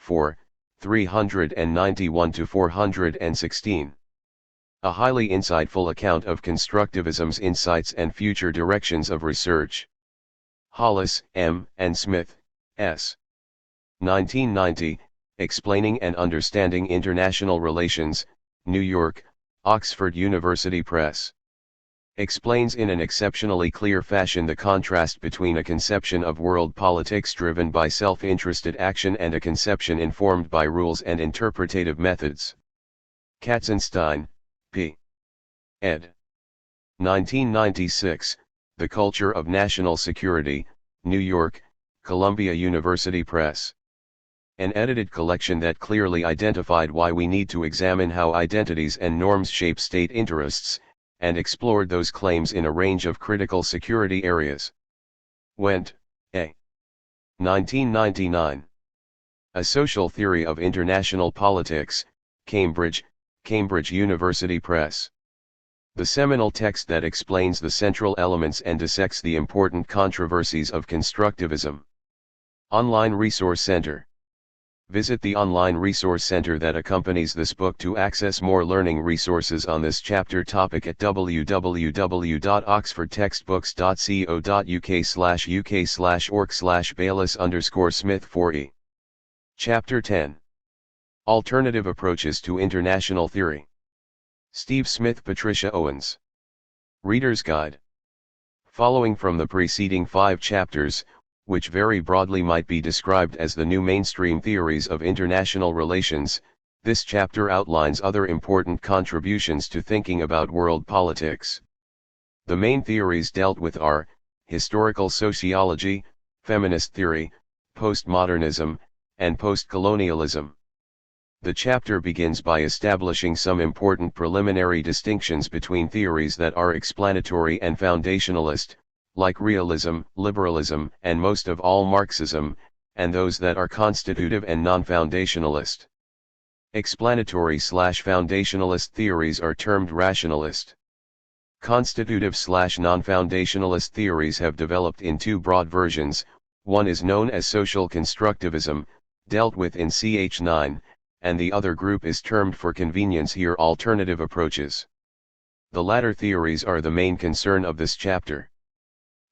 4, 391 to 416. A highly insightful account of constructivism's insights and future directions of research. Hollis, M., and Smith, S. 1990, Explaining and Understanding International Relations, New York, Oxford University Press. Explains in an exceptionally clear fashion the contrast between a conception of world politics driven by self-interested action and a conception informed by rules and interpretative methods. Katzenstein, P. ed. 1996, The Culture of National Security, New York, Columbia University Press. An edited collection that clearly identified why we need to examine how identities and norms shape state interests, and explored those claims in a range of critical security areas. Wendt, A. 1999. A Social Theory of International Politics, Cambridge, Cambridge University Press. The seminal text that explains the central elements and dissects the important controversies of constructivism. Online Resource Center. Visit the online resource center that accompanies this book to access more learning resources on this chapter topic at www.oxfordtextbooks.co.uk/uk/org/Baylis_Smith 4e. Chapter 10. Alternative Approaches to International Theory. Steve Smith, Patricia Owens. Reader's Guide. Following from the preceding 5 chapters, which very broadly might be described as the new mainstream theories of international relations, this chapter outlines other important contributions to thinking about world politics. The main theories dealt with are historical sociology, feminist theory, postmodernism, and postcolonialism. The chapter begins by establishing some important preliminary distinctions between theories that are explanatory and foundationalist, like realism, liberalism, and most of all Marxism, and those that are constitutive and non-foundationalist. Explanatory/foundationalist theories are termed rationalist. Constitutive/non-foundationalist theories have developed in 2 broad versions. One is known as social constructivism, dealt with in ch. 9, and the other group is termed for convenience here alternative approaches. The latter theories are the main concern of this chapter.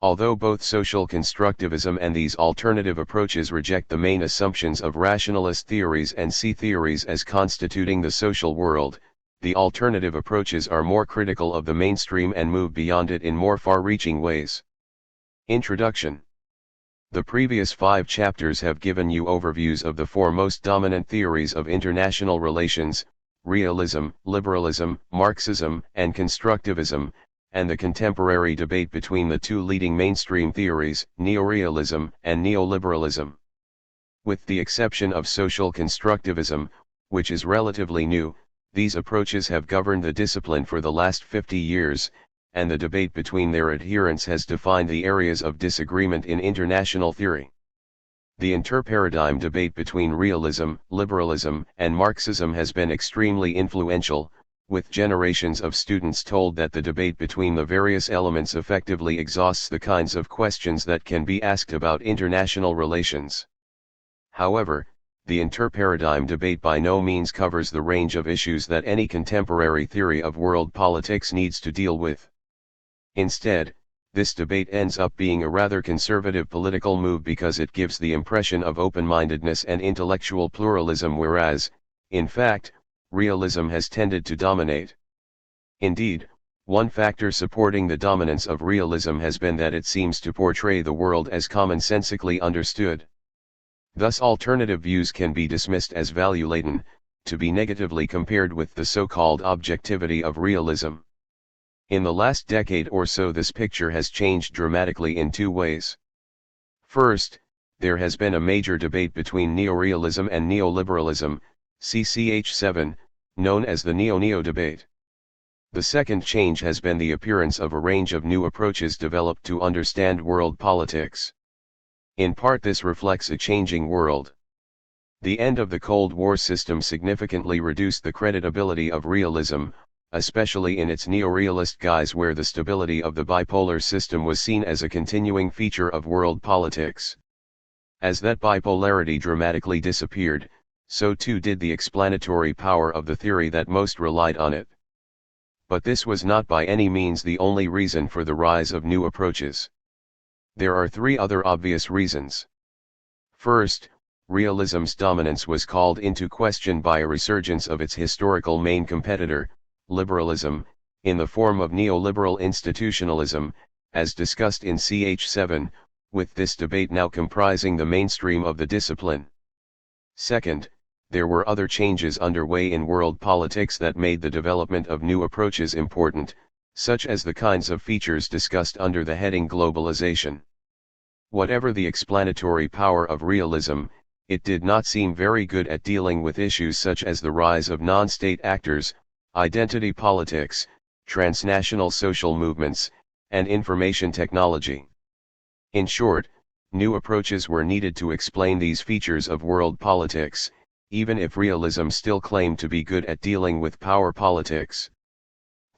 Although both social constructivism and these alternative approaches reject the main assumptions of rationalist theories and see theories as constituting the social world, the alternative approaches are more critical of the mainstream and move beyond it in more far-reaching ways. Introduction. The previous 5 chapters have given you overviews of the 4 most dominant theories of international relations: realism, liberalism, Marxism, and constructivism, and the contemporary debate between the 2 leading mainstream theories, neorealism and neoliberalism. With the exception of social constructivism, which is relatively new, these approaches have governed the discipline for the last 50 years, and the debate between their adherents has defined the areas of disagreement in international theory. The interparadigm debate between realism, liberalism, and Marxism has been extremely influential, with generations of students told that the debate between the various elements effectively exhausts the kinds of questions that can be asked about international relations. However, the interparadigm debate by no means covers the range of issues that any contemporary theory of world politics needs to deal with. Instead, this debate ends up being a rather conservative political move because it gives the impression of open-mindedness and intellectual pluralism, whereas, in fact, realism has tended to dominate. Indeed, one factor supporting the dominance of realism has been that it seems to portray the world as commonsensically understood. Thus alternative views can be dismissed as value-laden, to be negatively compared with the so-called objectivity of realism. In the last decade or so, this picture has changed dramatically in 2 ways. First, there has been a major debate between neorealism and neoliberalism, ch. 7, known as the Neo-Neo debate. The second change has been the appearance of a range of new approaches developed to understand world politics. In part, this reflects a changing world. The end of the Cold War system significantly reduced the credibility of realism, especially in its neorealist guise, where the stability of the bipolar system was seen as a continuing feature of world politics. As that bipolarity dramatically disappeared, So too did the explanatory power of the theory that most relied on it. But this was not by any means the only reason for the rise of new approaches. There are three other obvious reasons. First, realism's dominance was called into question by a resurgence of its historical main competitor, liberalism, in the form of neoliberal institutionalism, as discussed in ch. 7, with this debate now comprising the mainstream of the discipline. Second, there were other changes underway in world politics that made the development of new approaches important, such as the kinds of features discussed under the heading Globalization. Whatever the explanatory power of realism, it did not seem very good at dealing with issues such as the rise of non-state actors, identity politics, transnational social movements, and information technology. In short, new approaches were needed to explain these features of world politics, even if realism still claimed to be good at dealing with power politics.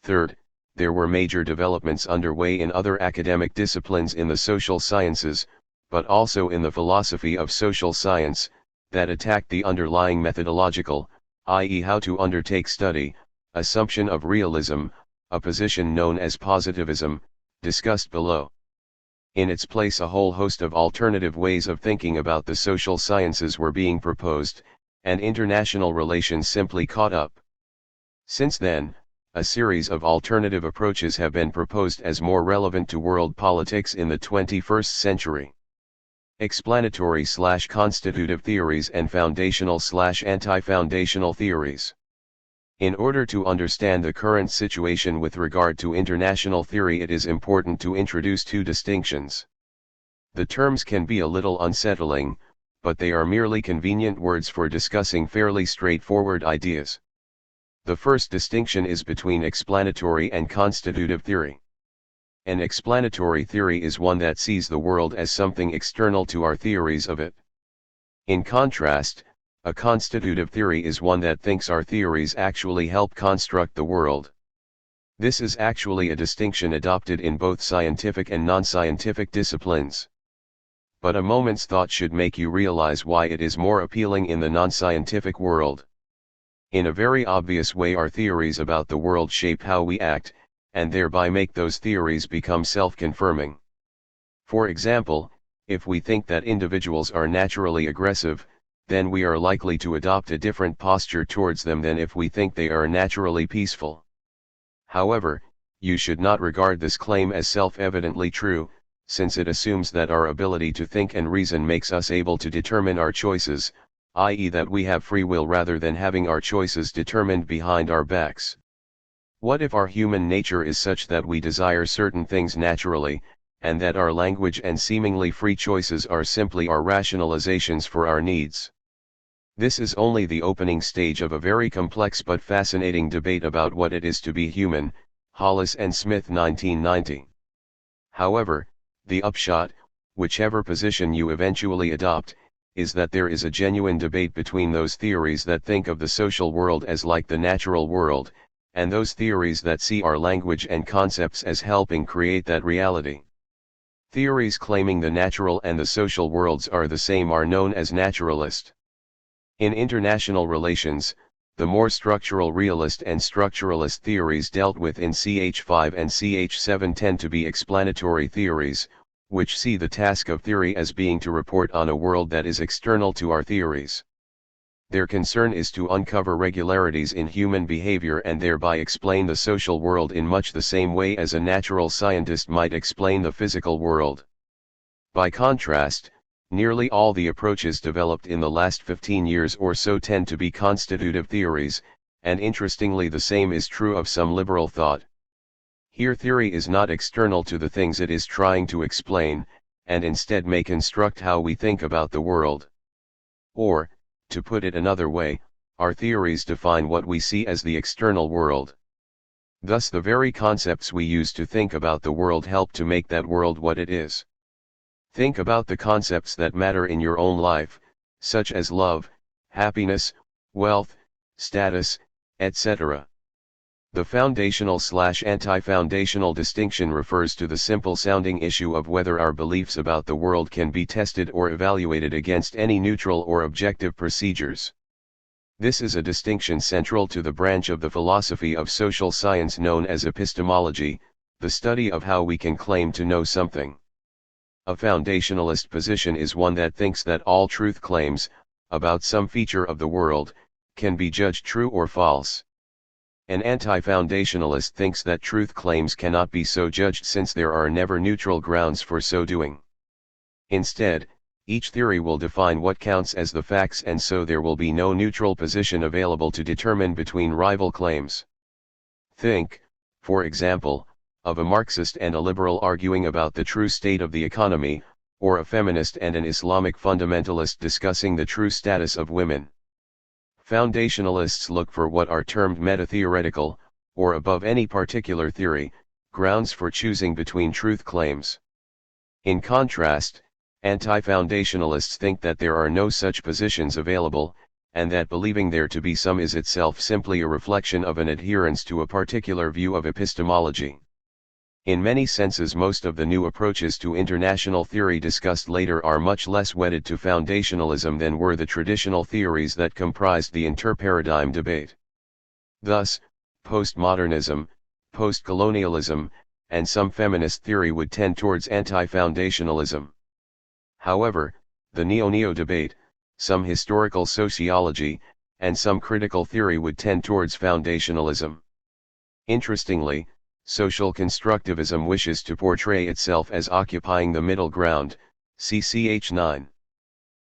Third, there were major developments underway in other academic disciplines in the social sciences, but also in the philosophy of social science, that attacked the underlying methodological, i.e. how to undertake study, assumption of realism, a position known as positivism, discussed below. In its place, a whole host of alternative ways of thinking about the social sciences were being proposed, and international relations simply caught up. Since then, a series of alternative approaches have been proposed as more relevant to world politics in the 21st century. Explanatory/constitutive theories and foundational/anti-foundational theories. In order to understand the current situation with regard to international theory, it is important to introduce two distinctions. The terms can be a little unsettling, but they are merely convenient words for discussing fairly straightforward ideas. The first distinction is between explanatory and constitutive theory. An explanatory theory is one that sees the world as something external to our theories of it. In contrast, a constitutive theory is one that thinks our theories actually help construct the world. This is actually a distinction adopted in both scientific and non-scientific disciplines. But a moment's thought should make you realize why it is more appealing in the non-scientific world. In a very obvious way, our theories about the world shape how we act, and thereby make those theories become self-confirming. For example, if we think that individuals are naturally aggressive, then we are likely to adopt a different posture towards them than if we think they are naturally peaceful. However, you should not regard this claim as self-evidently true, since it assumes that our ability to think and reason makes us able to determine our choices, i.e. that we have free will rather than having our choices determined behind our backs. What if our human nature is such that we desire certain things naturally, and that our language and seemingly free choices are simply our rationalizations for our needs? This is only the opening stage of a very complex but fascinating debate about what it is to be human, Hollis and Smith 1990. However, the upshot, whichever position you eventually adopt, is that there is a genuine debate between those theories that think of the social world as like the natural world, and those theories that see our language and concepts as helping create that reality. Theories claiming the natural and the social worlds are the same are known as naturalist. In international relations, the more structural realist and structuralist theories dealt with in ch. 5 and ch. 7 tend to be explanatory theories, which see the task of theory as being to report on a world that is external to our theories. Their concern is to uncover regularities in human behavior and thereby explain the social world in much the same way as a natural scientist might explain the physical world. By contrast, nearly all the approaches developed in the last 15 years or so tend to be constitutive theories, and interestingly the same is true of some liberal thought. Here theory is not external to the things it is trying to explain, and instead may construct how we think about the world. Or, to put it another way, our theories define what we see as the external world. Thus the very concepts we use to think about the world help to make that world what it is. Think about the concepts that matter in your own life, such as love, happiness, wealth, status, etc. The foundational/anti-foundational distinction refers to the simple-sounding issue of whether our beliefs about the world can be tested or evaluated against any neutral or objective procedures. This is a distinction central to the branch of the philosophy of social science known as epistemology, the study of how we can claim to know something. A foundationalist position is one that thinks that all truth claims, about some feature of the world, can be judged true or false. An anti-foundationalist thinks that truth claims cannot be so judged since there are never neutral grounds for so doing. Instead, each theory will define what counts as the facts, and so there will be no neutral position available to determine between rival claims. Think, for example, of a Marxist and a liberal arguing about the true state of the economy, or a feminist and an Islamic fundamentalist discussing the true status of women. Foundationalists look for what are termed meta-theoretical, or above any particular theory, grounds for choosing between truth claims. In contrast, anti-foundationalists think that there are no such positions available, and that believing there to be some is itself simply a reflection of an adherence to a particular view of epistemology. In many senses, most of the new approaches to international theory discussed later are much less wedded to foundationalism than were the traditional theories that comprised the interparadigm debate. Thus, postmodernism, postcolonialism, and some feminist theory would tend towards anti-foundationalism. However, the neo-neo debate, some historical sociology, and some critical theory would tend towards foundationalism. Interestingly, social constructivism wishes to portray itself as occupying the middle ground, ch 9.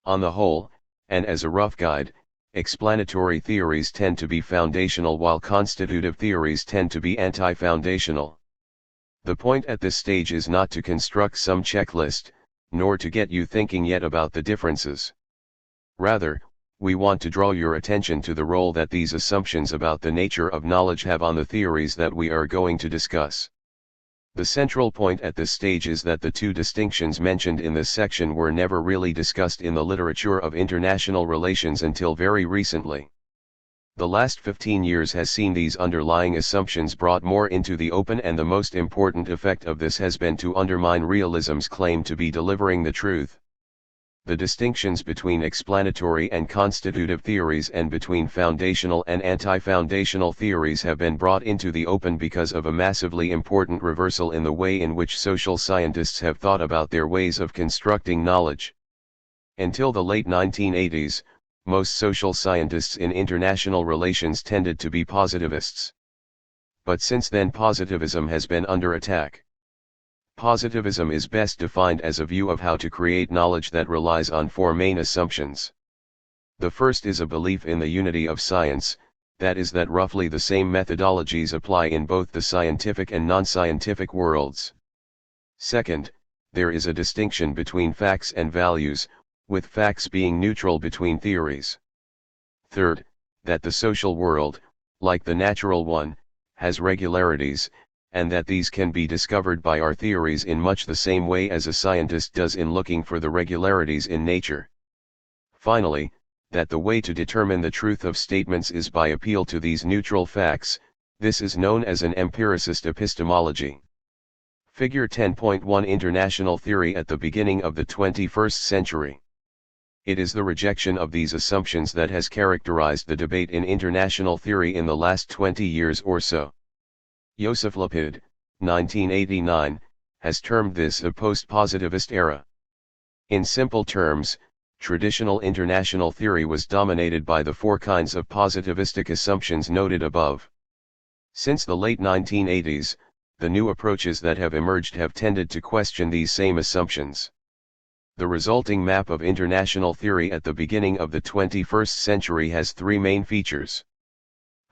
On the whole, and as a rough guide, explanatory theories tend to be foundational while constitutive theories tend to be anti-foundational. The point at this stage is not to construct some checklist, nor to get you thinking yet about the differences. Rather, we want to draw your attention to the role that these assumptions about the nature of knowledge have on the theories that we are going to discuss. The central point at this stage is that the two distinctions mentioned in this section were never really discussed in the literature of international relations until very recently. The last 15 years has seen these underlying assumptions brought more into the open, and the most important effect of this has been to undermine realism's claim to be delivering the truth. The distinctions between explanatory and constitutive theories and between foundational and anti-foundational theories have been brought into the open because of a massively important reversal in the way in which social scientists have thought about their ways of constructing knowledge. Until the late 1980s, most social scientists in international relations tended to be positivists. But since then, positivism has been under attack. Positivism is best defined as a view of how to create knowledge that relies on four main assumptions. The first is a belief in the unity of science, that is, that roughly the same methodologies apply in both the scientific and non-scientific worlds. Second, there is a distinction between facts and values, with facts being neutral between theories. Third, that the social world, like the natural one, has regularities, and that these can be discovered by our theories in much the same way as a scientist does in looking for the regularities in nature. Finally, that the way to determine the truth of statements is by appeal to these neutral facts. This is known as an empiricist epistemology. Figure 10.1 International theory at the beginning of the 21st century. It is the rejection of these assumptions that has characterized the debate in international theory in the last 20 years or so. Joseph Lapid, 1989, has termed this a post-positivist era. In simple terms, traditional international theory was dominated by the four kinds of positivistic assumptions noted above. Since the late 1980s, the new approaches that have emerged have tended to question these same assumptions. The resulting map of international theory at the beginning of the 21st century has three main features.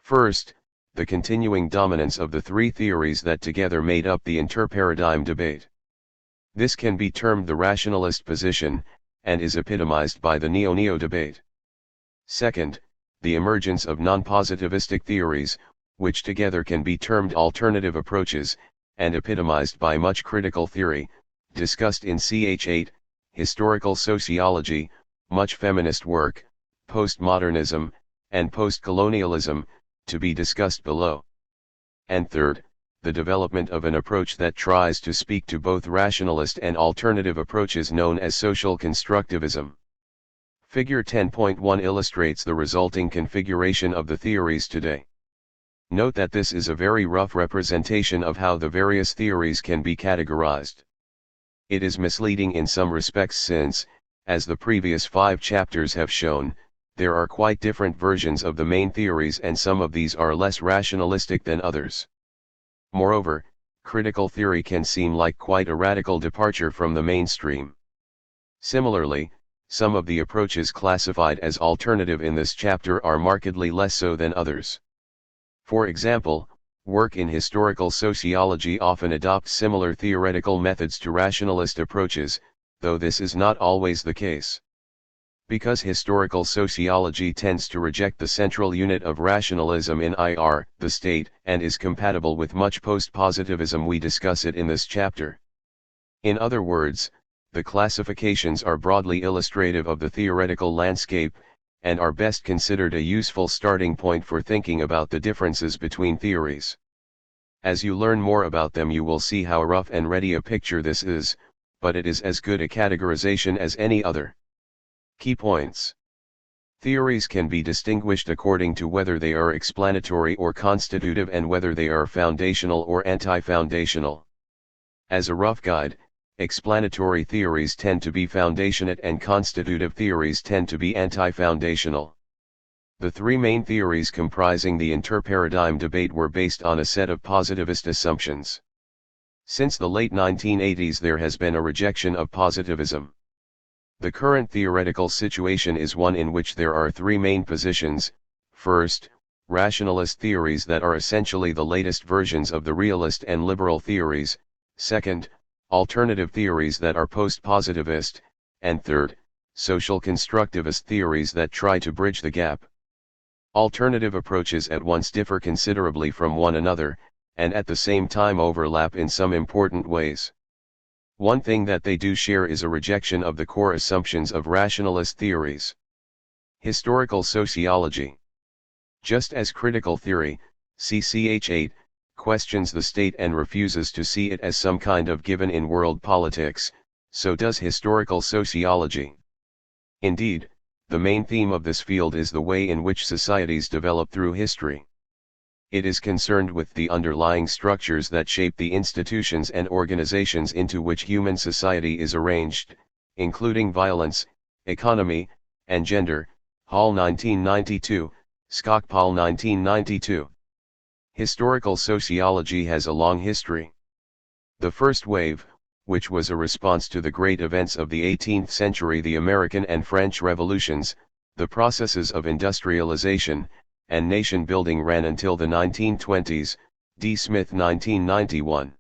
First, the continuing dominance of the three theories that together made up the interparadigm debate. This can be termed the rationalist position, and is epitomized by the neo-neo debate. Second, the emergence of non-positivistic theories, which together can be termed alternative approaches, and epitomized by much critical theory, discussed in ch 8, historical sociology, much feminist work, postmodernism, and postcolonialism, to be discussed below. And third, the development of an approach that tries to speak to both rationalist and alternative approaches known as social constructivism. Figure 10.1 illustrates the resulting configuration of the theories today. Note that this is a very rough representation of how the various theories can be categorized. It is misleading in some respects since, as the previous 5 chapters have shown, there are quite different versions of the main theories and some of these are less rationalistic than others. Moreover, critical theory can seem like quite a radical departure from the mainstream. Similarly, some of the approaches classified as alternative in this chapter are markedly less so than others. For example, work in historical sociology often adopts similar theoretical methods to rationalist approaches, though this is not always the case. Because historical sociology tends to reject the central unit of rationalism in the state, and is compatible with much post-positivism, we discuss it in this chapter. In other words, the classifications are broadly illustrative of the theoretical landscape, and are best considered a useful starting point for thinking about the differences between theories. As you learn more about them, you will see how rough and ready a picture this is, but it is as good a categorization as any other. Key points. Theories can be distinguished according to whether they are explanatory or constitutive and whether they are foundational or anti-foundational. As a rough guide, explanatory theories tend to be foundationate and constitutive theories tend to be anti-foundational. The 3 main theories comprising the interparadigm debate were based on a set of positivist assumptions. Since the late 1980s there has been a rejection of positivism. The current theoretical situation is one in which there are 3 main positions. First, rationalist theories that are essentially the latest versions of the realist and liberal theories. Second, alternative theories that are post-positivist. And third, social constructivist theories that try to bridge the gap. Alternative approaches at once differ considerably from one another, and at the same time overlap in some important ways. One thing that they do share is a rejection of the core assumptions of rationalist theories. Historical sociology. Just as critical theory, ch 8, questions the state and refuses to see it as some kind of given in world politics, so does historical sociology. Indeed, the main theme of this field is the way in which societies develop through history. It is concerned with the underlying structures that shape the institutions and organizations into which human society is arranged, including violence, economy, and gender. Hall 1992, Skocpol 1992. Historical sociology has a long history. The first wave, which was a response to the great events of the 18th century, the American and French revolutions, the processes of industrialization, and nation building, ran until the 1920s, D. Smith 1991.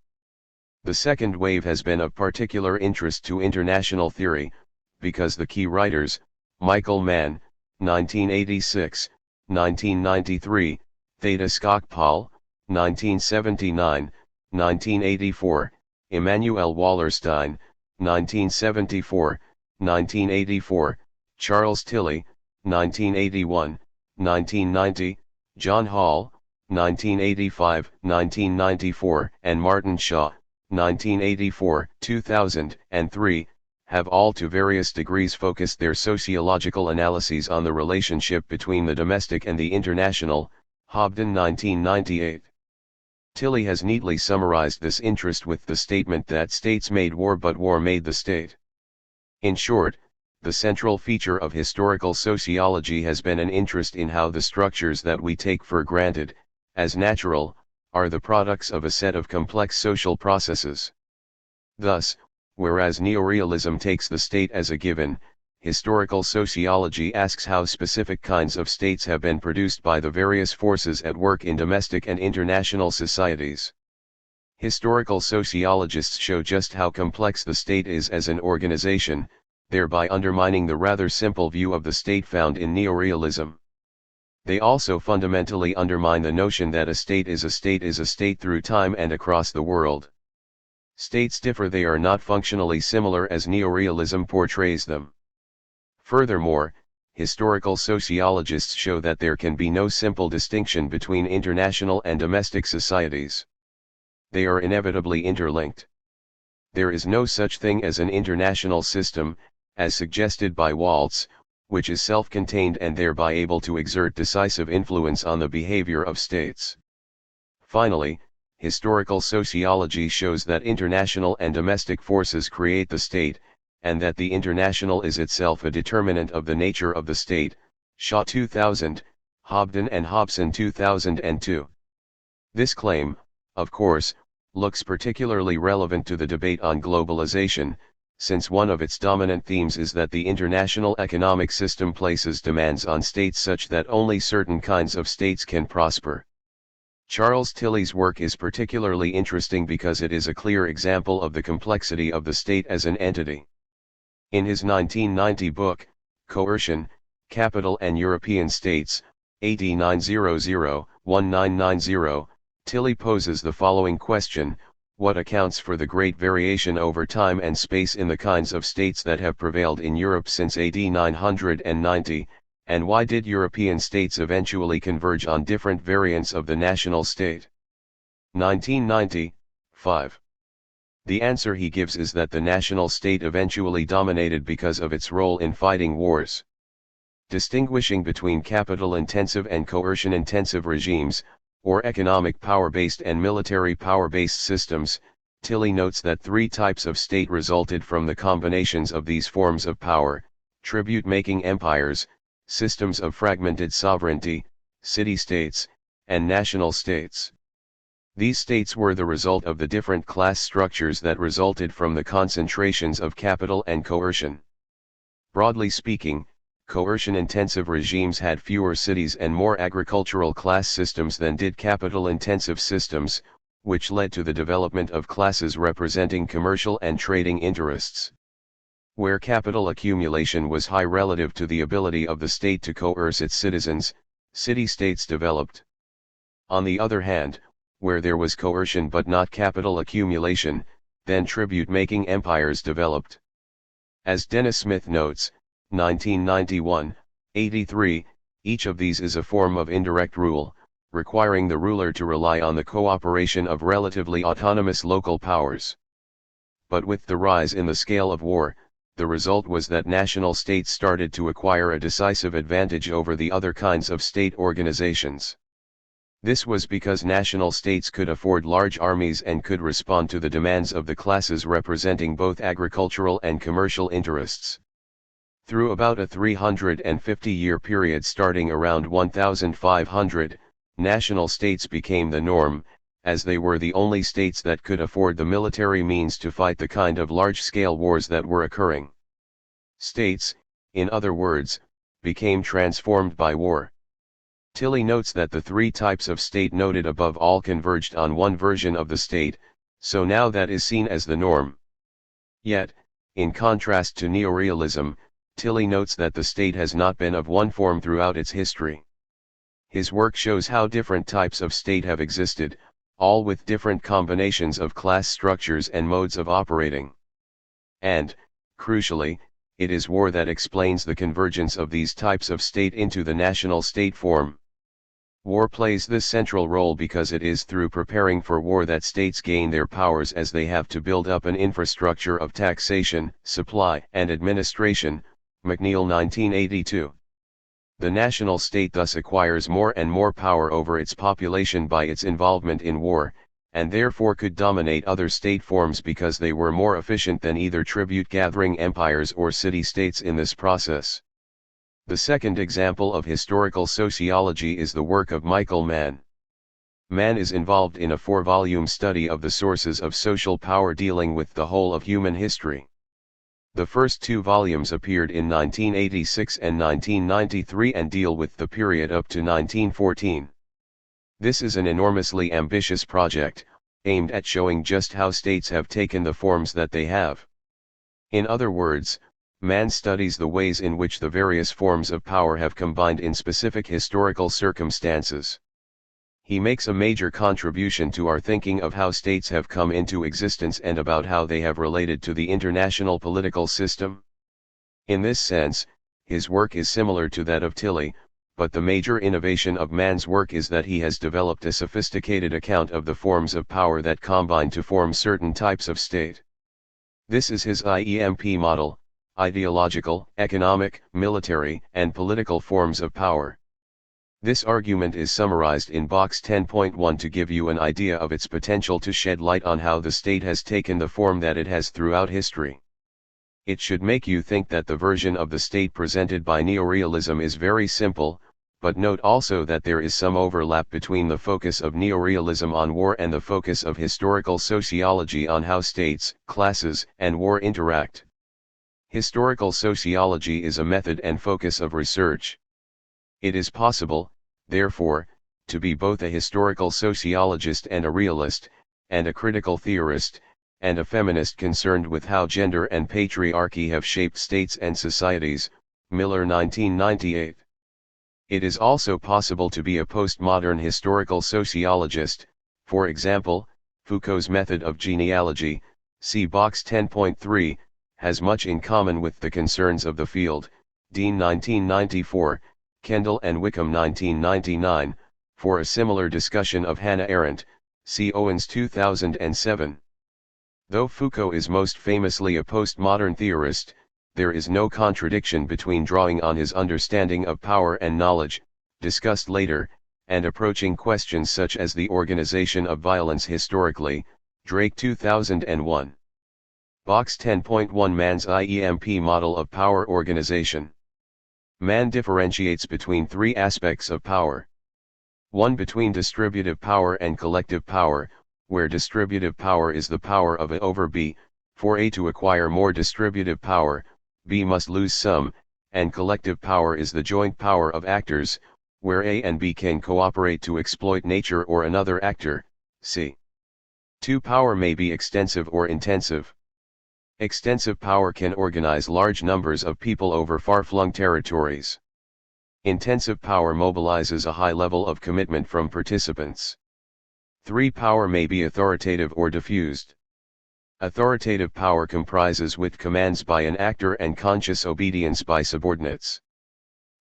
The second wave has been of particular interest to international theory, because the key writers, Michael Mann, 1986, 1993, Theta Skocpol, 1979, 1984, Emanuel Wallerstein, 1974, 1984, Charles Tilly, 1981, 1990, John Hall, 1985, 1994, and Martin Shaw, 1984, 2003, have all to various degrees focused their sociological analyses on the relationship between the domestic and the international. Hobden 1998. Tilly has neatly summarized this interest with the statement that states made war but war made the state. In short, the central feature of historical sociology has been an interest in how the structures that we take for granted, as natural, are the products of a set of complex social processes. Thus, whereas neorealism takes the state as a given, historical sociology asks how specific kinds of states have been produced by the various forces at work in domestic and international societies. Historical sociologists show just how complex the state is as an organization, thereby undermining the rather simple view of the state found in neorealism. They also fundamentally undermine the notion that a state is a state through time and across the world. States differ, they are not functionally similar as neorealism portrays them. Furthermore, historical sociologists show that there can be no simple distinction between international and domestic societies. They are inevitably interlinked. There is no such thing as an international system, as suggested by Waltz, which is self-contained and thereby able to exert decisive influence on the behavior of states. Finally, historical sociology shows that international and domestic forces create the state, and that the international is itself a determinant of the nature of the state. Shaw 2000, Hobden and Hobson 2002. This claim, of course, looks particularly relevant to the debate on globalization, since one of its dominant themes is that the international economic system places demands on states such that only certain kinds of states can prosper. Charles Tilly's work is particularly interesting because it is a clear example of the complexity of the state as an entity. In his 1990 book, Coercion, Capital and European States, AD 900-1990, Tilly poses the following question: what accounts for the great variation over time and space in the kinds of states that have prevailed in Europe since AD 990, and why did European states eventually converge on different variants of the national state? 1990, 5. The answer he gives is that the national state eventually dominated because of its role in fighting wars. Distinguishing between capital-intensive and coercion-intensive regimes, or economic power-based and military power-based systems, Tilly notes that three types of state resulted from the combinations of these forms of power: tribute-making empires, systems of fragmented sovereignty, city-states, and national states. These states were the result of the different class structures that resulted from the concentrations of capital and coercion. Broadly speaking, coercion-intensive regimes had fewer cities and more agricultural class systems than did capital-intensive systems, which led to the development of classes representing commercial and trading interests. Where capital accumulation was high relative to the ability of the state to coerce its citizens, city-states developed. On the other hand, where there was coercion but not capital accumulation, then tribute-making empires developed. As Dennis Smith notes, 1991, 83, each of these is a form of indirect rule, requiring the ruler to rely on the cooperation of relatively autonomous local powers. But with the rise in the scale of war, the result was that national states started to acquire a decisive advantage over the other kinds of state organizations. This was because national states could afford large armies and could respond to the demands of the classes representing both agricultural and commercial interests. Through about a 350-year period starting around 1500, national states became the norm, as they were the only states that could afford the military means to fight the kind of large-scale wars that were occurring. States, in other words, became transformed by war. Tilly notes that the three types of state noted above all converged on one version of the state, so now that is seen as the norm. Yet, in contrast to neorealism, Tilly notes that the state has not been of one form throughout its history. His work shows how different types of state have existed, all with different combinations of class structures and modes of operating. And, crucially, it is war that explains the convergence of these types of state into the national state form. War plays this central role because it is through preparing for war that states gain their powers, as they have to build up an infrastructure of taxation, supply, and administration. McNeill 1982. The national state thus acquires more and more power over its population by its involvement in war, and therefore could dominate other state forms because they were more efficient than either tribute-gathering empires or city-states in this process. The second example of historical sociology is the work of Michael Mann. Mann is involved in a 4-volume study of the sources of social power dealing with the whole of human history. The first 2 volumes appeared in 1986 and 1993 and deal with the period up to 1914. This is an enormously ambitious project, aimed at showing just how states have taken the forms that they have. In other words, Mann studies the ways in which the various forms of power have combined in specific historical circumstances. He makes a major contribution to our thinking of how states have come into existence and about how they have related to the international political system. In this sense, his work is similar to that of Tilly, but the major innovation of Mann's work is that he has developed a sophisticated account of the forms of power that combine to form certain types of state. This is his IEMP model, ideological, economic, military, and political forms of power. This argument is summarized in box 10.1 to give you an idea of its potential to shed light on how the state has taken the form that it has throughout history. It should make you think that the version of the state presented by neorealism is very simple, but note also that there is some overlap between the focus of neorealism on war and the focus of historical sociology on how states, classes, and war interact. Historical sociology is a method and focus of research. It is possible, therefore, to be both a historical sociologist and a realist, and a critical theorist, and a feminist concerned with how gender and patriarchy have shaped states and societies, Miller 1998. It is also possible to be a postmodern historical sociologist, for example, Foucault's method of genealogy, see box 10.3, has much in common with the concerns of the field, Dean 1994, Kendall and Wickham 1999, for a similar discussion of Hannah Arendt, see Owens 2007. Though Foucault is most famously a postmodern theorist, there is no contradiction between drawing on his understanding of power and knowledge, discussed later, and approaching questions such as the organization of violence historically, Drake 2001. Box 10.1 Mann's IEMP model of power organization. Mann differentiates between three aspects of power. 1. Between distributive power and collective power, where distributive power is the power of A over B, for A to acquire more distributive power, B must lose some, and collective power is the joint power of actors, where A and B can cooperate to exploit nature or another actor, c. 2. Power may be extensive or intensive. Extensive power can organize large numbers of people over far-flung territories. Intensive power mobilizes a high level of commitment from participants. 3. Power may be authoritative or diffused. Authoritative power comprises with commands by an actor and conscious obedience by subordinates.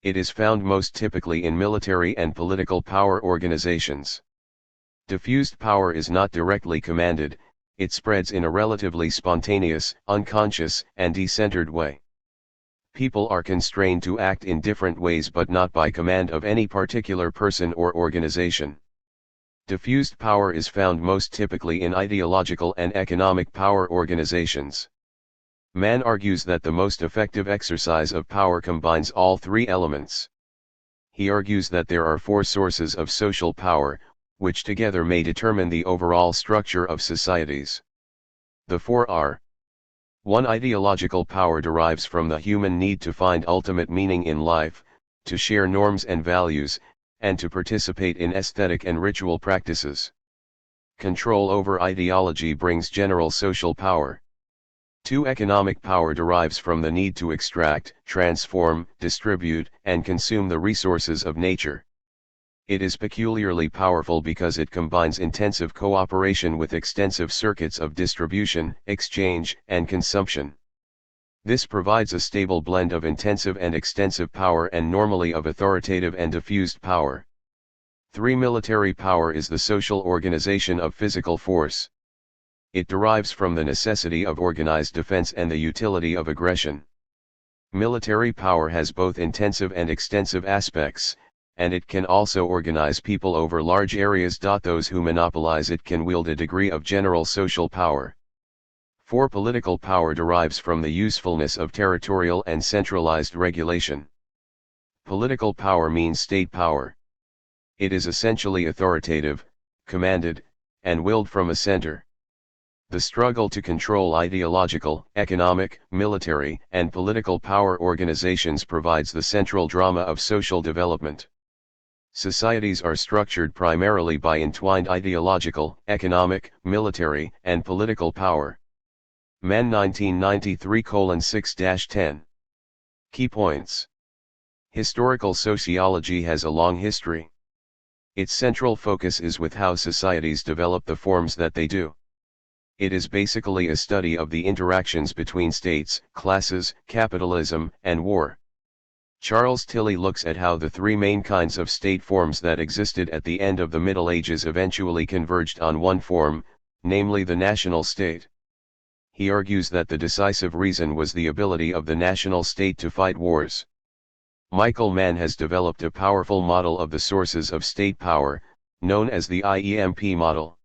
It is found most typically in military and political power organizations. Diffused power is not directly commanded, it spreads in a relatively spontaneous, unconscious, and decentered way. People are constrained to act in different ways but not by command of any particular person or organization. Diffused power is found most typically in ideological and economic power organizations. Mann argues that the most effective exercise of power combines all three elements. He argues that there are four sources of social power, which together may determine the overall structure of societies. The four are: 1. Ideological power derives from the human need to find ultimate meaning in life, to share norms and values, and to participate in aesthetic and ritual practices. Control over ideology brings general social power. 2. Economic power derives from the need to extract, transform, distribute, and consume the resources of nature. It is peculiarly powerful because it combines intensive cooperation with extensive circuits of distribution, exchange, and consumption. This provides a stable blend of intensive and extensive power and normally of authoritative and diffused power. 3. Military power is the social organization of physical force. It derives from the necessity of organized defense and the utility of aggression. Military power has both intensive and extensive aspects, and it can also organize people over large areas. Those who monopolize it can wield a degree of general social power. 4. Political power derives from the usefulness of territorial and centralized regulation. Political power means state power. It is essentially authoritative, commanded, and willed from a center. The struggle to control ideological, economic, military, and political power organizations provides the central drama of social development. Societies are structured primarily by entwined ideological, economic, military, and political power. Mann 1993:6-10. Key points. Historical sociology has a long history. Its central focus is with how societies develop the forms that they do. It is basically a study of the interactions between states, classes, capitalism, and war. Charles Tilly looks at how the three main kinds of state forms that existed at the end of the Middle Ages eventually converged on one form, namely the national state. he argues that the decisive reason was the ability of the national state to fight wars. Michael Mann has developed a powerful model of the sources of state power, known as the IEMP model.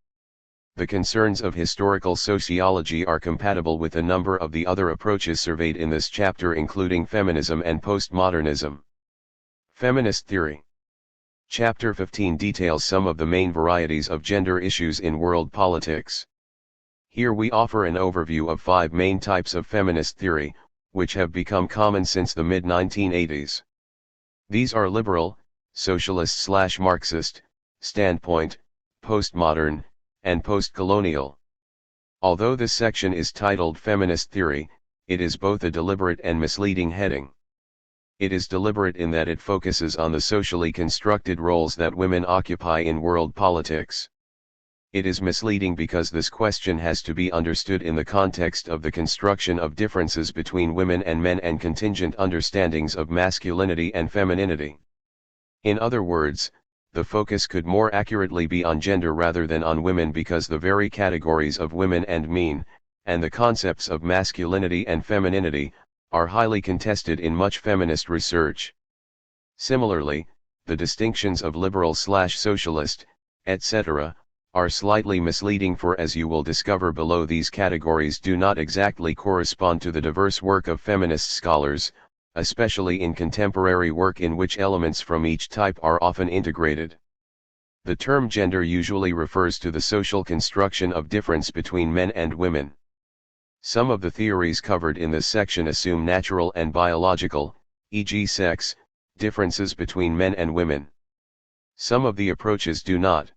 The concerns of historical sociology are compatible with a number of the other approaches surveyed in this chapter, including feminism and postmodernism. Feminist theory. Chapter 15 details some of the main varieties of gender issues in world politics. Here we offer an overview of 5 main types of feminist theory, which have become common since the mid-1980s. These are liberal, socialist/Marxist, standpoint, postmodern, and postcolonial. Although this section is titled Feminist Theory, it is both a deliberate and misleading heading. It is deliberate in that it focuses on the socially constructed roles that women occupy in world politics. It is misleading because this question has to be understood in the context of the construction of differences between women and men and contingent understandings of masculinity and femininity. In other words, the focus could more accurately be on gender rather than on women, because the very categories of women and men, and the concepts of masculinity and femininity, are highly contested in much feminist research. Similarly, the distinctions of liberal/socialist, etc., are slightly misleading, for as you will discover below, these categories do not exactly correspond to the diverse work of feminist scholars, especially in contemporary work in which elements from each type are often integrated. The term gender usually refers to the social construction of difference between men and women. Some of the theories covered in this section assume natural and biological, e.g. sex, differences between men and women. Some of the approaches do not.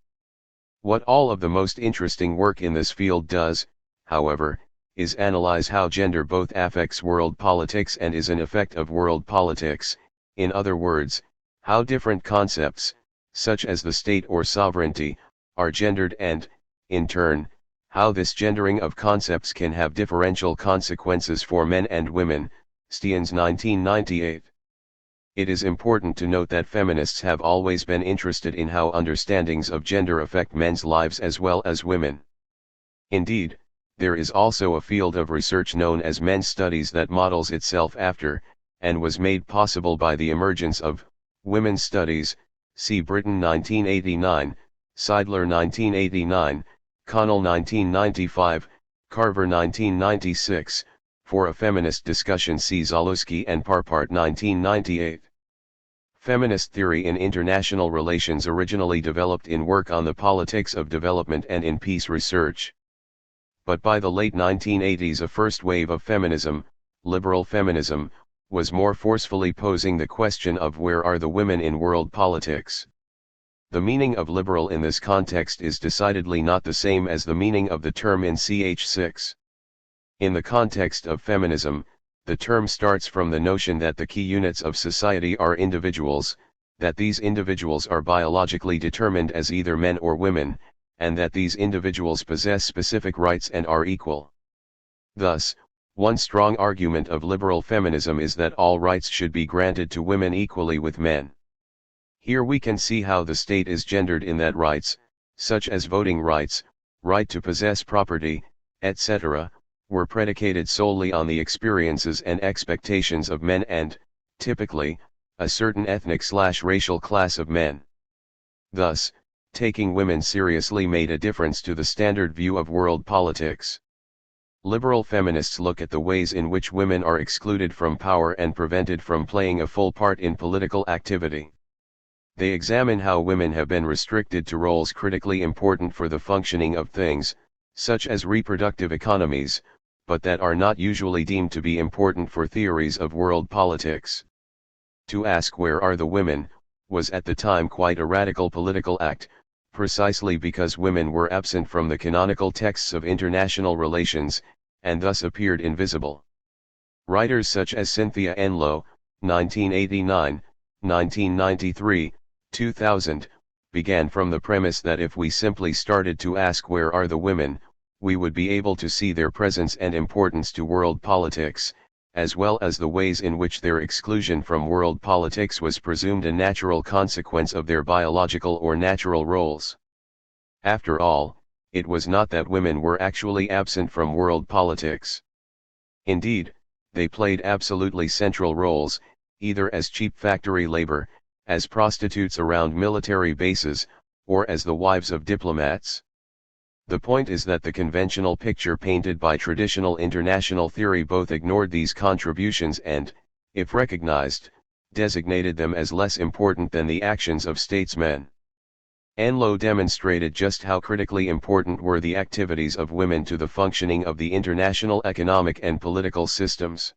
What all of the most interesting work in this field does, however, is analyze how gender both affects world politics and is an effect of world politics, in other words, how different concepts, such as the state or sovereignty, are gendered and, in turn, how this gendering of concepts can have differential consequences for men and women, Stiens 1998. It is important to note that feminists have always been interested in how understandings of gender affect men's lives as well as women. Indeed, there is also a field of research known as men's studies that models itself after, and was made possible by the emergence of, women's studies, see Britton 1989, Seidler 1989, Connell 1995, Carver 1996, for a feminist discussion see Zalewski and Parpart 1998. Feminist theory in international relations originally developed in work on the politics of development and in peace research. But by the late 1980s a first wave of feminism, liberal feminism, was more forcefully posing the question of where are the women in world politics. The meaning of liberal in this context is decidedly not the same as the meaning of the term in ch6. In the context of feminism, the term starts from the notion that the key units of society are individuals, that these individuals are biologically determined as either men or women, and that these individuals possess specific rights and are equal. Thus, one strong argument of liberal feminism is that all rights should be granted to women equally with men. Here we can see how the state is gendered in that rights, such as voting rights, right to possess property, etc., were predicated solely on the experiences and expectations of men and, typically, a certain ethnic/racial class of men. Thus, taking women seriously made a difference to the standard view of world politics. Liberal feminists look at the ways in which women are excluded from power and prevented from playing a full part in political activity. They examine how women have been restricted to roles critically important for the functioning of things, such as reproductive economies, but that are not usually deemed to be important for theories of world politics. To ask where are the women, was at the time quite a radical political act, precisely because women were absent from the canonical texts of international relations, and thus appeared invisible. Writers such as Cynthia Enloe, 1989, 1993, 2000, began from the premise that if we simply started to ask where are the women, we would be able to see their presence and importance to world politics, as well as the ways in which their exclusion from world politics was presumed a natural consequence of their biological or natural roles. After all, it was not that women were actually absent from world politics. Indeed, they played absolutely central roles, either as cheap factory labor, as prostitutes around military bases, or as the wives of diplomats. The point is that the conventional picture painted by traditional international theory both ignored these contributions and, if recognized, designated them as less important than the actions of statesmen. Anlo demonstrated just how critically important were the activities of women to the functioning of the international economic and political systems.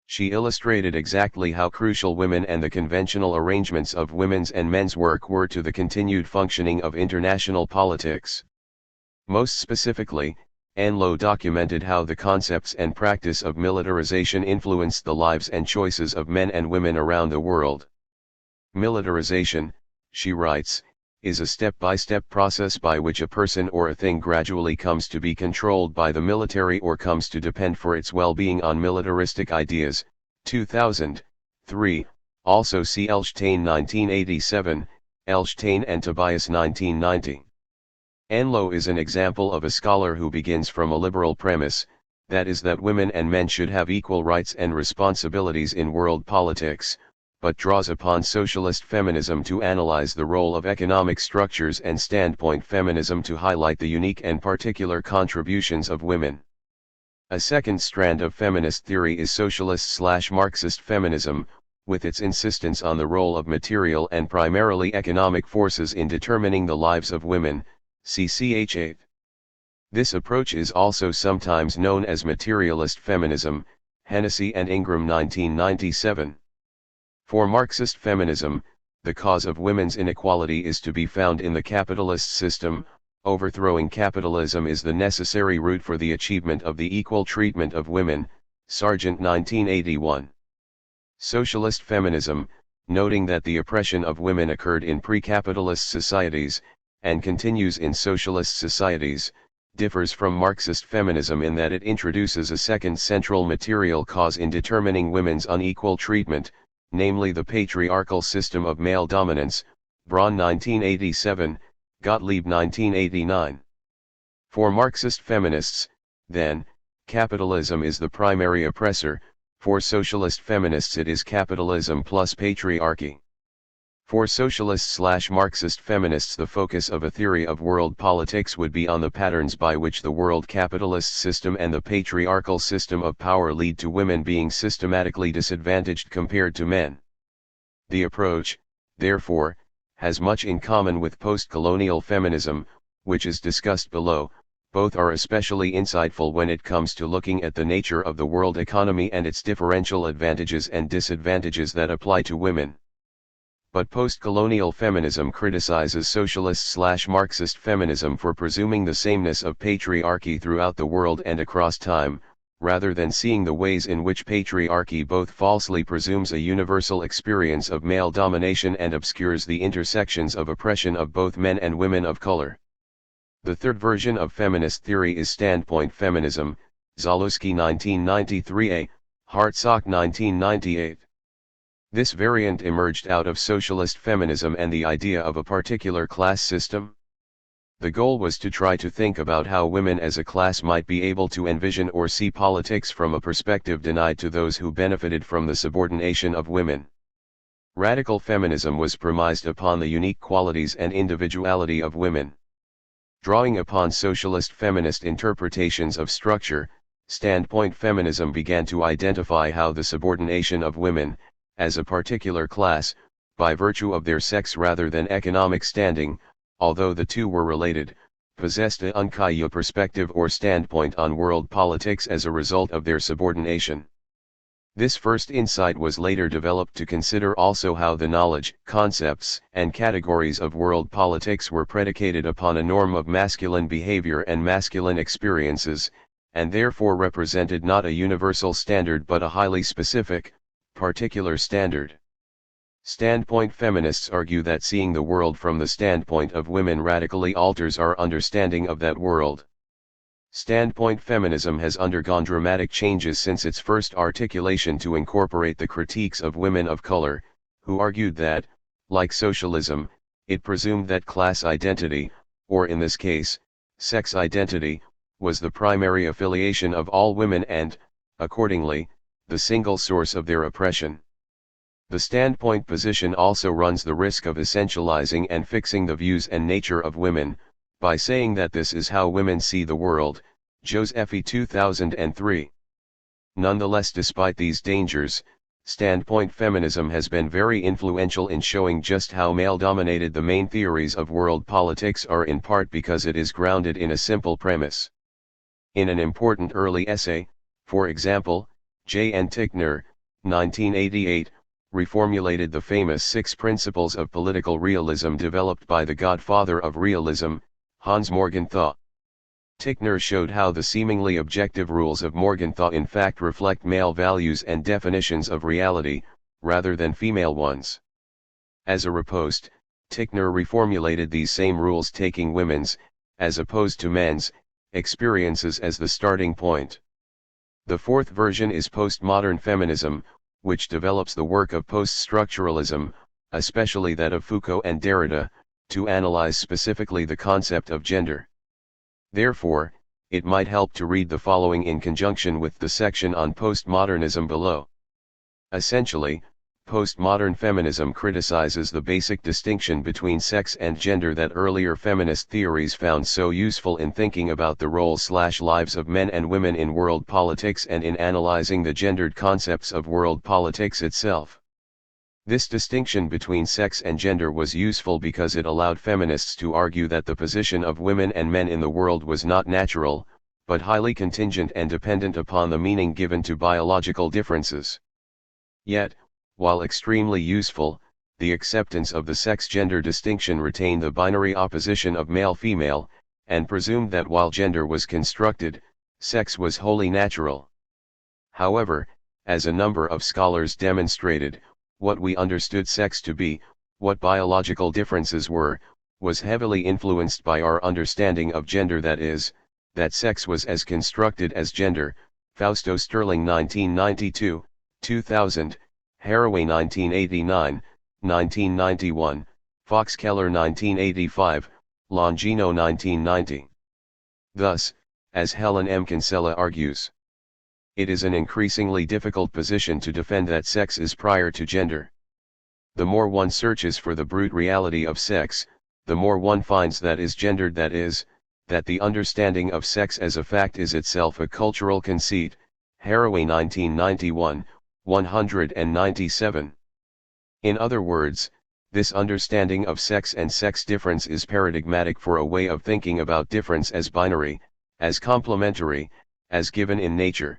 She illustrated exactly how crucial women and the conventional arrangements of women's and men's work were to the continued functioning of international politics. Most specifically, Anlo documented how the concepts and practice of militarization influenced the lives and choices of men and women around the world. Militarization, she writes, is a step-by-step process by which a person or a thing gradually comes to be controlled by the military or comes to depend for its well-being on militaristic ideas. 2003, also see Elshtain 1987, Elshtain and Tobias 1990. Anlo is an example of a scholar who begins from a liberal premise, that is that women and men should have equal rights and responsibilities in world politics, but draws upon socialist feminism to analyze the role of economic structures and standpoint feminism to highlight the unique and particular contributions of women. A second strand of feminist theory is socialist/Marxist feminism, with its insistence on the role of material and primarily economic forces in determining the lives of women, ch. 8. This approach is also sometimes known as materialist feminism, Hennessy and Ingram 1997. For Marxist feminism, the cause of women's inequality is to be found in the capitalist system. Overthrowing capitalism is the necessary route for the achievement of the equal treatment of women, Sargent 1981. Socialist feminism, noting that the oppression of women occurred in pre-capitalist societies, and continues in socialist societies, differs from Marxist feminism in that it introduces a second central material cause in determining women's unequal treatment, namely the patriarchal system of male dominance, Braun 1987, Gottlieb 1989. For Marxist feminists, then, capitalism is the primary oppressor. For socialist feminists it is capitalism plus patriarchy. For socialist/Marxist feminists the focus of a theory of world politics would be on the patterns by which the world capitalist system and the patriarchal system of power lead to women being systematically disadvantaged compared to men. The approach, therefore, has much in common with post-colonial feminism, which is discussed below. Both are especially insightful when it comes to looking at the nature of the world economy and its differential advantages and disadvantages that apply to women. But post-colonial feminism criticizes socialist/Marxist feminism for presuming the sameness of patriarchy throughout the world and across time, rather than seeing the ways in which patriarchy both falsely presumes a universal experience of male domination and obscures the intersections of oppression of both men and women of color. The third version of feminist theory is standpoint feminism, Zalewski 1993a, Hartsock 1998. This variant emerged out of socialist feminism and the idea of a particular class system. The goal was to try to think about how women as a class might be able to envision or see politics from a perspective denied to those who benefited from the subordination of women. Radical feminism was premised upon the unique qualities and individuality of women. Drawing upon socialist feminist interpretations of structure, standpoint feminism began to identify how the subordination of women, as a particular class, by virtue of their sex rather than economic standing, although the two were related, possessed a unkaya perspective or standpoint on world politics as a result of their subordination. This first insight was later developed to consider also how the knowledge, concepts, and categories of world politics were predicated upon a norm of masculine behavior and masculine experiences, and therefore represented not a universal standard but a highly specific, particular standard. Standpoint feminists argue that seeing the world from the standpoint of women radically alters our understanding of that world. Standpoint feminism has undergone dramatic changes since its first articulation to incorporate the critiques of women of color, who argued that, like socialism, it presumed that class identity, or in this case, sex identity, was the primary affiliation of all women and, accordingly, the single source of their oppression. The standpoint position also runs the risk of essentializing and fixing the views and nature of women, by saying that this is how women see the world, Josephi 2003. Nonetheless, despite these dangers, standpoint feminism has been very influential in showing just how male-dominated the main theories of world politics are, in part because it is grounded in a simple premise. In an important early essay, for example, J. N. Tickner, 1988, reformulated the famous 6 principles of political realism developed by the godfather of realism, Hans Morgenthau. Tickner showed how the seemingly objective rules of Morgenthau in fact reflect male values and definitions of reality, rather than female ones. As a riposte, Tickner reformulated these same rules, taking women's, as opposed to men's, experiences as the starting point. The fourth version is postmodern feminism, which develops the work of post-structuralism, especially that of Foucault and Derrida, to analyze specifically the concept of gender. Therefore, it might help to read the following in conjunction with the section on postmodernism below. Essentially, postmodern feminism criticizes the basic distinction between sex and gender that earlier feminist theories found so useful in thinking about the roles/lives of men and women in world politics and in analyzing the gendered concepts of world politics itself. This distinction between sex and gender was useful because it allowed feminists to argue that the position of women and men in the world was not natural, but highly contingent and dependent upon the meaning given to biological differences. Yet, while extremely useful, the acceptance of the sex-gender distinction retained the binary opposition of male-female, and presumed that while gender was constructed, sex was wholly natural. However, as a number of scholars demonstrated, what we understood sex to be, what biological differences were, was heavily influenced by our understanding of gender, that is, that sex was as constructed as gender. Fausto Sterling 1992, 2000, Haraway 1989, 1991, Fox Keller 1985, Longino 1990. Thus, as Helen M. Kinsella argues, it is an increasingly difficult position to defend that sex is prior to gender. The more one searches for the brute reality of sex, the more one finds that is gendered, that is, that the understanding of sex as a fact is itself a cultural conceit. Haraway 1991, 197. In other words, this understanding of sex and sex difference is paradigmatic for a way of thinking about difference as binary, as complementary, as given in nature.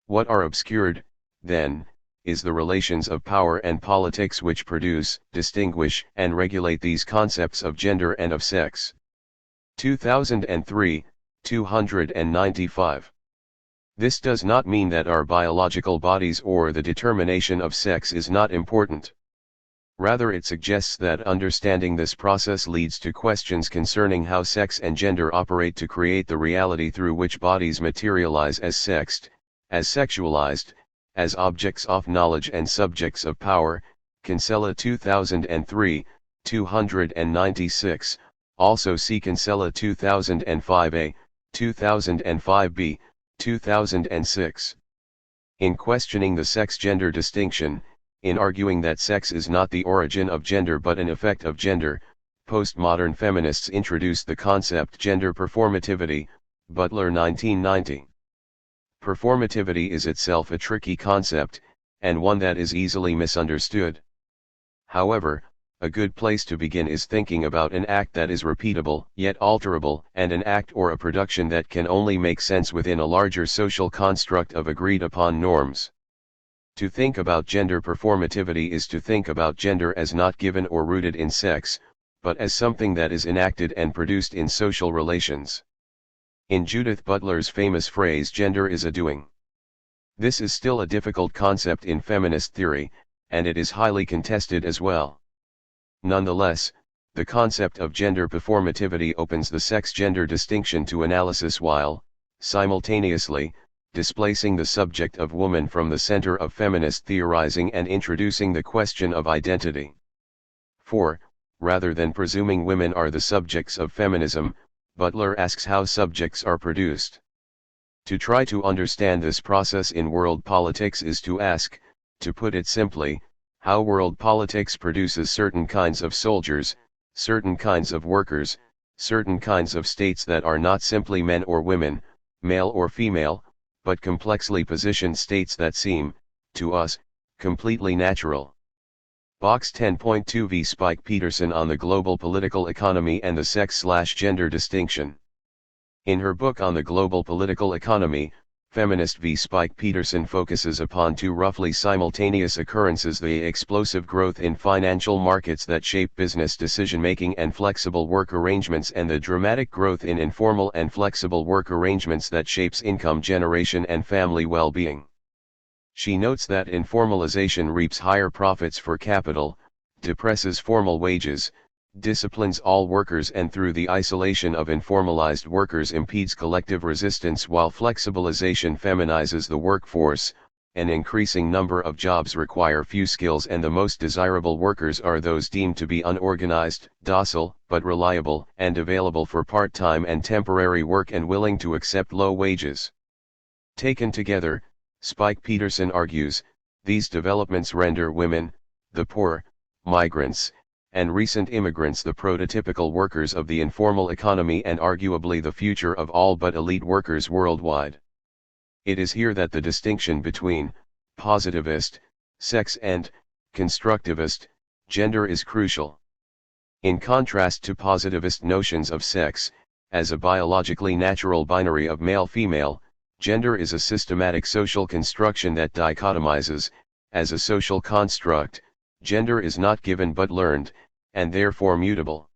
What are obscured, then, is the relations of power and politics which produce, distinguish, and regulate these concepts of gender and of sex. 2003, 295. This does not mean that our biological bodies or the determination of sex is not important. Rather, it suggests that understanding this process leads to questions concerning how sex and gender operate to create the reality through which bodies materialize as sexed, as sexualized, as objects of knowledge and subjects of power. Kinsella 2003, 296, also see Kinsella 2005a, 2005b, 2006. In questioning the sex-gender distinction, in arguing that sex is not the origin of gender but an effect of gender, postmodern feminists introduced the concept gender performativity, Butler 1990. Performativity is itself a tricky concept, and one that is easily misunderstood. However, a good place to begin is thinking about an act that is repeatable yet alterable, and an act or a production that can only make sense within a larger social construct of agreed upon norms. To think about gender performativity is to think about gender as not given or rooted in sex, but as something that is enacted and produced in social relations. In Judith Butler's famous phrase, gender is a doing. This is still a difficult concept in feminist theory, and it is highly contested as well. Nonetheless, the concept of gender performativity opens the sex-gender distinction to analysis while, simultaneously, displacing the subject of woman from the center of feminist theorizing and introducing the question of identity. For, rather than presuming women are the subjects of feminism, Butler asks how subjects are produced. To try to understand this process in world politics is to ask, to put it simply, how world politics produces certain kinds of soldiers, certain kinds of workers, certain kinds of states that are not simply men or women, male or female, but complexly positioned states that seem, to us, completely natural. Box 10.2 v. Spike Peterson on the global political economy and the sex/gender distinction. In her book on the global political economy, Feminist v. Spike Peterson focuses upon two roughly simultaneous occurrences: the explosive growth in financial markets that shape business decision-making and flexible work arrangements, and the dramatic growth in informal and flexible work arrangements that shapes income generation and family well-being. She notes that informalization reaps higher profits for capital, depresses formal wages, disciplines all workers, and through the isolation of informalized workers impedes collective resistance, while flexibilization feminizes the workforce. An increasing number of jobs require few skills, and the most desirable workers are those deemed to be unorganized, docile, but reliable, and available for part-time and temporary work and willing to accept low wages. Taken together, Spike Peterson argues, these developments render women, the poor, migrants, and recent immigrants the prototypical workers of the informal economy and arguably the future of all but elite workers worldwide. It is here that the distinction between positivist, sex, and constructivist, gender is crucial. In contrast to positivist notions of sex, as a biologically natural binary of male-female, gender is a systematic social construction that dichotomizes. As a social construct, gender is not given but learned, and therefore mutable.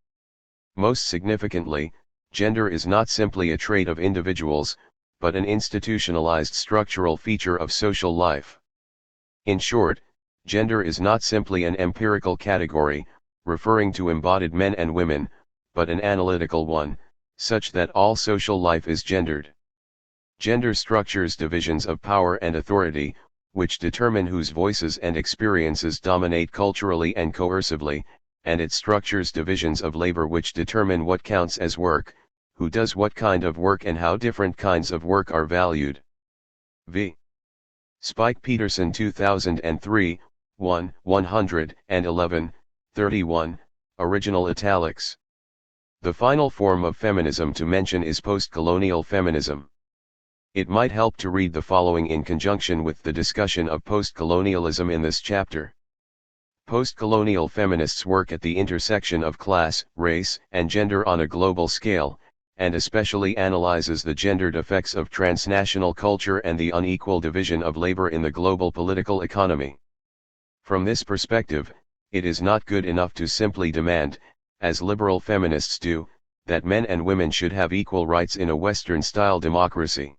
Most significantly, gender is not simply a trait of individuals, but an institutionalized structural feature of social life. In short, gender is not simply an empirical category, referring to embodied men and women, but an analytical one, such that all social life is gendered. Gender structures divisions of power and authority, which determine whose voices and experiences dominate culturally and coercively, and it structures divisions of labor which determine what counts as work, who does what kind of work, and how different kinds of work are valued. V. Spike Peterson 2003, 111, 31, original italics. The final form of feminism to mention is post-colonial feminism. It might help to read the following in conjunction with the discussion of post-colonialism in this chapter. Post-colonial feminists work at the intersection of class, race, and gender on a global scale, and especially analyzes the gendered effects of transnational culture and the unequal division of labor in the global political economy. From this perspective, it is not good enough to simply demand, as liberal feminists do, that men and women should have equal rights in a Western-style democracy.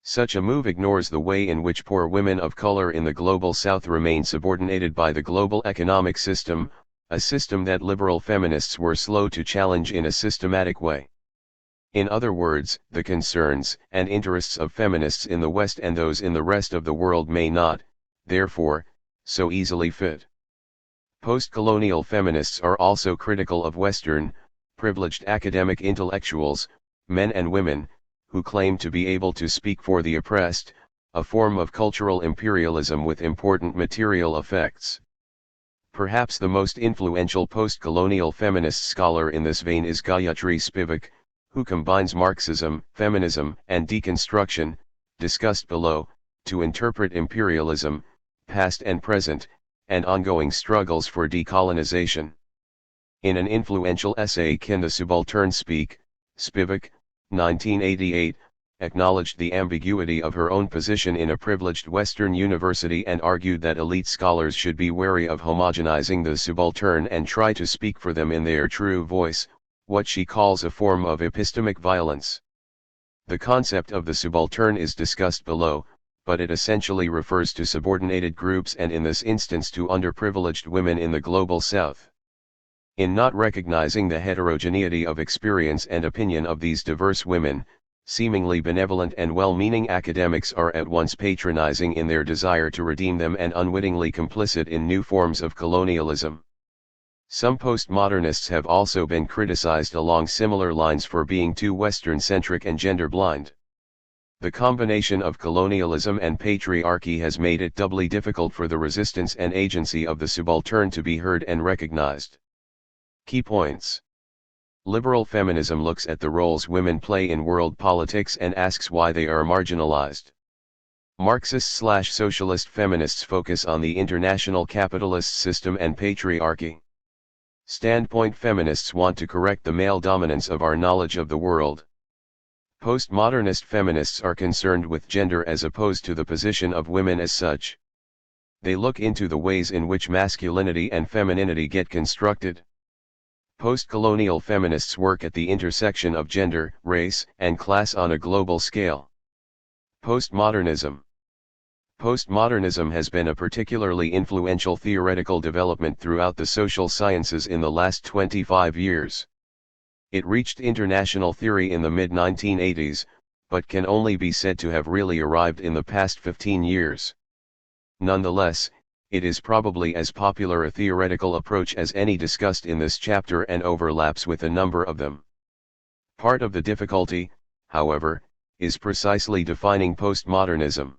Such a move ignores the way in which poor women of color in the global South remain subordinated by the global economic system, a system that liberal feminists were slow to challenge in a systematic way. In other words, the concerns and interests of feminists in the West and those in the rest of the world may not, therefore, so easily fit. Post-colonial feminists are also critical of Western, privileged academic intellectuals, men and women, who claim to be able to speak for the oppressed, a form of cultural imperialism with important material effects. Perhaps the most influential post-colonial feminist scholar in this vein is Gayatri Spivak, who combines Marxism, feminism, and deconstruction, discussed below, to interpret imperialism, past and present, and ongoing struggles for decolonization. In an influential essay Can the Subaltern Speak?, Spivak, 1988, acknowledged the ambiguity of her own position in a privileged Western university and argued that elite scholars should be wary of homogenizing the subaltern and try to speak for them in their true voice, what she calls a form of epistemic violence. The concept of the subaltern is discussed below, but it essentially refers to subordinated groups and in this instance to underprivileged women in the global South. In not recognizing the heterogeneity of experience and opinion of these diverse women, seemingly benevolent and well-meaning academics are at once patronizing in their desire to redeem them and unwittingly complicit in new forms of colonialism. Some postmodernists have also been criticized along similar lines for being too Western-centric and gender-blind. The combination of colonialism and patriarchy has made it doubly difficult for the resistance and agency of the subaltern to be heard and recognized. Key points. Liberal feminism looks at the roles women play in world politics and asks why they are marginalized. Marxist/socialist feminists focus on the international capitalist system and patriarchy. Standpoint feminists want to correct the male dominance of our knowledge of the world. Postmodernist feminists are concerned with gender as opposed to the position of women as such. They look into the ways in which masculinity and femininity get constructed. Post-colonial feminists work at the intersection of gender, race, and class on a global scale. Postmodernism. Postmodernism has been a particularly influential theoretical development throughout the social sciences in the last 25 years. It reached international theory in the mid-1980s, but can only be said to have really arrived in the past 15 years. Nonetheless, it is probably as popular a theoretical approach as any discussed in this chapter and overlaps with a number of them. Part of the difficulty, however, is precisely defining postmodernism.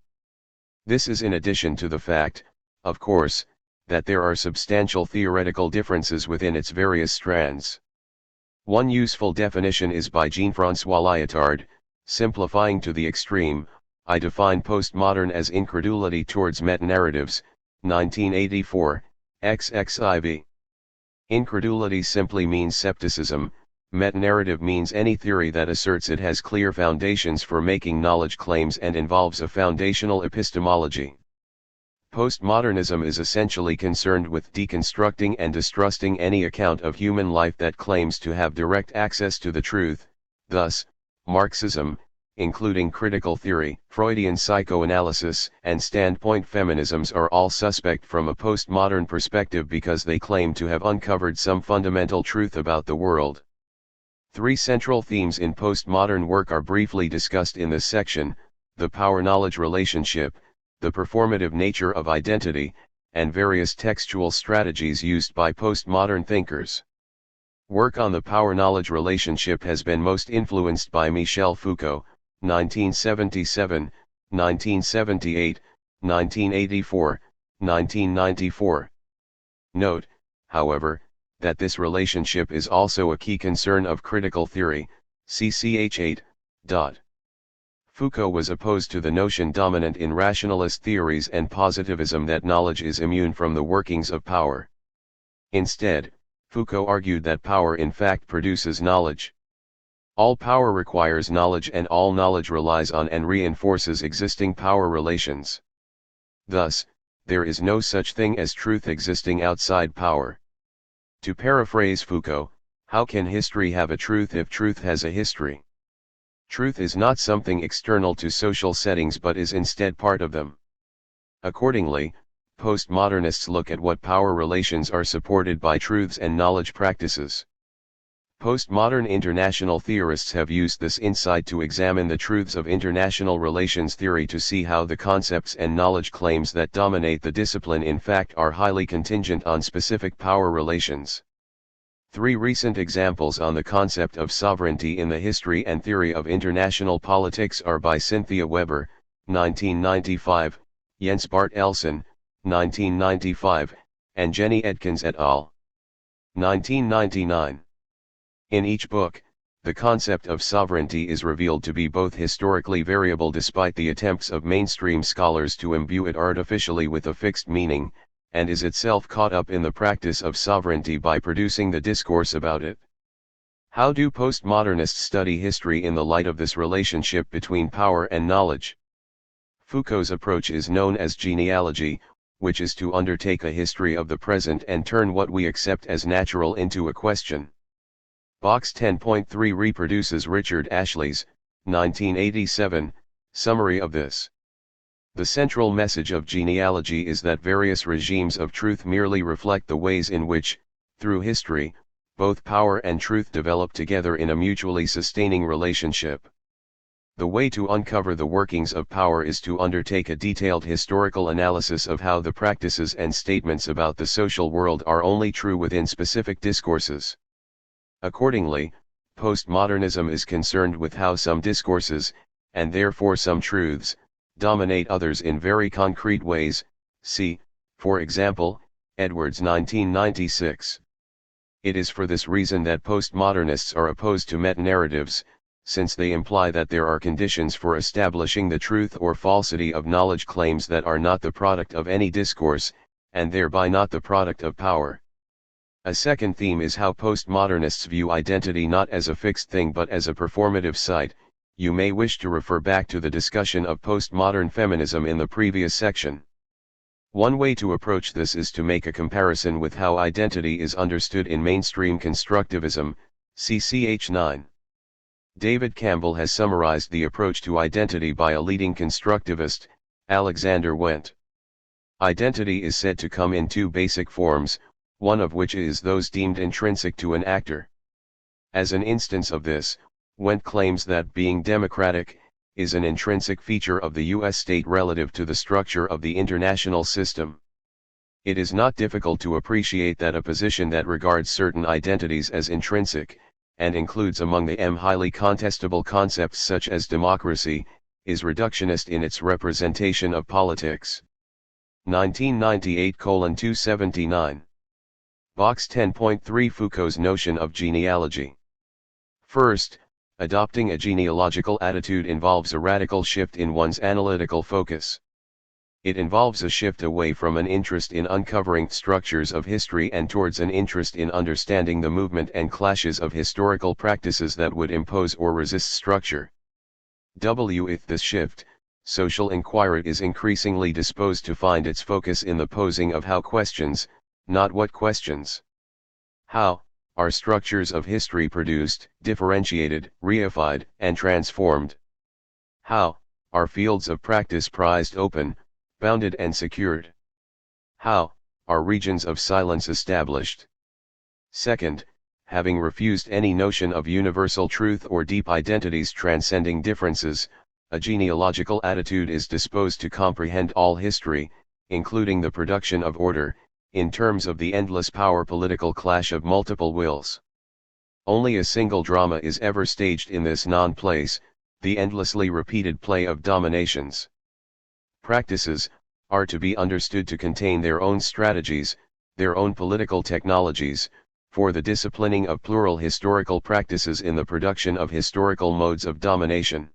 This is in addition to the fact, of course, that there are substantial theoretical differences within its various strands. One useful definition is by Jean-François Lyotard. Simplifying to the extreme, I define postmodern as incredulity towards meta-narratives, 1984, XXIV. Incredulity simply means skepticism, meta-narrative means any theory that asserts it has clear foundations for making knowledge claims and involves a foundational epistemology. Postmodernism is essentially concerned with deconstructing and distrusting any account of human life that claims to have direct access to the truth. Thus, Marxism, including critical theory, Freudian psychoanalysis, and standpoint feminisms are all suspect from a postmodern perspective because they claim to have uncovered some fundamental truth about the world. Three central themes in postmodern work are briefly discussed in this section: the power-knowledge relationship, the performative nature of identity, and various textual strategies used by postmodern thinkers. Work on the power-knowledge relationship has been most influenced by Michel Foucault, 1977, 1978, 1984, 1994. Note, however, that this relationship is also a key concern of critical theory, ch. 8. Foucault was opposed to the notion dominant in rationalist theories and positivism that knowledge is immune from the workings of power. Instead, Foucault argued that power in fact produces knowledge. All power requires knowledge and all knowledge relies on and reinforces existing power relations. Thus, there is no such thing as truth existing outside power. To paraphrase Foucault, how can history have a truth if truth has a history? Truth is not something external to social settings but is instead part of them. Accordingly, postmodernists look at what power relations are supported by truths and knowledge practices. Postmodern international theorists have used this insight to examine the truths of international relations theory to see how the concepts and knowledge claims that dominate the discipline in fact are highly contingent on specific power relations. Three recent examples on the concept of sovereignty in the history and theory of international politics are by Cynthia Weber, 1995, Jens Bart Elson, 1995, and Jenny Edkins et al. 1999. In each book, the concept of sovereignty is revealed to be both historically variable despite the attempts of mainstream scholars to imbue it artificially with a fixed meaning, and is itself caught up in the practice of sovereignty by producing the discourse about it. How do postmodernists study history in the light of this relationship between power and knowledge? Foucault's approach is known as genealogy, which is to undertake a history of the present and turn what we accept as natural into a question. Box 10.3 reproduces Richard Ashley's, 1987, summary of this. The central message of genealogy is that various regimes of truth merely reflect the ways in which, through history, both power and truth develop together in a mutually sustaining relationship. The way to uncover the workings of power is to undertake a detailed historical analysis of how the practices and statements about the social world are only true within specific discourses. Accordingly, postmodernism is concerned with how some discourses, and therefore some truths, dominate others in very concrete ways. See, for example, Edwards 1996. It is for this reason that postmodernists are opposed to meta-narratives, since they imply that there are conditions for establishing the truth or falsity of knowledge claims that are not the product of any discourse, and thereby not the product of power. A second theme is how postmodernists view identity not as a fixed thing but as a performative site. You may wish to refer back to the discussion of postmodern feminism in the previous section. One way to approach this is to make a comparison with how identity is understood in mainstream constructivism, ch 9. David Campbell has summarized the approach to identity by a leading constructivist, Alexander Wendt. Identity is said to come in two basic forms, one of which is those deemed intrinsic to an actor. As an instance of this, Wendt claims that being democratic is an intrinsic feature of the U.S. state relative to the structure of the international system. It is not difficult to appreciate that a position that regards certain identities as intrinsic, and includes among them highly contestable concepts such as democracy, is reductionist in its representation of politics. 1998:279. Box 10.3 Foucault's notion of genealogy. First, adopting a genealogical attitude involves a radical shift in one's analytical focus. It involves a shift away from an interest in uncovering structures of history and towards an interest in understanding the movement and clashes of historical practices that would impose or resist structure. With this shift, social inquiry is increasingly disposed to find its focus in the posing of how questions, not what questions. How are structures of history produced, differentiated, reified, and transformed? How are fields of practice prized open, bounded and secured? How are regions of silence established? Second, having refused any notion of universal truth or deep identities transcending differences, a genealogical attitude is disposed to comprehend all history, including the production of order, in terms of the endless power political clash of multiple wills. Only a single drama is ever staged in this non-place, the endlessly repeated play of dominations. Practices are to be understood to contain their own strategies, their own political technologies, for the disciplining of plural historical practices in the production of historical modes of domination.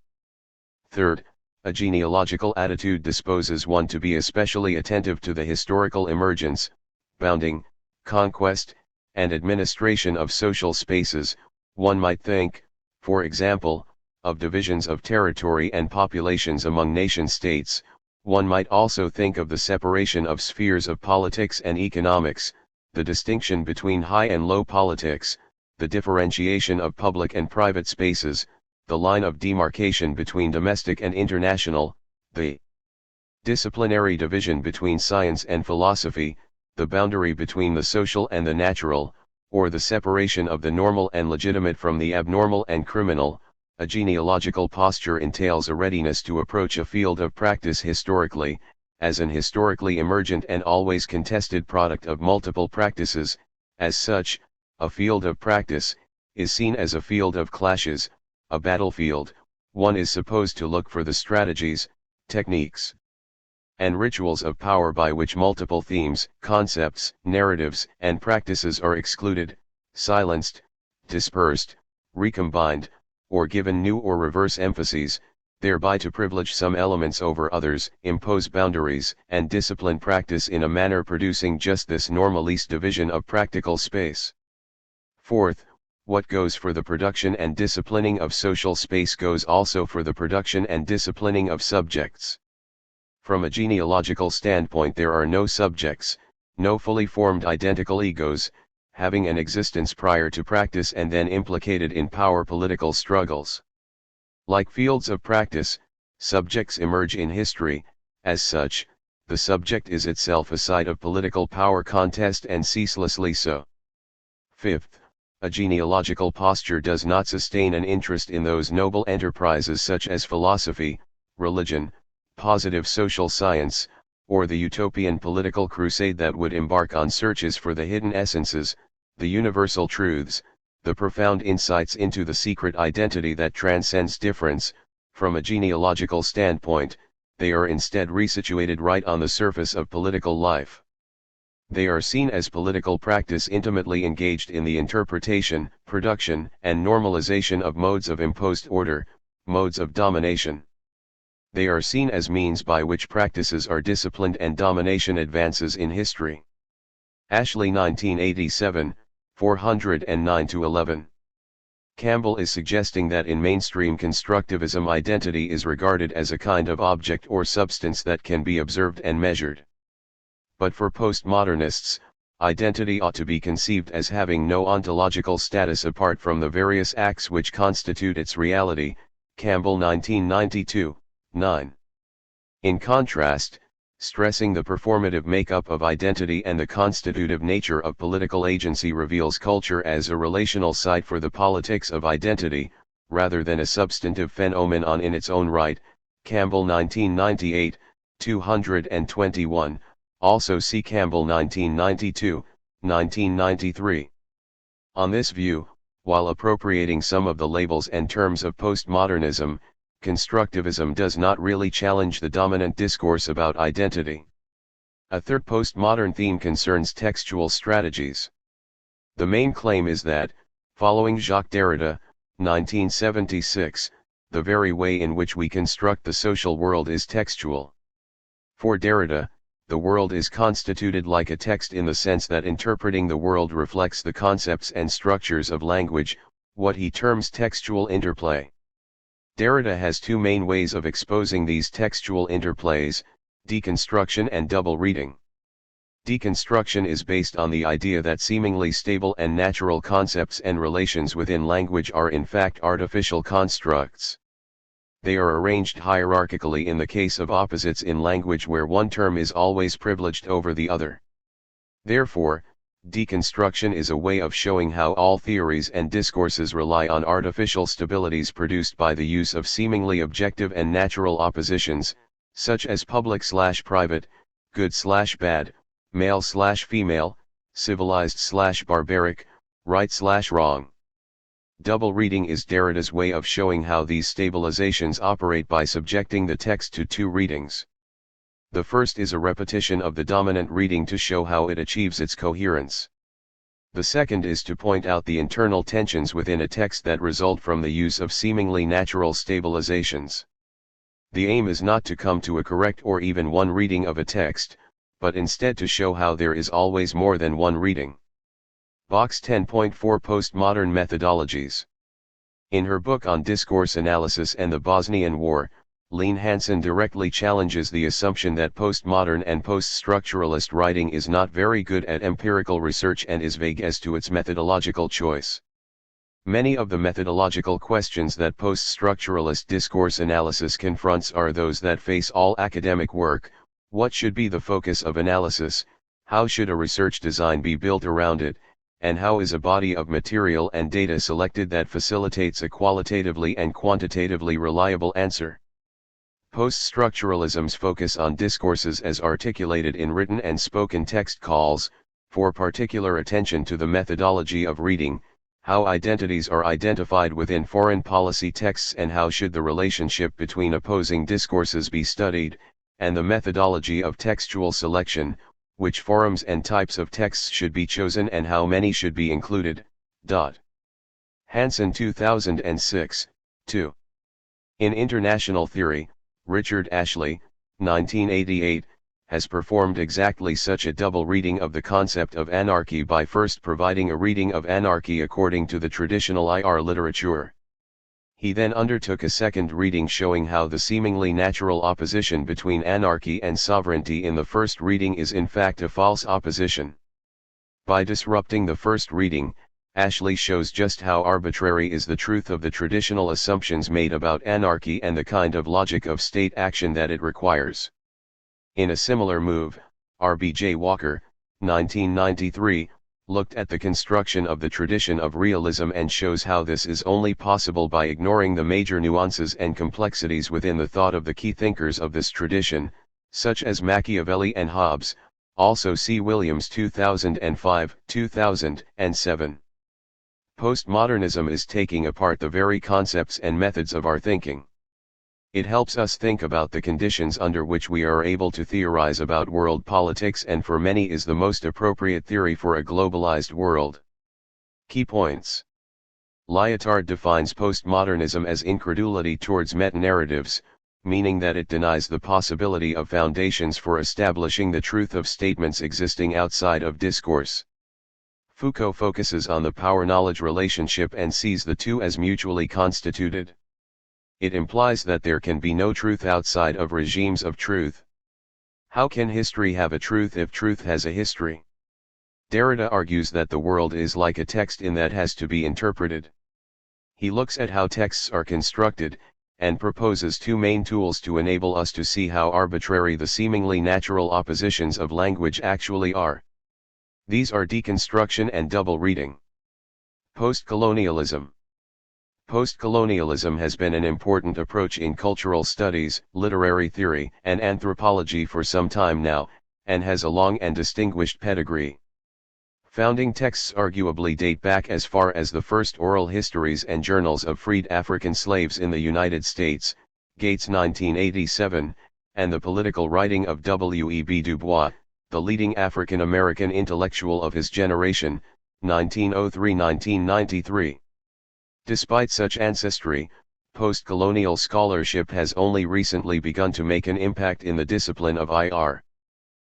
Third, a genealogical attitude disposes one to be especially attentive to the historical emergence, bounding, conquest, and administration of social spaces. One might think, for example, of divisions of territory and populations among nation-states. One might also think of the separation of spheres of politics and economics, the distinction between high and low politics, the differentiation of public and private spaces, the line of demarcation between domestic and international, the disciplinary division between science and philosophy, the boundary between the social and the natural, or the separation of the normal and legitimate from the abnormal and criminal. A genealogical posture entails a readiness to approach a field of practice historically, as an historically emergent and always contested product of multiple practices. As such, a field of practice is seen as a field of clashes, a battlefield. One is supposed to look for the strategies, techniques, and rituals of power by which multiple themes, concepts, narratives, and practices are excluded, silenced, dispersed, recombined, or given new or reverse emphases, thereby to privilege some elements over others, impose boundaries, and discipline practice in a manner producing just this normaliste division of practical space. Fourth, what goes for the production and disciplining of social space goes also for the production and disciplining of subjects. From a genealogical standpoint, there are no subjects, no fully formed identical egos, having an existence prior to practice and then implicated in power political struggles. Like fields of practice, subjects emerge in history. As such, the subject is itself a site of political power contest and ceaselessly so. Fifth, A genealogical posture does not sustain an interest in those noble enterprises such as philosophy, religion, positive social science, or the utopian political crusade that would embark on searches for the hidden essences, the universal truths, the profound insights into the secret identity that transcends difference. From a genealogical standpoint, they are instead resituated right on the surface of political life. They are seen as political practice intimately engaged in the interpretation, production, and normalization of modes of imposed order, modes of domination. They are seen as means by which practices are disciplined and domination advances in history. Ashley 1987, 409-11. Campbell is suggesting that in mainstream constructivism identity is regarded as a kind of object or substance that can be observed and measured. But for postmodernists, identity ought to be conceived as having no ontological status apart from the various acts which constitute its reality. Campbell 1992, 9. In contrast, stressing the performative makeup of identity and the constitutive nature of political agency reveals culture as a relational site for the politics of identity, rather than a substantive phenomenon in its own right. Campbell 1998, 221. Also see Campbell 1992, 1993. On this view, while appropriating some of the labels and terms of postmodernism, constructivism does not really challenge the dominant discourse about identity. A third postmodern theme concerns textual strategies. The main claim is that, following Jacques Derrida, 1976, the very way in which we construct the social world is textual. For Derrida, the world is constituted like a text in the sense that interpreting the world reflects the concepts and structures of language, what he terms textual interplay. Derrida has two main ways of exposing these textual interplays: deconstruction and double reading. Deconstruction is based on the idea that seemingly stable and natural concepts and relations within language are in fact artificial constructs. They are arranged hierarchically in the case of opposites in language where one term is always privileged over the other. Therefore, deconstruction is a way of showing how all theories and discourses rely on artificial stabilities produced by the use of seemingly objective and natural oppositions, such as public/private, good/bad, male/female, civilized/barbaric, right/wrong. Double reading is Derrida's way of showing how these stabilizations operate by subjecting the text to two readings. The first is a repetition of the dominant reading to show how it achieves its coherence. The second is to point out the internal tensions within a text that result from the use of seemingly natural stabilizations. The aim is not to come to a correct or even one reading of a text, but instead to show how there is always more than one reading. Box 10.4 Postmodern Methodologies. In her book on discourse analysis and the Bosnian War, Lene Hansen directly challenges the assumption that postmodern and post-structuralist writing is not very good at empirical research and is vague as to its methodological choice. Many of the methodological questions that post-structuralist discourse analysis confronts are those that face all academic work: what should be the focus of analysis, how should a research design be built around it, and how is a body of material and data selected that facilitates a qualitatively and quantitatively reliable answer. Post-structuralism's focus on discourses as articulated in written and spoken text calls for particular attention to the methodology of reading, how identities are identified within foreign policy texts and how should the relationship between opposing discourses be studied, and the methodology of textual selection, which forms and types of texts should be chosen and how many should be included. Hansen 2006, 2. In International Theory, Richard Ashley, 1988, has performed exactly such a double reading of the concept of anarchy by first providing a reading of anarchy according to the traditional IR literature. He then undertook a second reading showing how the seemingly natural opposition between anarchy and sovereignty in the first reading is in fact a false opposition. By disrupting the first reading, Ashley shows just how arbitrary is the truth of the traditional assumptions made about anarchy and the kind of logic of state action that it requires. In a similar move, R.B.J. Walker, 1993, looked at the construction of the tradition of realism and shows how this is only possible by ignoring the major nuances and complexities within the thought of the key thinkers of this tradition, such as Machiavelli and Hobbes. Also see Williams 2005, 2007. Postmodernism is taking apart the very concepts and methods of our thinking. It helps us think about the conditions under which we are able to theorize about world politics, and for many is the most appropriate theory for a globalized world. Key points. Lyotard defines postmodernism as incredulity towards meta-narratives, meaning that it denies the possibility of foundations for establishing the truth of statements existing outside of discourse. Foucault focuses on the power-knowledge relationship and sees the two as mutually constituted. It implies that there can be no truth outside of regimes of truth. How can history have a truth if truth has a history? Derrida argues that the world is like a text in that has to be interpreted. He looks at how texts are constructed, and proposes two main tools to enable us to see how arbitrary the seemingly natural oppositions of language actually are. These are deconstruction and double reading. Postcolonialism. Postcolonialism has been an important approach in cultural studies, literary theory, and anthropology for some time now, and has a long and distinguished pedigree. Founding texts arguably date back as far as the first oral histories and journals of freed African slaves in the United States, Gates 1987, and the political writing of W.E.B. Du Bois, the leading African American intellectual of his generation, 1903-1993. Despite such ancestry, post-colonial scholarship has only recently begun to make an impact in the discipline of IR.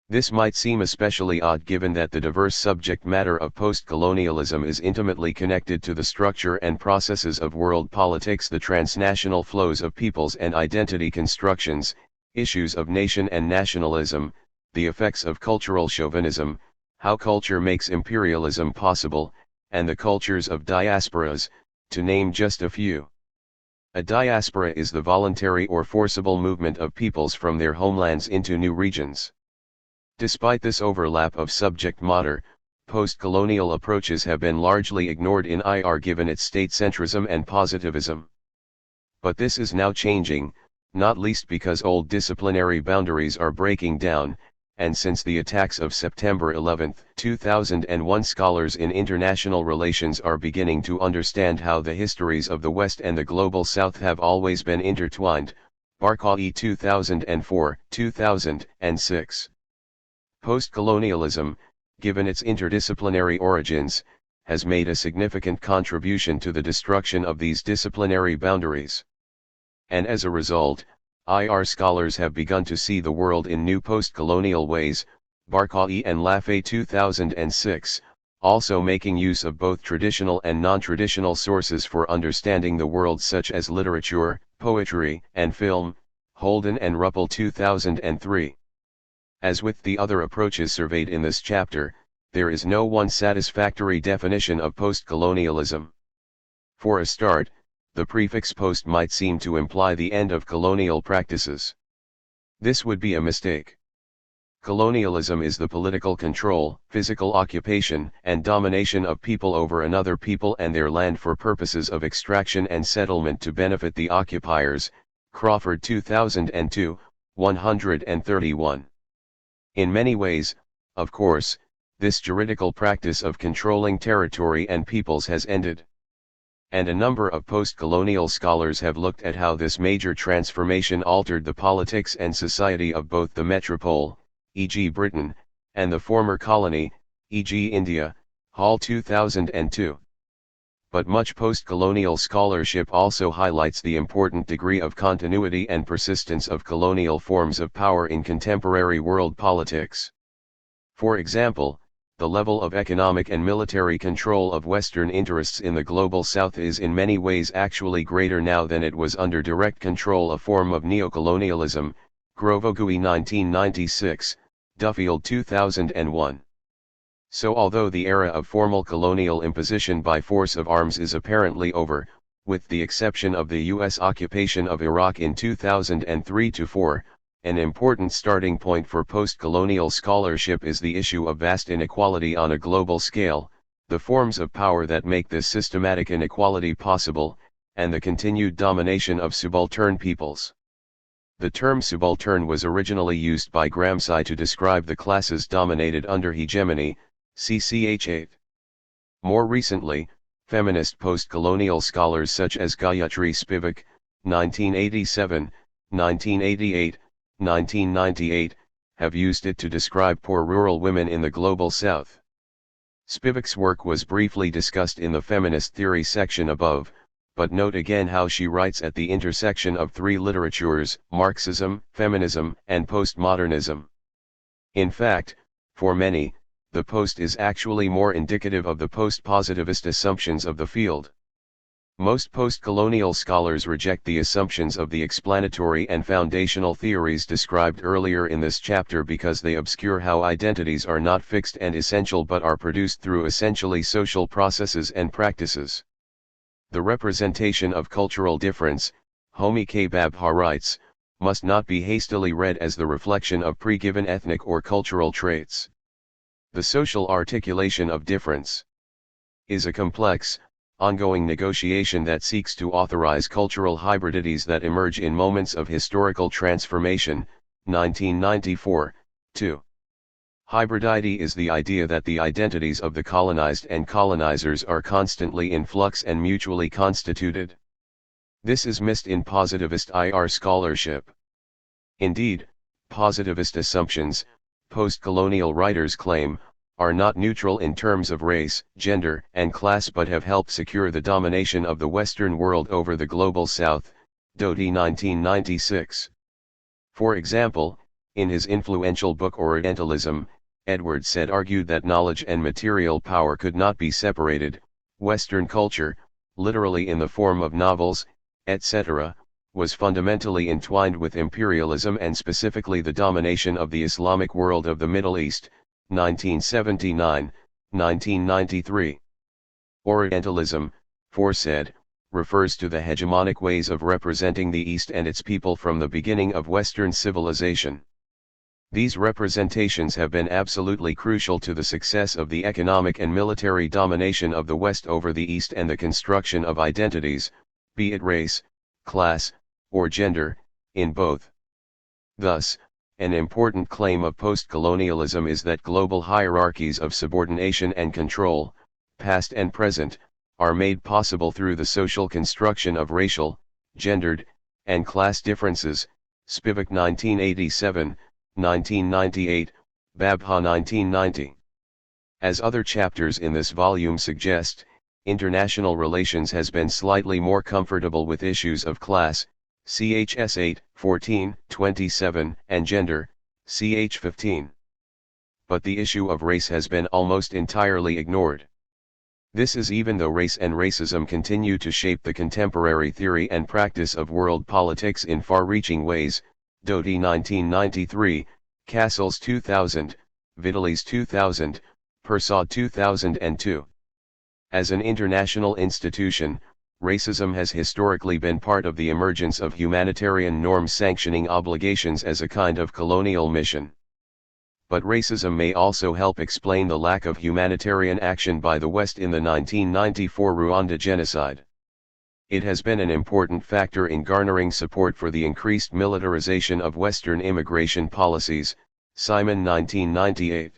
This might seem especially odd given that the diverse subject matter of post-colonialism is intimately connected to the structure and processes of world politics, the transnational flows of peoples and identity constructions, issues of nation and nationalism, the effects of cultural chauvinism, how culture makes imperialism possible, and the cultures of diasporas, to name just a few. A diaspora is the voluntary or forcible movement of peoples from their homelands into new regions. Despite this overlap of subject matter, post-colonial approaches have been largely ignored in IR given its state-centrism and positivism. But this is now changing, not least because old disciplinary boundaries are breaking down, and since the attacks of September 11, 2001, scholars in international relations are beginning to understand how the histories of the West and the Global South have always been intertwined. Barkawi 2004, 2006. Post-colonialism, given its interdisciplinary origins, has made a significant contribution to the destruction of these disciplinary boundaries. And as a result, IR scholars have begun to see the world in new post-colonial ways. Barkawi and Lafay 2006, also making use of both traditional and non-traditional sources for understanding the world such as literature, poetry, and film. Holden and Ruppel 2003. As with the other approaches surveyed in this chapter, there is no one satisfactory definition of post-colonialism. For a start, the prefix post might seem to imply the end of colonial practices. This would be a mistake. Colonialism is the political control, physical occupation, and domination of people over another people and their land for purposes of extraction and settlement to benefit the occupiers. Crawford 2002, 131. In many ways, of course, this juridical practice of controlling territory and peoples has ended. And a number of post-colonial scholars have looked at how this major transformation altered the politics and society of both the metropole, e.g. Britain, and the former colony, e.g. India. Hall 2002. But much post-colonial scholarship also highlights the important degree of continuity and persistence of colonial forms of power in contemporary world politics. For example, the level of economic and military control of Western interests in the Global South is in many ways actually greater now than it was under direct control, a form of neocolonialism. Grovogui 1996, Duffield 2001. So although the era of formal colonial imposition by force of arms is apparently over, with the exception of the U.S. occupation of Iraq in 2003-4, An important starting point for post-colonial scholarship is the issue of vast inequality on a global scale, the forms of power that make this systematic inequality possible, and the continued domination of subaltern peoples. The term subaltern was originally used by Gramsci to describe the classes dominated under hegemony, ch. 8. More recently, feminist post-colonial scholars such as Gayatri Spivak, 1987, 1988, 1998, have used it to describe poor rural women in the global south. Spivak's work was briefly discussed in the feminist theory section above, but note again how she writes at the intersection of three literatures, Marxism, feminism, and postmodernism. In fact, for many, the post is actually more indicative of the post-positivist assumptions of the field. Most post-colonial scholars reject the assumptions of the explanatory and foundational theories described earlier in this chapter because they obscure how identities are not fixed and essential but are produced through essentially social processes and practices. The representation of cultural difference, Homi K. Babha writes, must not be hastily read as the reflection of pre-given ethnic or cultural traits. The social articulation of difference is a complex, ongoing negotiation that seeks to authorize cultural hybridities that emerge in moments of historical transformation, 1994, 2. Hybridity is the idea that the identities of the colonized and colonizers are constantly in flux and mutually constituted. This is missed in positivist IR scholarship. Indeed, positivist assumptions, post-colonial writers claim, are not neutral in terms of race, gender, and class but have helped secure the domination of the Western world over the global South, Doty 1996. For example, in his influential book Orientalism, Edward Said argued that knowledge and material power could not be separated. Western culture, literally in the form of novels, etc., was fundamentally entwined with imperialism and specifically the domination of the Islamic world of the Middle East, 1979, 1993. Orientalism, Said, refers to the hegemonic ways of representing the East and its people from the beginning of Western civilization. These representations have been absolutely crucial to the success of the economic and military domination of the West over the East and the construction of identities, be it race, class, or gender, in both. Thus, an important claim of post-colonialism is that global hierarchies of subordination and control, past and present, are made possible through the social construction of racial, gendered, and class differences, Spivak 1987, 1998, Babha 1990. As other chapters in this volume suggest, international relations has been slightly more comfortable with issues of class, CHS 8, 14, 27, and gender, CH 15. But the issue of race has been almost entirely ignored. This is even though race and racism continue to shape the contemporary theory and practice of world politics in far-reaching ways, Doty 1993, Castles 2000, Vitalis 2000, Persad 2002. As an international institution, racism has historically been part of the emergence of humanitarian norms sanctioning obligations as a kind of colonial mission. But racism may also help explain the lack of humanitarian action by the West in the 1994 Rwanda genocide. It has been an important factor in garnering support for the increased militarization of Western immigration policies, Simon 1998.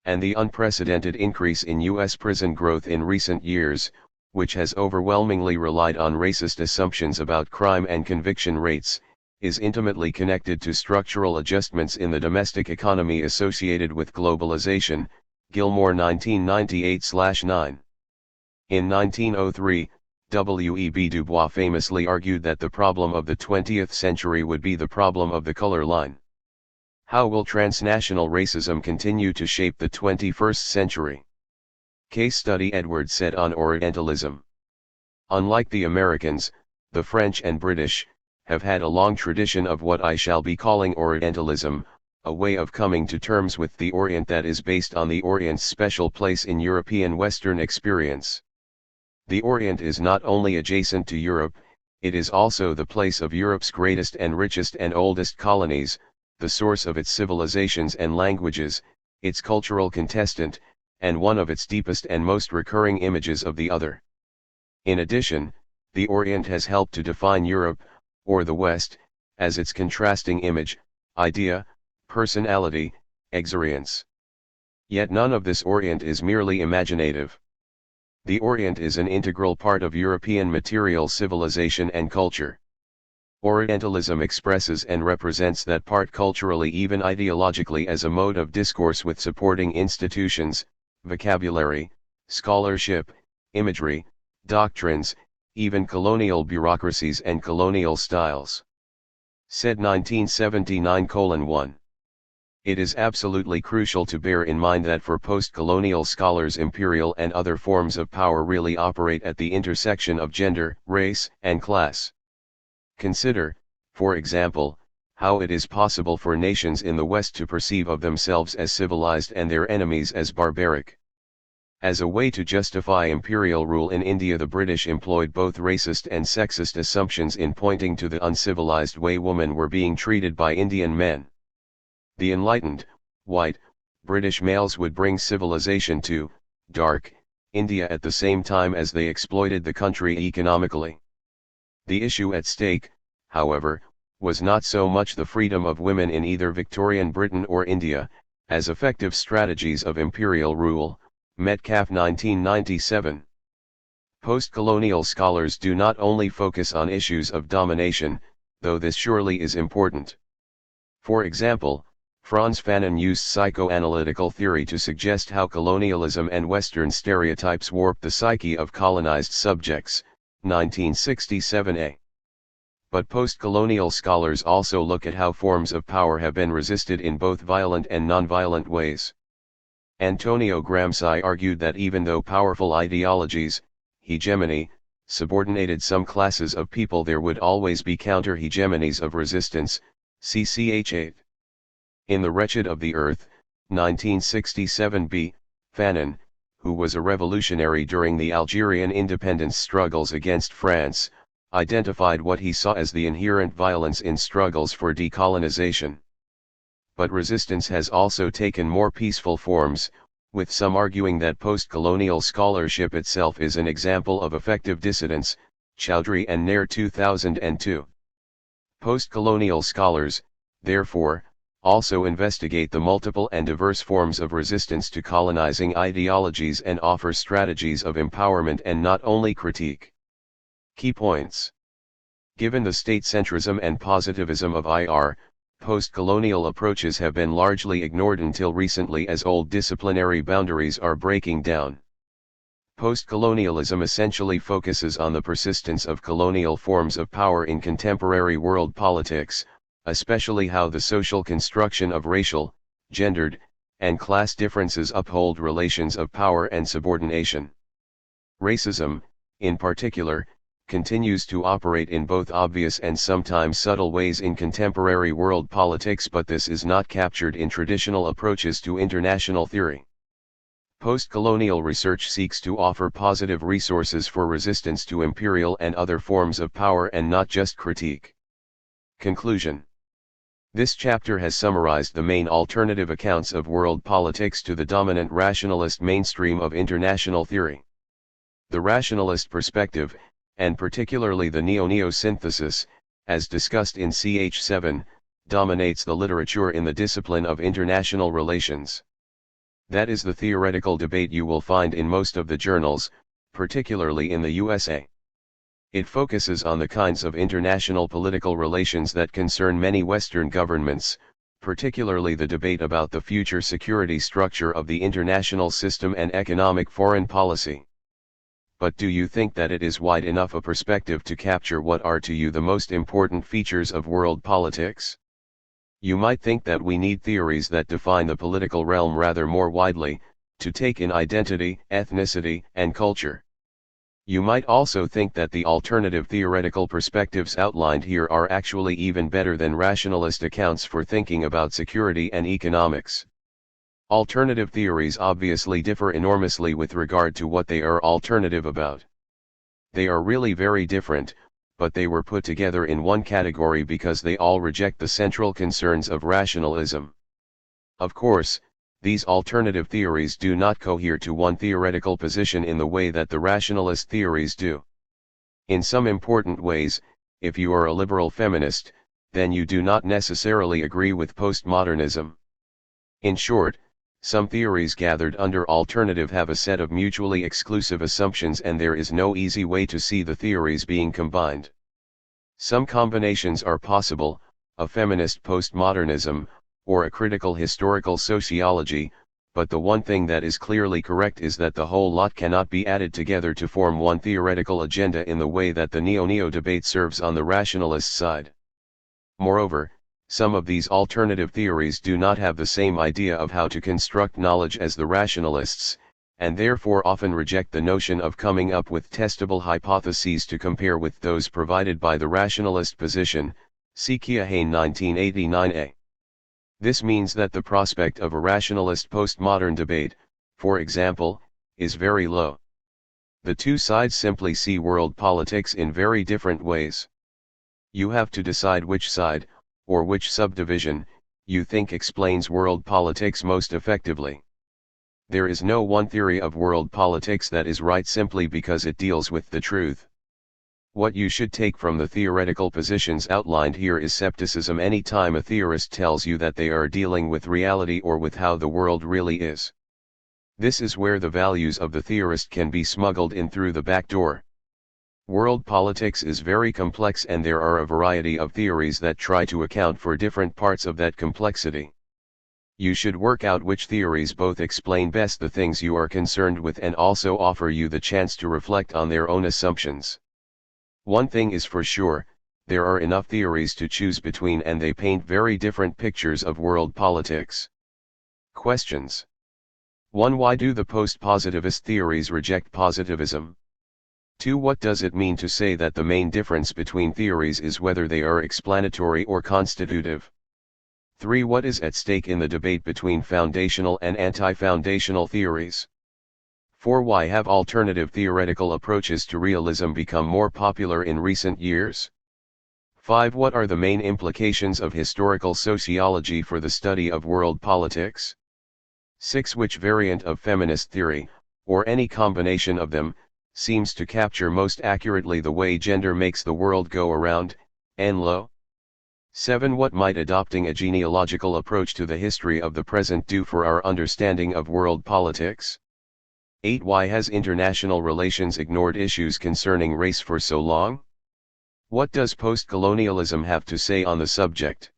And the unprecedented increase in U.S. prison growth in recent years, which has overwhelmingly relied on racist assumptions about crime and conviction rates, is intimately connected to structural adjustments in the domestic economy associated with globalization, Gilmore 1998/9. In 1903, W.E.B. Du Bois famously argued that the problem of the 20th century would be the problem of the color line. How will transnational racism continue to shape the 21st century? Case study Edward Said on Orientalism. Unlike the Americans, the French and British have had a long tradition of what I shall be calling Orientalism, a way of coming to terms with the Orient that is based on the Orient's special place in European Western experience. The Orient is not only adjacent to Europe, It is also the place of Europe's greatest and richest and oldest colonies, the source of its civilizations and languages, its cultural contestant, and one of its deepest and most recurring images of the other. In addition, the Orient has helped to define Europe, or the West, as its contrasting image, idea, personality, experience. Yet none of this Orient is merely imaginative. The Orient is an integral part of European material civilization and culture. Orientalism expresses and represents that part culturally, even ideologically, as a mode of discourse with supporting institutions, vocabulary, scholarship, imagery, doctrines, even colonial bureaucracies and colonial styles. Said 1979:1. It is absolutely crucial to bear in mind that for post-colonial scholars, imperial and other forms of power really operate at the intersection of gender, race, and class. Consider, for example, how it is possible for nations in the West to perceive of themselves as civilized and their enemies as barbaric. As a way to justify imperial rule in India, the British employed both racist and sexist assumptions in pointing to the uncivilized way women were being treated by Indian men. The enlightened, white, British males would bring civilization to, dark, India at the same time as they exploited the country economically. The issue at stake, however, was not so much the freedom of women in either Victorian Britain or India, as effective strategies of imperial rule, Metcalfe 1997. Post-colonial scholars do not only focus on issues of domination, though this surely is important. For example, Frantz Fanon used psychoanalytical theory to suggest how colonialism and Western stereotypes warp the psyche of colonized subjects, 1967a. But post-colonial scholars also look at how forms of power have been resisted in both violent and non-violent ways. Antonio Gramsci argued that even though powerful ideologies, hegemony, subordinated some classes of people, there would always be counter-hegemonies of resistance, ch. 8. In The Wretched of the Earth, 1967b, Fanon, who was a revolutionary during the Algerian independence struggles against France, identified what he saw as the inherent violence in struggles for decolonization. But resistance has also taken more peaceful forms, with some arguing that post-colonial scholarship itself is an example of effective dissidence, Chowdhury and Nair 2002. Post-colonial scholars, therefore, also investigate the multiple and diverse forms of resistance to colonizing ideologies and offer strategies of empowerment and not only critique. Key points. Given the state-centrism and positivism of IR, post-colonial approaches have been largely ignored until recently, as old disciplinary boundaries are breaking down. Post-colonialism essentially focuses on the persistence of colonial forms of power in contemporary world politics, especially how the social construction of racial, gendered, and class differences uphold relations of power and subordination. Racism, in particular, continues to operate in both obvious and sometimes subtle ways in contemporary world politics, but this is not captured in traditional approaches to international theory. Post-colonial research seeks to offer positive resources for resistance to imperial and other forms of power and not just critique. Conclusion. This chapter has summarized the main alternative accounts of world politics to the dominant rationalist mainstream of international theory. The rationalist perspective, and particularly the neo-synthesis, as discussed in ch. 7, dominates the literature in the discipline of international relations. That is the theoretical debate you will find in most of the journals, particularly in the USA. It focuses on the kinds of international political relations that concern many Western governments, particularly the debate about the future security structure of the international system and economic foreign policy. But do you think that it is wide enough a perspective to capture what are to you the most important features of world politics? You might think that we need theories that define the political realm rather more widely, to take in identity, ethnicity, and culture. You might also think that the alternative theoretical perspectives outlined here are actually even better than rationalist accounts for thinking about security and economics. Alternative theories obviously differ enormously with regard to what they are alternative about. They are really very different, but they were put together in one category because they all reject the central concerns of rationalism. Of course, these alternative theories do not cohere to one theoretical position in the way that the rationalist theories do. In some important ways, if you are a liberal feminist, then you do not necessarily agree with postmodernism. In short, some theories gathered under alternative have a set of mutually exclusive assumptions, and there is no easy way to see the theories being combined. Some combinations are possible: a feminist postmodernism, or a critical historical sociology, but the one thing that is clearly correct is that the whole lot cannot be added together to form one theoretical agenda in the way that the neo-neo debate serves on the rationalist side. Moreover, some of these alternative theories do not have the same idea of how to construct knowledge as the rationalists, and therefore often reject the notion of coming up with testable hypotheses to compare with those provided by the rationalist position. See Keohane 1989a. This means that the prospect of a rationalist postmodern debate, for example, is very low. The two sides simply see world politics in very different ways. You have to decide which side, or which subdivision, you think explains world politics most effectively. There is no one theory of world politics that is right simply because it deals with the truth. What you should take from the theoretical positions outlined here is skepticism any time a theorist tells you that they are dealing with reality or with how the world really is. This is where the values of the theorist can be smuggled in through the back door. World politics is very complex, and there are a variety of theories that try to account for different parts of that complexity. You should work out which theories both explain best the things you are concerned with and also offer you the chance to reflect on their own assumptions. One thing is for sure, there are enough theories to choose between, and they paint very different pictures of world politics. Questions. 1. Why do the post-positivist theories reject positivism? 2. What does it mean to say that the main difference between theories is whether they are explanatory or constitutive? 3. What is at stake in the debate between foundational and anti-foundational theories? 4. Why have alternative theoretical approaches to realism become more popular in recent years? 5. What are the main implications of historical sociology for the study of world politics? 6. Which variant of feminist theory, or any combination of them, seems to capture most accurately the way gender makes the world go around, and lo? 7. What might adopting a genealogical approach to the history of the present do for our understanding of world politics? 8. Why has international relations ignored issues concerning race for so long? What does post-colonialism have to say on the subject?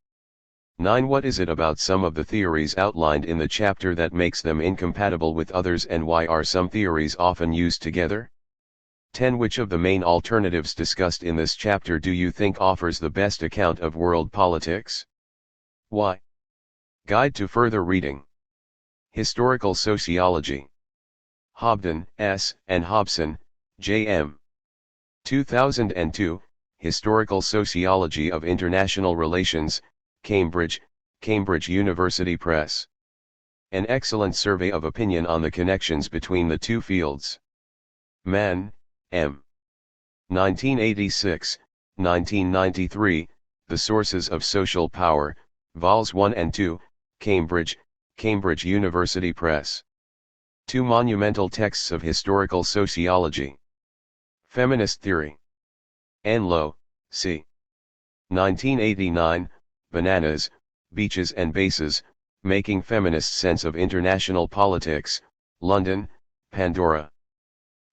9. What is it about some of the theories outlined in the chapter that makes them incompatible with others, and why are some theories often used together? 10. Which of the main alternatives discussed in this chapter do you think offers the best account of world politics? Why? Guide to further reading. Historical Sociology. Hobden, S., and Hobson, J. M. 2002, Historical Sociology of International Relations, Cambridge, Cambridge University Press. An excellent survey of opinion on the connections between the two fields. Mann, M. 1986, 1993, The Sources of Social Power, Vols 1 and 2, Cambridge, Cambridge University Press. Two monumental texts of historical sociology. Feminist Theory. Enlow, C. 1989, Bananas, Beaches and Bases, Making Feminist Sense of International Politics, London, Pandora.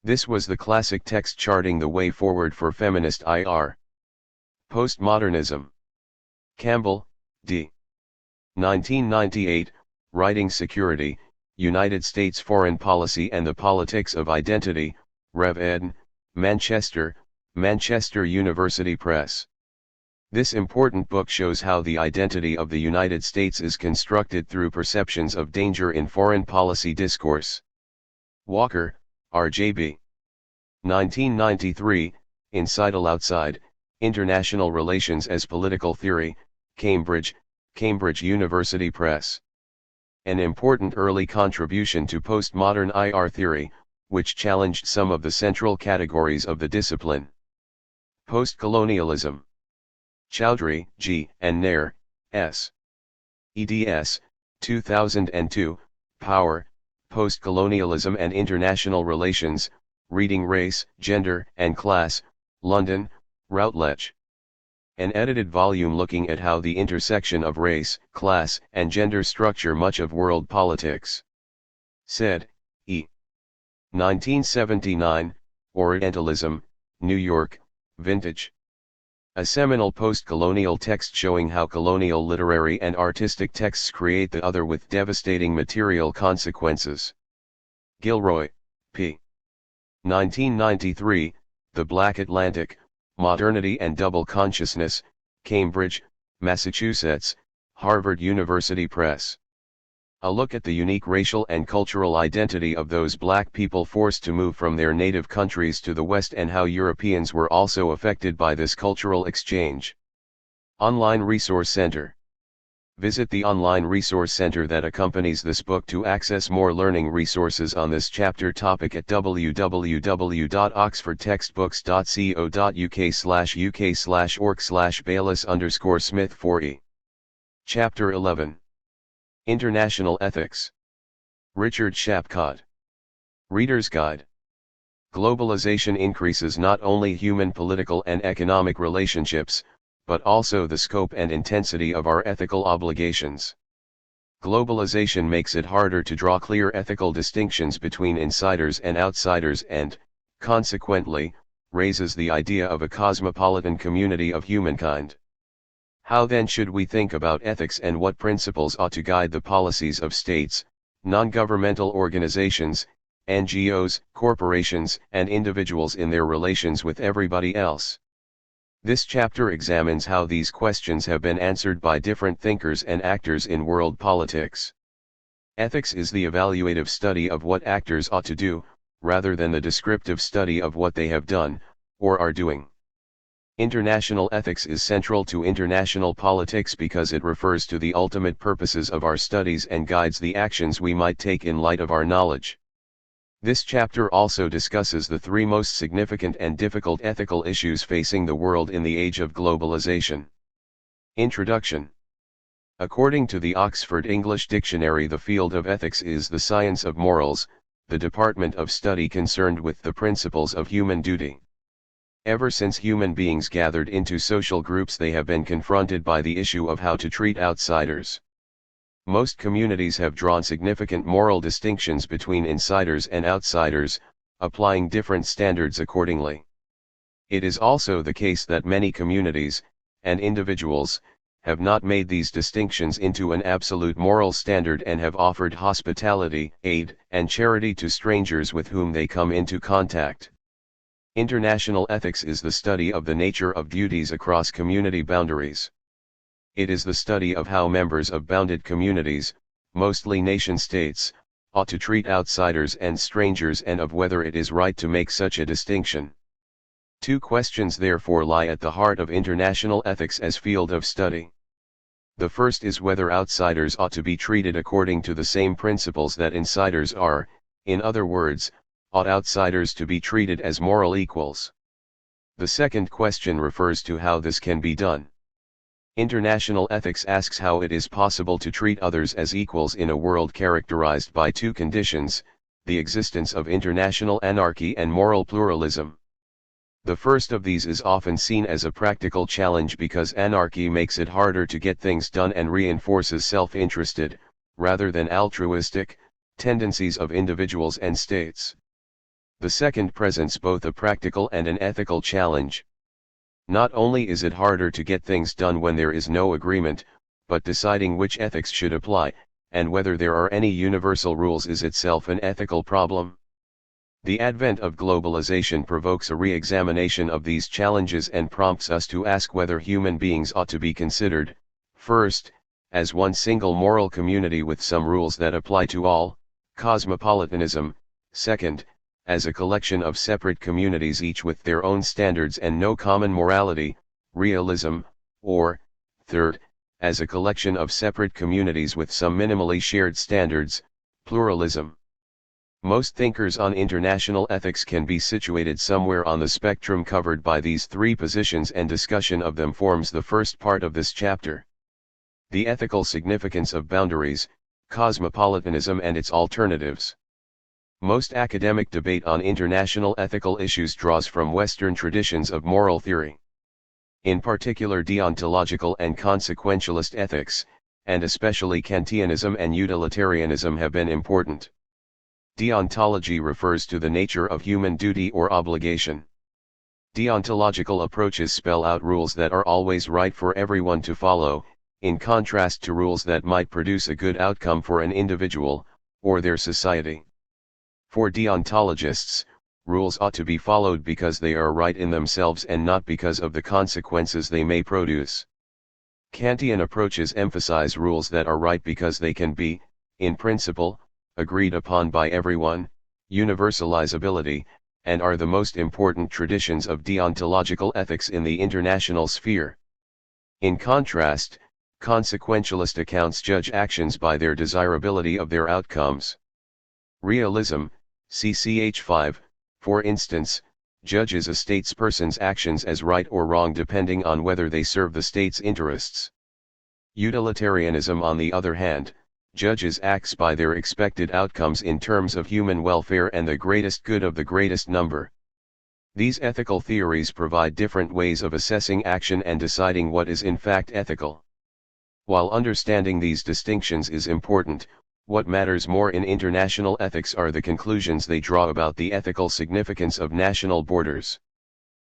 This was the classic text charting the way forward for feminist IR. Postmodernism. Campbell, D. 1998, Writing Security, United States Foreign Policy and the Politics of Identity, Rev. Ed., Manchester, Manchester University Press. This important book shows how the identity of the United States is constructed through perceptions of danger in foreign policy discourse. Walker, R.J.B. 1993, Inside Outside, International Relations as Political Theory, Cambridge, Cambridge University Press. An important early contribution to postmodern IR theory, which challenged some of the central categories of the discipline. Post-colonialism. Chowdhury, G. and Nair, S. eds. 2002, Power, Post-Colonialism and International Relations, Reading Race, Gender, and Class, London, Routledge. An edited volume looking at how the intersection of race, class, and gender structure much of world politics. Said, E. 1979, Orientalism, New York, Vintage. A seminal post-colonial text showing how colonial literary and artistic texts create the other with devastating material consequences. Gilroy, p. 1993, The Black Atlantic, Modernity and Double Consciousness, Cambridge, Massachusetts, Harvard University Press. A look at the unique racial and cultural identity of those black people forced to move from their native countries to the West and how Europeans were also affected by this cultural exchange. Online Resource Center. Visit the online resource center that accompanies this book to access more learning resources on this chapter topic at www.oxfordtextbooks.co.uk/uk/org/Baylis_Smith 4e. Chapter 11. International Ethics. Richard Shapcott. Reader's Guide. Globalization increases not only human political and economic relationships, but also the scope and intensity of our ethical obligations. Globalization makes it harder to draw clear ethical distinctions between insiders and outsiders and, consequently, raises the idea of a cosmopolitan community of humankind. How then should we think about ethics and what principles ought to guide the policies of states, non-governmental organizations, NGOs, corporations, and individuals in their relations with everybody else? This chapter examines how these questions have been answered by different thinkers and actors in world politics. Ethics is the evaluative study of what actors ought to do, rather than the descriptive study of what they have done, or are doing. International ethics is central to international politics because it refers to the ultimate purposes of our studies and guides the actions we might take in light of our knowledge. This chapter also discusses the three most significant and difficult ethical issues facing the world in the age of globalization. Introduction. According to the Oxford English Dictionary, the field of ethics is the science of morals, the department of study concerned with the principles of human duty. Ever since human beings gathered into social groups, they have been confronted by the issue of how to treat outsiders. Most communities have drawn significant moral distinctions between insiders and outsiders, applying different standards accordingly. It is also the case that many communities, and individuals, have not made these distinctions into an absolute moral standard and have offered hospitality, aid, and charity to strangers with whom they come into contact. International ethics is the study of the nature of duties across community boundaries. It is the study of how members of bounded communities, mostly nation-states, ought to treat outsiders and strangers and of whether it is right to make such a distinction. Two questions therefore lie at the heart of international ethics as field of study. The first is whether outsiders ought to be treated according to the same principles that insiders are, in other words, ought outsiders to be treated as moral equals. The second question refers to how this can be done. International ethics asks how it is possible to treat others as equals in a world characterized by two conditions, the existence of international anarchy and moral pluralism. The first of these is often seen as a practical challenge because anarchy makes it harder to get things done and reinforces self-interested, rather than altruistic, tendencies of individuals and states. The second presents both a practical and an ethical challenge. Not only is it harder to get things done when there is no agreement, but deciding which ethics should apply, and whether there are any universal rules is itself an ethical problem. The advent of globalization provokes a re-examination of these challenges and prompts us to ask whether human beings ought to be considered, first, as one single moral community with some rules that apply to all, cosmopolitanism, second, as a collection of separate communities each with their own standards and no common morality, realism, or, third, as a collection of separate communities with some minimally shared standards, pluralism. Most thinkers on international ethics can be situated somewhere on the spectrum covered by these three positions, and discussion of them forms the first part of this chapter. The ethical significance of boundaries, cosmopolitanism and its alternatives. Most academic debate on international ethical issues draws from Western traditions of moral theory. In particular, deontological and consequentialist ethics, and especially Kantianism and utilitarianism, have been important. Deontology refers to the nature of human duty or obligation. Deontological approaches spell out rules that are always right for everyone to follow, in contrast to rules that might produce a good outcome for an individual, or their society. For deontologists, rules ought to be followed because they are right in themselves and not because of the consequences they may produce. Kantian approaches emphasize rules that are right because they can be, in principle, agreed upon by everyone, universalizability, and are the most important traditions of deontological ethics in the international sphere. In contrast, consequentialist accounts judge actions by their desirability of their outcomes. Realism, CCH 5, for instance, judges a statesperson's actions as right or wrong depending on whether they serve the state's interests. Utilitarianism, on the other hand, judges acts by their expected outcomes in terms of human welfare and the greatest good of the greatest number. These ethical theories provide different ways of assessing action and deciding what is in fact ethical. While understanding these distinctions is important, what matters more in international ethics are the conclusions they draw about the ethical significance of national borders.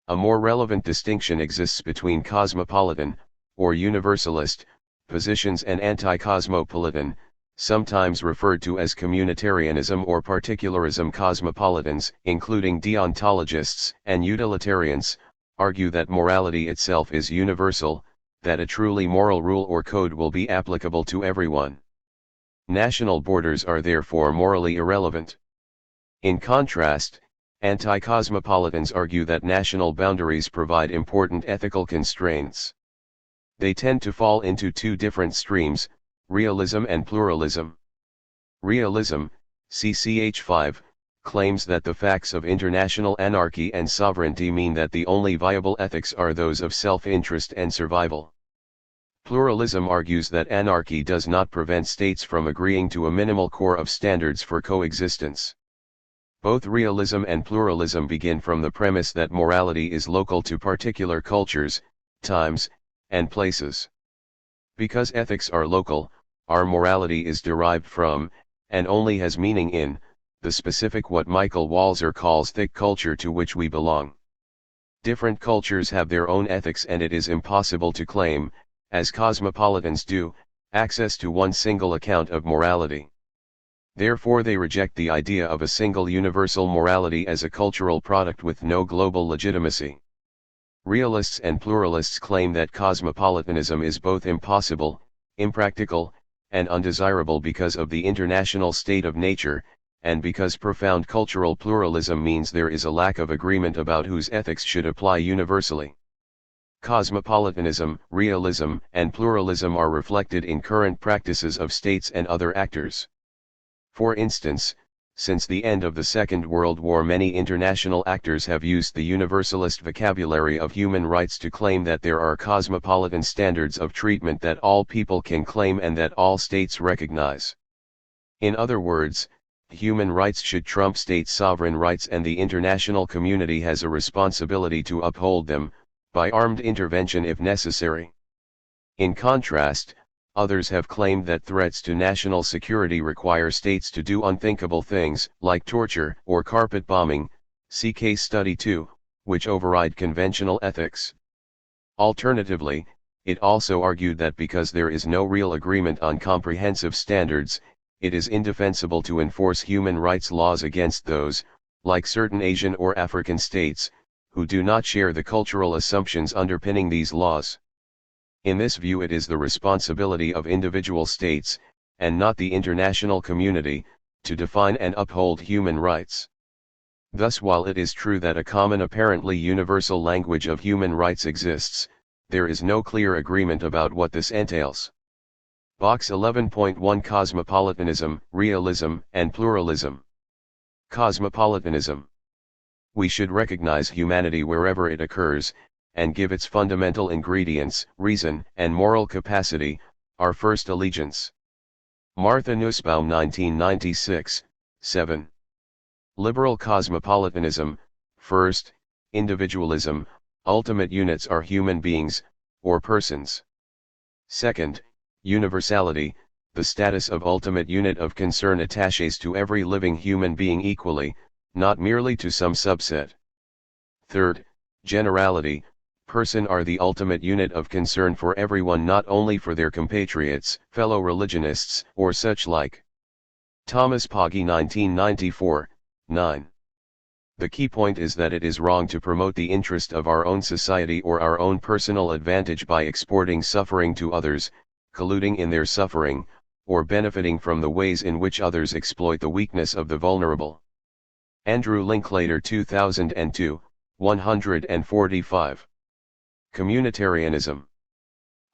A more relevant distinction exists between cosmopolitan, or universalist, positions and anti-cosmopolitan, sometimes referred to as communitarianism or particularism. Cosmopolitans, including deontologists and utilitarians, argue that morality itself is universal, that a truly moral rule or code will be applicable to everyone. National borders are therefore morally irrelevant. In contrast, anti-cosmopolitans argue that national boundaries provide important ethical constraints. They tend to fall into two different streams, realism and pluralism. Realism, CCH 5, claims that the facts of international anarchy and sovereignty mean that the only viable ethics are those of self-interest and survival. Pluralism argues that anarchy does not prevent states from agreeing to a minimal core of standards for coexistence. Both realism and pluralism begin from the premise that morality is local to particular cultures, times, and places. Because ethics are local, our morality is derived from, and only has meaning in, the specific what Michael Walzer calls thick culture to which we belong. Different cultures have their own ethics, and it is impossible to claim, as cosmopolitans do, access to one single account of morality. Therefore they reject the idea of a single universal morality as a cultural product with no global legitimacy. Realists and pluralists claim that cosmopolitanism is both impossible, impractical, and undesirable because of the international state of nature, and because profound cultural pluralism means there is a lack of agreement about whose ethics should apply universally. Cosmopolitanism, realism, and pluralism are reflected in current practices of states and other actors. For instance, since the end of the Second World War, many international actors have used the universalist vocabulary of human rights to claim that there are cosmopolitan standards of treatment that all people can claim and that all states recognize. In other words, human rights should trump state sovereign rights, and the international community has a responsibility to uphold them, by armed intervention if necessary. In contrast, others have claimed that threats to national security require states to do unthinkable things, like torture or carpet bombing, see case study 2, which override conventional ethics. Alternatively, it also argued that because there is no real agreement on comprehensive standards, it is indefensible to enforce human rights laws against those, like certain Asian or African states, who do not share the cultural assumptions underpinning these laws. In this view, it is the responsibility of individual states, and not the international community, to define and uphold human rights. Thus, while it is true that a common, apparently universal language of human rights exists, there is no clear agreement about what this entails. Box 11.1 Cosmopolitanism, Realism, and Pluralism. Cosmopolitanism. We should recognize humanity wherever it occurs, and give its fundamental ingredients, reason and moral capacity, our first allegiance. Martha Nussbaum 1996, 7. Liberal cosmopolitanism. First, individualism, ultimate units are human beings, or persons. Second, universality, the status of ultimate unit of concern attaches to every living human being equally, not merely to some subset. Third, generality, person are the ultimate unit of concern for everyone, not only for their compatriots, fellow religionists, or such like. Thomas Pogge 1994, 9. The key point is that it is wrong to promote the interest of our own society or our own personal advantage by exporting suffering to others, colluding in their suffering, or benefiting from the ways in which others exploit the weakness of the vulnerable. Andrew Linklater 2002, 145. Communitarianism.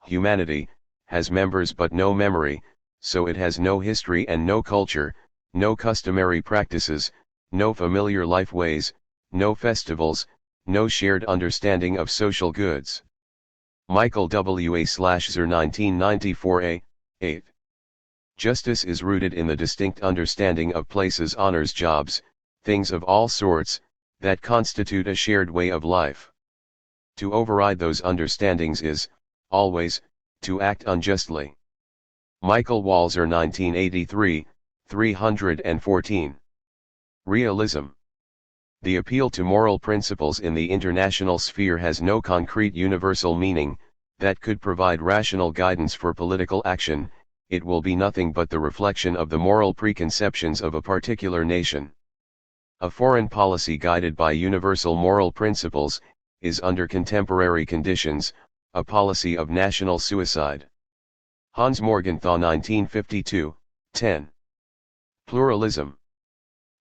Humanity has members but no memory, so it has no history and no culture, no customary practices, no familiar life ways, no festivals, no shared understanding of social goods. Michael W. A. Zer 1994a, 8. Justice is rooted in the distinct understanding of places, honors, jobs, things of all sorts, that constitute a shared way of life. To override those understandings is, always, to act unjustly. Michael Walzer 1983, 314. Realism. The appeal to moral principles in the international sphere has no concrete universal meaning that could provide rational guidance for political action. It will be nothing but the reflection of the moral preconceptions of a particular nation. A foreign policy guided by universal moral principles is, under contemporary conditions, a policy of national suicide. Hans Morgenthau 1952, 10. Pluralism.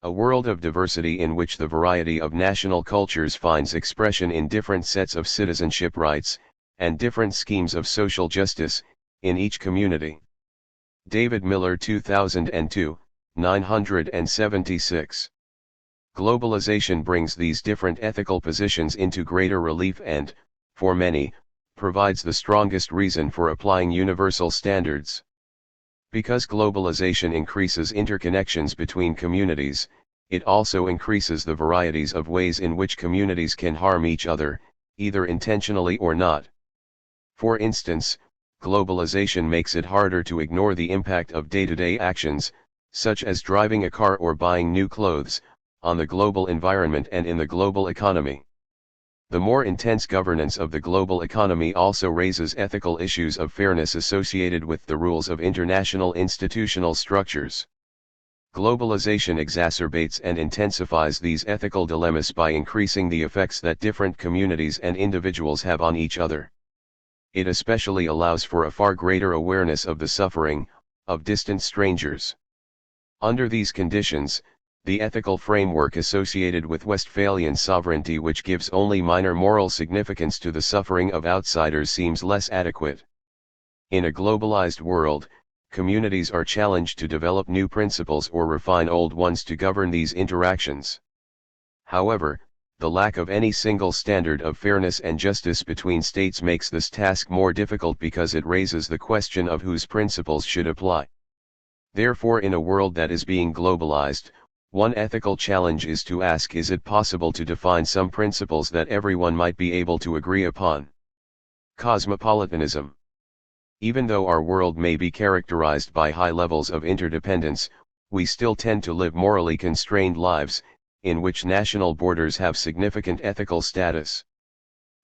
A world of diversity in which the variety of national cultures finds expression in different sets of citizenship rights, and different schemes of social justice, in each community. David Miller 2002, 976. Globalization brings these different ethical positions into greater relief and, for many, provides the strongest reason for applying universal standards. Because globalization increases interconnections between communities, it also increases the varieties of ways in which communities can harm each other, either intentionally or not. For instance, globalization makes it harder to ignore the impact of day-to-day actions, such as driving a car or buying new clothes, on the global environment and in the global economy. The more intense governance of the global economy also raises ethical issues of fairness associated with the rules of international institutional structures. Globalization exacerbates and intensifies these ethical dilemmas by increasing the effects that different communities and individuals have on each other. It especially allows for a far greater awareness of the suffering of distant strangers. Under these conditions, the ethical framework associated with Westphalian sovereignty, which gives only minor moral significance to the suffering of outsiders, seems less adequate. In a globalized world, communities are challenged to develop new principles or refine old ones to govern these interactions. However, the lack of any single standard of fairness and justice between states makes this task more difficult because it raises the question of whose principles should apply. Therefore, in a world that is being globalized, one ethical challenge is to ask, is it possible to define some principles that everyone might be able to agree upon? Cosmopolitanism. Even though our world may be characterized by high levels of interdependence, we still tend to live morally constrained lives, in which national borders have significant ethical status.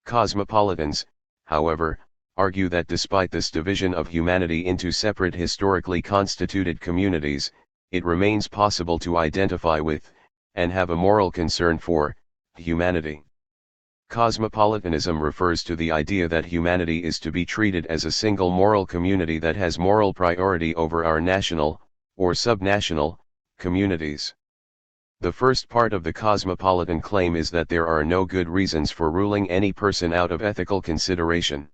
Cosmopolitans, however, argue that despite this division of humanity into separate historically constituted communities, it remains possible to identify with, and have a moral concern for, humanity. Cosmopolitanism refers to the idea that humanity is to be treated as a single moral community that has moral priority over our national, or subnational, communities. The first part of the cosmopolitan claim is that there are no good reasons for ruling any person out of ethical consideration.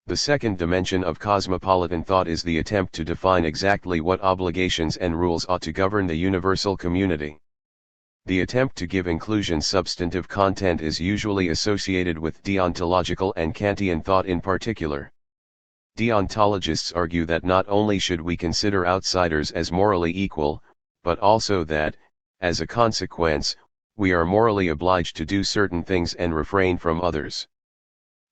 The second dimension of cosmopolitan thought is the attempt to define exactly what obligations and rules ought to govern the universal community. The attempt to give inclusion substantive content is usually associated with deontological and Kantian thought in particular. Deontologists argue that not only should we consider outsiders as morally equal, but also that, as a consequence, we are morally obliged to do certain things and refrain from others.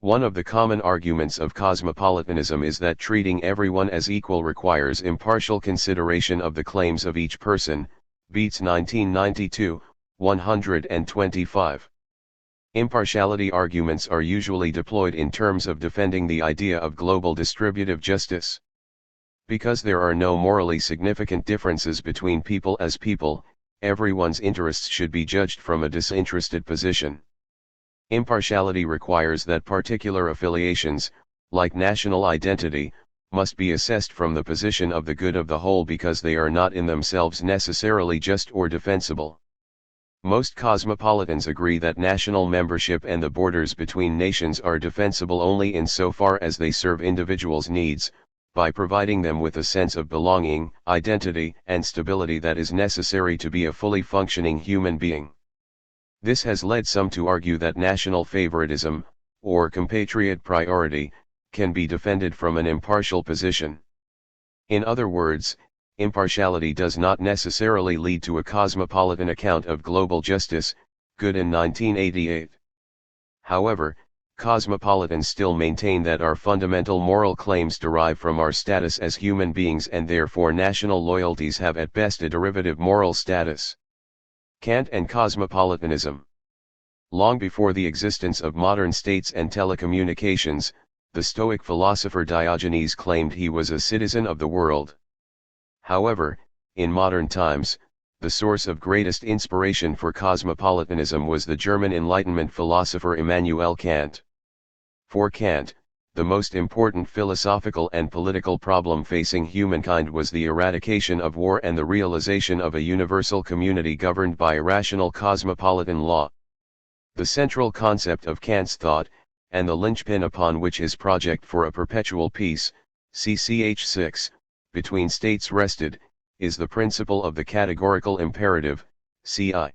One of the common arguments of cosmopolitanism is that treating everyone as equal requires impartial consideration of the claims of each person, Beats 1992, 125. Impartiality arguments are usually deployed in terms of defending the idea of global distributive justice. Because there are no morally significant differences between people as people, everyone's interests should be judged from a disinterested position. Impartiality requires that particular affiliations, like national identity, must be assessed from the position of the good of the whole because they are not in themselves necessarily just or defensible. Most cosmopolitans agree that national membership and the borders between nations are defensible only insofar as they serve individuals' needs, by providing them with a sense of belonging, identity, and stability that is necessary to be a fully functioning human being. This has led some to argue that national favoritism, or compatriot priority, can be defended from an impartial position. In other words, impartiality does not necessarily lead to a cosmopolitan account of global justice, Gooden 1988. However, cosmopolitans still maintain that our fundamental moral claims derive from our status as human beings and therefore national loyalties have at best a derivative moral status. Kant and cosmopolitanism. Long before the existence of modern states and telecommunications, the Stoic philosopher Diogenes claimed he was a citizen of the world. However, in modern times, the source of greatest inspiration for cosmopolitanism was the German Enlightenment philosopher Immanuel Kant. For Kant, the most important philosophical and political problem facing humankind was the eradication of war and the realization of a universal community governed by irrational cosmopolitan law. The central concept of Kant's thought, and the linchpin upon which his project for a perpetual peace, CCH 6, between states rested, is the principle of the categorical imperative, CI.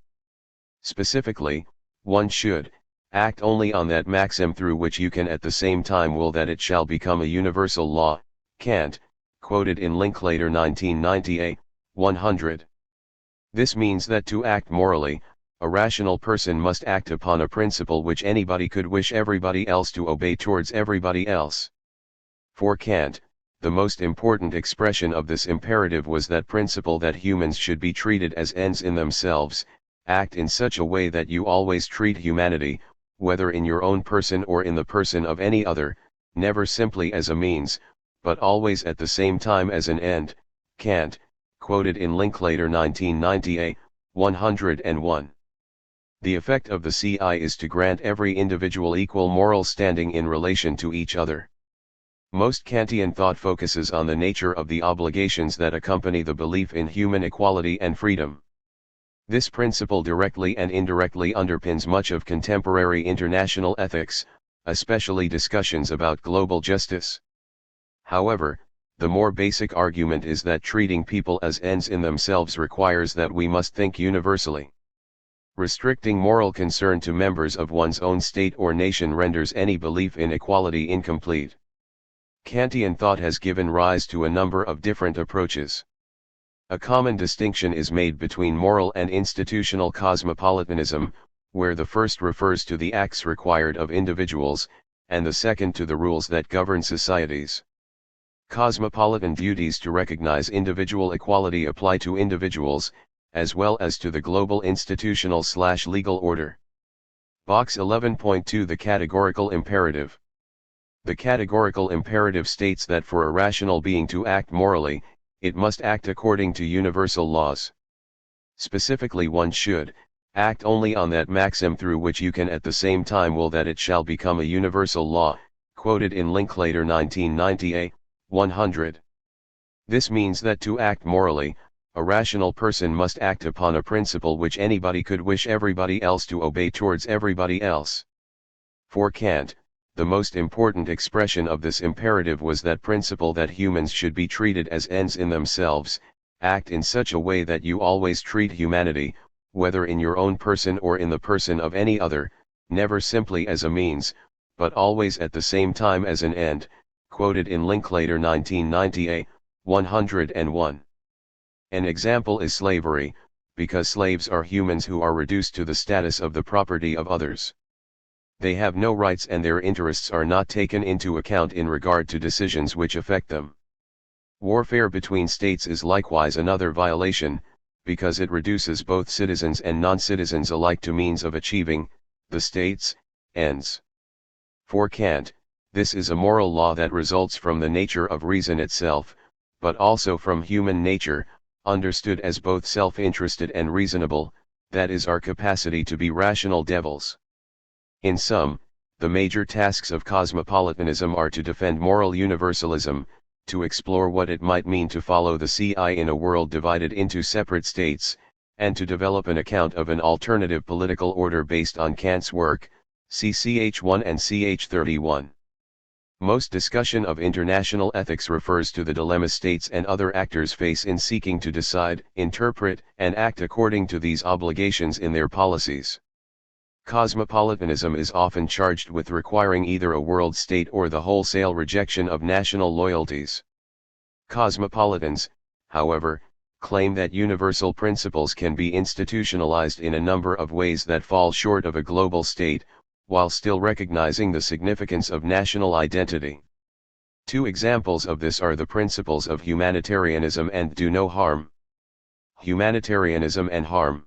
Specifically, one should act only on that maxim through which you can at the same time will that it shall become a universal law, Kant, quoted in Linklater 1998, 100. This means that to act morally, a rational person must act upon a principle which anybody could wish everybody else to obey towards everybody else. For Kant, the most important expression of this imperative was that principle that humans should be treated as ends in themselves, act in such a way that you always treat humanity, whether in your own person or in the person of any other, never simply as a means, but always at the same time as an end, Kant, quoted in Linklater 1998, 101. The effect of the CI is to grant every individual equal moral standing in relation to each other. Most Kantian thought focuses on the nature of the obligations that accompany the belief in human equality and freedom. This principle directly and indirectly underpins much of contemporary international ethics, especially discussions about global justice. However, the more basic argument is that treating people as ends in themselves requires that we must think universally. Restricting moral concern to members of one's own state or nation renders any belief in equality incomplete. Kantian thought has given rise to a number of different approaches. A common distinction is made between moral and institutional cosmopolitanism, where the first refers to the acts required of individuals, and the second to the rules that govern societies. Cosmopolitan duties to recognize individual equality apply to individuals, as well as to the global institutional/legal order. Box 11.2 The categorical imperative. The categorical imperative states that for a rational being to act morally, it must act according to universal laws. Specifically, one should act only on that maxim through which you can at the same time will that it shall become a universal law, quoted in Linklater 1998, 100. This means that to act morally, a rational person must act upon a principle which anybody could wish everybody else to obey towards everybody else. For Kant, the most important expression of this imperative was that principle that humans should be treated as ends in themselves, act in such a way that you always treat humanity, whether in your own person or in the person of any other, never simply as a means, but always at the same time as an end, quoted in Linklater 1990a, 101. An example is slavery, because slaves are humans who are reduced to the status of the property of others. They have no rights and their interests are not taken into account in regard to decisions which affect them. Warfare between states is likewise another violation, because it reduces both citizens and non-citizens alike to means of achieving the state's ends. For Kant, this is a moral law that results from the nature of reason itself, but also from human nature, understood as both self-interested and reasonable, that is our capacity to be rational devils. In sum, the major tasks of cosmopolitanism are to defend moral universalism, to explore what it might mean to follow the CI in a world divided into separate states, and to develop an account of an alternative political order based on Kant's work, see ch1 and ch31. Most discussion of international ethics refers to the dilemma states and other actors face in seeking to decide, interpret, and act according to these obligations in their policies. Cosmopolitanism is often charged with requiring either a world state or the wholesale rejection of national loyalties. Cosmopolitans, however, claim that universal principles can be institutionalized in a number of ways that fall short of a global state, while still recognizing the significance of national identity. Two examples of this are the principles of humanitarianism and do no harm. Humanitarianism and harm.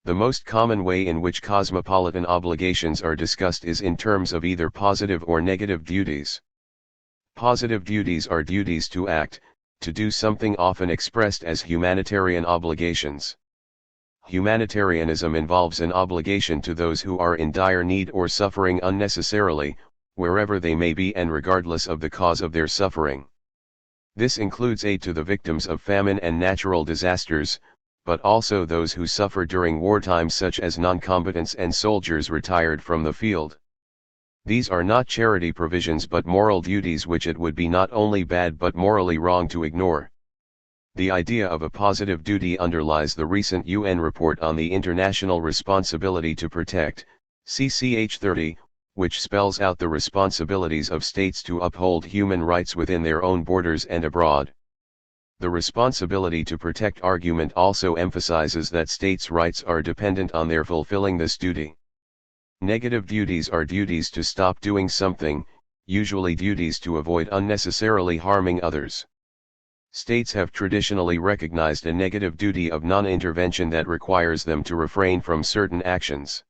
The most common way in which cosmopolitan obligations are discussed is in terms of either positive or negative duties. Positive duties are duties to act, to do something, often expressed as humanitarian obligations. Humanitarianism involves an obligation to those who are in dire need or suffering unnecessarily, wherever they may be and regardless of the cause of their suffering. This includes aid to the victims of famine and natural disasters, but also those who suffer during wartime, such as non-combatants and soldiers retired from the field. These are not charity provisions but moral duties which it would be not only bad but morally wrong to ignore. The idea of a positive duty underlies the recent UN report on the international responsibility to protect, CCH 30, which spells out the responsibilities of states to uphold human rights within their own borders and abroad. The responsibility to protect argument also emphasizes that states' rights are dependent on their fulfilling this duty. Negative duties are duties to stop doing something, usually duties to avoid unnecessarily harming others. States have traditionally recognized a negative duty of non-intervention that requires them to refrain from certain actions.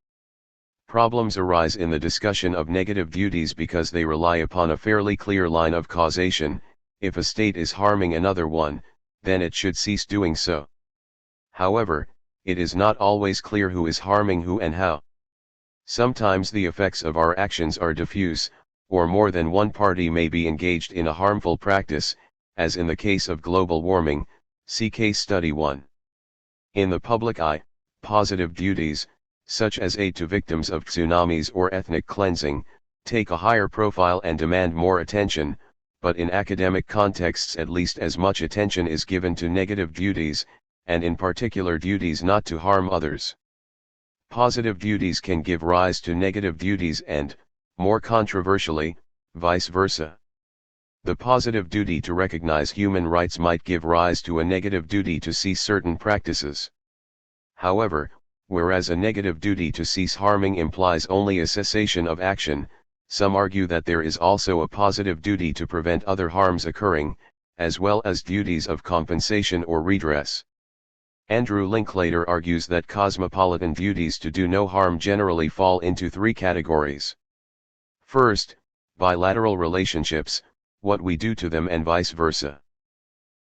Problems arise in the discussion of negative duties because they rely upon a fairly clear line of causation. If a state is harming another one, then it should cease doing so. However, it is not always clear who is harming who and how. Sometimes the effects of our actions are diffuse, or more than one party may be engaged in a harmful practice, as in the case of global warming, see case study 1. In the public eye, positive duties, such as aid to victims of tsunamis or ethnic cleansing, take a higher profile and demand more attention, but in academic contexts at least as much attention is given to negative duties, and in particular duties not to harm others. Positive duties can give rise to negative duties and, more controversially, vice versa. The positive duty to recognize human rights might give rise to a negative duty to cease certain practices. However, whereas a negative duty to cease harming implies only a cessation of action, some argue that there is also a positive duty to prevent other harms occurring, as well as duties of compensation or redress. Andrew Linklater argues that cosmopolitan duties to do no harm generally fall into three categories. First, bilateral relationships, what we do to them and vice versa.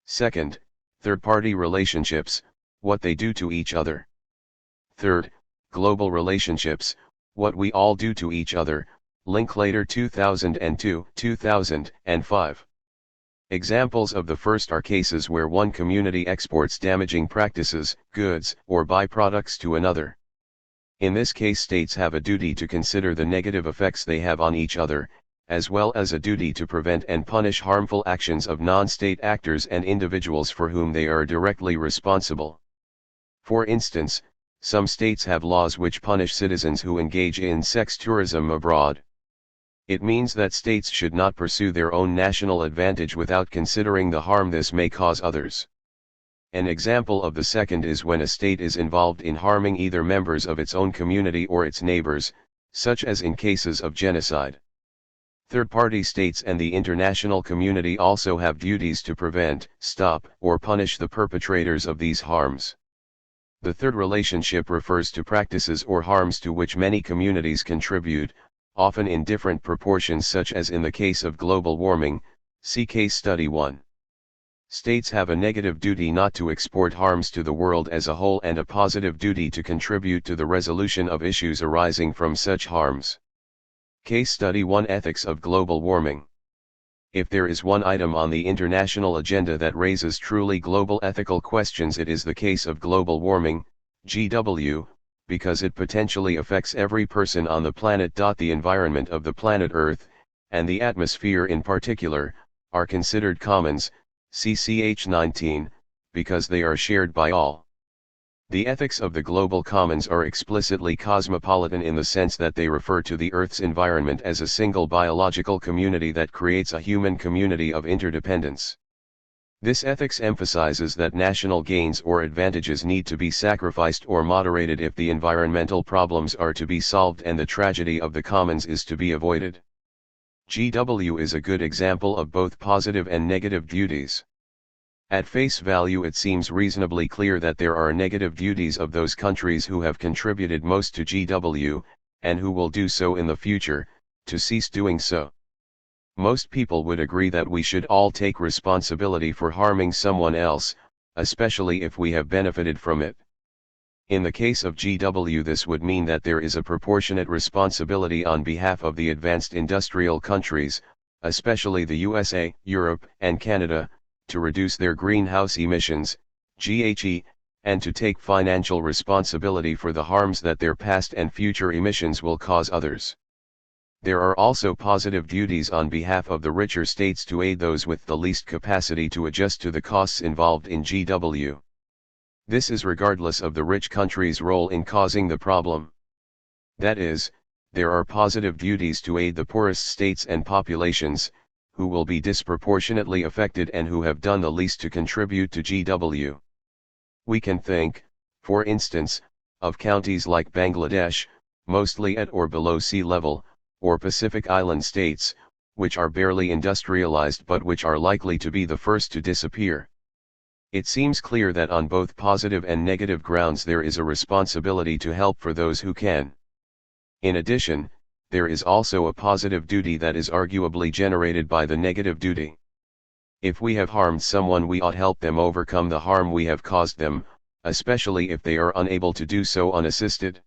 Second, third-party relationships, what they do to each other. Third, global relationships, what we all do to each other, Linklater 2002, 2005. Examples of the first are cases where one community exports damaging practices, goods, or byproducts to another. In this case, states have a duty to consider the negative effects they have on each other, as well as a duty to prevent and punish harmful actions of non-state actors and individuals for whom they are directly responsible. For instance, Some states have laws which punish citizens who engage in sex tourism abroad. It means that states should not pursue their own national advantage without considering the harm this may cause others. An example of the second is when a state is involved in harming either members of its own community or its neighbors, such as in cases of genocide. Third-party states and the international community also have duties to prevent, stop, or punish the perpetrators of these harms. The third relationship refers to practices or harms to which many communities contribute, often in different proportions, such as in the case of global warming, see case study 1. States have a negative duty not to export harms to the world as a whole and a positive duty to contribute to the resolution of issues arising from such harms. Case study 1: Ethics of global warming. If there is one item on the international agenda that raises truly global ethical questions, it is the case of global warming, GW, because it potentially affects every person on the planet. The environment of the planet Earth, and the atmosphere in particular, are considered commons, CCH 19, because they are shared by all. The ethics of the global commons are explicitly cosmopolitan in the sense that they refer to the Earth's environment as a single biological community that creates a human community of interdependence. This ethics emphasizes that national gains or advantages need to be sacrificed or moderated if the environmental problems are to be solved and the tragedy of the commons is to be avoided. GW is a good example of both positive and negative duties. At face value, it seems reasonably clear that there are negative duties of those countries who have contributed most to GW, and who will do so in the future, to cease doing so. Most people would agree that we should all take responsibility for harming someone else, especially if we have benefited from it. In the case of GW, this would mean that there is a proportionate responsibility on behalf of the advanced industrial countries, especially the USA, Europe, and Canada, to reduce their greenhouse emissions, GHG, and to take financial responsibility for the harms that their past and future emissions will cause others. There are also positive duties on behalf of the richer states to aid those with the least capacity to adjust to the costs involved in GW. This is regardless of the rich country's role in causing the problem. That is, there are positive duties to aid the poorest states and populations, who will be disproportionately affected and who have done the least to contribute to GW. We can think, for instance, of counties like Bangladesh, mostly at or below sea level, or Pacific Island states, which are barely industrialized but which are likely to be the first to disappear. It seems clear that on both positive and negative grounds there is a responsibility to help for those who can. In addition, there is also a positive duty that is arguably generated by the negative duty. If we have harmed someone, we ought help them overcome the harm we have caused them, especially if they are unable to do so unassisted.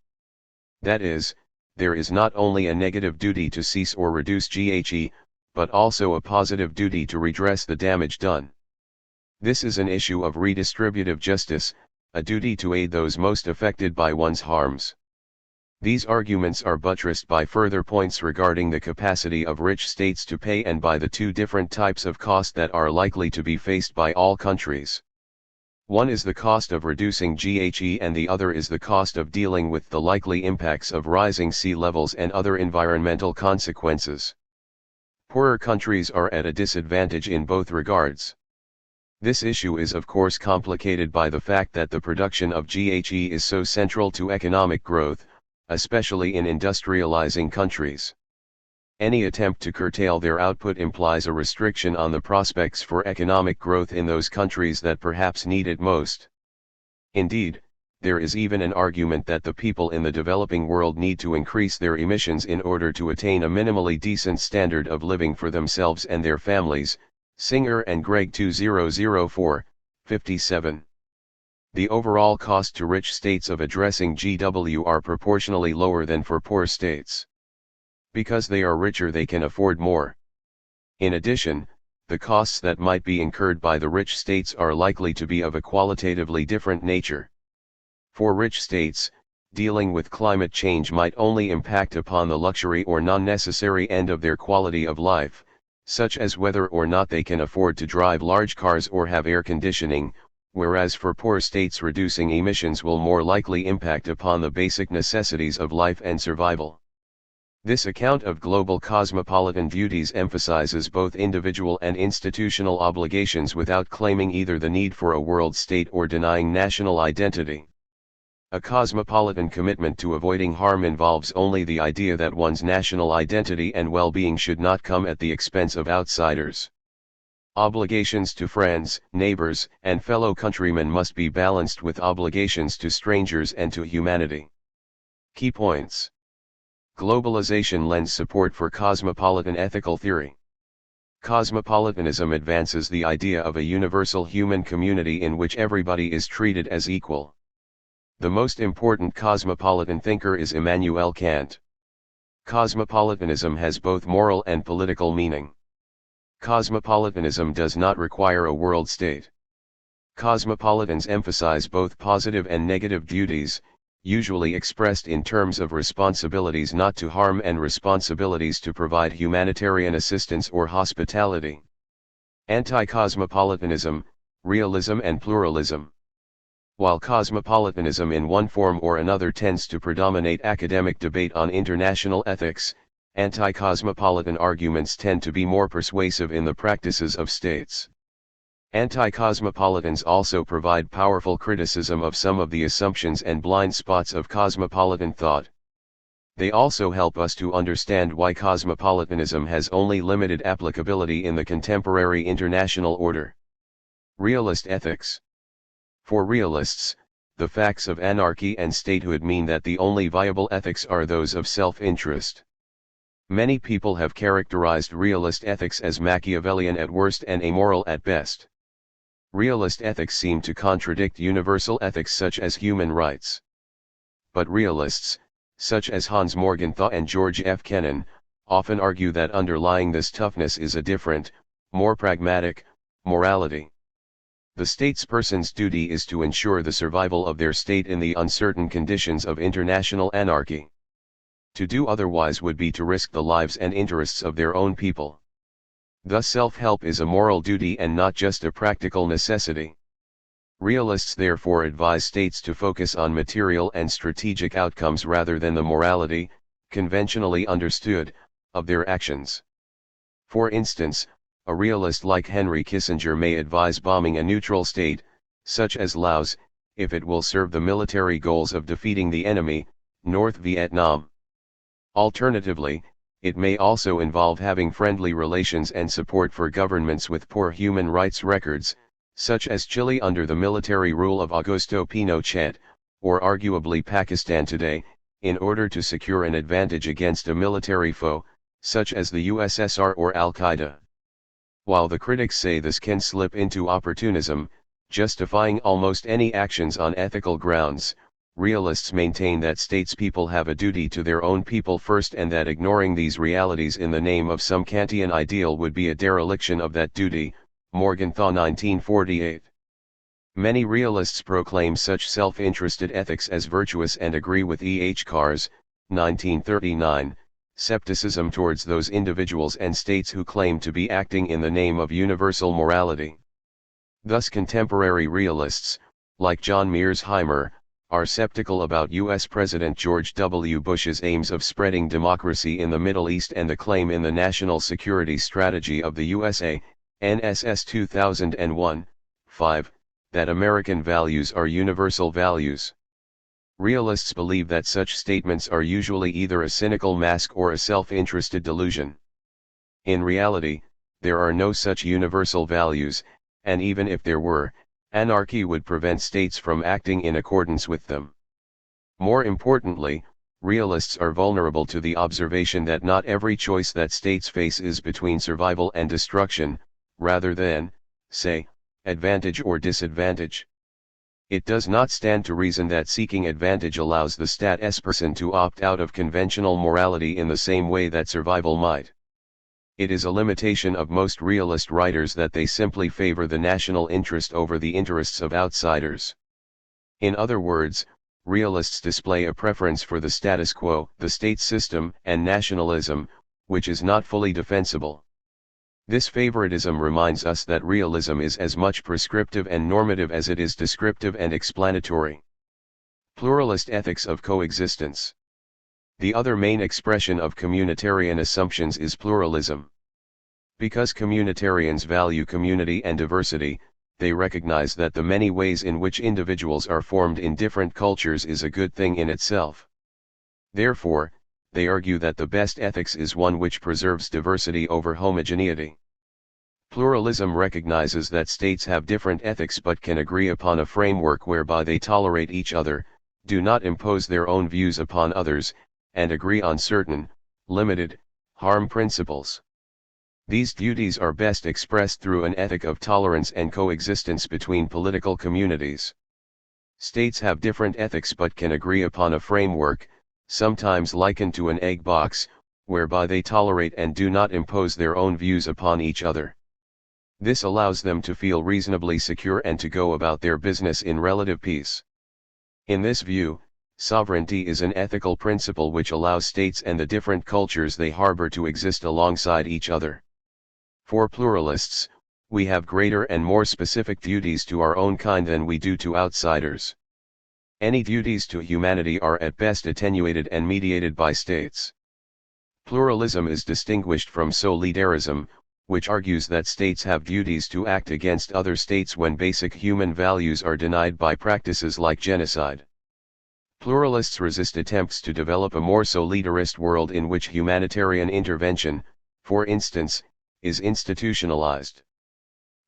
That is, there is not only a negative duty to cease or reduce GHG, but also a positive duty to redress the damage done. This is an issue of redistributive justice, a duty to aid those most affected by one's harms. These arguments are buttressed by further points regarding the capacity of rich states to pay and by the two different types of cost that are likely to be faced by all countries. One is the cost of reducing GHG and the other is the cost of dealing with the likely impacts of rising sea levels and other environmental consequences. Poorer countries are at a disadvantage in both regards. This issue is of course complicated by the fact that the production of GHG is so central to economic growth, especially in industrializing countries. Any attempt to curtail their output implies a restriction on the prospects for economic growth in those countries that perhaps need it most. Indeed, there is even an argument that the people in the developing world need to increase their emissions in order to attain a minimally decent standard of living for themselves and their families. Singer and Gregg 2004, 57. The overall cost to rich states of addressing GW are proportionally lower than for poor states. Because they are richer, they can afford more. In addition, the costs that might be incurred by the rich states are likely to be of a qualitatively different nature. For rich states, dealing with climate change might only impact upon the luxury or non-necessary end of their quality of life, such as whether or not they can afford to drive large cars or have air conditioning, whereas for poor states reducing emissions will more likely impact upon the basic necessities of life and survival. This account of global cosmopolitan duties emphasizes both individual and institutional obligations without claiming either the need for a world state or denying national identity. A cosmopolitan commitment to avoiding harm involves only the idea that one's national identity and well-being should not come at the expense of outsiders. Obligations to friends, neighbors, and fellow countrymen must be balanced with obligations to strangers and to humanity. Key points. Globalization lends support for cosmopolitan ethical theory. Cosmopolitanism advances the idea of a universal human community in which everybody is treated as equal. The most important cosmopolitan thinker is Immanuel Kant. Cosmopolitanism has both moral and political meaning. Cosmopolitanism does not require a world state. Cosmopolitans emphasize both positive and negative duties, usually expressed in terms of responsibilities not to harm and responsibilities to provide humanitarian assistance or hospitality. Anti-cosmopolitanism, realism and pluralism. While cosmopolitanism in one form or another tends to predominate academic debate on international ethics, anti-cosmopolitan arguments tend to be more persuasive in the practices of states. Anti-cosmopolitans also provide powerful criticism of some of the assumptions and blind spots of cosmopolitan thought. They also help us to understand why cosmopolitanism has only limited applicability in the contemporary international order. Realist ethics. For realists, the facts of anarchy and statehood mean that the only viable ethics are those of self-interest. Many people have characterized realist ethics as Machiavellian at worst and amoral at best. Realist ethics seem to contradict universal ethics such as human rights. But realists, such as Hans Morgenthau and George F. Kennan, often argue that underlying this toughness is a different, more pragmatic, morality. The statesperson's duty is to ensure the survival of their state in the uncertain conditions of international anarchy. To do otherwise would be to risk the lives and interests of their own people. Thus self-help is a moral duty and not just a practical necessity. Realists therefore advise states to focus on material and strategic outcomes rather than the morality, conventionally understood, of their actions. For instance, a realist like Henry Kissinger may advise bombing a neutral state, such as Laos, if it will serve the military goals of defeating the enemy, North Vietnam. Alternatively, it may also involve having friendly relations and support for governments with poor human rights records, such as Chile under the military rule of Augusto Pinochet, or arguably Pakistan today, in order to secure an advantage against a military foe, such as the USSR or Al-Qaeda. While the critics say this can slip into opportunism, justifying almost any actions on ethical grounds, realists maintain that statespeople have a duty to their own people first and that ignoring these realities in the name of some Kantian ideal would be a dereliction of that duty. Morgenthau 1948. Many realists proclaim such self-interested ethics as virtuous and agree with E. H. Carr's, 1939, skepticism towards those individuals and states who claim to be acting in the name of universal morality. Thus contemporary realists, like John Mearsheimer, are skeptical about U.S. President George W. Bush's aims of spreading democracy in the Middle East and the claim in the National Security Strategy of the USA, NSS 2001, 5, that American values are universal values. Realists believe that such statements are usually either a cynical mask or a self-interested delusion. In reality, there are no such universal values, and even if there were, anarchy would prevent states from acting in accordance with them. More importantly, realists are vulnerable to the observation that not every choice that states face is between survival and destruction, rather than, say, advantage or disadvantage. It does not stand to reason that seeking advantage allows the statesperson to opt out of conventional morality in the same way that survival might. It is a limitation of most realist writers that they simply favor the national interest over the interests of outsiders. In other words, realists display a preference for the status quo, the state system, and nationalism, which is not fully defensible. This favoritism reminds us that realism is as much prescriptive and normative as it is descriptive and explanatory. Pluralist ethics of coexistence. The other main expression of communitarian assumptions is pluralism. Because communitarians value community and diversity, they recognize that the many ways in which individuals are formed in different cultures is a good thing in itself. Therefore, they argue that the best ethics is one which preserves diversity over homogeneity. Pluralism recognizes that states have different ethics but can agree upon a framework whereby they tolerate each other, do not impose their own views upon others, and agree on certain, limited, harm principles. These duties are best expressed through an ethic of tolerance and coexistence between political communities. States have different ethics but can agree upon a framework, sometimes likened to an egg box, whereby they tolerate and do not impose their own views upon each other. This allows them to feel reasonably secure and to go about their business in relative peace. In this view, sovereignty is an ethical principle which allows states and the different cultures they harbor to exist alongside each other. For pluralists, we have greater and more specific duties to our own kind than we do to outsiders. Any duties to humanity are at best attenuated and mediated by states. Pluralism is distinguished from solidarism, which argues that states have duties to act against other states when basic human values are denied by practices like genocide. Pluralists resist attempts to develop a more solidarist world in which humanitarian intervention, for instance, is institutionalized.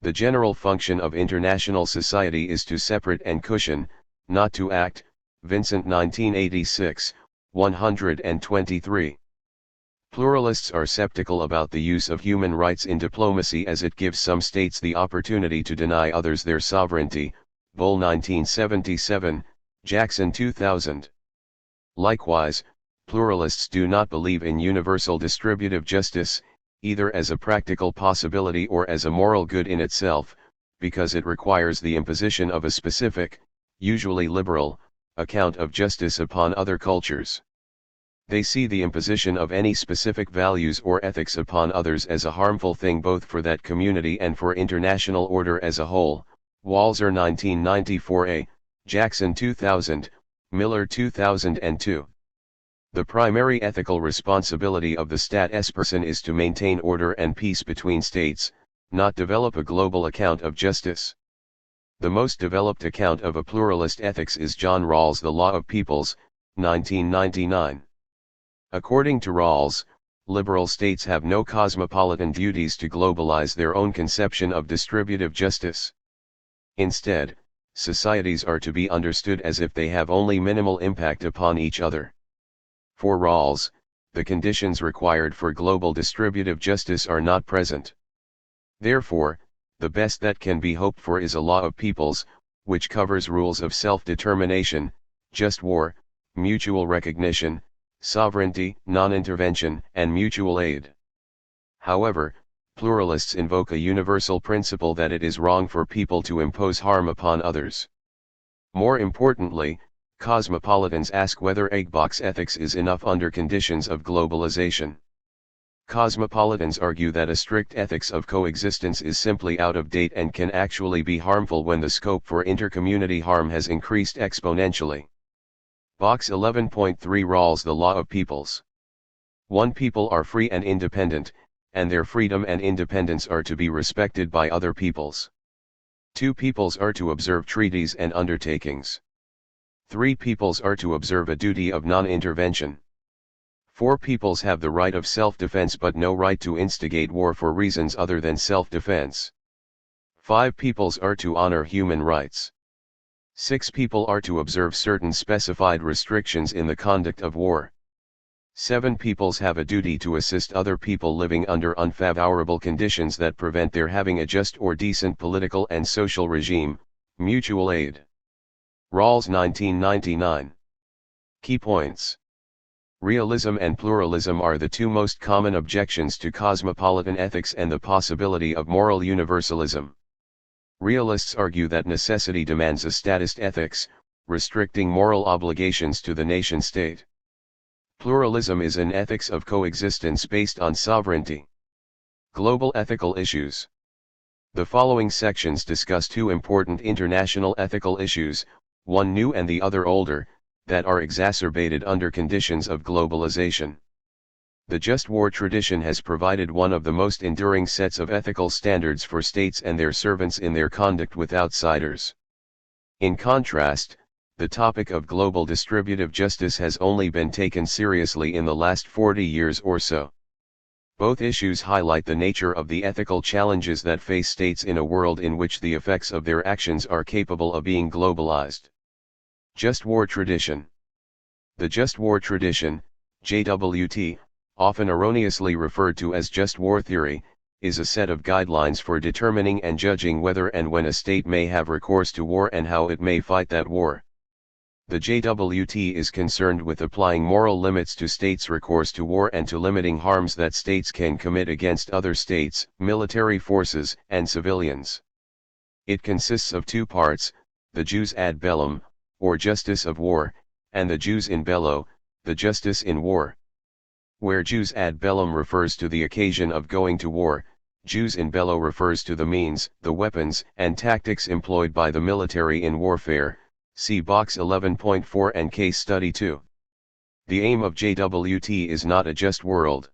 The general function of international society is to separate and cushion, not to act. Vincent 1986, 123. Pluralists are skeptical about the use of human rights in diplomacy as it gives some states the opportunity to deny others their sovereignty. Bull 1977, Jackson 2000. Likewise, pluralists do not believe in universal distributive justice, either as a practical possibility or as a moral good in itself, because it requires the imposition of a specific, usually liberal, account of justice upon other cultures. They see the imposition of any specific values or ethics upon others as a harmful thing both for that community and for international order as a whole. Walzer 1994a, Jackson 2000, Miller 2002. The primary ethical responsibility of the Staatsperson is to maintain order and peace between states, not develop a global account of justice. The most developed account of a pluralist ethics is John Rawls' The Law of Peoples, 1999. According to Rawls, liberal states have no cosmopolitan duties to globalize their own conception of distributive justice. Instead, societies are to be understood as if they have only minimal impact upon each other. For Rawls, the conditions required for global distributive justice are not present. Therefore, the best that can be hoped for is a law of peoples, which covers rules of self-determination, just war, mutual recognition, sovereignty, non-intervention, and mutual aid. However, pluralists invoke a universal principle that it is wrong for people to impose harm upon others. More importantly, cosmopolitans ask whether eggbox ethics is enough under conditions of globalization. Cosmopolitans argue that a strict ethics of coexistence is simply out of date and can actually be harmful when the scope for intercommunity harm has increased exponentially. Box 11.3 Rawls' The Law of Peoples. 1. People are free and independent, and their freedom and independence are to be respected by other peoples. 2. Peoples are to observe treaties and undertakings. 3. Peoples are to observe a duty of non-intervention. 4. Peoples have the right of self-defense but no right to instigate war for reasons other than self-defense. 5. Peoples are to honor human rights. 6. People are to observe certain specified restrictions in the conduct of war. 7. Peoples have a duty to assist other people living under unfavorable conditions that prevent their having a just or decent political and social regime, mutual aid. Rawls 1999. Key points. Realism and pluralism are the two most common objections to cosmopolitan ethics and the possibility of moral universalism. Realists argue that necessity demands a statist ethics, restricting moral obligations to the nation-state. Pluralism is an ethics of coexistence based on sovereignty. Global ethical issues. The following sections discuss two important international ethical issues, one new and the other older, that are exacerbated under conditions of globalization. The just war tradition has provided one of the most enduring sets of ethical standards for states and their servants in their conduct with outsiders. In contrast, the topic of global distributive justice has only been taken seriously in the last 40 years or so. Both issues highlight the nature of the ethical challenges that face states in a world in which the effects of their actions are capable of being globalized. Just war tradition. The just war tradition, JWT, often erroneously referred to as just war theory, is a set of guidelines for determining and judging whether and when a state may have recourse to war and how it may fight that war. The JWT is concerned with applying moral limits to states' recourse to war and to limiting harms that states can commit against other states, military forces, and civilians. It consists of two parts, the jus ad bellum, or justice of war, and the jus in bello, the justice in war. Where jus ad bellum refers to the occasion of going to war, jus in bello refers to the means, the weapons, and tactics employed by the military in warfare. See Box 11.4 and Case Study 2. The aim of JWT is not a just world.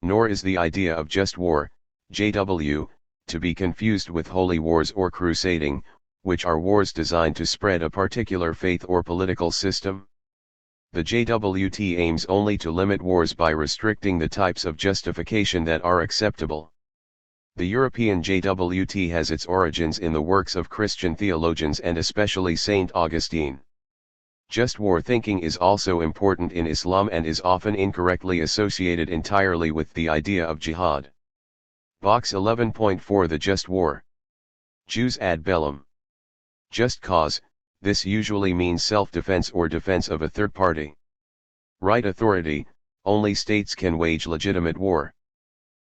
Nor is the idea of just war, JW, to be confused with holy wars or crusading, which are wars designed to spread a particular faith or political system. The JWT aims only to limit wars by restricting the types of justification that are acceptable. The European JWT has its origins in the works of Christian theologians and especially Saint Augustine. Just war thinking is also important in Islam and is often incorrectly associated entirely with the idea of jihad. Box 11.4 The just war. Jus ad bellum. Just cause, this usually means self-defense or defense of a third party. Right authority, only states can wage legitimate war.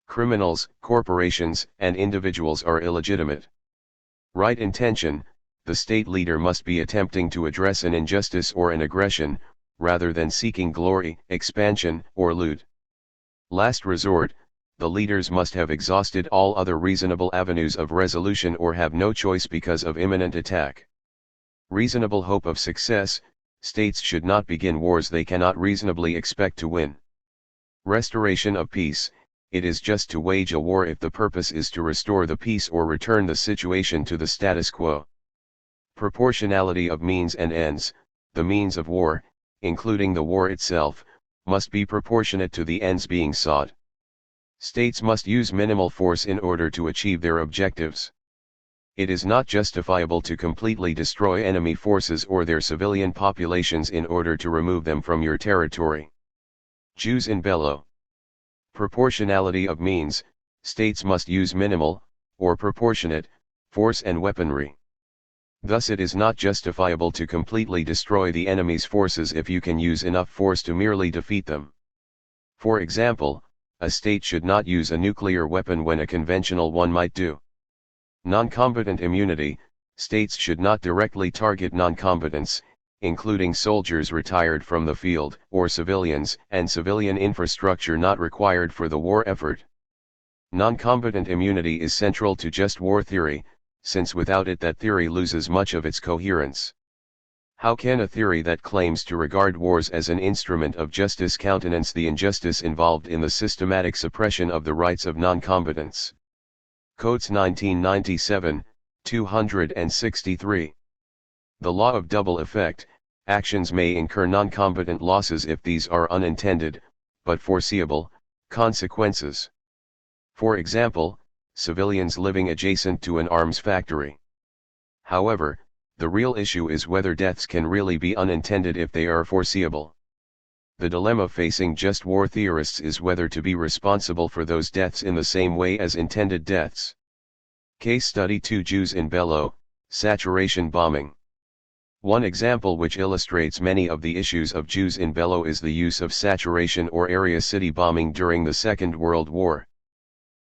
Criminals, corporations, and individuals are illegitimate. Right intention, the state leader must be attempting to address an injustice or an aggression, rather than seeking glory, expansion, or loot. Last resort, the leaders must have exhausted all other reasonable avenues of resolution or have no choice because of imminent attack. Reasonable hope of success, states should not begin wars they cannot reasonably expect to win. Restoration of peace, it is just to wage a war if the purpose is to restore the peace or return the situation to the status quo. Proportionality of means and ends, the means of war, including the war itself, must be proportionate to the ends being sought. States must use minimal force in order to achieve their objectives. It is not justifiable to completely destroy enemy forces or their civilian populations in order to remove them from your territory. Jus in bello. Proportionality of means, states must use minimal, or proportionate, force and weaponry. Thus it is not justifiable to completely destroy the enemy's forces if you can use enough force to merely defeat them. For example, a state should not use a nuclear weapon when a conventional one might do. Non-combatant immunity, states should not directly target non-combatants, including soldiers retired from the field, or civilians, and civilian infrastructure not required for the war effort. Non-combatant immunity is central to just war theory, since without it that theory loses much of its coherence. How can a theory that claims to regard wars as an instrument of justice countenance the injustice involved in the systematic suppression of the rights of non-combatants? Coates 1997, 263. The law of double effect, actions may incur non-combatant losses if these are unintended, but foreseeable, consequences. For example, civilians living adjacent to an arms factory. However, the real issue is whether deaths can really be unintended if they are foreseeable. The dilemma facing just war theorists is whether to be responsible for those deaths in the same way as intended deaths. Case Study 2 Jus in bello, saturation bombing. One example which illustrates many of the issues of jus in bello is the use of saturation or area city bombing during the Second World War.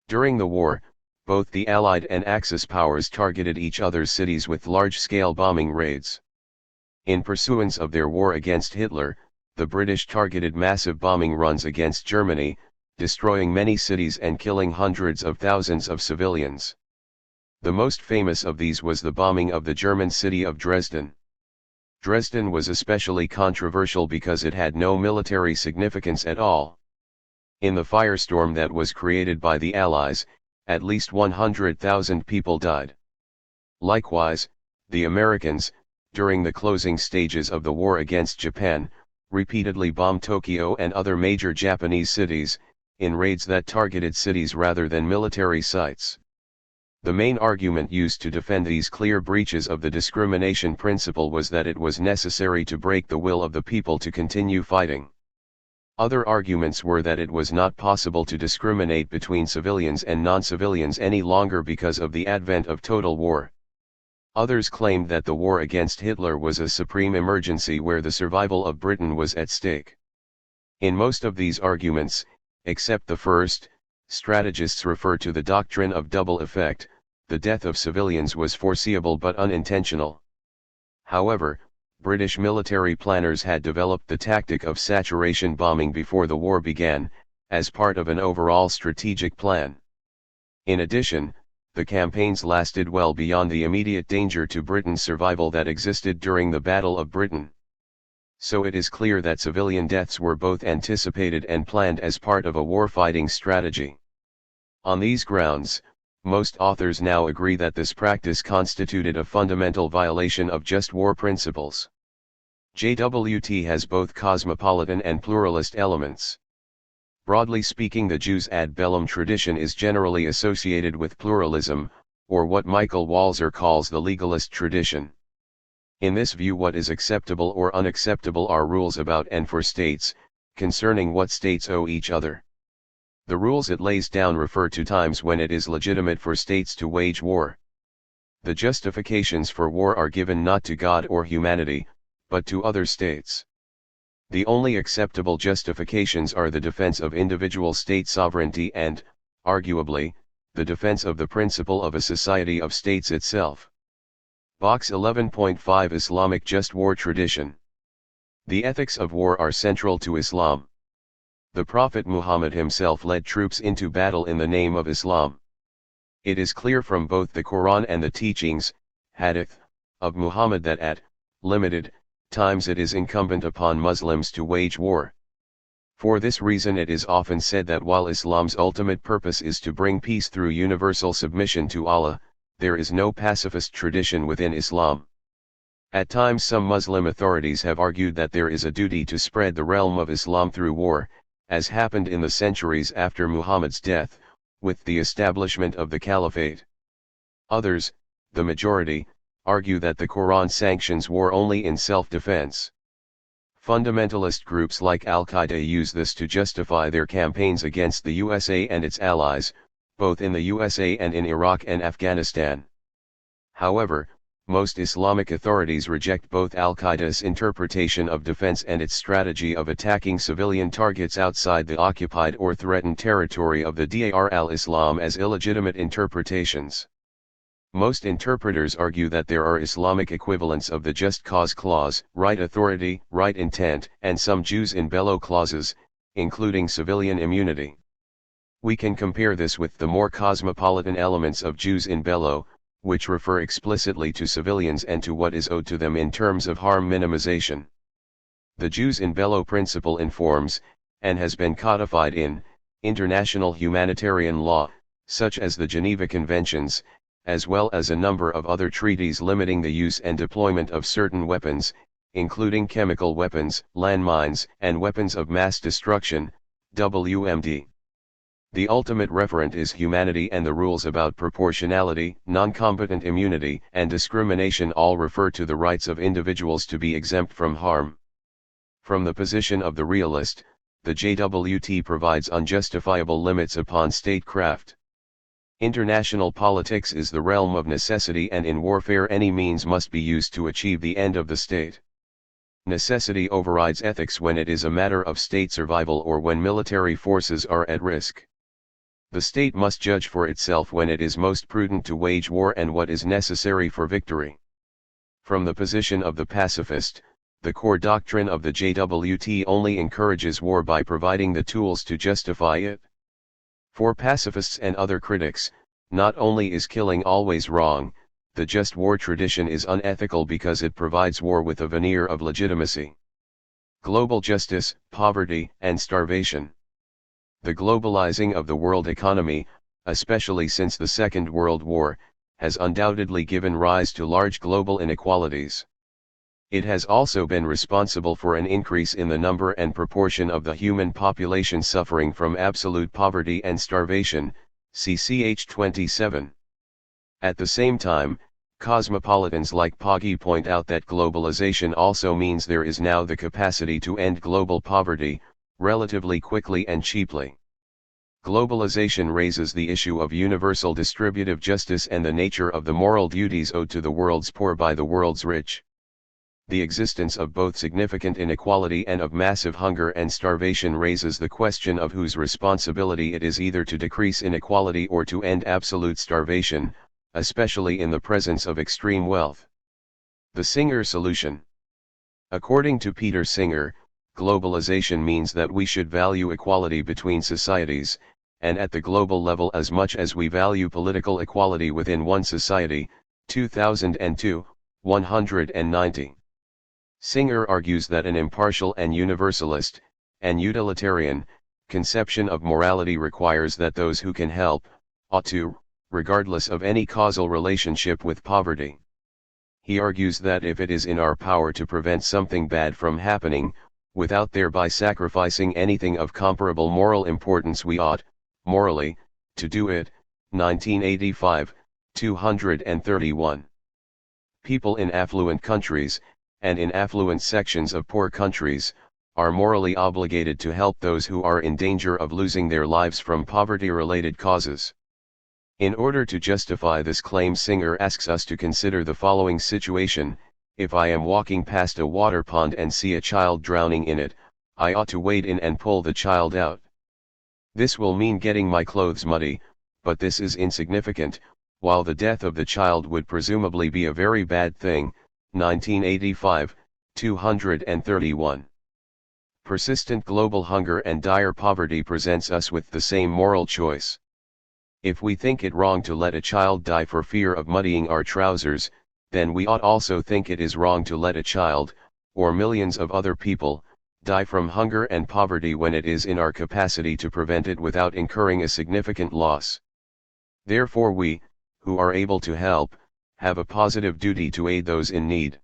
During the war, both the Allied and Axis powers targeted each other's cities with large-scale bombing raids. In pursuance of their war against Hitler, the British targeted massive bombing runs against Germany, destroying many cities and killing hundreds of thousands of civilians. The most famous of these was the bombing of the German city of Dresden. Dresden was especially controversial because it had no military significance at all. In the firestorm that was created by the Allies, at least 100,000 people died. Likewise, the Americans, during the closing stages of the war against Japan, repeatedly bombed Tokyo and other major Japanese cities, in raids that targeted cities rather than military sites. The main argument used to defend these clear breaches of the discrimination principle was that it was necessary to break the will of the people to continue fighting. Other arguments were that it was not possible to discriminate between civilians and non-civilians any longer because of the advent of total war. Others claimed that the war against Hitler was a supreme emergency where the survival of Britain was at stake. In most of these arguments, except the first, strategists refer to the doctrine of double effect. The death of civilians was foreseeable but unintentional. However, British military planners had developed the tactic of saturation bombing before the war began, as part of an overall strategic plan. In addition, the campaigns lasted well beyond the immediate danger to Britain's survival that existed during the Battle of Britain. So it is clear that civilian deaths were both anticipated and planned as part of a war-fighting strategy. On these grounds, most authors now agree that this practice constituted a fundamental violation of just war principles. JWT has both cosmopolitan and pluralist elements. Broadly speaking, the Jews ad bellum tradition is generally associated with pluralism, or what Michael Walzer calls the legalist tradition. In this view, what is acceptable or unacceptable are rules about and for states, concerning what states owe each other. The rules it lays down refer to times when it is legitimate for states to wage war. The justifications for war are given not to God or humanity, but to other states. The only acceptable justifications are the defense of individual state sovereignty and, arguably, the defense of the principle of a society of states itself. Box 11.5 Islamic Just War Tradition. The ethics of war are central to Islam. The Prophet Muhammad himself led troops into battle in the name of Islam. It is clear from both the Quran and the teachings, hadith, of Muhammad that at limited times it is incumbent upon Muslims to wage war. For this reason it is often said that while Islam's ultimate purpose is to bring peace through universal submission to Allah, there is no pacifist tradition within Islam. At times some Muslim authorities have argued that there is a duty to spread the realm of Islam through war, as happened in the centuries after Muhammad's death, with the establishment of the Caliphate. Others, the majority, argue that the Quran sanctions war only in self-defense. Fundamentalist groups like Al-Qaeda use this to justify their campaigns against the USA and its allies, both in the USA and in Iraq and Afghanistan. However, most Islamic authorities reject both Al-Qaeda's interpretation of defense and its strategy of attacking civilian targets outside the occupied or threatened territory of the Dar al-Islam as illegitimate interpretations. Most interpreters argue that there are Islamic equivalents of the just cause clause, right authority, right intent, and some jus in bello clauses, including civilian immunity. We can compare this with the more cosmopolitan elements of jus in bello, which refer explicitly to civilians and to what is owed to them in terms of harm minimization. The jus in bello principle informs, and has been codified in, international humanitarian law, such as the Geneva Conventions, as well as a number of other treaties limiting the use and deployment of certain weapons, including chemical weapons, landmines, and weapons of mass destruction, WMD. The ultimate referent is humanity, and the rules about proportionality, non-combatant immunity, and discrimination all refer to the rights of individuals to be exempt from harm. From the position of the realist, the JWT provides unjustifiable limits upon statecraft. International politics is the realm of necessity, and in warfare any means must be used to achieve the end of the state. Necessity overrides ethics when it is a matter of state survival or when military forces are at risk. The state must judge for itself when it is most prudent to wage war and what is necessary for victory. From the position of the pacifist, the core doctrine of the JWT only encourages war by providing the tools to justify it. For pacifists and other critics, not only is killing always wrong, the just war tradition is unethical because it provides war with a veneer of legitimacy. Global justice, poverty, and starvation. The globalizing of the world economy, especially since the Second World War, has undoubtedly given rise to large global inequalities. It has also been responsible for an increase in the number and proportion of the human population suffering from absolute poverty and starvation, see ch 27. At the same time, cosmopolitans like Poggi point out that globalization also means there is now the capacity to end global poverty, relatively quickly and cheaply. Globalization raises the issue of universal distributive justice and the nature of the moral duties owed to the world's poor by the world's rich. The existence of both significant inequality and of massive hunger and starvation raises the question of whose responsibility it is either to decrease inequality or to end absolute starvation, especially in the presence of extreme wealth. The Singer solution. According to Peter Singer, globalization means that we should value equality between societies, and at the global level as much as we value political equality within one society, 2002, 190. Singer argues that an impartial and universalist, and utilitarian, conception of morality requires that those who can help, ought to, regardless of any causal relationship with poverty. He argues that if it is in our power to prevent something bad from happening, without thereby sacrificing anything of comparable moral importance, we ought, morally, to do it. 1985, 231. People in affluent countries, and in affluent sections of poor countries, are morally obligated to help those who are in danger of losing their lives from poverty-related causes. In order to justify this claim, Singer asks us to consider the following situation: if I am walking past a water pond and see a child drowning in it, I ought to wade in and pull the child out. This will mean getting my clothes muddy, but this is insignificant, while the death of the child would presumably be a very bad thing. 1985, 231. Persistent global hunger and dire poverty presents us with the same moral choice. If we think it wrong to let a child die for fear of muddying our trousers, then we ought also think it is wrong to let a child, or millions of other people, die from hunger and poverty when it is in our capacity to prevent it without incurring a significant loss. Therefore we, who are able to help, have a positive duty to aid those in need.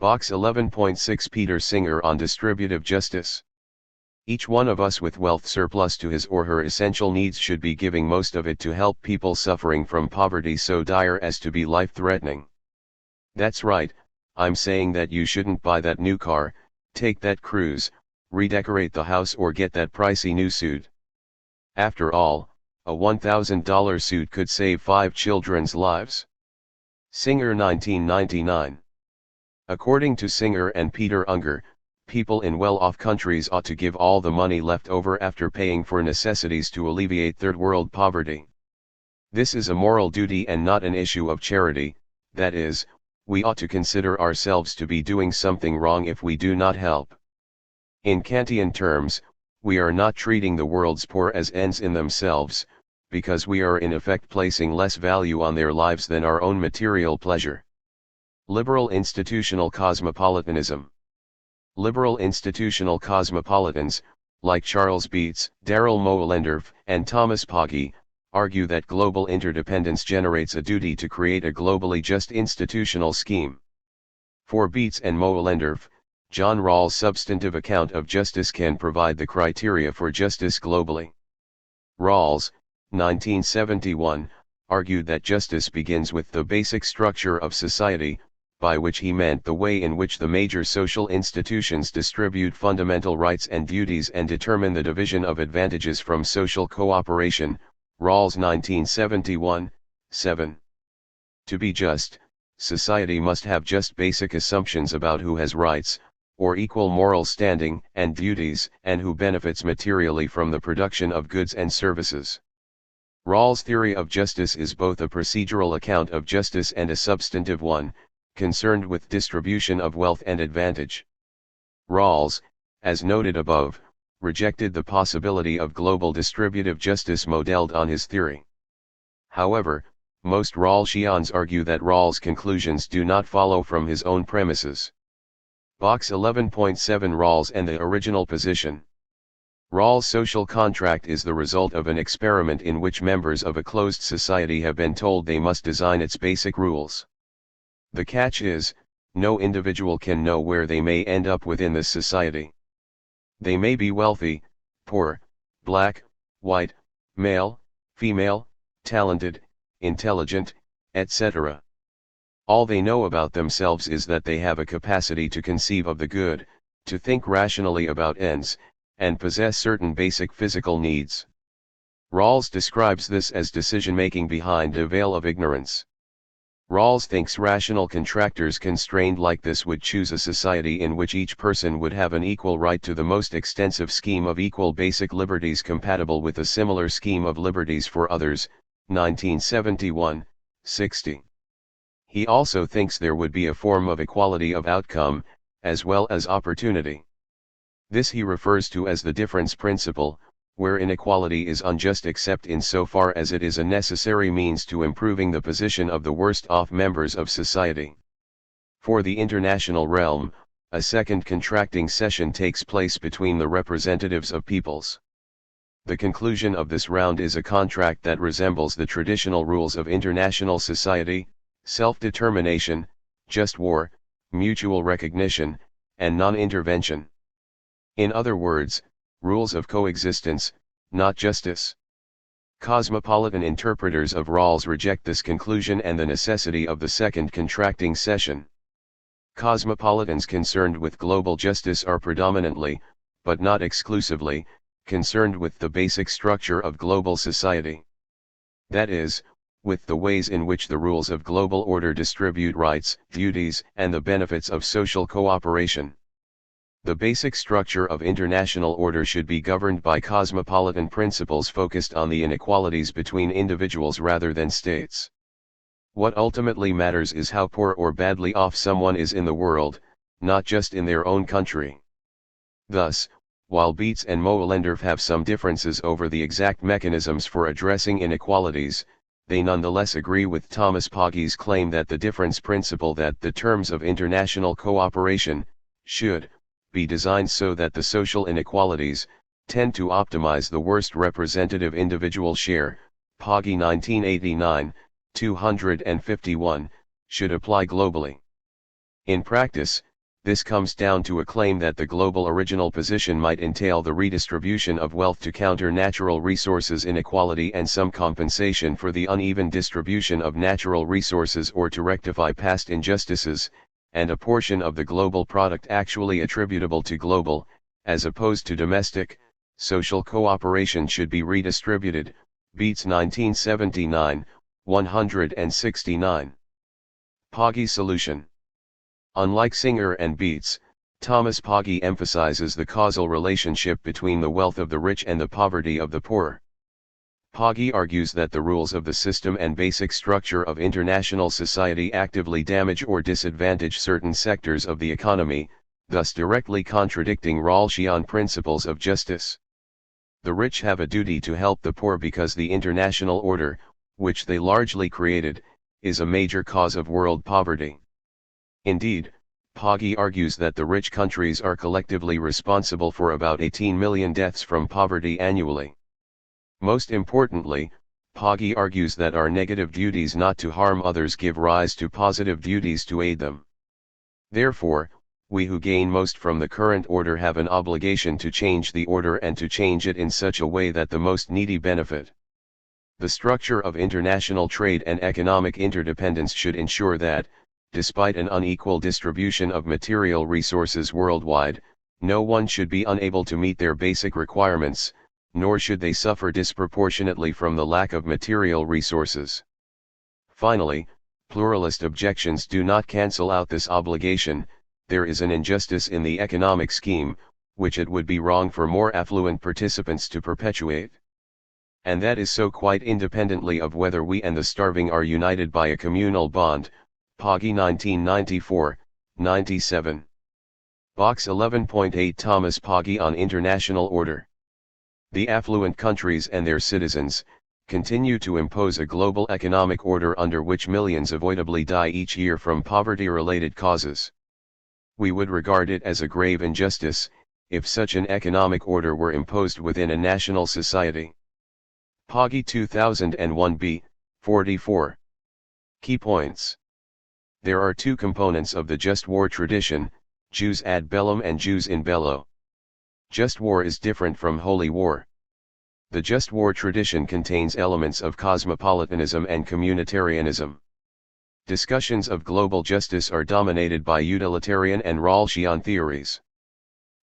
Box 11.6 Peter Singer on distributive justice. Each one of us with wealth surplus to his or her essential needs should be giving most of it to help people suffering from poverty so dire as to be life-threatening. That's right, I'm saying that you shouldn't buy that new car, take that cruise, redecorate the house, or get that pricey new suit. After all, a $1,000 suit could save 5 children's lives. Singer 1999. According to Singer and Peter Unger, people in well-off countries ought to give all the money left over after paying for necessities to alleviate third world poverty. This is a moral duty and not an issue of charity, that is, we ought to consider ourselves to be doing something wrong if we do not help. In Kantian terms, we are not treating the world's poor as ends in themselves, because we are in effect placing less value on their lives than our own material pleasure. Liberal institutional cosmopolitanism. Liberal institutional cosmopolitans, like Charles Beats, Darrell Moellendorff, and Thomas Poggi, argue that global interdependence generates a duty to create a globally just institutional scheme. For Beats and Moellendorff, John Rawls' substantive account of justice can provide the criteria for justice globally. Rawls, 1971, argued that justice begins with the basic structure of society, by which he meant the way in which the major social institutions distribute fundamental rights and duties and determine the division of advantages from social cooperation. Rawls 1971, 7. To be just, society must have just basic assumptions about who has rights, or equal moral standing and duties, and who benefits materially from the production of goods and services. Rawls' theory of justice is both a procedural account of justice and a substantive one, concerned with distribution of wealth and advantage. Rawls, as noted above, rejected the possibility of global distributive justice modeled on his theory. However, most Rawlsians argue that Rawls' conclusions do not follow from his own premises. Box 11.7 Rawls and the original position. Rawls' social contract is the result of an experiment in which members of a closed society have been told they must design its basic rules. The catch is, no individual can know where they may end up within this society. They may be wealthy, poor, black, white, male, female, talented, intelligent, etc. All they know about themselves is that they have a capacity to conceive of the good, to think rationally about ends, and possess certain basic physical needs. Rawls describes this as decision-making behind a veil of ignorance. Rawls thinks rational contractors constrained like this would choose a society in which each person would have an equal right to the most extensive scheme of equal basic liberties compatible with a similar scheme of liberties for others, 1971, 60. He also thinks there would be a form of equality of outcome, as well as opportunity. This he refers to as the difference principle, where inequality is unjust except in so far as it is a necessary means to improving the position of the worst-off members of society. For the international realm, a second contracting session takes place between the representatives of peoples. The conclusion of this round is a contract that resembles the traditional rules of international society: self-determination, just war, mutual recognition, and non-intervention. In other words, rules of coexistence, not justice. Cosmopolitan interpreters of Rawls reject this conclusion and the necessity of the second contracting session. Cosmopolitans concerned with global justice are predominantly, but not exclusively, concerned with the basic structure of global society. That is, with the ways in which the rules of global order distribute rights, duties, and the benefits of social cooperation. The basic structure of international order should be governed by cosmopolitan principles focused on the inequalities between individuals rather than states. What ultimately matters is how poor or badly off someone is in the world, not just in their own country. Thus, while Beetz and Moellendorf have some differences over the exact mechanisms for addressing inequalities, they nonetheless agree with Thomas Pogge's claim that the difference principle that the terms of international cooperation should be designed so that the social inequalities tend to optimize the worst representative individual share, Pogge 1989, 251, should apply globally. In practice, this comes down to a claim that the global original position might entail the redistribution of wealth to counter natural resources inequality and some compensation for the uneven distribution of natural resources or to rectify past injustices, and a portion of the global product actually attributable to global, as opposed to domestic, social cooperation should be redistributed, Beetz 1979, 169. Pogge's solution. Unlike Singer and Beetz, Thomas Pogge emphasizes the causal relationship between the wealth of the rich and the poverty of the poor. Pogge argues that the rules of the system and basic structure of international society actively damage or disadvantage certain sectors of the economy, thus directly contradicting Rawlsian principles of justice. The rich have a duty to help the poor because the international order, which they largely created, is a major cause of world poverty. Indeed, Pogge argues that the rich countries are collectively responsible for about 18 million deaths from poverty annually. Most importantly, Pogge argues that our negative duties not to harm others give rise to positive duties to aid them. Therefore, we who gain most from the current order have an obligation to change the order and to change it in such a way that the most needy benefit. The structure of international trade and economic interdependence should ensure that, despite an unequal distribution of material resources worldwide, no one should be unable to meet their basic requirements, nor should they suffer disproportionately from the lack of material resources. Finally, pluralist objections do not cancel out this obligation. There is an injustice in the economic scheme, which it would be wrong for more affluent participants to perpetuate. And that is so quite independently of whether we and the starving are united by a communal bond, Pogge 1994, 97. Box 11.8 Thomas Pogge on International Order. The affluent countries and their citizens continue to impose a global economic order under which millions avoidably die each year from poverty-related causes. We would regard it as a grave injustice if such an economic order were imposed within a national society. Pogge 2001b, 44. Key points. There are two components of the just war tradition, jus ad bellum and jus in bello. Just war is different from holy war. The just war tradition contains elements of cosmopolitanism and communitarianism. Discussions of global justice are dominated by utilitarian and Rawlsian theories.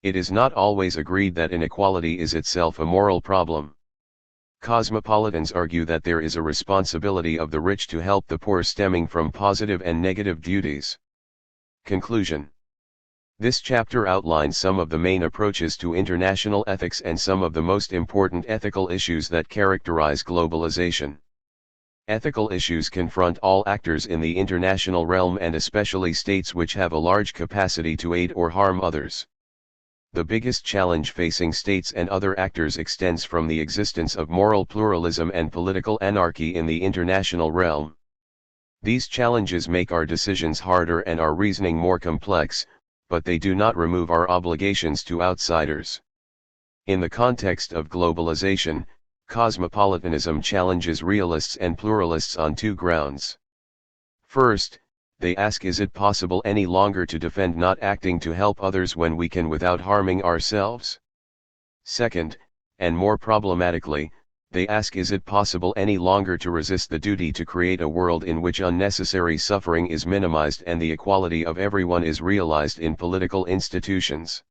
It is not always agreed that inequality is itself a moral problem. Cosmopolitans argue that there is a responsibility of the rich to help the poor stemming from positive and negative duties. Conclusion. This chapter outlines some of the main approaches to international ethics and some of the most important ethical issues that characterize globalization. Ethical issues confront all actors in the international realm and especially states which have a large capacity to aid or harm others. The biggest challenge facing states and other actors extends from the existence of moral pluralism and political anarchy in the international realm. These challenges make our decisions harder and our reasoning more complex, but they do not remove our obligations to outsiders. In the context of globalization, cosmopolitanism challenges realists and pluralists on two grounds. First, they ask, is it possible any longer to defend not acting to help others when we can without harming ourselves? Second, and more problematically, they ask, is it possible any longer to resist the duty to create a world in which unnecessary suffering is minimized and the equality of everyone is realized in political institutions?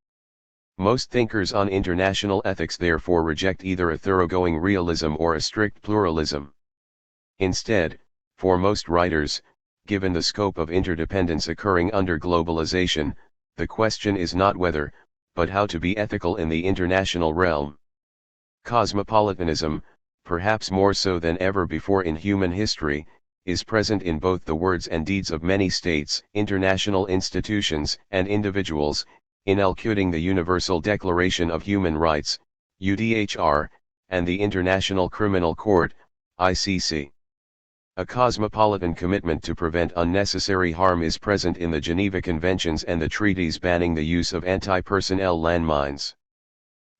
Most thinkers on international ethics therefore reject either a thoroughgoing realism or a strict pluralism. Instead, for most writers, given the scope of interdependence occurring under globalization, the question is not whether, but how to be ethical in the international realm. Cosmopolitanism, perhaps more so than ever before in human history, is present in both the words and deeds of many states, international institutions, and individuals, inculcating the Universal Declaration of Human Rights, UDHR, and the International Criminal Court, ICC. A cosmopolitan commitment to prevent unnecessary harm is present in the Geneva Conventions and the treaties banning the use of anti-personnel landmines.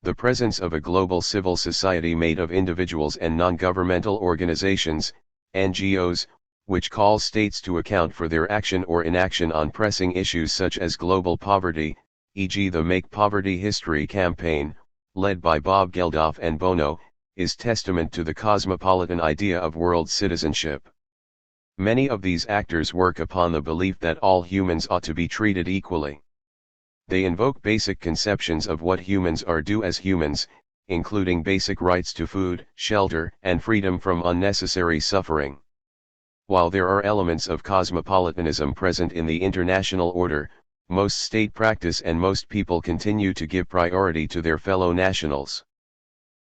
The presence of a global civil society made of individuals and non-governmental organizations, NGOs, which calls states to account for their action or inaction on pressing issues such as global poverty, e.g. the Make Poverty History campaign, led by Bob Geldof and Bono, is testament to the cosmopolitan idea of world citizenship. Many of these actors work upon the belief that all humans ought to be treated equally. They invoke basic conceptions of what humans are due as humans, including basic rights to food, shelter, and freedom from unnecessary suffering. While there are elements of cosmopolitanism present in the international order, most state practice and most people continue to give priority to their fellow nationals.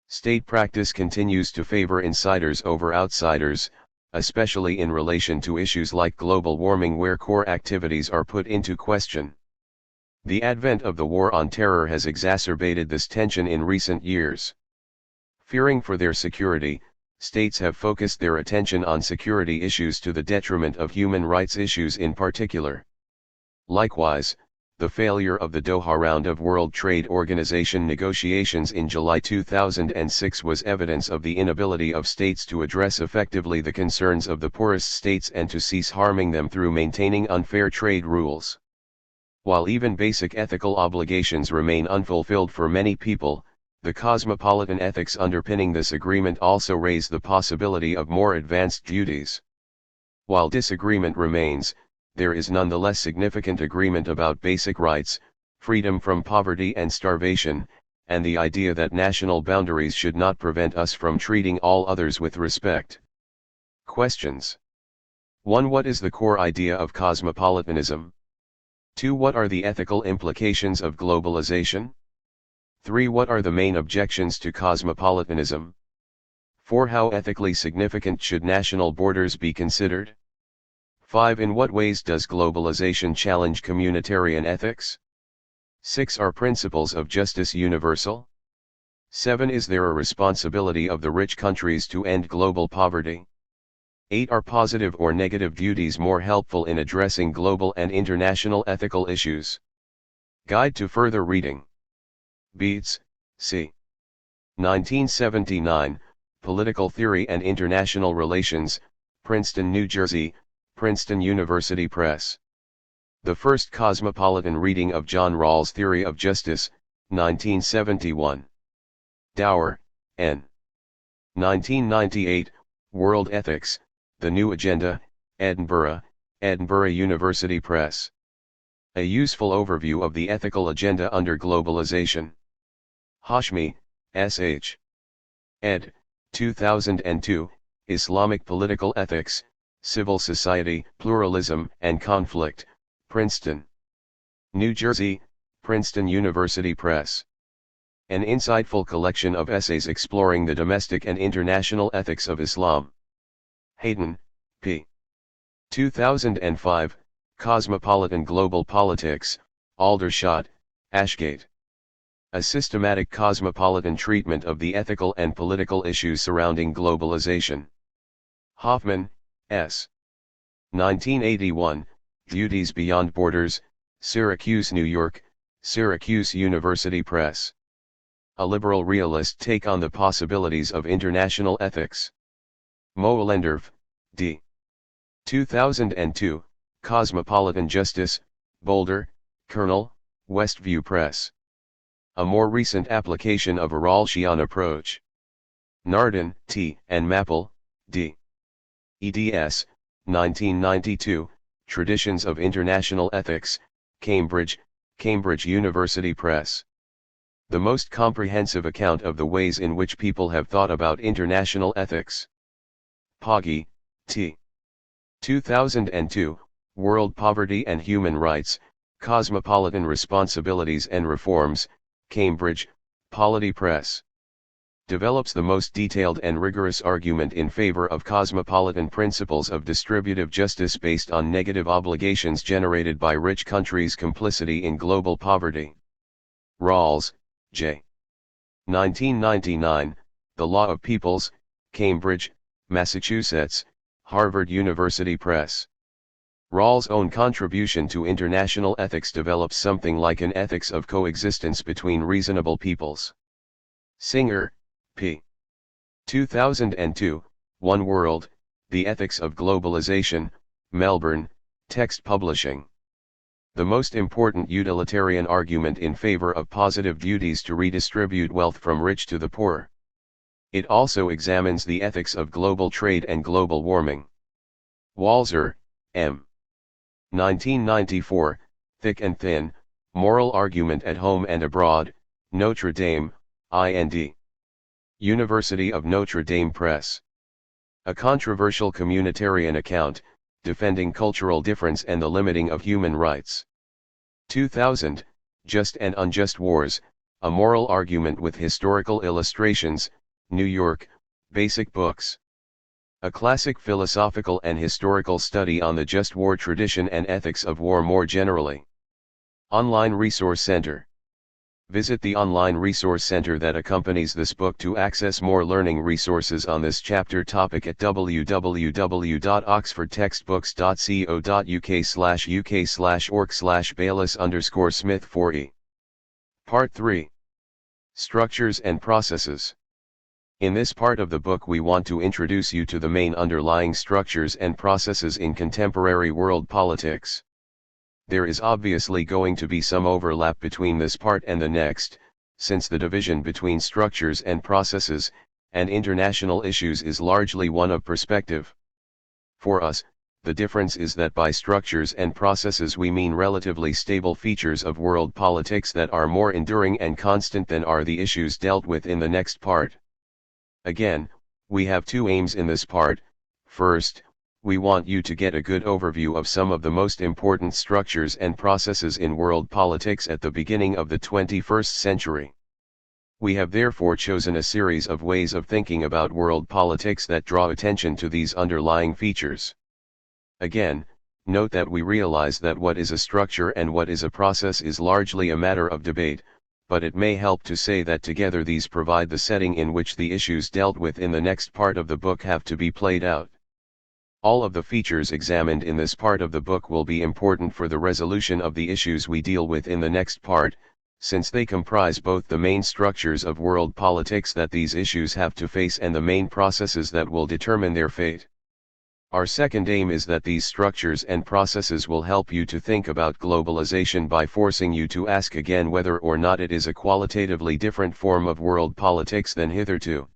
State practice continues to favor insiders over outsiders, especially in relation to issues like global warming where core activities are put into question. The advent of the war on terror has exacerbated this tension in recent years. Fearing for their security, states have focused their attention on security issues to the detriment of human rights issues in particular. Likewise, the failure of the Doha round of World Trade Organization negotiations in July 2006 was evidence of the inability of states to address effectively the concerns of the poorest states and to cease harming them through maintaining unfair trade rules. While even basic ethical obligations remain unfulfilled for many people, the cosmopolitan ethics underpinning this agreement also raise the possibility of more advanced duties. While disagreement remains, there is nonetheless significant agreement about basic rights, freedom from poverty and starvation, and the idea that national boundaries should not prevent us from treating all others with respect. Questions. 1. What is the core idea of cosmopolitanism? 2. What are the ethical implications of globalization? 3. What are the main objections to cosmopolitanism? 4. How ethically significant should national borders be considered? 5. In what ways does globalization challenge communitarian ethics? 6. Are principles of justice universal? 7. Is there a responsibility of the rich countries to end global poverty? 8. Are positive or negative duties more helpful in addressing global and international ethical issues? Guide to further reading. Beetz, C. 1979, Political Theory and International Relations, Princeton, New Jersey, Princeton University Press. The First Cosmopolitan Reading of John Rawls' Theory of Justice, 1971. Dower, N. 1998, World Ethics, The New Agenda, Edinburgh, Edinburgh University Press. A Useful Overview of the Ethical Agenda Under Globalization. Hashmi, S.H. ed. 2002, Islamic Political Ethics, Civil Society, Pluralism and Conflict, Princeton, New Jersey, Princeton University Press. An insightful collection of essays exploring the domestic and international ethics of Islam. Hayden, P. 2005, Cosmopolitan Global Politics, Aldershot, Ashgate. A systematic cosmopolitan treatment of the ethical and political issues surrounding globalization. Hoffman, S. 1981, Duties Beyond Borders, Syracuse, New York, Syracuse University Press. A liberal realist take on the possibilities of international ethics. Moellendorf, D. 2002, Cosmopolitan Justice, Boulder, Kernel, Westview Press. A more recent application of a Rawlsian approach. Nardin, T. and Mappel, D. eds. 1992, Traditions of International Ethics, Cambridge, Cambridge University Press. The most comprehensive account of the ways in which people have thought about international ethics. Poggi, T. 2002, World Poverty and Human Rights, Cosmopolitan Responsibilities and Reforms, Cambridge, Polity Press. Develops the most detailed and rigorous argument in favor of cosmopolitan principles of distributive justice based on negative obligations generated by rich countries' complicity in global poverty. Rawls, J. 1999, The Law of Peoples, Cambridge, Massachusetts, Harvard University Press. Rawls' own contribution to international ethics develops something like an ethics of coexistence between reasonable peoples. Singer, P. 2002, One World, The Ethics of Globalization, Melbourne, Text Publishing. The most important utilitarian argument in favor of positive duties to redistribute wealth from rich to the poor. It also examines the ethics of global trade and global warming. Walzer, M. 1994, Thick and Thin, Moral Argument at Home and Abroad, Notre Dame, IND. University of Notre Dame Press. A controversial communitarian account, defending cultural difference and the limiting of human rights. 2000, Just and Unjust Wars, A Moral Argument with Historical Illustrations, New York, Basic Books. A classic philosophical and historical study on the just war tradition and ethics of war more generally. Online Resource Center. Visit the online resource center that accompanies this book to access more learning resources on this chapter topic at www.oxfordtextbooks.co.uk/uk/org/Baylis_Smith4e. Part 3. Structures and Processes. In this part of the book we want to introduce you to the main underlying structures and processes in contemporary world politics. There is obviously going to be some overlap between this part and the next, since the division between structures and processes, and international issues is largely one of perspective. For us, the difference is that by structures and processes we mean relatively stable features of world politics that are more enduring and constant than are the issues dealt with in the next part. Again, we have two aims in this part. First, we want you to get a good overview of some of the most important structures and processes in world politics at the beginning of the 21st century. We have therefore chosen a series of ways of thinking about world politics that draw attention to these underlying features. Again, Note that we realize that what is a structure and what is a process is largely a matter of debate, but it may help to say that together these provide the setting in which the issues dealt with in the next part of the book have to be played out. All of the features examined in this part of the book will be important for the resolution of the issues we deal with in the next part, since they comprise both the main structures of world politics that these issues have to face and the main processes that will determine their fate. Our second aim is that these structures and processes will help you to think about globalization by forcing you to ask again whether or not it is a qualitatively different form of world politics than hitherto.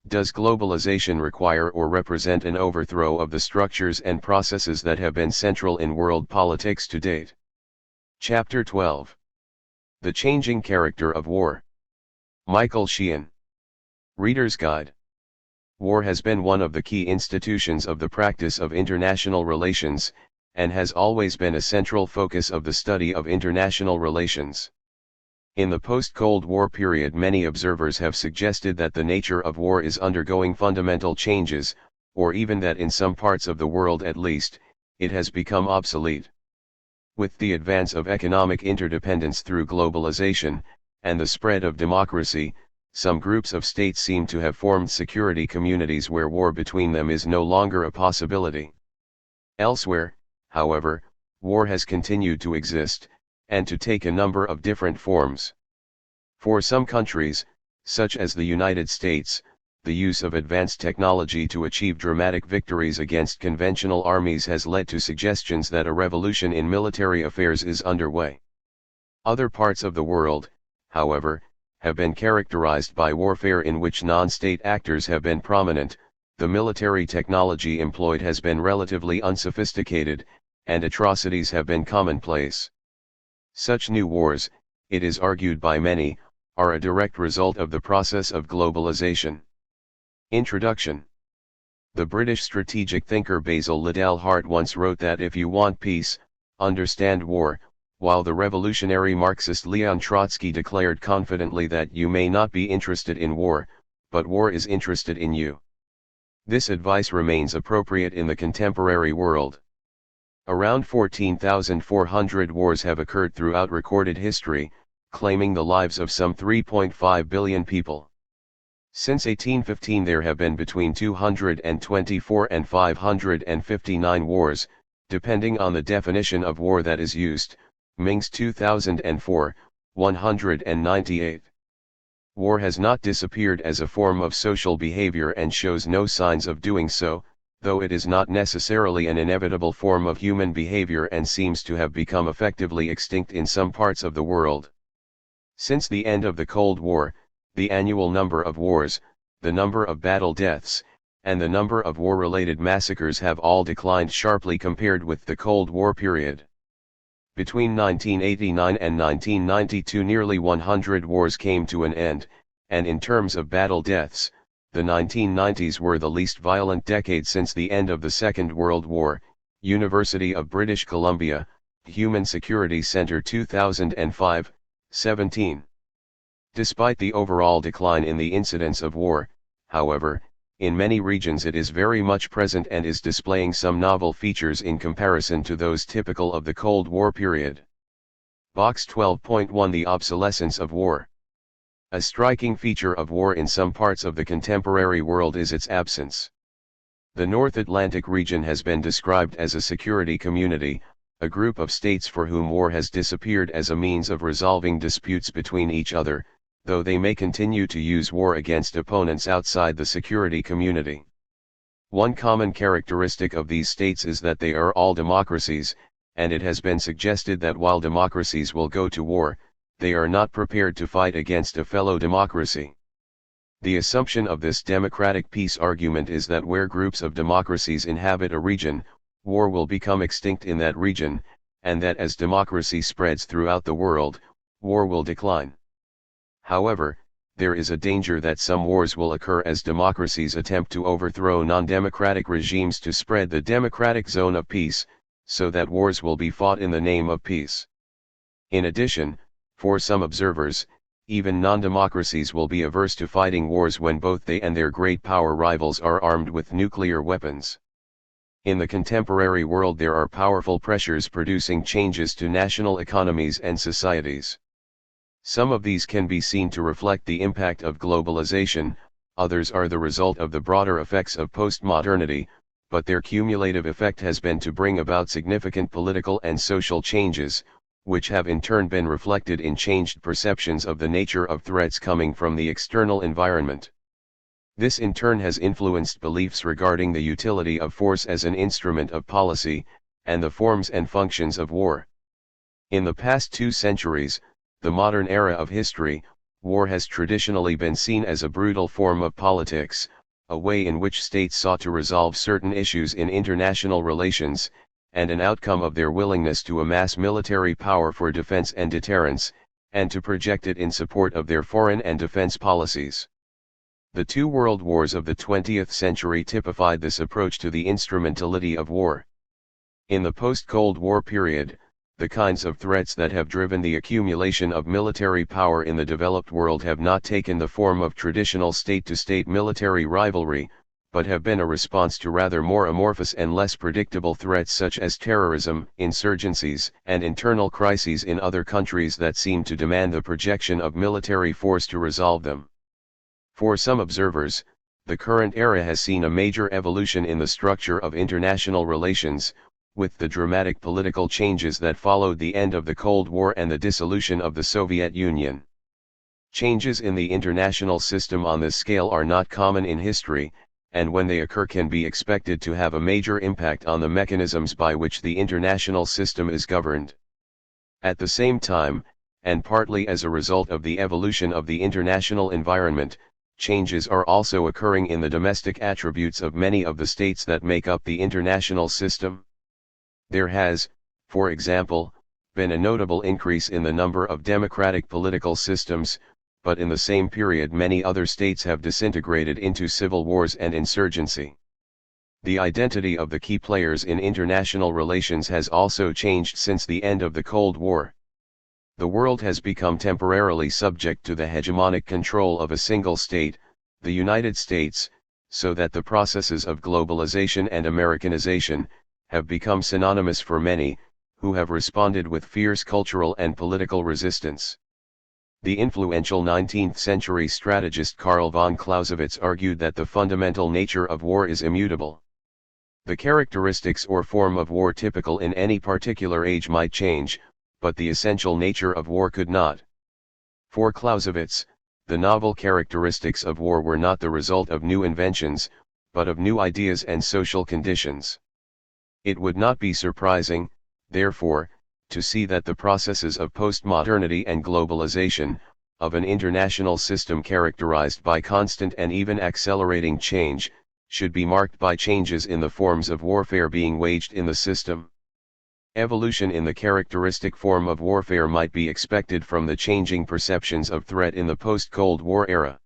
Does globalization require or represent an overthrow of the structures and processes that have been central in world politics to date? Chapter 12. The Changing Character of War. Michael Sheehan. Reader's Guide. War has been one of the key institutions of the practice of international relations, and has always been a central focus of the study of international relations. In the post-Cold War period, many observers have suggested that the nature of war is undergoing fundamental changes, or even that in some parts of the world at least, it has become obsolete. With the advance of economic interdependence through globalization, and the spread of democracy, some groups of states seem to have formed security communities where war between them is no longer a possibility. Elsewhere, however, war has continued to exist, and to take a number of different forms. For some countries, such as the United States, the use of advanced technology to achieve dramatic victories against conventional armies has led to suggestions that a revolution in military affairs is underway. Other parts of the world, however, have been characterized by warfare in which non-state actors have been prominent. The military technology employed has been relatively unsophisticated, and atrocities have been commonplace. Such new wars, it is argued by many, are a direct result of the process of globalization. Introduction. The British strategic thinker Basil Liddell Hart once wrote that if you want peace, understand war, while the revolutionary Marxist Leon Trotsky declared confidently that you may not be interested in war, but war is interested in you. This advice remains appropriate in the contemporary world. Around 14,400 wars have occurred throughout recorded history, claiming the lives of some 3.5 billion people. Since 1815 there have been between 224 and 559 wars, depending on the definition of war that is used. Ming's 2004, 198. War has not disappeared as a form of social behavior and shows no signs of doing so, though it is not necessarily an inevitable form of human behavior and seems to have become effectively extinct in some parts of the world. Since the end of the Cold War, the annual number of wars, the number of battle deaths, and the number of war-related massacres have all declined sharply compared with the Cold War period. Between 1989 and 1992 nearly 100 wars came to an end, and in terms of battle deaths, the 1990s were the least violent decade since the end of the Second World War. University of British Columbia, Human Security Center 2005, 17. Despite the overall decline in the incidence of war, however, in many regions it is very much present and is displaying some novel features in comparison to those typical of the Cold War period. Box 12.1 The obsolescence of war. A striking feature of war in some parts of the contemporary world is its absence. The North Atlantic region has been described as a security community, a group of states for whom war has disappeared as a means of resolving disputes between each other, though they may continue to use war against opponents outside the security community. One common characteristic of these states is that they are all democracies, and it has been suggested that while democracies will go to war, they are not prepared to fight against a fellow democracy. The assumption of this democratic peace argument is that where groups of democracies inhabit a region, war will become extinct in that region, and that as democracy spreads throughout the world, war will decline. However, there is a danger that some wars will occur as democracies attempt to overthrow non-democratic regimes to spread the democratic zone of peace, so that wars will be fought in the name of peace. In addition, for some observers, even non-democracies will be averse to fighting wars when both they and their great power rivals are armed with nuclear weapons. In the contemporary world there are powerful pressures producing changes to national economies and societies. Some of these can be seen to reflect the impact of globalization, others are the result of the broader effects of postmodernity, but their cumulative effect has been to bring about significant political and social changes, which have in turn been reflected in changed perceptions of the nature of threats coming from the external environment. This in turn has influenced beliefs regarding the utility of force as an instrument of policy, and the forms and functions of war. In the past 2 centuries, the modern era of history, war has traditionally been seen as a brutal form of politics, a way in which states sought to resolve certain issues in international relations, and an outcome of their willingness to amass military power for defense and deterrence, and to project it in support of their foreign and defense policies. The 2 world wars of the 20th century typified this approach to the instrumentality of war. In the post-Cold War period, the kinds of threats that have driven the accumulation of military power in the developed world have not taken the form of traditional state-to-state military rivalry, but have been a response to rather more amorphous and less predictable threats such as terrorism, insurgencies, and internal crises in other countries that seem to demand the projection of military force to resolve them. For some observers, the current era has seen a major evolution in the structure of international relations, with the dramatic political changes that followed the end of the Cold War and the dissolution of the Soviet Union. Changes in the international system on this scale are not common in history, and when they occur can be expected to have a major impact on the mechanisms by which the international system is governed. At the same time, and partly as a result of the evolution of the international environment, changes are also occurring in the domestic attributes of many of the states that make up the international system. There has, for example, been a notable increase in the number of democratic political systems, but in the same period many other states have disintegrated into civil wars and insurgency. The identity of the key players in international relations has also changed since the end of the Cold War. The world has become temporarily subject to the hegemonic control of a single state, the United States, so that the processes of globalization and Americanization have become synonymous for many, who have responded with fierce cultural and political resistance. The influential 19th-century strategist Karl von Clausewitz argued that the fundamental nature of war is immutable. The characteristics or form of war typical in any particular age might change, but the essential nature of war could not. For Clausewitz, the novel characteristics of war were not the result of new inventions, but of new ideas and social conditions. It would not be surprising, therefore, to see that the processes of postmodernity and globalization, of an international system characterized by constant and even accelerating change, should be marked by changes in the forms of warfare being waged in the system. Evolution in the characteristic form of warfare might be expected from the changing perceptions of threat in the post-Cold War era.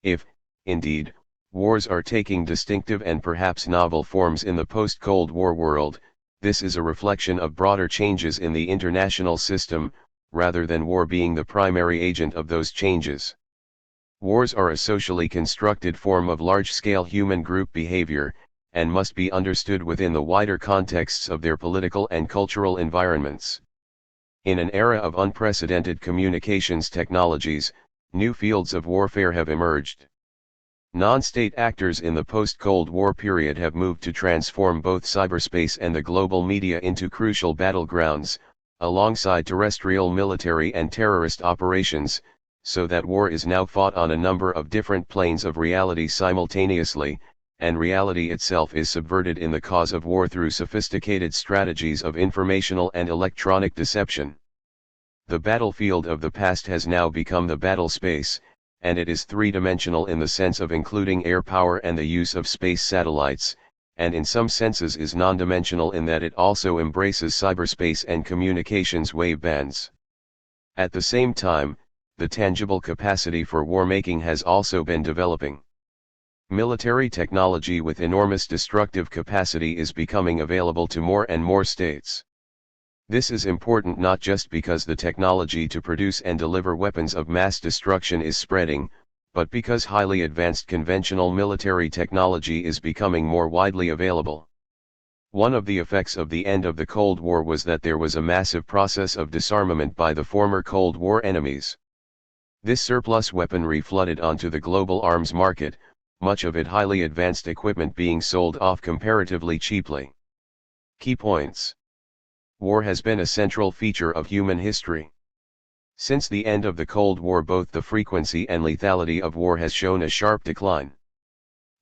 If, indeed, wars are taking distinctive and perhaps novel forms in the post-Cold War world, this is a reflection of broader changes in the international system, rather than war being the primary agent of those changes. Wars are a socially constructed form of large-scale human group behavior, and must be understood within the wider contexts of their political and cultural environments. In an era of unprecedented communications technologies, new fields of warfare have emerged. Non-state actors in the post-Cold War period have moved to transform both cyberspace and the global media into crucial battlegrounds, alongside terrestrial military and terrorist operations, so that war is now fought on a number of different planes of reality simultaneously, and reality itself is subverted in the cause of war through sophisticated strategies of informational and electronic deception. The battlefield of the past has now become the battle space, and it is three-dimensional in the sense of including air power and the use of space satellites, and in some senses is non-dimensional in that it also embraces cyberspace and communications wave bands. At the same time, the tangible capacity for war-making has also been developing. Military technology with enormous destructive capacity is becoming available to more and more states. This is important not just because the technology to produce and deliver weapons of mass destruction is spreading, but because highly advanced conventional military technology is becoming more widely available. One of the effects of the end of the Cold War was that there was a massive process of disarmament by the former Cold War enemies. This surplus weaponry flooded onto the global arms market, much of it highly advanced equipment being sold off comparatively cheaply. Key points. War has been a central feature of human history. Since the end of the Cold War, both the frequency and lethality of war has shown a sharp decline.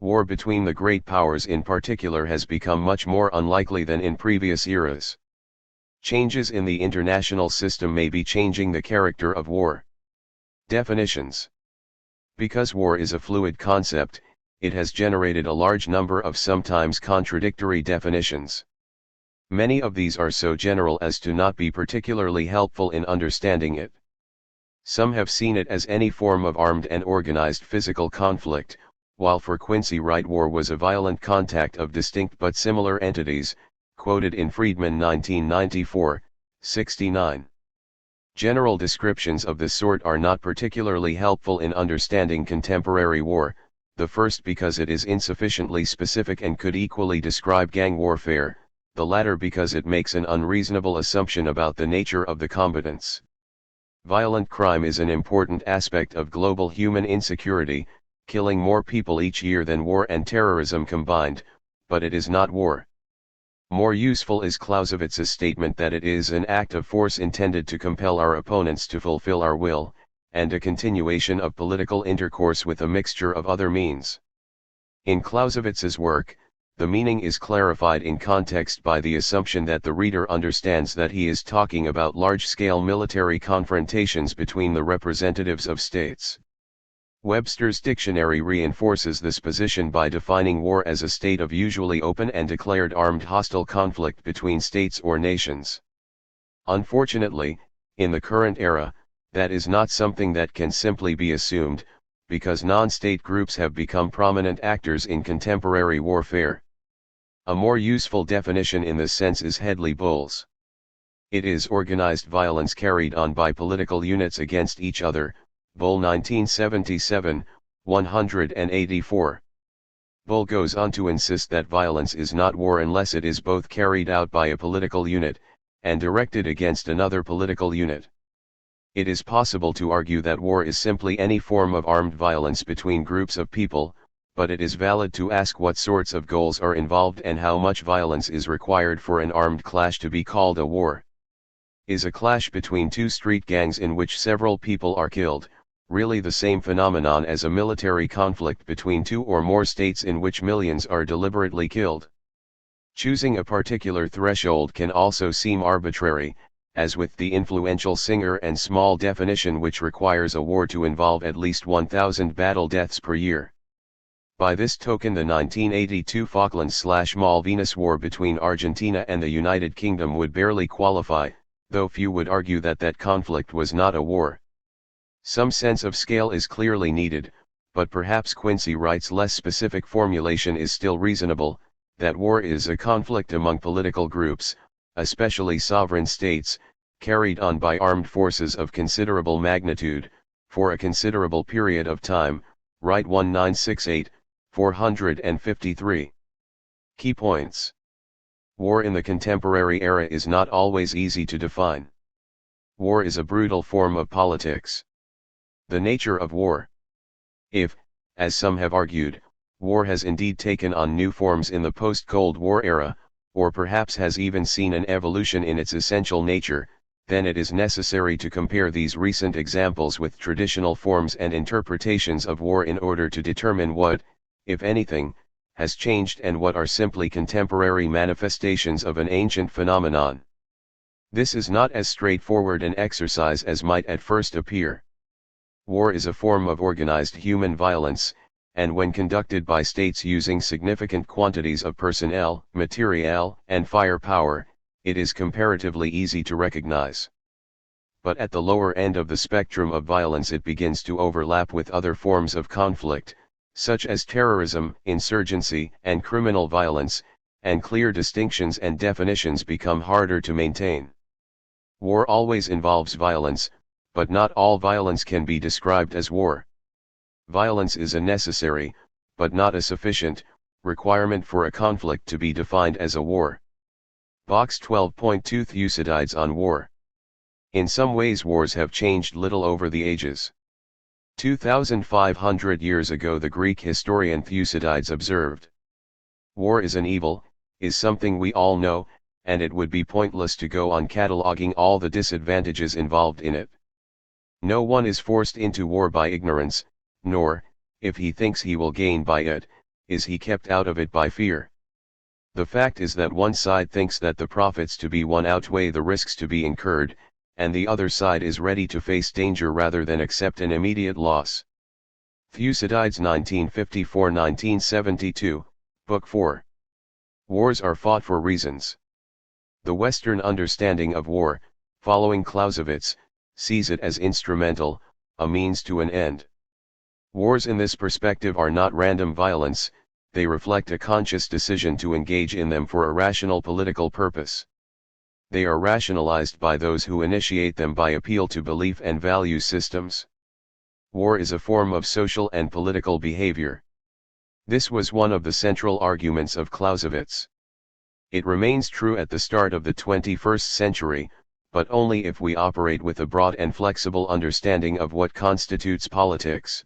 War between the great powers in particular has become much more unlikely than in previous eras. Changes in the international system may be changing the character of war. Definitions. Because war is a fluid concept, it has generated a large number of sometimes contradictory definitions. Many of these are so general as to not be particularly helpful in understanding it. Some have seen it as any form of armed and organized physical conflict, while for Quincy Wright war was a violent contact of distinct but similar entities, quoted in Friedman 1994, 69. General descriptions of this sort are not particularly helpful in understanding contemporary war, the first because it is insufficiently specific and could equally describe gang warfare, the latter because it makes an unreasonable assumption about the nature of the combatants. Violent crime is an important aspect of global human insecurity, killing more people each year than war and terrorism combined, but it is not war. More useful is Clausewitz's statement that it is an act of force intended to compel our opponents to fulfill our will, and a continuation of political intercourse with a mixture of other means. In Clausewitz's work, the meaning is clarified in context by the assumption that the reader understands that he is talking about large-scale military confrontations between the representatives of states. Webster's dictionary reinforces this position by defining war as a state of usually open and declared armed hostile conflict between states or nations. Unfortunately, in the current era, that is not something that can simply be assumed, because non-state groups have become prominent actors in contemporary warfare. A more useful definition in this sense is Hedley-Bull's. It is organized violence carried on by political units against each other, Bull 1977, 184. Bull goes on to insist that violence is not war unless it is both carried out by a political unit, and directed against another political unit. It is possible to argue that war is simply any form of armed violence between groups of people, but it is valid to ask what sorts of goals are involved and how much violence is required for an armed clash to be called a war. Is a clash between two street gangs in which several people are killed really the same phenomenon as a military conflict between two or more states in which millions are deliberately killed? Choosing a particular threshold can also seem arbitrary, as with the influential Singer and Small definition, which requires a war to involve at least 1,000 battle deaths per year. By this token, the 1982 Falklands/Malvinas War between Argentina and the United Kingdom would barely qualify, though few would argue that that conflict was not a war. Some sense of scale is clearly needed, but perhaps Quincy Wright's less specific formulation is still reasonable, that war is a conflict among political groups, especially sovereign states, carried on by armed forces of considerable magnitude, for a considerable period of time. Wright 1968, 453. Key points. War in the contemporary era is not always easy to define. War is a brutal form of politics. The nature of war. If, as some have argued, war has indeed taken on new forms in the post-Cold War era, or perhaps has even seen an evolution in its essential nature, then it is necessary to compare these recent examples with traditional forms and interpretations of war in order to determine what, if anything, has changed and what are simply contemporary manifestations of an ancient phenomenon. This is not as straightforward an exercise as might at first appear. War is a form of organized human violence, and when conducted by states using significant quantities of personnel, materiel, and firepower, it is comparatively easy to recognize. But at the lower end of the spectrum of violence it begins to overlap with other forms of conflict, such as terrorism, insurgency, and criminal violence, and clear distinctions and definitions become harder to maintain. War always involves violence, but not all violence can be described as war. Violence is a necessary, but not a sufficient, Requirement for a conflict to be defined as a war. Box 12.2 Thucydides on war. In some ways wars have changed little over the ages. 2,500 years ago the Greek historian Thucydides observed, "War is an evil, is something we all know, and it would be pointless to go on cataloging all the disadvantages involved in it. No one is forced into war by ignorance, nor, if he thinks he will gain by it, is he kept out of it by fear. The fact is that one side thinks that the profits to be won outweigh the risks to be incurred, and the other side is ready to face danger rather than accept an immediate loss." Thucydides 1954-1972, Book 4. Wars are fought for reasons. The Western understanding of war, following Clausewitz, sees it as instrumental, a means to an end. Wars in this perspective are not random violence, they reflect a conscious decision to engage in them for a rational political purpose. They are rationalized by those who initiate them by appeal to belief and value systems. War is a form of social and political behavior. This was one of the central arguments of Clausewitz. It remains true at the start of the 21st century, but only if we operate with a broad and flexible understanding of what constitutes politics.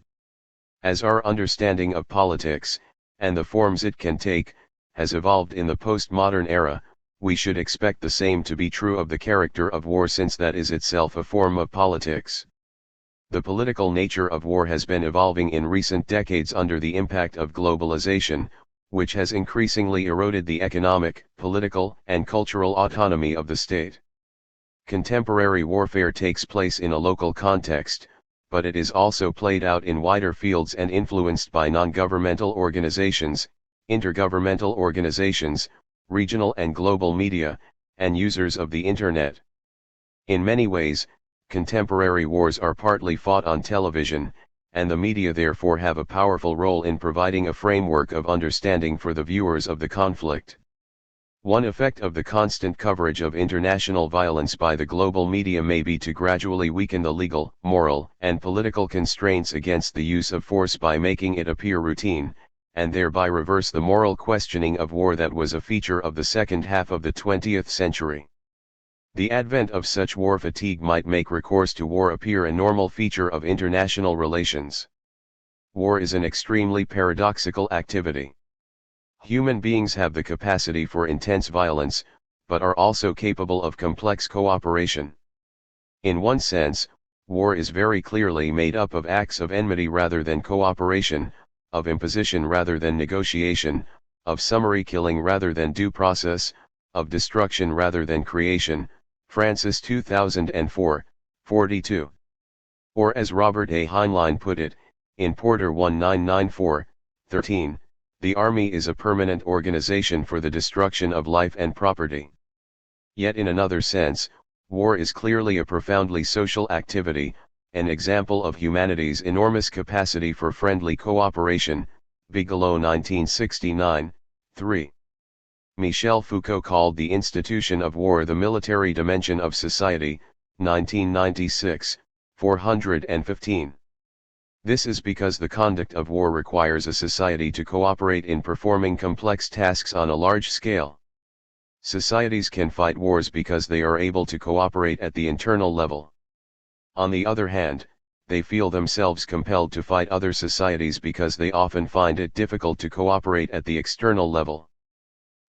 As our understanding of politics, and the forms it can take, has evolved in the postmodern era, we should expect the same to be true of the character of war, since that is itself a form of politics. The political nature of war has been evolving in recent decades under the impact of globalization, which has increasingly eroded the economic, political, and cultural autonomy of the state. Contemporary warfare takes place in a local context, but it is also played out in wider fields and influenced by non-governmental organizations, intergovernmental organizations, regional and global media, and users of the Internet. In many ways, contemporary wars are partly fought on television, and the media therefore have a powerful role in providing a framework of understanding for the viewers of the conflict. One effect of the constant coverage of international violence by the global media may be to gradually weaken the legal, moral, and political constraints against the use of force by making it appear routine, and thereby reverse the moral questioning of war that was a feature of the second half of the 20th century. The advent of such war fatigue might make recourse to war appear a normal feature of international relations. War is an extremely paradoxical activity. Human beings have the capacity for intense violence, but are also capable of complex cooperation. In one sense, war is very clearly made up of acts of enmity rather than cooperation, of imposition rather than negotiation, of summary killing rather than due process, of destruction rather than creation. Francis 2004, 42. Or as Robert A. Heinlein put it, in Porter 1994, 13, the army is a permanent organization for the destruction of life and property. Yet in another sense, war is clearly a profoundly social activity, an example of humanity's enormous capacity for friendly cooperation. Bigelow 1969, 3. Michel Foucault called the institution of war the military dimension of society, 1996, 415. This is because the conduct of war requires a society to cooperate in performing complex tasks on a large scale. Societies can fight wars because they are able to cooperate at the internal level. On the other hand, they feel themselves compelled to fight other societies because they often find it difficult to cooperate at the external level.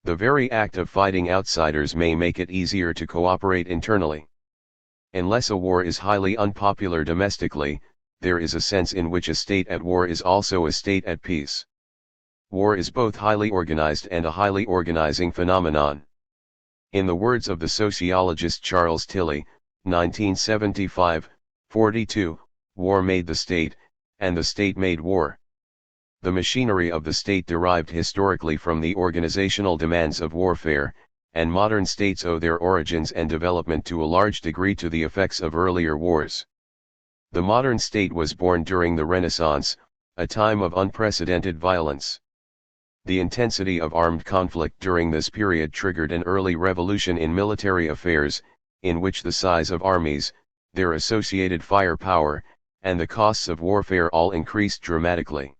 The very act of fighting outsiders may make it easier to cooperate internally. Unless a war is highly unpopular domestically, there is a sense in which a state at war is also a state at peace. War is both highly organized and a highly organizing phenomenon. In the words of the sociologist Charles Tilly, 1975, 42, war made the state, and the state made war. The machinery of the state derived historically from the organizational demands of warfare, and modern states owe their origins and development to a large degree to the effects of earlier wars. The modern state was born during the Renaissance, a time of unprecedented violence. The intensity of armed conflict during this period triggered an early revolution in military affairs, in which the size of armies, their associated firepower, and the costs of warfare all increased dramatically.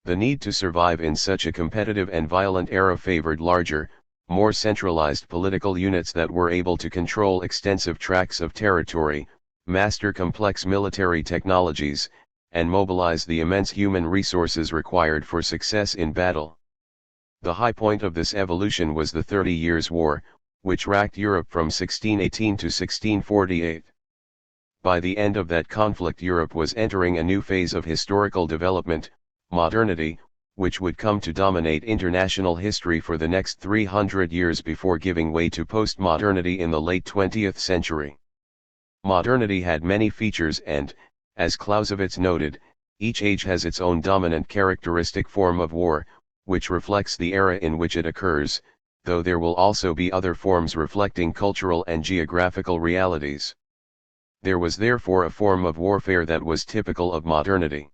The need to survive in such a competitive and violent era favored larger, more centralized political units that were able to control extensive tracts of territory, master complex military technologies, and mobilize the immense human resources required for success in battle. The high point of this evolution was the 30 Years' War, which racked Europe from 1618 to 1648. By the end of that conflict, Europe was entering a new phase of historical development, modernity, which would come to dominate international history for the next 300 years before giving way to postmodernity in the late 20th century. Modernity had many features and, as Clausewitz noted, each age has its own dominant characteristic form of war, which reflects the era in which it occurs, though there will also be other forms reflecting cultural and geographical realities. There was therefore a form of warfare that was typical of modernity.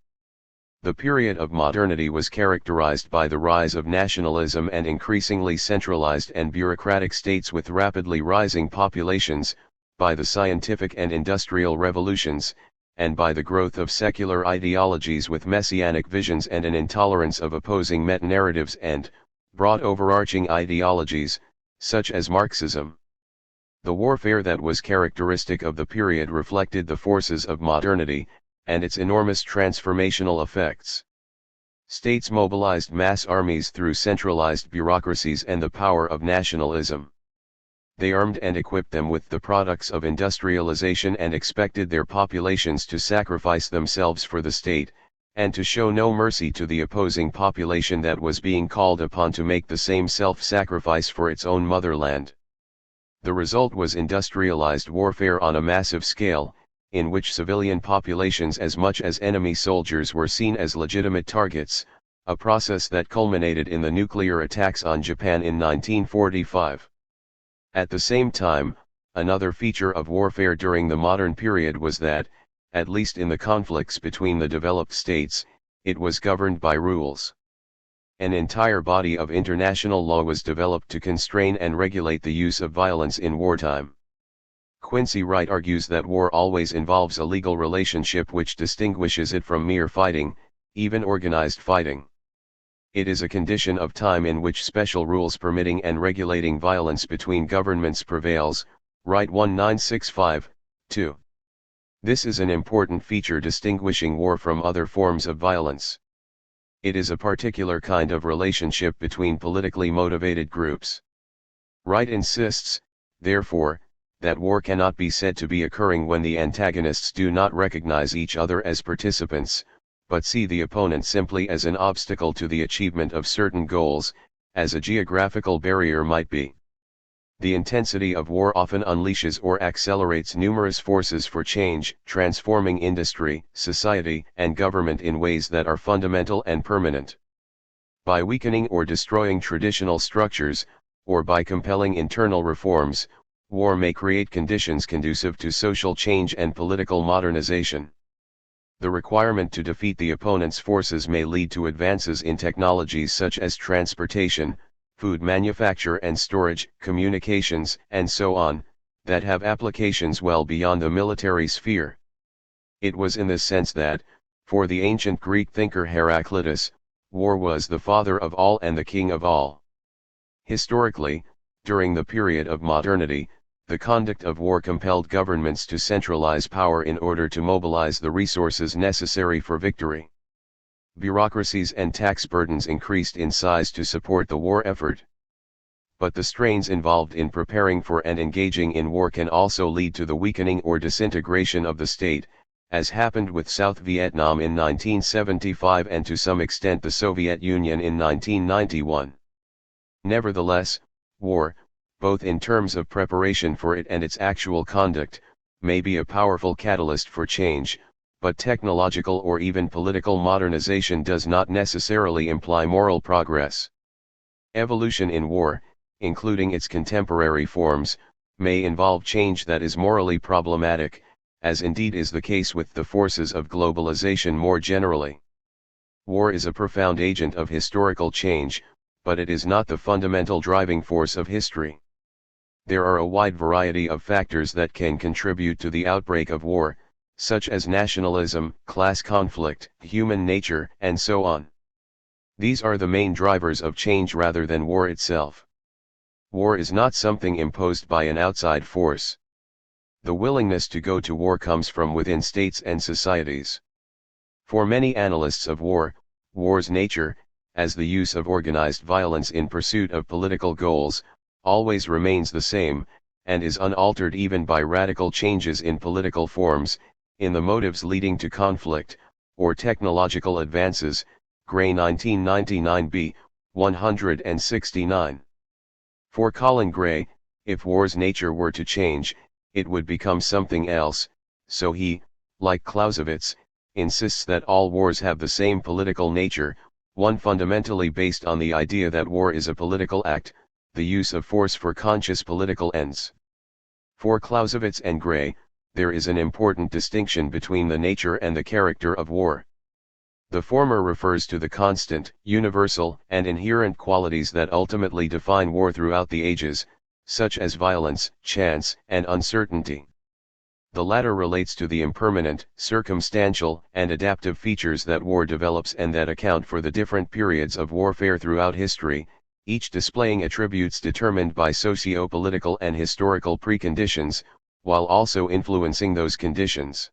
The period of modernity was characterized by the rise of nationalism and increasingly centralized and bureaucratic states with rapidly rising populations, by the scientific and industrial revolutions, and by the growth of secular ideologies with messianic visions and an intolerance of opposing meta-narratives and, broad overarching ideologies, such as Marxism. The warfare that was characteristic of the period reflected the forces of modernity, and its enormous transformational effects. States mobilized mass armies through centralized bureaucracies and the power of nationalism. They armed and equipped them with the products of industrialization and expected their populations to sacrifice themselves for the state, and to show no mercy to the opposing population that was being called upon to make the same self-sacrifice for its own motherland. The result was industrialized warfare on a massive scale, in which civilian populations as much as enemy soldiers were seen as legitimate targets, a process that culminated in the nuclear attacks on Japan in 1945. At the same time, another feature of warfare during the modern period was that, at least in the conflicts between the developed states, it was governed by rules. An entire body of international law was developed to constrain and regulate the use of violence in wartime. Quincy Wright argues that war always involves a legal relationship which distinguishes it from mere fighting, even organized fighting. It is a condition of time in which special rules permitting and regulating violence between governments prevails, Wright 1965, 2. This is an important feature distinguishing war from other forms of violence. It is a particular kind of relationship between politically motivated groups. Wright insists, therefore, that war cannot be said to be occurring when the antagonists do not recognize each other as participants, but see the opponent simply as an obstacle to the achievement of certain goals, as a geographical barrier might be. The intensity of war often unleashes or accelerates numerous forces for change, transforming industry, society, and government in ways that are fundamental and permanent. By weakening or destroying traditional structures, or by compelling internal reforms, war may create conditions conducive to social change and political modernization. The requirement to defeat the opponent's forces may lead to advances in technologies such as transportation, food manufacture and storage, communications, and so on, that have applications well beyond the military sphere. It was in this sense that, for the ancient Greek thinker Heraclitus, war was the father of all and the king of all. Historically, during the period of modernity, the conduct of war compelled governments to centralize power in order to mobilize the resources necessary for victory. Bureaucracies and tax burdens increased in size to support the war effort. But the strains involved in preparing for and engaging in war can also lead to the weakening or disintegration of the state, as happened with South Vietnam in 1975 and to some extent the Soviet Union in 1991. Nevertheless, war, both in terms of preparation for it and its actual conduct, may be a powerful catalyst for change, but technological or even political modernization does not necessarily imply moral progress. Evolution in war, including its contemporary forms, may involve change that is morally problematic, as indeed is the case with the forces of globalization more generally. War is a profound agent of historical change, but it is not the fundamental driving force of history. There are a wide variety of factors that can contribute to the outbreak of war, such as nationalism, class conflict, human nature, and so on. These are the main drivers of change rather than war itself. War is not something imposed by an outside force. The willingness to go to war comes from within states and societies. For many analysts of war, war's nature, as the use of organized violence in pursuit of political goals, always remains the same, and is unaltered even by radical changes in political forms, in the motives leading to conflict, or technological advances. Gray 1999b, 169. For Colin Gray, if war's nature were to change, it would become something else, so he, like Clausewitz, insists that all wars have the same political nature, one fundamentally based on the idea that war is a political act, the use of force for conscious political ends. For Clausewitz and Gray, there is an important distinction between the nature and the character of war. The former refers to the constant, universal, and inherent qualities that ultimately define war throughout the ages, such as violence, chance, and uncertainty. The latter relates to the impermanent, circumstantial, and adaptive features that war develops and that account for the different periods of warfare throughout history, each displaying attributes determined by socio-political and historical preconditions, while also influencing those conditions.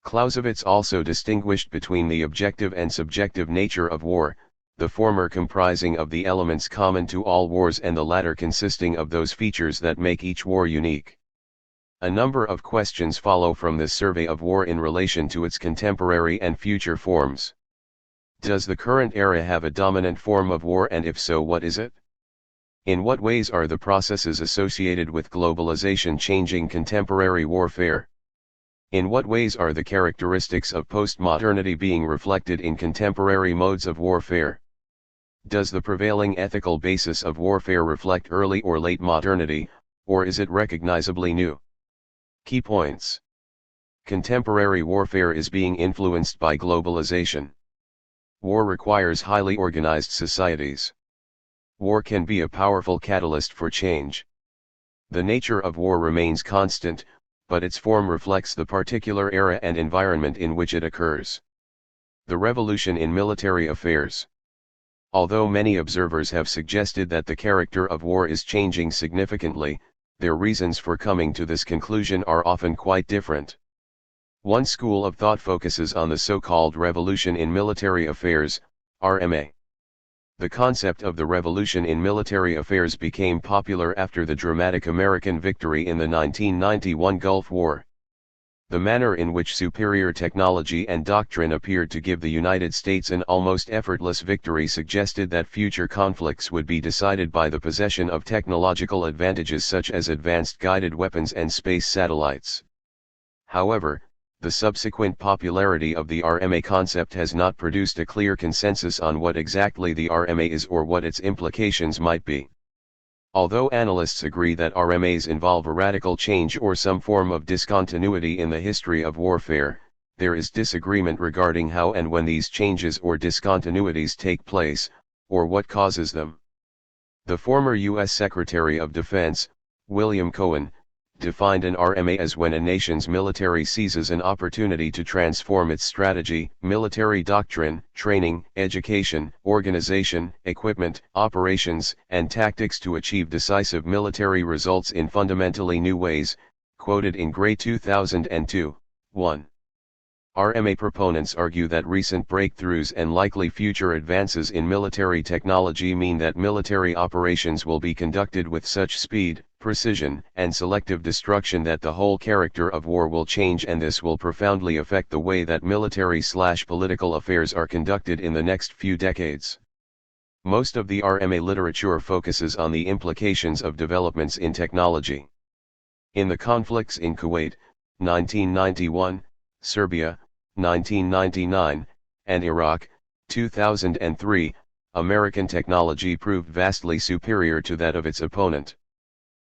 Clausewitz also distinguished between the objective and subjective nature of war, the former comprising of the elements common to all wars and the latter consisting of those features that make each war unique. A number of questions follow from this survey of war in relation to its contemporary and future forms. Does the current era have a dominant form of war, and if so, what is it? In what ways are the processes associated with globalization changing contemporary warfare? In what ways are the characteristics of postmodernity being reflected in contemporary modes of warfare? Does the prevailing ethical basis of warfare reflect early or late modernity, or is it recognizably new? Key points. Contemporary warfare is being influenced by globalization. War requires highly organized societies. War can be a powerful catalyst for change. The nature of war remains constant, but its form reflects the particular era and environment in which it occurs. The revolution in military affairs. Although many observers have suggested that the character of war is changing significantly, their reasons for coming to this conclusion are often quite different. One school of thought focuses on the so-called revolution in military affairs, RMA. The concept of the revolution in military affairs became popular after the dramatic American victory in the 1991 Gulf War. The manner in which superior technology and doctrine appeared to give the United States an almost effortless victory suggested that future conflicts would be decided by the possession of technological advantages such as advanced guided weapons and space satellites. However, the subsequent popularity of the RMA concept has not produced a clear consensus on what exactly the RMA is or what its implications might be. Although analysts agree that RMAs involve a radical change or some form of discontinuity in the history of warfare, there is disagreement regarding how and when these changes or discontinuities take place, or what causes them. The former U.S. Secretary of Defense, William Cohen, defined an RMA as when a nation's military seizes an opportunity to transform its strategy, military doctrine, training, education, organization, equipment, operations, and tactics to achieve decisive military results in fundamentally new ways, quoted in Gray 2002, 1. RMA proponents argue that recent breakthroughs and likely future advances in military technology mean that military operations will be conducted with such speed, precision, and selective destruction that the whole character of war will change, and this will profoundly affect the way that military/political affairs are conducted in the next few decades. Most of the RMA literature focuses on the implications of developments in technology. In the conflicts in Kuwait, 1991, Serbia, 1999, and Iraq, 2003, American technology proved vastly superior to that of its opponent.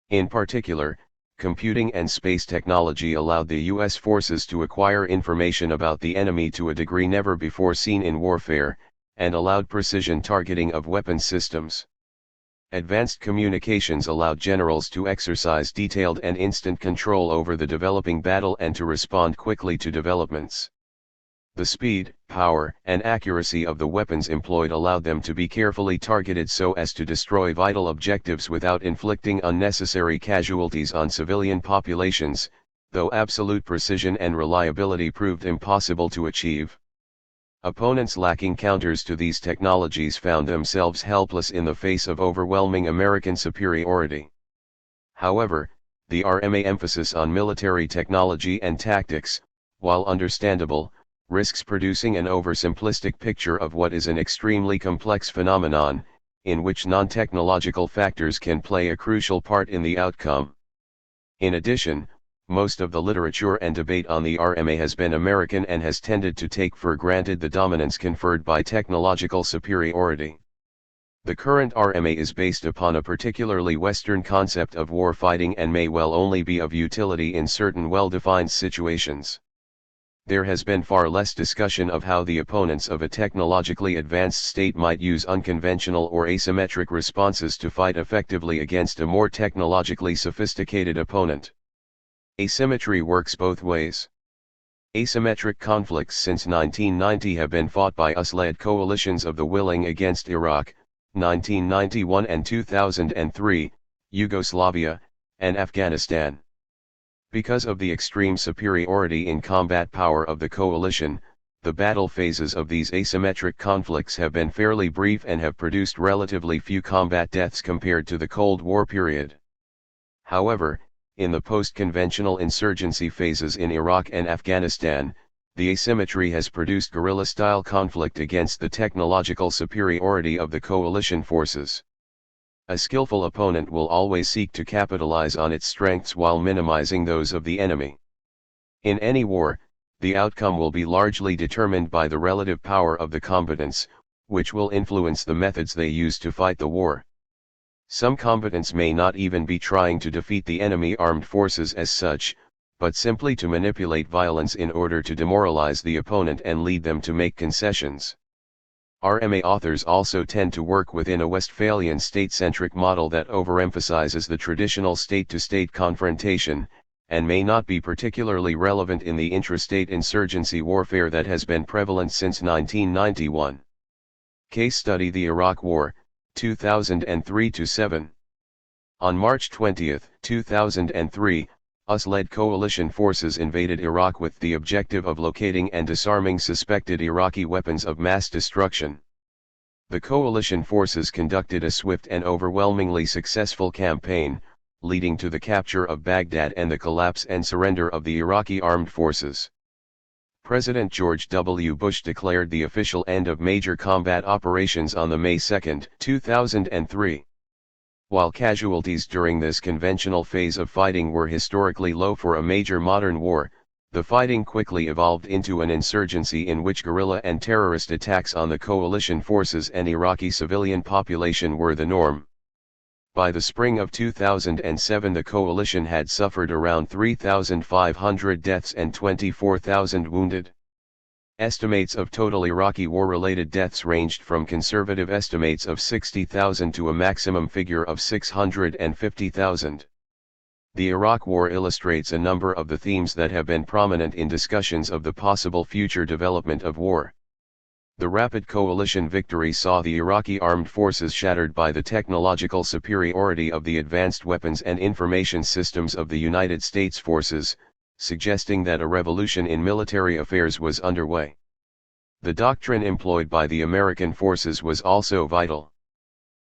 In particular, computing and space technology allowed the U.S. forces to acquire information about the enemy to a degree never before seen in warfare, and allowed precision targeting of weapon systems. Advanced communications allowed generals to exercise detailed and instant control over the developing battle and to respond quickly to developments. The speed, power, and accuracy of the weapons employed allowed them to be carefully targeted so as to destroy vital objectives without inflicting unnecessary casualties on civilian populations, though absolute precision and reliability proved impossible to achieve. Opponents lacking counters to these technologies found themselves helpless in the face of overwhelming American superiority. However, the RMA emphasis on military technology and tactics, while understandable, risks producing an oversimplistic picture of what is an extremely complex phenomenon, in which non-technological factors can play a crucial part in the outcome. In addition, most of the literature and debate on the RMA has been American and has tended to take for granted the dominance conferred by technological superiority. The current RMA is based upon a particularly Western concept of war fighting and may well only be of utility in certain well-defined situations. There has been far less discussion of how the opponents of a technologically advanced state might use unconventional or asymmetric responses to fight effectively against a more technologically sophisticated opponent. Asymmetry works both ways. Asymmetric conflicts since 1990 have been fought by US-led coalitions of the willing against Iraq, 1991 and 2003, Yugoslavia, and Afghanistan. Because of the extreme superiority in combat power of the coalition, the battle phases of these asymmetric conflicts have been fairly brief and have produced relatively few combat deaths compared to the Cold War period. However, in the post-conventional insurgency phases in Iraq and Afghanistan, the asymmetry has produced guerrilla-style conflict against the technological superiority of the coalition forces. A skillful opponent will always seek to capitalize on its strengths while minimizing those of the enemy. In any war, the outcome will be largely determined by the relative power of the combatants, which will influence the methods they use to fight the war. Some combatants may not even be trying to defeat the enemy armed forces as such, but simply to manipulate violence in order to demoralize the opponent and lead them to make concessions. RMA authors also tend to work within a Westphalian state-centric model that overemphasizes the traditional state-to-state confrontation, and may not be particularly relevant in the intrastate insurgency warfare that has been prevalent since 1991. Case study: The Iraq War, 2003-7. On March 20, 2003, US-led coalition forces invaded Iraq with the objective of locating and disarming suspected Iraqi weapons of mass destruction. The coalition forces conducted a swift and overwhelmingly successful campaign, leading to the capture of Baghdad and the collapse and surrender of the Iraqi armed forces. President George W. Bush declared the official end of major combat operations on May 2, 2003. While casualties during this conventional phase of fighting were historically low for a major modern war, the fighting quickly evolved into an insurgency in which guerrilla and terrorist attacks on the coalition forces and Iraqi civilian population were the norm. By the spring of 2007, the coalition had suffered around 3,500 deaths and 24,000 wounded. Estimates of total Iraqi war-related deaths ranged from conservative estimates of 60,000 to a maximum figure of 650,000. The Iraq War illustrates a number of the themes that have been prominent in discussions of the possible future development of war. The rapid coalition victory saw the Iraqi armed forces shattered by the technological superiority of the advanced weapons and information systems of the United States forces, suggesting that a revolution in military affairs was underway. The doctrine employed by the American forces was also vital.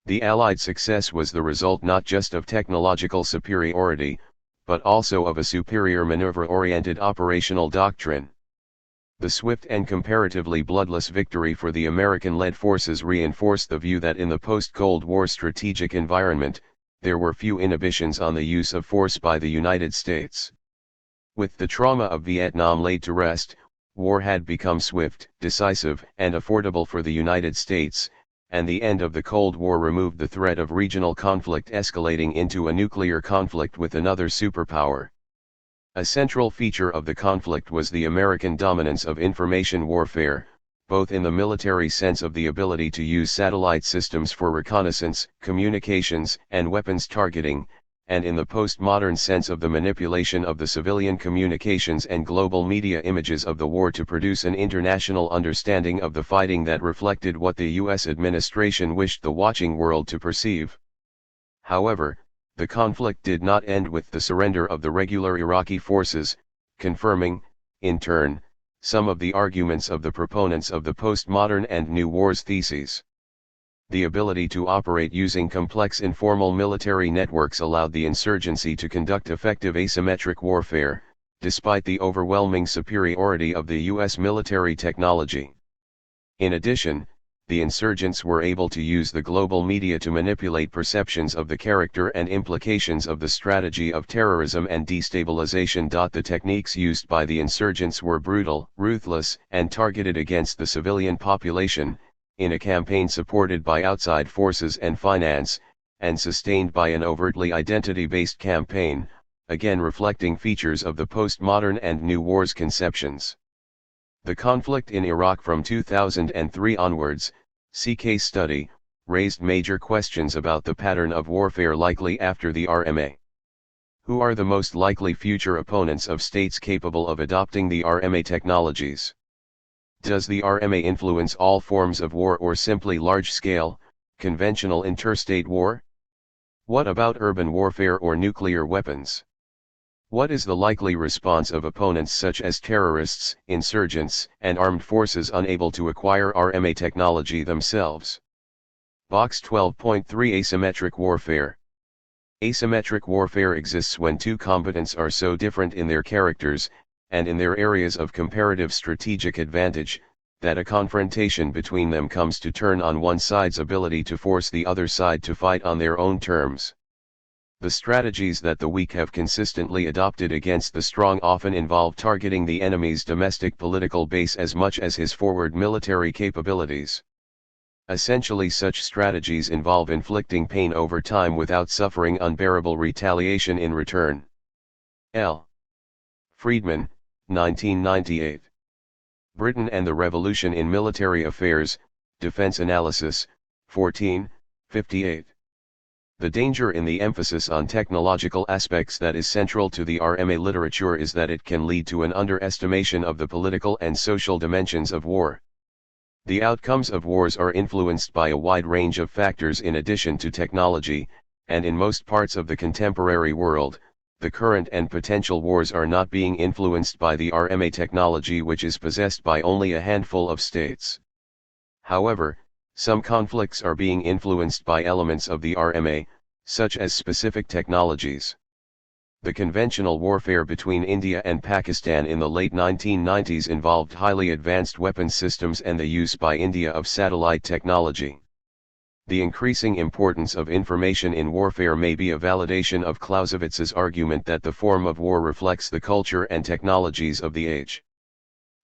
The Allied success was the result not just of technological superiority, but also of a superior maneuver-oriented operational doctrine. The swift and comparatively bloodless victory for the American-led forces reinforced the view that in the post-Cold War strategic environment, there were few inhibitions on the use of force by the United States. With the trauma of Vietnam laid to rest, war had become swift, decisive, and affordable for the United States, and the end of the Cold War removed the threat of regional conflict escalating into a nuclear conflict with another superpower. A central feature of the conflict was the American dominance of information warfare, both in the military sense of the ability to use satellite systems for reconnaissance, communications, and weapons targeting, and in the postmodern sense of the manipulation of the civilian communications and global media images of the war to produce an international understanding of the fighting that reflected what the U.S. administration wished the watching world to perceive. However, the conflict did not end with the surrender of the regular Iraqi forces, confirming, in turn, some of the arguments of the proponents of the postmodern and New Wars theses. The ability to operate using complex informal military networks allowed the insurgency to conduct effective asymmetric warfare, despite the overwhelming superiority of the U.S. military technology. In addition, the insurgents were able to use the global media to manipulate perceptions of the character and implications of the strategy of terrorism and destabilization. The techniques used by the insurgents were brutal, ruthless, and targeted against the civilian population, in a campaign supported by outside forces and finance, and sustained by an overtly identity-based campaign, again reflecting features of the postmodern and New Wars conceptions. The conflict in Iraq from 2003 onwards, see case study, raised major questions about the pattern of warfare likely after the RMA. Who are the most likely future opponents of states capable of adopting the RMA technologies? Does the RMA influence all forms of war or simply large-scale, conventional interstate war? What about urban warfare or nuclear weapons? What is the likely response of opponents such as terrorists, insurgents, and armed forces unable to acquire RMA technology themselves? Box 12.3 Asymmetric warfare. Asymmetric warfare exists when two combatants are so different in their characters, and in their areas of comparative strategic advantage, that a confrontation between them comes to turn on one side's ability to force the other side to fight on their own terms. The strategies that the weak have consistently adopted against the strong often involve targeting the enemy's domestic political base as much as his forward military capabilities. Essentially, such strategies involve inflicting pain over time without suffering unbearable retaliation in return. L. Friedman, 1998. Britain and the Revolution in Military Affairs, Defense Analysis, 14, 58. The danger in the emphasis on technological aspects that is central to the RMA literature is that it can lead to an underestimation of the political and social dimensions of war. The outcomes of wars are influenced by a wide range of factors in addition to technology, and in most parts of the contemporary world, the current and potential wars are not being influenced by the RMA technology, which is possessed by only a handful of states. However, some conflicts are being influenced by elements of the RMA, such as specific technologies. The conventional warfare between India and Pakistan in the late 1990s involved highly advanced weapons systems and the use by India of satellite technology. The increasing importance of information in warfare may be a validation of Clausewitz's argument that the form of war reflects the culture and technologies of the age.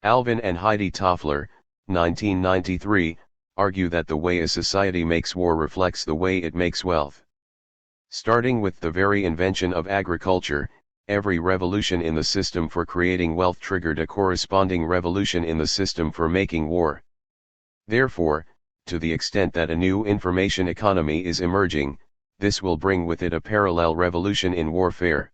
Alvin and Heidi Toffler, 1993, argue that the way a society makes war reflects the way it makes wealth. Starting with the very invention of agriculture, every revolution in the system for creating wealth triggered a corresponding revolution in the system for making war. Therefore, to the extent that a new information economy is emerging, this will bring with it a parallel revolution in warfare.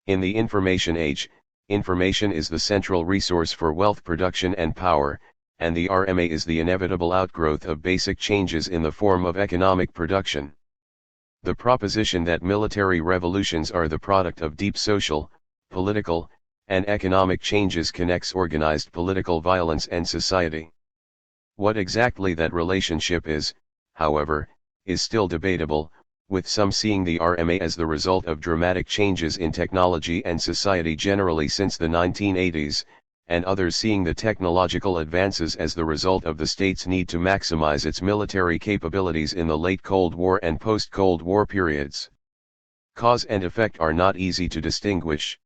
In the information age, information is the central resource for wealth production and power, and the RMA is the inevitable outgrowth of basic changes in the form of economic production. The proposition that military revolutions are the product of deep social, political, and economic changes connects organized political violence and society. What exactly that relationship is, however, is still debatable, with some seeing the RMA as the result of dramatic changes in technology and society generally since the 1980s, and others seeing the technological advances as the result of the state's need to maximize its military capabilities in the late Cold War and post-Cold War periods. Cause and effect are not easy to distinguish.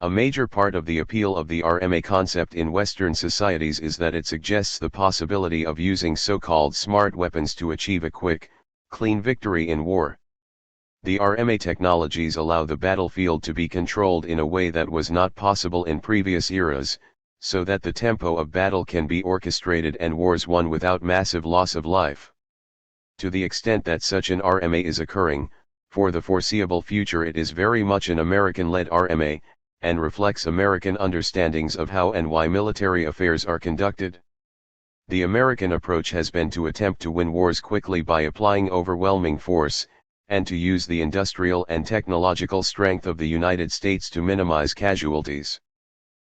A major part of the appeal of the RMA concept in Western societies is that it suggests the possibility of using so-called smart weapons to achieve a quick, clean victory in war. The RMA technologies allow the battlefield to be controlled in a way that was not possible in previous eras, so that the tempo of battle can be orchestrated and wars won without massive loss of life. To the extent that such an RMA is occurring, For the foreseeable future it is very much an American-led RMA, and reflects American understandings of how and why military affairs are conducted. The American approach has been to attempt to win wars quickly by applying overwhelming force, and to use the industrial and technological strength of the United States to minimize casualties.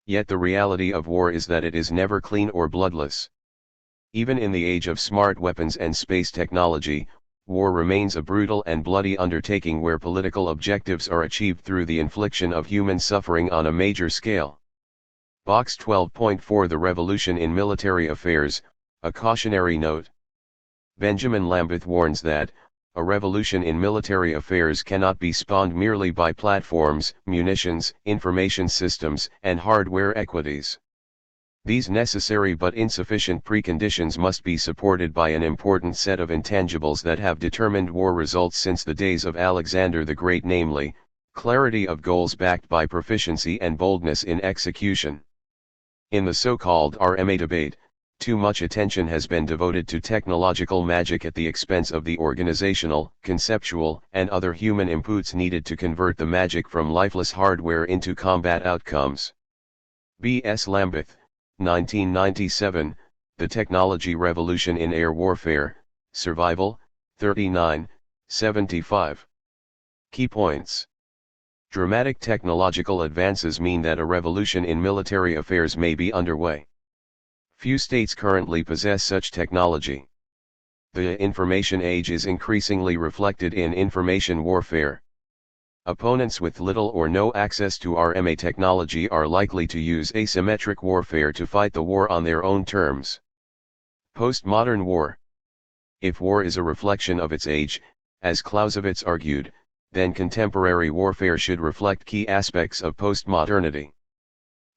Yet the reality of war is that it is never clean or bloodless. Even in the age of smart weapons and space technology, war remains a brutal and bloody undertaking where political objectives are achieved through the infliction of human suffering on a major scale. Box 12.4 The Revolution in Military Affairs, a Cautionary Note. Benjamin Lambeth warns that, a revolution in military affairs cannot be spawned merely by platforms, munitions, information systems, and hardware equities. These necessary but insufficient preconditions must be supported by an important set of intangibles that have determined war results since the days of Alexander the Great, namely, clarity of goals backed by proficiency and boldness in execution. In the so-called RMA debate, too much attention has been devoted to technological magic at the expense of the organizational, conceptual, and other human inputs needed to convert the magic from lifeless hardware into combat outcomes. B. S. Lambeth, 1997, The Technology Revolution in Air Warfare, Survival, 39:75. Key points. Dramatic technological advances mean that a revolution in military affairs may be underway. Few states currently possess such technology. The information age is increasingly reflected in information warfare. Opponents with little or no access to RMA technology are likely to use asymmetric warfare to fight the war on their own terms. Postmodern war. If war is a reflection of its age, as Clausewitz argued, then contemporary warfare should reflect key aspects of postmodernity.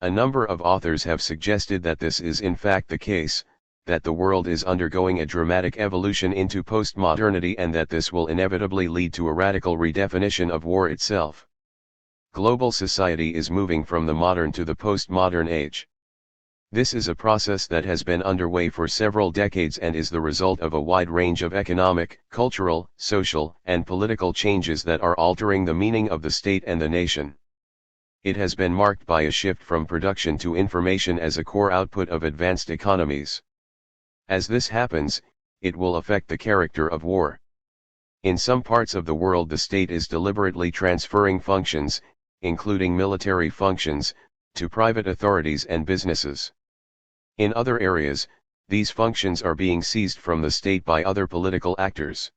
A number of authors have suggested that this is in fact the case, that the world is undergoing a dramatic evolution into postmodernity and that this will inevitably lead to a radical redefinition of war itself. Global society is moving from the modern to the postmodern age. This is a process that has been underway for several decades and is the result of a wide range of economic, cultural, social, and political changes that are altering the meaning of the state and the nation. It has been marked by a shift from production to information as a core output of advanced economies. As this happens, it will affect the character of war. In some parts of the world the state is deliberately transferring functions, including military functions, to private authorities and businesses. In other areas, these functions are being seized from the state by other political actors.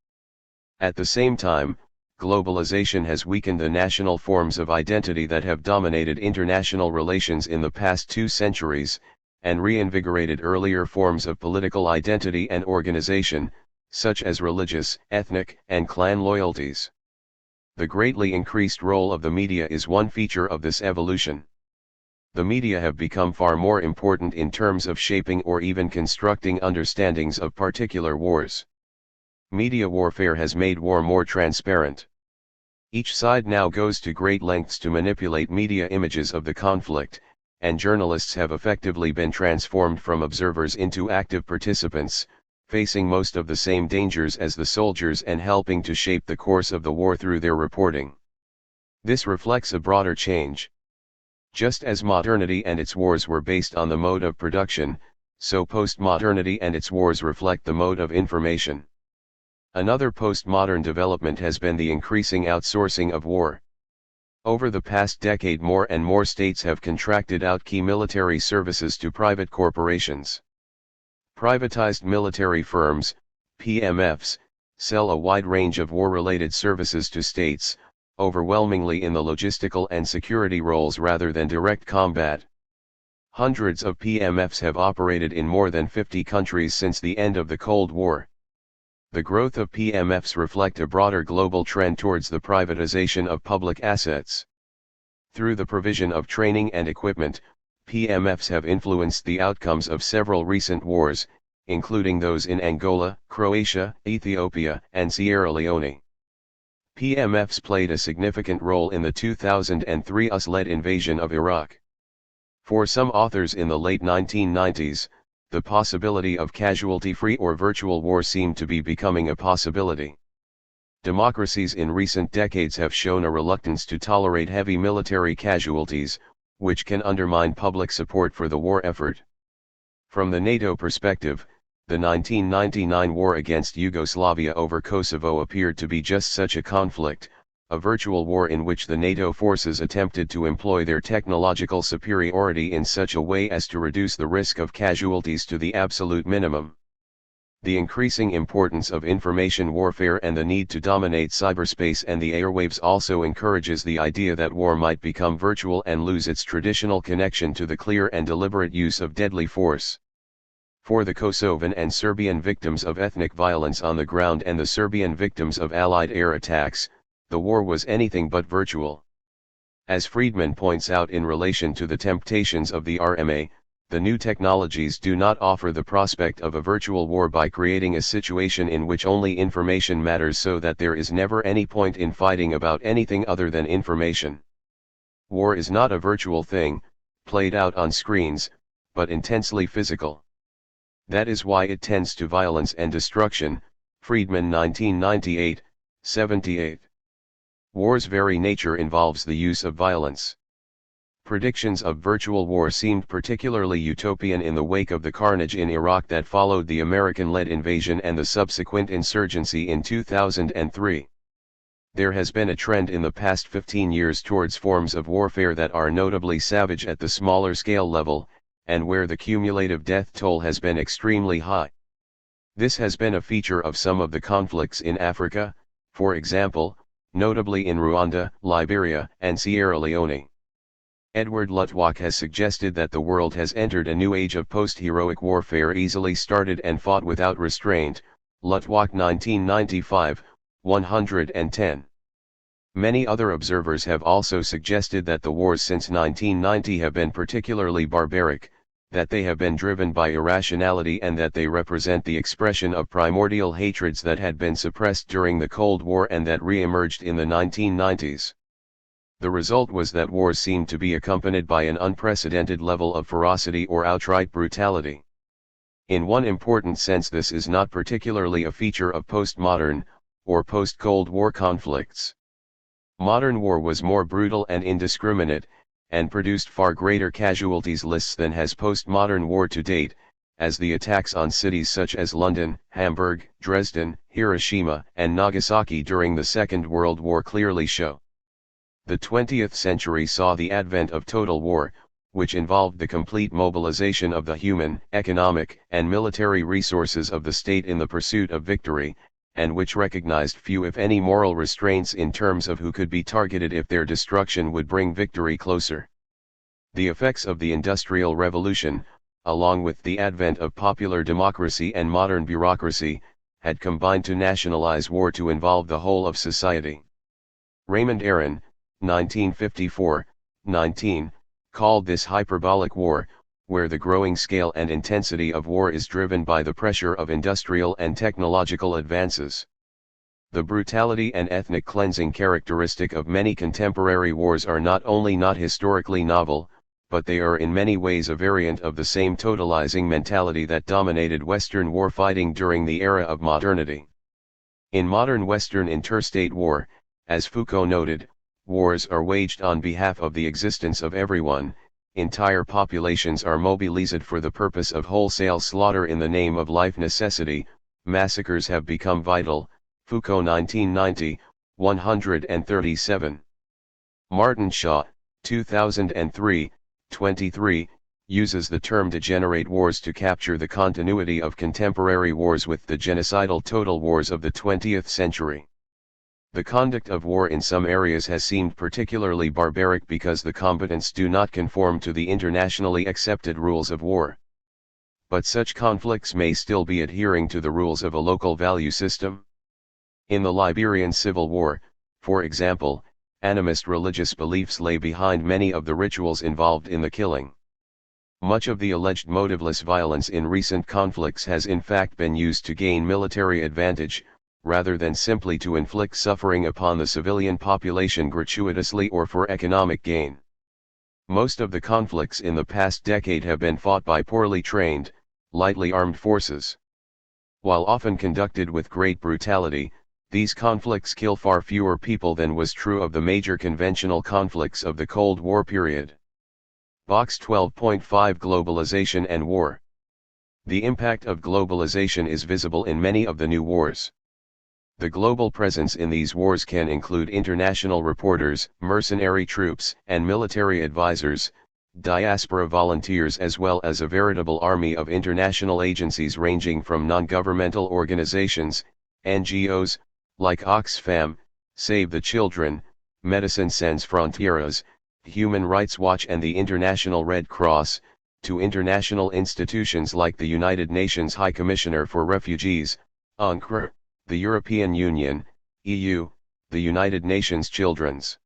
At the same time, globalization has weakened the national forms of identity that have dominated international relations in the past 2 centuries, and reinvigorated earlier forms of political identity and organization, such as religious, ethnic, and clan loyalties. The greatly increased role of the media is one feature of this evolution. The media have become far more important in terms of shaping or even constructing understandings of particular wars. Media warfare has made war more transparent. Each side now goes to great lengths to manipulate media images of the conflict, and journalists have effectively been transformed from observers into active participants, facing most of the same dangers as the soldiers and helping to shape the course of the war through their reporting. This reflects a broader change. Just as modernity and its wars were based on the mode of production, so postmodernity and its wars reflect the mode of information. Another postmodern development has been the increasing outsourcing of war. Over the past decade more and more states have contracted out key military services to private corporations. Privatized military firms, PMFs, sell a wide range of war-related services to states, overwhelmingly in the logistical and security roles rather than direct combat. Hundreds of PMFs have operated in more than 50 countries since the end of the Cold War. The growth of PMFs reflect a broader global trend towards the privatization of public assets. Through the provision of training and equipment, PMFs have influenced the outcomes of several recent wars, including those in Angola, Croatia, Ethiopia, and Sierra Leone. PMFs played a significant role in the 2003 US-led invasion of Iraq. For some authors in the late 1990s, the possibility of casualty-free or virtual war seemed to be becoming a possibility. Democracies in recent decades have shown a reluctance to tolerate heavy military casualties, which can undermine public support for the war effort. From the NATO perspective, the 1999 war against Yugoslavia over Kosovo appeared to be just such a conflict, a virtual war in which the NATO forces attempted to employ their technological superiority in such a way as to reduce the risk of casualties to the absolute minimum. The increasing importance of information warfare and the need to dominate cyberspace and the airwaves also encourages the idea that war might become virtual and lose its traditional connection to the clear and deliberate use of deadly force. For the Kosovan and Serbian victims of ethnic violence on the ground and the Serbian victims of Allied air attacks, the war was anything but virtual. As Friedman points out in relation to the temptations of the RMA, the new technologies do not offer the prospect of a virtual war by creating a situation in which only information matters so that there is never any point in fighting about anything other than information. War is not a virtual thing, played out on screens, but intensely physical. That is why it tends to violence and destruction, Friedman 1998, 78. War's very nature involves the use of violence. Predictions of virtual war seemed particularly utopian in the wake of the carnage in Iraq that followed the American-led invasion and the subsequent insurgency in 2003. There has been a trend in the past 15 years towards forms of warfare that are notably savage at the smaller scale level, and where the cumulative death toll has been extremely high. This has been a feature of some of the conflicts in Africa, for example, notably in Rwanda, Liberia, and Sierra Leone. Edward Luttwak has suggested that the world has entered a new age of post-heroic warfare easily started and fought without restraint, Luttwak 1995, 110. Many other observers have also suggested that the wars since 1990 have been particularly barbaric, that they have been driven by irrationality and that they represent the expression of primordial hatreds that had been suppressed during the Cold War and that re-emerged in the 1990s. The result was that wars seemed to be accompanied by an unprecedented level of ferocity or outright brutality. In one important sense, this is not particularly a feature of postmodern, or post-Cold War conflicts. Modern war was more brutal and indiscriminate, and produced far greater casualties lists than has postmodern war to date, as the attacks on cities such as London, Hamburg, Dresden, Hiroshima, and Nagasaki during the Second World War clearly show. The 20th century saw the advent of total war, which involved the complete mobilization of the human, economic, and military resources of the state in the pursuit of victory, and which recognized few if any moral restraints in terms of who could be targeted if their destruction would bring victory closer. The effects of the Industrial Revolution, along with the advent of popular democracy and modern bureaucracy, had combined to nationalize war to involve the whole of society. Raymond Aron, 1954, 19, called this hyperbolic war, where the growing scale and intensity of war is driven by the pressure of industrial and technological advances. The brutality and ethnic cleansing characteristic of many contemporary wars are not only not historically novel, but they are in many ways a variant of the same totalizing mentality that dominated Western warfighting during the era of modernity. In modern Western interstate war, as Foucault noted, wars are waged on behalf of the existence of everyone, entire populations are mobilized for the purpose of wholesale slaughter in the name of life necessity, massacres have become vital, Foucault 1990, 137. Martin Shaw, 2003, 23, uses the term degenerate wars to capture the continuity of contemporary wars with the genocidal total wars of the 20th century. The conduct of war in some areas has seemed particularly barbaric because the combatants do not conform to the internationally accepted rules of war. But such conflicts may still be adhering to the rules of a local value system. In the Liberian Civil War, for example, animist religious beliefs lay behind many of the rituals involved in the killing. Much of the alleged motiveless violence in recent conflicts has in fact been used to gain military advantage, rather than simply to inflict suffering upon the civilian population gratuitously or for economic gain. Most of the conflicts in the past decade have been fought by poorly trained, lightly armed forces. While often conducted with great brutality, These conflicts kill far fewer people than was true of the major conventional conflicts of the Cold War period. Box 12.5 Globalization and War. The impact of globalization is visible in many of the new wars. The global presence in these wars can include international reporters, mercenary troops, and military advisors, diaspora volunteers, as well as a veritable army of international agencies ranging from non-governmental organizations, NGOs, like Oxfam, Save the Children, Médecins Sans Frontières, Human Rights Watch and the International Red Cross, to international institutions like the United Nations High Commissioner for Refugees, UNCRR, the European Union, EU, the United Nations Children's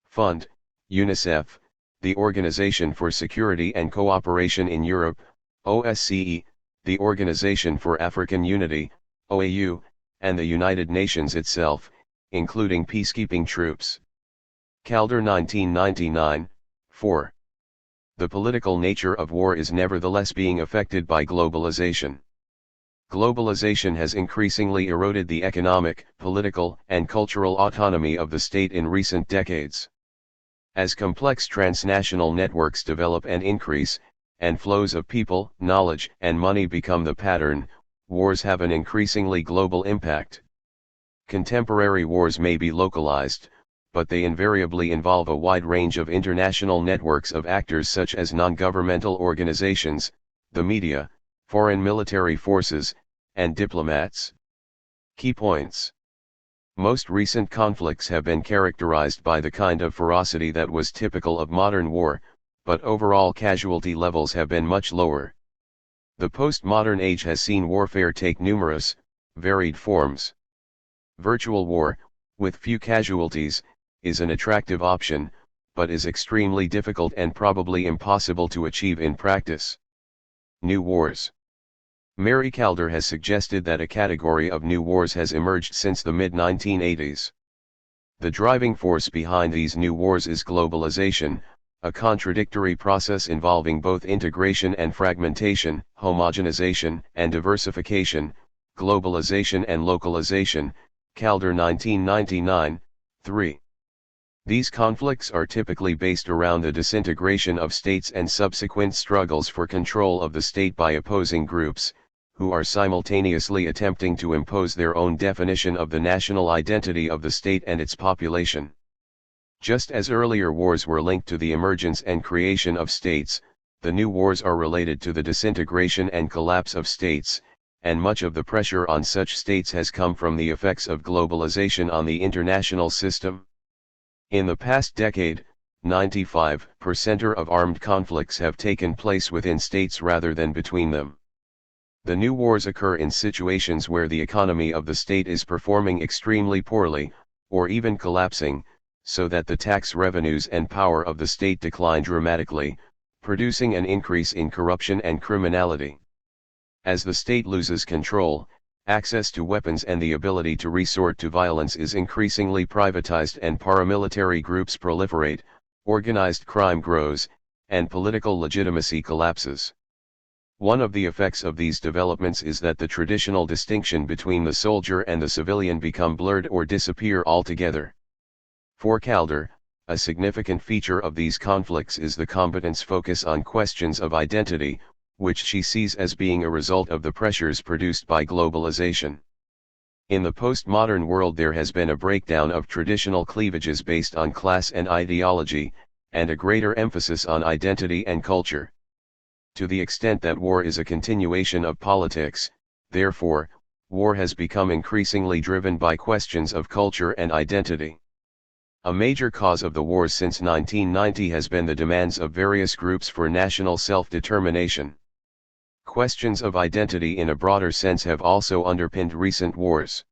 Fund, UNICEF, the Organization for Security and Cooperation in Europe, OSCE, the Organization for African Unity, OAU, and the United Nations itself, including peacekeeping troops. Calder 1999, 4. The political nature of war is nevertheless being affected by globalization. Globalization has increasingly eroded the economic, political, and cultural autonomy of the state in recent decades. As complex transnational networks develop and increase, and flows of people, knowledge, and money become the pattern, wars have an increasingly global impact. Contemporary wars may be localized, but they invariably involve a wide range of international networks of actors such as non-governmental organizations, the media, foreign military forces, and diplomats. Key points. Most recent conflicts have been characterized by the kind of ferocity that was typical of modern war, but overall casualty levels have been much lower. The postmodern age has seen warfare take numerous, varied forms. Virtual war, with few casualties, is an attractive option, but is extremely difficult and probably impossible to achieve in practice. New wars. Mary Calder has suggested that a category of new wars has emerged since the mid-1980s. The driving force behind these new wars is globalization, a contradictory process involving both integration and fragmentation, homogenization and diversification, globalization and localization, Calder 1999, 3. These conflicts are typically based around the disintegration of states and subsequent struggles for control of the state by opposing groups, who are simultaneously attempting to impose their own definition of the national identity of the state and its population. Just as earlier wars were linked to the emergence and creation of states, the new wars are related to the disintegration and collapse of states, and much of the pressure on such states has come from the effects of globalization on the international system. In the past decade, 95% of armed conflicts have taken place within states rather than between them. The new wars occur in situations where the economy of the state is performing extremely poorly, or even collapsing, so that the tax revenues and power of the state decline dramatically, producing an increase in corruption and criminality. As the state loses control, access to weapons and the ability to resort to violence is increasingly privatized and paramilitary groups proliferate, organized crime grows, and political legitimacy collapses. One of the effects of these developments is that the traditional distinction between the soldier and the civilian become blurred or disappear altogether. For Calder, a significant feature of these conflicts is the combatants' focus on questions of identity, which she sees as being a result of the pressures produced by globalization. In the postmodern world there has been a breakdown of traditional cleavages based on class and ideology, and a greater emphasis on identity and culture. To the extent that war is a continuation of politics, therefore, war has become increasingly driven by questions of culture and identity. A major cause of the wars since 1990 has been the demands of various groups for national self-determination. Questions of identity in a broader sense have also underpinned recent wars.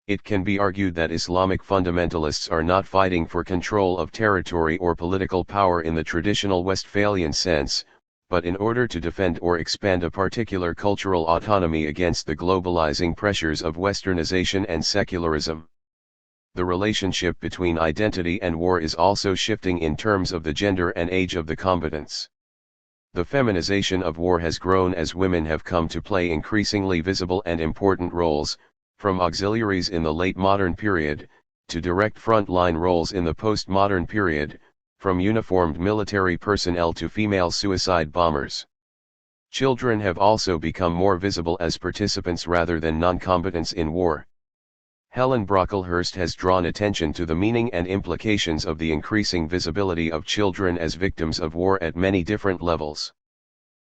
It can be argued that Islamic fundamentalists are not fighting for control of territory or political power in the traditional Westphalian sense, but in order to defend or expand a particular cultural autonomy against the globalizing pressures of westernization and secularism. The relationship between identity and war is also shifting in terms of the gender and age of the combatants. The feminization of war has grown as women have come to play increasingly visible and important roles, from auxiliaries in the late modern period, to direct front-line roles in the postmodern period, from uniformed military personnel to female suicide bombers. Children have also become more visible as participants rather than non-combatants in war. Helen Brocklehurst has drawn attention to the meaning and implications of the increasing visibility of children as victims of war at many different levels.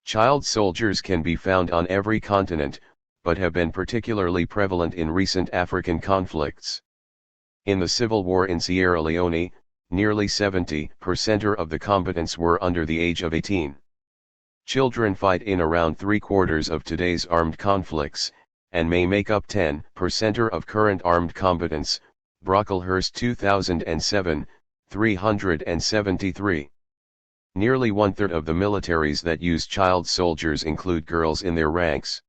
Child soldiers can be found on every continent, but have been particularly prevalent in recent African conflicts. In the civil war in Sierra Leone, nearly 70% of the combatants were under the age of 18. Children fight in around 3/4 of today's armed conflicts, and may make up 10% of current armed combatants, Brocklehurst 2007, 373. Nearly 1/3 of the militaries that use child soldiers include girls in their ranks.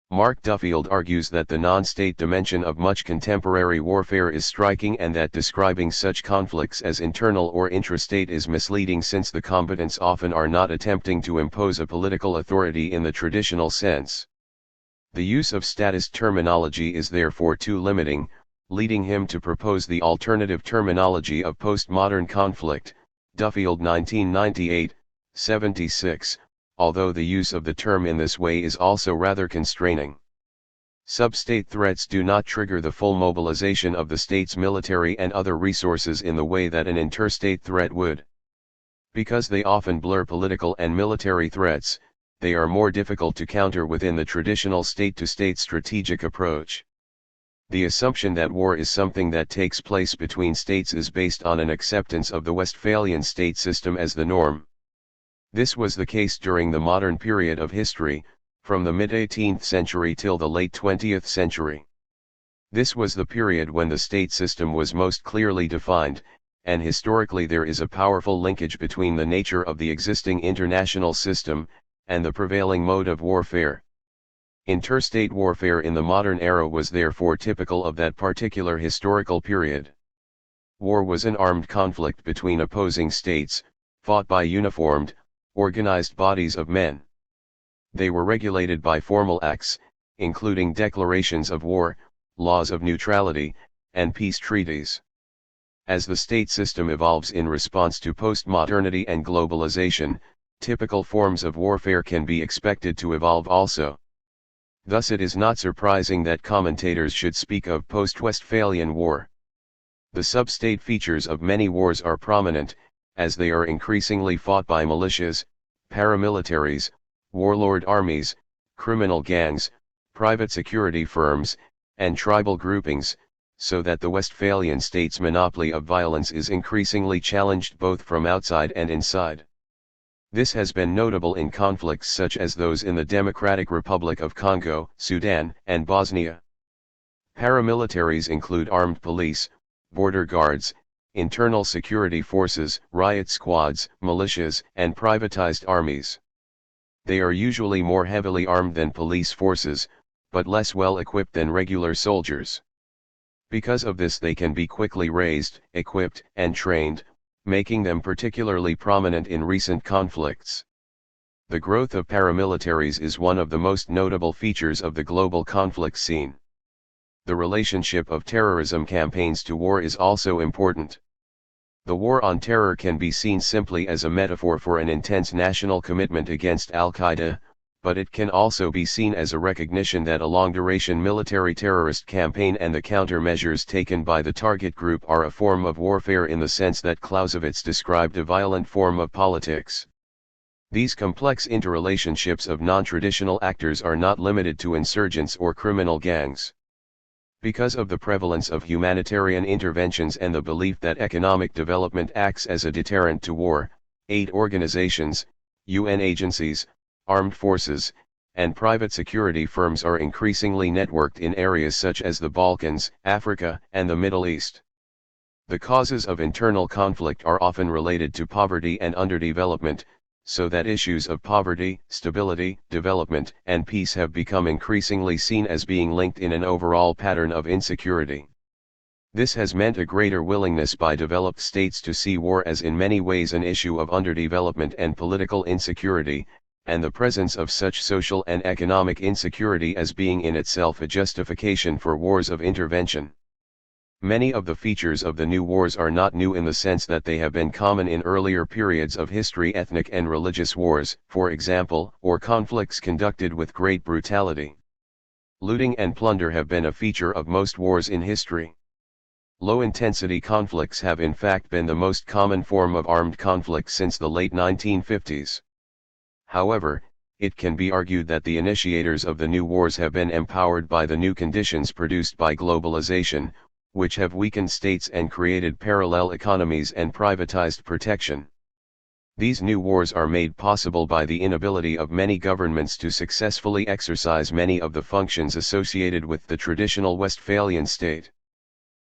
Mark Duffield argues that the non-state dimension of much contemporary warfare is striking and that describing such conflicts as internal or intrastate is misleading since the combatants often are not attempting to impose a political authority in the traditional sense. The use of statist terminology is therefore too limiting, leading him to propose the alternative terminology of postmodern conflict, Duffield 1998, 76, although the use of the term in this way is also rather constraining. Substate threats do not trigger the full mobilization of the state's military and other resources in the way that an interstate threat would. Because they often blur political and military threats, they are more difficult to counter within the traditional state-to-state strategic approach. The assumption that war is something that takes place between states is based on an acceptance of the Westphalian state system as the norm. This was the case during the modern period of history, from the mid-18th century till the late 20th century. This was the period when the state system was most clearly defined, and historically there is a powerful linkage between the nature of the existing international system, and the prevailing mode of warfare. Interstate warfare in the modern era was therefore typical of that particular historical period. War was an armed conflict between opposing states, fought by uniformed, organized bodies of men. They were regulated by formal acts, including declarations of war, laws of neutrality, and peace treaties. As the state system evolves in response to postmodernity and globalization, typical forms of warfare can be expected to evolve also. Thus it is not surprising that commentators should speak of post-Westphalian war. The sub-state features of many wars are prominent, as they are increasingly fought by militias, paramilitaries, warlord armies, criminal gangs, private security firms, and tribal groupings, so that the Westphalian state's monopoly of violence is increasingly challenged both from outside and inside. This has been notable in conflicts such as those in the Democratic Republic of Congo, Sudan, and Bosnia. Paramilitaries include armed police, border guards, internal security forces, riot squads, militias, and privatized armies. They are usually more heavily armed than police forces, but less well equipped than regular soldiers. Because of this they can be quickly raised, equipped, and trained, making them particularly prominent in recent conflicts. The growth of paramilitaries is one of the most notable features of the global conflict scene. The relationship of terrorism campaigns to war is also important. The war on terror can be seen simply as a metaphor for an intense national commitment against Al-Qaeda, but it can also be seen as a recognition that a long-duration military terrorist campaign and the countermeasures taken by the target group are a form of warfare in the sense that Clausewitz described a violent form of politics. These complex interrelationships of non-traditional actors are not limited to insurgents or criminal gangs. Because of the prevalence of humanitarian interventions and the belief that economic development acts as a deterrent to war, aid organizations, UN agencies, armed forces, and private security firms are increasingly networked in areas such as the Balkans, Africa, and the Middle East. The causes of internal conflict are often related to poverty and underdevelopment, so that issues of poverty, stability, development, and peace have become increasingly seen as being linked in an overall pattern of insecurity. This has meant a greater willingness by developed states to see war as in many ways an issue of underdevelopment and political insecurity, and the presence of such social and economic insecurity as being in itself a justification for wars of intervention. Many of the features of the new wars are not new in the sense that they have been common in earlier periods of history: ethnic and religious wars, for example, or conflicts conducted with great brutality. Looting and plunder have been a feature of most wars in history. Low-intensity conflicts have in fact been the most common form of armed conflict since the late 1950s. However, it can be argued that the initiators of the new wars have been empowered by the new conditions produced by globalization, which have weakened states and created parallel economies and privatized protection. These new wars are made possible by the inability of many governments to successfully exercise many of the functions associated with the traditional Westphalian state.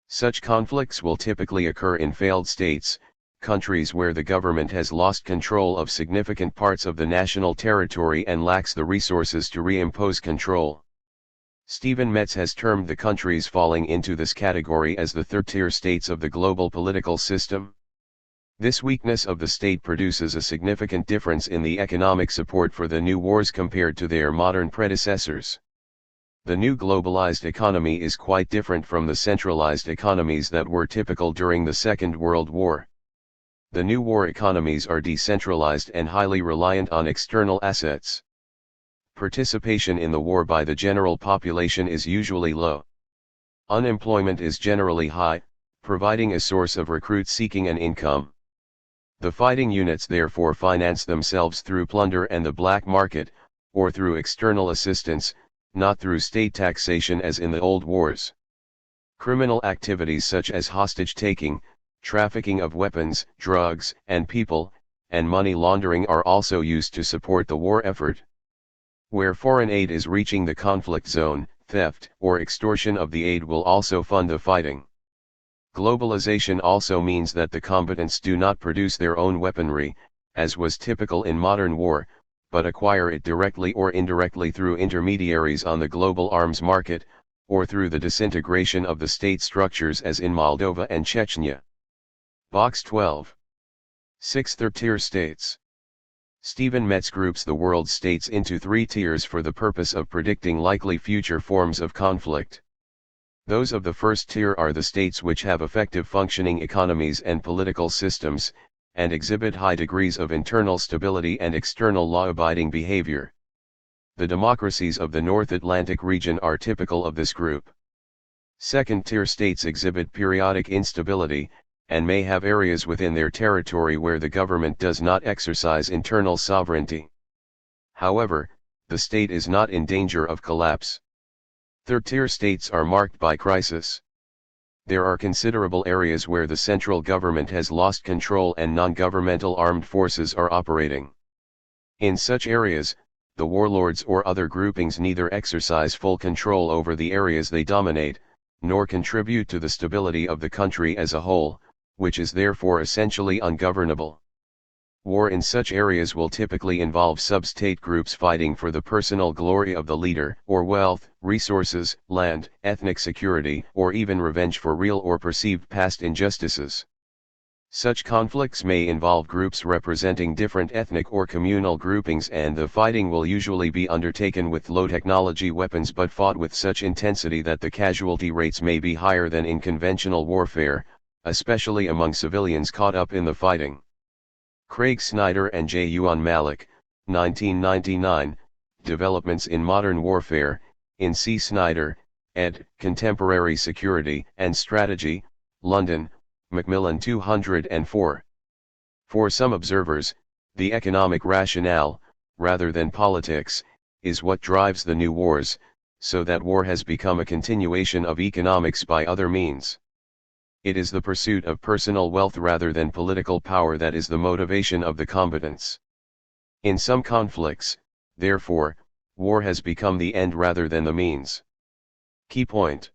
Such conflicts will typically occur in failed states, countries where the government has lost control of significant parts of the national territory and lacks the resources to reimpose control. Stephen Metz has termed the countries falling into this category as the third-tier states of the global political system. This weakness of the state produces a significant difference in the economic support for the new wars compared to their modern predecessors. The new globalized economy is quite different from the centralized economies that were typical during the Second World War. The new war economies are decentralized and highly reliant on external assets. Participation in the war by the general population is usually low. Unemployment is generally high, providing a source of recruits seeking an income. The fighting units therefore finance themselves through plunder and the black market, or through external assistance, not through state taxation as in the old wars. Criminal activities such as hostage-taking, trafficking of weapons, drugs, and people, and money laundering are also used to support the war effort. Where foreign aid is reaching the conflict zone, theft or extortion of the aid will also fund the fighting. Globalization also means that the combatants do not produce their own weaponry, as was typical in modern war, but acquire it directly or indirectly through intermediaries on the global arms market, or through the disintegration of the state structures as in Moldova and Chechnya. Box 12. 6 Third-tier states. Stephen Metz groups the world's states into 3 tiers for the purpose of predicting likely future forms of conflict. Those of the first tier are the states which have effective functioning economies and political systems, and exhibit high degrees of internal stability and external law-abiding behavior. The democracies of the North Atlantic region are typical of this group. Second-tier states exhibit periodic instability, and may have areas within their territory where the government does not exercise internal sovereignty. However, the state is not in danger of collapse. Third-tier states are marked by crisis. There are considerable areas where the central government has lost control and non-governmental armed forces are operating. In such areas, the warlords or other groupings neither exercise full control over the areas they dominate, nor contribute to the stability of the country as a whole, which is therefore essentially ungovernable. War in such areas will typically involve sub-state groups fighting for the personal glory of the leader, or wealth, resources, land, ethnic security, or even revenge for real or perceived past injustices. Such conflicts may involve groups representing different ethnic or communal groupings, and the fighting will usually be undertaken with low-technology weapons but fought with such intensity that the casualty rates may be higher than in conventional warfare, especially among civilians caught up in the fighting. Craig Snyder and J. Yuan Malik, 1999, Developments in Modern Warfare, in C. Snyder, ed., Contemporary Security and Strategy, London, Macmillan 204. For some observers, the economic rationale, rather than politics, is what drives the new wars, so that war has become a continuation of economics by other means. It is the pursuit of personal wealth rather than political power that is the motivation of the combatants. In some conflicts, therefore, war has become the end rather than the means. Key point: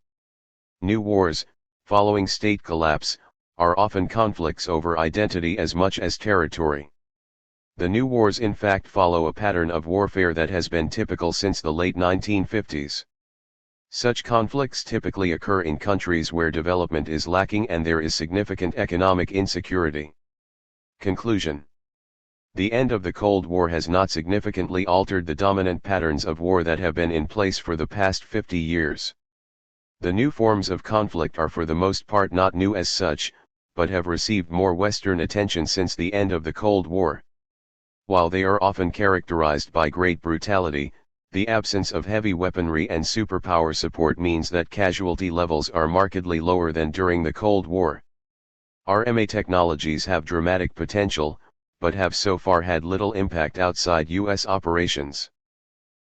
new wars, following state collapse, are often conflicts over identity as much as territory. The new wars in fact follow a pattern of warfare that has been typical since the late 1950s. Such conflicts typically occur in countries where development is lacking and there is significant economic insecurity. Conclusion: The end of the Cold War has not significantly altered the dominant patterns of war that have been in place for the past 50 years. The new forms of conflict are for the most part not new as such, but have received more Western attention since the end of the Cold War. While they are often characterized by great brutality, the absence of heavy weaponry and superpower support means that casualty levels are markedly lower than during the Cold War. RMA technologies have dramatic potential, but have so far had little impact outside U.S. operations.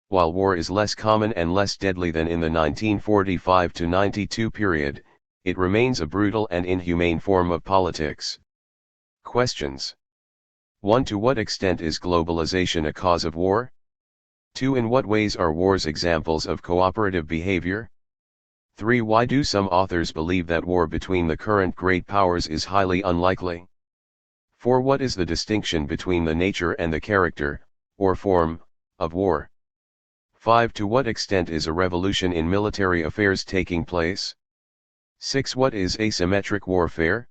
While war is less common and less deadly than in the 1945-92 period, it remains a brutal and inhumane form of politics. Questions. 1. To what extent is globalization a cause of war? 2. In what ways are wars examples of cooperative behavior? 3. Why do some authors believe that war between the current great powers is highly unlikely? 4. What is the distinction between the nature and the character, or form, of war? 5. To what extent is a revolution in military affairs taking place? 6. What is asymmetric warfare?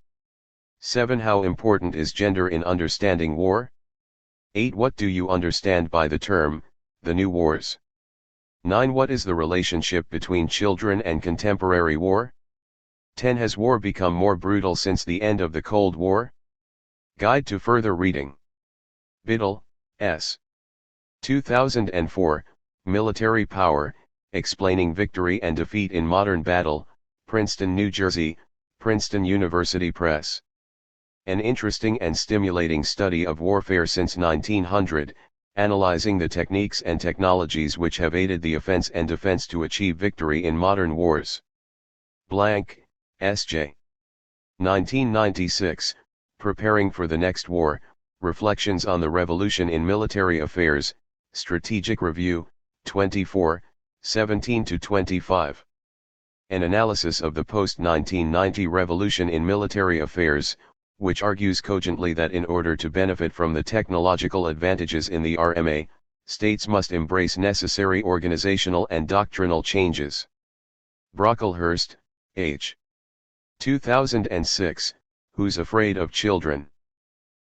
7. How important is gender in understanding war? 8. What do you understand by the term, the new wars? 9. What is the relationship between children and contemporary war? 10. Has war become more brutal since the end of the Cold War? Guide to further reading. Biddle, S. 2004, Military Power, Explaining Victory and Defeat in Modern Battle, Princeton, New Jersey, Princeton University Press. An interesting and stimulating study of warfare since 1900, analyzing the techniques and technologies which have aided the offense and defense to achieve victory in modern wars. Blank, S.J. 1996, Preparing for the Next War, Reflections on the Revolution in Military Affairs, Strategic Review, 24, 17-25. An analysis of the post-1990 revolution in military affairs, which argues cogently that in order to benefit from the technological advantages in the RMA, states must embrace necessary organizational and doctrinal changes. Brocklehurst, H. 2006, Who's Afraid of Children?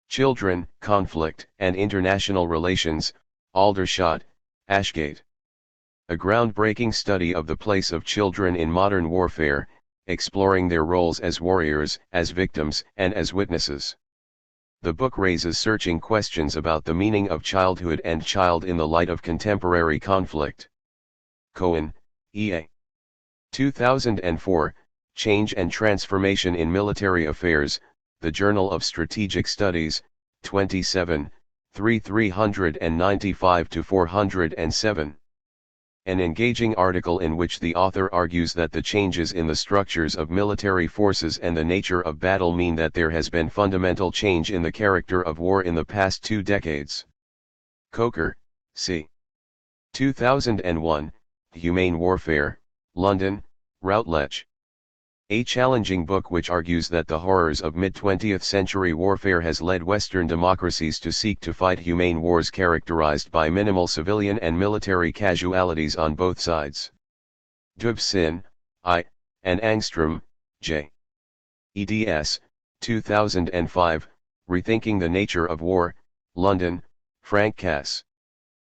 Children, Conflict, and International Relations, Aldershot, Ashgate. A groundbreaking study of the place of children in modern warfare, exploring their roles as warriors, as victims, and as witnesses. The book raises searching questions about the meaning of childhood and child in the light of contemporary conflict. Cohen, E.A. 2004, Change and Transformation in Military Affairs, The Journal of Strategic Studies, 27, 395-407. An engaging article in which the author argues that the changes in the structures of military forces and the nature of battle mean that there has been fundamental change in the character of war in the past 2 decades. Coker, C. 2001, Humane Warfare, London, Routledge. A challenging book which argues that the horrors of mid-20th century warfare has led Western democracies to seek to fight humane wars characterized by minimal civilian and military casualties on both sides. Dubsin, I., and Angstrom, J. eds. 2005, Rethinking the Nature of War, London, Frank Cass.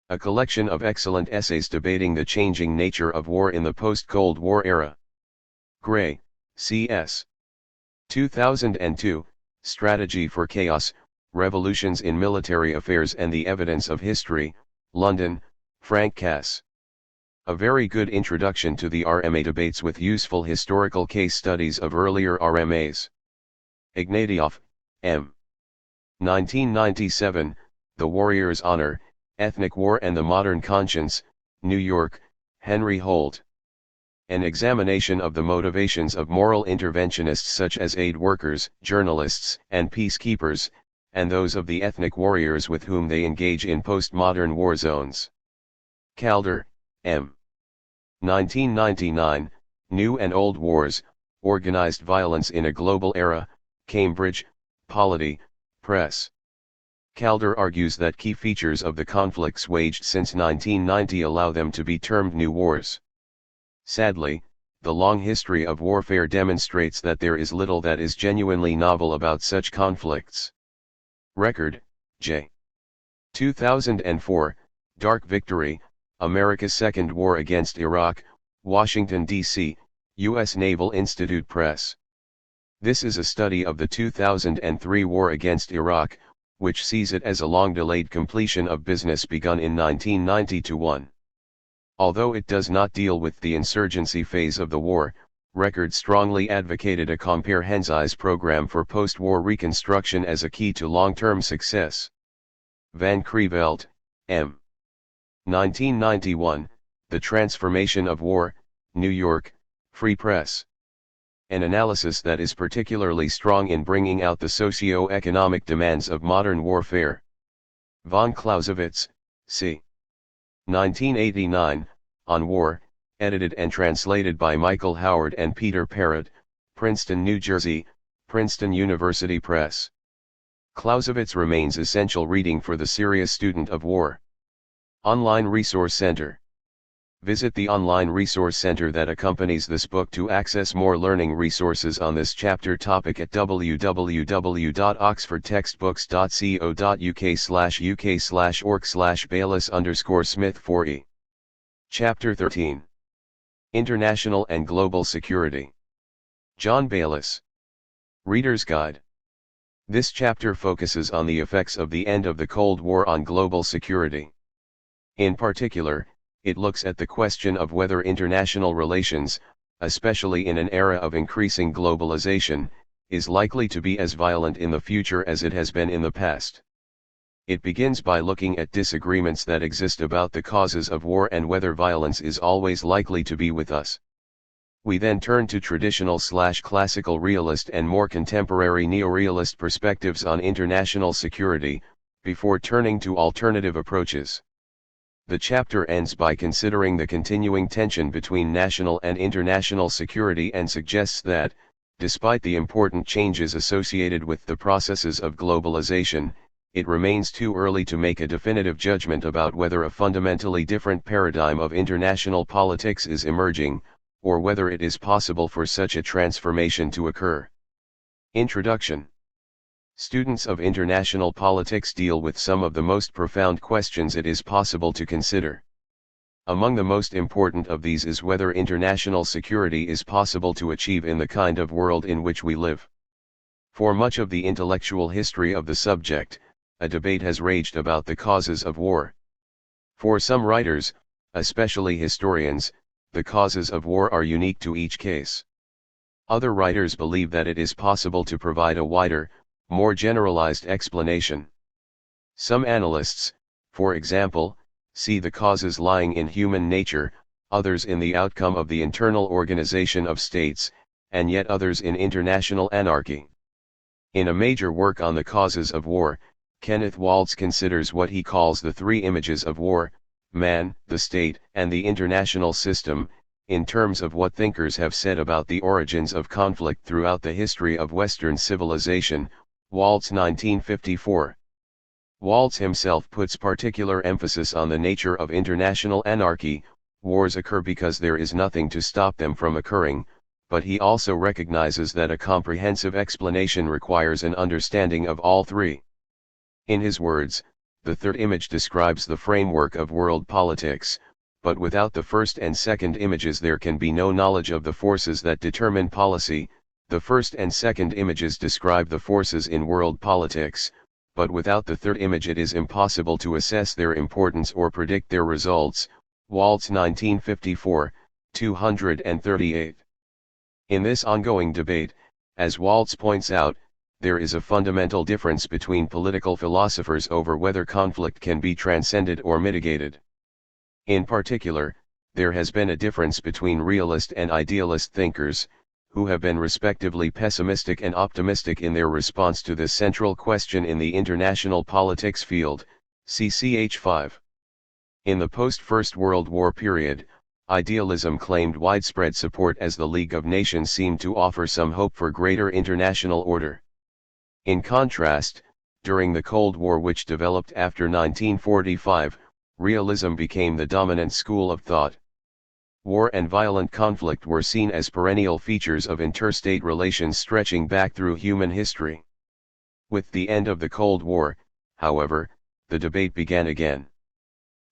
A collection of excellent essays debating the changing nature of war in the post-Cold War era. Gray, C.S. 2002, Strategy for Chaos, Revolutions in Military Affairs and the Evidence of History, London, Frank Cass. A very good introduction to the RMA debates with useful historical case studies of earlier RMAs. Ignatieff, M. 1997, The Warrior's Honor, Ethnic War and the Modern Conscience, New York, Henry Holt. An examination of the motivations of moral interventionists such as aid workers, journalists, and peacekeepers, and those of the ethnic warriors with whom they engage in postmodern war zones. Calder, M. 1999, New and Old Wars, Organized Violence in a Global Era, Cambridge, Polity, Press. Calder argues that key features of the conflicts waged since 1990 allow them to be termed new wars. Sadly, the long history of warfare demonstrates that there is little that is genuinely novel about such conflicts. Record, J. 2004, Dark Victory, America's Second War Against Iraq, Washington, D.C., U.S. Naval Institute Press. This is a study of the 2003 war against Iraq, which sees it as a long-delayed completion of business begun in 1990-1. Although it does not deal with the insurgency phase of the war, Record strongly advocated a comprehensive program for post-war reconstruction as a key to long-term success. Van Creveld, M. 1991, The Transformation of War, New York, Free Press. An analysis that is particularly strong in bringing out the socio-economic demands of modern warfare. Von Clausewitz, c. 1989, On War, edited and translated by Michael Howard and Peter Parrott, Princeton, New Jersey, Princeton University Press. Clausewitz remains essential reading for the serious student of war. Online Resource Center. Visit the online resource center that accompanies this book to access more learning resources on this chapter topic at www.oxfordtextbooks.co.uk/uk/org/Baylis_Smith 4e. Chapter 13. International and Global Security. John Baylis. Reader's Guide. This chapter focuses on the effects of the end of the Cold War on global security. In particular, it looks at the question of whether international relations, especially in an era of increasing globalization, is likely to be as violent in the future as it has been in the past. It begins by looking at disagreements that exist about the causes of war and whether violence is always likely to be with us. We then turn to traditional/classical realist and more contemporary neorealist perspectives on international security, before turning to alternative approaches. The chapter ends by considering the continuing tension between national and international security and suggests that, despite the important changes associated with the processes of globalization, it remains too early to make a definitive judgment about whether a fundamentally different paradigm of international politics is emerging, or whether it is possible for such a transformation to occur. Introduction. Students of international politics deal with some of the most profound questions it is possible to consider. Among the most important of these is whether international security is possible to achieve in the kind of world in which we live. For much of the intellectual history of the subject, a debate has raged about the causes of war. For some writers, especially historians, the causes of war are unique to each case. Other writers believe that it is possible to provide a wider, more generalized explanation. Some analysts, for example, see the causes lying in human nature, others in the outcome of the internal organization of states, and yet others in international anarchy. In a major work on the causes of war, Kenneth Waltz considers what he calls the three images of war: man, the state, and the international system, in terms of what thinkers have said about the origins of conflict throughout the history of Western civilization. Waltz 1954. Waltz himself puts particular emphasis on the nature of international anarchy. Wars occur because there is nothing to stop them from occurring, but he also recognizes that a comprehensive explanation requires an understanding of all three. In his words, the third image describes the framework of world politics, but without the first and second images there can be no knowledge of the forces that determine policy. The first and second images describe the forces in world politics, but without the third image it is impossible to assess their importance or predict their results. Waltz 1954, 238. In this ongoing debate, as Waltz points out, there is a fundamental difference between political philosophers over whether conflict can be transcended or mitigated. In particular, there has been a difference between realist and idealist thinkers, who have been respectively pessimistic and optimistic in their response to this central question in the international politics field. CCH 5. In the post-First World War period, idealism claimed widespread support as the League of Nations seemed to offer some hope for greater international order. In contrast, during the Cold War, which developed after 1945, realism became the dominant school of thought. War and violent conflict were seen as perennial features of interstate relations stretching back through human history. With the end of the Cold War, however, the debate began again.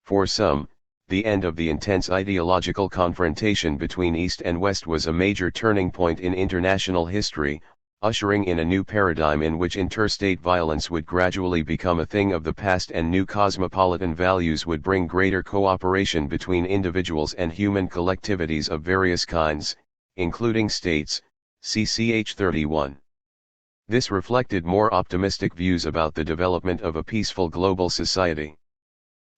For some, the end of the intense ideological confrontation between East and West was a major turning point in international history, ushering in a new paradigm in which interstate violence would gradually become a thing of the past and new cosmopolitan values would bring greater cooperation between individuals and human collectivities of various kinds, including states, ch 31. This reflected more optimistic views about the development of a peaceful global society.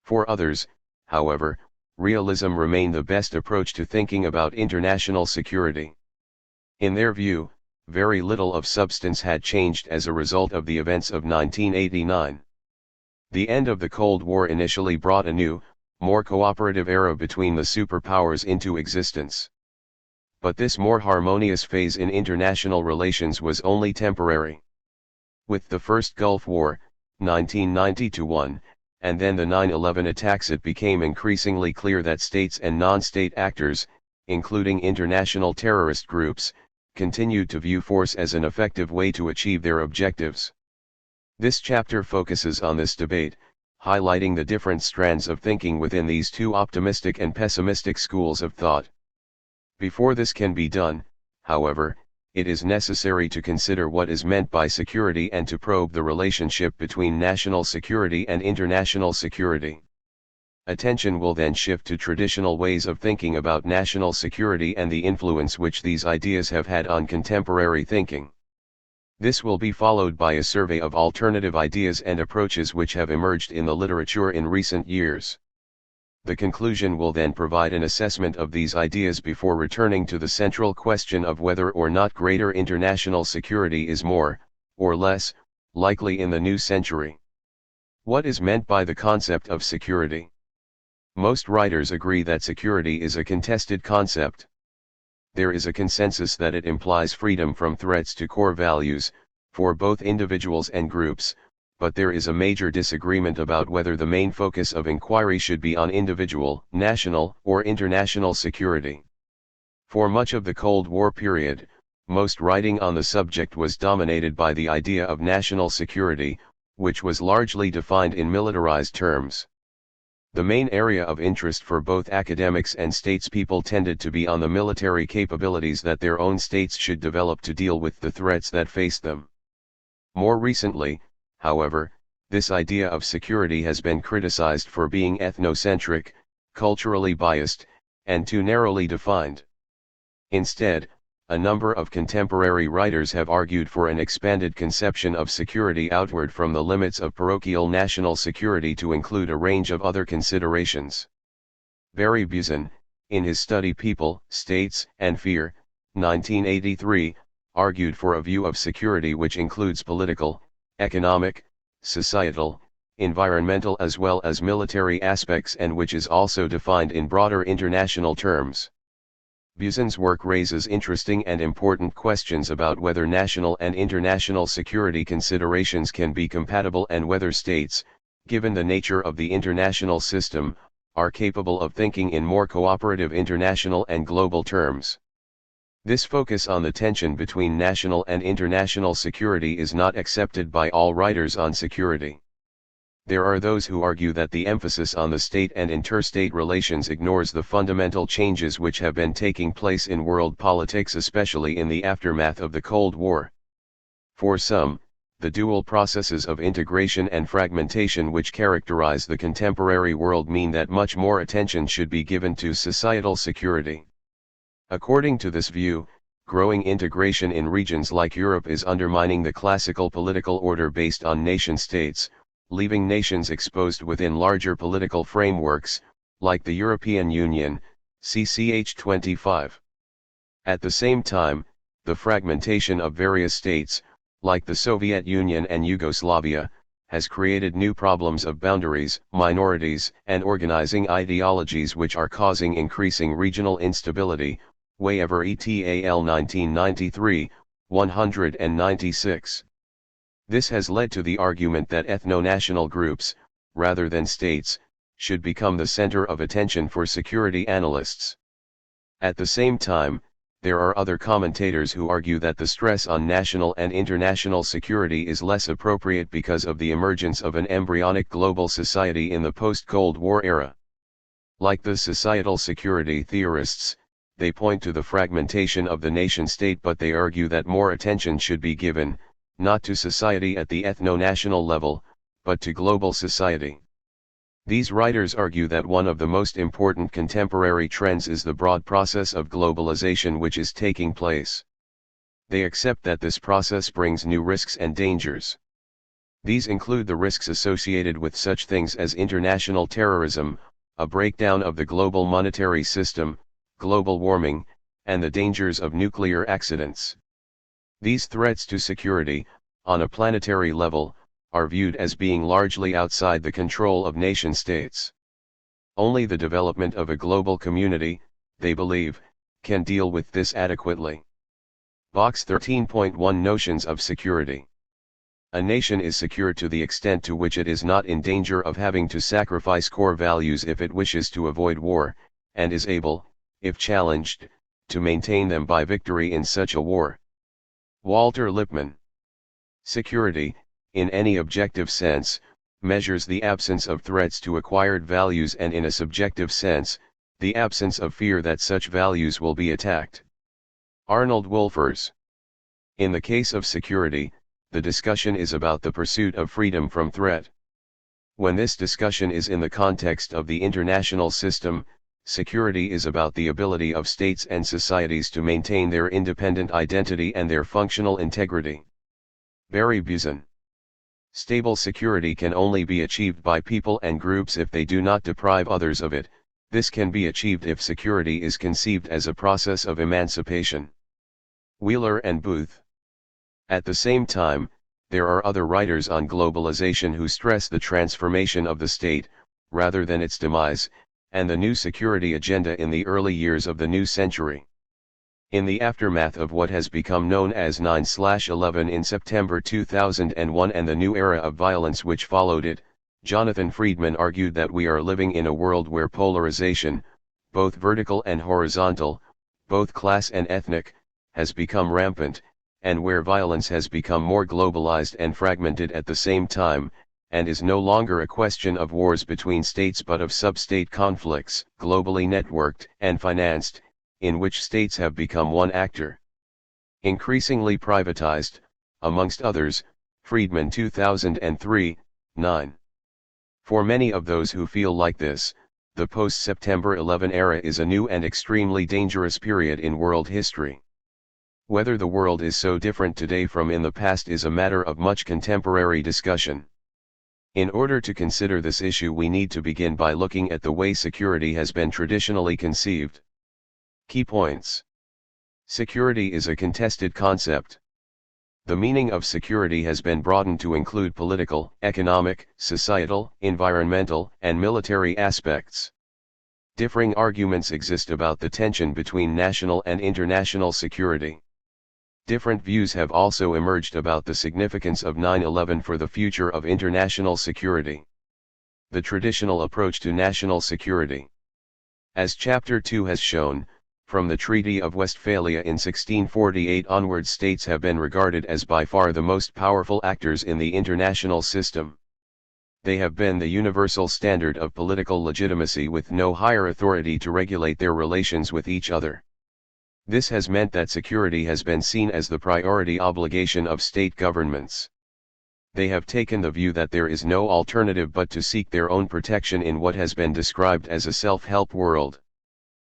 For others, however, realism remained the best approach to thinking about international security. In their view, very little of substance had changed as a result of the events of 1989. The end of the Cold War initially brought a new, more cooperative era between the superpowers into existence. But this more harmonious phase in international relations was only temporary. With the first Gulf War, 1990-1, and then the 9/11 attacks, it became increasingly clear that states and non-state actors, including international terrorist groups, continued to view force as an effective way to achieve their objectives. This chapter focuses on this debate, highlighting the different strands of thinking within these two optimistic and pessimistic schools of thought. Before this can be done, however, it is necessary to consider what is meant by security and to probe the relationship between national security and international security. Attention will then shift to traditional ways of thinking about national security and the influence which these ideas have had on contemporary thinking. This will be followed by a survey of alternative ideas and approaches which have emerged in the literature in recent years. The conclusion will then provide an assessment of these ideas before returning to the central question of whether or not greater international security is more, or less, likely in the new century. What is meant by the concept of security? Most writers agree that security is a contested concept. There is a consensus that it implies freedom from threats to core values, for both individuals and groups, but there is a major disagreement about whether the main focus of inquiry should be on individual, national, or international security. For much of the Cold War period, most writing on the subject was dominated by the idea of national security, which was largely defined in militarized terms. The main area of interest for both academics and statespeople tended to be on the military capabilities that their own states should develop to deal with the threats that faced them. More recently, however, this idea of security has been criticized for being ethnocentric, culturally biased, and too narrowly defined. Instead, a number of contemporary writers have argued for an expanded conception of security outward from the limits of parochial national security to include a range of other considerations. Barry Buzan, in his study People, States, and Fear, 1983, argued for a view of security which includes political, economic, societal, environmental as well as military aspects and which is also defined in broader international terms. Buzan's work raises interesting and important questions about whether national and international security considerations can be compatible and whether states, given the nature of the international system, are capable of thinking in more cooperative international and global terms. This focus on the tension between national and international security is not accepted by all writers on security. There are those who argue that the emphasis on the state and interstate relations ignores the fundamental changes which have been taking place in world politics, especially in the aftermath of the Cold War. For some, the dual processes of integration and fragmentation which characterize the contemporary world mean that much more attention should be given to societal security. According to this view, growing integration in regions like Europe is undermining the classical political order based on nation-states, leaving nations exposed within larger political frameworks, like the European Union, ch 25. At the same time, the fragmentation of various states, like the Soviet Union and Yugoslavia, has created new problems of boundaries, minorities, and organizing ideologies which are causing increasing regional instability, Weyever et al. 1993, 196. This has led to the argument that ethno-national groups, rather than states, should become the center of attention for security analysts. At the same time, There are other commentators who argue that the stress on national and international security is less appropriate because of the emergence of an embryonic global society in the post-Cold War era. Like the societal security theorists, they point to the fragmentation of the nation-state, but they argue that more attention should be given, not to society at the ethno-national level, but to global society. These writers argue that one of the most important contemporary trends is the broad process of globalization which is taking place. They accept that this process brings new risks and dangers. These include the risks associated with such things as international terrorism, a breakdown of the global monetary system, global warming, and the dangers of nuclear accidents. These threats to security, on a planetary level, are viewed as being largely outside the control of nation-states. Only the development of a global community, they believe, can deal with this adequately. Box 13.1 Notions of security. A nation is secure to the extent to which it is not in danger of having to sacrifice core values if it wishes to avoid war, and is able, if challenged, to maintain them by victory in such a war. Walter Lippmann. Security, in any objective sense, measures the absence of threats to acquired values, and in a subjective sense, the absence of fear that such values will be attacked. Arnold Wolfers. In the case of security, the discussion is about the pursuit of freedom from threat. When this discussion is in the context of the international system, security is about the ability of states and societies to maintain their independent identity and their functional integrity. Barry Buzan. Stable security can only be achieved by people and groups if they do not deprive others of it. This can be achieved if security is conceived as a process of emancipation. Wheeler and Booth. At the same time, there are other writers on globalization who stress the transformation of the state, rather than its demise, and the new security agenda in the early years of the new century. In the aftermath of what has become known as 9/11 in September 2001 and the new era of violence which followed it, Jonathan Friedman argued that we are living in a world where polarization, both vertical and horizontal, both class and ethnic, has become rampant, and where violence has become more globalized and fragmented at the same time, and is no longer a question of wars between states but of sub-state conflicts, globally networked and financed, in which states have become one actor. Increasingly privatized, amongst others, Friedman 2003, 9. For many of those who feel like this, the post-September 11 era is a new and extremely dangerous period in world history. Whether the world is so different today from in the past is a matter of much contemporary discussion. In order to consider this issue, we need to begin by looking at the way security has been traditionally conceived. Key points. Security is a contested concept. The meaning of security has been broadened to include political, economic, societal, environmental, and military aspects. Differing arguments exist about the tension between national and international security. Different views have also emerged about the significance of 9/11 for the future of international security. The traditional approach to national security. As Chapter 2 has shown, from the Treaty of Westphalia in 1648 onward, states have been regarded as by far the most powerful actors in the international system. They have been the universal standard of political legitimacy, with no higher authority to regulate their relations with each other. This has meant that security has been seen as the priority obligation of state governments. They have taken the view that there is no alternative but to seek their own protection in what has been described as a self-help world.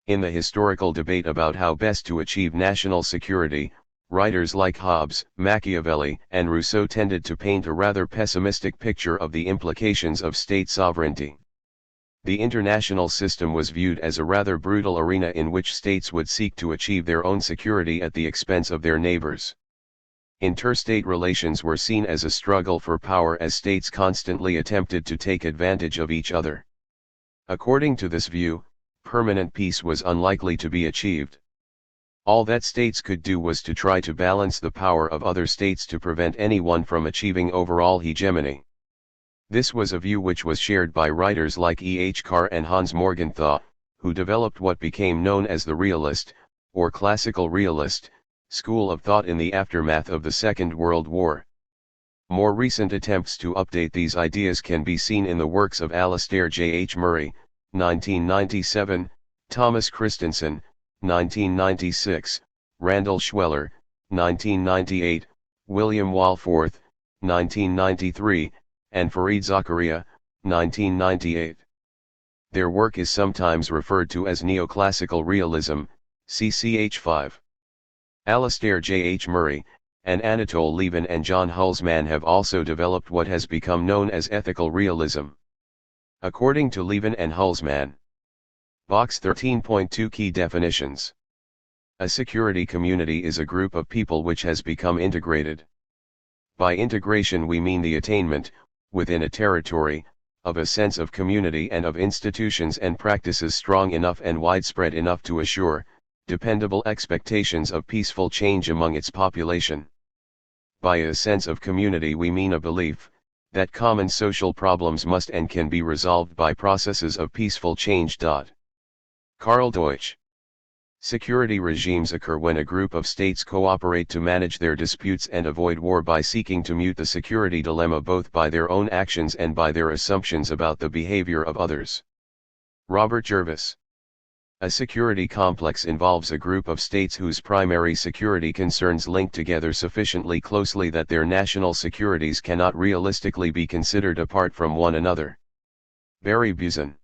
In the historical debate about how best to achieve national security, writers like Hobbes, Machiavelli, and Rousseau tended to paint a rather pessimistic picture of the implications of state sovereignty. The international system was viewed as a rather brutal arena in which states would seek to achieve their own security at the expense of their neighbors. Interstate relations were seen as a struggle for power as states constantly attempted to take advantage of each other. According to this view, permanent peace was unlikely to be achieved. All that states could do was to try to balance the power of other states to prevent anyone from achieving overall hegemony. This was a view which was shared by writers like E. H. Carr and Hans Morgenthau, who developed what became known as the realist, or classical realist, school of thought in the aftermath of the Second World War. More recent attempts to update these ideas can be seen in the works of Alistair J. H. Murray, 1997, Thomas Christensen, 1996, Randall Schweller, 1998, William Walforth, 1993, and Fareed Zakaria, 1998. Their work is sometimes referred to as neoclassical realism, CCH5. Alistair J. H. Murray, and Anatole Levin and John Hulsman have also developed what has become known as ethical realism. According to Levin and Hulsman. Box 13.2 Key definitions. A security community is a group of people which has become integrated. By integration we mean the attainment, within a territory, of a sense of community and of institutions and practices strong enough and widespread enough to assure dependable expectations of peaceful change among its population. By a sense of community we mean a belief that common social problems must and can be resolved by processes of peaceful change. Karl Deutsch. Security regimes occur when a group of states cooperate to manage their disputes and avoid war by seeking to mute the security dilemma both by their own actions and by their assumptions about the behavior of others. Robert Jervis. A security complex involves a group of states whose primary security concerns link together sufficiently closely that their national securities cannot realistically be considered apart from one another. Barry Buzan.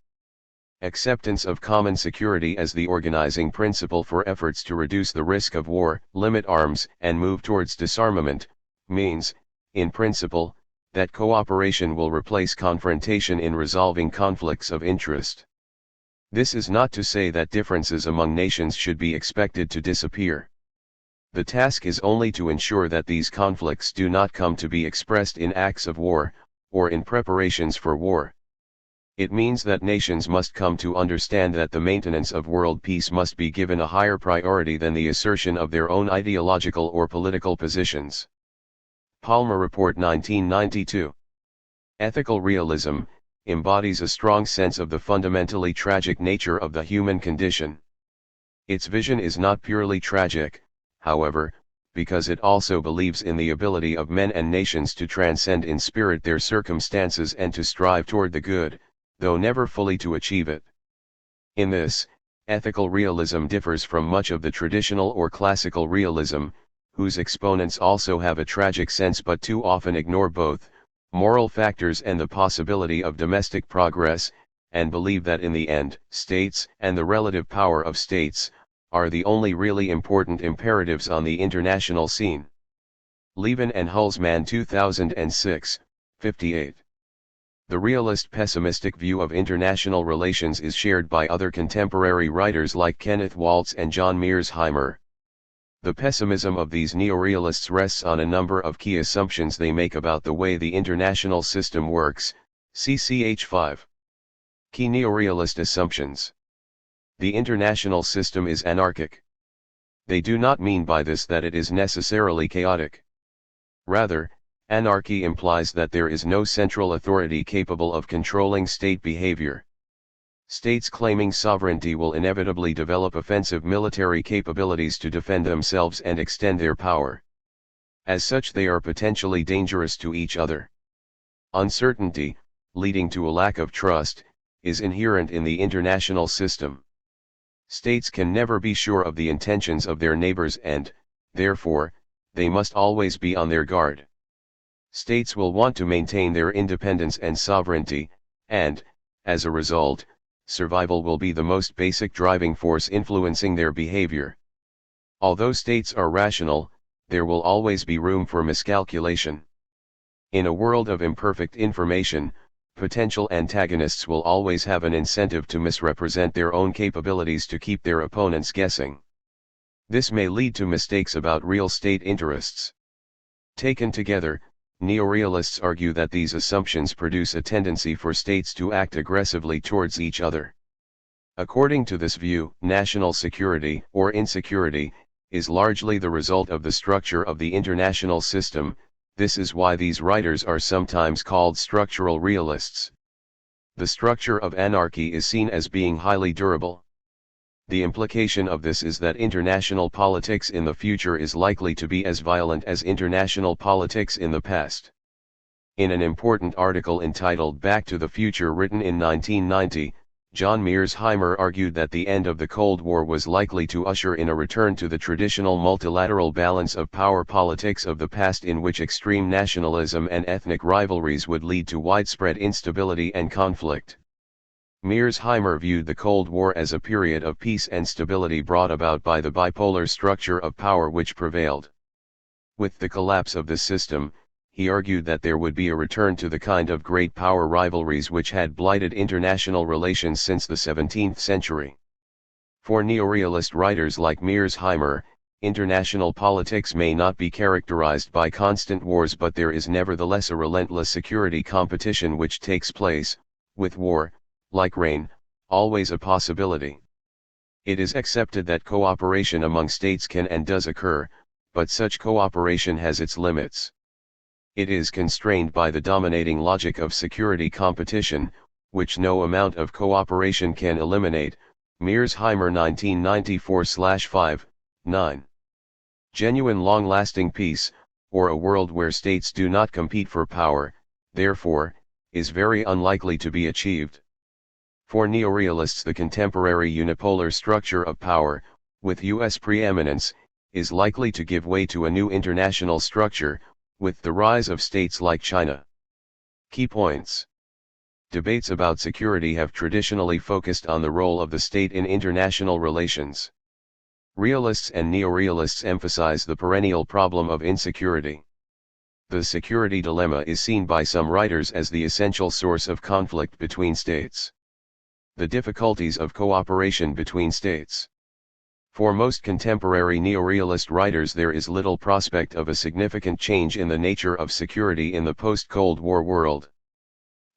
Acceptance of common security as the organizing principle for efforts to reduce the risk of war, limit arms, and move towards disarmament, means, in principle, that cooperation will replace confrontation in resolving conflicts of interest. This is not to say that differences among nations should be expected to disappear. The task is only to ensure that these conflicts do not come to be expressed in acts of war, or in preparations for war. It means that nations must come to understand that the maintenance of world peace must be given a higher priority than the assertion of their own ideological or political positions. Palmer Report 1992. Ethical realism embodies a strong sense of the fundamentally tragic nature of the human condition. Its vision is not purely tragic, however, because it also believes in the ability of men and nations to transcend in spirit their circumstances and to strive toward the good, though never fully to achieve it. In this, ethical realism differs from much of the traditional or classical realism, whose exponents also have a tragic sense but too often ignore both moral factors and the possibility of domestic progress, and believe that in the end, states and the relative power of states are the only really important imperatives on the international scene. Levin and Hulsman 2006, 58. The realist pessimistic view of international relations is shared by other contemporary writers like Kenneth Waltz and John Mearsheimer. The pessimism of these neorealists rests on a number of key assumptions they make about the way the international system works, CCH5. Key neorealist assumptions. The international system is anarchic. They do not mean by this that it is necessarily chaotic. Rather, anarchy implies that there is no central authority capable of controlling state behavior. States claiming sovereignty will inevitably develop offensive military capabilities to defend themselves and extend their power. As such, they are potentially dangerous to each other. Uncertainty, leading to a lack of trust, is inherent in the international system. States can never be sure of the intentions of their neighbors and, therefore, they must always be on their guard. States will want to maintain their independence and sovereignty, and, as a result, survival will be the most basic driving force influencing their behavior. Although states are rational, there will always be room for miscalculation. In a world of imperfect information, potential antagonists will always have an incentive to misrepresent their own capabilities to keep their opponents guessing. This may lead to mistakes about real state interests. Taken together, neorealists argue that these assumptions produce a tendency for states to act aggressively towards each other. According to this view, national security, or insecurity, is largely the result of the structure of the international system. This is why these writers are sometimes called structural realists. The structure of anarchy is seen as being highly durable. The implication of this is that international politics in the future is likely to be as violent as international politics in the past. In an important article entitled Back to the Future written in 1990, John Mearsheimer argued that the end of the Cold War was likely to usher in a return to the traditional multilateral balance of power politics of the past, in which extreme nationalism and ethnic rivalries would lead to widespread instability and conflict. Mearsheimer viewed the Cold War as a period of peace and stability brought about by the bipolar structure of power which prevailed. With the collapse of this system, he argued that there would be a return to the kind of great power rivalries which had blighted international relations since the 17th century. For neorealist writers like Mearsheimer, international politics may not be characterized by constant wars, but there is nevertheless a relentless security competition which takes place, with war, like rain, always a possibility. It is accepted that cooperation among states can and does occur, but such cooperation has its limits. It is constrained by the dominating logic of security competition, which no amount of cooperation can eliminate. Mearsheimer 1994/5, 9. Genuine long-lasting peace, or a world where states do not compete for power, therefore, is very unlikely to be achieved. For neorealists, the contemporary unipolar structure of power, with U.S. preeminence, is likely to give way to a new international structure, with the rise of states like China. Key points. Debates about security have traditionally focused on the role of the state in international relations. Realists and neorealists emphasize the perennial problem of insecurity. The security dilemma is seen by some writers as the essential source of conflict between states. The difficulties of cooperation between states. For most contemporary neorealist writers, there is little prospect of a significant change in the nature of security in the post-Cold War world.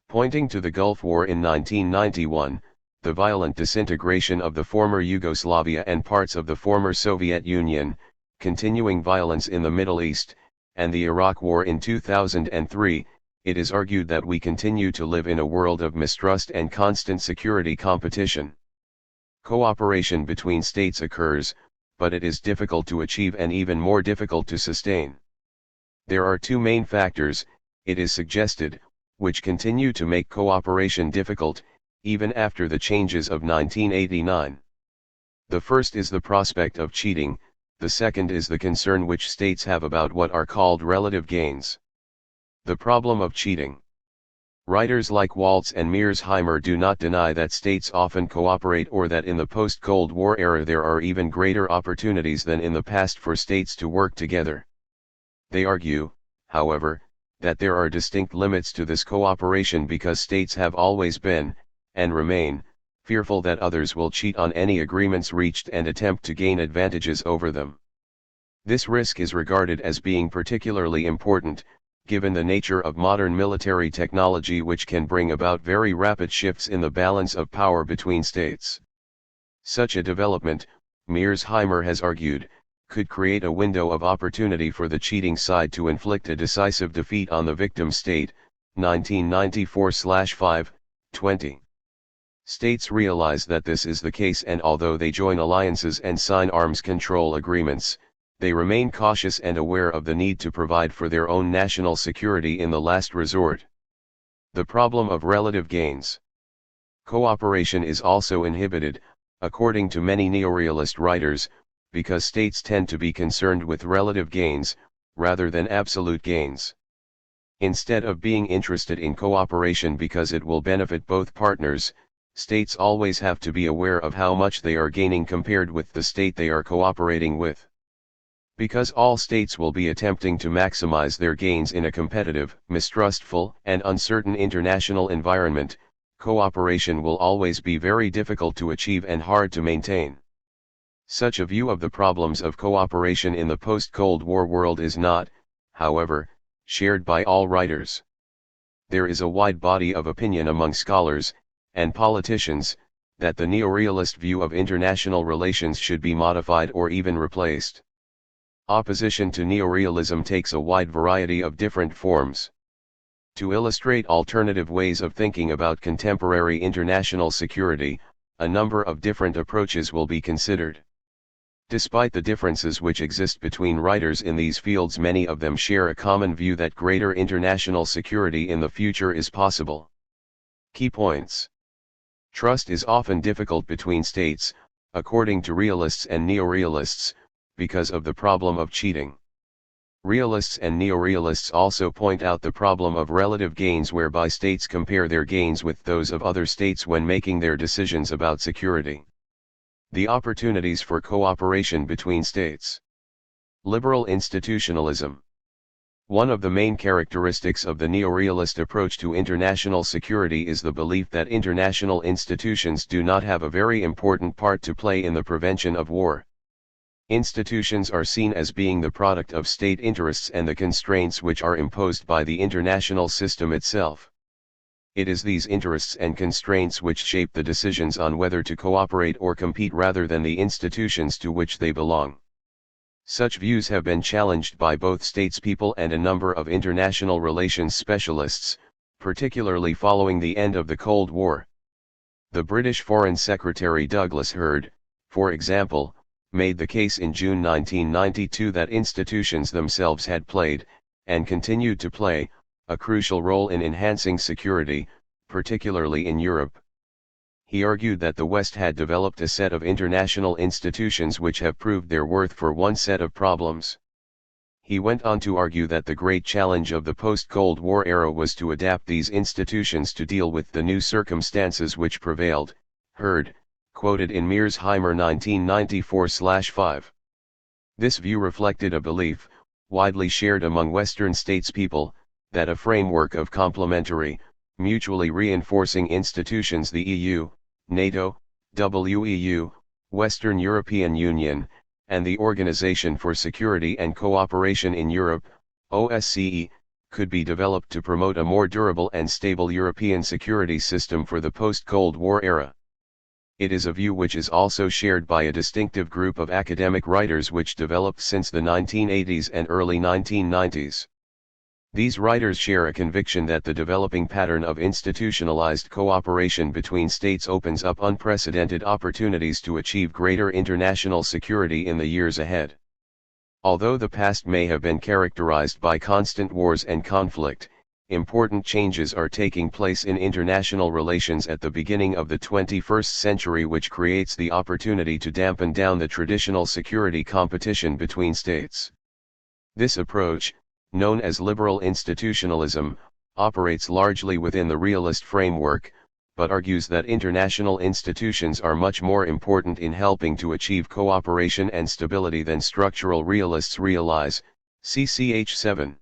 Pointing to the Gulf War in 1991, the violent disintegration of the former Yugoslavia and parts of the former Soviet Union, continuing violence in the Middle East, and the Iraq War in 2003, it is argued that we continue to live in a world of mistrust and constant security competition. Cooperation between states occurs, but it is difficult to achieve and even more difficult to sustain. There are two main factors, it is suggested, which continue to make cooperation difficult, even after the changes of 1989. The first is the prospect of cheating, the second is the concern which states have about what are called relative gains. The problem of cheating. Writers like Waltz and Mearsheimer do not deny that states often cooperate, or that in the post-Cold War era there are even greater opportunities than in the past for states to work together. They argue, however, that there are distinct limits to this cooperation because states have always been, and remain, fearful that others will cheat on any agreements reached and attempt to gain advantages over them. This risk is regarded as being particularly important, given the nature of modern military technology, which can bring about very rapid shifts in the balance of power between states. Such a development, Mearsheimer has argued, could create a window of opportunity for the cheating side to inflict a decisive defeat on the victim state. 1994/5, 20. States realize that this is the case, and although they join alliances and sign arms control agreements, they remain cautious and aware of the need to provide for their own national security in the last resort. The problem of relative gains. Cooperation is also inhibited, according to many neorealist writers, because states tend to be concerned with relative gains, rather than absolute gains. Instead of being interested in cooperation because it will benefit both partners, states always have to be aware of how much they are gaining compared with the state they are cooperating with. Because all states will be attempting to maximize their gains in a competitive, mistrustful, and uncertain international environment, cooperation will always be very difficult to achieve and hard to maintain. Such a view of the problems of cooperation in the post-Cold War world is not, however, shared by all writers. There is a wide body of opinion among scholars and politicians that the neorealist view of international relations should be modified or even replaced. Opposition to neorealism takes a wide variety of different forms. To illustrate alternative ways of thinking about contemporary international security, a number of different approaches will be considered. Despite the differences which exist between writers in these fields, many of them share a common view that greater international security in the future is possible. Key points. Trust is often difficult between states, according to realists and neorealists, because of the problem of cheating. Realists and neorealists also point out the problem of relative gains, whereby states compare their gains with those of other states when making their decisions about security. The opportunities for cooperation between states. Liberal institutionalism. One of the main characteristics of the neorealist approach to international security is the belief that international institutions do not have a very important part to play in the prevention of war. Institutions are seen as being the product of state interests and the constraints which are imposed by the international system itself. It is these interests and constraints which shape the decisions on whether to cooperate or compete rather than the institutions to which they belong. Such views have been challenged by both statespeople and a number of international relations specialists, particularly following the end of the Cold War. The British Foreign Secretary Douglas Hurd, for example, made the case in June 1992 that institutions themselves had played, and continued to play, a crucial role in enhancing security, particularly in Europe. He argued that the West had developed a set of international institutions which have proved their worth for one set of problems. He went on to argue that the great challenge of the post-Cold War era was to adapt these institutions to deal with the new circumstances which prevailed. Hurd, quoted in Mearsheimer 1994/5. This view reflected a belief, widely shared among Western statespeople, that a framework of complementary, mutually reinforcing institutions, the EU, NATO, WEU, Western European Union, and the Organization for Security and Cooperation in Europe, OSCE, could be developed to promote a more durable and stable European security system for the post-Cold War era. It is a view which is also shared by a distinctive group of academic writers which developed since the 1980s and early 1990s. These writers share a conviction that the developing pattern of institutionalized cooperation between states opens up unprecedented opportunities to achieve greater international security in the years ahead. Although the past may have been characterized by constant wars and conflict, important changes are taking place in international relations at the beginning of the 21st century, which creates the opportunity to dampen down the traditional security competition between states. This approach, known as liberal institutionalism, operates largely within the realist framework, but argues that international institutions are much more important in helping to achieve cooperation and stability than structural realists realize. CCH 7.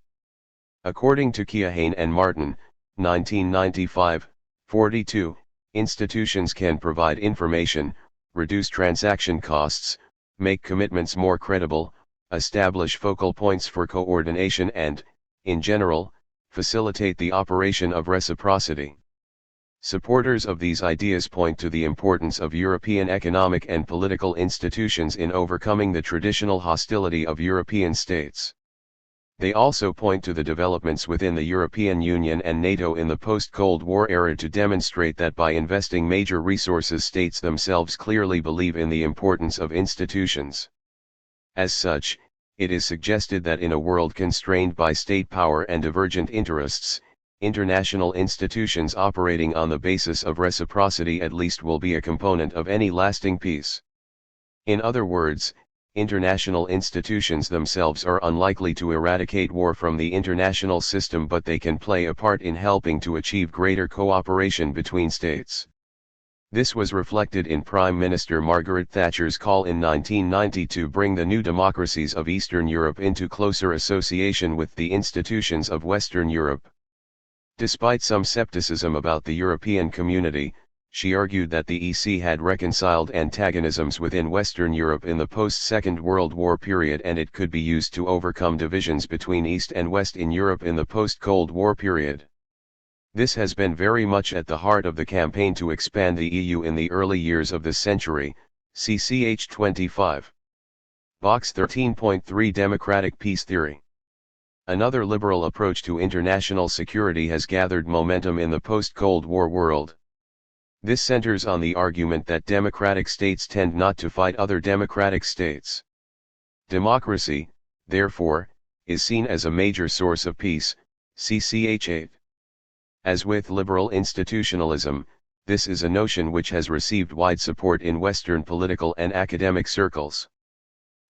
According to Keohane and Martin, 1995, 42, institutions can provide information, reduce transaction costs, make commitments more credible, establish focal points for coordination and, in general, facilitate the operation of reciprocity. Supporters of these ideas point to the importance of European economic and political institutions in overcoming the traditional hostility of European states. They also point to the developments within the European Union and NATO in the post-Cold War era to demonstrate that by investing major resources, states themselves clearly believe in the importance of institutions. As such, it is suggested that in a world constrained by state power and divergent interests, international institutions operating on the basis of reciprocity at least will be a component of any lasting peace. In other words, international institutions themselves are unlikely to eradicate war from the international system, but they can play a part in helping to achieve greater cooperation between states. This was reflected in Prime Minister Margaret Thatcher's call in 1990 to bring the new democracies of Eastern Europe into closer association with the institutions of Western Europe. Despite some skepticism about the European community, she argued that the EC had reconciled antagonisms within Western Europe in the post-Second World War period, and it could be used to overcome divisions between East and West in Europe in the post-Cold War period. This has been very much at the heart of the campaign to expand the EU in the early years of the century, CCH 25. Box 13.3 Democratic Peace Theory. Another liberal approach to international security has gathered momentum in the post-Cold War world. This centers on the argument that democratic states tend not to fight other democratic states. Democracy, therefore, is seen as a major source of peace, ch. 8. As with liberal institutionalism, this is a notion which has received wide support in Western political and academic circles.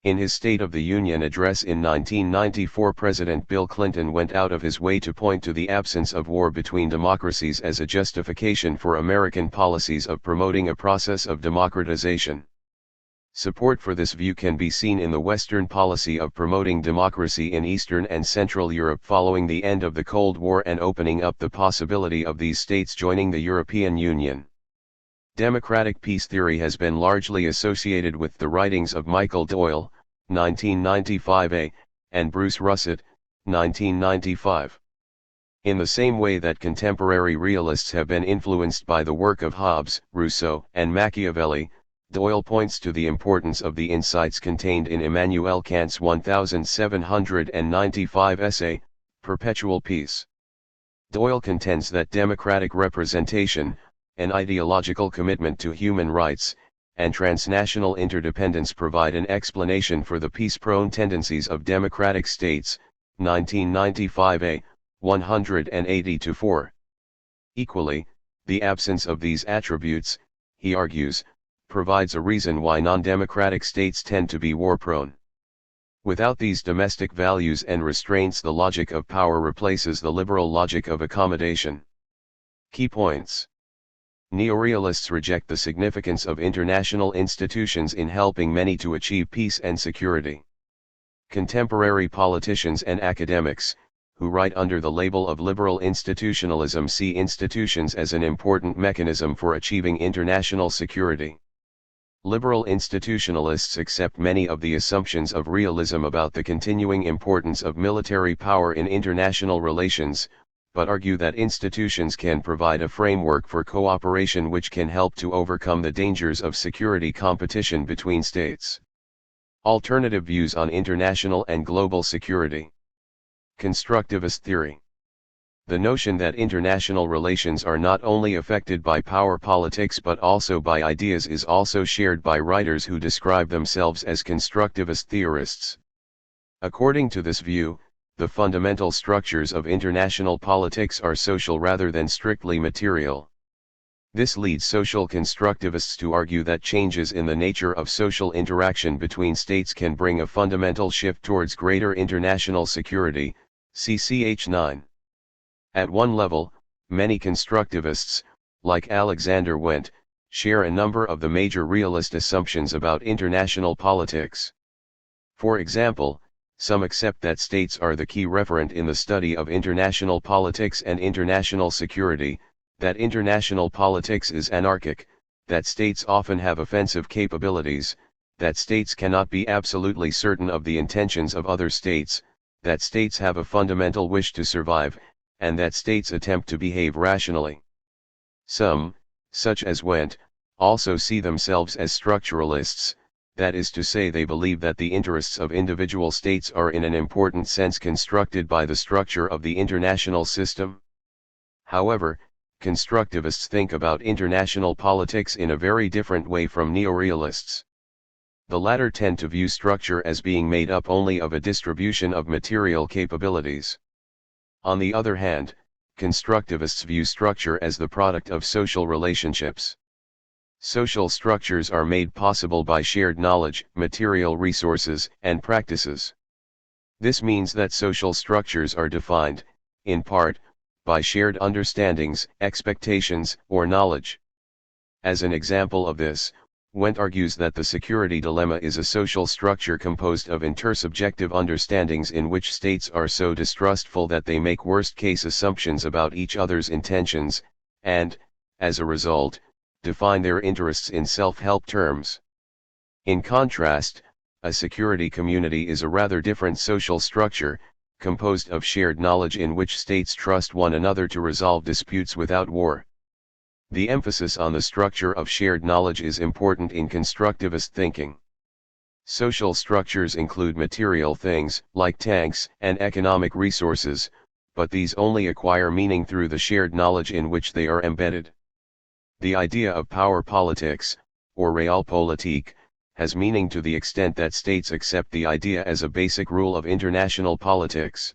In his State of the Union address in 1994, President Bill Clinton went out of his way to point to the absence of war between democracies as a justification for American policies of promoting a process of democratization. Support for this view can be seen in the Western policy of promoting democracy in Eastern and Central Europe following the end of the Cold War and opening up the possibility of these states joining the European Union. Democratic peace theory has been largely associated with the writings of Michael Doyle, 1995a, and Bruce Russett, 1995. In the same way that contemporary realists have been influenced by the work of Hobbes, Rousseau, and Machiavelli, Doyle points to the importance of the insights contained in Immanuel Kant's 1795 essay, Perpetual Peace. Doyle contends that democratic representation, an ideological commitment to human rights, and transnational interdependence provide an explanation for the peace-prone tendencies of democratic states, 1995a, 180-4. Equally, the absence of these attributes, he argues, provides a reason why non-democratic states tend to be war-prone. Without these domestic values and restraints, the logic of power replaces the liberal logic of accommodation. Key points. Neorealists reject the significance of international institutions in helping many to achieve peace and security. Contemporary politicians and academics, who write under the label of liberal institutionalism, see institutions as an important mechanism for achieving international security. Liberal institutionalists accept many of the assumptions of realism about the continuing importance of military power in international relations, but argue that institutions can provide a framework for cooperation which can help to overcome the dangers of security competition between states. Alternative views on international and global security. Constructivist theory. The notion that international relations are not only affected by power politics but also by ideas is also shared by writers who describe themselves as constructivist theorists. According to this view, the fundamental structures of international politics are social rather than strictly material. This leads social constructivists to argue that changes in the nature of social interaction between states can bring a fundamental shift towards greater international security, ch. 9. At one level, many constructivists, like Alexander Wendt, share a number of the major realist assumptions about international politics. For example, some accept that states are the key referent in the study of international politics and international security, that international politics is anarchic, that states often have offensive capabilities, that states cannot be absolutely certain of the intentions of other states, that states have a fundamental wish to survive, and that states attempt to behave rationally. Some, such as Wendt, also see themselves as structuralists, that is to say they believe that the interests of individual states are in an important sense constructed by the structure of the international system. However, constructivists think about international politics in a very different way from neorealists. The latter tend to view structure as being made up only of a distribution of material capabilities. On the other hand, constructivists view structure as the product of social relationships. Social structures are made possible by shared knowledge, material resources, and practices. This means that social structures are defined, in part, by shared understandings, expectations, or knowledge. As an example of this, Wendt argues that the security dilemma is a social structure composed of intersubjective understandings in which states are so distrustful that they make worst-case assumptions about each other's intentions, and, as a result, define their interests in self-help terms. In contrast, a security community is a rather different social structure, composed of shared knowledge in which states trust one another to resolve disputes without war. The emphasis on the structure of shared knowledge is important in constructivist thinking. Social structures include material things, like tanks, and economic resources, but these only acquire meaning through the shared knowledge in which they are embedded. The idea of power politics, or realpolitik, has meaning to the extent that states accept the idea as a basic rule of international politics.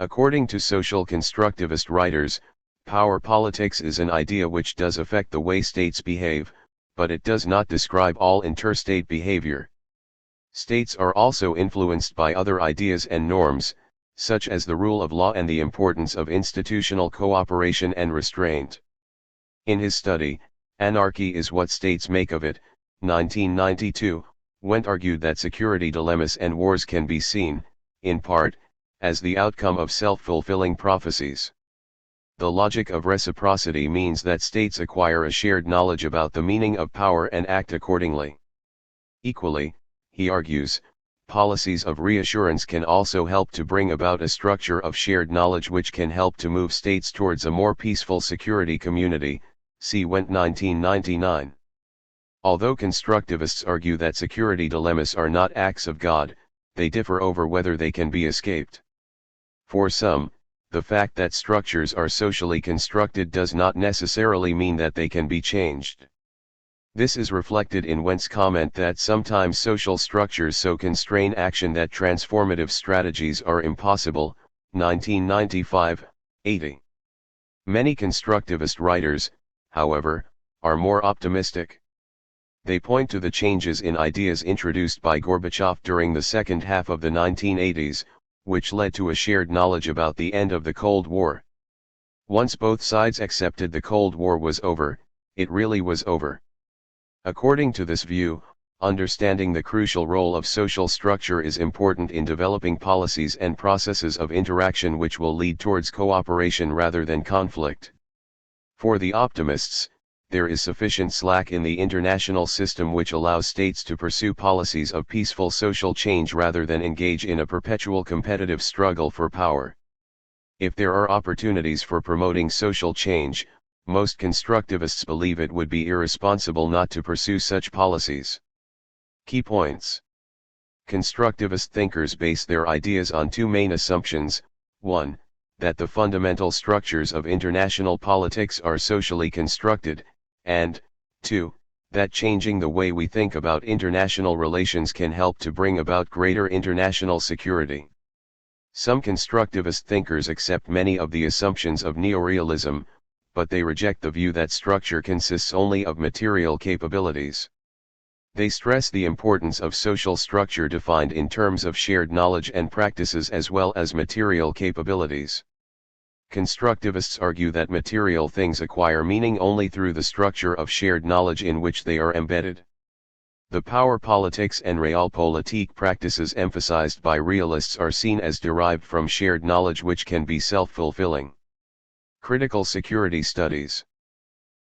According to social constructivist writers, power politics is an idea which does affect the way states behave, but it does not describe all interstate behavior. States are also influenced by other ideas and norms, such as the rule of law and the importance of institutional cooperation and restraint. In his study, Anarchy is What States Make of It, 1992, Wendt argued that security dilemmas and wars can be seen, in part, as the outcome of self-fulfilling prophecies. The logic of reciprocity means that states acquire a shared knowledge about the meaning of power and act accordingly. Equally, he argues, policies of reassurance can also help to bring about a structure of shared knowledge which can help to move states towards a more peaceful security community, see Wendt 1999. Although constructivists argue that security dilemmas are not acts of God, they differ over whether they can be escaped. For some, the fact that structures are socially constructed does not necessarily mean that they can be changed. This is reflected in Wendt's comment that sometimes social structures so constrain action that transformative strategies are impossible, 1995, 80. Many constructivist writers, however, are more optimistic. They point to the changes in ideas introduced by Gorbachev during the second half of the 1980s, which led to a shared knowledge about the end of the Cold War. Once both sides accepted the Cold War was over, it really was over. According to this view, understanding the crucial role of social structure is important in developing policies and processes of interaction which will lead towards cooperation rather than conflict. For the optimists, there is sufficient slack in the international system which allows states to pursue policies of peaceful social change rather than engage in a perpetual competitive struggle for power. If there are opportunities for promoting social change, most constructivists believe it would be irresponsible not to pursue such policies. Key points. Constructivist thinkers base their ideas on two main assumptions: 1. That the fundamental structures of international politics are socially constructed, and 2. That changing the way we think about international relations can help to bring about greater international security. Some constructivist thinkers accept many of the assumptions of neorealism, but they reject the view that structure consists only of material capabilities. They stress the importance of social structure defined in terms of shared knowledge and practices as well as material capabilities. Constructivists argue that material things acquire meaning only through the structure of shared knowledge in which they are embedded. The power politics and realpolitik practices emphasized by realists are seen as derived from shared knowledge which can be self-fulfilling. Critical security studies.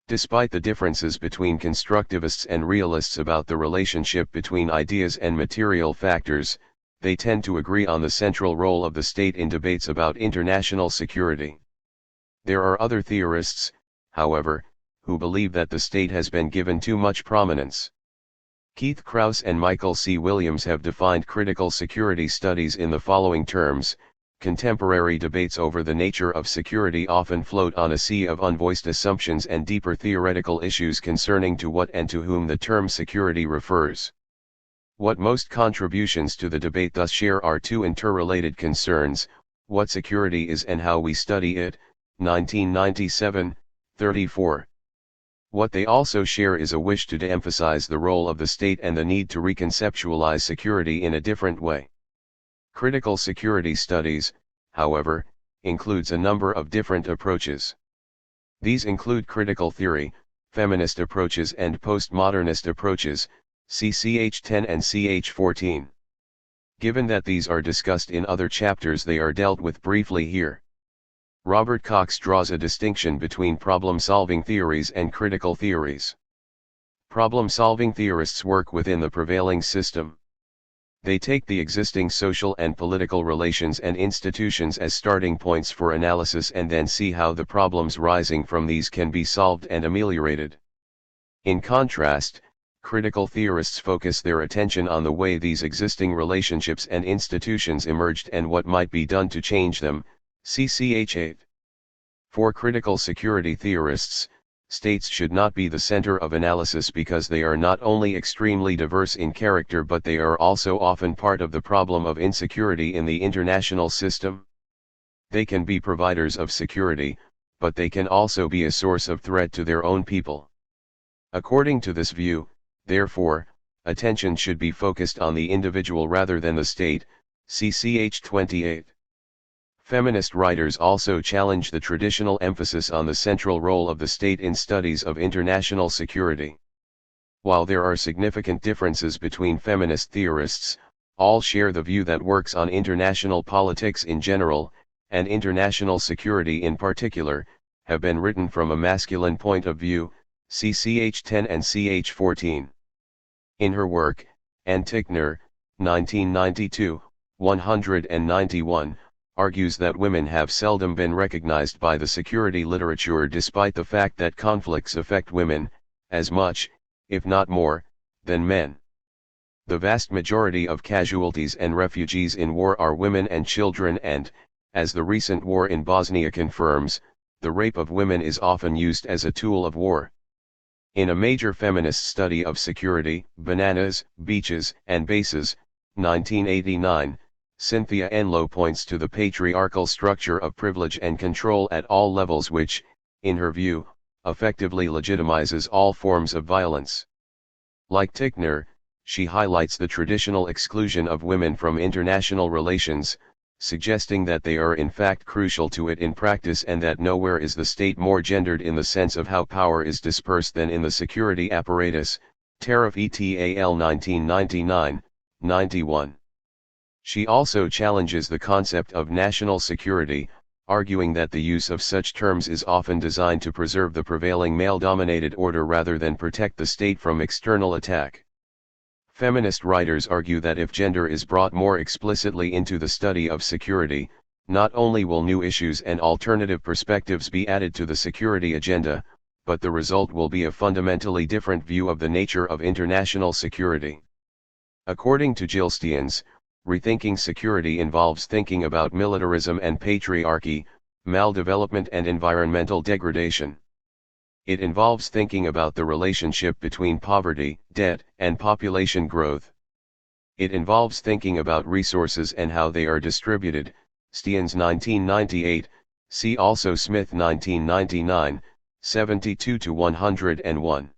Despite the differences between constructivists and realists about the relationship between ideas and material factors, they tend to agree on the central role of the state in debates about international security. There are other theorists, however, who believe that the state has been given too much prominence. Keith Krauss and Michael C. Williams have defined critical security studies in the following terms: contemporary debates over the nature of security often float on a sea of unvoiced assumptions and deeper theoretical issues concerning to what and to whom the term security refers. What most contributions to the debate thus share are two interrelated concerns: what security is and how we study it, 1997, 34. What they also share is a wish to de-emphasize the role of the state and the need to reconceptualize security in a different way. Critical security studies, however, includes a number of different approaches. These include critical theory, feminist approaches and postmodernist approaches, see ch10 and ch14. Given that these are discussed in other chapters, they are dealt with briefly here. Robert Cox draws a distinction between problem-solving theories and critical theories. Problem-solving theorists work within the prevailing system. They take the existing social and political relations and institutions as starting points for analysis and then see how the problems rising from these can be solved and ameliorated. In contrast, critical theorists focus their attention on the way these existing relationships and institutions emerged and what might be done to change them, see ch8. For critical security theorists, States should not be the center of analysis because they are not only extremely diverse in character but they are also often part of the problem of insecurity in the international system. They can be providers of security, but they can also be a source of threat to their own people. According to this view, therefore, attention should be focused on the individual rather than the state, ch 28. Feminist writers also challenge the traditional emphasis on the central role of the state in studies of international security. While there are significant differences between feminist theorists, all share the view that works on international politics in general, and international security in particular, have been written from a masculine point of view, see ch 10 and ch 14. In her work, Ann Tickner, 1992, 191, argues that women have seldom been recognized by the security literature despite the fact that conflicts affect women, as much, if not more, than men. The vast majority of casualties and refugees in war are women and children and, as the recent war in Bosnia confirms, the rape of women is often used as a tool of war. In a major feminist study of security, Bananas, Beaches, and Bases, 1989, Cynthia Enlow points to the patriarchal structure of privilege and control at all levels which, in her view, effectively legitimizes all forms of violence. Like Tickner, she highlights the traditional exclusion of women from international relations, suggesting that they are in fact crucial to it in practice and that nowhere is the state more gendered in the sense of how power is dispersed than in the security apparatus, Tariff et al. 1999, 91. She also challenges the concept of national security, arguing that the use of such terms is often designed to preserve the prevailing male-dominated order rather than protect the state from external attack. Feminist writers argue that if gender is brought more explicitly into the study of security, not only will new issues and alternative perspectives be added to the security agenda, but the result will be a fundamentally different view of the nature of international security. According to Jill Steans, rethinking security involves thinking about militarism and patriarchy, maldevelopment and environmental degradation. It involves thinking about the relationship between poverty, debt, and population growth. It involves thinking about resources and how they are distributed, Steans 1998, see also Smith 1999, 72-101.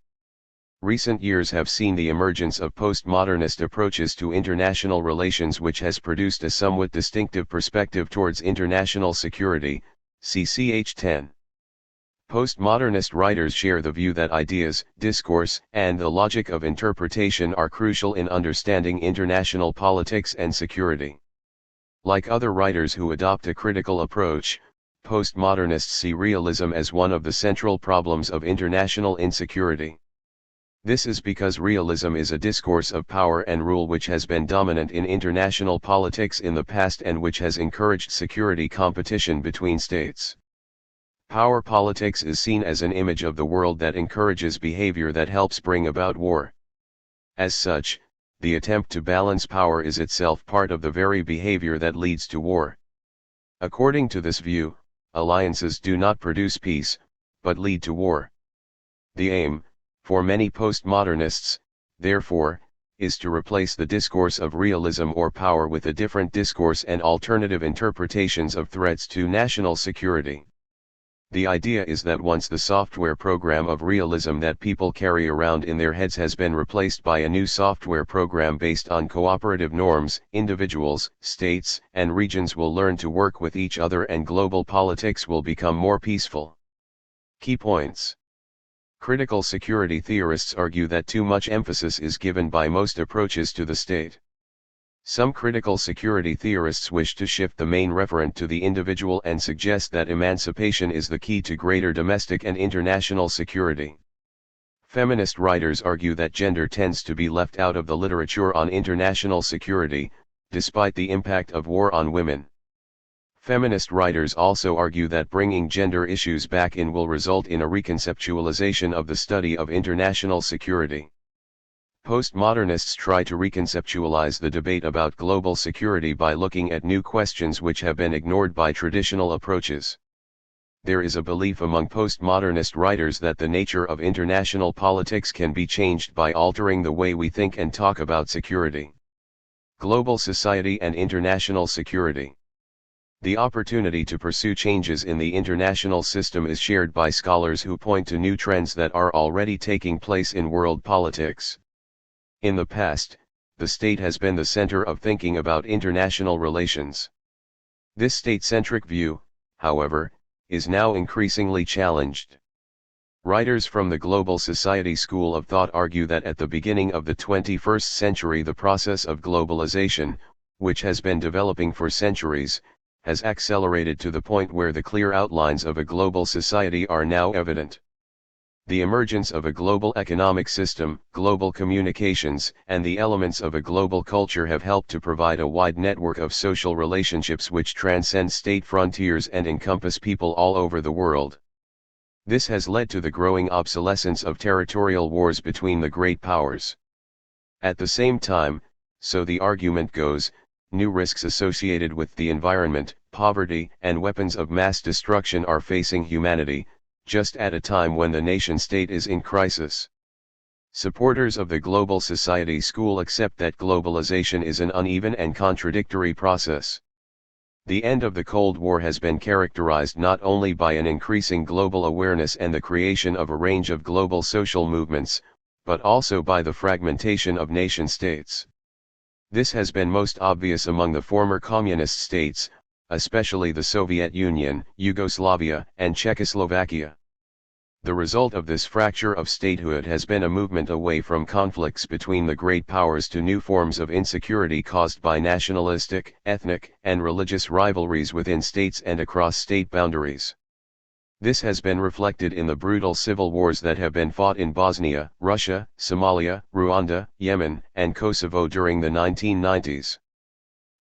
Recent years have seen the emergence of postmodernist approaches to international relations which has produced a somewhat distinctive perspective towards international security, see ch 10. Postmodernist writers share the view that ideas, discourse, and the logic of interpretation are crucial in understanding international politics and security. Like other writers who adopt a critical approach, postmodernists see realism as one of the central problems of international insecurity. This is because realism is a discourse of power and rule which has been dominant in international politics in the past and which has encouraged security competition between states. Power politics is seen as an image of the world that encourages behavior that helps bring about war. As such, the attempt to balance power is itself part of the very behavior that leads to war. According to this view, alliances do not produce peace, but lead to war. The aim, for many postmodernists, therefore, is to replace the discourse of realism or power with a different discourse and alternative interpretations of threats to national security. The idea is that once the software program of realism that people carry around in their heads has been replaced by a new software program based on cooperative norms, individuals, states, and regions will learn to work with each other and global politics will become more peaceful. Key points. Critical security theorists argue that too much emphasis is given by most approaches to the state. Some critical security theorists wish to shift the main referent to the individual and suggest that emancipation is the key to greater domestic and international security. Feminist writers argue that gender tends to be left out of the literature on international security, despite the impact of war on women. Feminist writers also argue that bringing gender issues back in will result in a reconceptualization of the study of international security. Postmodernists try to reconceptualize the debate about global security by looking at new questions which have been ignored by traditional approaches. there is a belief among postmodernist writers that the nature of international politics can be changed by altering the way we think and talk about security. Global society and international security. The opportunity to pursue changes in the international system is shared by scholars who point to new trends that are already taking place in world politics. In the past, the state has been the center of thinking about international relations. This state-centric view, however, is now increasingly challenged. Writers from the Global Society school of thought argue that at the beginning of the 21st century the process of globalization, which has been developing for centuries, has accelerated to the point where the clear outlines of a global society are now evident. The emergence of a global economic system, global communications, and the elements of a global culture have helped to provide a wide network of social relationships which transcend state frontiers and encompass people all over the world. This has led to the growing obsolescence of territorial wars between the great powers. At the same time, so the argument goes, new risks associated with the environment, poverty, and weapons of mass destruction are facing humanity, just at a time when the nation-state is in crisis. Supporters of the Global Society school accept that globalization is an uneven and contradictory process. The end of the Cold War has been characterized not only by an increasing global awareness and the creation of a range of global social movements, but also by the fragmentation of nation-states. This has been most obvious among the former communist states, especially the Soviet Union, Yugoslavia, and Czechoslovakia. The result of this fracture of statehood has been a movement away from conflicts between the great powers to new forms of insecurity caused by nationalistic, ethnic, and religious rivalries within states and across state boundaries. This has been reflected in the brutal civil wars that have been fought in Bosnia, Russia, Somalia, Rwanda, Yemen, and Kosovo during the 1990s.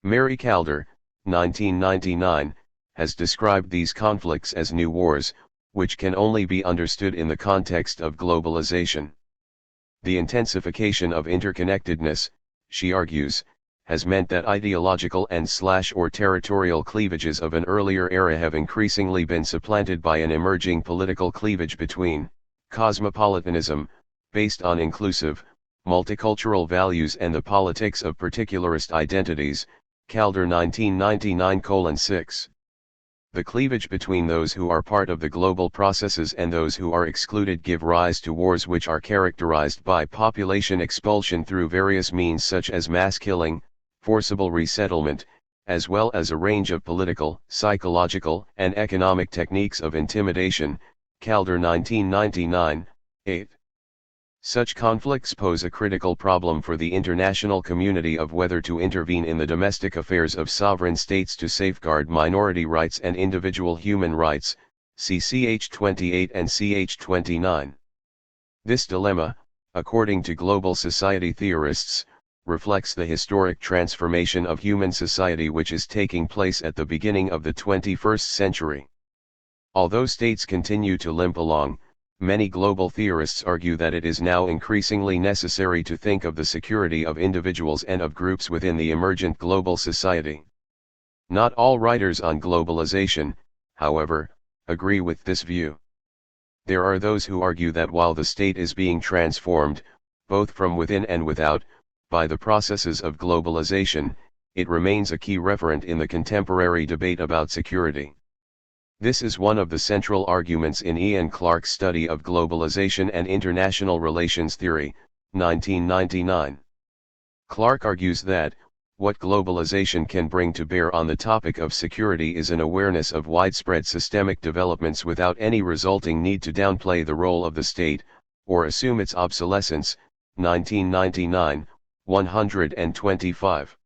Mary Calder, 1999, has described these conflicts as new wars, which can only be understood in the context of globalization. The intensification of interconnectedness, she argues, has meant that ideological and/or territorial cleavages of an earlier era have increasingly been supplanted by an emerging political cleavage between cosmopolitanism, based on inclusive, multicultural values, and the politics of particularist identities, Calder 1999:6. The cleavage between those who are part of the global processes and those who are excluded give rise to wars which are characterized by population expulsion through various means such as mass killing, forcible resettlement, as well as a range of political, psychological, and economic techniques of intimidation, Calder 1999:8. Such conflicts pose a critical problem for the international community of whether to intervene in the domestic affairs of sovereign states to safeguard minority rights and individual human rights, see ch 28 and ch 29. This dilemma, according to global society theorists, reflects the historic transformation of human society which is taking place at the beginning of the 21st century. Although states continue to limp along, many global theorists argue that it is now increasingly necessary to think of the security of individuals and of groups within the emergent global society. Not all writers on globalization, however, agree with this view. There are those who argue that while the state is being transformed, both from within and without, by the processes of globalization, it remains a key referent in the contemporary debate about security. This is one of the central arguments in Ian Clarke's study of globalization and international relations theory, 1999. Clarke argues that, what globalization can bring to bear on the topic of security is an awareness of widespread systemic developments without any resulting need to downplay the role of the state, or assume its obsolescence, 1999, 125.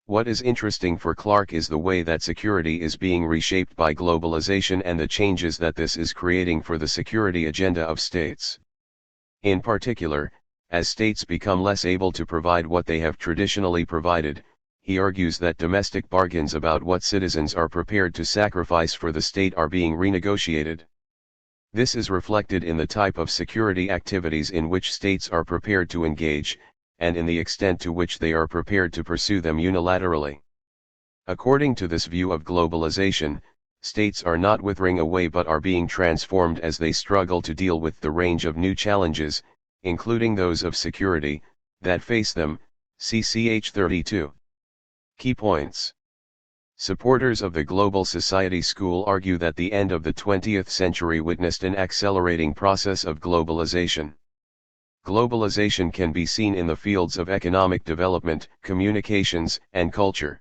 What is interesting for Clarke is the way that security is being reshaped by globalization and the changes that this is creating for the security agenda of states. In particular, as states become less able to provide what they have traditionally provided, he argues that domestic bargains about what citizens are prepared to sacrifice for the state are being renegotiated. This is reflected in the type of security activities in which states are prepared to engage, and in the extent to which they are prepared to pursue them unilaterally. According to this view of globalization, States are not withering away but are being transformed as they struggle to deal with the range of new challenges, including those of security, that face them. CCH 32. Key points. Supporters of the Global Society School argue that the end of the 20th century witnessed an accelerating process of globalization. Globalization can be seen in the fields of economic development, communications, and culture.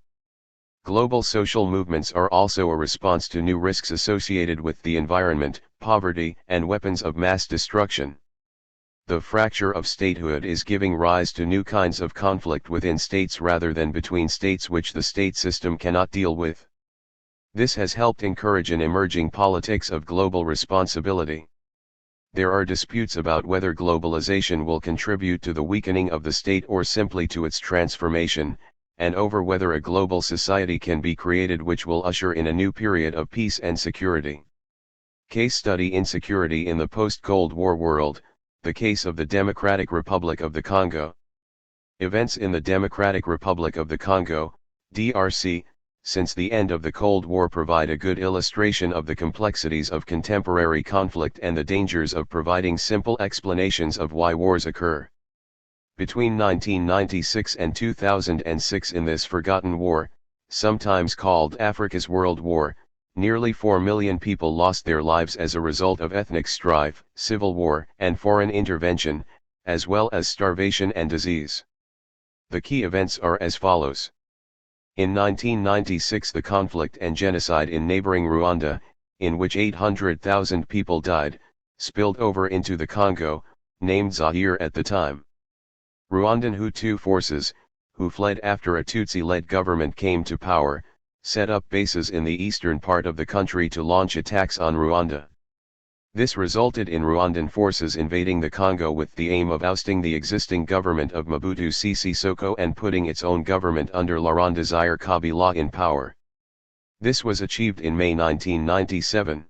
Global social movements are also a response to new risks associated with the environment, poverty, and weapons of mass destruction. The fracture of statehood is giving rise to new kinds of conflict within states rather than between states which the state system cannot deal with. This has helped encourage an emerging politics of global responsibility. There are disputes about whether globalization will contribute to the weakening of the state or simply to its transformation, and over whether a global society can be created which will usher in a new period of peace and security. Case study: Insecurity in the post-Cold War world, the case of the Democratic Republic of the Congo. Events in the Democratic Republic of the Congo, DRC, since the end of the Cold War provide a good illustration of the complexities of contemporary conflict and the dangers of providing simple explanations of why wars occur. Between 1996 and 2006, in this forgotten war, sometimes called Africa's World War, nearly 4 million people lost their lives as a result of ethnic strife, civil war, and foreign intervention, as well as starvation and disease. The key events are as follows. In 1996, the conflict and genocide in neighboring Rwanda, in which 800,000 people died, spilled over into the Congo, named Zaire at the time. Rwandan Hutu forces, who fled after a Tutsi-led government came to power, set up bases in the eastern part of the country to launch attacks on Rwanda. This resulted in Rwandan forces invading the Congo with the aim of ousting the existing government of Mobutu Sese Seko and putting its own government under Laurent Desire Kabila in power. This was achieved in May 1997.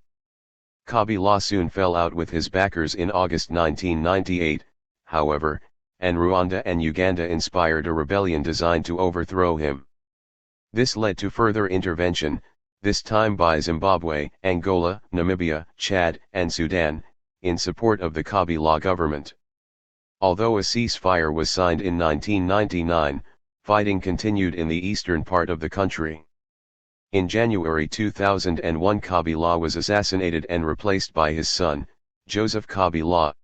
Kabila soon fell out with his backers in August 1998, however, and Rwanda and Uganda inspired a rebellion designed to overthrow him. This led to further intervention, this time by Zimbabwe, Angola, Namibia, Chad, and Sudan, in support of the Kabila government. Although a ceasefire was signed in 1999, fighting continued in the eastern part of the country. In January 2001, Kabila was assassinated and replaced by his son, Joseph Kabila.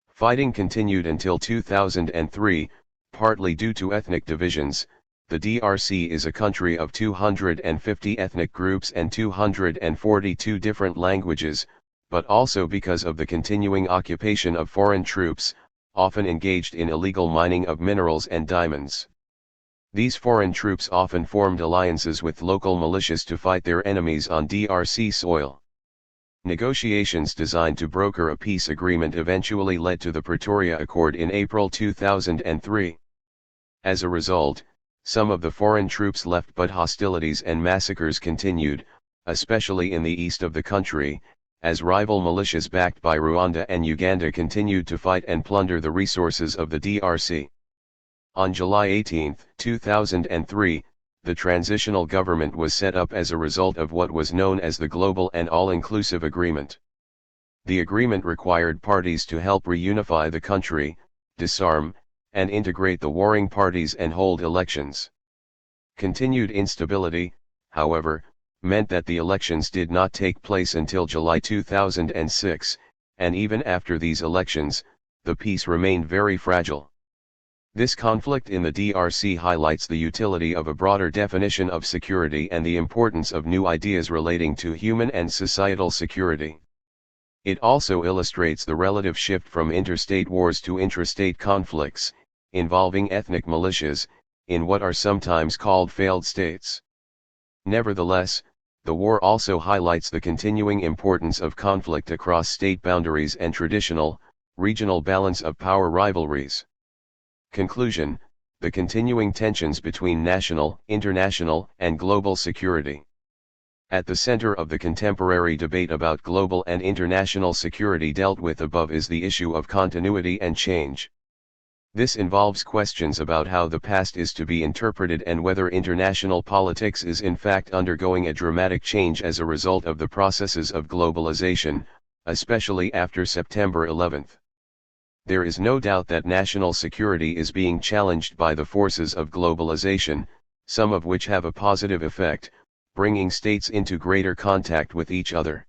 Fighting continued until 2003, partly due to ethnic divisions. The DRC is a country of 250 ethnic groups and 242 different languages, but also because of the continuing occupation of foreign troops, often engaged in illegal mining of minerals and diamonds. These foreign troops often formed alliances with local militias to fight their enemies on DRC soil. Negotiations designed to broker a peace agreement eventually led to the Pretoria Accord in April 2003. As a result, some of the foreign troops left, but hostilities and massacres continued, especially in the east of the country, as rival militias backed by Rwanda and Uganda continued to fight and plunder the resources of the DRC. On July 18, 2003, the transitional government was set up as a result of what was known as the Global and All-Inclusive Agreement. The agreement required parties to help reunify the country, disarm, and integrate the warring parties and hold elections. Continued instability, however, meant that the elections did not take place until July 2006, and even after these elections, the peace remained very fragile. This conflict in the DRC highlights the utility of a broader definition of security and the importance of new ideas relating to human and societal security. It also illustrates the relative shift from interstate wars to intrastate conflicts, involving ethnic militias, in what are sometimes called failed states. Nevertheless, the war also highlights the continuing importance of conflict across state boundaries and traditional, regional balance of power rivalries. Conclusion: the continuing tensions between national, international, and global security. At the center of the contemporary debate about global and international security dealt with above is the issue of continuity and change. This involves questions about how the past is to be interpreted and whether international politics is in fact undergoing a dramatic change as a result of the processes of globalization, especially after September 11. There is no doubt that national security is being challenged by the forces of globalization, some of which have a positive effect, bringing states into greater contact with each other.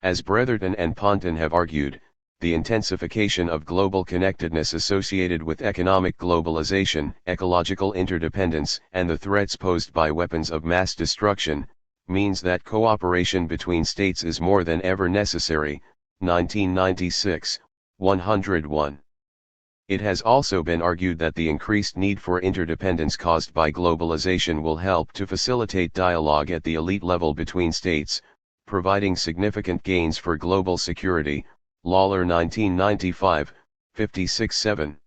As Bretherton and Ponton have argued, the intensification of global connectedness associated with economic globalization, ecological interdependence, and the threats posed by weapons of mass destruction, means that cooperation between states is more than ever necessary. 1996, 101. It has also been argued that the increased need for interdependence caused by globalization will help to facilitate dialogue at the elite level between states, providing significant gains for global security. Lawler 1995, 56-7.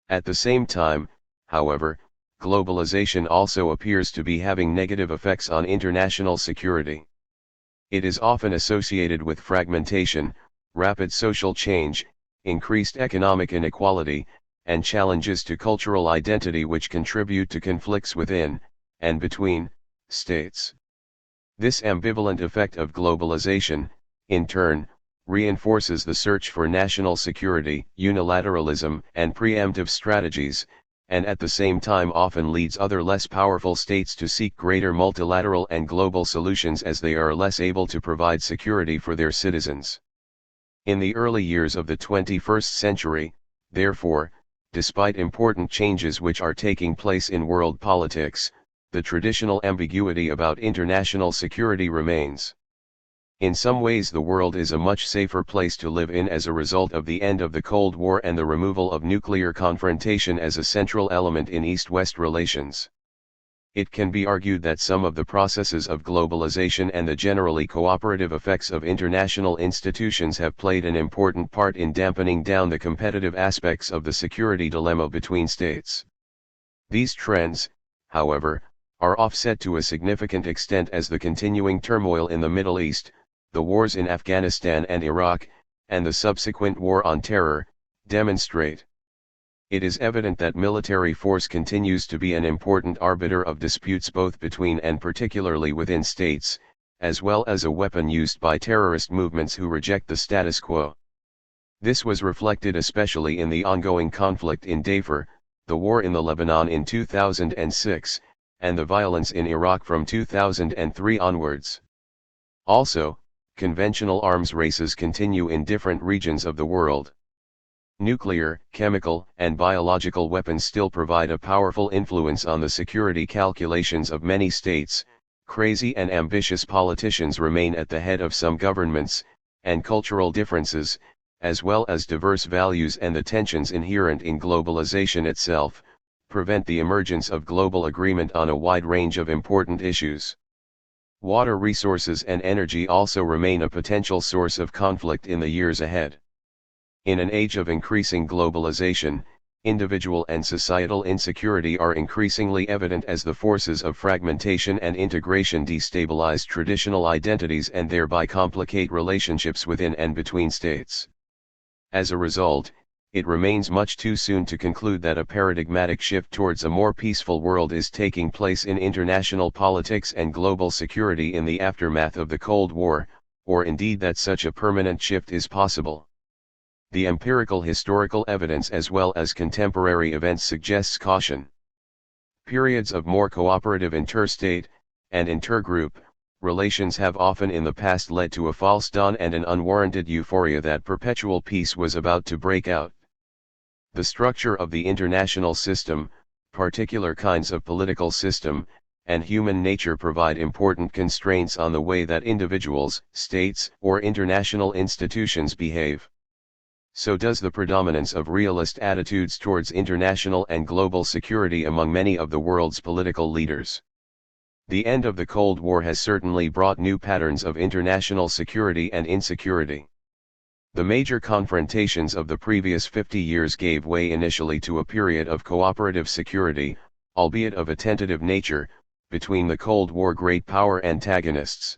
At the same time, however, globalization also appears to be having negative effects on international security. It is often associated with fragmentation, rapid social change, increased economic inequality, and challenges to cultural identity which contribute to conflicts within, and between, states. This ambivalent effect of globalization, in turn, reinforces the search for national security, unilateralism, and preemptive strategies, and at the same time often leads other less powerful states to seek greater multilateral and global solutions as they are less able to provide security for their citizens. In the early years of the 21st century, therefore, despite important changes which are taking place in world politics, the traditional ambiguity about international security remains. In some ways the world is a much safer place to live in as a result of the end of the Cold War and the removal of nuclear confrontation as a central element in East-West relations. It can be argued that some of the processes of globalization and the generally cooperative effects of international institutions have played an important part in dampening down the competitive aspects of the security dilemma between states. These trends, however, are offset to a significant extent as the continuing turmoil in the Middle East, the wars in Afghanistan and Iraq, and the subsequent war on terror, demonstrate. It is evident that military force continues to be an important arbiter of disputes both between and particularly within states, as well as a weapon used by terrorist movements who reject the status quo. This was reflected especially in the ongoing conflict in Darfur, the war in the Lebanon in 2006, and the violence in Iraq from 2003 onwards. Also, conventional arms races continue in different regions of the world. Nuclear, chemical, and biological weapons still provide a powerful influence on the security calculations of many states. Crazy and ambitious politicians remain at the head of some governments, and cultural differences, as well as diverse values and the tensions inherent in globalization itself, prevent the emergence of global agreement on a wide range of important issues. Water resources and energy also remain a potential source of conflict in the years ahead. In an age of increasing globalization, individual and societal insecurity are increasingly evident as the forces of fragmentation and integration destabilize traditional identities and thereby complicate relationships within and between states. As a result, it remains much too soon to conclude that a paradigmatic shift towards a more peaceful world is taking place in international politics and global security in the aftermath of the Cold War, or indeed that such a permanent shift is possible. The empirical historical evidence as well as contemporary events suggests caution. Periods of more cooperative interstate, and intergroup, relations have often in the past led to a false dawn and an unwarranted euphoria that perpetual peace was about to break out. The structure of the international system, particular kinds of political system, and human nature provide important constraints on the way that individuals, states, or international institutions behave. So does the predominance of realist attitudes towards international and global security among many of the world's political leaders. The end of the Cold War has certainly brought new patterns of international security and insecurity. The major confrontations of the previous 50 years gave way initially to a period of cooperative security, albeit of a tentative nature, between the Cold War great power antagonists.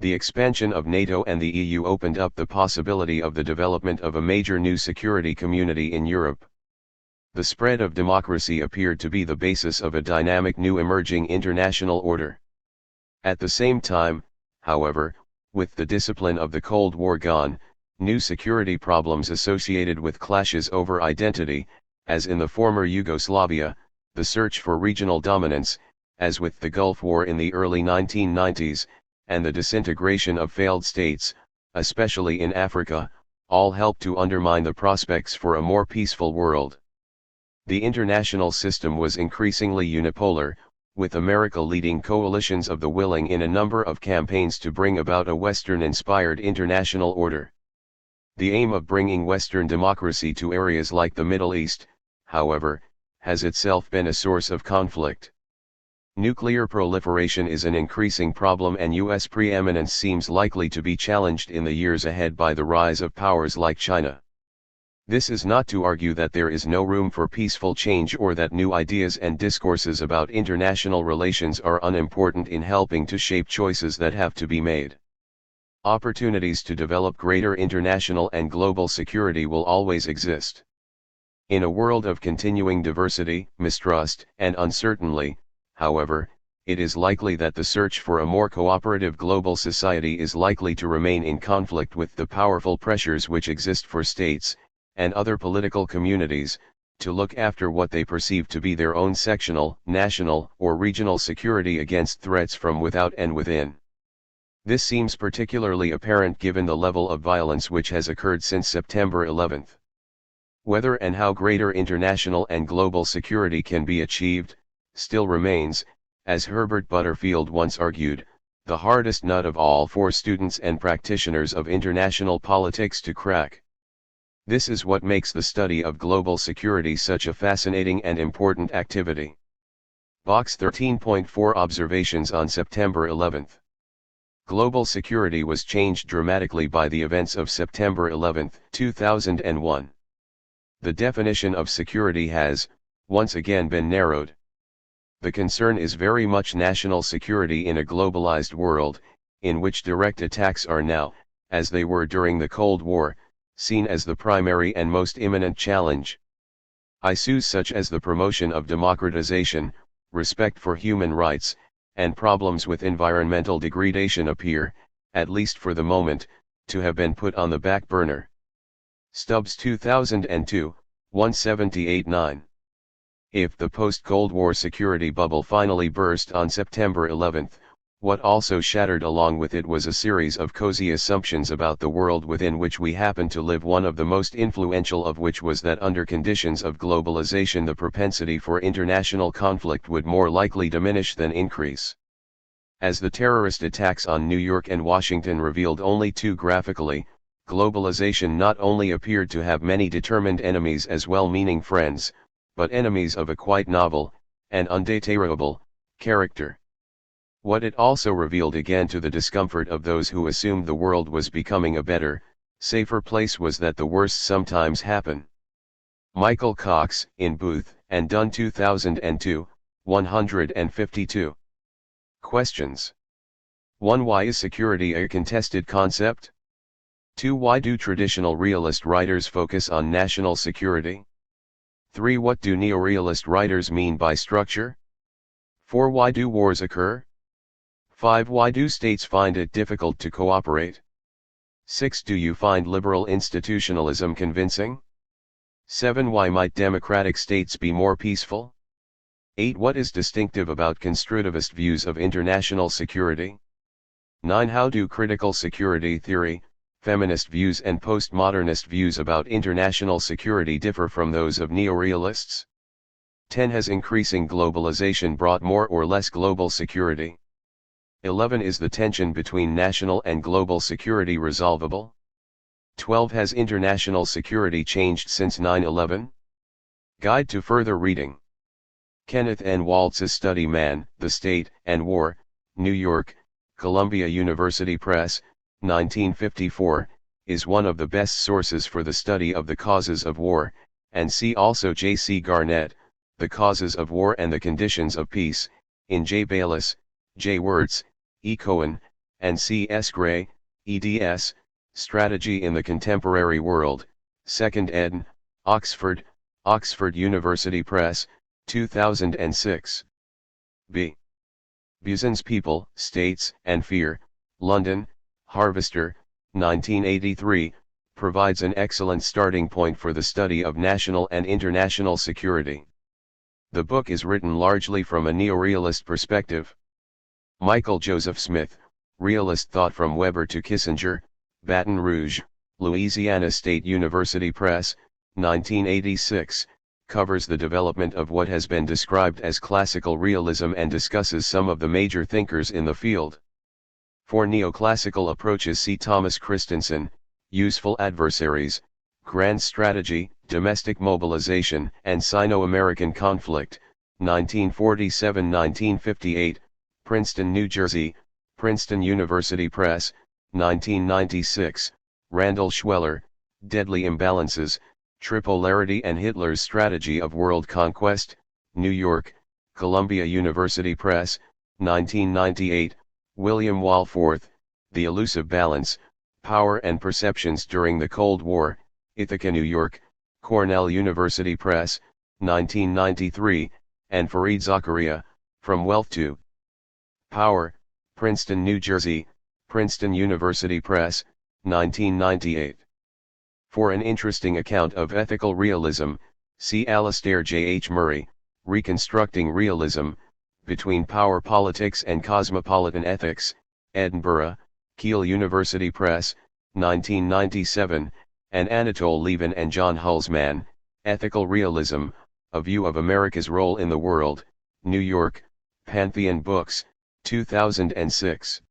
The expansion of NATO and the EU opened up the possibility of the development of a major new security community in Europe. The spread of democracy appeared to be the basis of a dynamic new emerging international order. At the same time, however, with the discipline of the Cold War gone, new security problems associated with clashes over identity, as in the former Yugoslavia, the search for regional dominance, as with the Gulf War in the early 1990s, and the disintegration of failed states, especially in Africa, all helped to undermine the prospects for a more peaceful world. The international system was increasingly unipolar, with America leading coalitions of the willing in a number of campaigns to bring about a Western-inspired international order. The aim of bringing Western democracy to areas like the Middle East, however, has itself been a source of conflict. Nuclear proliferation is an increasing problem, and U.S. preeminence seems likely to be challenged in the years ahead by the rise of powers like China. This is not to argue that there is no room for peaceful change or that new ideas and discourses about international relations are unimportant in helping to shape choices that have to be made. Opportunities to develop greater international and global security will always exist. In a world of continuing diversity, mistrust, and uncertainty, however, it is likely that the search for a more cooperative global society is likely to remain in conflict with the powerful pressures which exist for states, and other political communities, to look after what they perceive to be their own sectional, national, or regional security against threats from without and within. This seems particularly apparent given the level of violence which has occurred since September 11. Whether and how greater international and global security can be achieved, still remains, as Herbert Butterfield once argued, the hardest nut of all for students and practitioners of international politics to crack. This is what makes the study of global security such a fascinating and important activity. Box 13.4 Observations on September 11. Global security was changed dramatically by the events of September 11, 2001. The definition of security has, once again, been narrowed. The concern is very much national security in a globalized world, in which direct attacks are now, as they were during the Cold War, seen as the primary and most imminent challenge. Issues such as the promotion of democratization, respect for human rights, and problems with environmental degradation appear, at least for the moment, to have been put on the back burner. Stubbs 2002, 178-9. If the post-Cold War security bubble finally burst on September 11, what also shattered along with it was a series of cozy assumptions about the world within which we happen to live, one of the most influential of which was that under conditions of globalization the propensity for international conflict would more likely diminish than increase. As the terrorist attacks on New York and Washington revealed only too graphically, globalization not only appeared to have many determined enemies as well-meaning friends, but enemies of a quite novel, and undetectable, character. What it also revealed, again to the discomfort of those who assumed the world was becoming a better, safer place, was that the worst sometimes happen. Michael Cox, in Booth and Dunn 2002, 152. Questions. 1. Why is security a contested concept? 2. Why do traditional realist writers focus on national security? 3. What do neorealist writers mean by structure? 4. Why do wars occur? 5. Why do states find it difficult to cooperate? 6. Do you find liberal institutionalism convincing? 7. Why might democratic states be more peaceful? 8. What is distinctive about constructivist views of international security? 9. How do critical security theory, feminist views and postmodernist views about international security differ from those of neorealists? 10. Has increasing globalization brought more or less global security? 11. Is the tension between national and global security resolvable? 12. Has international security changed since 9/11? Guide to further reading. Kenneth N. Waltz's study Man, the State, and War, New York, Columbia University Press, 1954, is one of the best sources for the study of the causes of war, and see also J. C. Garnett, The Causes of War and the Conditions of Peace, in J. Baylis, J. Wirtz, E. Cohen, and C. S. Gray, eds, Strategy in the Contemporary World, 2nd ed., Oxford, Oxford University Press, 2006. B. Buson's People, States, and Fear, London, Harvester, 1983, provides an excellent starting point for the study of national and international security. The book is written largely from a neorealist perspective. Michael Joseph Smith, Realist Thought from Weber to Kissinger, Baton Rouge, Louisiana State University Press, 1986, covers the development of what has been described as classical realism and discusses some of the major thinkers in the field. For neoclassical approaches, see Thomas Christensen, Useful Adversaries, Grand Strategy, Domestic Mobilization and Sino-American Conflict, 1947-1958, Princeton, New Jersey, Princeton University Press, 1996, Randall Schweller, Deadly Imbalances, Tripolarity and Hitler's Strategy of World Conquest, New York, Columbia University Press, 1998, William Walforth, The Elusive Balance, Power and Perceptions During the Cold War, Ithaca, New York, Cornell University Press, 1993, and Fareed Zakaria, From Wealth to Power, Princeton, New Jersey, Princeton University Press, 1998. For an interesting account of ethical realism, see Alistair J. H. Murray, Reconstructing Realism, Between Power Politics and Cosmopolitan Ethics, Edinburgh, Keele University Press, 1997, and Anatole Levin and John Hulsman, Ethical Realism, A View of America's Role in the World, New York, Pantheon Books, 2006.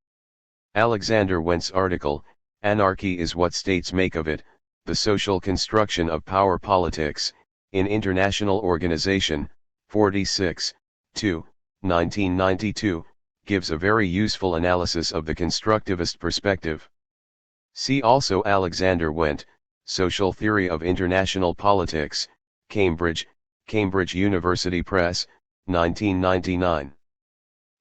Alexander Wentz article, Anarchy is What States Make of It, The Social Construction of Power Politics, in International Organization, 46, 2, 1992, gives a very useful analysis of the constructivist perspective. See also Alexander Wendt, Social Theory of International Politics, Cambridge, Cambridge University Press, 1999.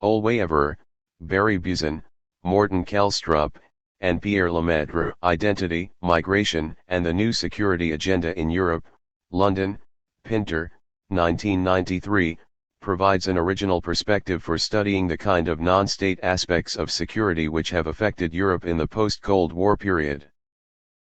Olweyever, Barry Buson, Morton Kelstrup, and Pierre Lemaitre, Identity, Migration, and the New Security Agenda in Europe, London, Pinter, 1993, provides an original perspective for studying the kind of non-state aspects of security which have affected Europe in the post-Cold War period.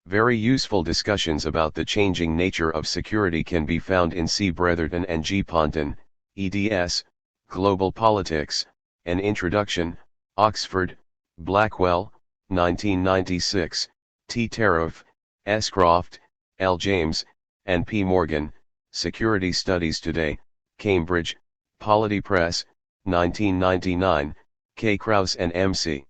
Very useful discussions about the changing nature of security can be found in C. Bretherton and G. Ponton, eds, Global Politics, An Introduction, Oxford, Blackwell, 1996, T. Tariff, S. Croft, L. James, and P. Morgan, Security Studies Today, Cambridge, Polity Press, 1999, K. Krause and M. C.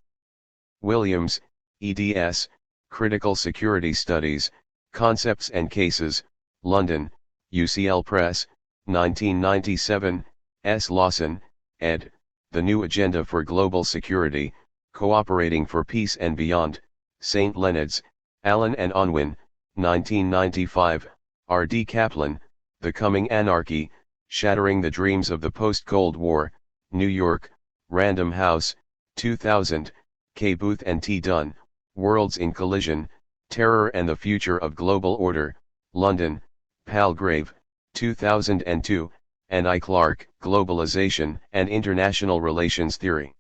Williams, eds, Critical Security Studies, Concepts and Cases, London, UCL Press, 1997, S. Lawson, ed., The New Agenda for Global Security, Cooperating for Peace and Beyond, St. Leonard's, Allen and Unwin, 1995, R. D. Kaplan, The Coming Anarchy, Shattering the Dreams of the Post-Cold War, New York, Random House, 2000, K. Booth and T. Dunn, Worlds in Collision, Terror and the Future of Global Order, London, Palgrave, 2002, and I. Clark, Globalization and International Relations Theory.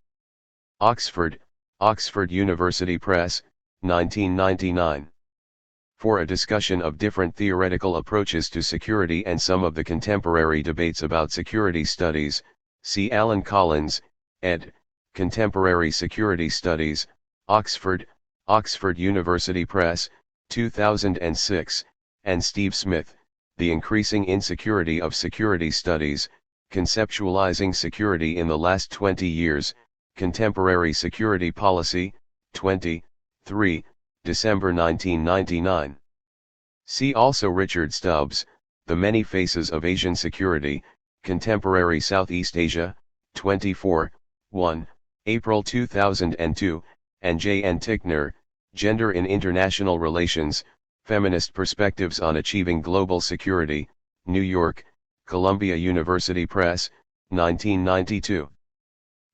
Oxford, Oxford University Press, 1999. For a discussion of different theoretical approaches to security and some of the contemporary debates about security studies, see Alan Collins, ed., Contemporary Security Studies, Oxford, Oxford University Press, 2006, and Steve Smith, The Increasing Insecurity of Security Studies, Conceptualizing Security in the Last 20 Years, Contemporary Security Policy, 23, December 1999. See also Richard Stubbs, The Many Faces of Asian Security, Contemporary Southeast Asia, 24, 1, April 2002, and J. N. Tickner, Gender in International Relations, Feminist Perspectives on Achieving Global Security, New York, Columbia University Press, 1992.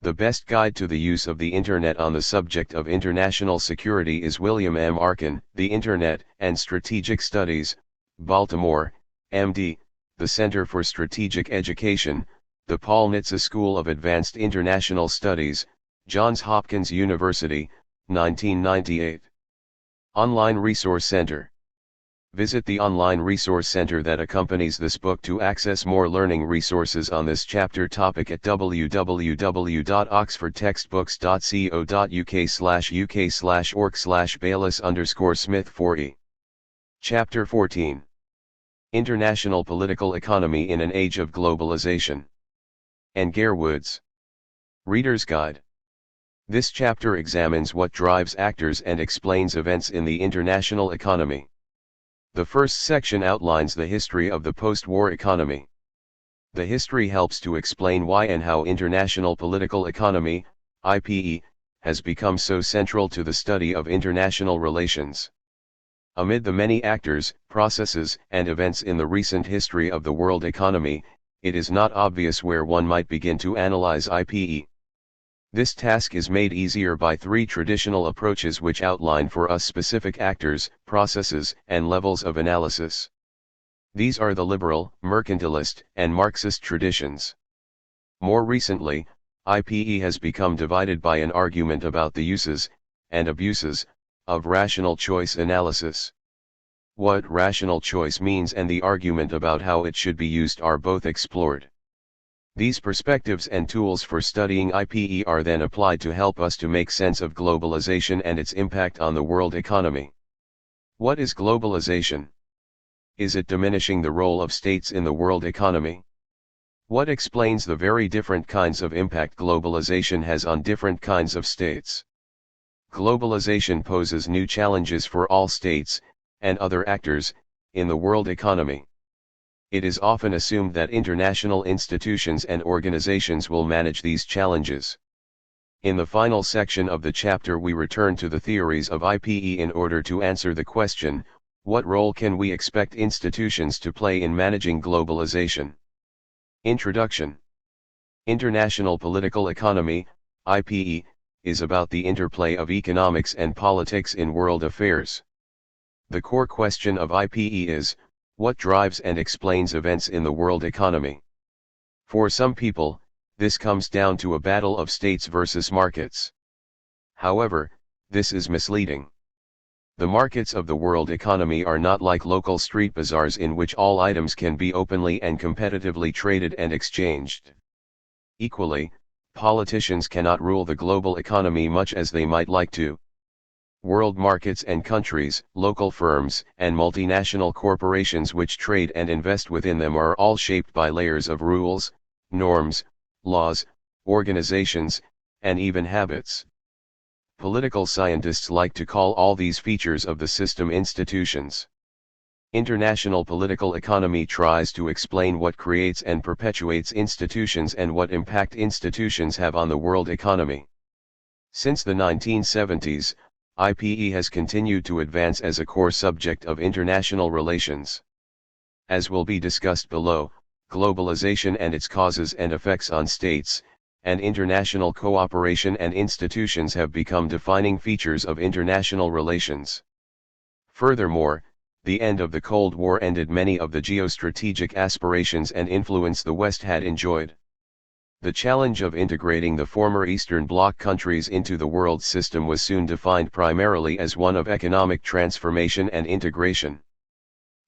The best guide to the use of the Internet on the subject of international security is William M. Arkin, The Internet and Strategic Studies, Baltimore, MD, the Center for Strategic Education, the Paul Nitze School of Advanced International Studies, Johns Hopkins University, 1998. Online Resource Center. Visit the online resource center that accompanies this book to access more learning resources on this chapter topic at www.oxfordtextbooks.co.uk/uk/org/Baylis_Smith 4e. Chapter 14. International Political Economy in an Age of Globalization. Ngare Woods. Reader's Guide. This chapter examines what drives actors and explains events in the international economy. The first section outlines the history of the post-war economy. The history helps to explain why and how international political economy, IPE, has become so central to the study of international relations. Amid the many actors, processes, and events in the recent history of the world economy, it is not obvious where one might begin to analyze IPE. This task is made easier by three traditional approaches which outline for us specific actors, processes, and levels of analysis. These are the liberal, mercantilist, and Marxist traditions. More recently, IPE has become divided by an argument about the uses, and abuses, of rational choice analysis. What rational choice means and the argument about how it should be used are both explored. These perspectives and tools for studying IPE are then applied to help us to make sense of globalization and its impact on the world economy. What is globalization? Is it diminishing the role of states in the world economy? What explains the very different kinds of impact globalization has on different kinds of states? Globalization poses new challenges for all states, and other actors, in the world economy. It is often assumed that international institutions and organizations will manage these challenges. In the final section of the chapter we return to the theories of IPE in order to answer the question, what role can we expect institutions to play in managing globalization? Introduction. International political economy, IPE, is about the interplay of economics and politics in world affairs. The core question of IPE is, what drives and explains events in the world economy? For some people, this comes down to a battle of states versus markets. However, this is misleading. The markets of the world economy are not like local street bazaars in which all items can be openly and competitively traded and exchanged. Equally, politicians cannot rule the global economy much as they might like to. World markets and countries, local firms, and multinational corporations which trade and invest within them are all shaped by layers of rules, norms, laws, organizations, and even habits. Political scientists like to call all these features of the system institutions. International political economy tries to explain what creates and perpetuates institutions and what impact institutions have on the world economy. Since the 1970s, IPE has continued to advance as a core subject of international relations. As will be discussed below, globalization and its causes and effects on states, and international cooperation and institutions have become defining features of international relations. Furthermore, the end of the Cold War ended many of the geostrategic aspirations and influence the West had enjoyed. The challenge of integrating the former Eastern Bloc countries into the world system was soon defined primarily as one of economic transformation and integration.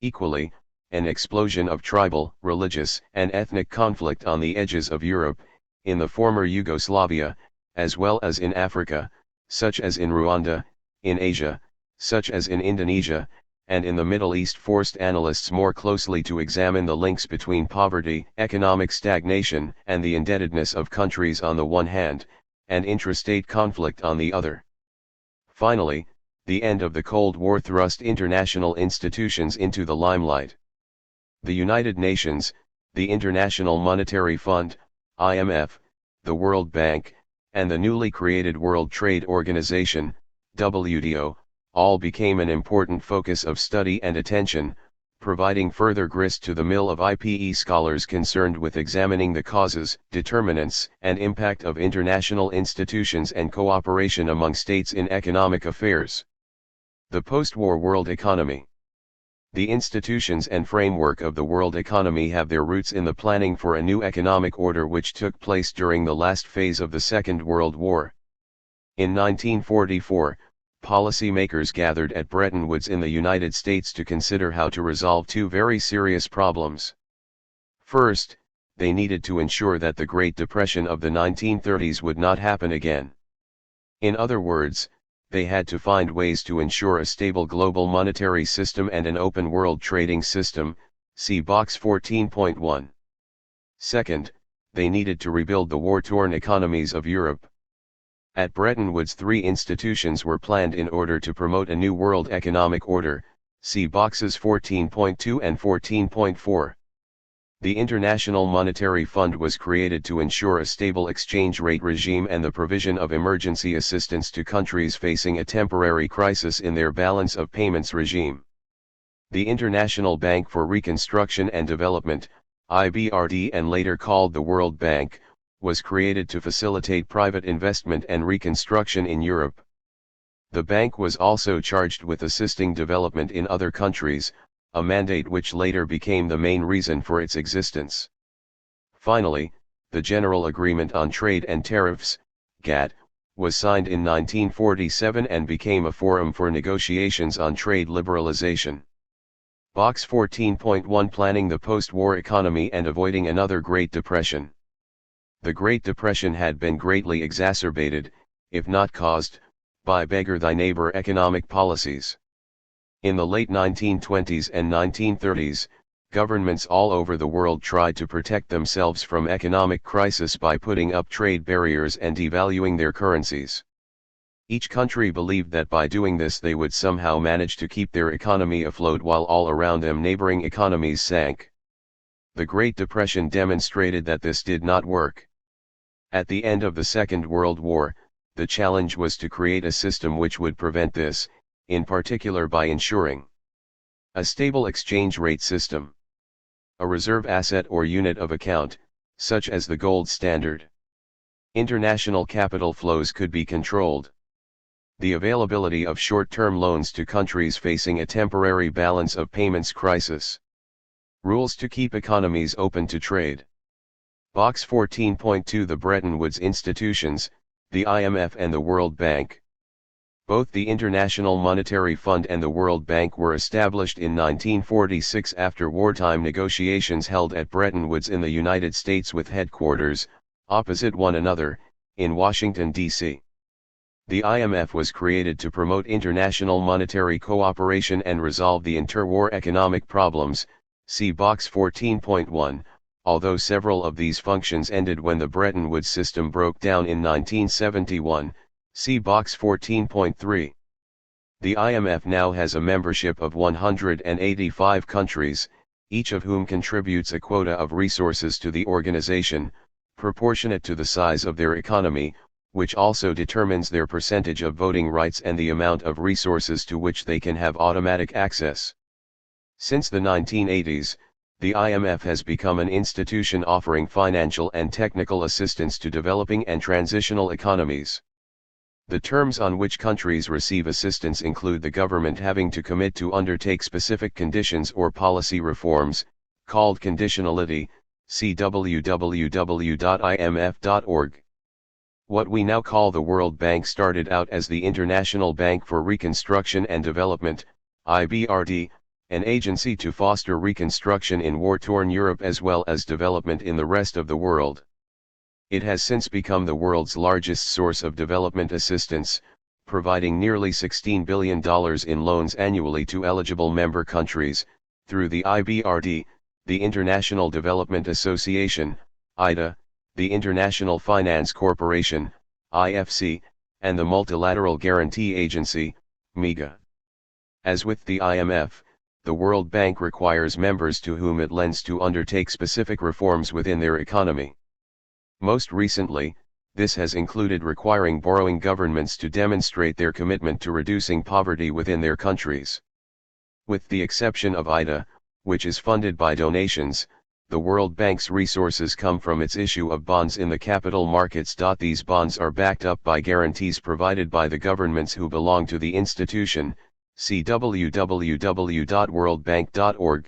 Equally, an explosion of tribal, religious, and ethnic conflict on the edges of Europe, in the former Yugoslavia, as well as in Africa, such as in Rwanda, in Asia, such as in Indonesia, and in the Middle East forced analysts more closely to examine the links between poverty, economic stagnation, and the indebtedness of countries on the one hand, and intrastate conflict on the other. Finally, the end of the Cold War thrust international institutions into the limelight. The United Nations, the International Monetary Fund, IMF, the World Bank, and the newly created World Trade Organization, WTO, all became an important focus of study and attention, providing further grist to the mill of IPE scholars concerned with examining the causes, determinants, and impact of international institutions and cooperation among states in economic affairs. The post-war world economy. The institutions and framework of the world economy have their roots in the planning for a new economic order which took place during the last phase of the Second World War. In 1944, policymakers gathered at Bretton Woods in the United States to consider how to resolve two very serious problems. First, they needed to ensure that the Great Depression of the 1930s would not happen again. In other words, they had to find ways to ensure a stable global monetary system and an open world trading system, see Box 14.1. Second, they needed to rebuild the war-torn economies of Europe. At Bretton Woods, three institutions were planned in order to promote a new world economic order, see Boxes 14.2 and 14.4. The International Monetary Fund was created to ensure a stable exchange rate regime and the provision of emergency assistance to countries facing a temporary crisis in their balance of payments regime. The International Bank for Reconstruction and Development, IBRD, and later called the World Bank, was created to facilitate private investment and reconstruction in Europe. The bank was also charged with assisting development in other countries, a mandate which later became the main reason for its existence. Finally, the General Agreement on Trade and Tariffs, GATT, was signed in 1947 and became a forum for negotiations on trade liberalization. Box 14.1 Planning the Post-War Economy and Avoiding Another Great Depression. The Great Depression had been greatly exacerbated, if not caused, by beggar-thy-neighbor economic policies. In the late 1920s and 1930s, governments all over the world tried to protect themselves from economic crisis by putting up trade barriers and devaluing their currencies. Each country believed that by doing this they would somehow manage to keep their economy afloat while all around them neighboring economies sank. The Great Depression demonstrated that this did not work. At the end of the Second World War, the challenge was to create a system which would prevent this, in particular by ensuring a stable exchange rate system, a reserve asset or unit of account, such as the gold standard. International capital flows could be controlled. The availability of short-term loans to countries facing a temporary balance of payments crisis. Rules to keep economies open to trade. Box 14.2 The Bretton Woods institutions, the IMF and the World Bank. Both the International Monetary Fund and the World Bank were established in 1946 after wartime negotiations held at Bretton Woods in the United States with headquarters, opposite one another, in Washington, D.C. The IMF was created to promote international monetary cooperation and resolve the interwar economic problems, see Box 14.1, although several of these functions ended when the Bretton Woods system broke down in 1971. See Box 14.3. The IMF now has a membership of 185 countries, each of whom contributes a quota of resources to the organization, proportionate to the size of their economy, which also determines their percentage of voting rights and the amount of resources to which they can have automatic access. Since the 1980s, the IMF has become an institution offering financial and technical assistance to developing and transitional economies. The terms on which countries receive assistance include the government having to commit to undertake specific conditions or policy reforms, called conditionality, see www.imf.org. What we now call the World Bank started out as the International Bank for Reconstruction and Development, IBRD, an agency to foster reconstruction in war-torn Europe as well as development in the rest of the world. It has since become the world's largest source of development assistance, providing nearly $16 billion in loans annually to eligible member countries, through the IBRD, the International Development Association, IDA, the International Finance Corporation, IFC, and the Multilateral Guarantee Agency, MIGA. As with the IMF, the World Bank requires members to whom it lends to undertake specific reforms within their economy. Most recently, this has included requiring borrowing governments to demonstrate their commitment to reducing poverty within their countries. With the exception of IDA, which is funded by donations, the World Bank's resources come from its issue of bonds in the capital markets. These bonds are backed up by guarantees provided by the governments who belong to the institution, See www.worldbank.org.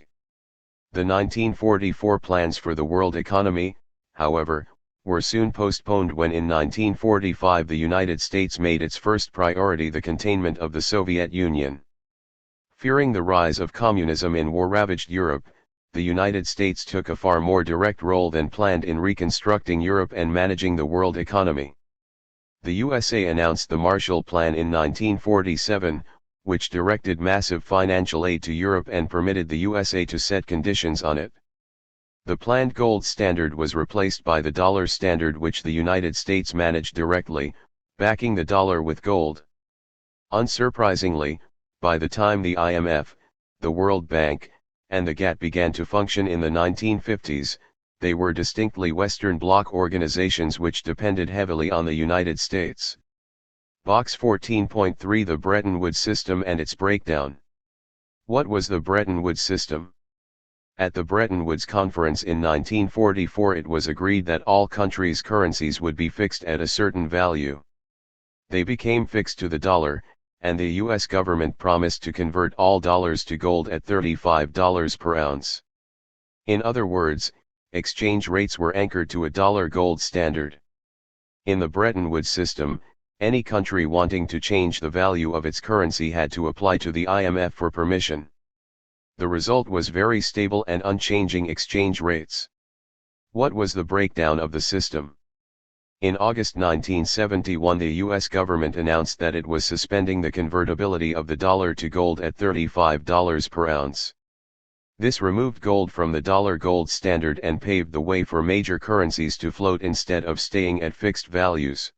The 1944 plans for the world economy, however, were soon postponed when in 1945 the United States made its first priority the containment of the Soviet Union. Fearing the rise of communism in war-ravaged Europe, the United States took a far more direct role than planned in reconstructing Europe and managing the world economy. The USA announced the Marshall Plan in 1947, which directed massive financial aid to Europe and permitted the USA to set conditions on it. The planned gold standard was replaced by the dollar standard, which the United States managed directly, backing the dollar with gold. Unsurprisingly, by the time the IMF, the World Bank, and the GATT began to function in the 1950s, they were distinctly Western Bloc organizations which depended heavily on the United States. Box 14.3 The Bretton Woods System and its Breakdown. What was the Bretton Woods System? At the Bretton Woods Conference in 1944 it was agreed that all countries' currencies would be fixed at a certain value. They became fixed to the dollar, and the U.S. government promised to convert all dollars to gold at $35 per ounce. In other words, exchange rates were anchored to a dollar gold standard. In the Bretton Woods system, any country wanting to change the value of its currency had to apply to the IMF for permission. The result was very stable and unchanging exchange rates. What was the breakdown of the system? In August 1971 the U.S. government announced that it was suspending the convertibility of the dollar to gold at $35 per ounce. This removed gold from the dollar gold standard and paved the way for major currencies to float instead of staying at fixed values.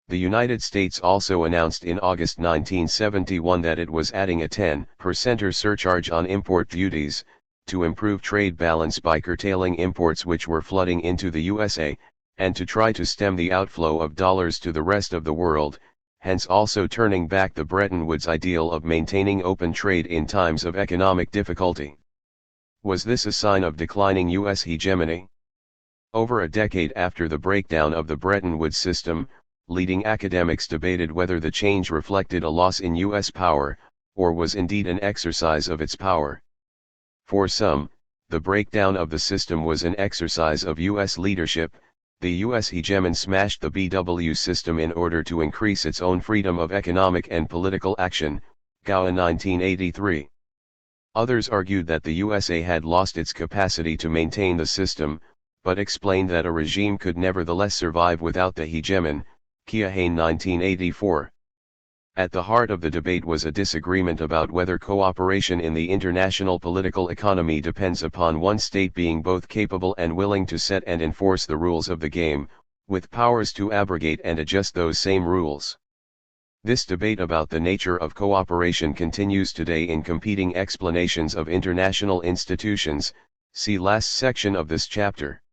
The United States also announced in August 1971 that it was adding a 10% surcharge on import duties, to improve trade balance by curtailing imports which were flooding into the USA, and to try to stem the outflow of dollars to the rest of the world, hence also turning back the Bretton Woods ideal of maintaining open trade in times of economic difficulty. Was this a sign of declining U.S. hegemony? Over a decade after the breakdown of the Bretton Woods system, leading academics debated whether the change reflected a loss in U.S. power, or was indeed an exercise of its power. For some, the breakdown of the system was an exercise of U.S. leadership. The U.S. hegemon smashed the BW system in order to increase its own freedom of economic and political action, Gowen 1983. Others argued that the USA had lost its capacity to maintain the system, but explained that a regime could nevertheless survive without the hegemon, Keohane 1984. At the heart of the debate was a disagreement about whether cooperation in the international political economy depends upon one state being both capable and willing to set and enforce the rules of the game, with powers to abrogate and adjust those same rules. This debate about the nature of cooperation continues today in competing explanations of international institutions, see last section of this chapter.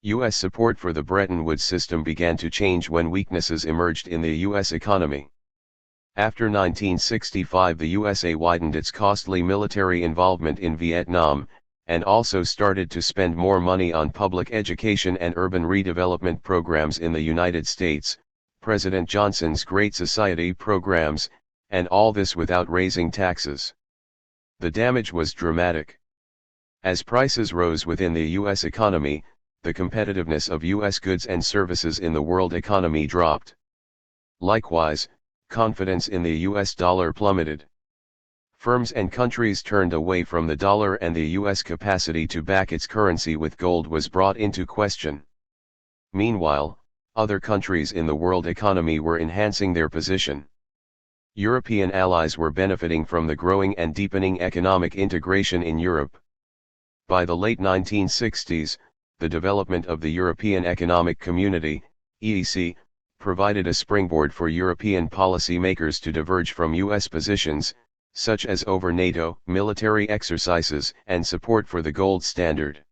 U.S. support for the Bretton Woods system began to change when weaknesses emerged in the U.S. economy. After 1965 the USA widened its costly military involvement in Vietnam, and also started to spend more money on public education and urban redevelopment programs in the United States, President Johnson's Great Society programs, and all this without raising taxes. The damage was dramatic. As prices rose within the U.S. economy, the competitiveness of U.S. goods and services in the world economy dropped. Likewise, confidence in the U.S. dollar plummeted. Firms and countries turned away from the dollar and the U.S. capacity to back its currency with gold was brought into question. Meanwhile, other countries in the world economy were enhancing their position. European allies were benefiting from the growing and deepening economic integration in Europe. By the late 1960s, the development of the European Economic Community, EEC, provided a springboard for European policymakers to diverge from U.S. positions, such as over NATO, military exercises, and support for the gold standard.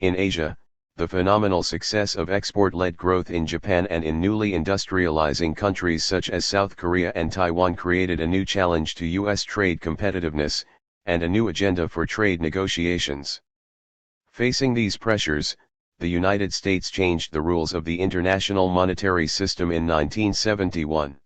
In Asia, the phenomenal success of export-led growth in Japan and in newly industrializing countries such as South Korea and Taiwan created a new challenge to U.S. trade competitiveness, and a new agenda for trade negotiations. Facing these pressures, the United States changed the rules of the international monetary system in 1971.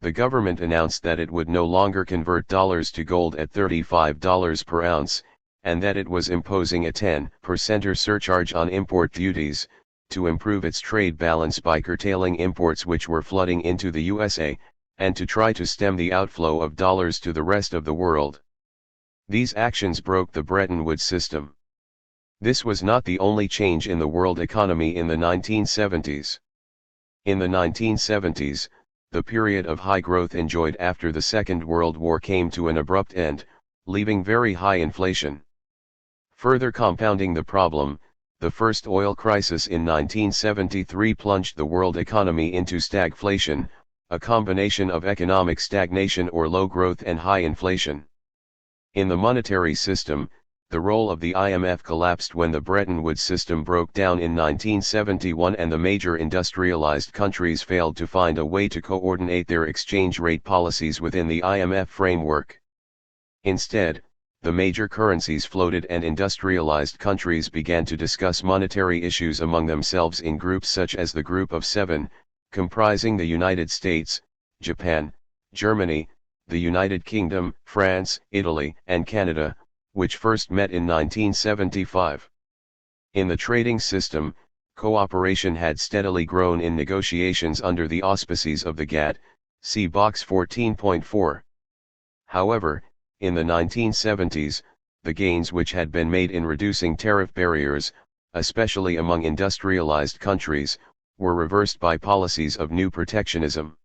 The government announced that it would no longer convert dollars to gold at $35 per ounce, and that it was imposing a 10% surcharge on import duties, to improve its trade balance by curtailing imports which were flooding into the USA, and to try to stem the outflow of dollars to the rest of the world. These actions broke the Bretton Woods system. This was not the only change in the world economy in the 1970s. In the 1970s, the period of high growth enjoyed after the Second World War came to an abrupt end, leaving very high inflation. Further compounding the problem, the first oil crisis in 1973 plunged the world economy into stagflation, a combination of economic stagnation or low growth and high inflation. In the monetary system, the role of the IMF collapsed when the Bretton Woods system broke down in 1971 and the major industrialized countries failed to find a way to coordinate their exchange rate policies within the IMF framework. Instead, the major currencies floated and industrialized countries began to discuss monetary issues among themselves in groups such as the Group of Seven, comprising the United States, Japan, Germany, the United Kingdom, France, Italy, and Canada, which first met in 1975. In the trading system, cooperation had steadily grown in negotiations under the auspices of the GATT, see Box 14.4. However, in the 1970s, the gains which had been made in reducing tariff barriers, especially among industrialized countries, were reversed by policies of new protectionism.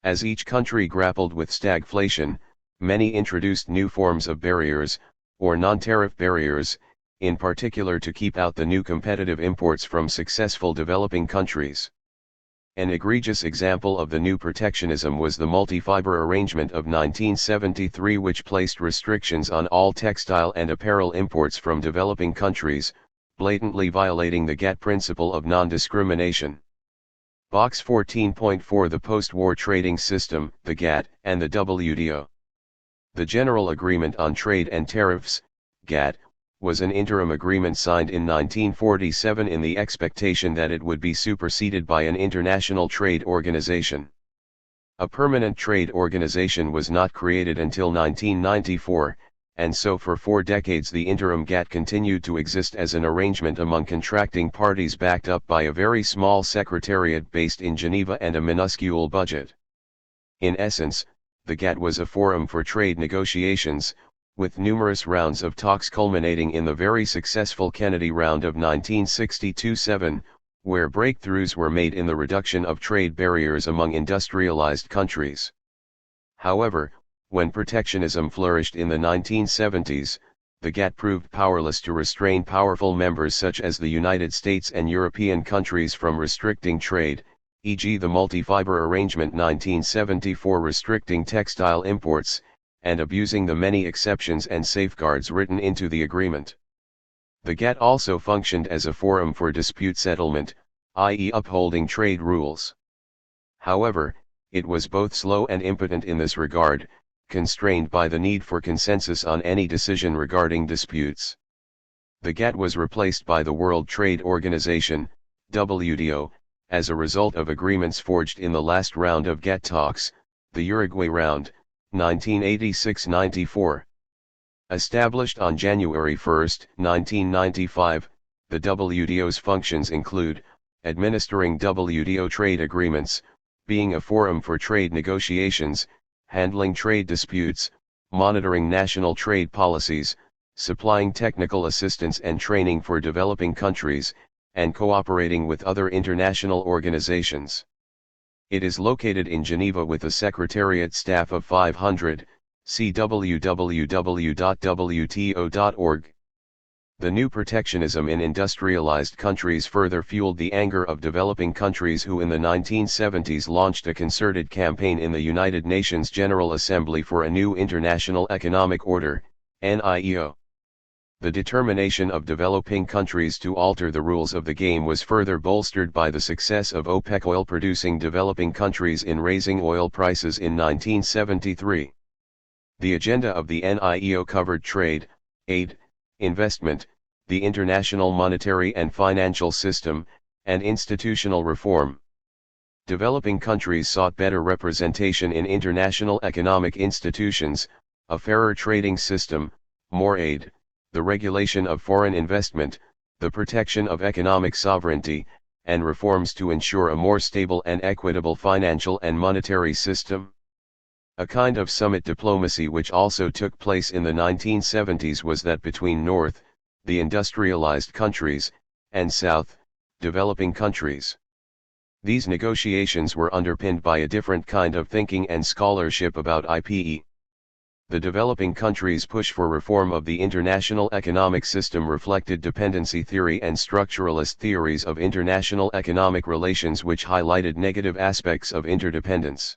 As each country grappled with stagflation, many introduced new forms of barriers, or non-tariff barriers, in particular to keep out the new competitive imports from successful developing countries. An egregious example of the new protectionism was the multi-fiber arrangement of 1973, which placed restrictions on all textile and apparel imports from developing countries, blatantly violating the GATT principle of non-discrimination. Box 14.4 The post-war trading system, the GATT, and the WTO. The General Agreement on Trade and Tariffs, GATT, was an interim agreement signed in 1947 in the expectation that it would be superseded by an international trade organization. A permanent trade organization was not created until 1994, and so for 4 decades the interim GATT continued to exist as an arrangement among contracting parties backed up by a very small secretariat based in Geneva and a minuscule budget. In essence, the GATT was a forum for trade negotiations, with numerous rounds of talks culminating in the very successful Kennedy Round of 1962-7, where breakthroughs were made in the reduction of trade barriers among industrialized countries. However, when protectionism flourished in the 1970s, the GATT proved powerless to restrain powerful members such as the United States and European countries from restricting trade, e.g. the multi-fiber arrangement 1974 restricting textile imports, and abusing the many exceptions and safeguards written into the agreement. The GATT also functioned as a forum for dispute settlement, i.e. upholding trade rules. However, it was both slow and impotent in this regard, constrained by the need for consensus on any decision regarding disputes. The GATT was replaced by the World Trade Organization, WTO, as a result of agreements forged in the last round of GATT talks, the Uruguay Round, 1986-94. Established on January 1, 1995, the WTO's functions include, administering WTO trade agreements, being a forum for trade negotiations, handling trade disputes, monitoring national trade policies, supplying technical assistance and training for developing countries, and cooperating with other international organizations. It is located in Geneva with a secretariat staff of 500, see www.wto.org. The new protectionism in industrialized countries further fueled the anger of developing countries who in the 1970s launched a concerted campaign in the United Nations General Assembly for a new international economic order, NIEO. The determination of developing countries to alter the rules of the game was further bolstered by the success of OPEC oil-producing developing countries in raising oil prices in 1973. The agenda of the NIEO covered trade, aid, investment, the international monetary and financial system, and institutional reform. Developing countries sought better representation in international economic institutions, a fairer trading system, more aid, the regulation of foreign investment, the protection of economic sovereignty, and reforms to ensure a more stable and equitable financial and monetary system. A kind of summit diplomacy which also took place in the 1970s was that between North, the industrialized countries, and South, developing countries. These negotiations were underpinned by a different kind of thinking and scholarship about IPE. The developing countries' push for reform of the international economic system reflected dependency theory and structuralist theories of international economic relations which highlighted negative aspects of interdependence.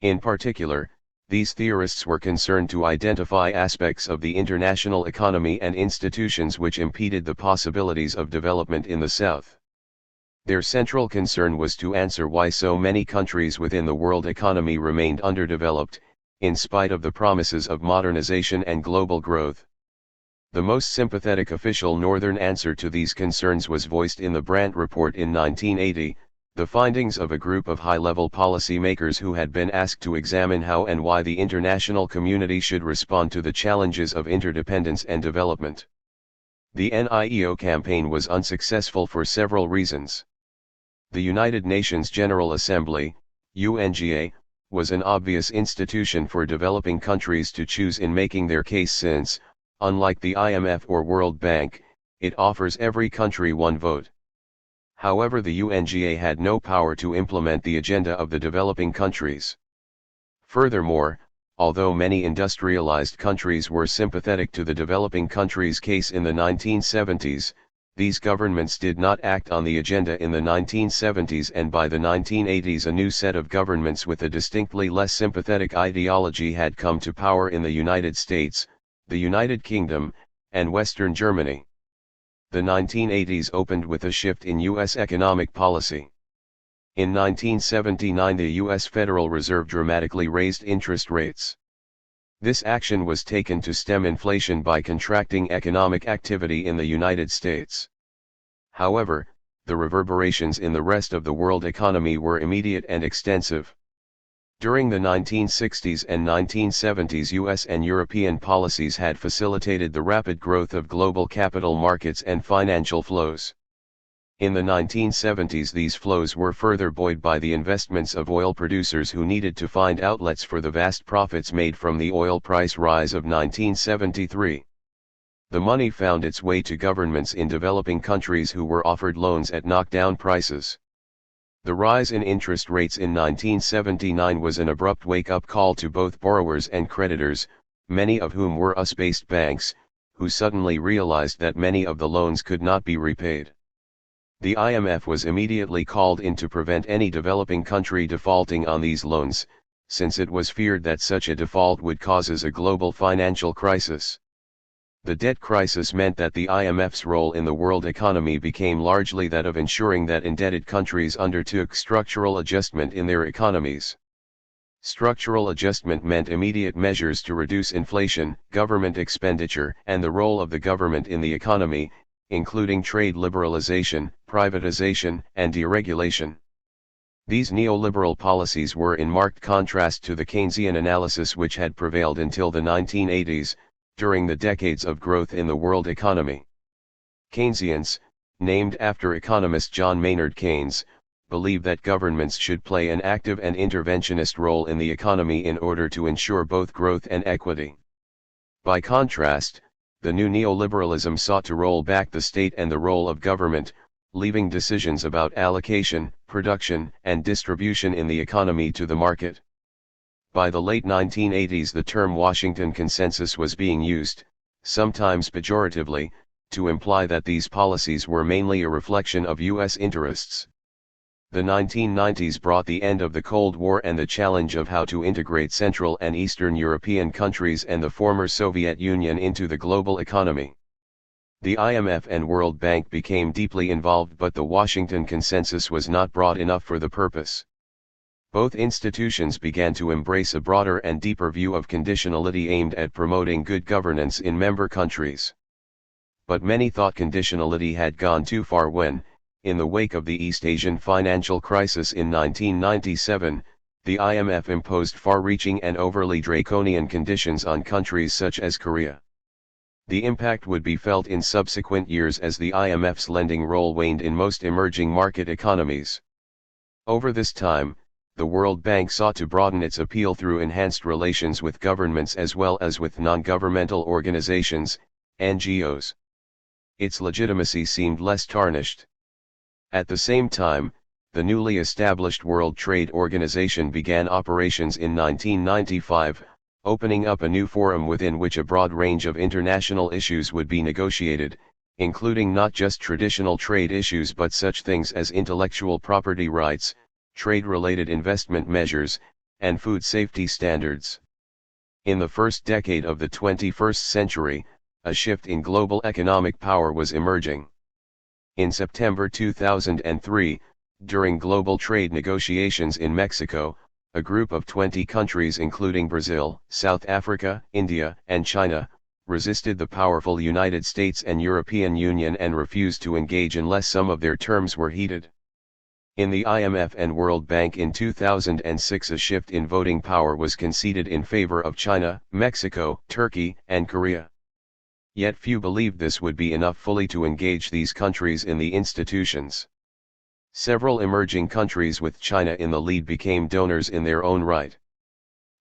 In particular, these theorists were concerned to identify aspects of the international economy and institutions which impeded the possibilities of development in the South. Their central concern was to answer why so many countries within the world economy remained underdeveloped, in spite of the promises of modernization and global growth. The most sympathetic official Northern answer to these concerns was voiced in the Brandt Report in 1980, the findings of a group of high-level policymakers who had been asked to examine how and why the international community should respond to the challenges of interdependence and development. The NIEO campaign was unsuccessful for several reasons. The United Nations General Assembly, UNGA, was an obvious institution for developing countries to choose in making their case since, unlike the IMF or World Bank, it offers every country one vote. However, the UNGA had no power to implement the agenda of the developing countries. Furthermore, although many industrialized countries were sympathetic to the developing countries' case in the 1970s, these governments did not act on the agenda in the 1970s, and by the 1980s a new set of governments with a distinctly less sympathetic ideology had come to power in the United States, the United Kingdom, and Western Germany. The 1980s opened with a shift in U.S. economic policy. In 1979 the U.S. Federal Reserve dramatically raised interest rates. This action was taken to stem inflation by contracting economic activity in the United States. However, the reverberations in the rest of the world economy were immediate and extensive. During the 1960s and 1970s, US and European policies had facilitated the rapid growth of global capital markets and financial flows. In the 1970s these flows were further buoyed by the investments of oil producers who needed to find outlets for the vast profits made from the oil price rise of 1973. The money found its way to governments in developing countries who were offered loans at knockdown prices. The rise in interest rates in 1979 was an abrupt wake-up call to both borrowers and creditors, many of whom were US-based banks, who suddenly realized that many of the loans could not be repaid. The IMF was immediately called in to prevent any developing country defaulting on these loans, since it was feared that such a default would cause a global financial crisis. The debt crisis meant that the IMF's role in the world economy became largely that of ensuring that indebted countries undertook structural adjustment in their economies. Structural adjustment meant immediate measures to reduce inflation, government expenditure, and the role of the government in the economy, including trade liberalization, privatization, and deregulation. These neoliberal policies were in marked contrast to the Keynesian analysis which had prevailed until the 1980s, during the decades of growth in the world economy. Keynesians, named after economist John Maynard Keynes, believe that governments should play an active and interventionist role in the economy in order to ensure both growth and equity. By contrast, the new neoliberalism sought to roll back the state and the role of government, leaving decisions about allocation, production, and distribution in the economy to the market. By the late 1980s the term Washington Consensus was being used, sometimes pejoratively, to imply that these policies were mainly a reflection of U.S. interests. The 1990s brought the end of the Cold War and the challenge of how to integrate Central and Eastern European countries and the former Soviet Union into the global economy. The IMF and World Bank became deeply involved, but the Washington Consensus was not broad enough for the purpose. Both institutions began to embrace a broader and deeper view of conditionality aimed at promoting good governance in member countries. But many thought conditionality had gone too far when, In the wake of the East Asian financial crisis in 1997, the IMF imposed far-reaching and overly draconian conditions on countries such as Korea. The impact would be felt in subsequent years as the IMF's lending role waned in most emerging market economies. Over this time, the World Bank sought to broaden its appeal through enhanced relations with governments as well as with non-governmental organizations, NGOs. Its legitimacy seemed less tarnished. At the same time, the newly established World Trade Organization began operations in 1995, opening up a new forum within which a broad range of international issues would be negotiated, including not just traditional trade issues but such things as intellectual property rights, trade-related investment measures, and food safety standards. In the first decade of the 21st century, a shift in global economic power was emerging. In September 2003, during global trade negotiations in Mexico, a group of 20 countries including Brazil, South Africa, India, and China, resisted the powerful United States and European Union and refused to engage unless some of their terms were heeded. In the IMF and World Bank in 2006, a shift in voting power was conceded in favor of China, Mexico, Turkey, and Korea. Yet few believed this would be enough fully to engage these countries in the institutions. Several emerging countries with China in the lead became donors in their own right.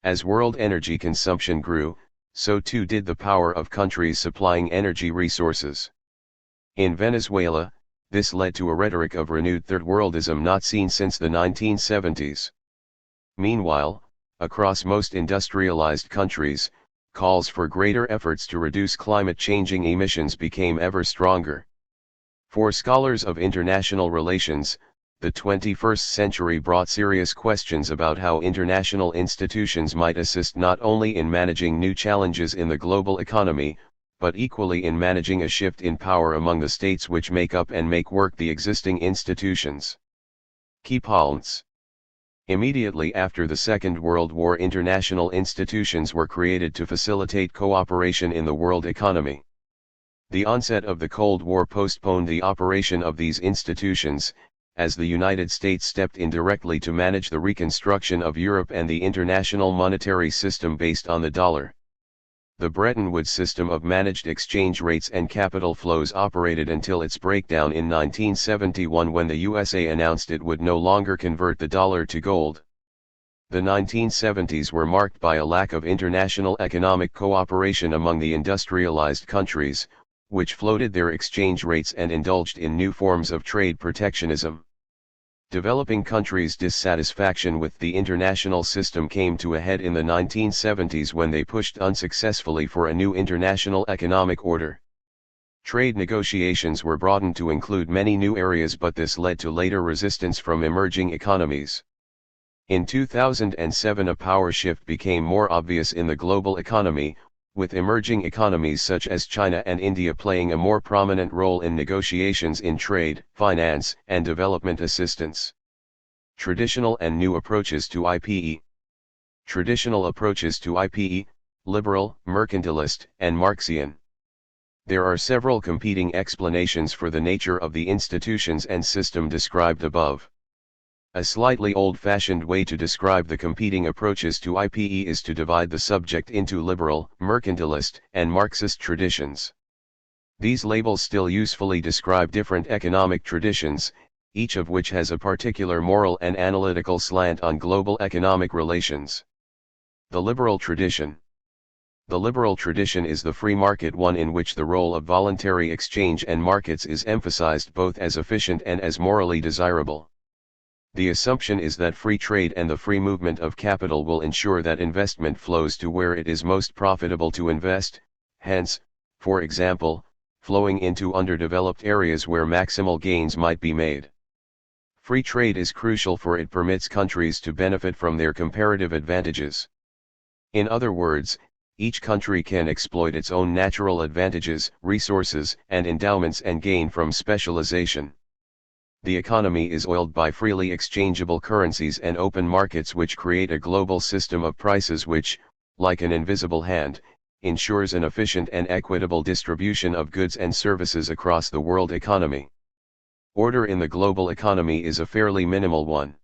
As world energy consumption grew, so too did the power of countries supplying energy resources. In Venezuela, this led to a rhetoric of renewed third-worldism not seen since the 1970s. Meanwhile, across most industrialized countries, calls for greater efforts to reduce climate-changing emissions became ever stronger. For scholars of international relations, the 21st century brought serious questions about how international institutions might assist not only in managing new challenges in the global economy, but equally in managing a shift in power among the states which make up and make work the existing institutions. Key points. Immediately after the Second World War, international institutions were created to facilitate cooperation in the world economy. The onset of the Cold War postponed the operation of these institutions, as the United States stepped in directly to manage the reconstruction of Europe and the international monetary system based on the dollar. The Bretton Woods system of managed exchange rates and capital flows operated until its breakdown in 1971 when the USA announced it would no longer convert the dollar to gold. The 1970s were marked by a lack of international economic cooperation among the industrialized countries, which floated their exchange rates and indulged in new forms of trade protectionism. Developing countries' dissatisfaction with the international system came to a head in the 1970s when they pushed unsuccessfully for a new international economic order. Trade negotiations were broadened to include many new areas, but this led to later resistance from emerging economies. In 2007, a power shift became more obvious in the global economy, with emerging economies such as China and India playing a more prominent role in negotiations in trade, finance, and development assistance. Traditional and new approaches to IPE. Traditional approaches to IPE, liberal, mercantilist, and Marxian. There are several competing explanations for the nature of the institutions and system described above. A slightly old-fashioned way to describe the competing approaches to IPE is to divide the subject into liberal, mercantilist, and Marxist traditions. These labels still usefully describe different economic traditions, each of which has a particular moral and analytical slant on global economic relations. The liberal tradition. The liberal tradition is the free market one in which the role of voluntary exchange and markets is emphasized both as efficient and as morally desirable. The assumption is that free trade and the free movement of capital will ensure that investment flows to where it is most profitable to invest, hence, for example, flowing into underdeveloped areas where maximal gains might be made. Free trade is crucial for it permits countries to benefit from their comparative advantages. In other words, each country can exploit its own natural advantages, resources, and endowments and gain from specialization. The economy is oiled by freely exchangeable currencies and open markets which create a global system of prices which, like an invisible hand, ensures an efficient and equitable distribution of goods and services across the world economy. Order in the global economy is a fairly minimal one.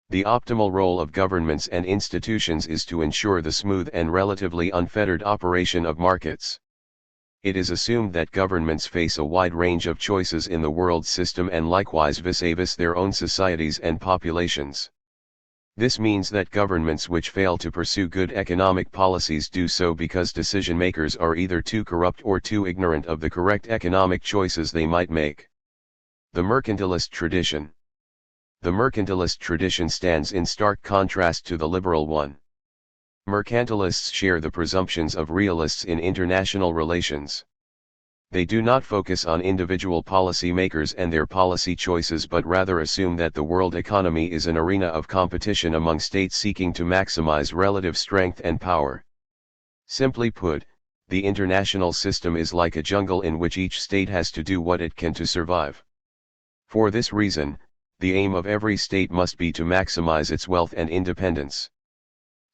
The optimal role of governments and institutions is to ensure the smooth and relatively unfettered operation of markets. It is assumed that governments face a wide range of choices in the world system and likewise vis-a-vis their own societies and populations. This means that governments which fail to pursue good economic policies do so because decision-makers are either too corrupt or too ignorant of the correct economic choices they might make. The mercantilist tradition. The mercantilist tradition stands in stark contrast to the liberal one. Mercantilists share the presumptions of realists in international relations. They do not focus on individual policy makers and their policy choices but rather assume that the world economy is an arena of competition among states seeking to maximize relative strength and power. Simply put, the international system is like a jungle in which each state has to do what it can to survive. For this reason, the aim of every state must be to maximize its wealth and independence.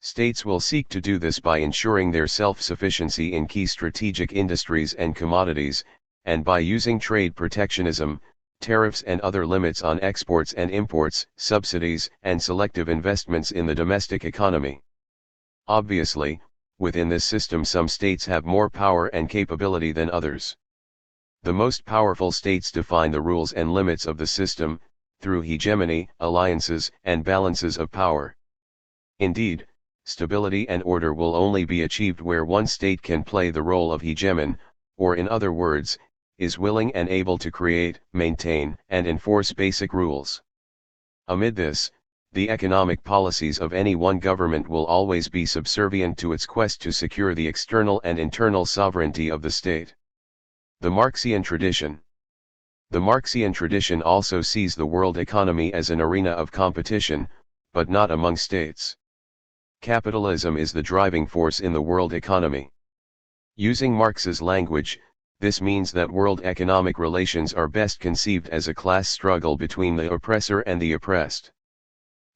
States will seek to do this by ensuring their self-sufficiency in key strategic industries and commodities, and by using trade protectionism, tariffs and other limits on exports and imports, subsidies, and selective investments in the domestic economy. Obviously, within this system some states have more power and capability than others. The most powerful states define the rules and limits of the system, through hegemony, alliances, and balances of power. Indeed, stability and order will only be achieved where one state can play the role of hegemon, or in other words, is willing and able to create, maintain, and enforce basic rules. Amid this, the economic policies of any one government will always be subservient to its quest to secure the external and internal sovereignty of the state. The Marxian tradition. The Marxian tradition also sees the world economy as an arena of competition, but not among states. Capitalism is the driving force in the world economy. Using Marx's language, this means that world economic relations are best conceived as a class struggle between the oppressor and the oppressed.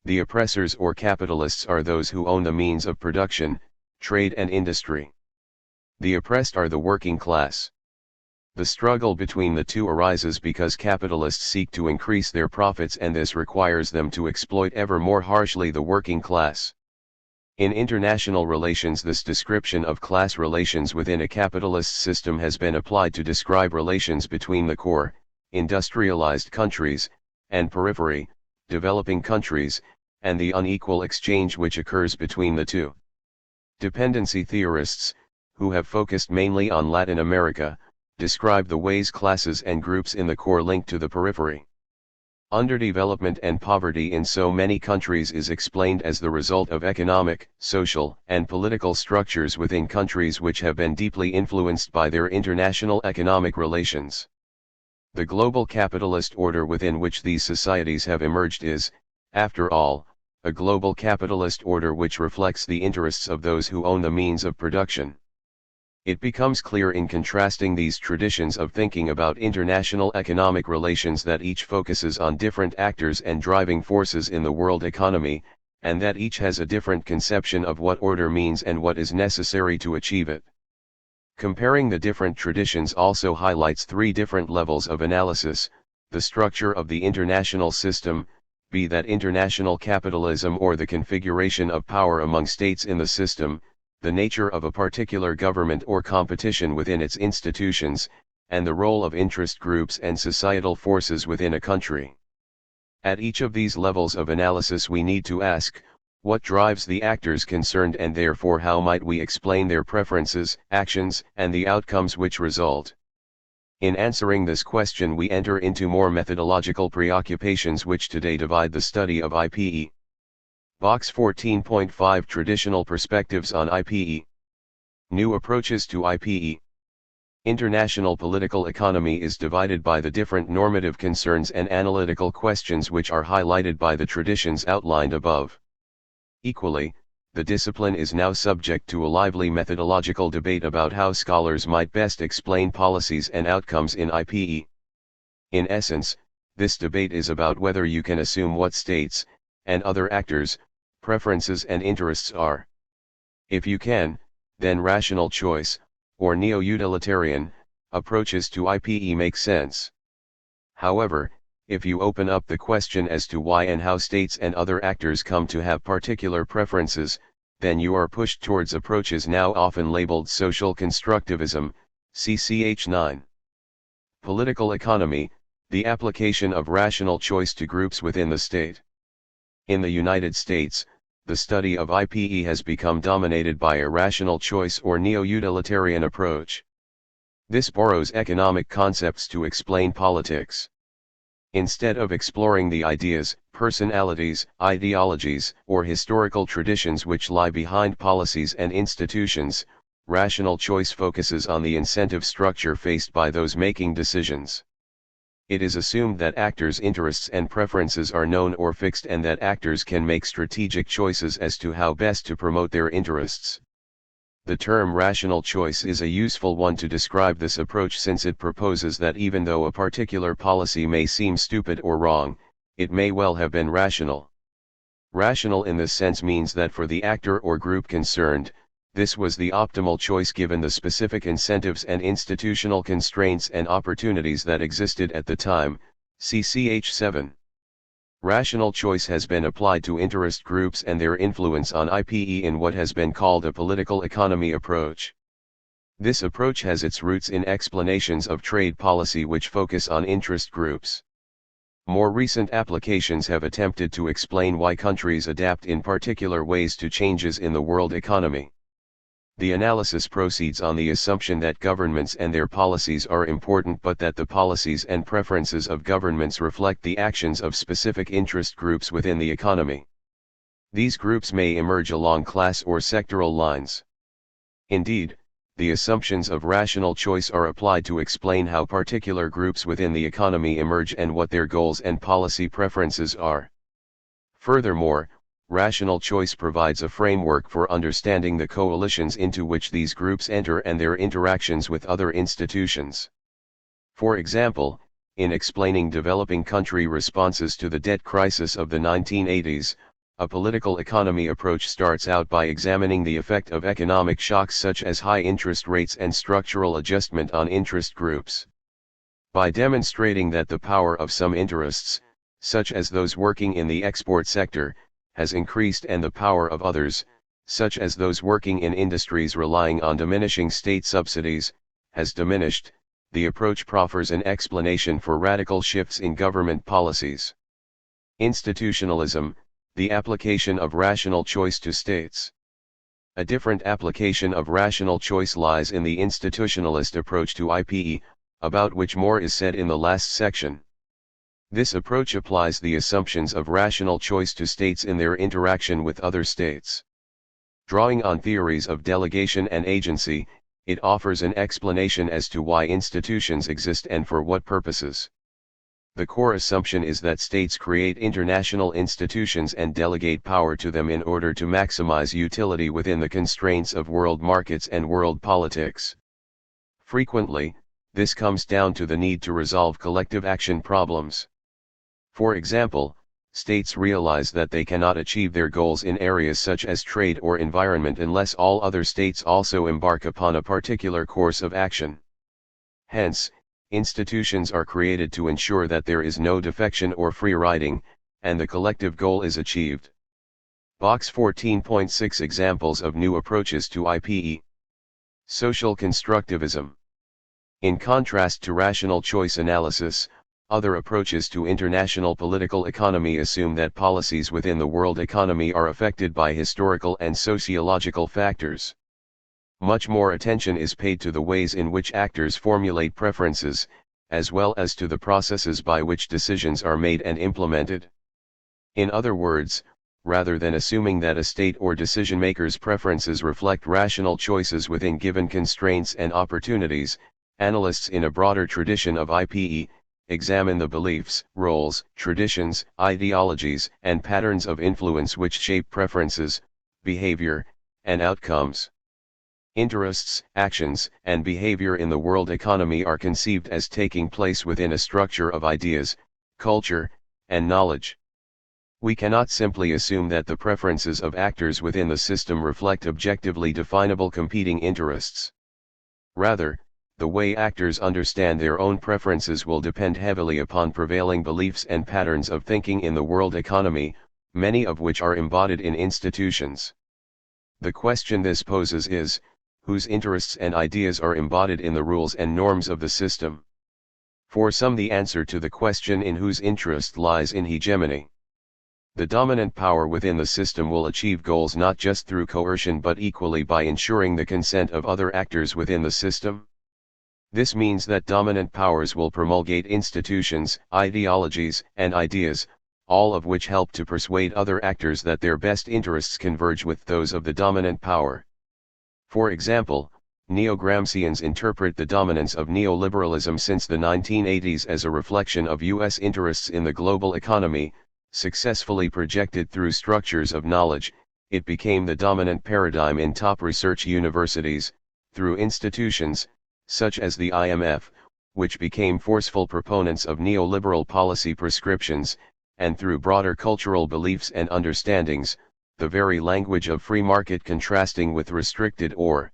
The oppressors or capitalists are those who own the means of production, trade and industry. The oppressed are the working class. The struggle between the two arises because capitalists seek to increase their profits and this requires them to exploit ever more harshly the working class. In international relations, this description of class relations within a capitalist system has been applied to describe relations between the core, industrialized countries, and periphery, developing countries, and the unequal exchange which occurs between the two. Dependency theorists, who have focused mainly on Latin America, describe the ways classes and groups in the core link to the periphery. Underdevelopment and poverty in so many countries is explained as the result of economic, social, and political structures within countries which have been deeply influenced by their international economic relations. The global capitalist order within which these societies have emerged is, after all, a global capitalist order which reflects the interests of those who own the means of production. It becomes clear in contrasting these traditions of thinking about international economic relations that each focuses on different actors and driving forces in the world economy, and that each has a different conception of what order means and what is necessary to achieve it. Comparing the different traditions also highlights three different levels of analysis: the structure of the international system, be that international capitalism or the configuration of power among states in the system, the nature of a particular government or competition within its institutions, and the role of interest groups and societal forces within a country. At each of these levels of analysis we need to ask, what drives the actors concerned, and therefore how might we explain their preferences, actions, and the outcomes which result? In answering this question we enter into more methodological preoccupations which today divide the study of IPE. Box 14.5 Traditional Perspectives on IPE. New Approaches to IPE. International political economy is divided by the different normative concerns and analytical questions which are highlighted by the traditions outlined above. Equally, the discipline is now subject to a lively methodological debate about how scholars might best explain policies and outcomes in IPE. In essence, this debate is about whether you can assume what states, and other actors, preferences and interests are. If you can, then rational choice, or neo-utilitarian, approaches to IPE make sense. However, If you open up the question as to why and how states and other actors come to have particular preferences, then you are pushed towards approaches now often labeled social constructivism, ch 9. Political economy, the application of rational choice to groups within the state. In the United States, the study of IPE has become dominated by a rational choice or neo-utilitarian approach. This borrows economic concepts to explain politics. Instead of exploring the ideas, personalities, ideologies, or historical traditions which lie behind policies and institutions, rational choice focuses on the incentive structure faced by those making decisions. It is assumed that actors' interests and preferences are known or fixed and that actors can make strategic choices as to how best to promote their interests. The term rational choice is a useful one to describe this approach since it proposes that even though a particular policy may seem stupid or wrong, it may well have been rational. Rational in this sense means that for the actor or group concerned, this was the optimal choice given the specific incentives and institutional constraints and opportunities that existed at the time, ch 7. Rational choice has been applied to interest groups and their influence on IPE in what has been called a political economy approach. This approach has its roots in explanations of trade policy which focus on interest groups. More recent applications have attempted to explain why countries adapt in particular ways to changes in the world economy. The analysis proceeds on the assumption that governments and their policies are important but that the policies and preferences of governments reflect the actions of specific interest groups within the economy. These groups may emerge along class or sectoral lines. Indeed, the assumptions of rational choice are applied to explain how particular groups within the economy emerge and what their goals and policy preferences are. Furthermore, rational choice provides a framework for understanding the coalitions into which these groups enter and their interactions with other institutions. For example, in explaining developing country responses to the debt crisis of the 1980s, a political economy approach starts out by examining the effect of economic shocks such as high interest rates and structural adjustment on interest groups. By demonstrating that the power of some interests, such as those working in the export sector, has increased and the power of others, such as those working in industries relying on diminishing state subsidies, has diminished, the approach proffers an explanation for radical shifts in government policies. Institutionalism, the application of rational choice to states. A different application of rational choice lies in the institutionalist approach to IPE, about which more is said in the last section. This approach applies the assumptions of rational choice to states in their interaction with other states. Drawing on theories of delegation and agency, it offers an explanation as to why institutions exist and for what purposes. The core assumption is that states create international institutions and delegate power to them in order to maximize utility within the constraints of world markets and world politics. Frequently, this comes down to the need to resolve collective action problems. For example, states realize that they cannot achieve their goals in areas such as trade or environment unless all other states also embark upon a particular course of action. Hence, institutions are created to ensure that there is no defection or free riding, and the collective goal is achieved. Box 14.6 Examples of new approaches to IPE. Social constructivism. In contrast to rational choice analysis, other approaches to international political economy assume that policies within the world economy are affected by historical and sociological factors. Much more attention is paid to the ways in which actors formulate preferences, as well as to the processes by which decisions are made and implemented. In other words, rather than assuming that a state or decision-maker's preferences reflect rational choices within given constraints and opportunities, analysts in a broader tradition of IPE examine the beliefs, roles, traditions, ideologies, and patterns of influence which shape preferences, behavior, and outcomes. Interests, actions, and behavior in the world economy are conceived as taking place within a structure of ideas, culture, and knowledge. We cannot simply assume that the preferences of actors within the system reflect objectively definable competing interests. Rather, the way actors understand their own preferences will depend heavily upon prevailing beliefs and patterns of thinking in the world economy, many of which are embodied in institutions. The question this poses is, whose interests and ideas are embodied in the rules and norms of the system? For some, the answer to the question in whose interest lies in hegemony. The dominant power within the system will achieve goals not just through coercion but equally by ensuring the consent of other actors within the system. This means that dominant powers will promulgate institutions, ideologies, and ideas, all of which help to persuade other actors that their best interests converge with those of the dominant power. For example, neo-Gramscians interpret the dominance of neoliberalism since the 1980s as a reflection of U.S. interests in the global economy. Successfully projected through structures of knowledge, it became the dominant paradigm in top research universities, through institutions, such as the IMF, which became forceful proponents of neoliberal policy prescriptions, and through broader cultural beliefs and understandings, the very language of free market contrasting with restricted or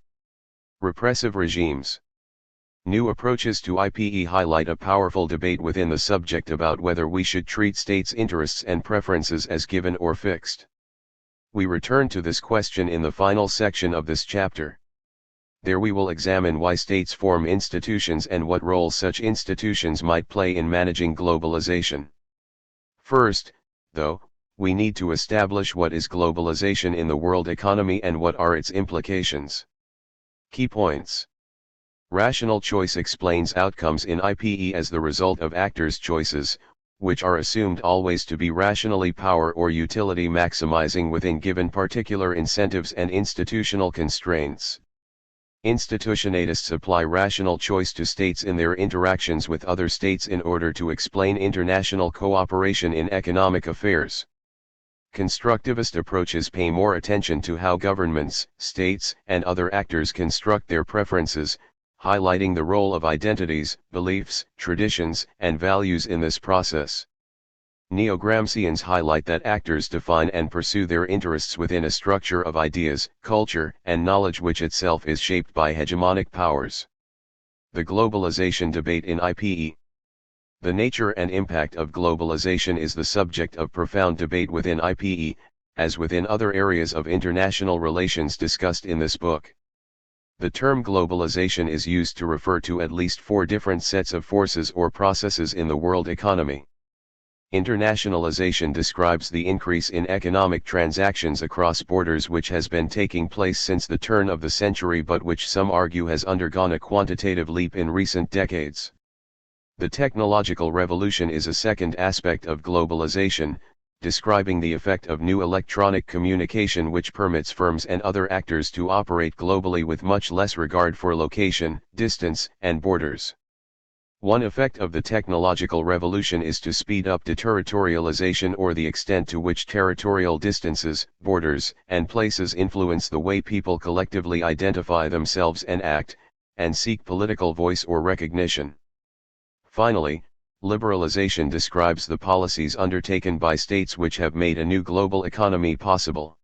repressive regimes. New approaches to IPE highlight a powerful debate within the subject about whether we should treat states' interests and preferences as given or fixed. We return to this question in the final section of this chapter. There we will examine why states form institutions and what role such institutions might play in managing globalization. First, though, we need to establish what is globalization in the world economy and what are its implications. Key points. Rational choice explains outcomes in IPE as the result of actors' choices, which are assumed always to be rationally power or utility maximizing within given particular incentives and institutional constraints. Institutionalists apply rational choice to states in their interactions with other states in order to explain international cooperation in economic affairs. Constructivist approaches pay more attention to how governments, states, and other actors construct their preferences, highlighting the role of identities, beliefs, traditions, and values in this process. Neo-Gramscians highlight that actors define and pursue their interests within a structure of ideas, culture, and knowledge which itself is shaped by hegemonic powers. The globalization debate in IPE. The nature and impact of globalization is the subject of profound debate within IPE, as within other areas of international relations discussed in this book. The term globalization is used to refer to at least 4 different sets of forces or processes in the world economy. Internationalization describes the increase in economic transactions across borders which has been taking place since the turn of the century but which some argue has undergone a quantitative leap in recent decades. The technological revolution is a second aspect of globalization, describing the effect of new electronic communication which permits firms and other actors to operate globally with much less regard for location, distance, and borders. One effect of the technological revolution is to speed up deterritorialization, or the extent to which territorial distances, borders, and places influence the way people collectively identify themselves and act, and seek political voice or recognition. Finally, liberalization describes the policies undertaken by states which have made a new global economy possible.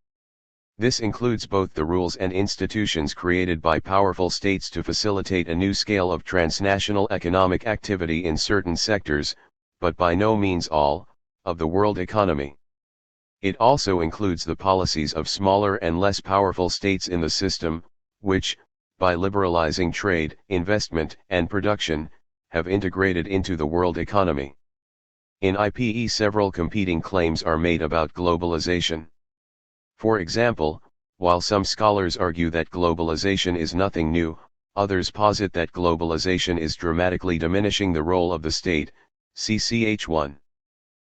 This includes both the rules and institutions created by powerful states to facilitate a new scale of transnational economic activity in certain sectors, but by no means all, of the world economy. It also includes the policies of smaller and less powerful states in the system, which, by liberalizing trade, investment, and production, have integrated into the world economy. In IPE, several competing claims are made about globalization. For example, while some scholars argue that globalization is nothing new, others posit that globalization is dramatically diminishing the role of the state, CCH1.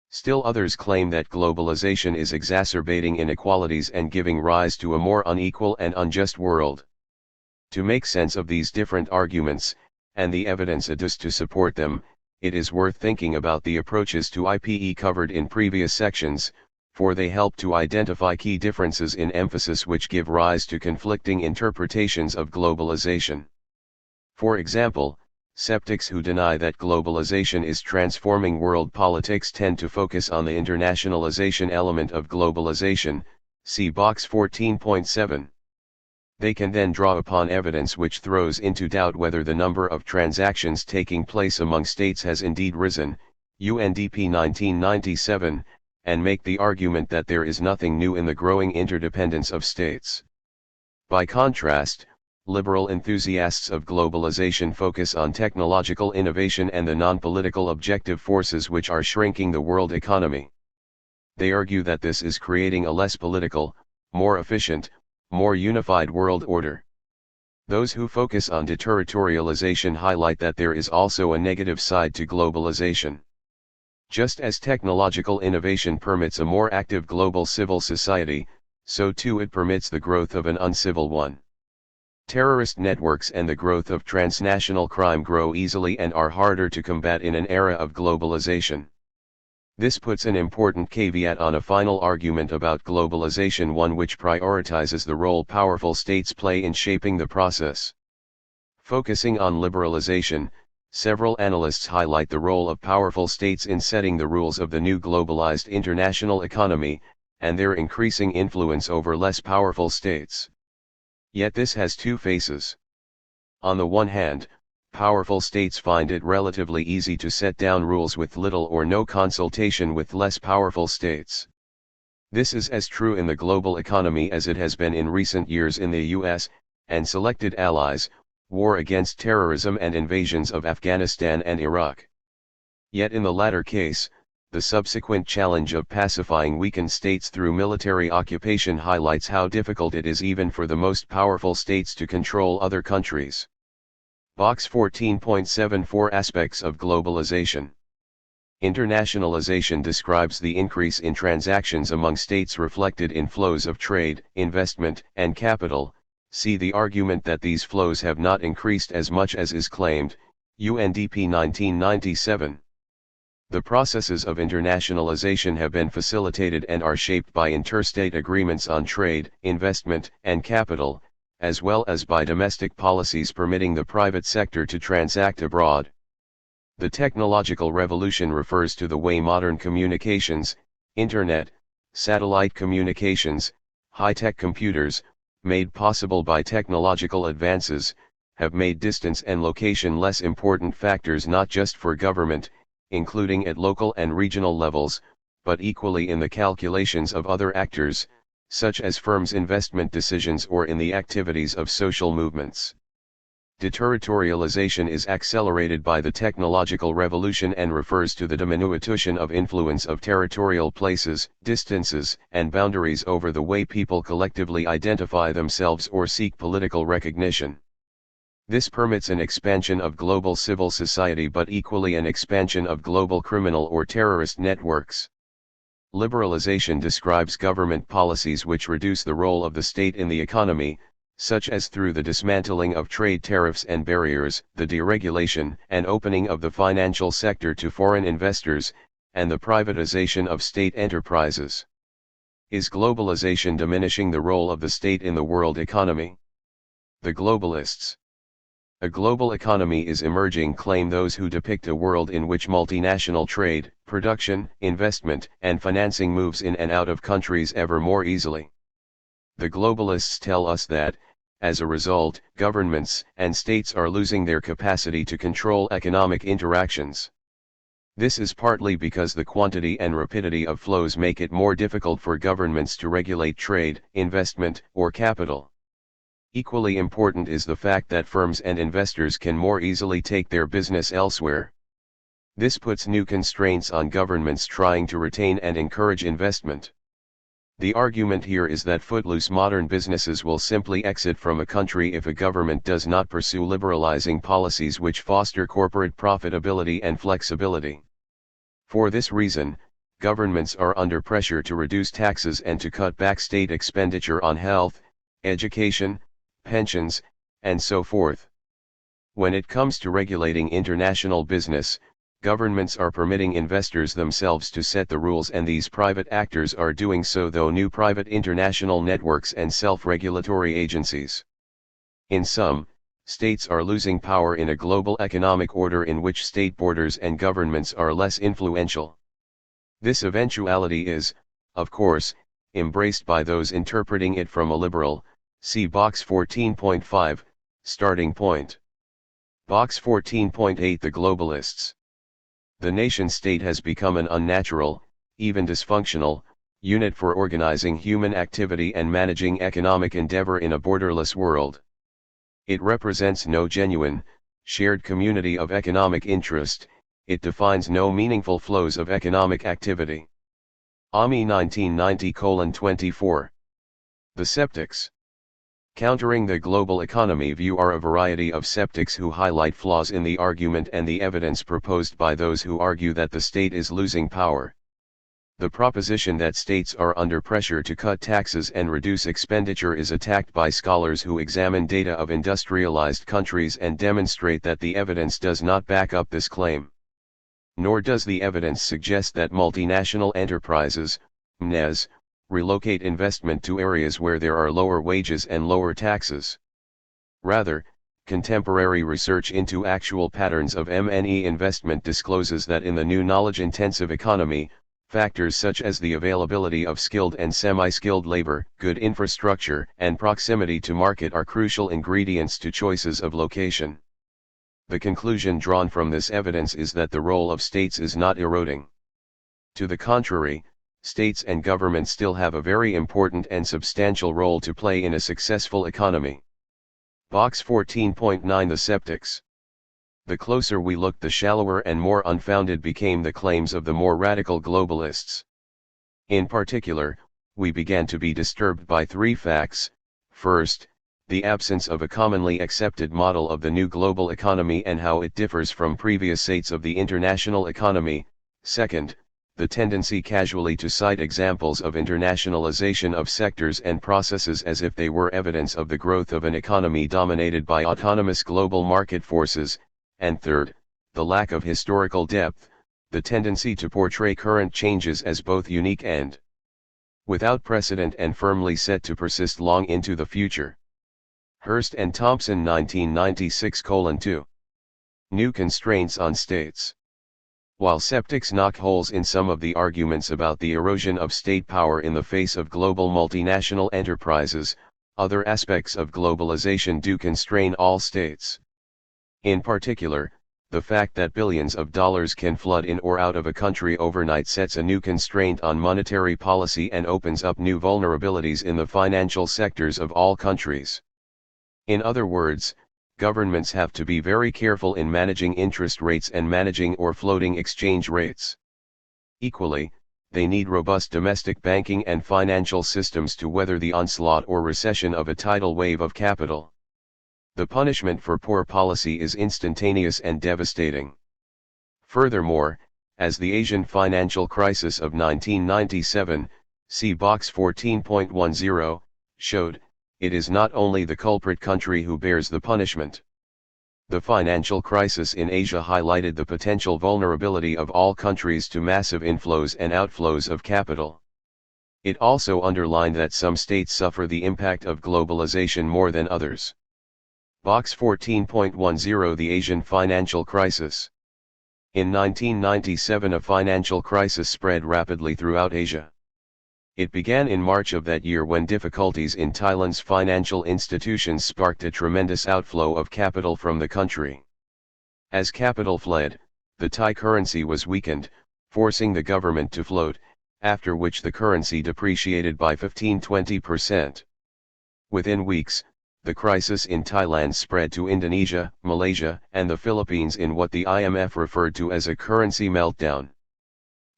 Still others claim that globalization is exacerbating inequalities and giving rise to a more unequal and unjust world. To make sense of these different arguments, and the evidence adduced to support them, it is worth thinking about the approaches to IPE covered in previous sections, for they help to identify key differences in emphasis which give rise to conflicting interpretations of globalization. For example, skeptics who deny that globalization is transforming world politics tend to focus on the internationalization element of globalization, see box 14.7. They can then draw upon evidence which throws into doubt whether the number of transactions taking place among states has indeed risen, UNDP 1997, and make the argument that there is nothing new in the growing interdependence of states. By contrast, liberal enthusiasts of globalization focus on technological innovation and the non-political objective forces which are shrinking the world economy. They argue that this is creating a less political, more efficient, more unified world order. Those who focus on deterritorialization highlight that there is also a negative side to globalization. Just as technological innovation permits a more active global civil society, so too it permits the growth of an uncivil one. Terrorist networks and the growth of transnational crime grow easily and are harder to combat in an era of globalization. This puts an important caveat on a final argument about globalization, one which prioritizes the role powerful states play in shaping the process. Focusing on liberalization, several analysts highlight the role of powerful states in setting the rules of the new globalized international economy, and their increasing influence over less powerful states. Yet this has two faces. On the one hand, powerful states find it relatively easy to set down rules with little or no consultation with less powerful states. This is as true in the global economy as it has been in recent years in the US, and selected allies, war against terrorism and invasions of Afghanistan and Iraq. Yet in the latter case, the subsequent challenge of pacifying weakened states through military occupation highlights how difficult it is even for the most powerful states to control other countries. Box 14.74 Aspects of globalization. Internationalization describes the increase in transactions among states reflected in flows of trade, investment, and capital. See the argument that these flows have not increased as much as is claimed, UNDP 1997. The processes of internationalization have been facilitated and are shaped by interstate agreements on trade, investment, and capital, as well as by domestic policies permitting the private sector to transact abroad. The technological revolution refers to the way modern communications, internet, satellite communications, high-tech computers, made possible by technological advances, have made distance and location less important factors not just for government, including at local and regional levels, but equally in the calculations of other actors, such as firms' investment decisions or in the activities of social movements. Deterritorialization is accelerated by the technological revolution and refers to the diminution of influence of territorial places, distances, and boundaries over the way people collectively identify themselves or seek political recognition. This permits an expansion of global civil society but equally an expansion of global criminal or terrorist networks. Liberalization describes government policies which reduce the role of the state in the economy, such as through the dismantling of trade tariffs and barriers, the deregulation and opening of the financial sector to foreign investors, and the privatization of state enterprises. Is globalization diminishing the role of the state in the world economy? The globalists. A global economy is emerging, claim those who depict a world in which multinational trade, production, investment, and financing moves in and out of countries ever more easily. The globalists tell us that, as a result, governments and states are losing their capacity to control economic interactions. This is partly because the quantity and rapidity of flows make it more difficult for governments to regulate trade, investment, or capital. Equally important is the fact that firms and investors can more easily take their business elsewhere. This puts new constraints on governments trying to retain and encourage investment. The argument here is that footloose modern businesses will simply exit from a country if a government does not pursue liberalizing policies which foster corporate profitability and flexibility. For this reason, governments are under pressure to reduce taxes and to cut back state expenditure on health, education, pensions, and so forth. When it comes to regulating international business, governments are permitting investors themselves to set the rules, and these private actors are doing so through new private international networks and self-regulatory agencies. In sum, states are losing power in a global economic order in which state borders and governments are less influential. This eventuality is, of course, embraced by those interpreting it from a liberal, See Box 14.5, Starting Point. Box 14.8 The Globalists. The nation-state has become an unnatural, even dysfunctional, unit for organizing human activity and managing economic endeavor in a borderless world. It represents no genuine, shared community of economic interest, it defines no meaningful flows of economic activity. AMI 1990:24. The Skeptics. Countering the global economy view are a variety of skeptics who highlight flaws in the argument and the evidence proposed by those who argue that the state is losing power. The proposition that states are under pressure to cut taxes and reduce expenditure is attacked by scholars who examine data of industrialized countries and demonstrate that the evidence does not back up this claim. Nor does the evidence suggest that multinational enterprises, MNEs, relocate investment to areas where there are lower wages and lower taxes. Rather, contemporary research into actual patterns of M&E investment discloses that in the new knowledge-intensive economy, factors such as the availability of skilled and semi-skilled labor, good infrastructure, and proximity to market are crucial ingredients to choices of location. The conclusion drawn from this evidence is that the role of states is not eroding. To the contrary, states and governments still have a very important and substantial role to play in a successful economy. Box 14.9 The Skeptics. The closer we looked, the shallower and more unfounded became the claims of the more radical globalists. In particular, we began to be disturbed by three facts. First, the absence of a commonly accepted model of the new global economy and how it differs from previous states of the international economy. Second, the tendency casually to cite examples of internationalization of sectors and processes as if they were evidence of the growth of an economy dominated by autonomous global market forces. And third, the lack of historical depth, the tendency to portray current changes as both unique and without precedent and firmly set to persist long into the future. Hurst and Thompson 1996:2. New constraints on states. While skeptics knock holes in some of the arguments about the erosion of state power in the face of global multinational enterprises, other aspects of globalization do constrain all states. In particular, the fact that billions of dollars can flood in or out of a country overnight sets a new constraint on monetary policy and opens up new vulnerabilities in the financial sectors of all countries. In other words, governments have to be very careful in managing interest rates and managing or floating exchange rates. Equally, they need robust domestic banking and financial systems to weather the onslaught or recession of a tidal wave of capital. The punishment for poor policy is instantaneous and devastating. Furthermore, as the Asian financial crisis of 1997, see Box 14.10, showed, it is not only the culprit country who bears the punishment. The financial crisis in Asia highlighted the potential vulnerability of all countries to massive inflows and outflows of capital. It also underlined that some states suffer the impact of globalization more than others. Box 14.10 The Asian Financial Crisis. In 1997 a financial crisis spread rapidly throughout Asia. It began in March of that year when difficulties in Thailand's financial institutions sparked a tremendous outflow of capital from the country. As capital fled, the Thai currency was weakened, forcing the government to float, after which the currency depreciated by 15–20%. Within weeks, the crisis in Thailand spread to Indonesia, Malaysia, and the Philippines in what the IMF referred to as a currency meltdown.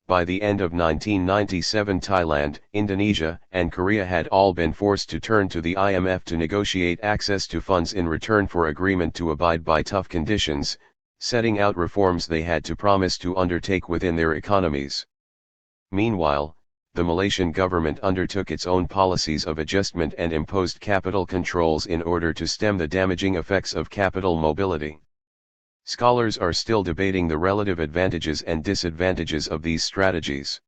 By the end of 1997 Thailand, Indonesia, and Korea had all been forced to turn to the IMF to negotiate access to funds in return for agreement to abide by tough conditions, setting out reforms they had to promise to undertake within their economies. Meanwhile, the Malaysian government undertook its own policies of adjustment and imposed capital controls in order to stem the damaging effects of capital mobility. Scholars are still debating the relative advantages and disadvantages of these strategies.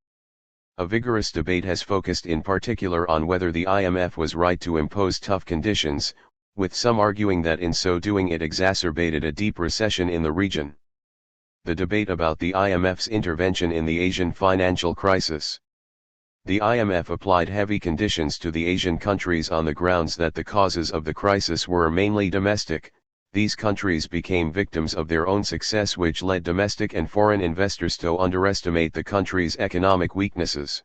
A vigorous debate has focused in particular on whether the IMF was right to impose tough conditions, with some arguing that in so doing it exacerbated a deep recession in the region. The debate about the IMF's intervention in the Asian financial crisis. The IMF applied heavy conditions to the Asian countries on the grounds that the causes of the crisis were mainly domestic. These countries became victims of their own success, which led domestic and foreign investors to underestimate the country's economic weaknesses.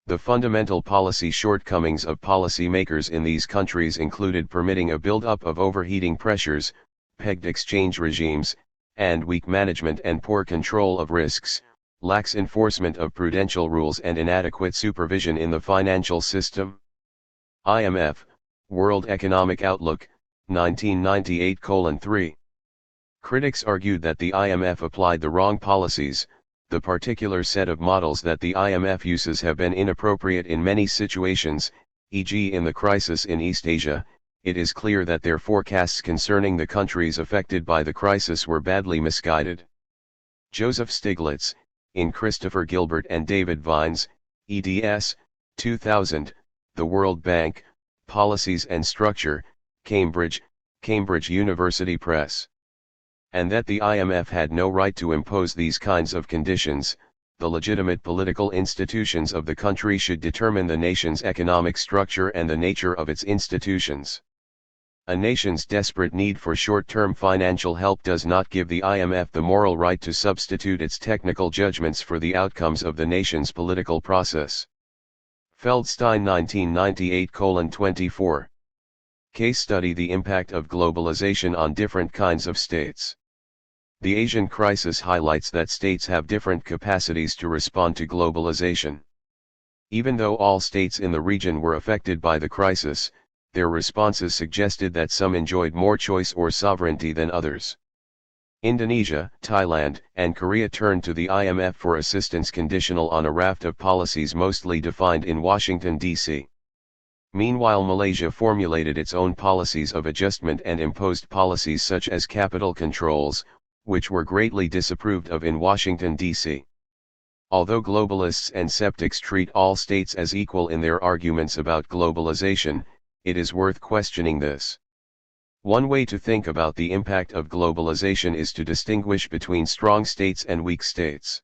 The fundamental policy shortcomings of policymakers in these countries included permitting a build-up of overheating pressures, pegged exchange regimes, and weak management and poor control of risks, lax enforcement of prudential rules and inadequate supervision in the financial system. IMF, World Economic Outlook, 1998:3. Critics argued that the IMF applied the wrong policies. The particular set of models that the IMF uses have been inappropriate in many situations, e.g. in the crisis in East Asia. It is clear that their forecasts concerning the countries affected by the crisis were badly misguided. Joseph Stiglitz, in Christopher Gilbert and David Vines, eds. 2000, The World Bank, Policies and Structure, Cambridge, Cambridge University Press. And that the IMF had no right to impose these kinds of conditions. The legitimate political institutions of the country should determine the nation's economic structure and the nature of its institutions. A nation's desperate need for short-term financial help does not give the IMF the moral right to substitute its technical judgments for the outcomes of the nation's political process. Feldstein 1998:24. Case study: the impact of globalization on different kinds of states. The Asian crisis highlights that states have different capacities to respond to globalization. Even though all states in the region were affected by the crisis, their responses suggested that some enjoyed more choice or sovereignty than others. Indonesia, Thailand, and Korea turned to the IMF for assistance conditional on a raft of policies mostly defined in Washington, D.C. Meanwhile, Malaysia formulated its own policies of adjustment and imposed policies such as capital controls, which were greatly disapproved of in Washington, D.C. Although globalists and skeptics treat all states as equal in their arguments about globalization, it is worth questioning this. One way to think about the impact of globalization is to distinguish between strong states and weak states.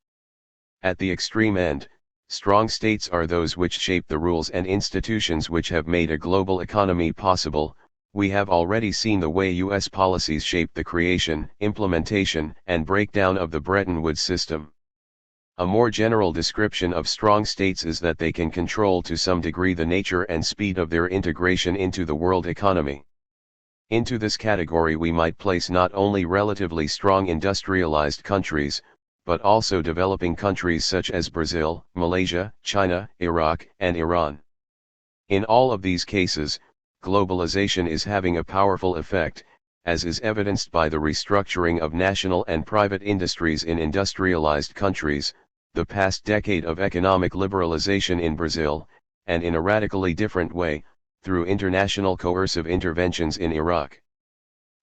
At the extreme end, strong states are those which shape the rules and institutions which have made a global economy possible. We have already seen the way U.S. policies shaped the creation, implementation, and breakdown of the Bretton Woods system. A more general description of strong states is that they can control to some degree the nature and speed of their integration into the world economy. Into this category we might place not only relatively strong industrialized countries, but also developing countries such as Brazil, Malaysia, China, Iraq, and Iran. In all of these cases, globalization is having a powerful effect, as is evidenced by the restructuring of national and private industries in industrialized countries, the past decade of economic liberalization in Brazil, and in a radically different way, through international coercive interventions in Iraq.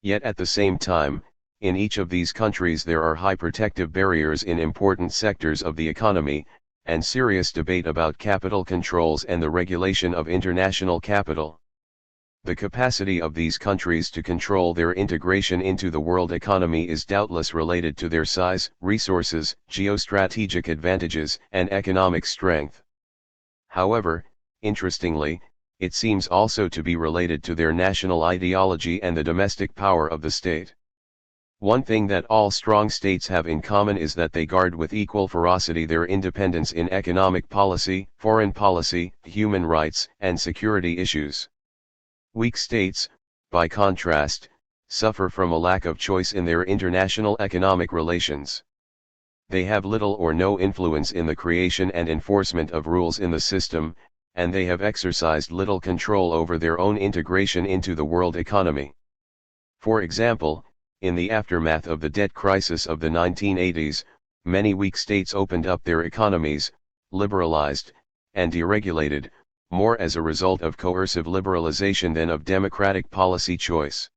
Yet at the same time, in each of these countries there are high protective barriers in important sectors of the economy, and serious debate about capital controls and the regulation of international capital. The capacity of these countries to control their integration into the world economy is doubtless related to their size, resources, geostrategic advantages, and economic strength. However, interestingly, it seems also to be related to their national ideology and the domestic power of the state. One thing that all strong states have in common is that they guard with equal ferocity their independence in economic policy, foreign policy, human rights, and security issues. Weak states, by contrast, suffer from a lack of choice in their international economic relations. They have little or no influence in the creation and enforcement of rules in the system, and they have exercised little control over their own integration into the world economy. For example, in the aftermath of the debt crisis of the 1980s, many weak states opened up their economies, liberalized, and deregulated, more as a result of coercive liberalization than of democratic policy choice.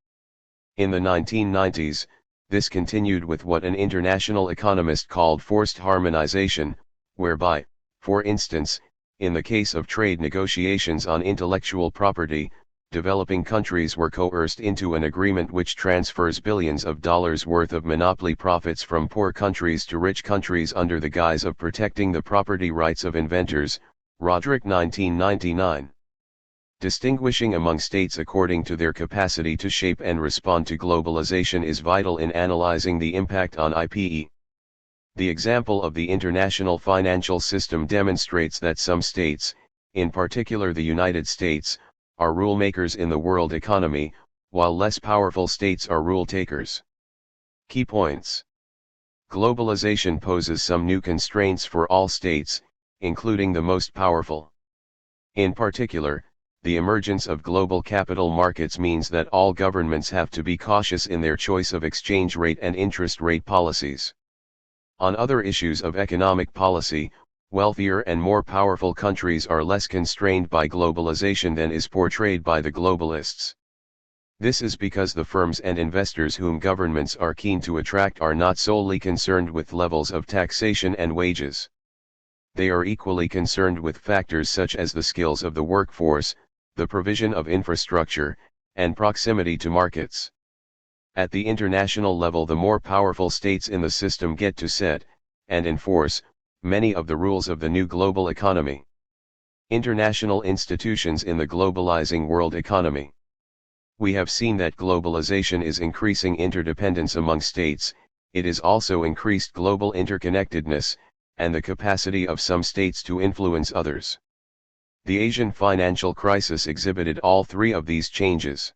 In the 1990s, this continued with what an international economist called forced harmonization, whereby, for instance, in the case of trade negotiations on intellectual property, developing countries were coerced into an agreement which transfers billions of dollars worth of monopoly profits from poor countries to rich countries under the guise of protecting the property rights of inventors, Roderick 1999. Distinguishing among states according to their capacity to shape and respond to globalization is vital in analyzing the impact on IPE. The example of the international financial system demonstrates that some states, in particular the United States, are rule makers in the world economy, while less powerful states are rule takers. Key points. Globalization poses some new constraints for all states, including the most powerful. In particular, the emergence of global capital markets means that all governments have to be cautious in their choice of exchange rate and interest rate policies. On other issues of economic policy, wealthier and more powerful countries are less constrained by globalization than is portrayed by the globalists. This is because the firms and investors whom governments are keen to attract are not solely concerned with levels of taxation and wages. They are equally concerned with factors such as the skills of the workforce, the provision of infrastructure, and proximity to markets. At the international level, the more powerful states in the system get to set, and enforce, many of the rules of the new global economy. International institutions in the globalizing world economy. We have seen that globalization is increasing interdependence among states, it is also increased global interconnectedness, and the capacity of some states to influence others. The Asian financial crisis exhibited all three of these changes.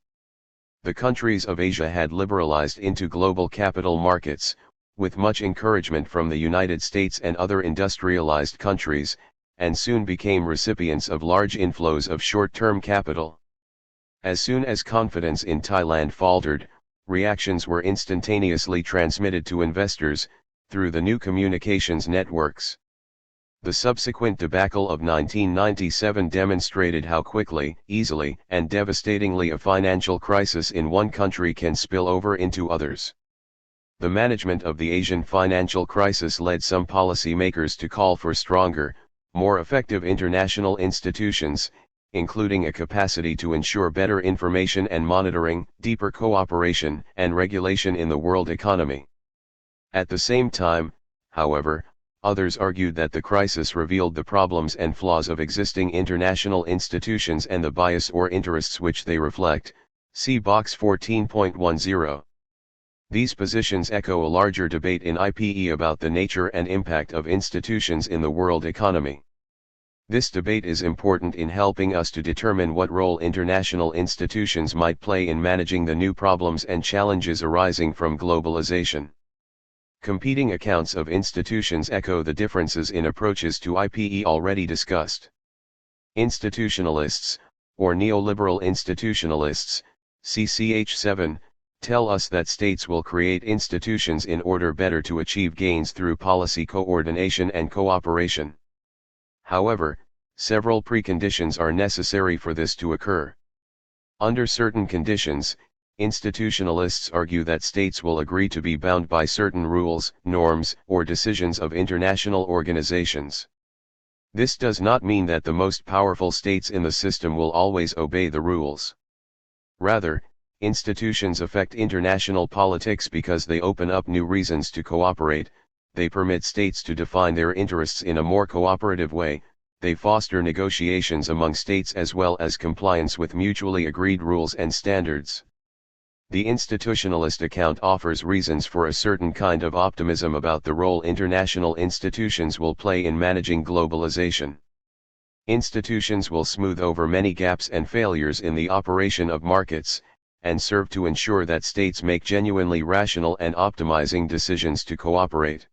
The countries of Asia had liberalized into global capital markets, with much encouragement from the United States and other industrialized countries, and soon became recipients of large inflows of short-term capital. As soon as confidence in Thailand faltered, reactions were instantaneously transmitted to investors, through the new communications networks. The subsequent debacle of 1997 demonstrated how quickly, easily, and devastatingly a financial crisis in one country can spill over into others. The management of the Asian financial crisis led some policymakers to call for stronger, more effective international institutions, including a capacity to ensure better information and monitoring, deeper cooperation and regulation in the world economy. At the same time, however, others argued that the crisis revealed the problems and flaws of existing international institutions and the bias or interests which they reflect. See Box 14.10. These positions echo a larger debate in IPE about the nature and impact of institutions in the world economy. This debate is important in helping us to determine what role international institutions might play in managing the new problems and challenges arising from globalization. Competing accounts of institutions echo the differences in approaches to IPE already discussed. Institutionalists, or neoliberal institutionalists, CCH7, tell us that states will create institutions in order better to achieve gains through policy coordination and cooperation. However, several preconditions are necessary for this to occur. Under certain conditions, institutionalists argue that states will agree to be bound by certain rules, norms, or decisions of international organizations. This does not mean that the most powerful states in the system will always obey the rules. Rather, institutions affect international politics because they open up new reasons to cooperate, they permit states to define their interests in a more cooperative way, they foster negotiations among states as well as compliance with mutually agreed rules and standards. The institutionalist account offers reasons for a certain kind of optimism about the role international institutions will play in managing globalization. Institutions will smooth over many gaps and failures in the operation of markets, and serve to ensure that states make genuinely rational and optimizing decisions to cooperate.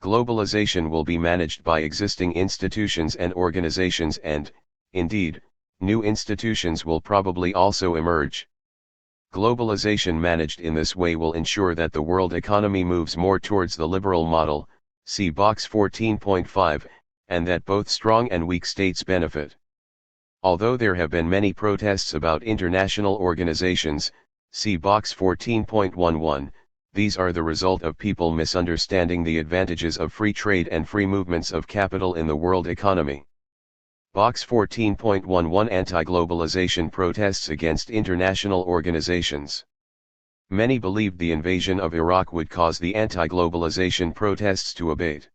Globalization will be managed by existing institutions and organizations and, indeed, new institutions will probably also emerge. Globalization managed in this way will ensure that the world economy moves more towards the liberal model, see Box 14.5, and that both strong and weak states benefit. Although there have been many protests about international organizations, see Box 14.11, these are the result of people misunderstanding the advantages of free trade and free movements of capital in the world economy. Box 14.11 Anti-globalization protests against international organizations. Many believed the invasion of Iraq would cause the anti-globalization protests to abate.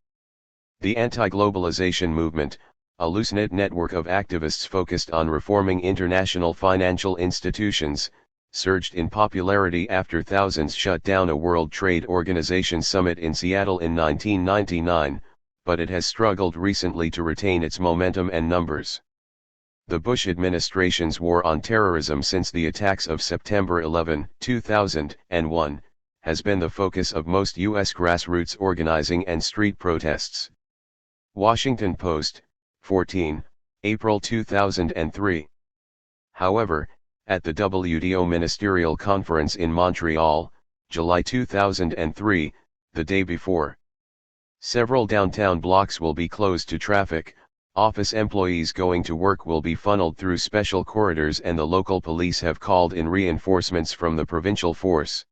The anti-globalization movement, a loose-knit network of activists focused on reforming international financial institutions, surged in popularity after thousands shut down a World Trade Organization summit in Seattle in 1999, but it has struggled recently to retain its momentum and numbers. The Bush administration's war on terrorism since the attacks of September 11, 2001, has been the focus of most U.S. grassroots organizing and street protests. Washington Post, 14, April 2003. However, at the WTO Ministerial Conference in Montreal, July 2003, the day before, several downtown blocks will be closed to traffic, office employees going to work will be funneled through special corridors, and the local police have called in reinforcements from the provincial force.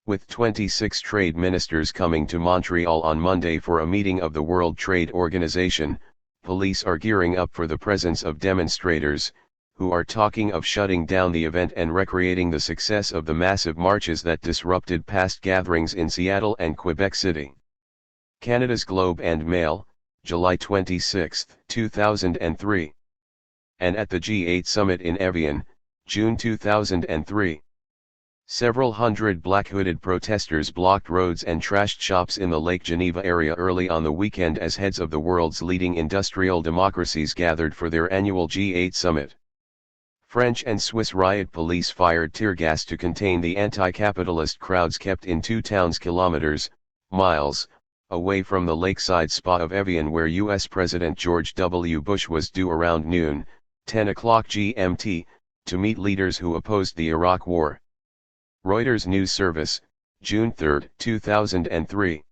With 26 trade ministers coming to Montreal on Monday for a meeting of the World Trade Organization, police are gearing up for the presence of demonstrators, who are talking of shutting down the event and recreating the success of the massive marches that disrupted past gatherings in Seattle and Quebec City. Canada's Globe and Mail, July 26, 2003. And at the G8 summit in Evian, June 2003. Several hundred black-hooded protesters blocked roads and trashed shops in the Lake Geneva area early on the weekend as heads of the world's leading industrial democracies gathered for their annual G8 summit. French and Swiss riot police fired tear gas to contain the anti-capitalist crowds kept in two towns miles, away from the lakeside spot of Evian where U.S. President George W. Bush was due around noon, 10 o'clock GMT, to meet leaders who opposed the Iraq War. Reuters News Service, June 3, 2003.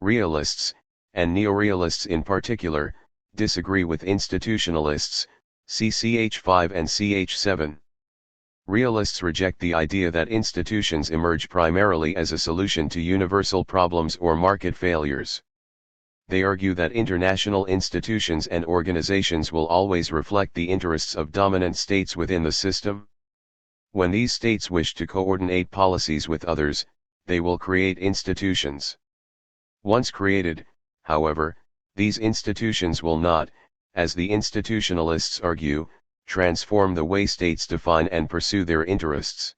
Realists, and neorealists in particular, disagree with institutionalists, see CH5 and CH7. Realists reject the idea that institutions emerge primarily as a solution to universal problems or market failures. They argue that international institutions and organizations will always reflect the interests of dominant states within the system. When these states wish to coordinate policies with others, they will create institutions. Once created, however, these institutions will not, as the institutionalists argue, transform the way states define and pursue their interests.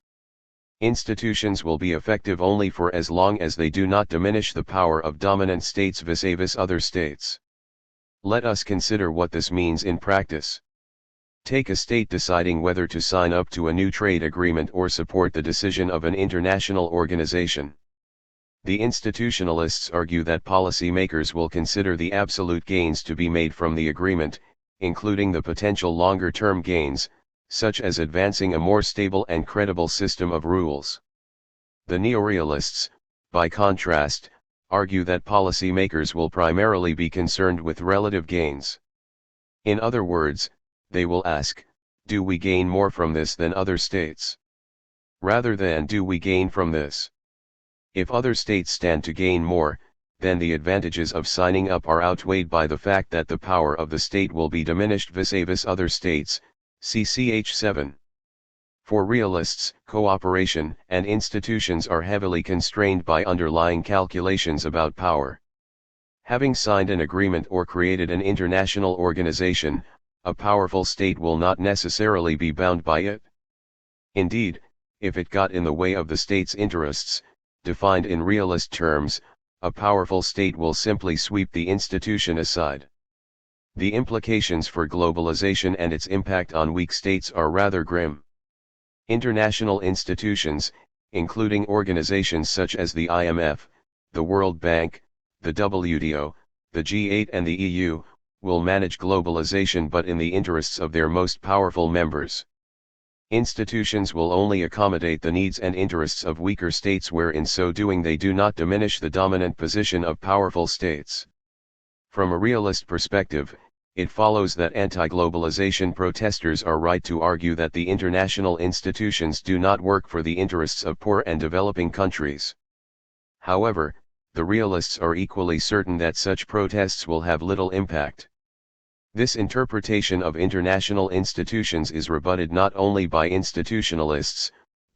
Institutions will be effective only for as long as they do not diminish the power of dominant states vis-a-vis other states. Let us consider what this means in practice. Take a state deciding whether to sign up to a new trade agreement or support the decision of an international organization. The institutionalists argue that policymakers will consider the absolute gains to be made from the agreement, including the potential longer-term gains, such as advancing a more stable and credible system of rules. The neorealists, by contrast, argue that policymakers will primarily be concerned with relative gains. In other words, they will ask, do we gain more from this than other states? Rather than do we gain from this? If other states stand to gain more, then the advantages of signing up are outweighed by the fact that the power of the state will be diminished vis-a-vis other states, CCH7. For realists, cooperation and institutions are heavily constrained by underlying calculations about power. Having signed an agreement or created an international organization, a powerful state will not necessarily be bound by it. Indeed, if it got in the way of the state's interests, defined in realist terms, a powerful state will simply sweep the institution aside. The implications for globalization and its impact on weak states are rather grim. International institutions, including organizations such as the IMF, the World Bank, the WTO, the G8 and the EU, will manage globalization but in the interests of their most powerful members. Institutions will only accommodate the needs and interests of weaker states where in so doing they do not diminish the dominant position of powerful states. From a realist perspective, it follows that anti-globalization protesters are right to argue that the international institutions do not work for the interests of poor and developing countries. However, the realists are equally certain that such protests will have little impact. This interpretation of international institutions is rebutted not only by institutionalists,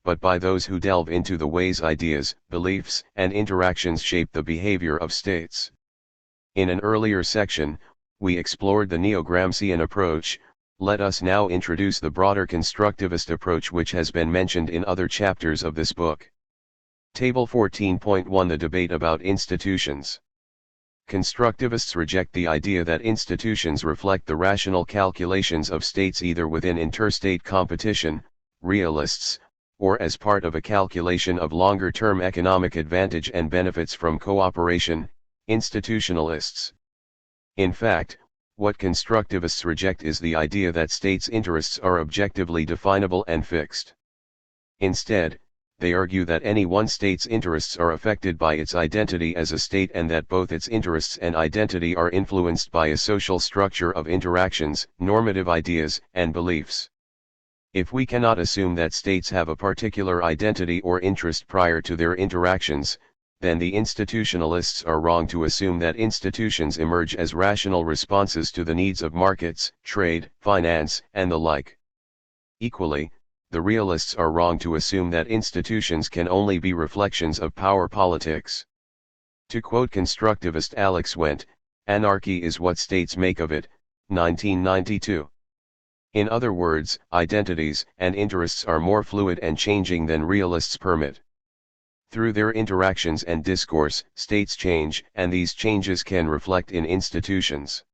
but by those who delve into the ways ideas, beliefs, and interactions shape the behavior of states. In an earlier section, We explored the neo-Gramscian approach. Let us now introduce the broader constructivist approach which has been mentioned in other chapters of this book. Table 14.1 The debate about institutions. Constructivists reject the idea that institutions reflect the rational calculations of states either within interstate competition, realists, or as part of a calculation of longer-term economic advantage and benefits from cooperation, institutionalists. In fact, what constructivists reject is the idea that states' interests are objectively definable and fixed. Instead, they argue that any one state's interests are affected by its identity as a state and that both its interests and identity are influenced by a social structure of interactions, normative ideas, and beliefs. If we cannot assume that states have a particular identity or interest prior to their interactions, then the institutionalists are wrong to assume that institutions emerge as rational responses to the needs of markets, trade, finance, and the like. Equally, the realists are wrong to assume that institutions can only be reflections of power politics. To quote constructivist Alex Wendt, "Anarchy is what states make of it," 1992. In other words, identities and interests are more fluid and changing than realists permit. Through their interactions and discourse, states change, and these changes can reflect in institutions.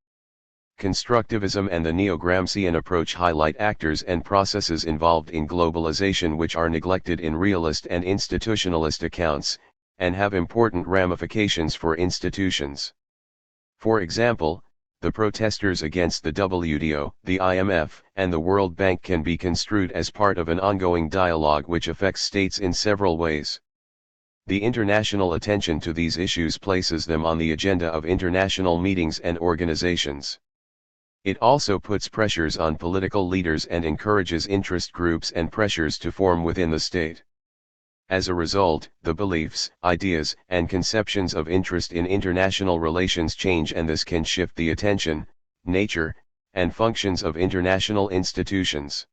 Constructivism and the neo-Gramscian approach highlight actors and processes involved in globalization which are neglected in realist and institutionalist accounts, and have important ramifications for institutions. For example, the protesters against the WTO, the IMF, and the World Bank can be construed as part of an ongoing dialogue which affects states in several ways. The international attention to these issues places them on the agenda of international meetings and organizations. It also puts pressures on political leaders and encourages interest groups and pressures to form within the state. As a result, the beliefs, ideas, and conceptions of interest in international relations change, and this can shift the attention, nature, and functions of international institutions.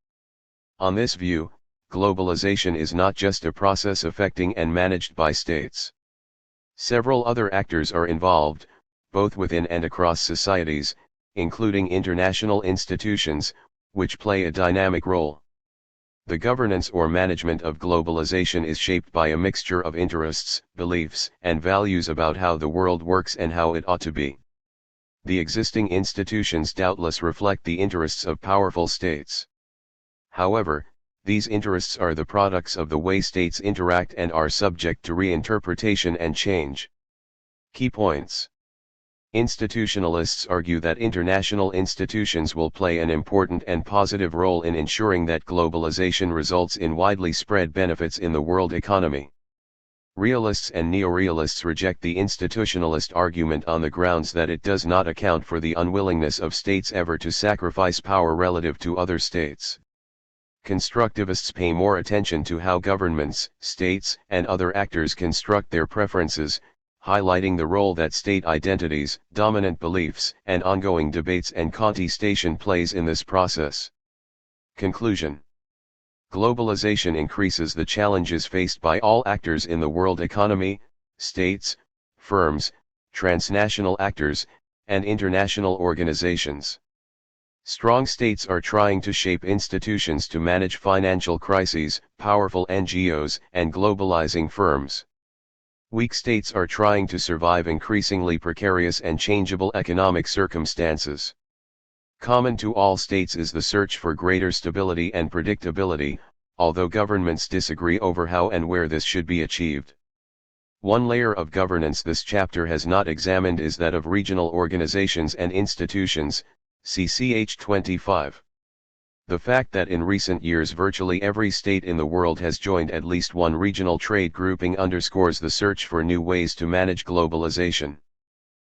On this view, globalization is not just a process affecting and managed by states. Several other actors are involved, both within and across societies, including international institutions, which play a dynamic role. The governance or management of globalization is shaped by a mixture of interests, beliefs, and values about how the world works and how it ought to be. The existing institutions doubtless reflect the interests of powerful states. However, these interests are the products of the way states interact and are subject to reinterpretation and change. Key points. Institutionalists argue that international institutions will play an important and positive role in ensuring that globalization results in widely spread benefits in the world economy. Realists and neo-realists reject the institutionalist argument on the grounds that it does not account for the unwillingness of states ever to sacrifice power relative to other states. Constructivists pay more attention to how governments, states, and other actors construct their preferences, highlighting the role that state identities, dominant beliefs, and ongoing debates and contestation plays in this process. Conclusion. Globalization increases the challenges faced by all actors in the world economy, states, firms, transnational actors, and international organizations. Strong states are trying to shape institutions to manage financial crises, powerful NGOs, and globalizing firms. Weak states are trying to survive increasingly precarious and changeable economic circumstances. Common to all states is the search for greater stability and predictability, although governments disagree over how and where this should be achieved. One layer of governance this chapter has not examined is that of regional organizations and institutions, see ch 25. The fact that in recent years virtually every state in the world has joined at least one regional trade grouping underscores the search for new ways to manage globalization.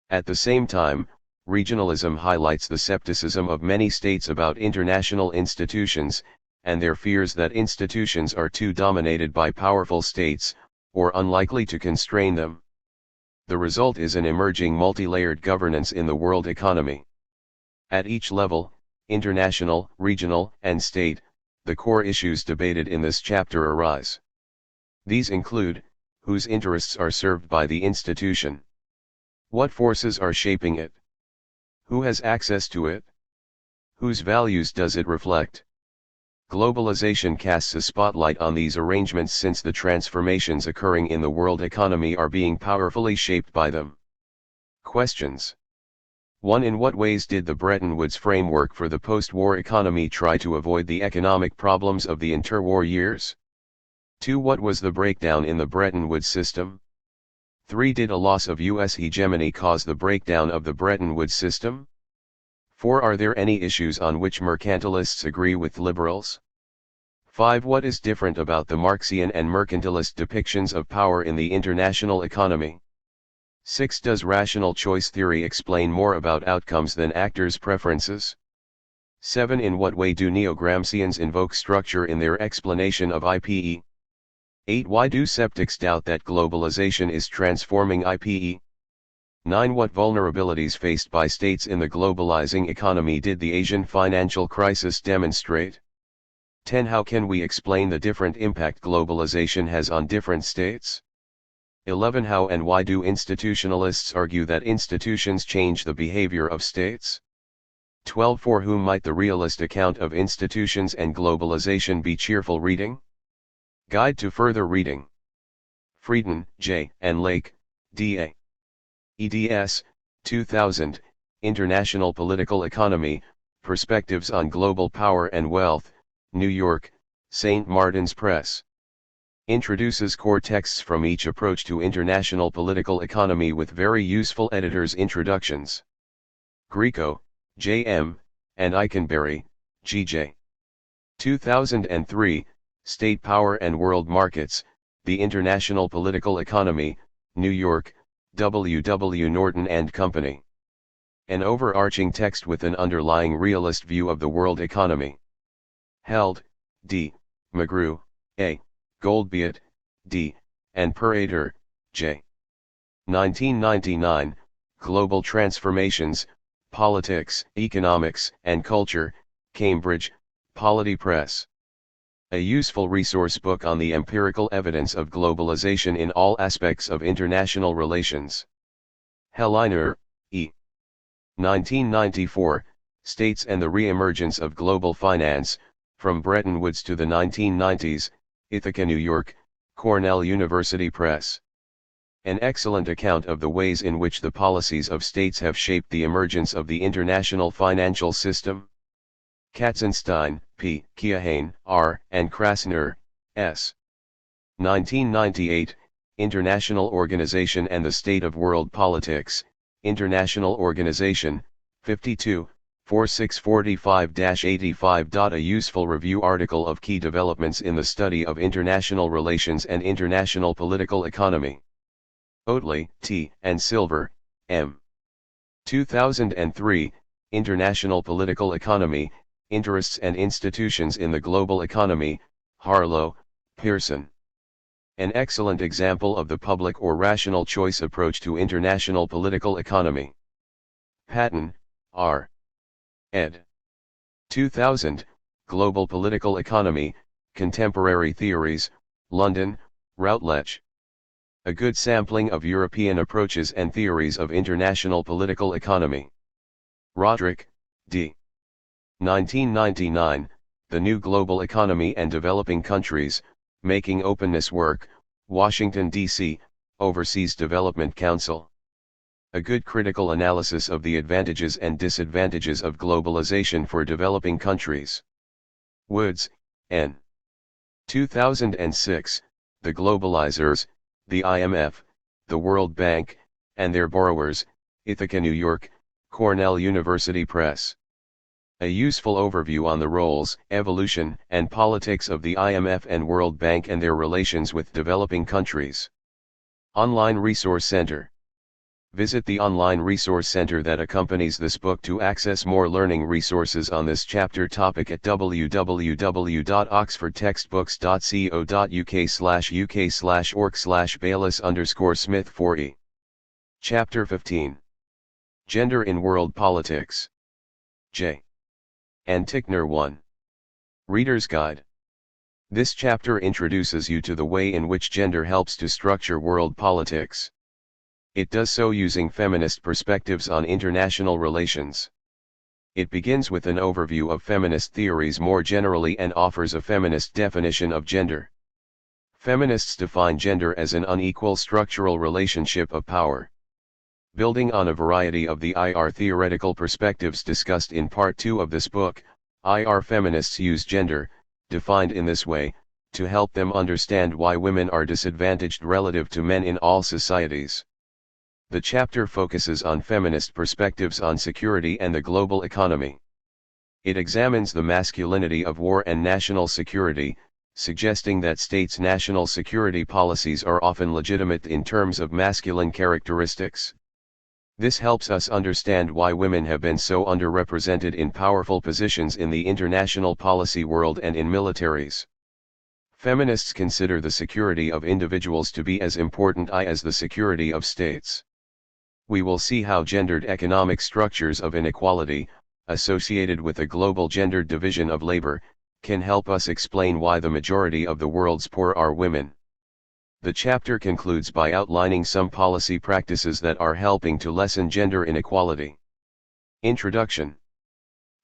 At the same time, regionalism highlights the skepticism of many states about international institutions, and their fears that institutions are too dominated by powerful states, or unlikely to constrain them. The result is an emerging multi-layered governance in the world economy. At each level, international, regional, and state, the core issues debated in this chapter arise. These include, whose interests are served by the institution? What forces are shaping it? Who has access to it? Whose values does it reflect? Globalization casts a spotlight on these arrangements since the transformations occurring in the world economy are being powerfully shaped by them. Questions. 1. In what ways did the Bretton Woods framework for the post-war economy try to avoid the economic problems of the interwar years? 2. What was the breakdown in the Bretton Woods system? 3. Did a loss of U.S. hegemony cause the breakdown of the Bretton Woods system? 4. Are there any issues on which mercantilists agree with liberals? 5. What is different about the Marxian and mercantilist depictions of power in the international economy? 6. Does rational choice theory explain more about outcomes than actors' preferences? 7. In what way do neo-Gramscians invoke structure in their explanation of IPE? 8. Why do skeptics doubt that globalization is transforming IPE? 9. What vulnerabilities faced by states in the globalizing economy did the Asian financial crisis demonstrate? 10. How can we explain the different impact globalization has on different states? 11. How and why do institutionalists argue that institutions change the behavior of states? 12. For whom might the realist account of institutions and globalization be cheerful reading? Guide to further reading. Frieden, J., and Lake, D.A. eds. 2000, International Political Economy, Perspectives on Global Power and Wealth, New York, St. Martin's Press. Introduces core texts from each approach to international political economy with very useful editor's introductions. Greco, J.M., and Eikenberry, G.J. 2003, State Power and World Markets, The International Political Economy, New York, W. W. Norton and Company. An overarching text with an underlying realist view of the world economy. Held, D. McGrew, A. Goldbeat, D. and Perader, J. 1999, Global Transformations, Politics, Economics, and Culture, Cambridge, Polity Press. A useful resource book on the empirical evidence of globalization in all aspects of international relations. Helleiner, E. 1994, States and the Re-Emergence of Global Finance, From Bretton Woods to the 1990s, Ithaca, New York, Cornell University Press. An excellent account of the ways in which the policies of states have shaped the emergence of the international financial system. Katzenstein, P., Keohane, R., and Krasner, S. 1998, International Organization and the State of World Politics, International Organization, 52, 4645-85. A useful review article of key developments in the study of international relations and international political economy. Oatley, T., and Silver, M. 2003, International Political Economy, Interests and Institutions in the Global Economy, Harlow, Pearson. An excellent example of the public or rational choice approach to international political economy. Patton, R. ed. 2000, Global Political Economy, Contemporary Theories, London, Routledge. A good sampling of European approaches and theories of international political economy. Roderick, D. 1999, The New Global Economy and Developing Countries, Making Openness Work, Washington, D.C., Overseas Development Council. A good critical analysis of the advantages and disadvantages of globalization for developing countries. Woods, N. 2006, The Globalizers, the IMF, the World Bank, and Their Borrowers, Ithaca, New York, Cornell University Press. A useful overview on the roles, evolution, and politics of the IMF and World Bank and their relations with developing countries. Online Resource Center. Visit the online resource center that accompanies this book to access more learning resources on this chapter topic at www.oxfordtextbooks.co.uk/uk/org/Baylis_Smith 4e. Chapter 15. Gender in World Politics. J. and Tickner 1. Reader's Guide. This chapter introduces you to the way in which gender helps to structure world politics. It does so using feminist perspectives on international relations. It begins with an overview of feminist theories more generally and offers a feminist definition of gender. Feminists define gender as an unequal structural relationship of power. Building on a variety of the IR theoretical perspectives discussed in Part 2 of this book, IR feminists use gender, defined in this way, to help them understand why women are disadvantaged relative to men in all societies. The chapter focuses on feminist perspectives on security and the global economy. It examines the masculinity of war and national security, suggesting that states' national security policies are often legitimate in terms of masculine characteristics. This helps us understand why women have been so underrepresented in powerful positions in the international policy world and in militaries. Feminists consider the security of individuals to be as important as the security of states. We will see how gendered economic structures of inequality, associated with a global gendered division of labor, can help us explain why the majority of the world's poor are women. The chapter concludes by outlining some policy practices that are helping to lessen gender inequality. Introduction.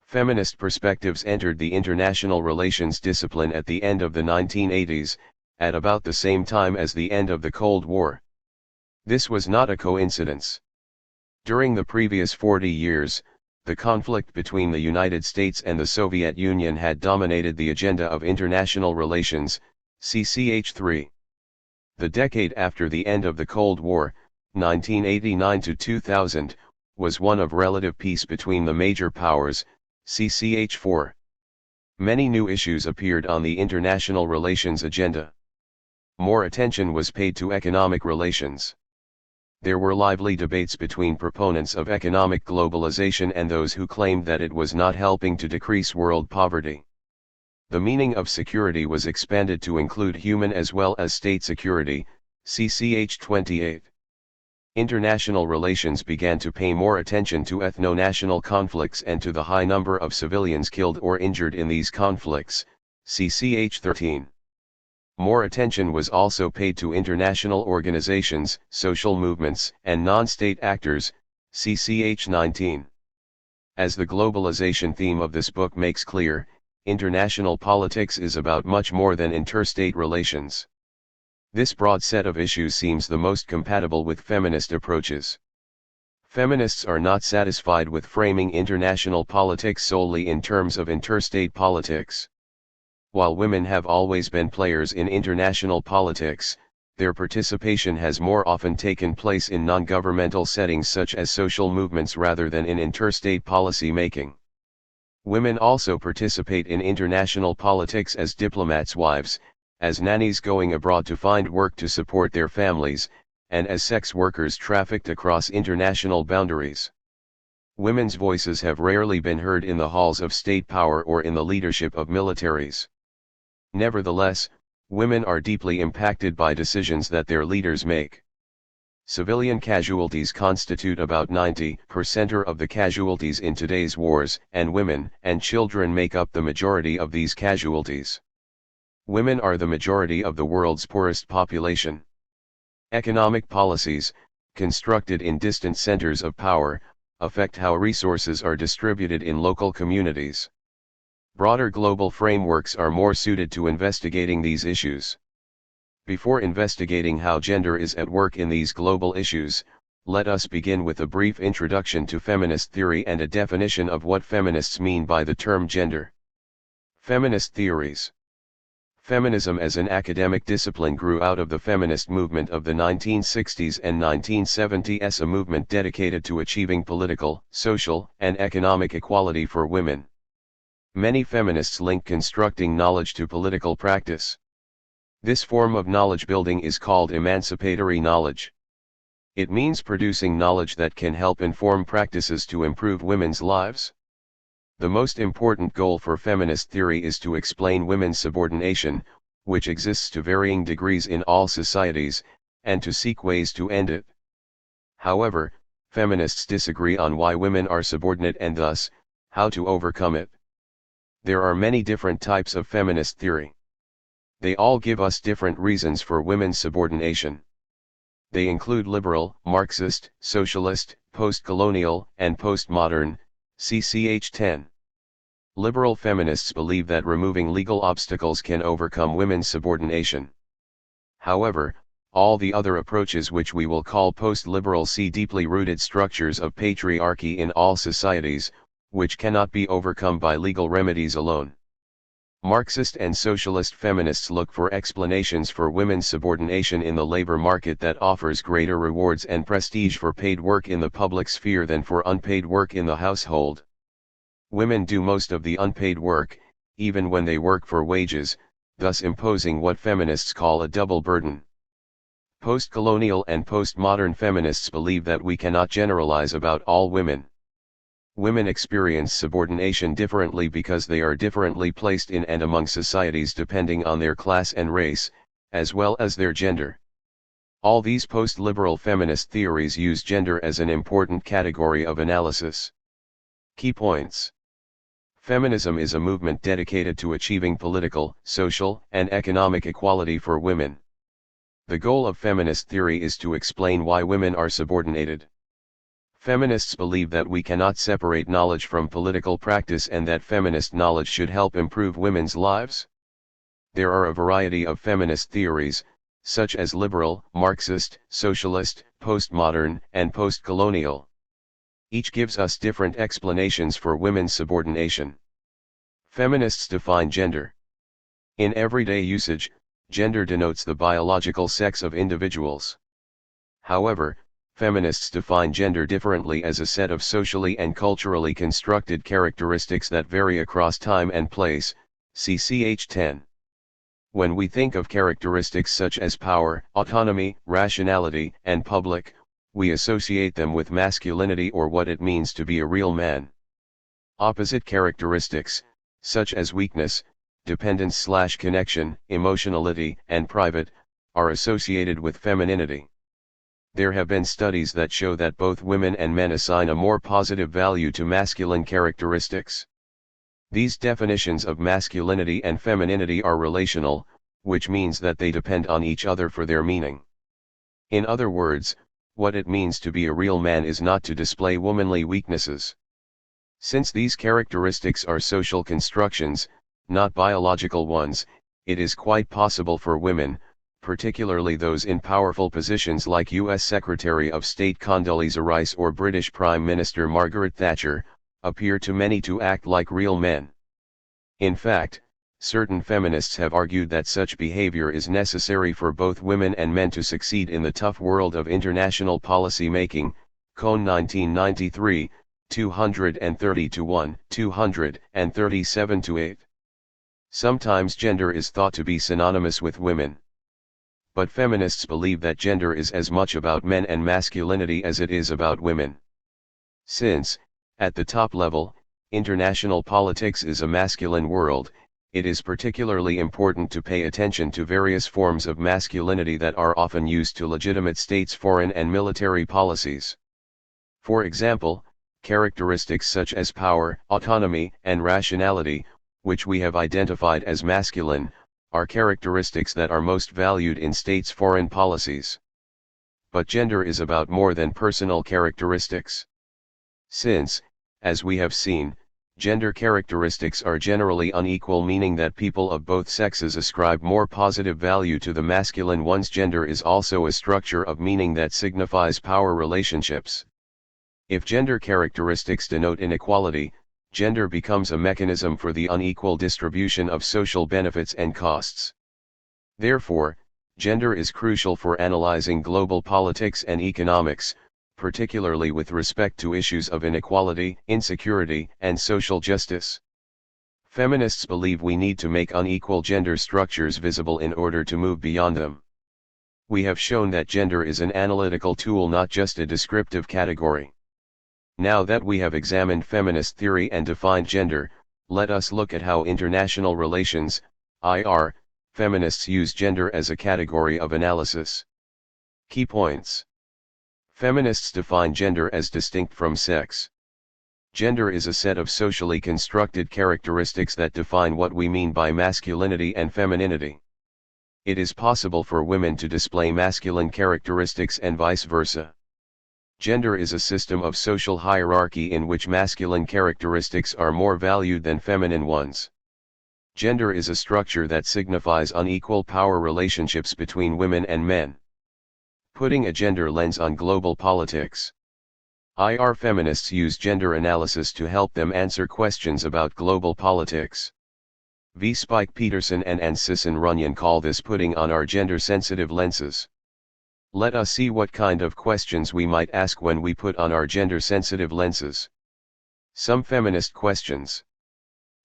Feminist perspectives entered the international relations discipline at the end of the 1980s, at about the same time as the end of the Cold War. This was not a coincidence. During the previous 40 years, the conflict between the United States and the Soviet Union had dominated the agenda of international relations, CCH3. The decade after the end of the Cold War, 1989 to 2000, was one of relative peace between the major powers, CCH4. Many new issues appeared on the international relations agenda. More attention was paid to economic relations. There were lively debates between proponents of economic globalization and those who claimed that it was not helping to decrease world poverty. The meaning of security was expanded to include human as well as state security, CCH 28. International relations began to pay more attention to ethno-national conflicts and to the high number of civilians killed or injured in these conflicts, CCH 13. More attention was also paid to international organizations, social movements, and non-state actors, CCH 19. As the globalization theme of this book makes clear, international politics is about much more than interstate relations. This broad set of issues seems the most compatible with feminist approaches. Feminists are not satisfied with framing international politics solely in terms of interstate politics. While women have always been players in international politics, their participation has more often taken place in non-governmental settings such as social movements rather than in interstate policy making. Women also participate in international politics as diplomats' wives, as nannies going abroad to find work to support their families, and as sex workers trafficked across international boundaries. Women's voices have rarely been heard in the halls of state power or in the leadership of militaries. Nevertheless, women are deeply impacted by decisions that their leaders make. Civilian casualties constitute about 90% of the casualties in today's wars, and women and children make up the majority of these casualties. Women are the majority of the world's poorest population. Economic policies, constructed in distant centers of power, affect how resources are distributed in local communities. Broader global frameworks are more suited to investigating these issues. Before investigating how gender is at work in these global issues, let us begin with a brief introduction to feminist theory and a definition of what feminists mean by the term gender. Feminist theories. Feminism as an academic discipline grew out of the feminist movement of the 1960s and 1970s, a movement dedicated to achieving political, social, and economic equality for women. Many feminists link constructing knowledge to political practice. This form of knowledge building is called emancipatory knowledge. It means producing knowledge that can help inform practices to improve women's lives. The most important goal for feminist theory is to explain women's subordination, which exists to varying degrees in all societies, and to seek ways to end it. However, feminists disagree on why women are subordinate and thus, how to overcome it. There are many different types of feminist theory. They all give us different reasons for women's subordination. They include liberal, Marxist, socialist, post-colonial, and postmodern, CCH 10. Liberal feminists believe that removing legal obstacles can overcome women's subordination. However, all the other approaches which we will call post-liberal see deeply rooted structures of patriarchy in all societies, which cannot be overcome by legal remedies alone. Marxist and socialist feminists look for explanations for women's subordination in the labor market that offers greater rewards and prestige for paid work in the public sphere than for unpaid work in the household. Women do most of the unpaid work, even when they work for wages, thus imposing what feminists call a double burden. Post-colonial and postmodern feminists believe that we cannot generalize about all women. Women experience subordination differently because they are differently placed in and among societies depending on their class and race, as well as their gender. All these post-liberal feminist theories use gender as an important category of analysis. Key points. Feminism is a movement dedicated to achieving political, social, and economic equality for women. The goal of feminist theory is to explain why women are subordinated. Feminists believe that we cannot separate knowledge from political practice and that feminist knowledge should help improve women's lives. There are a variety of feminist theories, such as liberal, Marxist, socialist, postmodern, and post-colonial. Each gives us different explanations for women's subordination. Feminists define gender. In everyday usage, gender denotes the biological sex of individuals. However, feminists define gender differently as a set of socially and culturally constructed characteristics that vary across time and place, CCH 10. When we think of characteristics such as power, autonomy, rationality, and public, we associate them with masculinity or what it means to be a real man. Opposite characteristics, such as weakness, dependence/connection, emotionality, and private, are associated with femininity. There have been studies that show that both women and men assign a more positive value to masculine characteristics. These definitions of masculinity and femininity are relational, which means that they depend on each other for their meaning. In other words, what it means to be a real man is not to display womanly weaknesses. Since these characteristics are social constructions, not biological ones, it is quite possible for women, particularly those in powerful positions like U.S. Secretary of State Condoleezza Rice or British Prime Minister Margaret Thatcher, appear to many to act like real men. In fact, certain feminists have argued that such behavior is necessary for both women and men to succeed in the tough world of international policy making, Cohn 1993, 230-1, 237-8. Sometimes gender is thought to be synonymous with women. But feminists believe that gender is as much about men and masculinity as it is about women. Since, at the top level, international politics is a masculine world, it is particularly important to pay attention to various forms of masculinity that are often used to legitimate states' foreign and military policies. For example, characteristics such as power, autonomy, and rationality, which we have identified as masculine, are characteristics that are most valued in states' foreign policies. But gender is about more than personal characteristics. Since, as we have seen, gender characteristics are generally unequal, meaning that people of both sexes ascribe more positive value to the masculine ones. Gender is also a structure of meaning that signifies power relationships. If gender characteristics denote inequality, gender becomes a mechanism for the unequal distribution of social benefits and costs. Therefore, gender is crucial for analyzing global politics and economics, particularly with respect to issues of inequality, insecurity, and social justice. Feminists believe we need to make unequal gender structures visible in order to move beyond them. We have shown that gender is an analytical tool, not just a descriptive category. Now that we have examined feminist theory and defined gender, let us look at how international relations, IR, feminists use gender as a category of analysis. Key points. Feminists define gender as distinct from sex. Gender is a set of socially constructed characteristics that define what we mean by masculinity and femininity. It is possible for women to display masculine characteristics and vice versa. Gender is a system of social hierarchy in which masculine characteristics are more valued than feminine ones. Gender is a structure that signifies unequal power relationships between women and men. Putting a gender lens on global politics. Feminists use gender analysis to help them answer questions about global politics. Spike Peterson and Sisson Runyon call this putting on our gender-sensitive lenses. Let us see what kind of questions we might ask when we put on our gender-sensitive lenses. Some feminist questions.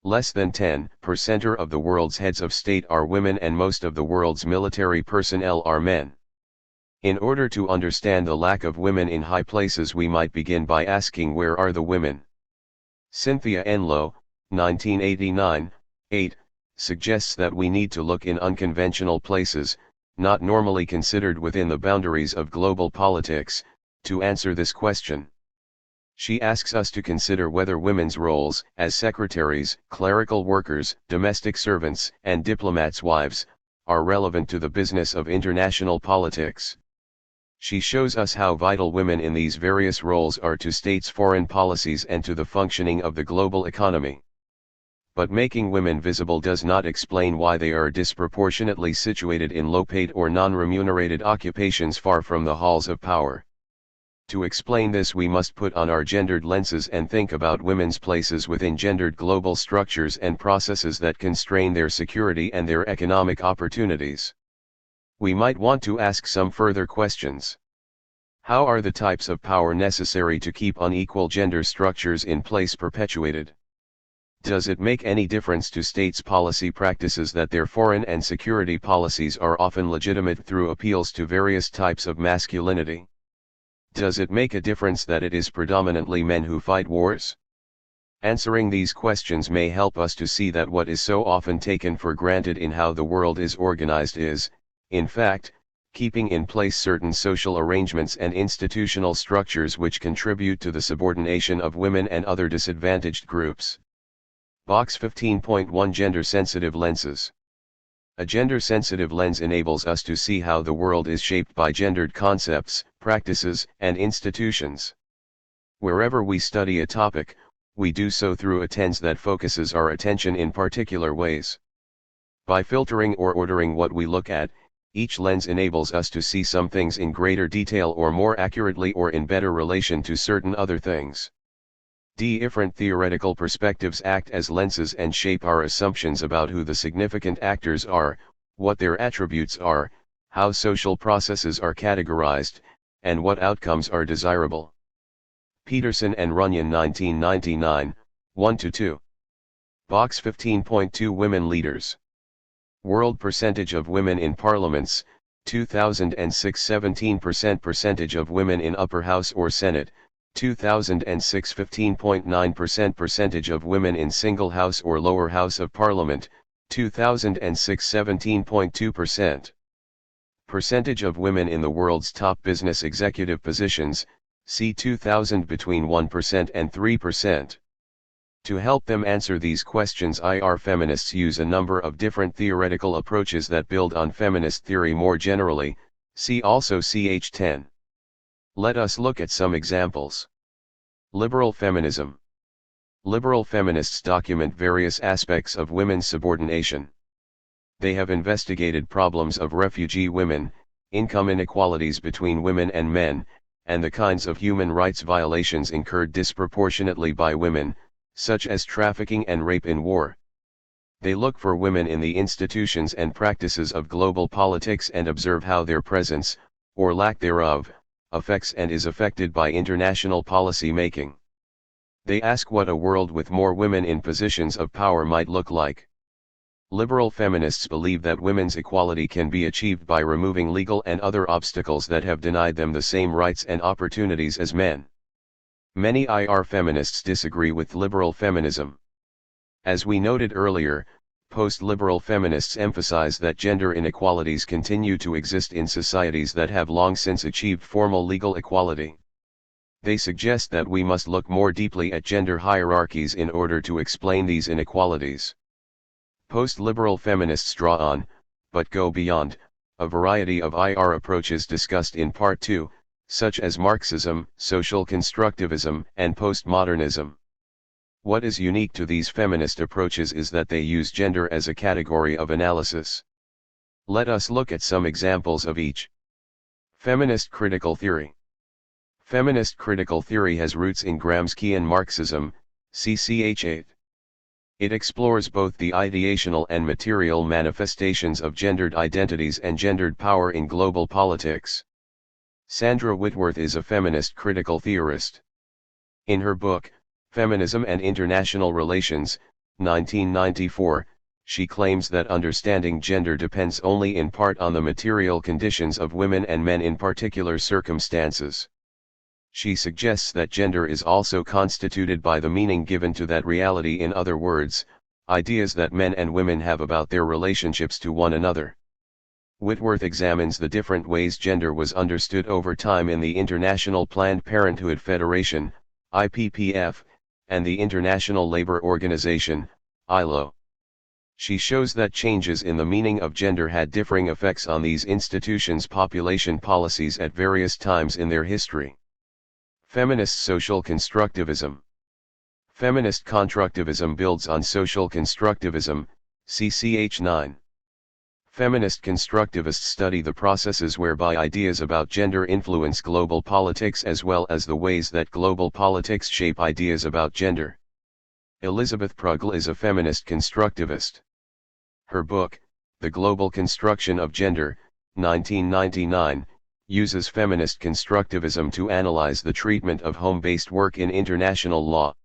Less than 10% of the world's heads of state are women and most of the world's military personnel are men. In order to understand the lack of women in high places, we might begin by asking, where are the women? Cynthia Enlow, 1989, 8, suggests that we need to look in unconventional places, not normally considered within the boundaries of global politics, to answer this question. She asks us to consider whether women's roles as secretaries, clerical workers, domestic servants, and diplomats' wives are relevant to the business of international politics. She shows us how vital women in these various roles are to states' foreign policies and to the functioning of the global economy. But making women visible does not explain why they are disproportionately situated in low-paid or non-remunerated occupations far from the halls of power. To explain this, we must put on our gendered lenses and think about women's places within gendered global structures and processes that constrain their security and their economic opportunities. We might want to ask some further questions. How are the types of power necessary to keep unequal gender structures in place perpetuated? Does it make any difference to states' policy practices that their foreign and security policies are often legitimate through appeals to various types of masculinity? Does it make a difference that it is predominantly men who fight wars? Answering these questions may help us to see that what is so often taken for granted in how the world is organized is, in fact, keeping in place certain social arrangements and institutional structures which contribute to the subordination of women and other disadvantaged groups. Box 15.1 Gender-sensitive lenses. A gender-sensitive lens enables us to see how the world is shaped by gendered concepts, practices, and institutions. Wherever we study a topic, we do so through a lens that focuses our attention in particular ways. By filtering or ordering what we look at, each lens enables us to see some things in greater detail or more accurately or in better relation to certain other things. Different theoretical perspectives act as lenses and shape our assumptions about who the significant actors are, what their attributes are, how social processes are categorized, and what outcomes are desirable. Peterson and Runyon 1999, 1-2. Box 15.2 Women leaders. World percentage of women in parliaments, 2006 17% percentage of women in upper house or senate, 2006 15.9% percentage of women in single house or lower house of parliament, 2006 17.2%. Percentage of women in the world's top business executive positions, c. 2000 between 1% and 3%. To help them answer these questions, feminists use a number of different theoretical approaches that build on feminist theory more generally, see also ch 10. Let us look at some examples. Liberal feminism. Liberal feminists document various aspects of women's subordination. They have investigated problems of refugee women, income inequalities between women and men, and the kinds of human rights violations incurred disproportionately by women, such as trafficking and rape in war. They look for women in the institutions and practices of global politics and observe how their presence, or lack thereof, affects and is affected by international policy making. They ask what a world with more women in positions of power might look like. Liberal feminists believe that women's equality can be achieved by removing legal and other obstacles that have denied them the same rights and opportunities as men. Many feminists disagree with liberal feminism. As we noted earlier, post-liberal feminists emphasize that gender inequalities continue to exist in societies that have long since achieved formal legal equality. They suggest that we must look more deeply at gender hierarchies in order to explain these inequalities. Post-liberal feminists draw on, but go beyond, a variety of IR approaches discussed in Part 2, such as Marxism, social constructivism, and postmodernism. What is unique to these feminist approaches is that they use gender as a category of analysis. Let us look at some examples of each. Feminist critical theory. Feminist critical theory has roots in Gramscian Marxism, ch. 8. It explores both the ideational and material manifestations of gendered identities and gendered power in global politics. Sandra Whitworth is a feminist critical theorist. In her book, Feminism and International Relations, 1994, she claims that understanding gender depends only in part on the material conditions of women and men in particular circumstances. She suggests that gender is also constituted by the meaning given to that reality, in other words, ideas that men and women have about their relationships to one another. Whitworth examines the different ways gender was understood over time in the International Planned Parenthood Federation, IPPF, and the International Labour Organization, ILO. She shows that changes in the meaning of gender had differing effects on these institutions' population policies at various times in their history. Feminist social constructivism. Feminist constructivism builds on social constructivism, ch. 9. Feminist constructivists study the processes whereby ideas about gender influence global politics as well as the ways that global politics shape ideas about gender. Elizabeth Prugl is a feminist constructivist. Her book, The Global Construction of Gender, 1999, uses feminist constructivism to analyze the treatment of home-based work in international law.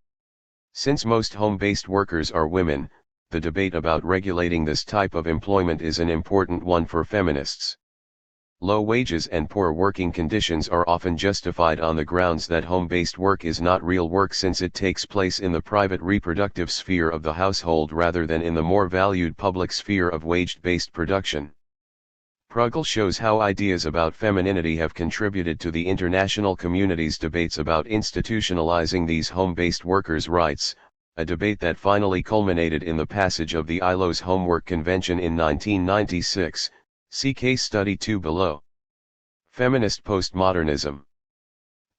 Since most home-based workers are women, the debate about regulating this type of employment is an important one for feminists. Low wages and poor working conditions are often justified on the grounds that home-based work is not real work since it takes place in the private reproductive sphere of the household rather than in the more valued public sphere of wage-based production. Prugl shows how ideas about femininity have contributed to the international community's debates about institutionalizing these home-based workers' rights, a debate that finally culminated in the passage of the ILO's Homework Convention in 1996, see case study 2 below. Feminist postmodernism.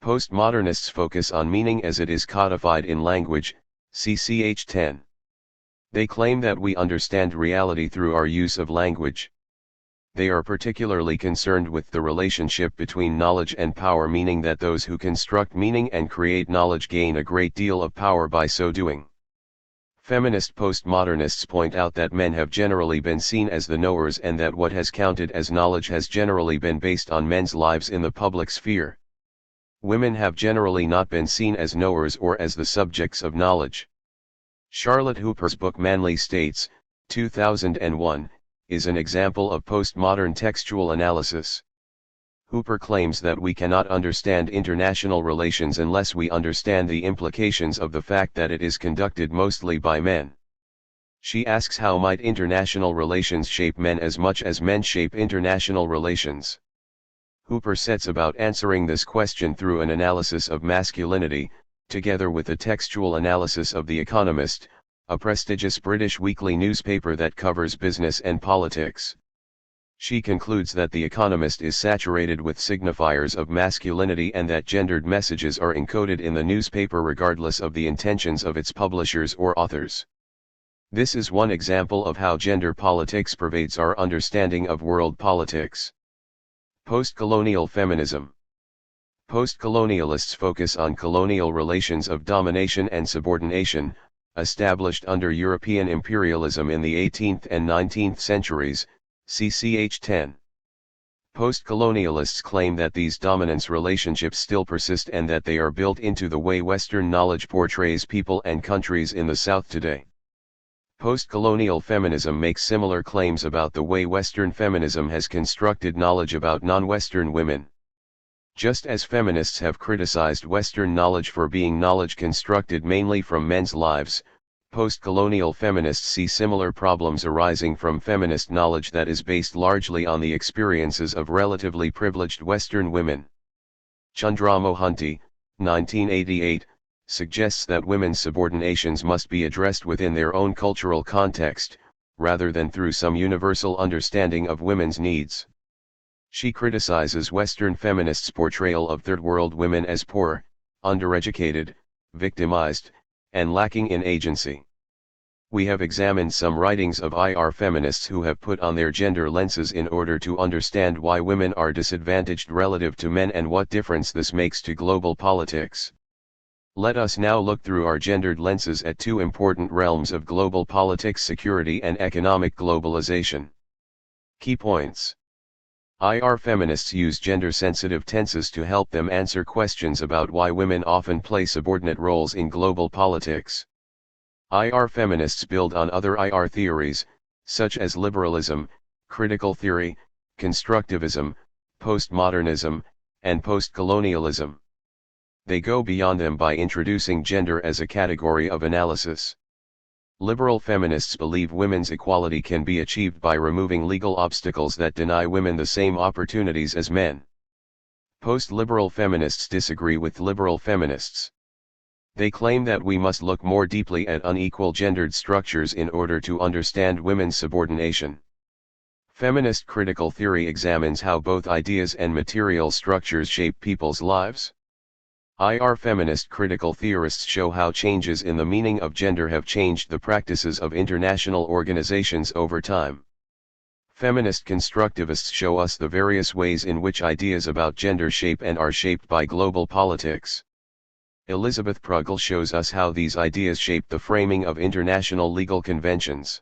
Postmodernists focus on meaning as it is codified in language, ch. 10. They claim that we understand reality through our use of language. They are particularly concerned with the relationship between knowledge and power, meaning that those who construct meaning and create knowledge gain a great deal of power by so doing. Feminist postmodernists point out that men have generally been seen as the knowers and that what has counted as knowledge has generally been based on men's lives in the public sphere. Women have generally not been seen as knowers or as the subjects of knowledge. Charlotte Hooper's book Manly States, 2001, is an example of postmodern textual analysis. Hooper claims that we cannot understand international relations unless we understand the implications of the fact that it is conducted mostly by men. She asks, how might international relations shape men as much as men shape international relations? Hooper sets about answering this question through an analysis of masculinity, together with a textual analysis of The Economist, a prestigious British weekly newspaper that covers business and politics. She concludes that The Economist is saturated with signifiers of masculinity and that gendered messages are encoded in the newspaper regardless of the intentions of its publishers or authors. This is one example of how gender politics pervades our understanding of world politics. Post-colonial feminism. Post-colonialists focus on colonial relations of domination and subordination, established under European imperialism in the 18th and 19th centuries, ch. 10. Post-colonialists claim that these dominance relationships still persist and that they are built into the way Western knowledge portrays people and countries in the South today. Post-colonial feminism makes similar claims about the way Western feminism has constructed knowledge about non-Western women. Just as feminists have criticized Western knowledge for being knowledge constructed mainly from men's lives, post-colonial feminists see similar problems arising from feminist knowledge that is based largely on the experiences of relatively privileged Western women. Chandramohanty, 1988, suggests that women's subordinations must be addressed within their own cultural context, rather than through some universal understanding of women's needs. She criticizes Western feminists' portrayal of third world women as poor, undereducated, victimized, and lacking in agency. We have examined some writings of IR feminists who have put on their gender lenses in order to understand why women are disadvantaged relative to men and what difference this makes to global politics. Let us now look through our gendered lenses at two important realms of global politics: security and economic globalization. Key points. IR feminists use gender-sensitive tenses to help them answer questions about why women often play subordinate roles in global politics. IR feminists build on other IR theories, such as liberalism, critical theory, constructivism, postmodernism, and postcolonialism. They go beyond them by introducing gender as a category of analysis. Liberal feminists believe women's equality can be achieved by removing legal obstacles that deny women the same opportunities as men. Post-liberal feminists disagree with liberal feminists. They claim that we must look more deeply at unequal gendered structures in order to understand women's subordination. Feminist critical theory examines how both ideas and material structures shape people's lives. IR feminist critical theorists show how changes in the meaning of gender have changed the practices of international organizations over time. Feminist constructivists show us the various ways in which ideas about gender shape and are shaped by global politics. Elizabeth Prugel shows us how these ideas shape the framing of international legal conventions.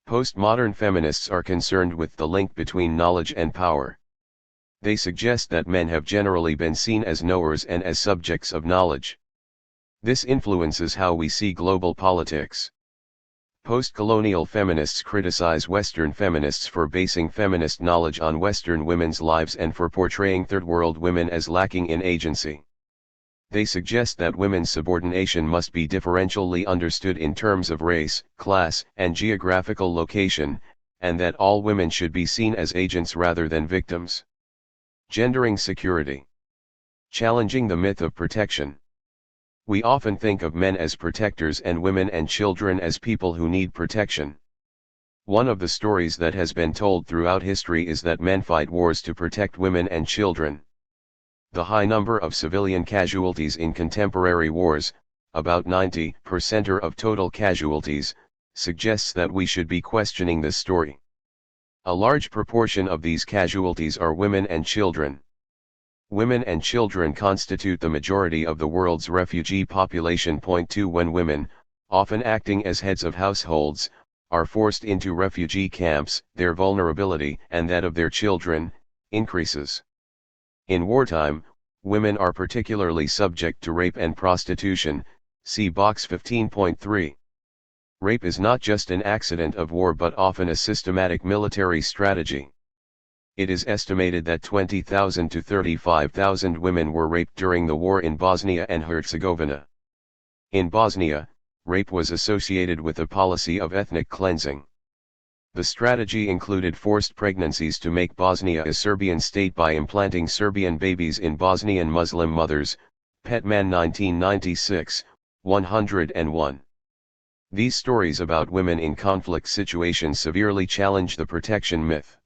Postmodern feminists are concerned with the link between knowledge and power. They suggest that men have generally been seen as knowers and as subjects of knowledge. This influences how we see global politics. Post-colonial feminists criticize Western feminists for basing feminist knowledge on Western women's lives and for portraying third world women as lacking in agency. They suggest that women's subordination must be differentially understood in terms of race, class, and geographical location, and that all women should be seen as agents rather than victims. Gendering security. Challenging the myth of protection. We often think of men as protectors and women and children as people who need protection. One of the stories that has been told throughout history is that men fight wars to protect women and children. The high number of civilian casualties in contemporary wars, about 90% of total casualties, suggests that we should be questioning this story. A large proportion of these casualties are women and children. Women and children constitute the majority of the world's refugee population. Point 2. When women, often acting as heads of households, are forced into refugee camps, their vulnerability, and that of their children, increases. In wartime, women are particularly subject to rape and prostitution, see box 15.3. Rape is not just an accident of war but often a systematic military strategy. It is estimated that 20,000 to 35,000 women were raped during the war in Bosnia and Herzegovina. In Bosnia, rape was associated with a policy of ethnic cleansing. The strategy included forced pregnancies to make Bosnia a Serbian state by implanting Serbian babies in Bosnian Muslim mothers, Petman 1996, 101. These stories about women in conflict situations severely challenge the protection myth.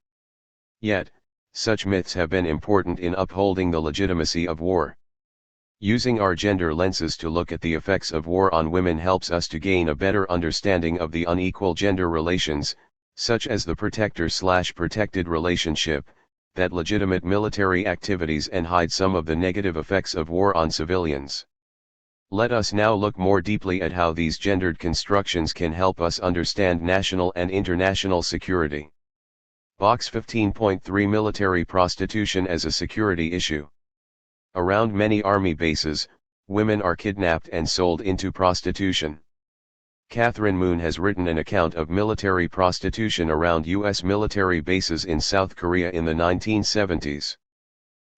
Yet, such myths have been important in upholding the legitimacy of war. Using our gender lenses to look at the effects of war on women helps us to gain a better understanding of the unequal gender relations, such as the protector/protected relationship, that legitimate military activities and hide some of the negative effects of war on civilians. Let us now look more deeply at how these gendered constructions can help us understand national and international security. Box 15.3. Military prostitution as a security issue. Around many army bases, women are kidnapped and sold into prostitution. Catherine Moon has written an account of military prostitution around U.S. military bases in South Korea in the 1970s.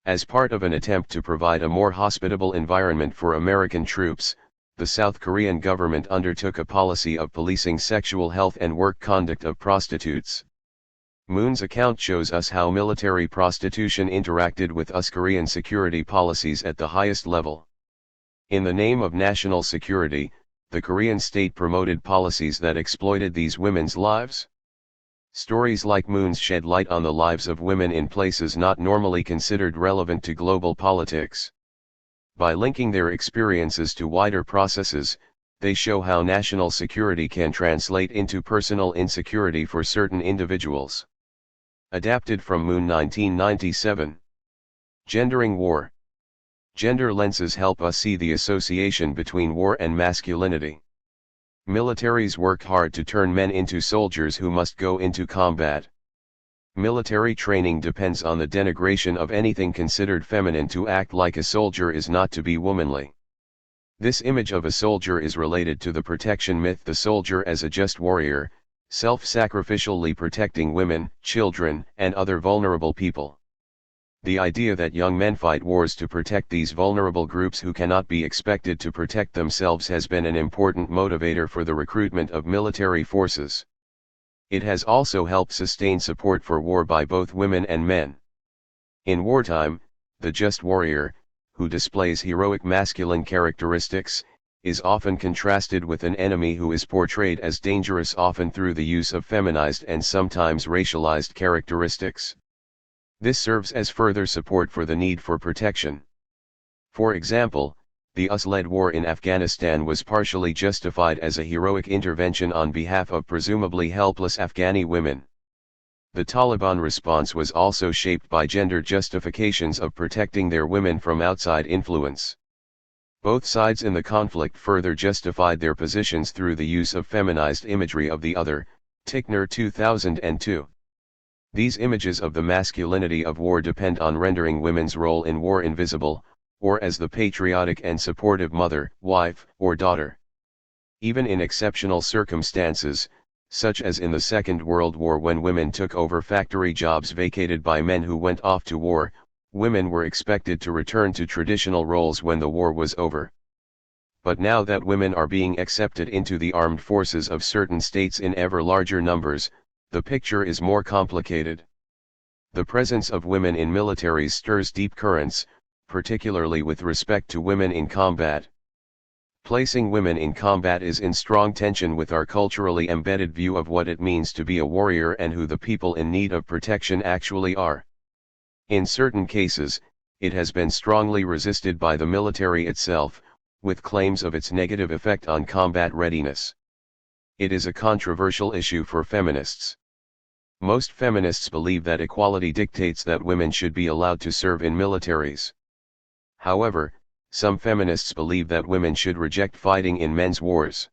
As part of an attempt to provide a more hospitable environment for American troops, the South Korean government undertook a policy of policing sexual health and work conduct of prostitutes. Moon's account shows us how military prostitution interacted with US Korean security policies at the highest level. In the name of national security, the Korean state promoted policies that exploited these women's lives. Stories like Moon's shed light on the lives of women in places not normally considered relevant to global politics. By linking their experiences to wider processes, they show how national security can translate into personal insecurity for certain individuals. Adapted from Moon 1997. Gendering war. Gender lenses help us see the association between war and masculinity. Militaries work hard to turn men into soldiers who must go into combat. Military training depends on the denigration of anything considered feminine. To act like a soldier is not to be womanly. This image of a soldier is related to the protection myth, the soldier as a just warrior, self-sacrificially protecting women, children, and other vulnerable people. The idea that young men fight wars to protect these vulnerable groups who cannot be expected to protect themselves has been an important motivator for the recruitment of military forces. It has also helped sustain support for war by both women and men. In wartime, the just warrior, who displays heroic masculine characteristics, is often contrasted with an enemy who is portrayed as dangerous, often through the use of feminized and sometimes racialized characteristics. This serves as further support for the need for protection. For example, the US-led war in Afghanistan was partially justified as a heroic intervention on behalf of presumably helpless Afghani women. The Taliban response was also shaped by gender justifications of protecting their women from outside influence. Both sides in the conflict further justified their positions through the use of feminized imagery of the other, Tickner 2002. These images of the masculinity of war depend on rendering women's role in war invisible, or as the patriotic and supportive mother, wife, or daughter. Even in exceptional circumstances, such as in the Second World War when women took over factory jobs vacated by men who went off to war, women were expected to return to traditional roles when the war was over. But now that women are being accepted into the armed forces of certain states in ever larger numbers, the picture is more complicated. The presence of women in militaries stirs deep currents, particularly with respect to women in combat. Placing women in combat is in strong tension with our culturally embedded view of what it means to be a warrior and who the people in need of protection actually are. In certain cases, it has been strongly resisted by the military itself, with claims of its negative effect on combat readiness. It is a controversial issue for feminists. Most feminists believe that equality dictates that women should be allowed to serve in militaries. However, some feminists believe that women should reject fighting in men's wars.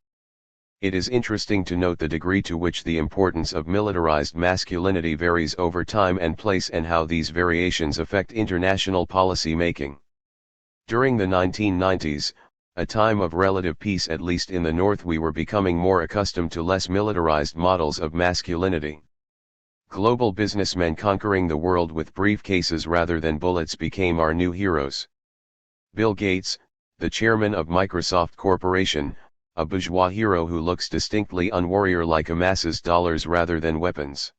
It is interesting to note the degree to which the importance of militarized masculinity varies over time and place and how these variations affect international policy making. During the 1990s, a time of relative peace at least in the North, we were becoming more accustomed to less militarized models of masculinity. Global businessmen conquering the world with briefcases rather than bullets became our new heroes. Bill Gates, the chairman of Microsoft Corporation, a bourgeois hero who looks distinctly unwarrior-like, amasses dollars rather than weapons.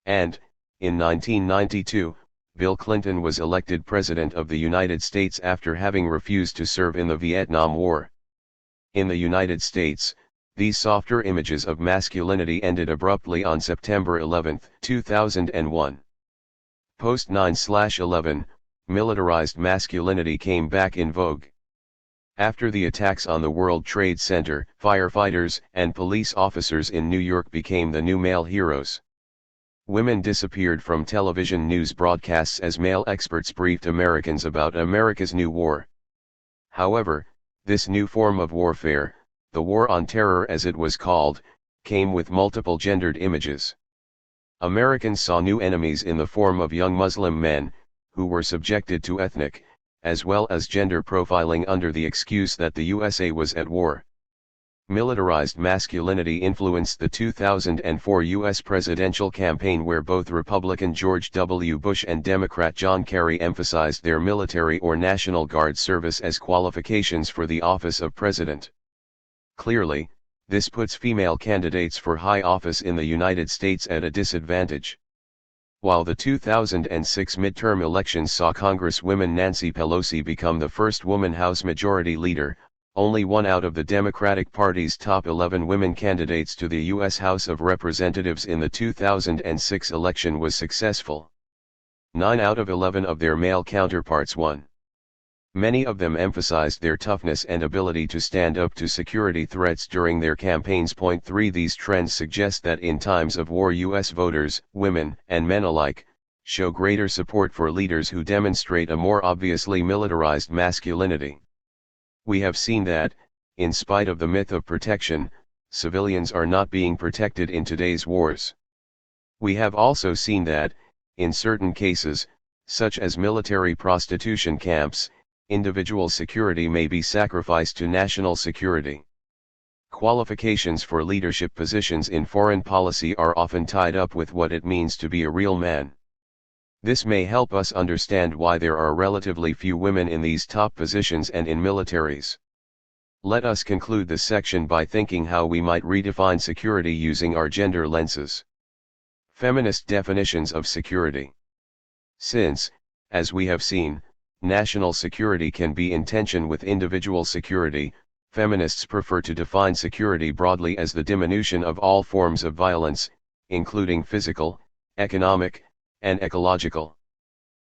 And, in 1992, Bill Clinton was elected President of the United States after having refused to serve in the Vietnam War. In the United States, these softer images of masculinity ended abruptly on September 11, 2001. Post 9/11, militarized masculinity came back in vogue. After the attacks on the World Trade Center, firefighters and police officers in New York became the new male heroes. Women disappeared from television news broadcasts as male experts briefed Americans about America's new war. However, this new form of warfare, the War on Terror as it was called, came with multiple gendered images. Americans saw new enemies in the form of young Muslim men, who were subjected to ethnic, as well as gender profiling under the excuse that the USA was at war. Militarized masculinity influenced the 2004 U.S. presidential campaign, where both Republican George W. Bush and Democrat John Kerry emphasized their military or National Guard service as qualifications for the office of president. Clearly, this puts female candidates for high office in the United States at a disadvantage. While the 2006 midterm elections saw Congresswoman Nancy Pelosi become the first woman House Majority Leader, only one out of the Democratic Party's top 11 women candidates to the U.S. House of Representatives in the 2006 election was successful. 9 out of 11 of their male counterparts won. Many of them emphasized their toughness and ability to stand up to security threats during their campaigns. Point 3 These trends suggest that in times of war U.S. voters, women and men alike, show greater support for leaders who demonstrate a more obviously militarized masculinity. We have seen that, in spite of the myth of protection, civilians are not being protected in today's wars. We have also seen that, in certain cases, such as military prostitution camps, individual security may be sacrificed to national security. Qualifications for leadership positions in foreign policy are often tied up with what it means to be a real man. This may help us understand why there are relatively few women in these top positions and in militaries. Let us conclude this section by thinking how we might redefine security using our gender lenses. Feminist definitions of security. Since, as we have seen, national security can be in tension with individual security, feminists prefer to define security broadly as the diminution of all forms of violence, including physical, economic, and ecological.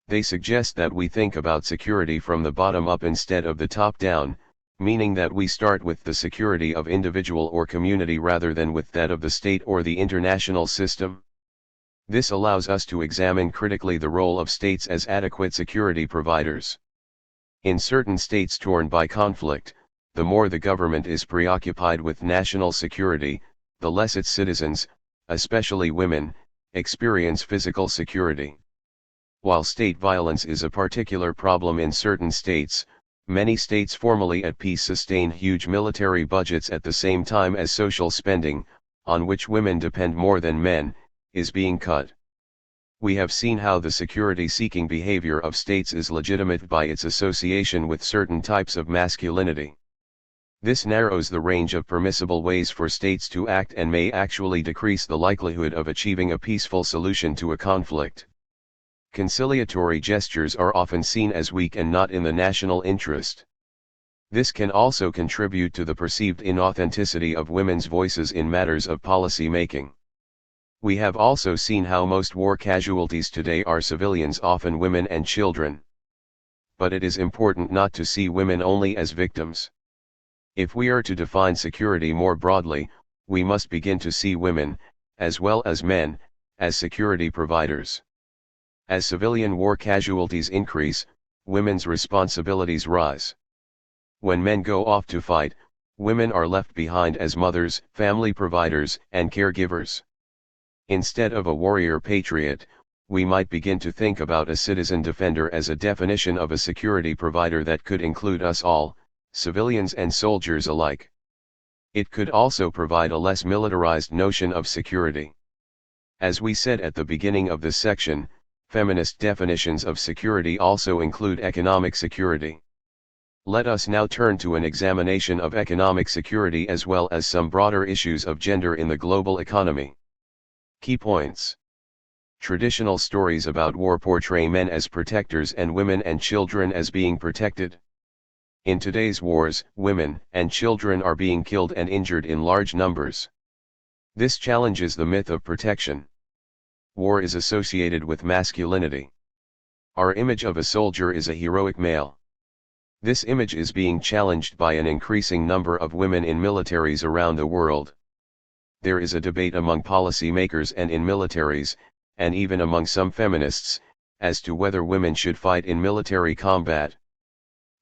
They suggest that we think about security from the bottom up instead of the top down, meaning that we start with the security of individual or community rather than with that of the state or the international system. This allows us to examine critically the role of states as adequate security providers. In certain states torn by conflict, the more the government is preoccupied with national security, the less its citizens, especially women, experience physical security. While state violence is a particular problem in certain states, many states formally at peace sustain huge military budgets at the same time as social spending, on which women depend more than men, is being cut. We have seen how the security-seeking behavior of states is legitimate by its association with certain types of masculinity. This narrows the range of permissible ways for states to act and may actually decrease the likelihood of achieving a peaceful solution to a conflict. Conciliatory gestures are often seen as weak and not in the national interest. This can also contribute to the perceived inauthenticity of women's voices in matters of policy making. We have also seen how most war casualties today are civilians, often women and children. But it is important not to see women only as victims. If we are to define security more broadly, we must begin to see women, as well as men, as security providers. As civilian war casualties increase, women's responsibilities rise. When men go off to fight, women are left behind as mothers, family providers, and caregivers. Instead of a warrior patriot, we might begin to think about a citizen defender as a definition of a security provider that could include us all, civilians and soldiers alike. It could also provide a less militarized notion of security. As we said at the beginning of this section, feminist definitions of security also include economic security. Let us now turn to an examination of economic security as well as some broader issues of gender in the global economy. Key points. Traditional stories about war portray men as protectors and women and children as being protected. In today's wars, women and children are being killed and injured in large numbers. This challenges the myth of protection. War is associated with masculinity. Our image of a soldier is a heroic male. This image is being challenged by an increasing number of women in militaries around the world. There is a debate among policymakers and in militaries, and even among some feminists, as to whether women should fight in military combat.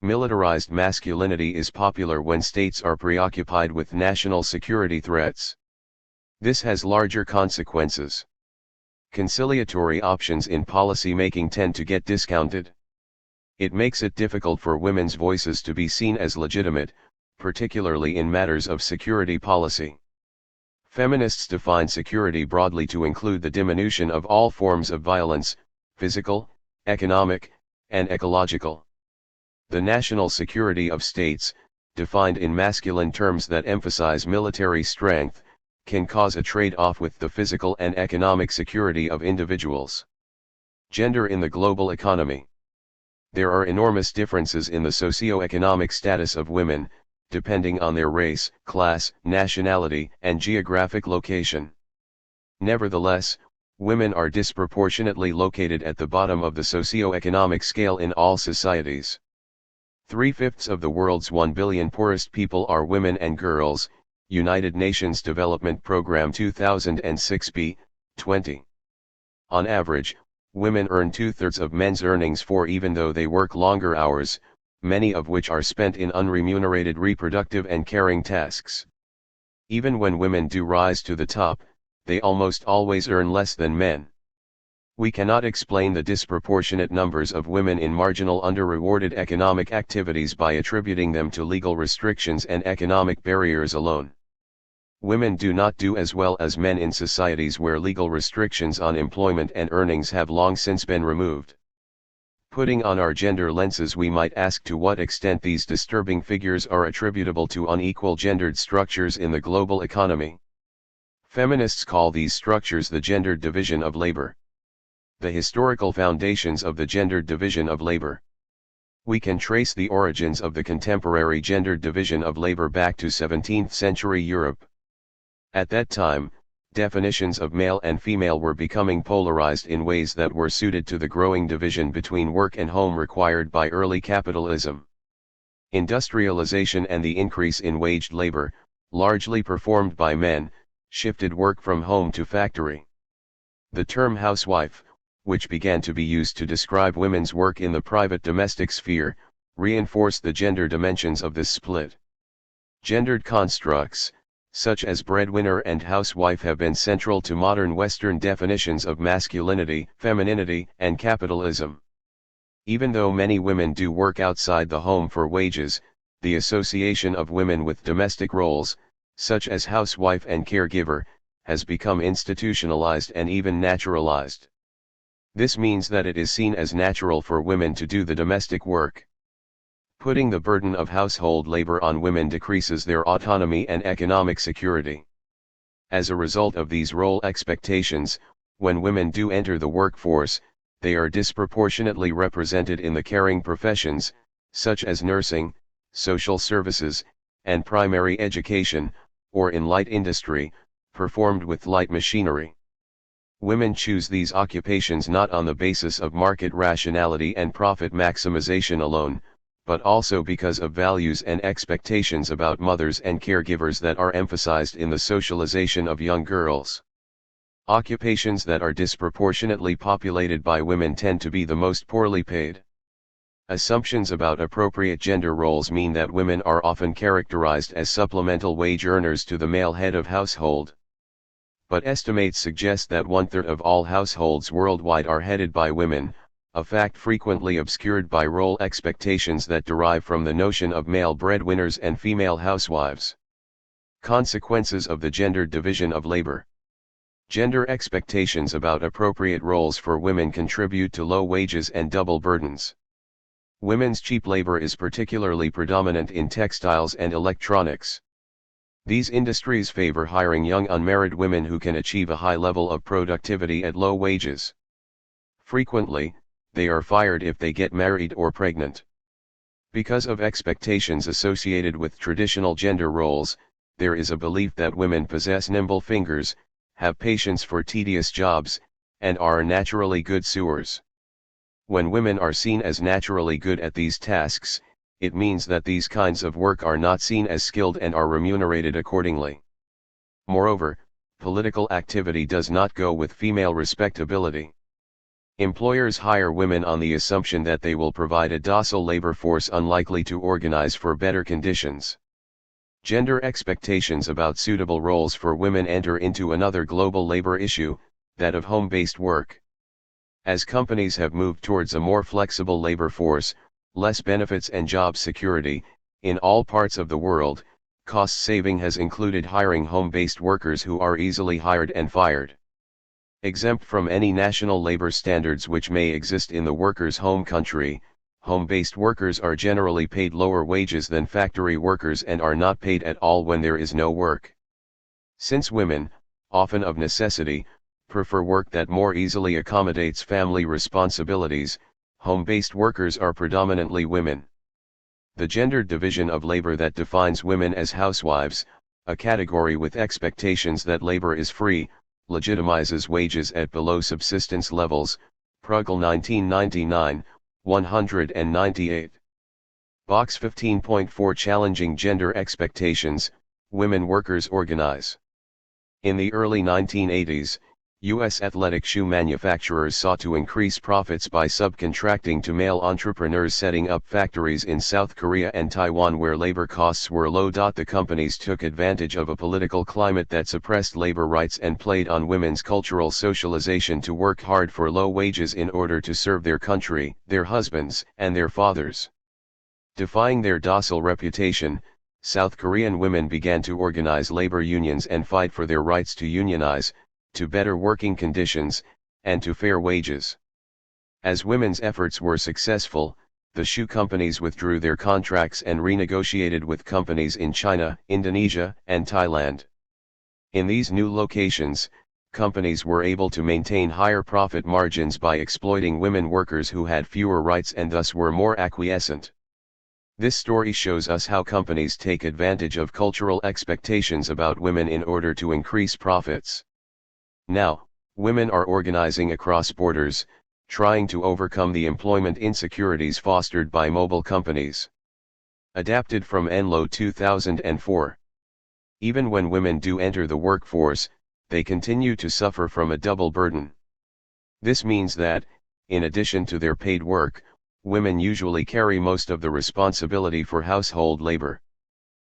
Militarized masculinity is popular when states are preoccupied with national security threats. This has larger consequences. Conciliatory options in policy making tend to get discounted. It makes it difficult for women's voices to be seen as legitimate, particularly in matters of security policy. Feminists define security broadly to include the diminution of all forms of violence, physical, economic, and ecological. The national security of states, defined in masculine terms that emphasize military strength, can cause a trade-off with the physical and economic security of individuals. Gender in the global economy. There are enormous differences in the socio-economic status of women, depending on their race, class, nationality, and geographic location. Nevertheless, women are disproportionately located at the bottom of the socio-economic scale in all societies. 3/5 of the world's 1 billion poorest people are women and girls, United Nations Development Programme 2006b, 20. On average, women earn 2/3 of men's earnings even though they work longer hours, many of which are spent in unremunerated reproductive and caring tasks. Even when women do rise to the top, they almost always earn less than men. We cannot explain the disproportionate numbers of women in marginal under-rewarded economic activities by attributing them to legal restrictions and economic barriers alone. Women do not do as well as men in societies where legal restrictions on employment and earnings have long since been removed. Putting on our gender lenses, we might ask to what extent these disturbing figures are attributable to unequal gendered structures in the global economy. Feminists call these structures the gendered division of labor. The historical foundations of the gendered division of labor. We can trace the origins of the contemporary gendered division of labor back to 17th century Europe. At that time, definitions of male and female were becoming polarized in ways that were suited to the growing division between work and home required by early capitalism. Industrialization and the increase in waged labor, largely performed by men, shifted work from home to factory. The term housewife, which began to be used to describe women's work in the private domestic sphere, reinforced the gender dimensions of this split. Gendered constructs, such as breadwinner and housewife, have been central to modern Western definitions of masculinity, femininity, and capitalism. Even though many women do work outside the home for wages, the association of women with domestic roles, such as housewife and caregiver, has become institutionalized and even naturalized. This means that it is seen as natural for women to do the domestic work. Putting the burden of household labor on women decreases their autonomy and economic security. As a result of these role expectations, when women do enter the workforce, they are disproportionately represented in the caring professions, such as nursing, social services, and primary education, or in light industry, performed with light machinery. Women choose these occupations not on the basis of market rationality and profit maximization alone, but also because of values and expectations about mothers and caregivers that are emphasized in the socialization of young girls. Occupations that are disproportionately populated by women tend to be the most poorly paid. Assumptions about appropriate gender roles mean that women are often characterized as supplemental wage earners to the male head of household. But estimates suggest that 1/3 of all households worldwide are headed by women, a fact frequently obscured by role expectations that derive from the notion of male breadwinners and female housewives. Consequences of the gendered division of labor. Gender expectations about appropriate roles for women contribute to low wages and double burdens. Women's cheap labor is particularly predominant in textiles and electronics. These industries favor hiring young unmarried women who can achieve a high level of productivity at low wages. Frequently, they are fired if they get married or pregnant. Because of expectations associated with traditional gender roles, there is a belief that women possess nimble fingers, have patience for tedious jobs, and are naturally good sewers. When women are seen as naturally good at these tasks, it means that these kinds of work are not seen as skilled and are remunerated accordingly. Moreover, political activity does not go with female respectability. Employers hire women on the assumption that they will provide a docile labor force unlikely to organize for better conditions. Gender expectations about suitable roles for women enter into another global labor issue, that of home-based work. As companies have moved towards a more flexible labor force, less benefits and job security, in all parts of the world, cost saving has included hiring home-based workers who are easily hired and fired. Exempt from any national labor standards which may exist in the worker's home country, home-based workers are generally paid lower wages than factory workers and are not paid at all when there is no work. Since women, often of necessity, prefer work that more easily accommodates family responsibilities, home-based workers are predominantly women. The gendered division of labor that defines women as housewives, a category with expectations that labor is free, legitimizes wages at below subsistence levels, Prugel 1999, 198. Box 15.4 Challenging Gender Expectations, Women Workers Organize. In the early 1980s, U.S. athletic shoe manufacturers sought to increase profits by subcontracting to male entrepreneurs setting up factories in South Korea and Taiwan where labor costs were low. The companies took advantage of a political climate that suppressed labor rights and played on women's cultural socialization to work hard for low wages in order to serve their country, their husbands, and their fathers. Defying their docile reputation, South Korean women began to organize labor unions and fight for their rights to unionize, to better working conditions, and to fair wages. As women's efforts were successful, the shoe companies withdrew their contracts and renegotiated with companies in China, Indonesia, and Thailand. In these new locations, companies were able to maintain higher profit margins by exploiting women workers who had fewer rights and thus were more acquiescent. This story shows us how companies take advantage of cultural expectations about women in order to increase profits. Now, women are organizing across borders, trying to overcome the employment insecurities fostered by mobile companies. Adapted from Enlo 2004. Even when women do enter the workforce, they continue to suffer from a double burden. This means that, in addition to their paid work, women usually carry most of the responsibility for household labor.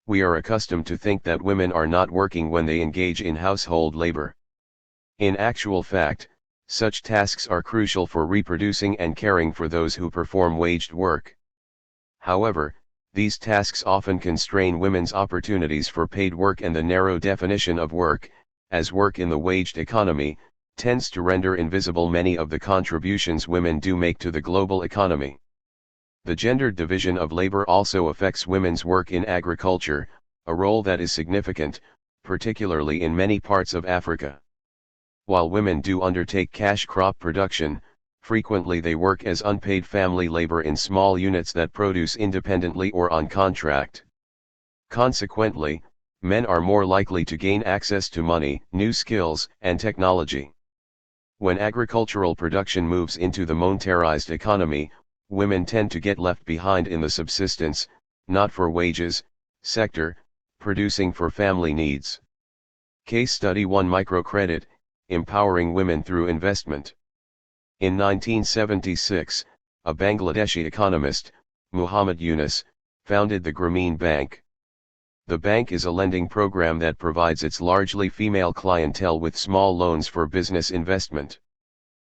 We are accustomed to think that women are not working when they engage in household labor. In actual fact, such tasks are crucial for reproducing and caring for those who perform waged work. However, these tasks often constrain women's opportunities for paid work, and the narrow definition of work, as work in the waged economy, tends to render invisible many of the contributions women do make to the global economy. The gendered division of labor also affects women's work in agriculture, a role that is significant, particularly in many parts of Africa. While women do undertake cash crop production, frequently they work as unpaid family labor in small units that produce independently or on contract. Consequently, men are more likely to gain access to money, new skills, and technology. When agricultural production moves into the monetarized economy, women tend to get left behind in the subsistence, not for wages, sector, producing for family needs. Case Study 1 Microcredit, Empowering Women Through Investment. In 1976, a Bangladeshi economist, Muhammad Yunus, founded the Grameen Bank. The bank is a lending program that provides its largely female clientele with small loans for business investment.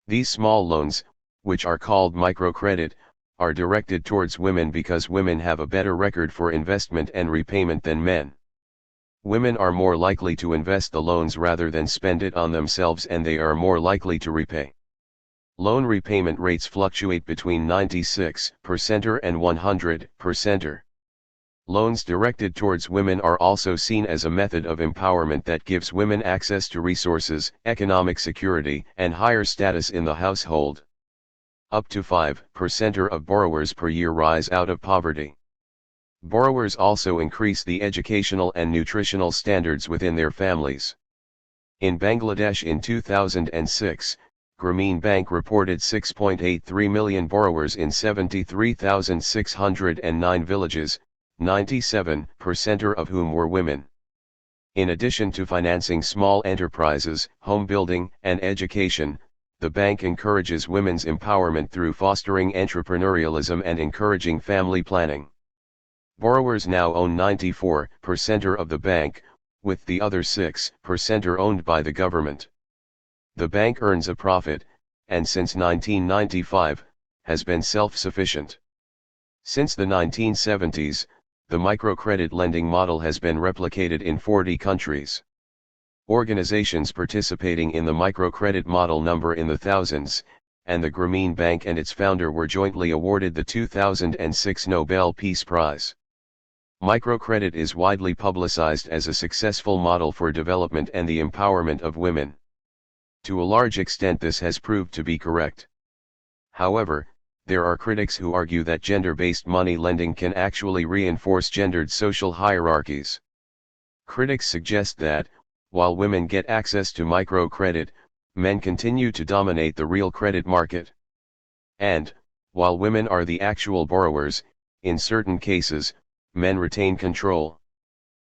These small loans, which are called microcredit, are directed towards women because women have a better record for investment and repayment than men. Women are more likely to invest the loans rather than spend it on themselves, and they are more likely to repay. Loan repayment rates fluctuate between 96% and 100%. Loans directed towards women are also seen as a method of empowerment that gives women access to resources, economic security, and higher status in the household. Up to 5% of borrowers per year rise out of poverty. Borrowers also increase the educational and nutritional standards within their families. In Bangladesh in 2006, Grameen Bank reported 6.83 million borrowers in 73,609 villages, 97% of whom were women. In addition to financing small enterprises, home building, and education, the bank encourages women's empowerment through fostering entrepreneurialism and encouraging family planning. Borrowers now own 94% of the bank, with the other 6% owned by the government. The bank earns a profit, and since 1995, has been self-sufficient. Since the 1970s, the microcredit lending model has been replicated in 40 countries. Organizations participating in the microcredit model number in the thousands, and the Grameen Bank and its founder were jointly awarded the 2006 Nobel Peace Prize. Microcredit is widely publicized as a successful model for development and the empowerment of women. To a large extent this has proved to be correct. However, there are critics who argue that gender-based money lending can actually reinforce gendered social hierarchies. Critics suggest that, while women get access to microcredit, men continue to dominate the real credit market. And, while women are the actual borrowers, in certain cases, men retain control.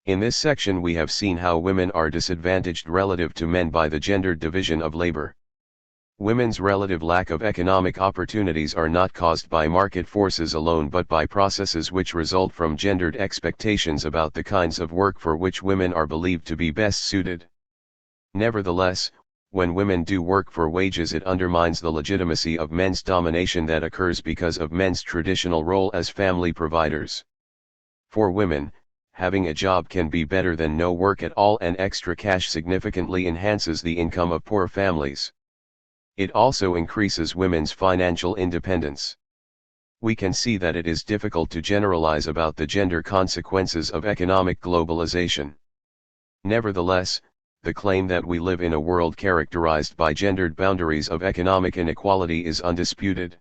In this section we have seen how women are disadvantaged relative to men by the gendered division of labor. Women's relative lack of economic opportunities are not caused by market forces alone but by processes which result from gendered expectations about the kinds of work for which women are believed to be best suited. Nevertheless, when women do work for wages, it undermines the legitimacy of men's domination that occurs because of men's traditional role as family providers. For women, having a job can be better than no work at all, and extra cash significantly enhances the income of poor families. It also increases women's financial independence. We can see that it is difficult to generalize about the gender consequences of economic globalization. Nevertheless, the claim that we live in a world characterized by gendered boundaries of economic inequality is undisputed.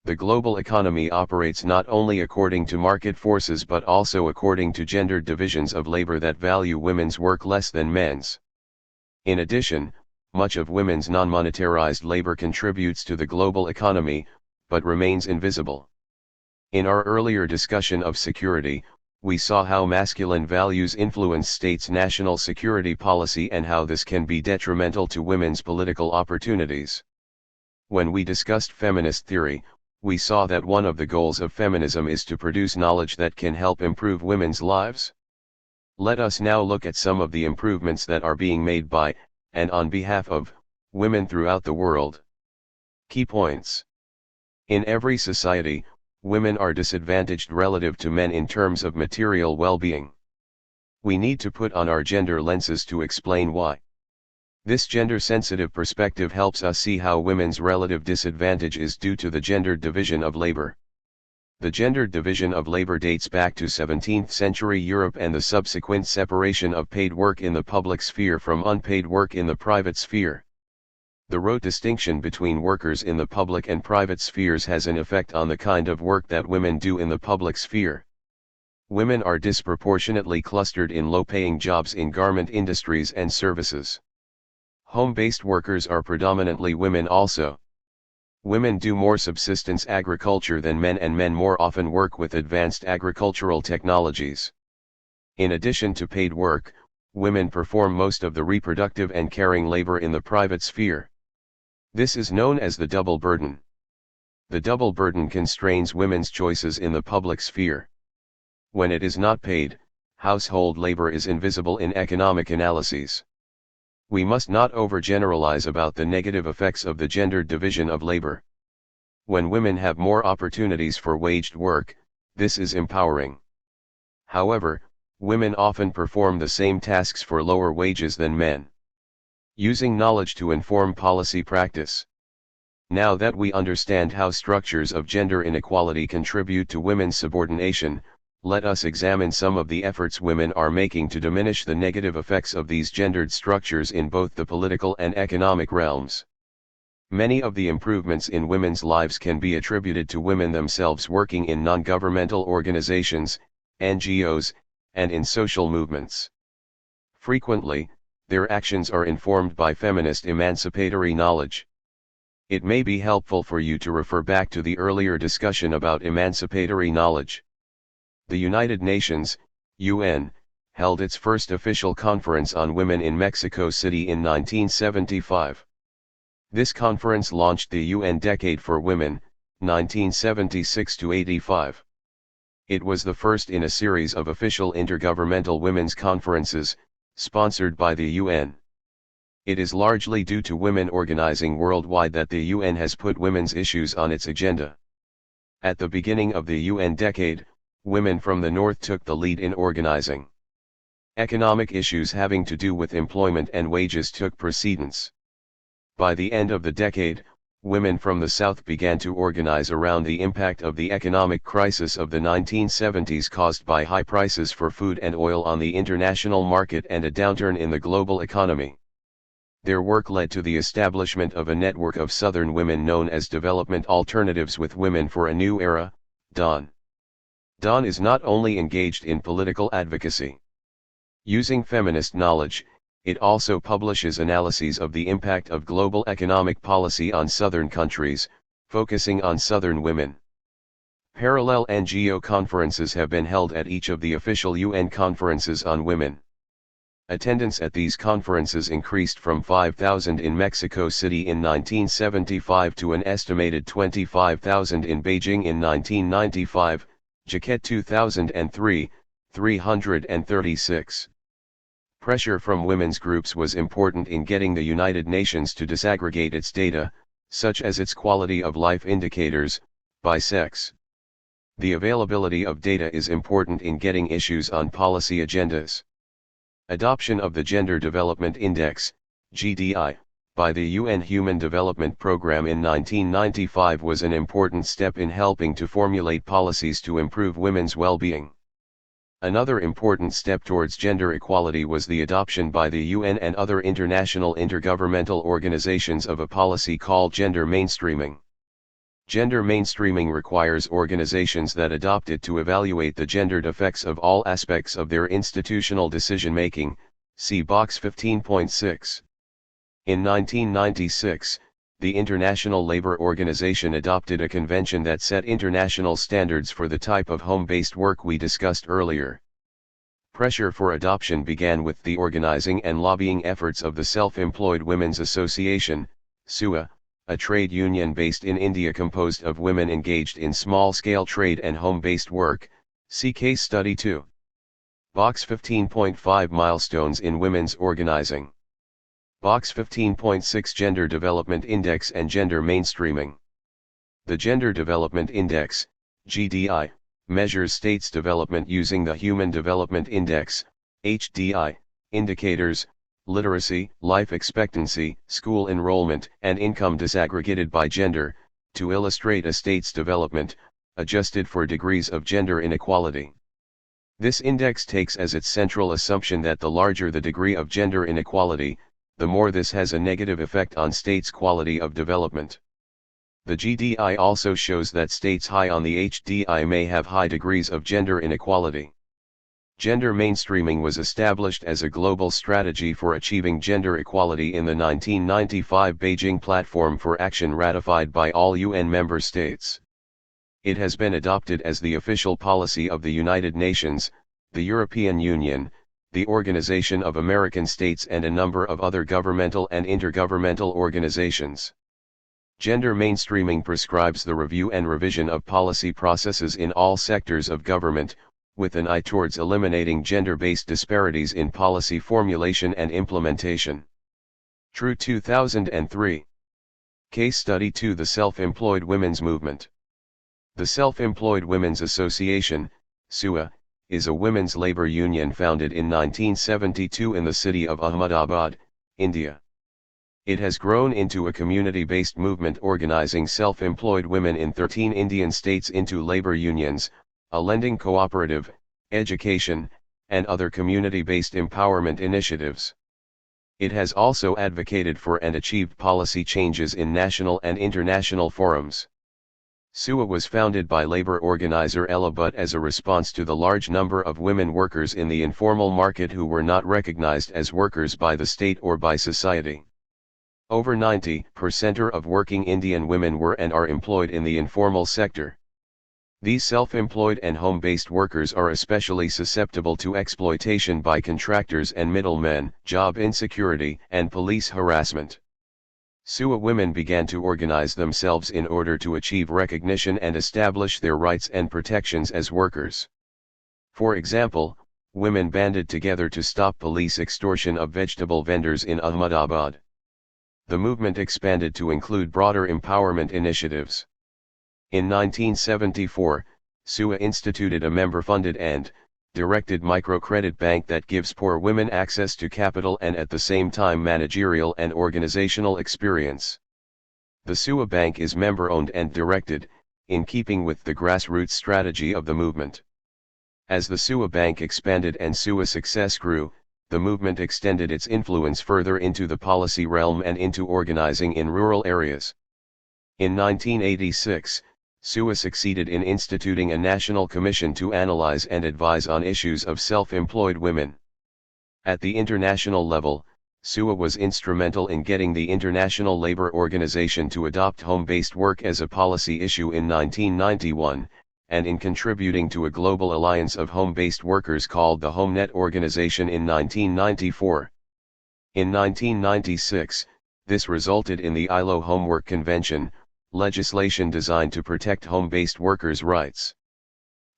The global economy operates not only according to market forces but also according to gendered divisions of labor that value women's work less than men's. In addition, much of women's non-monetarized labor contributes to the global economy, but remains invisible. In our earlier discussion of security, we saw how masculine values influence states' national security policy and how this can be detrimental to women's political opportunities. When we discussed feminist theory, we saw that one of the goals of feminism is to produce knowledge that can help improve women's lives. Let us now look at some of the improvements that are being made by, and on behalf of, women throughout the world. Key points. In every society, women are disadvantaged relative to men in terms of material well-being. We need to put on our gender lenses to explain why. This gender-sensitive perspective helps us see how women's relative disadvantage is due to the gendered division of labor. The gendered division of labor dates back to 17th-century Europe and the subsequent separation of paid work in the public sphere from unpaid work in the private sphere. The rote distinction between workers in the public and private spheres has an effect on the kind of work that women do in the public sphere. Women are disproportionately clustered in low-paying jobs in garment industries and services. Home-based workers are predominantly women also. Women do more subsistence agriculture than men, and men more often work with advanced agricultural technologies. In addition to paid work, women perform most of the reproductive and caring labor in the private sphere. This is known as the double burden. The double burden constrains women's choices in the public sphere. When it is not paid, household labor is invisible in economic analyses. We must not overgeneralize about the negative effects of the gendered division of labor. When women have more opportunities for waged work, this is empowering. However, women often perform the same tasks for lower wages than men. Using knowledge to inform policy practice. Now that we understand how structures of gender inequality contribute to women's subordination, let us examine some of the efforts women are making to diminish the negative effects of these gendered structures in both the political and economic realms. Many of the improvements in women's lives can be attributed to women themselves working in non-governmental organizations, NGOs, and in social movements. Frequently, their actions are informed by feminist emancipatory knowledge. It may be helpful for you to refer back to the earlier discussion about emancipatory knowledge. The United Nations, UN, held its first official conference on women in Mexico City in 1975. This conference launched the UN Decade for Women, 1976-85. It was the first in a series of official intergovernmental women's conferences, sponsored by the UN. It is largely due to women organizing worldwide that the UN has put women's issues on its agenda. At the beginning of the UN Decade, women from the North took the lead in organizing. Economic issues having to do with employment and wages took precedence. By the end of the decade, women from the South began to organize around the impact of the economic crisis of the 1970s caused by high prices for food and oil on the international market and a downturn in the global economy. Their work led to the establishment of a network of Southern women known as Development Alternatives with Women for a New Era, DAWN. DAWN is not only engaged in political advocacy. Using feminist knowledge, it also publishes analyses of the impact of global economic policy on Southern countries, focusing on Southern women. Parallel NGO conferences have been held at each of the official UN conferences on women. Attendance at these conferences increased from 5,000 in Mexico City in 1975 to an estimated 25,000 in Beijing in 1995, Jaquette 2003, 336. Pressure from women's groups was important in getting the United Nations to disaggregate its data, such as its quality of life indicators, by sex. The availability of data is important in getting issues on policy agendas. Adoption of the Gender Development Index, GDI, by the UN Human Development Programme in 1995 was an important step in helping to formulate policies to improve women's well-being. Another important step towards gender equality was the adoption by the UN and other international intergovernmental organizations of a policy called gender mainstreaming. Gender mainstreaming requires organizations that adopt it to evaluate the gendered effects of all aspects of their institutional decision-making, see Box 15.6. In 1996, the International Labour Organization adopted a convention that set international standards for the type of home-based work we discussed earlier. Pressure for adoption began with the organizing and lobbying efforts of the Self-Employed Women's Association, SUA, a trade union based in India composed of women engaged in small-scale trade and home-based work, see Case Study 2. Box 15.5 Milestones in Women's Organizing. Box 15.6 Gender Development Index and Gender Mainstreaming. The Gender Development Index, GDI, measures states' development using the Human Development Index, HDI, indicators, literacy, life expectancy, school enrollment, and income disaggregated by gender, to illustrate a state's development, adjusted for degrees of gender inequality. This index takes as its central assumption that the larger the degree of gender inequality, the more this has a negative effect on states' quality of development. The GDI also shows that states high on the HDI may have high degrees of gender inequality. Gender mainstreaming was established as a global strategy for achieving gender equality in the 1995 Beijing Platform for Action ratified by all UN member states. It has been adopted as the official policy of the United Nations, the European Union, the Organization of American States and a number of other governmental and intergovernmental organizations. Gender mainstreaming prescribes the review and revision of policy processes in all sectors of government, with an eye towards eliminating gender-based disparities in policy formulation and implementation. True 2003. Case Study 2 The Self-Employed Women's Movement. The Self-Employed Women's Association, SUA, is a women's labor union founded in 1972 in the city of Ahmedabad, India. It has grown into a community-based movement organizing self-employed women in 13 Indian states into labor unions, a lending cooperative, education, and other community-based empowerment initiatives. It has also advocated for and achieved policy changes in national and international forums. SUA was founded by labor organizer Ella Butt as a response to the large number of women workers in the informal market who were not recognized as workers by the state or by society. Over 90% of working Indian women were and are employed in the informal sector. These self-employed and home-based workers are especially susceptible to exploitation by contractors and middlemen, job insecurity, and police harassment. SUA women began to organize themselves in order to achieve recognition and establish their rights and protections as workers. For example, women banded together to stop police extortion of vegetable vendors in Ahmedabad. The movement expanded to include broader empowerment initiatives. In 1974, SUA instituted a member-funded and directed microcredit bank that gives poor women access to capital and at the same time managerial and organizational experience. The SUA Bank is member-owned and directed, in keeping with the grassroots strategy of the movement. As the SUA Bank expanded and SUA success grew, the movement extended its influence further into the policy realm and into organizing in rural areas. In 1986, SUA succeeded in instituting a national commission to analyze and advise on issues of self-employed women. At the international level, SUA was instrumental in getting the International Labour Organization to adopt home-based work as a policy issue in 1991, and in contributing to a global alliance of home-based workers called the HomeNet Organization in 1994. In 1996, this resulted in the ILO Homework Convention, legislation designed to protect home-based workers' rights.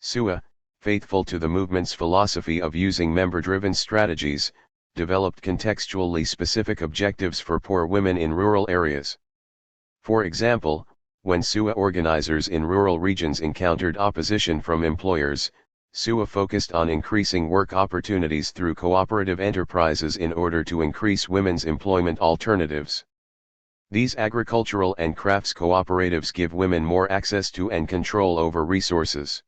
SUA, faithful to the movement's philosophy of using member-driven strategies, developed contextually specific objectives for poor women in rural areas. For example, when SUA organizers in rural regions encountered opposition from employers, SUA focused on increasing work opportunities through cooperative enterprises in order to increase women's employment alternatives. These agricultural and crafts cooperatives give women more access to and control over resources.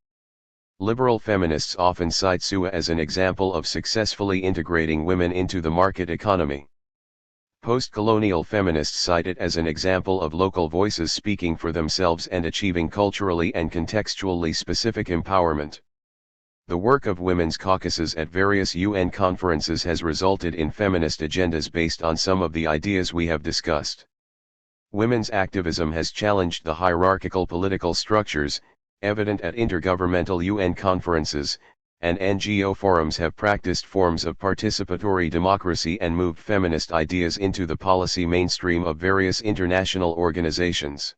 Liberal feminists often cite SUA as an example of successfully integrating women into the market economy. Post-colonial feminists cite it as an example of local voices speaking for themselves and achieving culturally and contextually specific empowerment. The work of women's caucuses at various UN conferences has resulted in feminist agendas based on some of the ideas we have discussed. Women's activism has challenged the hierarchical political structures, evident at intergovernmental UN conferences, and NGO forums have practiced forms of participatory democracy and moved feminist ideas into the policy mainstream of various international organizations.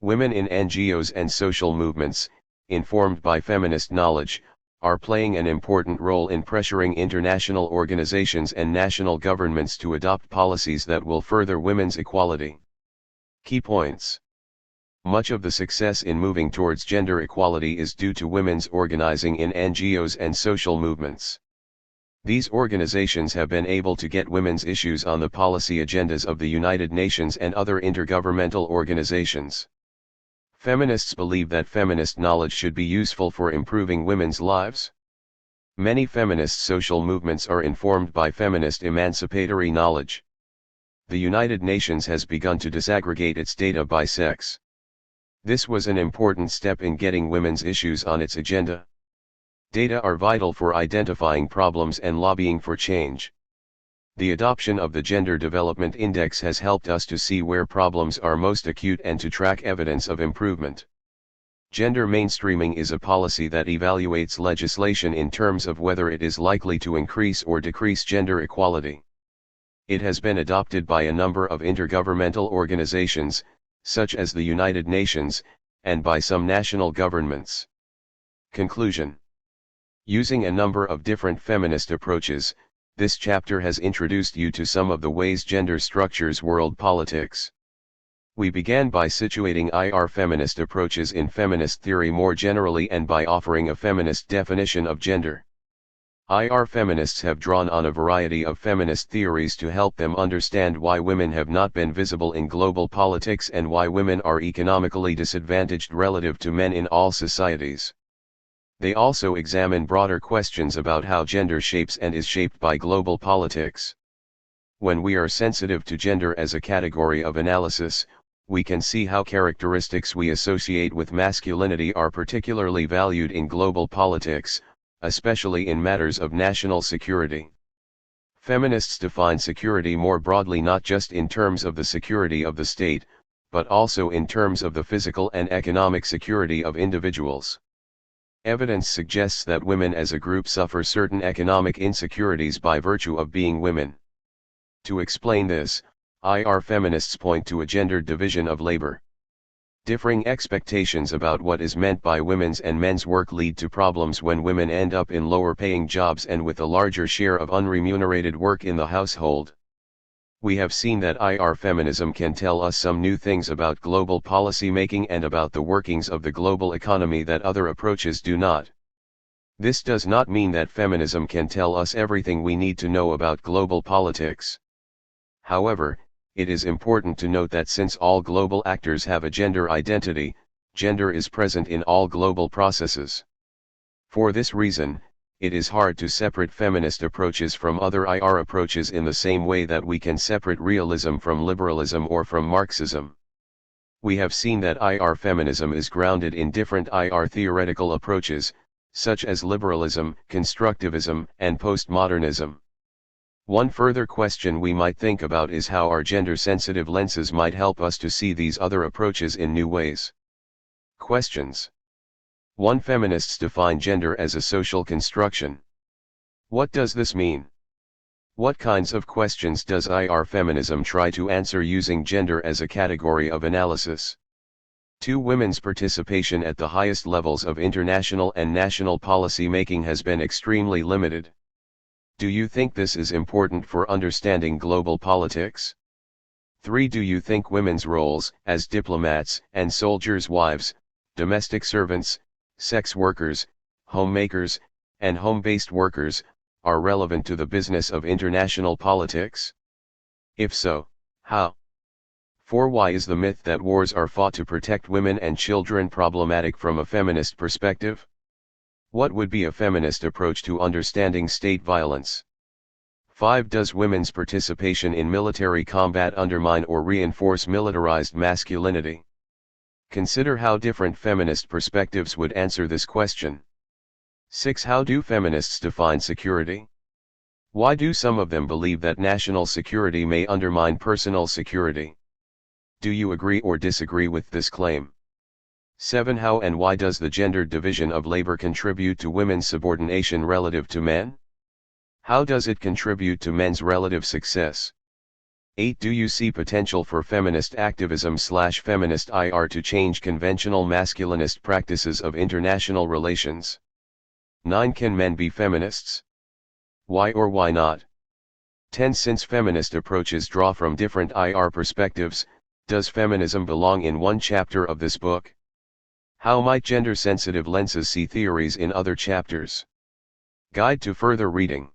Women in NGOs and social movements, informed by feminist knowledge, are playing an important role in pressuring international organizations and national governments to adopt policies that will further women's equality. Key points. Much of the success in moving towards gender equality is due to women's organizing in NGOs and social movements. These organizations have been able to get women's issues on the policy agendas of the United Nations and other intergovernmental organizations. Feminists believe that feminist knowledge should be useful for improving women's lives. Many feminist social movements are informed by feminist emancipatory knowledge. The United Nations has begun to disaggregate its data by sex. This was an important step in getting women's issues on its agenda. Data are vital for identifying problems and lobbying for change. The adoption of the Gender Development Index has helped us to see where problems are most acute and to track evidence of improvement. Gender mainstreaming is a policy that evaluates legislation in terms of whether it is likely to increase or decrease gender equality. It has been adopted by a number of intergovernmental organizations, such as the United Nations, and by some national governments. Conclusion. Using a number of different feminist approaches, this chapter has introduced you to some of the ways gender structures world politics. We began by situating IR feminist approaches in feminist theory more generally and by offering a feminist definition of gender. IR feminists have drawn on a variety of feminist theories to help them understand why women have not been visible in global politics and why women are economically disadvantaged relative to men in all societies. They also examine broader questions about how gender shapes and is shaped by global politics. When we are sensitive to gender as a category of analysis, we can see how characteristics we associate with masculinity are particularly valued in global politics, especially in matters of national security. Feminists define security more broadly not just in terms of the security of the state, but also in terms of the physical and economic security of individuals. Evidence suggests that women as a group suffer certain economic insecurities by virtue of being women. To explain this, IR feminists point to a gendered division of labor. Differing expectations about what is meant by women's and men's work lead to problems when women end up in lower-paying jobs and with a larger share of unremunerated work in the household. We have seen that IR feminism can tell us some new things about global policy making and about the workings of the global economy that other approaches do not. This does not mean that feminism can tell us everything we need to know about global politics. However, it is important to note that since all global actors have a gender identity, gender is present in all global processes. For this reason, it is hard to separate feminist approaches from other IR approaches in the same way that we can separate realism from liberalism or from Marxism. We have seen that IR feminism is grounded in different IR theoretical approaches, such as liberalism, constructivism, and postmodernism. One further question we might think about is how our gender-sensitive lenses might help us to see these other approaches in new ways. Questions. 1. Feminists define gender as a social construction. What does this mean? What kinds of questions does IR feminism try to answer using gender as a category of analysis? 2. Women's participation at the highest levels of international and national policy making has been extremely limited. Do you think this is important for understanding global politics? 3. Do you think women's roles as diplomats and soldiers' wives, domestic servants, sex workers, homemakers, and home-based workers, are relevant to the business of international politics? If so, how? 4. Why is the myth that wars are fought to protect women and children problematic from a feminist perspective? What would be a feminist approach to understanding state violence? 5. Does women's participation in military combat undermine or reinforce militarized masculinity? Consider how different feminist perspectives would answer this question. 6. How do feminists define security? Why do some of them believe that national security may undermine personal security? Do you agree or disagree with this claim? 7. How and why does the gendered division of labor contribute to women's subordination relative to men? How does it contribute to men's relative success? 8. Do you see potential for feminist activism/feminist IR to change conventional masculinist practices of international relations? 9. Can men be feminists? Why or why not? 10. Since feminist approaches draw from different IR perspectives, does feminism belong in one chapter of this book? How might gender-sensitive lenses see theories in other chapters? Guide to further reading.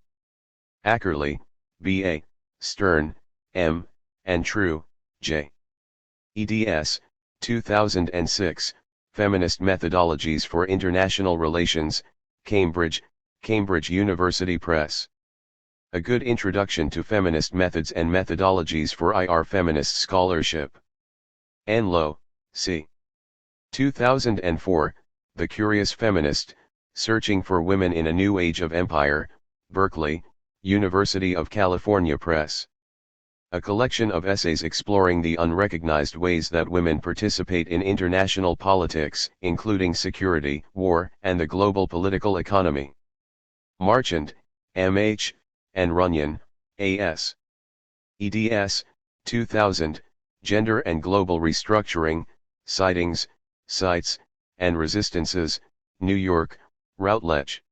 Ackerley, B.A., Stern, M., and True, J. eds. 2006, Feminist Methodologies for International Relations, Cambridge, Cambridge University Press. A good introduction to feminist methods and methodologies for IR feminist scholarship. N. Lowe, C. 2004, The Curious Feminist, Searching for Women in a New Age of Empire, Berkeley, University of California Press. A collection of essays exploring the unrecognized ways that women participate in international politics, including security, war, and the global political economy. Marchant, M.H., and Runyon, A.S. eds. 2000, Gender and Global Restructuring, Sightings, Sites, and Resistances, New York, Routledge.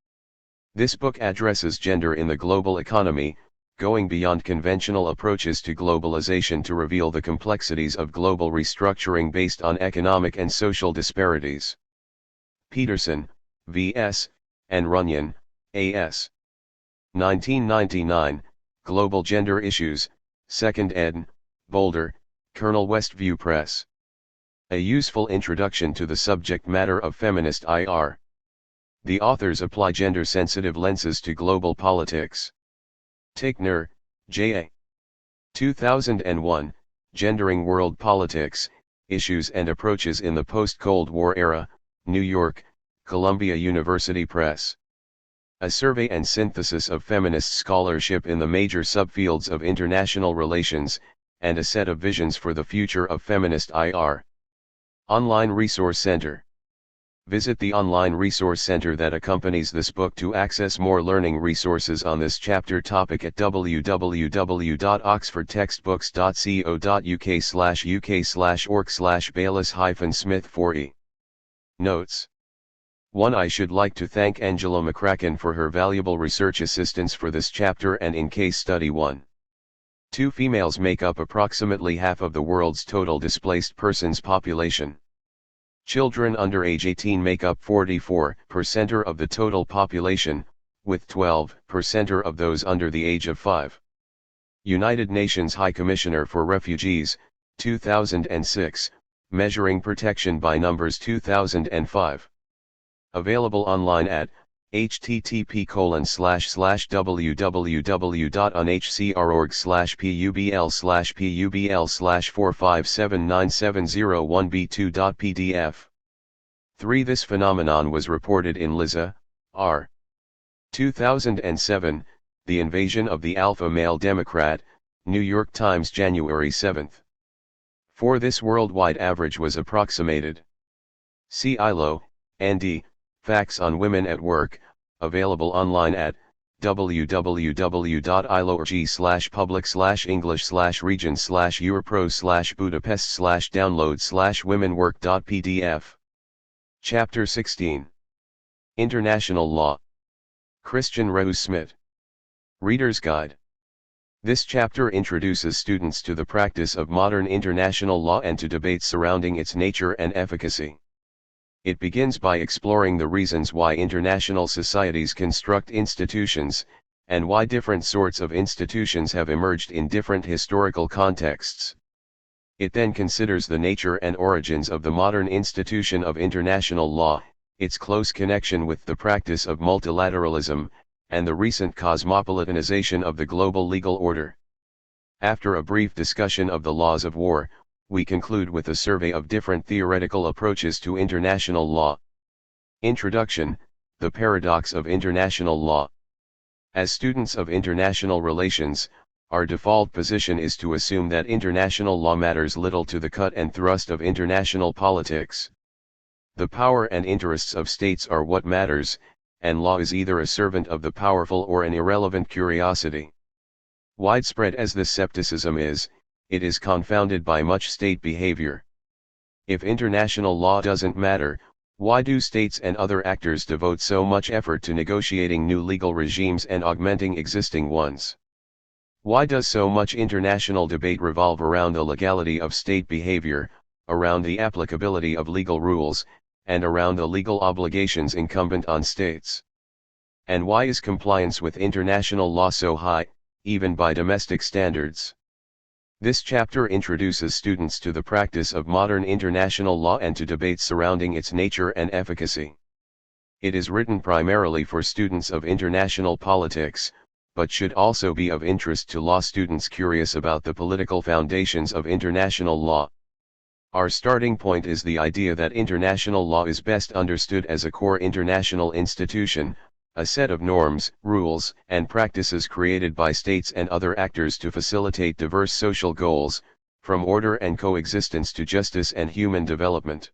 This book addresses gender in the global economy, going beyond conventional approaches to globalization to reveal the complexities of global restructuring based on economic and social disparities. Peterson, V.S., and Runyon, A.S. 1999, Global Gender Issues, 2nd ed., Boulder, Colonel Westview Press. A useful introduction to the subject matter of feminist IR. The authors apply gender-sensitive lenses to global politics. Tickner, J.A. 2001, Gendering World Politics, Issues and Approaches in the Post-Cold War Era, New York, Columbia University Press. A survey and synthesis of feminist scholarship in the major subfields of international relations, and a set of visions for the future of feminist IR. Online Resource Center. Visit the online resource center that accompanies this book to access more learning resources on this chapter topic at www.oxfordtextbooks.co.uk/uk/org/Baylis-Smith4e. Notes. 1. I should like to thank Angela McCracken for her valuable research assistance for this chapter and in case study 1. 2. Females make up approximately half of the world's total displaced persons population. Children under age 18 make up 44% of the total population, with 12% of those under the age of 5. United Nations High Commissioner for Refugees, 2006, Measuring Protection by Numbers 2005. Available online at http://www.unhcr.org/publ/4579701b2.pdf. 3. This phenomenon was reported in Liza, R. 2007, The Invasion of the Alpha Male Democrat, New York Times, January 7. 4. This worldwide average was approximated. See ILO, ND, Facts on Women at Work, available online at www.ilo.org/public/English/region/Budapest/download/womenwork.pdf. Chapter 16. International Law. Christian Reus-Smit. Reader's Guide. This chapter introduces students to the practice of modern international law and to debates surrounding its nature and efficacy. It begins by exploring the reasons why international societies construct institutions, and why different sorts of institutions have emerged in different historical contexts. It then considers the nature and origins of the modern institution of international law, its close connection with the practice of multilateralism, and the recent cosmopolitanization of the global legal order. After a brief discussion of the laws of war, we conclude with a survey of different theoretical approaches to international law. Introduction: The Paradox of International Law. As students of international relations, our default position is to assume that international law matters little to the cut and thrust of international politics. The power and interests of states are what matters, and law is either a servant of the powerful or an irrelevant curiosity. Widespread as this skepticism is, it is confounded by much state behavior. If international law doesn't matter, why do states and other actors devote so much effort to negotiating new legal regimes and augmenting existing ones? Why does so much international debate revolve around the legality of state behavior, around the applicability of legal rules, and around the legal obligations incumbent on states? And why is compliance with international law so high, even by domestic standards? This chapter introduces students to the practice of modern international law and to debates surrounding its nature and efficacy. It is written primarily for students of international politics, but should also be of interest to law students curious about the political foundations of international law. Our starting point is the idea that international law is best understood as a core international institution, a set of norms, rules, and practices created by states and other actors to facilitate diverse social goals, from order and coexistence to justice and human development.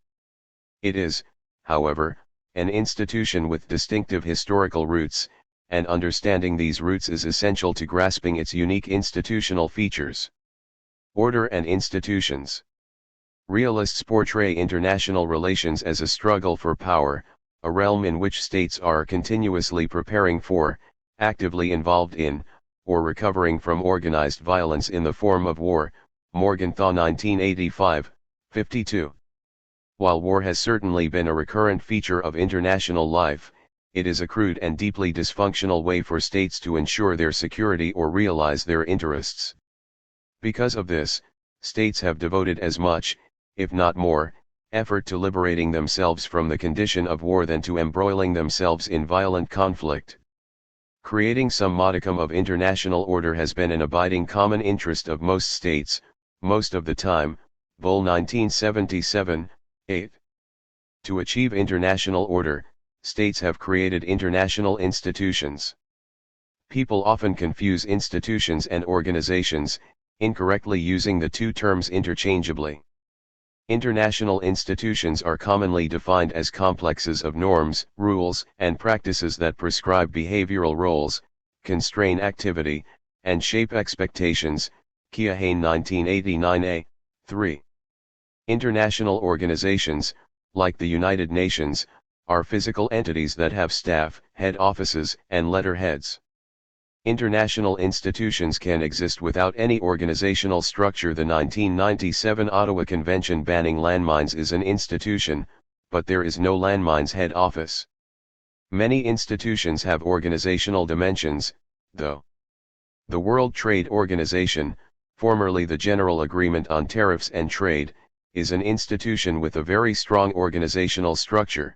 It is, however, an institution with distinctive historical roots, and understanding these roots is essential to grasping its unique institutional features. Order and institutions. Realists portray international relations as a struggle for power, a realm in which states are continuously preparing for, actively involved in, or recovering from organized violence in the form of war. Morgenthau 1985, 52. While war has certainly been a recurrent feature of international life, it is a crude and deeply dysfunctional way for states to ensure their security or realize their interests. Because of this, states have devoted as much, if not more, effort to liberating themselves from the condition of war than to embroiling themselves in violent conflict. Creating some modicum of international order has been an abiding common interest of most states, most of the time. Bull 1977, 8. To achieve international order, states have created international institutions. People often confuse institutions and organizations, incorrectly using the two terms interchangeably. International institutions are commonly defined as complexes of norms, rules, and practices that prescribe behavioral roles, constrain activity, and shape expectations. Keohane 1989a, 3. International organizations, like the United Nations, are physical entities that have staff, head offices, and letterheads. International institutions can exist without any organizational structure. The 1997 Ottawa Convention banning landmines is an institution, but there is no landmines head office. Many institutions have organizational dimensions, though. The World Trade Organization, formerly the General Agreement on Tariffs and Trade, is an institution with a very strong organizational structure.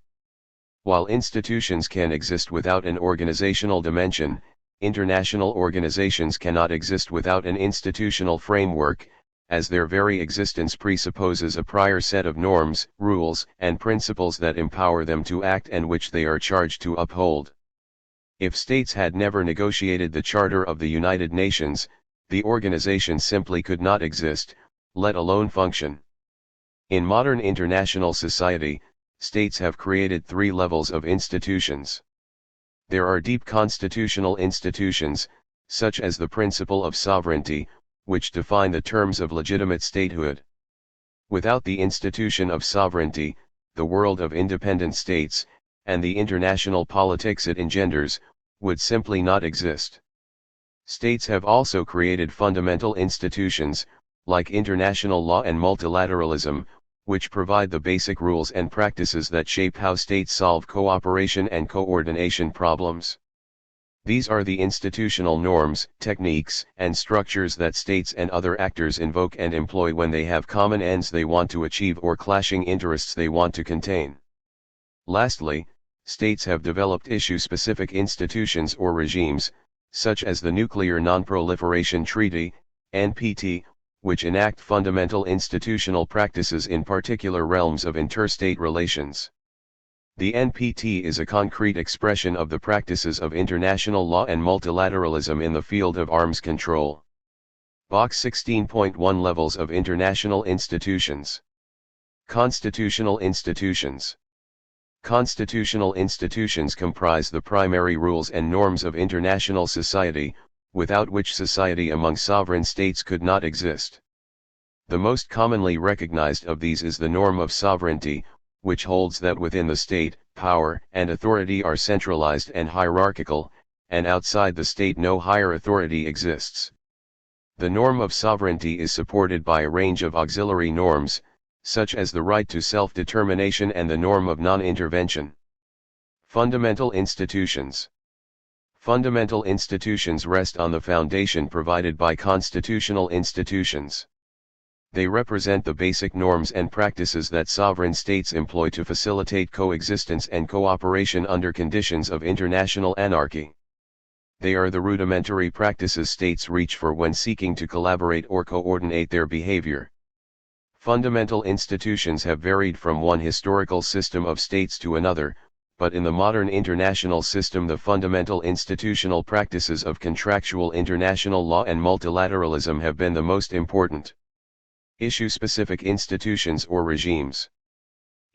While institutions can exist without an organizational dimension, international organizations cannot exist without an institutional framework, as their very existence presupposes a prior set of norms, rules, and principles that empower them to act and which they are charged to uphold. If states had never negotiated the Charter of the United Nations, the organization simply could not exist, let alone function. In modern international society, states have created three levels of institutions. There are deep constitutional institutions, such as the principle of sovereignty, which define the terms of legitimate statehood. Without the institution of sovereignty, the world of independent states, and the international politics it engenders, would simply not exist. States have also created fundamental institutions, like international law and multilateralism, which provide the basic rules and practices that shape how states solve cooperation and coordination problems. These are the institutional norms, techniques, and structures that states and other actors invoke and employ when they have common ends they want to achieve or clashing interests they want to contain. Lastly, states have developed issue-specific institutions or regimes, such as the Nuclear Non-Proliferation Treaty, NPT, which enact fundamental institutional practices in particular realms of interstate relations. The NPT is a concrete expression of the practices of international law and multilateralism in the field of arms control. Box 16.1 Levels of International Institutions. Constitutional institutions. Constitutional institutions comprise the primary rules and norms of international society, without which society among sovereign states could not exist. The most commonly recognized of these is the norm of sovereignty, which holds that within the state, power and authority are centralized and hierarchical, and outside the state no higher authority exists. The norm of sovereignty is supported by a range of auxiliary norms, such as the right to self-determination and the norm of non-intervention. Fundamental institutions. Fundamental institutions rest on the foundation provided by constitutional institutions. They represent the basic norms and practices that sovereign states employ to facilitate coexistence and cooperation under conditions of international anarchy. They are the rudimentary practices states reach for when seeking to collaborate or coordinate their behavior. Fundamental institutions have varied from one historical system of states to another, but in the modern international system the fundamental institutional practices of contractual international law and multilateralism have been the most important. Issue-specific institutions or regimes.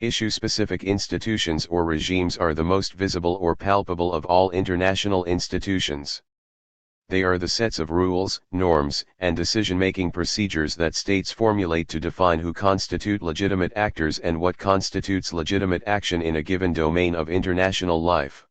Issue-specific institutions or regimes are the most visible or palpable of all international institutions. They are the sets of rules, norms, and decision-making procedures that states formulate to define who constitute legitimate actors and what constitutes legitimate action in a given domain of international life.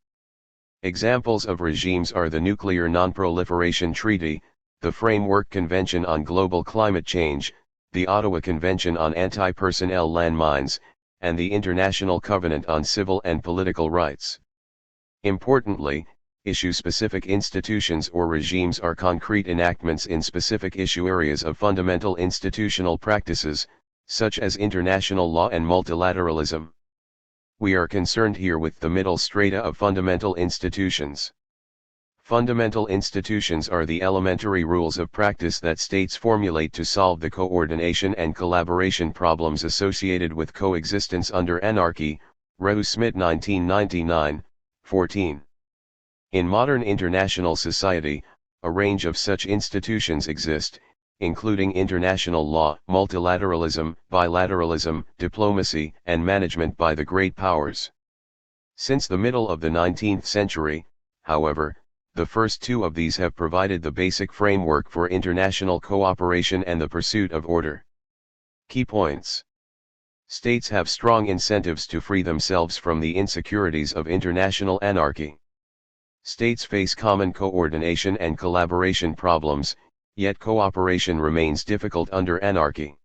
Examples of regimes are the Nuclear Non-Proliferation Treaty, the Framework Convention on Global Climate Change, the Ottawa Convention on Anti-Personnel Landmines, and the International Covenant on Civil and Political Rights. Importantly, issue-specific institutions or regimes are concrete enactments in specific issue areas of fundamental institutional practices, such as international law and multilateralism. We are concerned here with the middle strata of fundamental institutions. Fundamental institutions are the elementary rules of practice that states formulate to solve the coordination and collaboration problems associated with coexistence under anarchy, Rehu-Smit 1999, 14. In modern international society, a range of such institutions exist, including international law, multilateralism, bilateralism, diplomacy, and management by the great powers. Since the middle of the 19th century, however, the first two of these have provided the basic framework for international cooperation and the pursuit of order. Key points. States have strong incentives to free themselves from the insecurities of international anarchy. States face common coordination and collaboration problems, yet cooperation remains difficult under anarchy.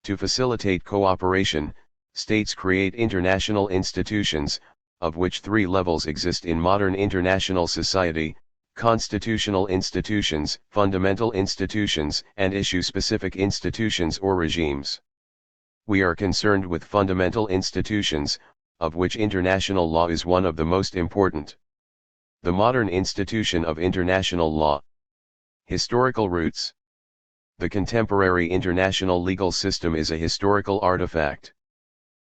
To facilitate cooperation, states create international institutions, of which three levels exist in modern international society: constitutional institutions, fundamental institutions, and issue-specific institutions or regimes. We are concerned with fundamental institutions, of which international law is one of the most important. The modern institution of international law. Historical roots. The contemporary international legal system is a historical artifact.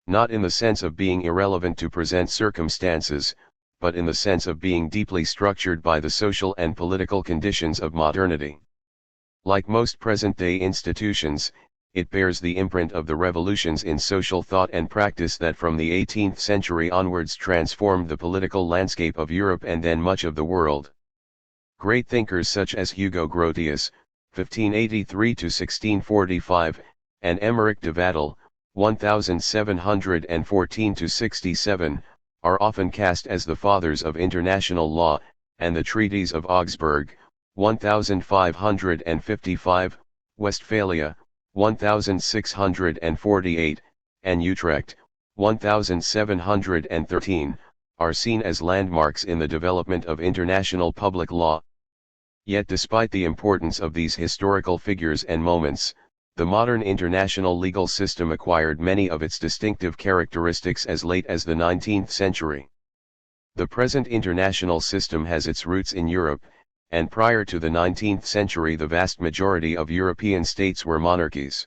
Not in the sense of being irrelevant to present circumstances, but in the sense of being deeply structured by the social and political conditions of modernity. Like most present-day institutions, it bears the imprint of the revolutions in social thought and practice that from the 18th century onwards transformed the political landscape of Europe and then much of the world. Great thinkers such as Hugo Grotius, 1583–1645, and Emmerich de Vattel, 1714–67, are often cast as the fathers of international law, and the treaties of Augsburg, 1555, Westphalia, 1648, and Utrecht, 1713, are seen as landmarks in the development of international public law. Yet despite the importance of these historical figures and moments, the modern international legal system acquired many of its distinctive characteristics as late as the 19th century. The present international system has its roots in Europe, and prior to the 19th century the vast majority of European states were monarchies.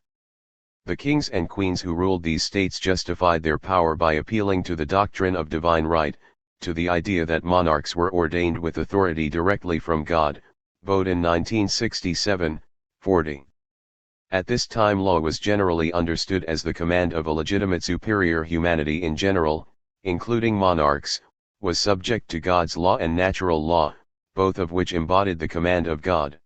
The kings and queens who ruled these states justified their power by appealing to the doctrine of divine right, to the idea that monarchs were ordained with authority directly from God, Bodin 1967, 40. At this time law was generally understood as the command of a legitimate superior humanity in general, including monarchs, was subject to God's law and natural law, both of which embodied the command of God.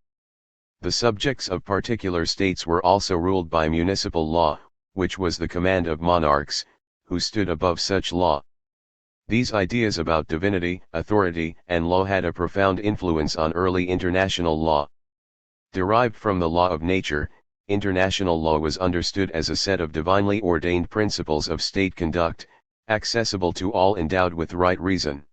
The subjects of particular states were also ruled by municipal law, which was the command of monarchs, who stood above such law. These ideas about divinity, authority, and law had a profound influence on early international law. Derived from the law of nature, international law was understood as a set of divinely ordained principles of state conduct, accessible to all endowed with right reason.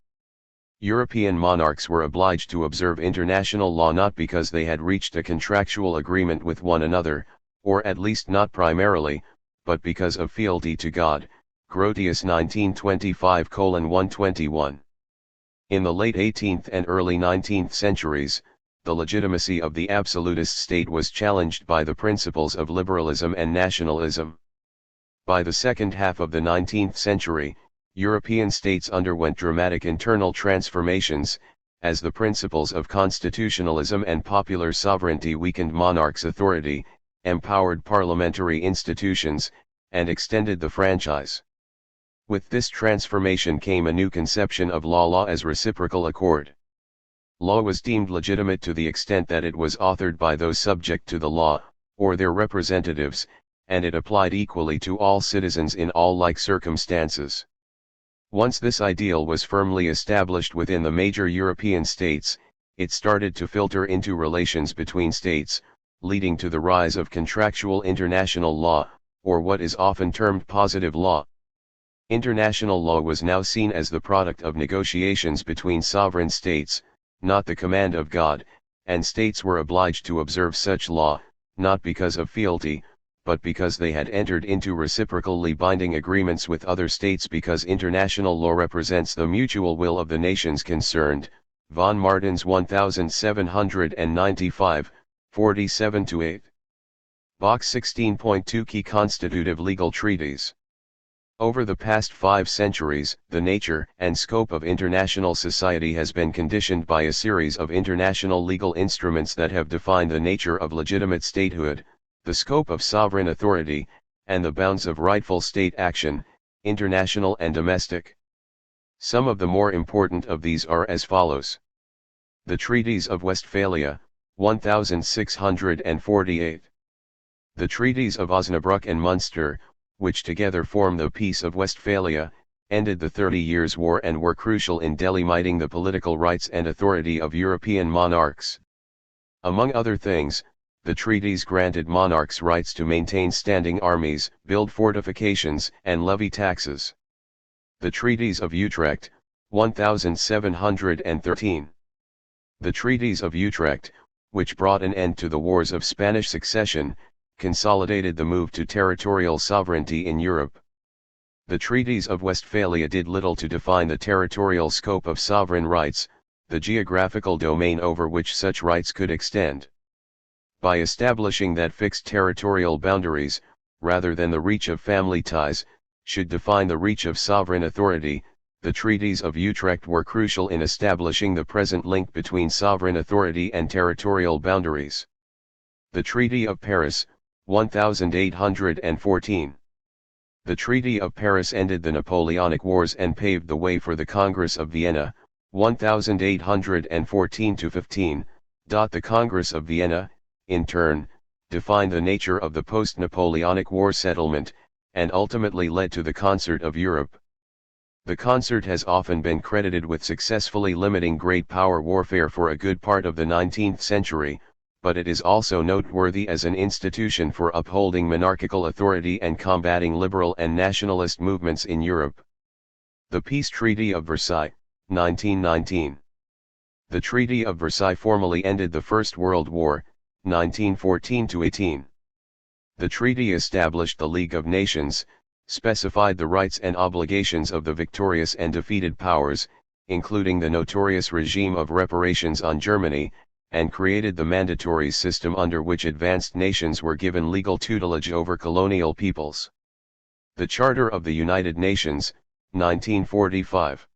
European monarchs were obliged to observe international law not because they had reached a contractual agreement with one another, or at least not primarily, but because of fealty to God, Grotius 1925:121. In the late 18th and early 19th centuries, the legitimacy of the absolutist state was challenged by the principles of liberalism and nationalism. By the second half of the 19th century, European states underwent dramatic internal transformations, as the principles of constitutionalism and popular sovereignty weakened monarchs' authority, empowered parliamentary institutions, and extended the franchise. With this transformation came a new conception of law as reciprocal accord. Law was deemed legitimate to the extent that it was authored by those subject to the law, or their representatives, and it applied equally to all citizens in all like circumstances. Once this ideal was firmly established within the major European states, it started to filter into relations between states, leading to the rise of contractual international law, or what is often termed positive law. International law was now seen as the product of negotiations between sovereign states, not the command of God, and states were obliged to observe such law, not because of fealty, but because they had entered into reciprocally binding agreements with other states because international law represents the mutual will of the nations concerned, von Martens 1795, 47-8. Box 16.2 Key constitutive legal treaties. Over the past 5 centuries, the nature and scope of international society has been conditioned by a series of international legal instruments that have defined the nature of legitimate statehood, the scope of sovereign authority, and the bounds of rightful state action, international and domestic. Some of the more important of these are as follows. The Treaties of Westphalia, 1648. The Treaties of Osnabrück and Munster, which together form the Peace of Westphalia, ended the 30 Years' War and were crucial in delimiting the political rights and authority of European monarchs. Among other things, the treaties granted monarchs rights to maintain standing armies, build fortifications, and levy taxes. The Treaties of Utrecht, 1713. The Treaties of Utrecht, which brought an end to the wars of Spanish succession, consolidated the move to territorial sovereignty in Europe. The treaties of Westphalia did little to define the territorial scope of sovereign rights, the geographical domain over which such rights could extend. By establishing that fixed territorial boundaries, rather than the reach of family ties, should define the reach of sovereign authority, the treaties of Utrecht were crucial in establishing the present link between sovereign authority and territorial boundaries. The Treaty of Paris, 1814. The Treaty of Paris ended the Napoleonic Wars and paved the way for the Congress of Vienna, 1814-15. The Congress of Vienna, in turn, defined the nature of the post-Napoleonic War settlement, and ultimately led to the Concert of Europe. The Concert has often been credited with successfully limiting great power warfare for a good part of the 19th century, but it is also noteworthy as an institution for upholding monarchical authority and combating liberal and nationalist movements in Europe. The Peace Treaty of Versailles, 1919. The Treaty of Versailles formally ended the First World War, 1914-18. The treaty established the League of Nations, specified the rights and obligations of the victorious and defeated powers, including the notorious regime of reparations on Germany, and created the mandatory system under which advanced nations were given legal tutelage over colonial peoples. The Charter of the United Nations, 1945.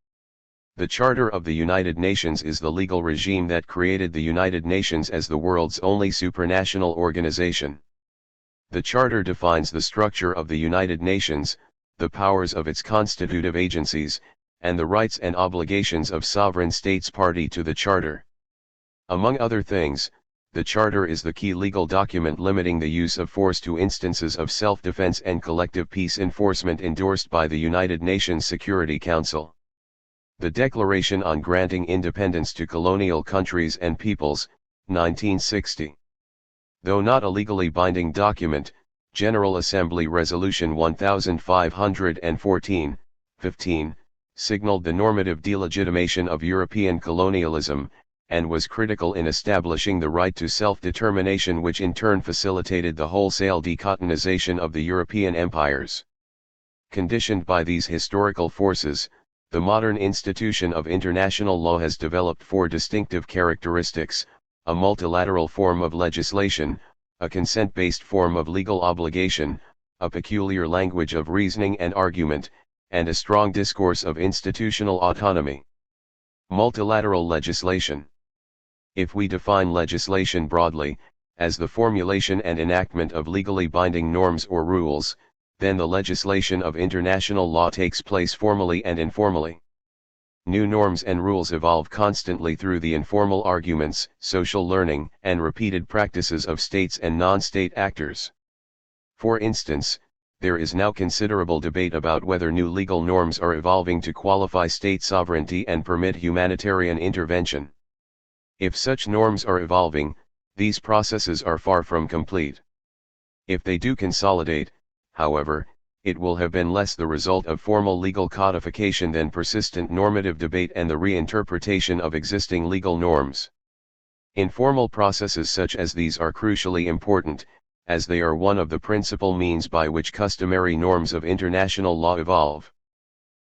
The Charter of the United Nations is the legal regime that created the United Nations as the world's only supranational organization. The Charter defines the structure of the United Nations, the powers of its constitutive agencies, and the rights and obligations of sovereign states party to the Charter. Among other things, the Charter is the key legal document limiting the use of force to instances of self-defense and collective peace enforcement endorsed by the United Nations Security Council. The Declaration on Granting Independence to Colonial Countries and Peoples, 1960. Though not a legally binding document, General Assembly Resolution 1514, 15, signaled the normative delegitimation of European colonialism, and was critical in establishing the right to self-determination, which in turn facilitated the wholesale decolonization of the European empires. Conditioned by these historical forces, the modern institution of international law has developed four distinctive characteristics: a multilateral form of legislation, a consent-based form of legal obligation, a peculiar language of reasoning and argument, and a strong discourse of institutional autonomy. Multilateral legislation. If we define legislation broadly, as the formulation and enactment of legally binding norms or rules, then the legislation of international law takes place formally and informally. New norms and rules evolve constantly through the informal arguments, social learning, and repeated practices of states and non-state actors. For instance, there is now considerable debate about whether new legal norms are evolving to qualify state sovereignty and permit humanitarian intervention. If such norms are evolving, these processes are far from complete. If they do consolidate, however, it will have been less the result of formal legal codification than persistent normative debate and the reinterpretation of existing legal norms. Informal processes such as these are crucially important, as they are one of the principal means by which customary norms of international law evolve.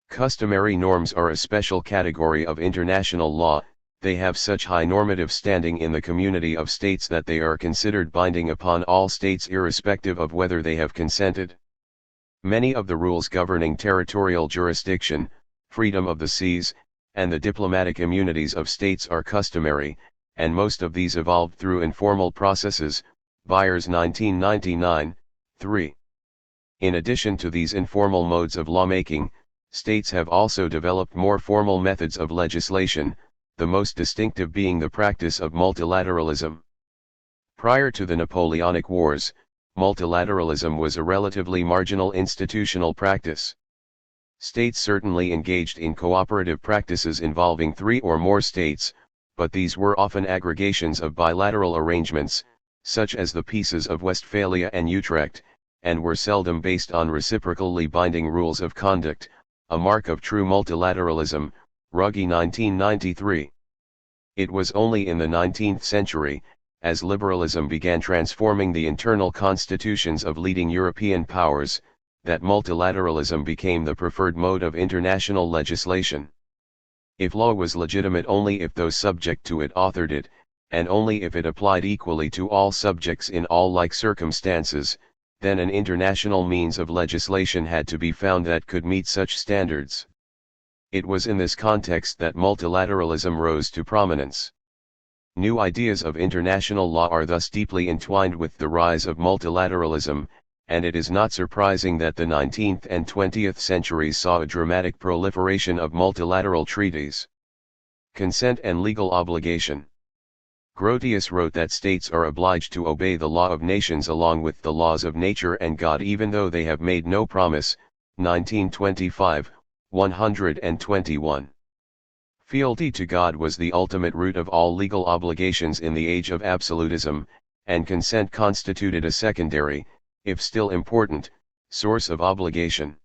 Customary norms are a special category of international law. They have such high normative standing in the community of states that they are considered binding upon all states irrespective of whether they have consented. Many of the rules governing territorial jurisdiction, freedom of the seas, and the diplomatic immunities of states are customary, and most of these evolved through informal processes. Byers 1999, 3. In addition to these informal modes of lawmaking, states have also developed more formal methods of legislation, the most distinctive being the practice of multilateralism. Prior to the Napoleonic Wars, multilateralism was a relatively marginal institutional practice. States certainly engaged in cooperative practices involving three or more states, but these were often aggregations of bilateral arrangements, such as the Peaces of Westphalia and Utrecht, and were seldom based on reciprocally binding rules of conduct, a mark of true multilateralism. Ruggie 1993. It was only in the 19th century, as liberalism began transforming the internal constitutions of leading European powers, that multilateralism became the preferred mode of international legislation. If law was legitimate only if those subject to it authored it, and only if it applied equally to all subjects in all like circumstances, then an international means of legislation had to be found that could meet such standards. It was in this context that multilateralism rose to prominence. New ideas of international law are thus deeply entwined with the rise of multilateralism, and it is not surprising that the 19th and 20th centuries saw a dramatic proliferation of multilateral treaties. Consent and legal obligation. Grotius wrote that states are obliged to obey the law of nations along with the laws of nature and God even though they have made no promise, 1925, 121. Fealty to God was the ultimate root of all legal obligations in the age of absolutism, and consent constituted a secondary, if still important, source of obligation.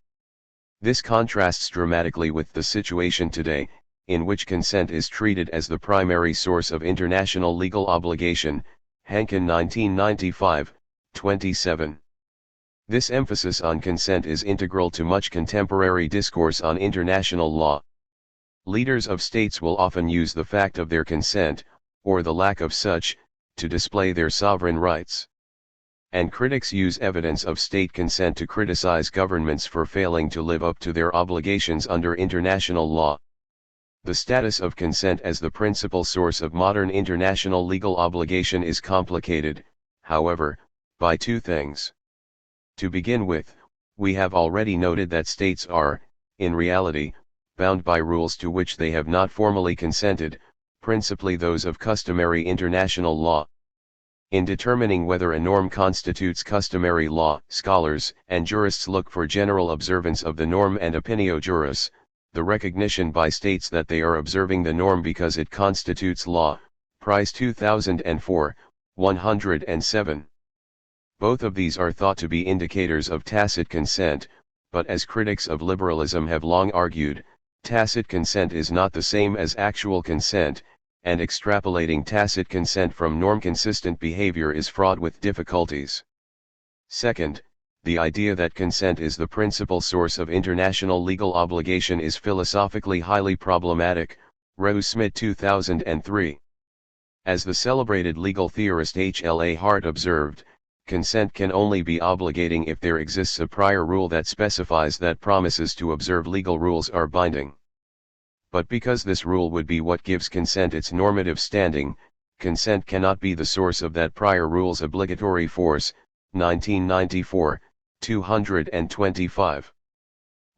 This contrasts dramatically with the situation today, in which consent is treated as the primary source of international legal obligation, Hankin 1995, 27. This emphasis on consent is integral to much contemporary discourse on international law. Leaders of states will often use the fact of their consent, or the lack of such, to display their sovereign rights. And critics use evidence of state consent to criticize governments for failing to live up to their obligations under international law. The status of consent as the principal source of modern international legal obligation is complicated, however, by two things. To begin with, we have already noted that states are, in reality, bound by rules to which they have not formally consented, principally those of customary international law. In determining whether a norm constitutes customary law, scholars and jurists look for general observance of the norm and opinio juris, the recognition by states that they are observing the norm because it constitutes law, Price 2004, 107. Both of these are thought to be indicators of tacit consent, but as critics of liberalism have long argued, tacit consent is not the same as actual consent, and extrapolating tacit consent from norm-consistent behavior is fraught with difficulties. Second, the idea that consent is the principal source of international legal obligation is philosophically highly problematic, Rose-Smith 2003. As the celebrated legal theorist H.L.A. Hart observed, consent can only be obligating if there exists a prior rule that specifies that promises to observe legal rules are binding. But because this rule would be what gives consent its normative standing, consent cannot be the source of that prior rule's obligatory force, 1994, 225.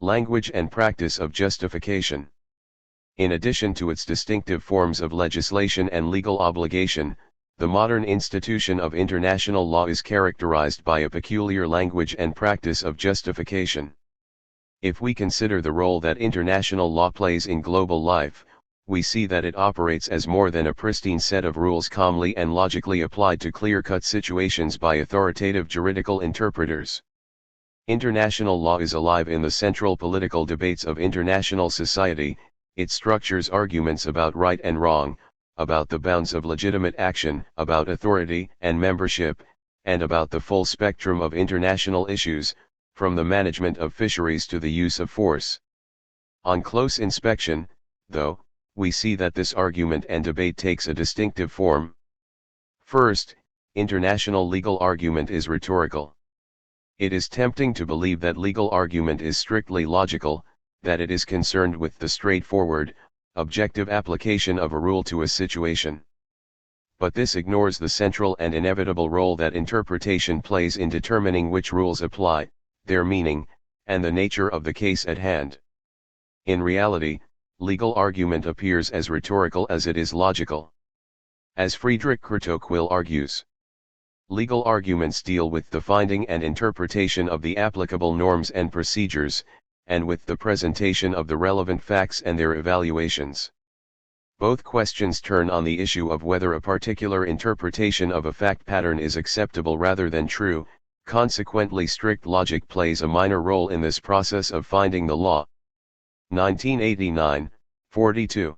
Language and practice of justification. In addition to its distinctive forms of legislation and legal obligation, the modern institution of international law is characterized by a peculiar language and practice of justification. If we consider the role that international law plays in global life, we see that it operates as more than a pristine set of rules calmly and logically applied to clear-cut situations by authoritative juridical interpreters. International law is alive in the central political debates of international society. It structures arguments about right and wrong, about the bounds of legitimate action, about authority and membership, and about the full spectrum of international issues, from the management of fisheries to the use of force. On close inspection, though, we see that this argument and debate takes a distinctive form. First, international legal argument is rhetorical. It is tempting to believe that legal argument is strictly logical, that it is concerned with the straightforward, objective application of a rule to a situation. But this ignores the central and inevitable role that interpretation plays in determining which rules apply, their meaning, and the nature of the case at hand. In reality, legal argument appears as rhetorical as it is logical. As Friedrich Tocqueville argues, legal arguments deal with the finding and interpretation of the applicable norms and procedures, and with the presentation of the relevant facts and their evaluations. Both questions turn on the issue of whether a particular interpretation of a fact pattern is acceptable rather than true. Consequently, strict logic plays a minor role in this process of finding the law. 1989, 42.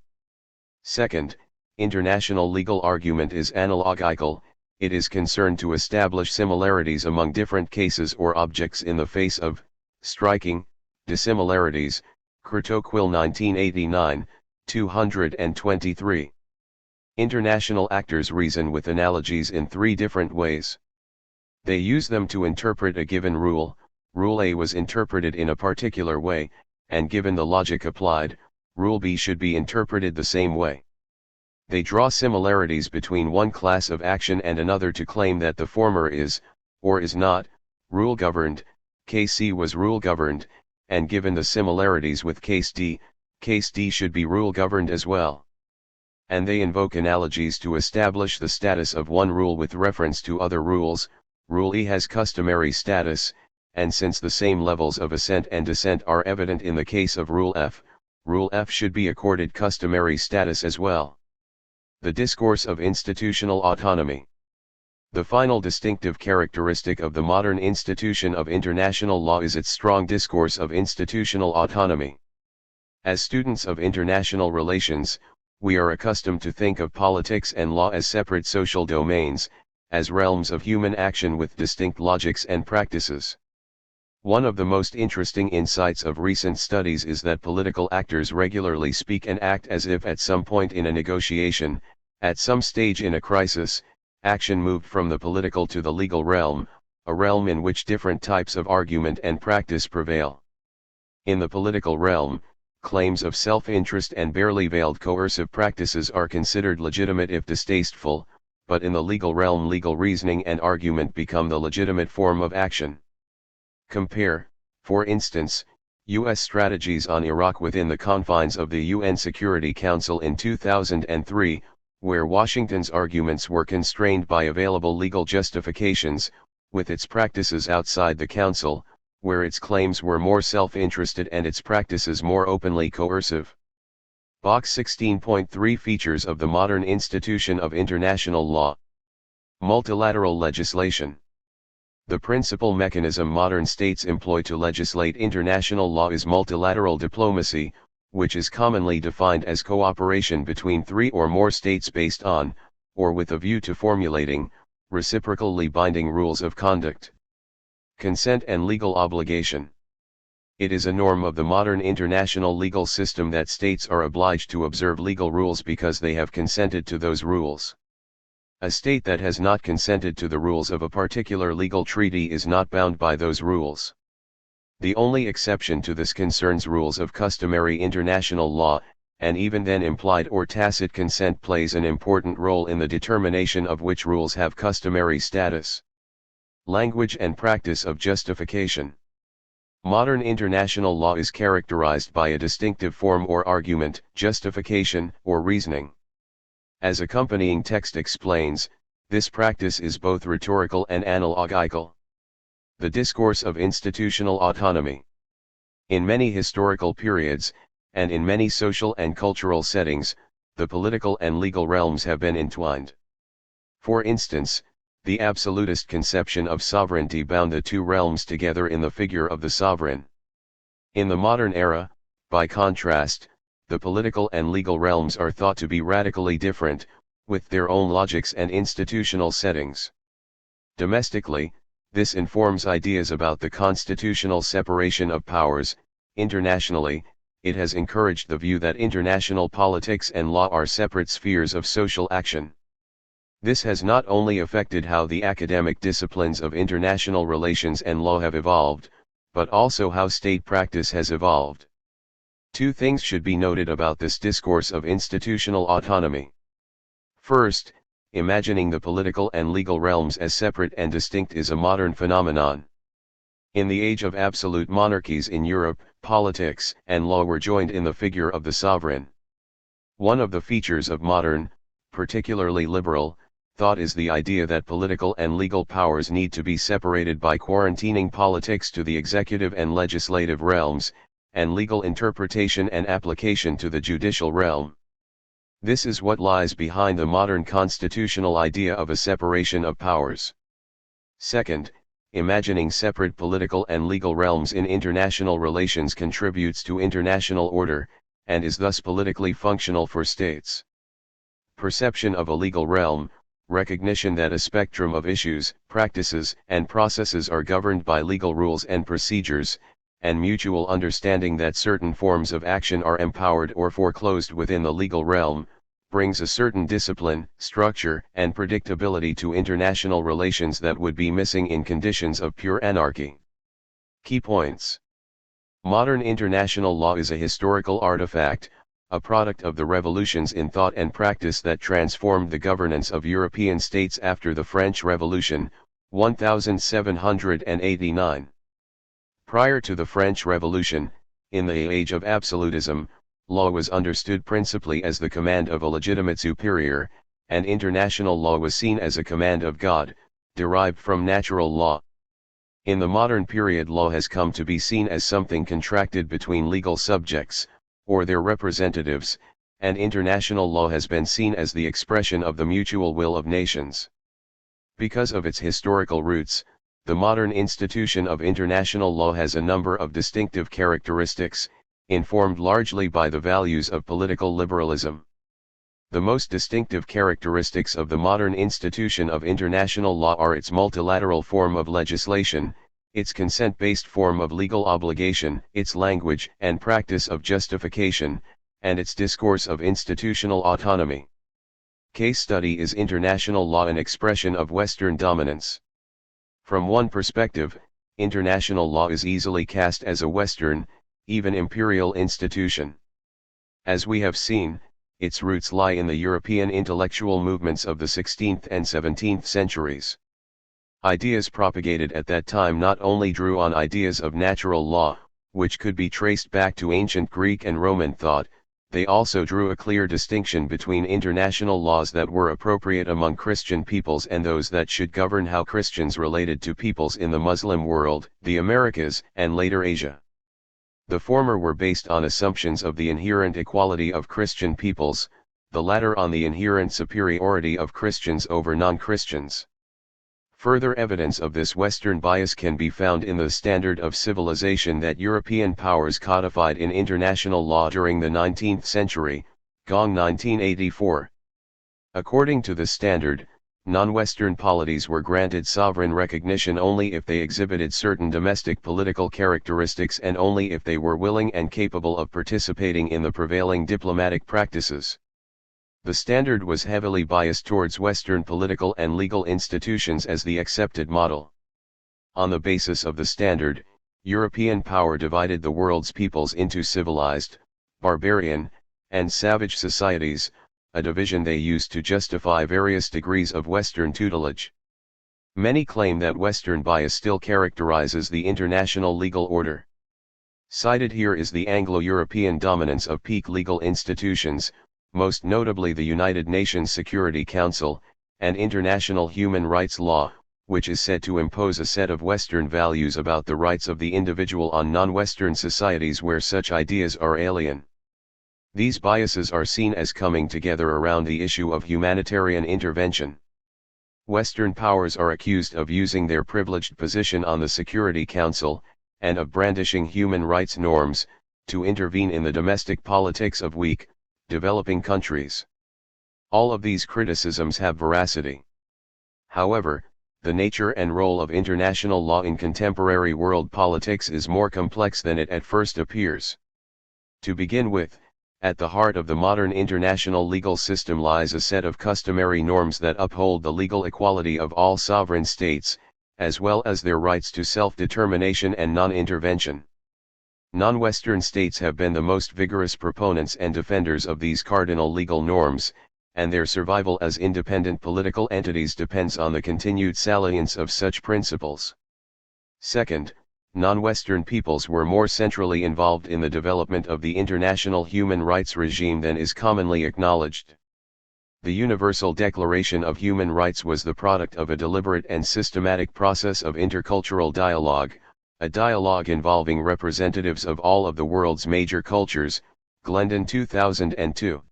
Second, international legal argument is analogical. It is concerned to establish similarities among different cases or objects in the face of Striking, dissimilarities, Kurtoquil 1989, 223. International actors reason with analogies in three different ways. They use them to interpret a given rule. Rule A was interpreted in a particular way, and given the logic applied, Rule B should be interpreted the same way. They draw similarities between one class of action and another to claim that the former is, or is not, rule-governed. Case C was rule-governed, and given the similarities with Case D should be rule-governed as well. And they invoke analogies to establish the status of one rule with reference to other rules. Rule E has customary status, and since the same levels of ascent and descent are evident in the case of Rule F should be accorded customary status as well. The discourse of institutional autonomy. The final distinctive characteristic of the modern institution of international law is its strong discourse of institutional autonomy. As students of international relations, we are accustomed to think of politics and law as separate social domains, as realms of human action with distinct logics and practices. One of the most interesting insights of recent studies is that political actors regularly speak and act as if at some point in a negotiation, at some stage in a crisis, action moved from the political to the legal realm, a realm in which different types of argument and practice prevail. In the political realm, claims of self-interest and barely veiled coercive practices are considered legitimate if distasteful, but in the legal realm legal reasoning and argument become the legitimate form of action. Compare, for instance, U.S. strategies on Iraq within the confines of the UN Security Council in 2003, where Washington's arguments were constrained by available legal justifications, with its practices outside the Council, where its claims were more self-interested and its practices more openly coercive. Box 16.3 Features of the modern institution of international law. Multilateral legislation. The principal mechanism modern states employ to legislate international law is multilateral diplomacy, which is commonly defined as cooperation between three or more states based on, or with a view to formulating, reciprocally binding rules of conduct. Consent and legal obligation. It is a norm of the modern international legal system that states are obliged to observe legal rules because they have consented to those rules. A state that has not consented to the rules of a particular legal treaty is not bound by those rules. The only exception to this concerns rules of customary international law, and even then implied or tacit consent plays an important role in the determination of which rules have customary status. Language and practice of justification. Modern international law is characterized by a distinctive form or argument, justification, or reasoning. As accompanying text explains, this practice is both rhetorical and analogical. The discourse of institutional autonomy. In many historical periods, and in many social and cultural settings, the political and legal realms have been entwined. For instance, the absolutist conception of sovereignty bound the two realms together in the figure of the sovereign. In the modern era, by contrast, the political and legal realms are thought to be radically different, with their own logics and institutional settings. Domestically, this informs ideas about the constitutional separation of powers. Internationally, it has encouraged the view that international politics and law are separate spheres of social action. This has not only affected how the academic disciplines of international relations and law have evolved, but also how state practice has evolved. Two things should be noted about this discourse of institutional autonomy. First, imagining the political and legal realms as separate and distinct is a modern phenomenon. In the age of absolute monarchies in Europe, politics and law were joined in the figure of the sovereign. One of the features of modern, particularly liberal, thought is the idea that political and legal powers need to be separated by quarantining politics to the executive and legislative realms, and legal interpretation and application to the judicial realm. This is what lies behind the modern constitutional idea of a separation of powers. Second, imagining separate political and legal realms in international relations contributes to international order, and is thus politically functional for states. Perception of a legal realm, recognition that a spectrum of issues, practices, and processes are governed by legal rules and procedures, and mutual understanding that certain forms of action are empowered or foreclosed within the legal realm, brings a certain discipline, structure, and predictability to international relations that would be missing in conditions of pure anarchy. Key points. Modern international law is a historical artifact, a product of the revolutions in thought and practice that transformed the governance of European states after the French Revolution, 1789. Prior to the French Revolution, in the age of absolutism, law was understood principally as the command of a legitimate superior, and international law was seen as a command of God, derived from natural law. In the modern period, law has come to be seen as something contracted between legal subjects, or their representatives, and international law has been seen as the expression of the mutual will of nations. Because of its historical roots, the modern institution of international law has a number of distinctive characteristics, informed largely by the values of political liberalism. The most distinctive characteristics of the modern institution of international law are its multilateral form of legislation, its consent-based form of legal obligation, its language and practice of justification, and its discourse of institutional autonomy. Case study: is international law an expression of Western dominance? From one perspective, international law is easily cast as a Western, even imperial institution. As we have seen, its roots lie in the European intellectual movements of the 16th and 17th centuries. Ideas propagated at that time not only drew on ideas of natural law, which could be traced back to ancient Greek and Roman thought, they also drew a clear distinction between international laws that were appropriate among Christian peoples and those that should govern how Christians related to peoples in the Muslim world, the Americas, and later Asia. The former were based on assumptions of the inherent equality of Christian peoples, the latter on the inherent superiority of Christians over non-Christians. Further evidence of this Western bias can be found in the standard of civilization that European powers codified in international law during the 19th century, Gong 1984. According to the standard, non-Western polities were granted sovereign recognition only if they exhibited certain domestic political characteristics and only if they were willing and capable of participating in the prevailing diplomatic practices. The standard was heavily biased towards Western political and legal institutions as the accepted model. On the basis of the standard, European power divided the world's peoples into civilized, barbarian, and savage societies, a division they used to justify various degrees of Western tutelage. Many claim that Western bias still characterizes the international legal order. Cited here is the Anglo-European dominance of peak legal institutions, most notably the United Nations Security Council, and international human rights law, which is said to impose a set of Western values about the rights of the individual on non-Western societies where such ideas are alien. These biases are seen as coming together around the issue of humanitarian intervention. Western powers are accused of using their privileged position on the Security Council, and of brandishing human rights norms, to intervene in the domestic politics of weak, developing countries. All of these criticisms have veracity. However, the nature and role of international law in contemporary world politics is more complex than it at first appears. To begin with, at the heart of the modern international legal system lies a set of customary norms that uphold the legal equality of all sovereign states, as well as their rights to self-determination and non-intervention. Non-Western states have been the most vigorous proponents and defenders of these cardinal legal norms, and their survival as independent political entities depends on the continued salience of such principles. Second, non-Western peoples were more centrally involved in the development of the international human rights regime than is commonly acknowledged. The Universal Declaration of Human Rights was the product of a deliberate and systematic process of intercultural dialogue, a dialogue involving representatives of all of the world's major cultures, Glendon 2002.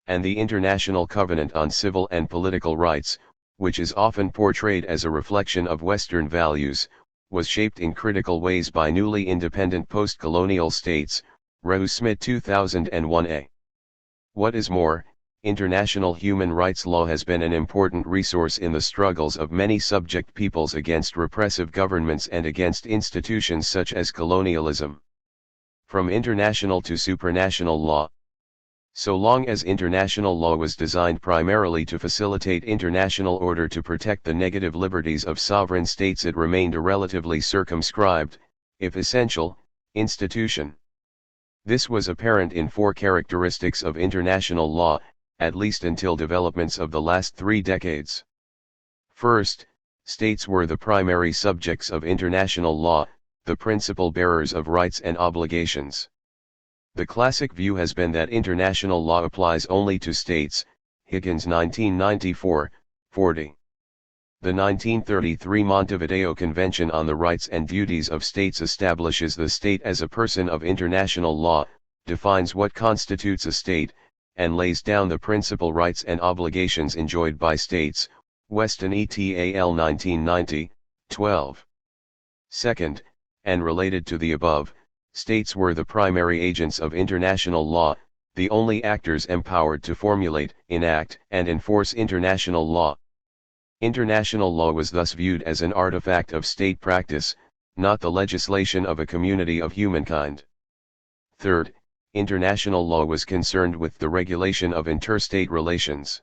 And the International Covenant on Civil and Political Rights, which is often portrayed as a reflection of Western values, was shaped in critical ways by newly independent post-colonial states, Rehu Smith 2001a. What is more, international human rights law has been an important resource in the struggles of many subject peoples against repressive governments and against institutions such as colonialism. From international to supranational law. So long as international law was designed primarily to facilitate international order to protect the negative liberties of sovereign states, it remained a relatively circumscribed, if essential, institution. This was apparent in four characteristics of international law, at least until developments of the last 3 decades. First, states were the primary subjects of international law, the principal bearers of rights and obligations. The classic view has been that international law applies only to states, Higgins 1994, 40. The 1933 Montevideo Convention on the Rights and Duties of States establishes the state as a person of international law, defines what constitutes a state, and lays down the principal rights and obligations enjoyed by states, Weston et al. 1990, 12. Second, and related to the above, states were the primary agents of international law, the only actors empowered to formulate, enact, and enforce international law. International law was thus viewed as an artifact of state practice, not the legislation of a community of humankind. Third, international law was concerned with the regulation of interstate relations.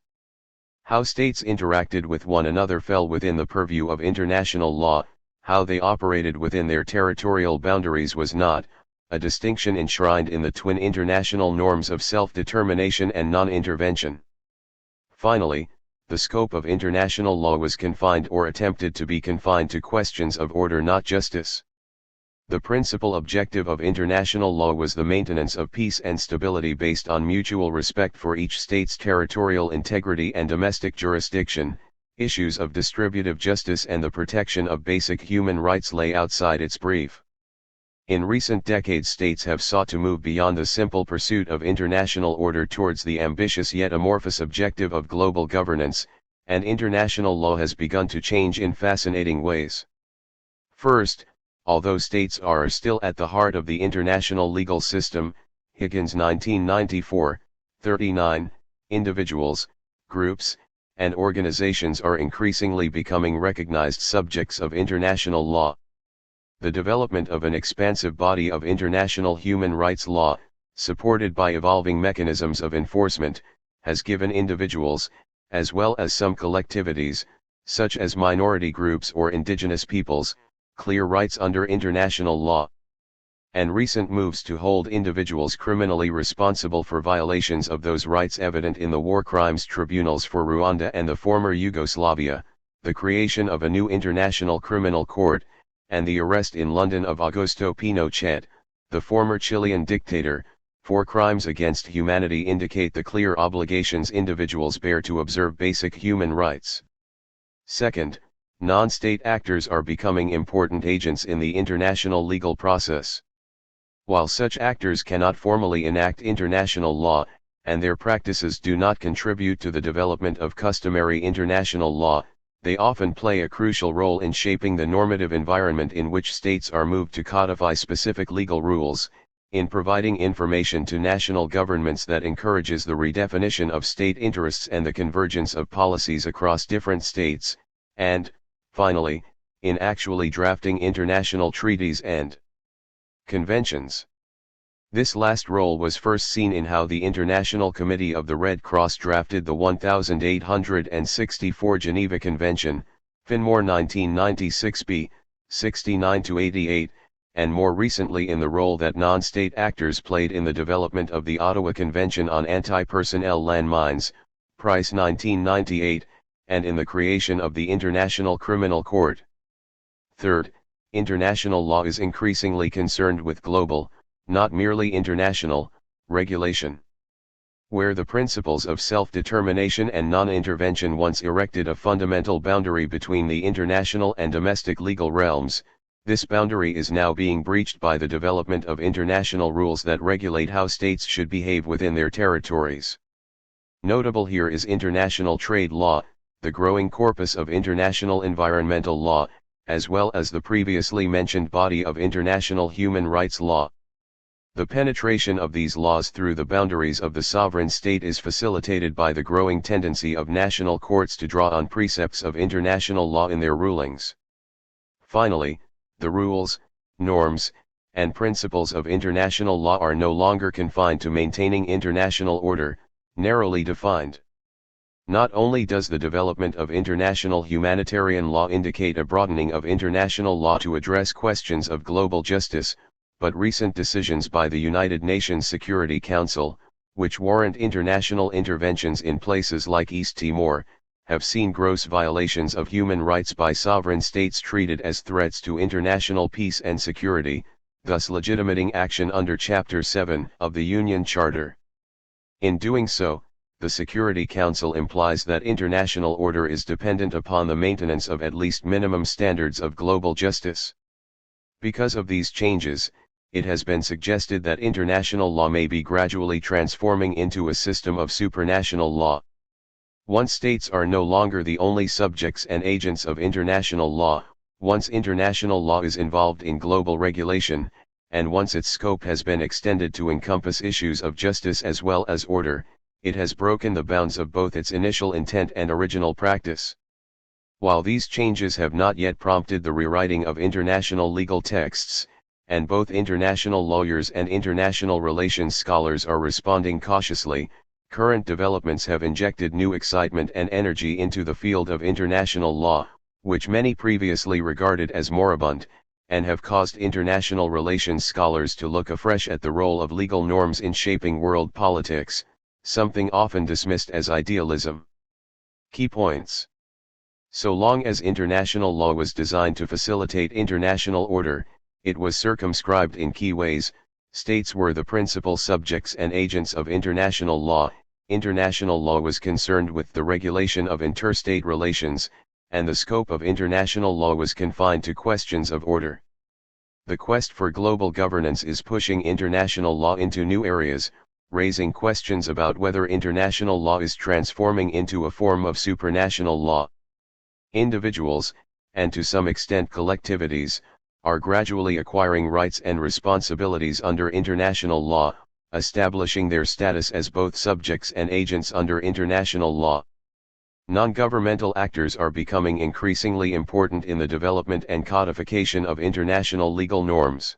How states interacted with one another fell within the purview of international law, how they operated within their territorial boundaries was not, a distinction enshrined in the twin international norms of self-determination and non-intervention. Finally, the scope of international law was confined or attempted to be confined to questions of order, not justice. The principal objective of international law was the maintenance of peace and stability based on mutual respect for each state's territorial integrity and domestic jurisdiction. Issues of distributive justice and the protection of basic human rights lay outside its brief. In recent decades, states have sought to move beyond the simple pursuit of international order towards the ambitious yet amorphous objective of global governance, and international law has begun to change in fascinating ways. First, although states are still at the heart of the international legal system, Higgins 1994, 39, individuals, groups, and organizations are increasingly becoming recognized subjects of international law. The development of an expansive body of international human rights law, supported by evolving mechanisms of enforcement, has given individuals, as well as some collectivities, such as minority groups or indigenous peoples, clear rights under international law. And recent moves to hold individuals criminally responsible for violations of those rights evident in the war crimes tribunals for Rwanda and the former Yugoslavia, the creation of a new international criminal court, and the arrest in London of Augusto Pinochet, the former Chilean dictator, for crimes against humanity indicate the clear obligations individuals bear to observe basic human rights. Second, non-state actors are becoming important agents in the international legal process. While such actors cannot formally enact international law, and their practices do not contribute to the development of customary international law, they often play a crucial role in shaping the normative environment in which states are moved to codify specific legal rules, in providing information to national governments that encourages the redefinition of state interests and the convergence of policies across different states, and, finally, in actually drafting international treaties and conventions. This last role was first seen in how the International Committee of the Red Cross drafted the 1864 Geneva Convention, Finmore 1996b, 69-88, and more recently in the role that non-state actors played in the development of the Ottawa Convention on Anti-Personnel Landmines, Price 1998, and in the creation of the International Criminal Court. Third, international law is increasingly concerned with global, not merely international, regulation. Where the principles of self-determination and non-intervention once erected a fundamental boundary between the international and domestic legal realms, this boundary is now being breached by the development of international rules that regulate how states should behave within their territories. Notable here is international trade law, the growing corpus of international environmental law, as well as the previously mentioned body of international human rights law. The penetration of these laws through the boundaries of the sovereign state is facilitated by the growing tendency of national courts to draw on precepts of international law in their rulings. Finally, the rules, norms, and principles of international law are no longer confined to maintaining international order, narrowly defined. Not only does the development of international humanitarian law indicate a broadening of international law to address questions of global justice, but recent decisions by the United Nations Security Council, which warrant international interventions in places like East Timor, have seen gross violations of human rights by sovereign states treated as threats to international peace and security, thus legitimating action under Chapter 7 of the Union Charter. In doing so, the Security Council implies that international order is dependent upon the maintenance of at least minimum standards of global justice. Because of these changes, it has been suggested that international law may be gradually transforming into a system of supranational law. Once states are no longer the only subjects and agents of international law, once international law is involved in global regulation, and once its scope has been extended to encompass issues of justice as well as order, it has broken the bounds of both its initial intent and original practice. While these changes have not yet prompted the rewriting of international legal texts, and both international lawyers and international relations scholars are responding cautiously, current developments have injected new excitement and energy into the field of international law, which many previously regarded as moribund, and have caused international relations scholars to look afresh at the role of legal norms in shaping world politics, something often dismissed as idealism. Key points. So long as international law was designed to facilitate international order, it was circumscribed in key ways. States were the principal subjects and agents of international law. International law was concerned with the regulation of interstate relations, and the scope of international law was confined to questions of order. The quest for global governance is pushing international law into new areas, raising questions about whether international law is transforming into a form of supranational law. Individuals, and to some extent collectivities, are gradually acquiring rights and responsibilities under international law, establishing their status as both subjects and agents under international law. Non-governmental actors are becoming increasingly important in the development and codification of international legal norms.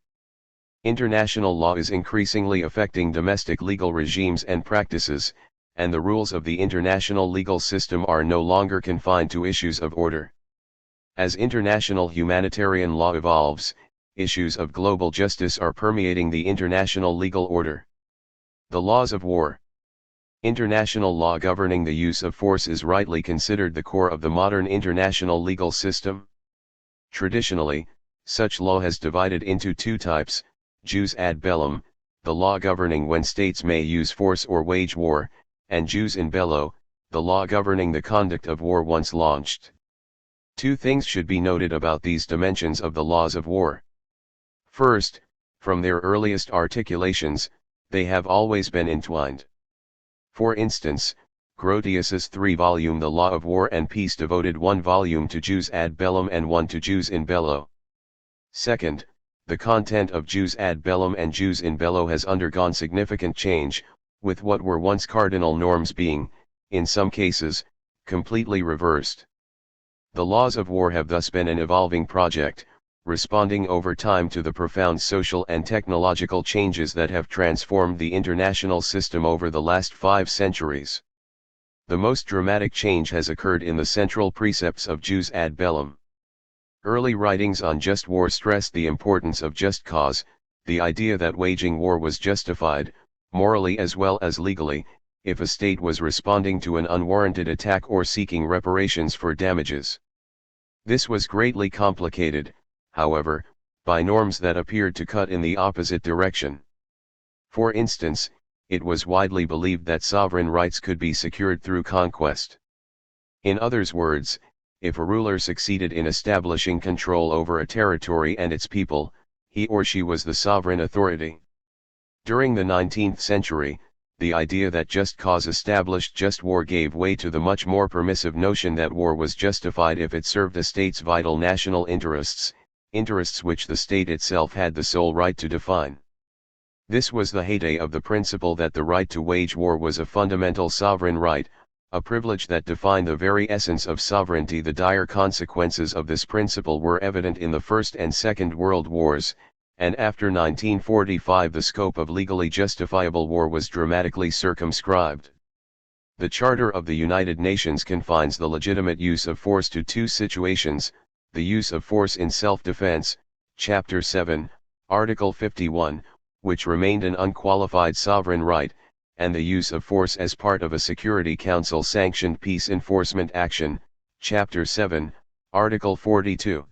International law is increasingly affecting domestic legal regimes and practices, and the rules of the international legal system are no longer confined to issues of order. As international humanitarian law evolves, issues of global justice are permeating the international legal order. The laws of war. International law governing the use of force is rightly considered the core of the modern international legal system. Traditionally, such law has divided into two types: jus ad bellum, the law governing when states may use force or wage war, and jus in bello, the law governing the conduct of war once launched. Two things should be noted about these dimensions of the laws of war. First, from their earliest articulations, they have always been entwined. For instance, Grotius's 3-volume The Law of War and Peace devoted 1 volume to jus ad bellum and 1 to jus in bello. Second, the content of jus ad bellum and jus in bello has undergone significant change, with what were once cardinal norms being, in some cases, completely reversed. The laws of war have thus been an evolving project, responding over time to the profound social and technological changes that have transformed the international system over the last 5 centuries. The most dramatic change has occurred in the central precepts of jus ad bellum. Early writings on just war stressed the importance of just cause, the idea that waging war was justified, morally as well as legally, if a state was responding to an unwarranted attack or seeking reparations for damages. This was greatly complicated, however, by norms that appeared to cut in the opposite direction. For instance, it was widely believed that sovereign rights could be secured through conquest. In other words, if a ruler succeeded in establishing control over a territory and its people, he or she was the sovereign authority. During the 19th century, the idea that just cause established just war gave way to the much more permissive notion that war was justified if it served a state's vital national interests, interests which the state itself had the sole right to define. This was the heyday of the principle that the right to wage war was a fundamental sovereign right, a privilege that defined the very essence of sovereignty. The dire consequences of this principle were evident in the First and Second World Wars, and after 1945 the scope of legally justifiable war was dramatically circumscribed. The Charter of the United Nations confines the legitimate use of force to two situations: the use of force in self-defense, Chapter 7, Article 51, which remained an unqualified sovereign right, and the use of force as part of a Security Council-sanctioned peace enforcement action, Chapter 7, Article 42.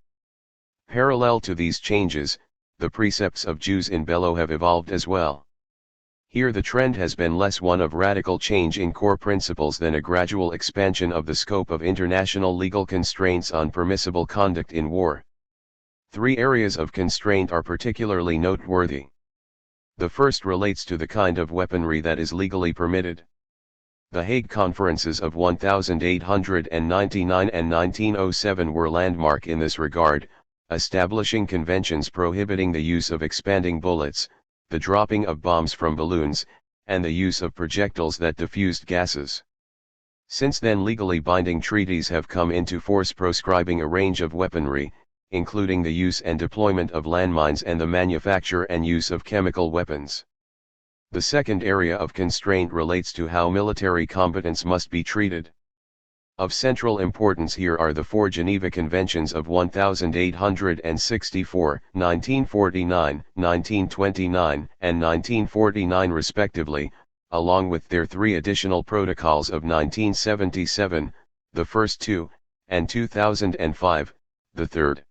Parallel to these changes, the precepts of jus in bello have evolved as well. Here the trend has been less one of radical change in core principles than a gradual expansion of the scope of international legal constraints on permissible conduct in war. Three areas of constraint are particularly noteworthy. The first relates to the kind of weaponry that is legally permitted. The Hague Conferences of 1899 and 1907 were landmark in this regard, establishing conventions prohibiting the use of expanding bullets, the dropping of bombs from balloons, and the use of projectiles that diffused gases. Since then, legally binding treaties have come into force proscribing a range of weaponry, including the use and deployment of landmines and the manufacture and use of chemical weapons. The second area of constraint relates to how military combatants must be treated. Of central importance here are the four Geneva Conventions of 1864, 1949, 1929, and 1949 respectively, along with their three additional protocols of 1977, the first two, and 2005, the third.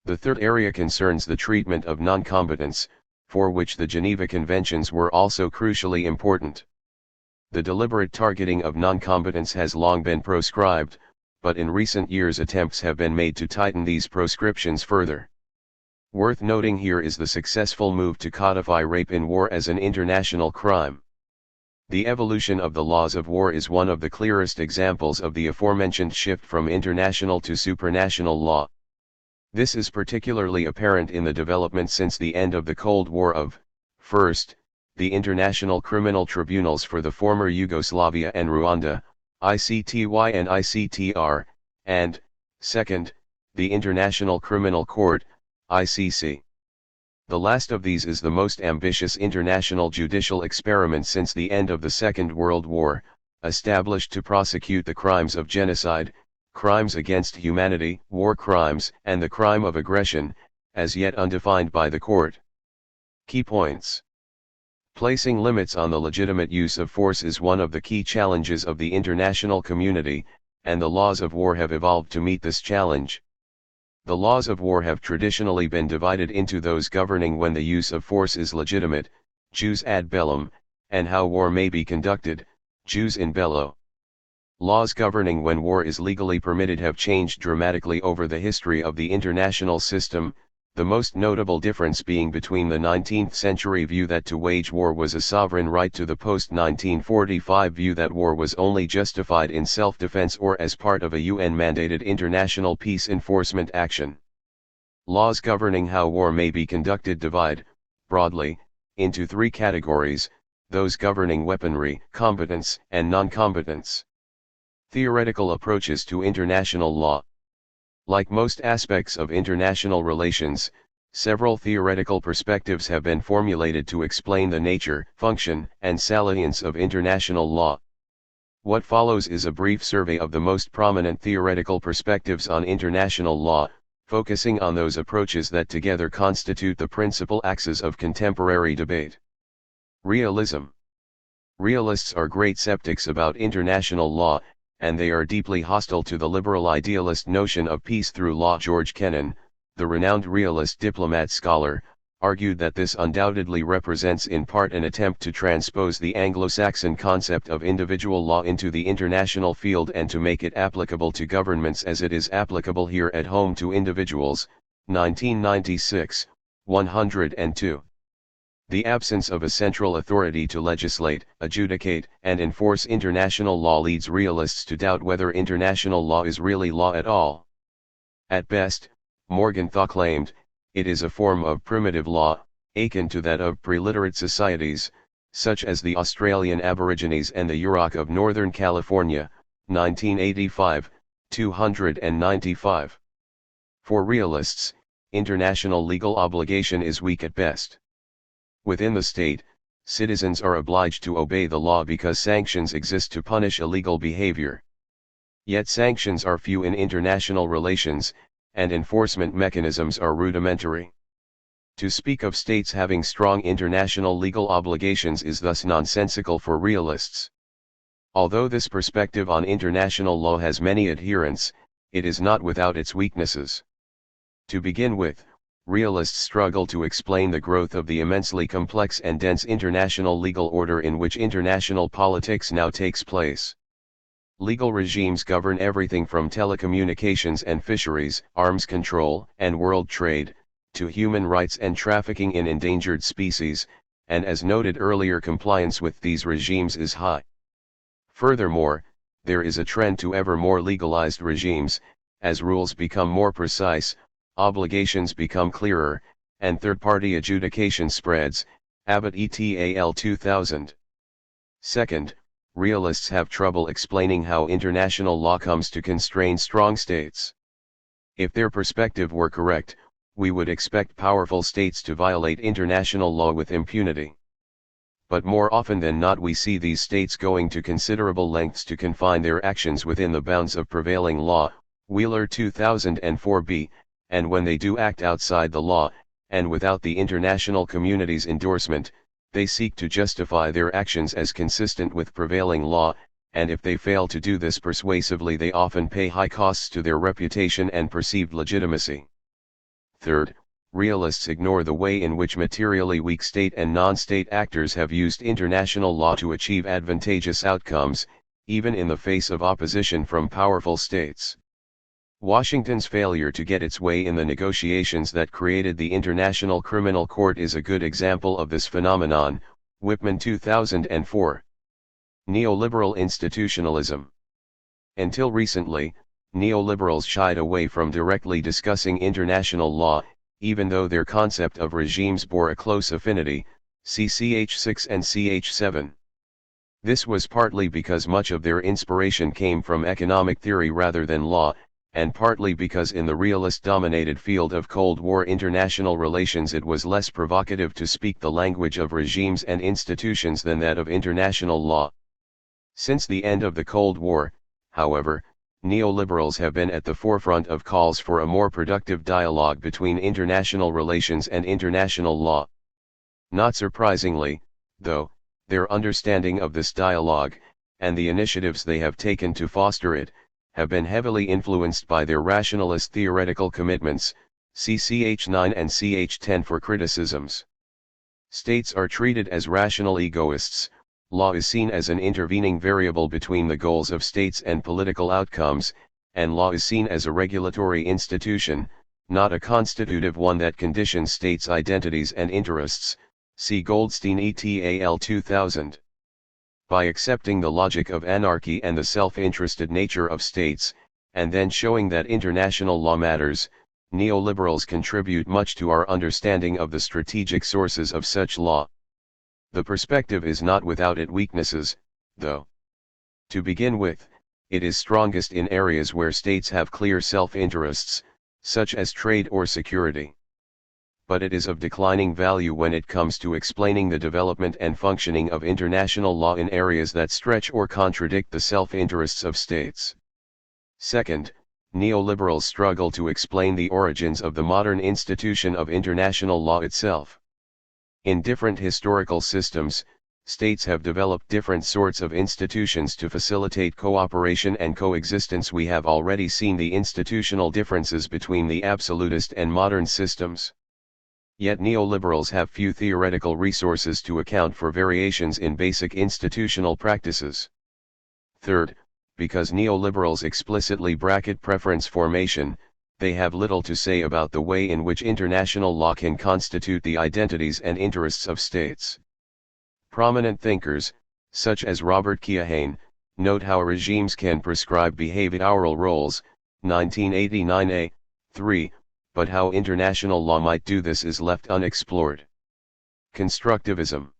The third area concerns the treatment of non-combatants, for which the Geneva Conventions were also crucially important. The deliberate targeting of non-combatants has long been proscribed, but in recent years attempts have been made to tighten these proscriptions further. Worth noting here is the successful move to codify rape in war as an international crime. The evolution of the laws of war is one of the clearest examples of the aforementioned shift from international to supranational law. This is particularly apparent in the development since the end of the Cold War of, first, the International Criminal Tribunals for the former Yugoslavia and Rwanda, ICTY and ICTR, and, second, the International Criminal Court, ICC. The last of these is the most ambitious international judicial experiment since the end of the Second World War, established to prosecute the crimes of genocide, crimes against humanity, war crimes, and the crime of aggression, as yet undefined by the court. Key points. Placing limits on the legitimate use of force is one of the key challenges of the international community, and the laws of war have evolved to meet this challenge. The laws of war have traditionally been divided into those governing when the use of force is legitimate, jus ad bellum, and how war may be conducted, jus in bello. Laws governing when war is legally permitted have changed dramatically over the history of the international system, the most notable difference being between the 19th century view that to wage war was a sovereign right to the post-1945 view that war was only justified in self-defense or as part of a UN-mandated international peace enforcement action. Laws governing how war may be conducted divide, broadly, into three categories: those governing weaponry, combatants, and non-combatants. Theoretical approaches to international law. Like most aspects of international relations, several theoretical perspectives have been formulated to explain the nature, function, and salience of international law. What follows is a brief survey of the most prominent theoretical perspectives on international law, focusing on those approaches that together constitute the principal axes of contemporary debate. Realism. Realists are great skeptics about international law, and they are deeply hostile to the liberal idealist notion of peace through law. George Kennan, the renowned realist diplomat scholar, argued that this undoubtedly represents in part an attempt to transpose the Anglo-Saxon concept of individual law into the international field and to make it applicable to governments as it is applicable here at home to individuals. 1996, 102. The absence of a central authority to legislate, adjudicate, and enforce international law leads realists to doubt whether international law is really law at all. At best, Morgenthau claimed, it is a form of primitive law, akin to that of pre-literate societies, such as the Australian Aborigines and the Yurok of Northern California, 1985, 295. For realists, international legal obligation is weak at best. Within the state, citizens are obliged to obey the law because sanctions exist to punish illegal behavior. Yet sanctions are few in international relations, and enforcement mechanisms are rudimentary. To speak of states having strong international legal obligations is thus nonsensical for realists. Although this perspective on international law has many adherents, it is not without its weaknesses. To begin with, realists struggle to explain the growth of the immensely complex and dense international legal order in which international politics now takes place. Legal regimes govern everything from telecommunications and fisheries, arms control and world trade, to human rights and trafficking in endangered species, and as noted earlier, compliance with these regimes is high. Furthermore, there is a trend to ever more legalized regimes. As rules become more precise, obligations become clearer, and third-party adjudication spreads. Abbott et al. 2000. Second, realists have trouble explaining how international law comes to constrain strong states. If their perspective were correct, we would expect powerful states to violate international law with impunity. But more often than not we see these states going to considerable lengths to confine their actions within the bounds of prevailing law, Wheeler 2004b, and when they do act outside the law, and without the international community's endorsement, they seek to justify their actions as consistent with prevailing law, and if they fail to do this persuasively they often pay high costs to their reputation and perceived legitimacy. Third, realists ignore the way in which materially weak state and non-state actors have used international law to achieve advantageous outcomes, even in the face of opposition from powerful states. Washington's failure to get its way in the negotiations that created the International Criminal Court is a good example of this phenomenon. Whitman 2004. Neoliberal institutionalism. Until recently, neoliberals shied away from directly discussing international law, even though their concept of regimes bore a close affinity, see ch6 and ch7. This was partly because much of their inspiration came from economic theory rather than law, and partly because in the realist-dominated field of Cold War international relations it was less provocative to speak the language of regimes and institutions than that of international law. Since the end of the Cold War, however, neoliberals have been at the forefront of calls for a more productive dialogue between international relations and international law. Not surprisingly, though, their understanding of this dialogue, and the initiatives they have taken to foster it, have been heavily influenced by their rationalist theoretical commitments, see ch9 and ch10 for criticisms. States are treated as rational egoists. Law is seen as an intervening variable between the goals of states and political outcomes, and law is seen as a regulatory institution, not a constitutive one that conditions states' identities and interests, see Goldstein et al. 2000. By accepting the logic of anarchy and the self-interested nature of states, and then showing that international law matters, neoliberals contribute much to our understanding of the strategic sources of such law. The perspective is not without its weaknesses, though. To begin with, it is strongest in areas where states have clear self-interests, such as trade or security. But it is of declining value when it comes to explaining the development and functioning of international law in areas that stretch or contradict the self-interests of states. Second, neoliberals struggle to explain the origins of the modern institution of international law itself. In different historical systems, states have developed different sorts of institutions to facilitate cooperation and coexistence. We have already seen the institutional differences between the absolutist and modern systems. Yet neoliberals have few theoretical resources to account for variations in basic institutional practices. Third, because neoliberals explicitly bracket preference formation, they have little to say about the way in which international law can constitute the identities and interests of states. Prominent thinkers, such as Robert Keohane, note how regimes can prescribe behavioral roles, 1989a, 3, but how international law might do this is left unexplored. Constructivism.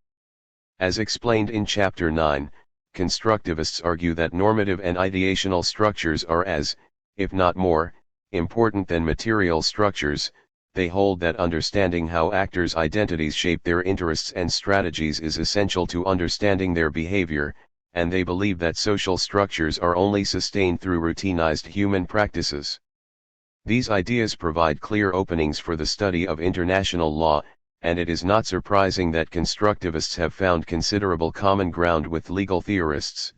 As explained in Chapter 9, constructivists argue that normative and ideational structures are as, if not more, important than material structures. They hold that understanding how actors' identities shape their interests and strategies is essential to understanding their behavior, and they believe that social structures are only sustained through routinized human practices. These ideas provide clear openings for the study of international law, and it is not surprising that constructivists have found considerable common ground with legal theorists.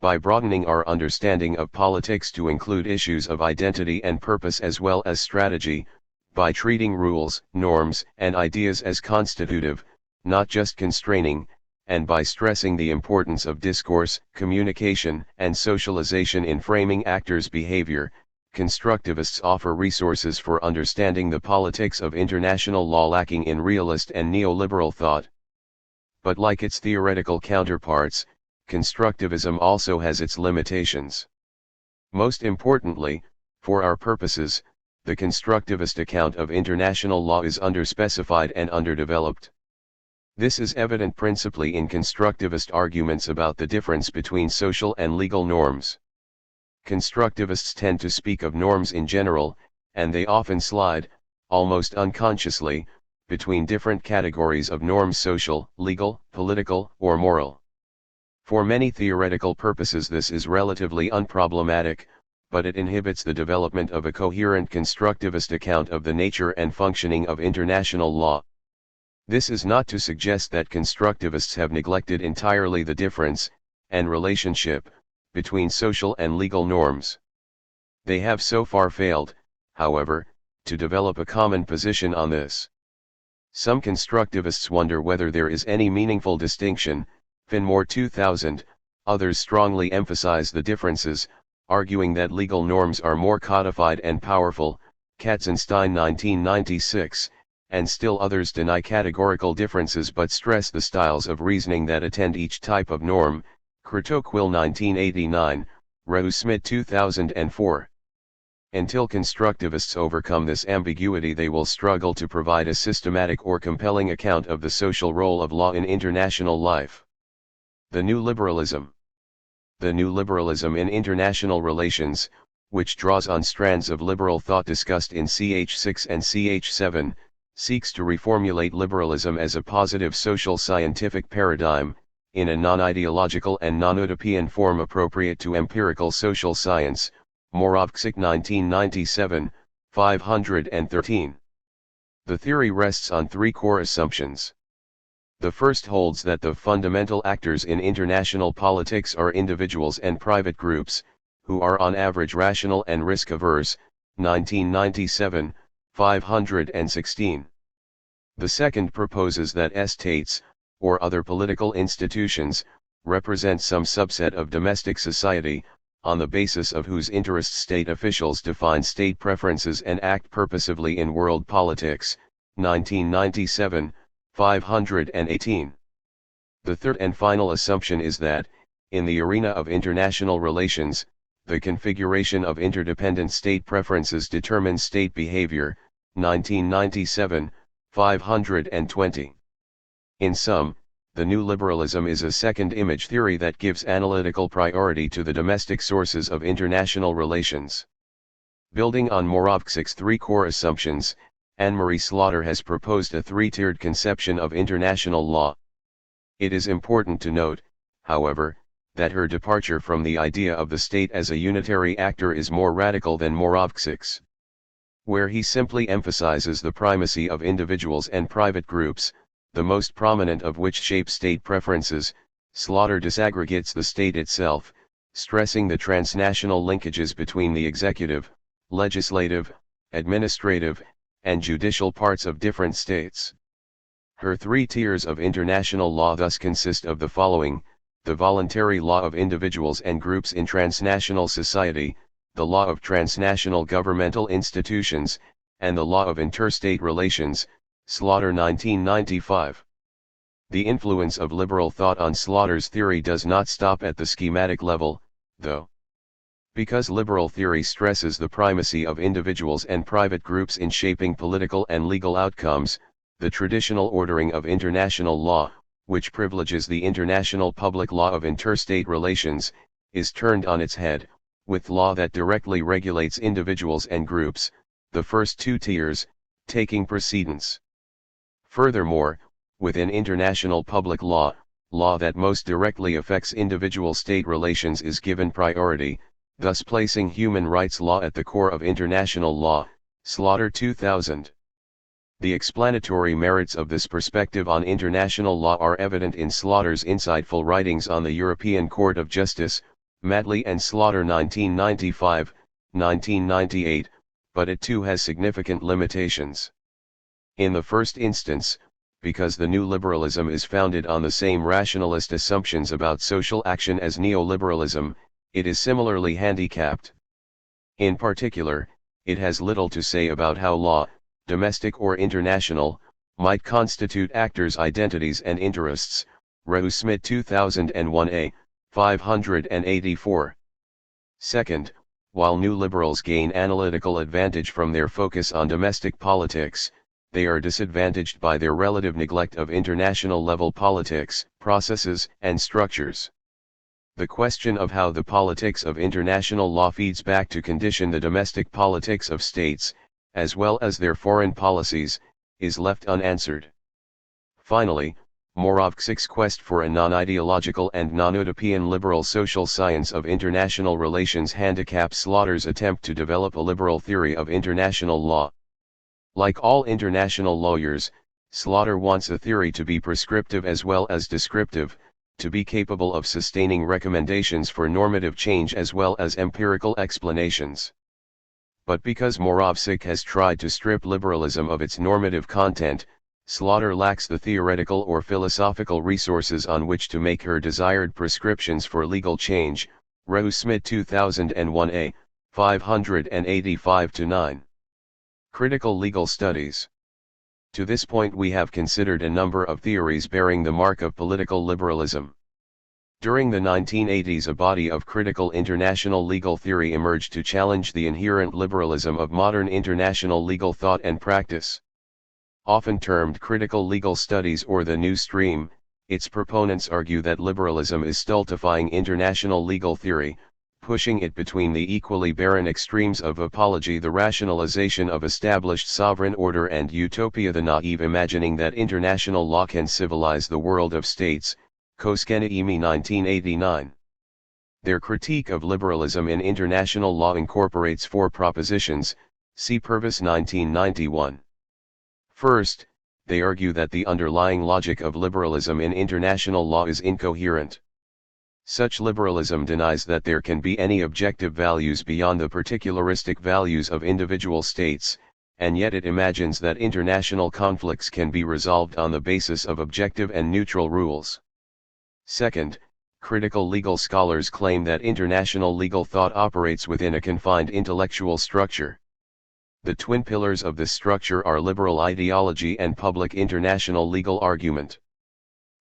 By broadening our understanding of politics to include issues of identity and purpose as well as strategy, by treating rules, norms, and ideas as constitutive, not just constraining, and by stressing the importance of discourse, communication, and socialization in framing actors' behavior, constructivists offer resources for understanding the politics of international law lacking in realist and neoliberal thought. But like its theoretical counterparts, constructivism also has its limitations. Most importantly, for our purposes, the constructivist account of international law is underspecified and underdeveloped. This is evident principally in constructivist arguments about the difference between social and legal norms. Constructivists tend to speak of norms in general, and they often slide, almost unconsciously, between different categories of norms: social, legal, political, or moral. For many theoretical purposes this is relatively unproblematic, but it inhibits the development of a coherent constructivist account of the nature and functioning of international law. This is not to suggest that constructivists have neglected entirely the difference, and relationship, between social and legal norms. They have so far failed, however, to develop a common position on this. Some constructivists wonder whether there is any meaningful distinction. Finmore 2000, others strongly emphasize the differences, arguing that legal norms are more codified and powerful. Katzenstein 1996, and still others deny categorical differences but stress the styles of reasoning that attend each type of norm. Kratochwil 1989, Rehu-Smit 2004. Until constructivists overcome this ambiguity, they will struggle to provide a systematic or compelling account of the social role of law in international life. The New Liberalism. The New Liberalism in international relations, which draws on strands of liberal thought discussed in ch6 and ch7, seeks to reformulate liberalism as a positive social scientific paradigm, in a non-ideological and non-utopian form appropriate to empirical social science. Moravcsik 1997, 513. The theory rests on three core assumptions. The first holds that the fundamental actors in international politics are individuals and private groups, who are on average rational and risk-averse. 1997, 516. The second proposes that states, or other political institutions, represent some subset of domestic society, on the basis of whose interests state officials define state preferences and act purposively in world politics. 1997, 518. The third and final assumption is that, in the arena of international relations, the configuration of interdependent state preferences determines state behavior. 1997, 520. In sum, the new liberalism is a second image theory that gives analytical priority to the domestic sources of international relations. Building on Moravcsyk's three core assumptions, Anne-Marie Slaughter has proposed a three-tiered conception of international law. It is important to note, however, that her departure from the idea of the state as a unitary actor is more radical than Moravcsyk's. Where he simply emphasizes the primacy of individuals and private groups, the most prominent of which shape state preferences, Slaughter disaggregates the state itself, stressing the transnational linkages between the executive, legislative, administrative, and judicial parts of different states. Her three tiers of international law thus consist of the following: the voluntary law of individuals and groups in transnational society, the law of transnational governmental institutions, and the law of interstate relations. Slaughter 1995. The influence of liberal thought on Slaughter's theory does not stop at the schematic level, though. Because liberal theory stresses the primacy of individuals and private groups in shaping political and legal outcomes, the traditional ordering of international law, which privileges the international public law of interstate relations, is turned on its head, with law that directly regulates individuals and groups, the first two tiers, taking precedence. Furthermore, within international public law, law that most directly affects individual state relations is given priority, thus placing human rights law at the core of international law. Slaughter 2000. The explanatory merits of this perspective on international law are evident in Slaughter's insightful writings on the European Court of Justice, Madley and Slaughter 1995, 1998, but it too has significant limitations. In the first instance, because the new liberalism is founded on the same rationalist assumptions about social action as neoliberalism, it is similarly handicapped. In particular, it has little to say about how law, domestic or international, might constitute actors' identities and interests. Rehu Smith 2001a, 584. Second, while new liberals gain analytical advantage from their focus on domestic politics, they are disadvantaged by their relative neglect of international-level politics, processes, and structures. The question of how the politics of international law feeds back to condition the domestic politics of states, as well as their foreign policies, is left unanswered. Finally, Moravcsic's quest for a non-ideological and non-utopian liberal social science of international relations handicaps Slaughter's attempt to develop a liberal theory of international law. Like all international lawyers, Slaughter wants a theory to be prescriptive as well as descriptive, to be capable of sustaining recommendations for normative change as well as empirical explanations. But because Moravcic has tried to strip liberalism of its normative content, Slaughter lacks the theoretical or philosophical resources on which to make her desired prescriptions for legal change. Rehu Smith 2001a, 585-9. Critical legal studies. To this point we have considered a number of theories bearing the mark of political liberalism. During the 1980s a body of critical international legal theory emerged to challenge the inherent liberalism of modern international legal thought and practice. Often termed critical legal studies or the new stream, its proponents argue that liberalism is stultifying international legal theory, pushing it between the equally barren extremes of apology, the rationalization of established sovereign order, and utopia, the naive imagining that international law can civilize the world of states. Koskeniemi 1989. Their critique of liberalism in international law incorporates four propositions, see Purvis 1991. First, they argue that the underlying logic of liberalism in international law is incoherent. Such liberalism denies that there can be any objective values beyond the particularistic values of individual states, and yet it imagines that international conflicts can be resolved on the basis of objective and neutral rules. Second, critical legal scholars claim that international legal thought operates within a confined intellectual structure. The twin pillars of this structure are liberal ideology and public international legal argument.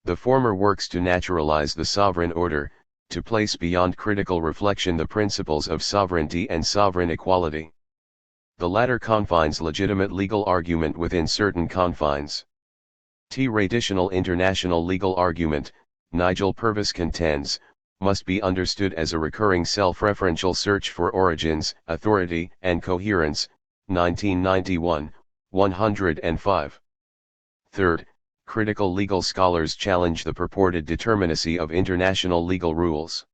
The former works to naturalize the sovereign order, to place beyond critical reflection the principles of sovereignty and sovereign equality. The latter confines legitimate legal argument within certain confines. Traditional international legal argument, Nigel Purvis contends, must be understood as a recurring self-referential search for origins, authority, and coherence. 1991, 105. Third, critical legal scholars challenge the purported determinacy of international legal rules.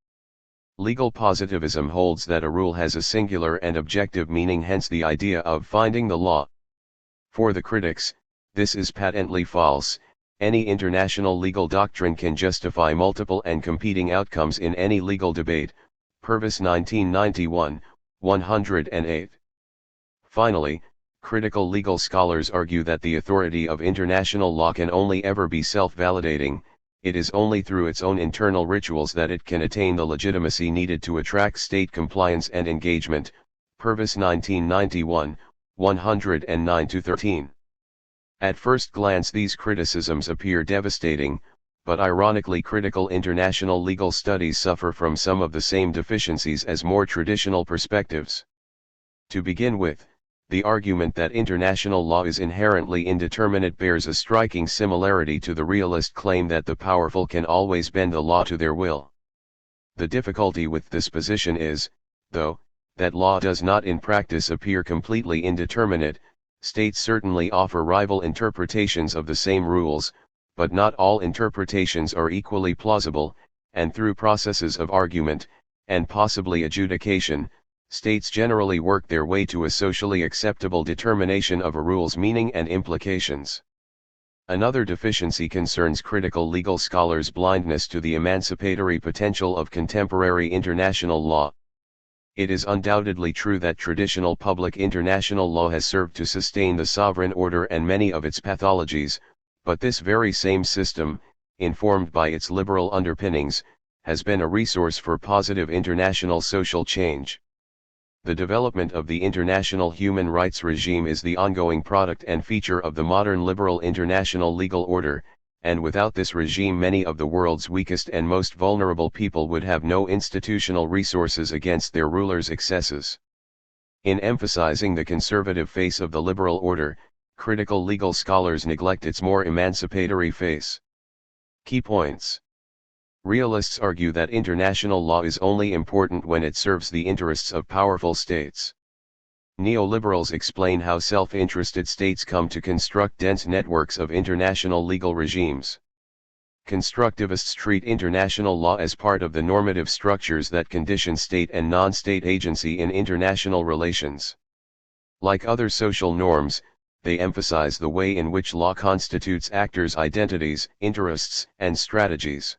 Legal positivism holds that a rule has a singular and objective meaning, hence the idea of finding the law. For the critics, this is patently false. Any international legal doctrine can justify multiple and competing outcomes in any legal debate. Purvis 1991, 108. Finally, critical legal scholars argue that the authority of international law can only ever be self-validating. It is only through its own internal rituals that it can attain the legitimacy needed to attract state compliance and engagement. Purvis 1991, 109-13. At first glance these criticisms appear devastating, but ironically critical international legal studies suffer from some of the same deficiencies as more traditional perspectives. To begin with, The argument that international law is inherently indeterminate bears a striking similarity to the realist claim that the powerful can always bend the law to their will. The difficulty with this position is, though, that law does not in practice appear completely indeterminate. States certainly offer rival interpretations of the same rules, but not all interpretations are equally plausible, and through processes of argument, and possibly adjudication, states generally work their way to a socially acceptable determination of a rule's meaning and implications. Another deficiency concerns critical legal scholars' blindness to the emancipatory potential of contemporary international law. It is undoubtedly true that traditional public international law has served to sustain the sovereign order and many of its pathologies, but this very same system, informed by its liberal underpinnings, has been a resource for positive international social change. The development of the international human rights regime is the ongoing product and feature of the modern liberal international legal order, and without this regime many of the world's weakest and most vulnerable people would have no institutional resources against their rulers' excesses. In emphasizing the conservative face of the liberal order, critical legal scholars neglect its more emancipatory face. Key points. Realists argue that international law is only important when it serves the interests of powerful states. Neoliberals explain how self-interested states come to construct dense networks of international legal regimes. Constructivists treat international law as part of the normative structures that condition state and non-state agency in international relations. Like other social norms, they emphasize the way in which law constitutes actors' identities, interests, and strategies.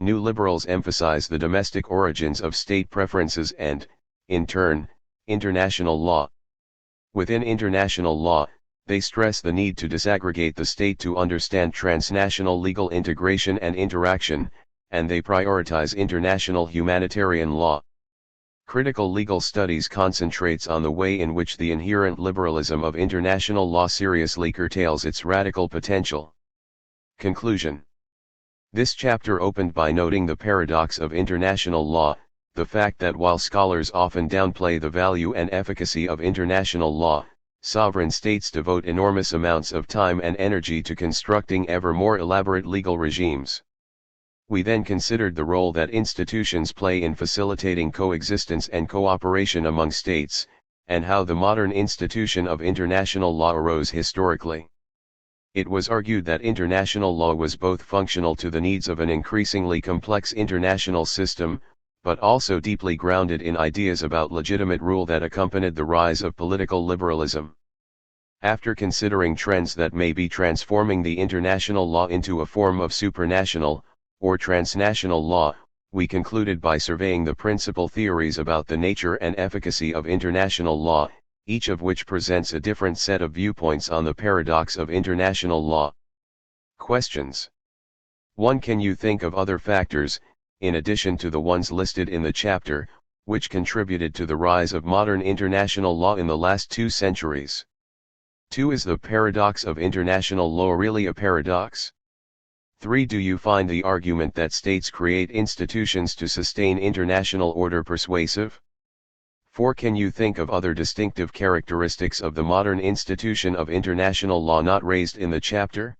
New liberals emphasize the domestic origins of state preferences and, in turn, international law. Within international law, they stress the need to disaggregate the state to understand transnational legal integration and interaction, and they prioritize international humanitarian law. Critical legal studies concentrates on the way in which the inherent liberalism of international law seriously curtails its radical potential. Conclusion. This chapter opened by noting the paradox of international law, the fact that while scholars often downplay the value and efficacy of international law, sovereign states devote enormous amounts of time and energy to constructing ever more elaborate legal regimes. We then considered the role that institutions play in facilitating coexistence and cooperation among states, and how the modern institution of international law arose historically. It was argued that international law was both functional to the needs of an increasingly complex international system, but also deeply grounded in ideas about legitimate rule that accompanied the rise of political liberalism. After considering trends that may be transforming the international law into a form of supranational, or transnational law, we concluded by surveying the principal theories about the nature and efficacy of international law, each of which presents a different set of viewpoints on the paradox of international law. Questions. 1. Can you think of other factors, in addition to the ones listed in the chapter, which contributed to the rise of modern international law in the last 2 centuries? 2. Is the paradox of international law really a paradox? 3. Do you find the argument that states create institutions to sustain international order persuasive? 4. Can you think of other distinctive characteristics of the modern institution of international law not raised in the chapter?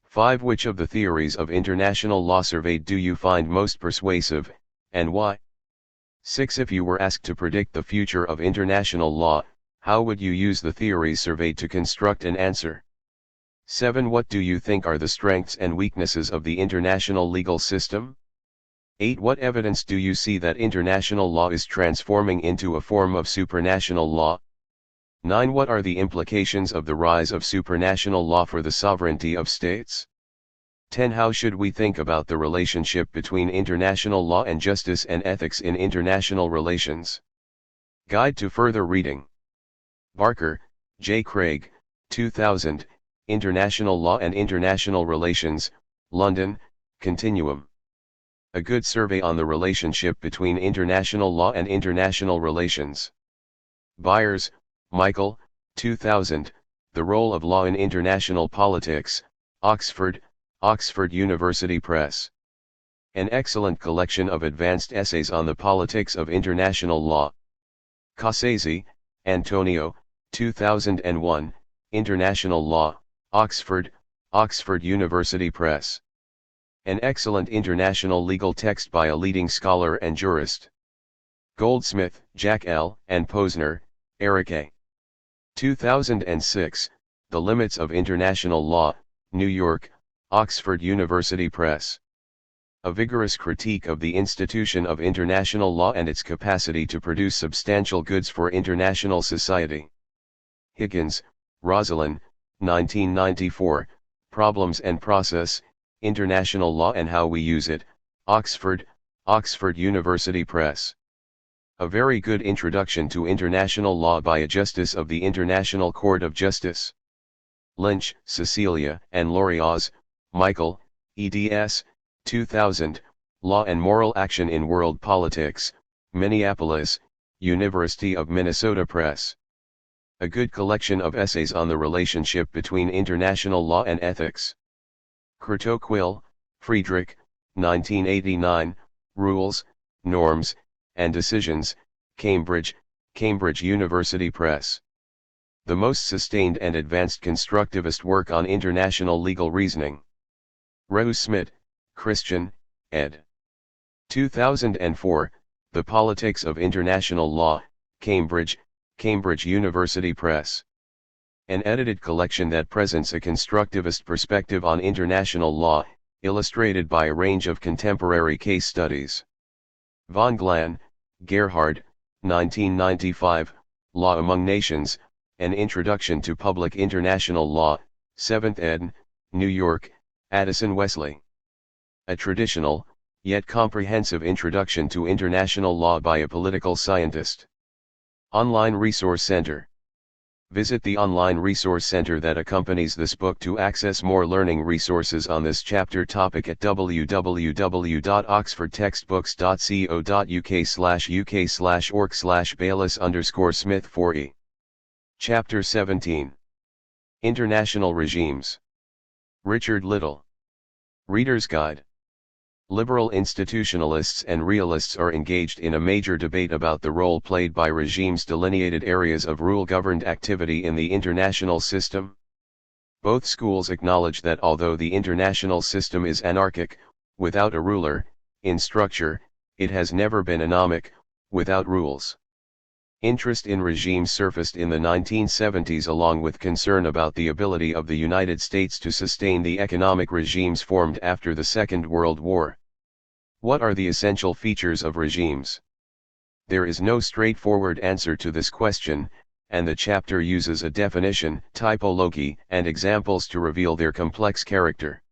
5. Which of the theories of international law surveyed do you find most persuasive, and why? 6. If you were asked to predict the future of international law, how would you use the theories surveyed to construct an answer? 7. What do you think are the strengths and weaknesses of the international legal system? 8. What evidence do you see that international law is transforming into a form of supranational law? 9. What are the implications of the rise of supranational law for the sovereignty of states? 10. How should we think about the relationship between international law and justice and ethics in international relations? Guide to further reading. Barker, J. Craig, 2000, International Law and International Relations, London, Continuum. A good survey on the relationship between international law and international relations. Byers, Michael, 2000, The Role of Law in International Politics, Oxford, Oxford University Press. An excellent collection of advanced essays on the politics of international law. Cassese, Antonio, 2001, International Law, Oxford, Oxford University Press. An excellent international legal text by a leading scholar and jurist. Goldsmith, Jack L., and Posner, Eric A. 2006, The Limits of International Law, New York, Oxford University Press. A vigorous critique of the institution of international law and its capacity to produce substantial goods for international society. Higgins, Rosalind, 1994, Problems and Process, International Law and How We Use It, Oxford, Oxford University Press. A very good introduction to international law by a Justice of the International Court of Justice. Lynch, Cecilia, and Loriaz, Michael, eds. 2000, Law and Moral Action in World Politics, Minneapolis, University of Minnesota Press. A good collection of essays on the relationship between international law and ethics. Kurtow-Quill, Friedrich, 1989, Rules, Norms, and Decisions, Cambridge, Cambridge University Press. The most sustained and advanced constructivist work on international legal reasoning. Rose-Smith, Christian, ed. 2004, The Politics of International Law, Cambridge, Cambridge University Press. An edited collection that presents a constructivist perspective on international law, illustrated by a range of contemporary case studies. Von Glan, Gerhard, 1995, Law Among Nations, An Introduction to Public International Law, 7th ed., New York, Addison Wesley. A traditional, yet comprehensive introduction to international law by a political scientist. Online Resource Center. Visit the online resource center that accompanies this book to access more learning resources on this chapter topic at www.oxfordtextbooks.co.uk/uk/org/Baylis_Smith 4e. Chapter 17. International Regimes. Richard Little. Reader's Guide. Liberal institutionalists and realists are engaged in a major debate about the role played by regimes' delineated areas of rule-governed activity in the international system. Both schools acknowledge that although the international system is anarchic, without a ruler, in structure, it has never been anomic, without rules. Interest in regimes surfaced in the 1970s along with concern about the ability of the United States to sustain the economic regimes formed after the Second World War. What are the essential features of regimes? There is no straightforward answer to this question, and the chapter uses a definition, typology, and examples to reveal their complex character.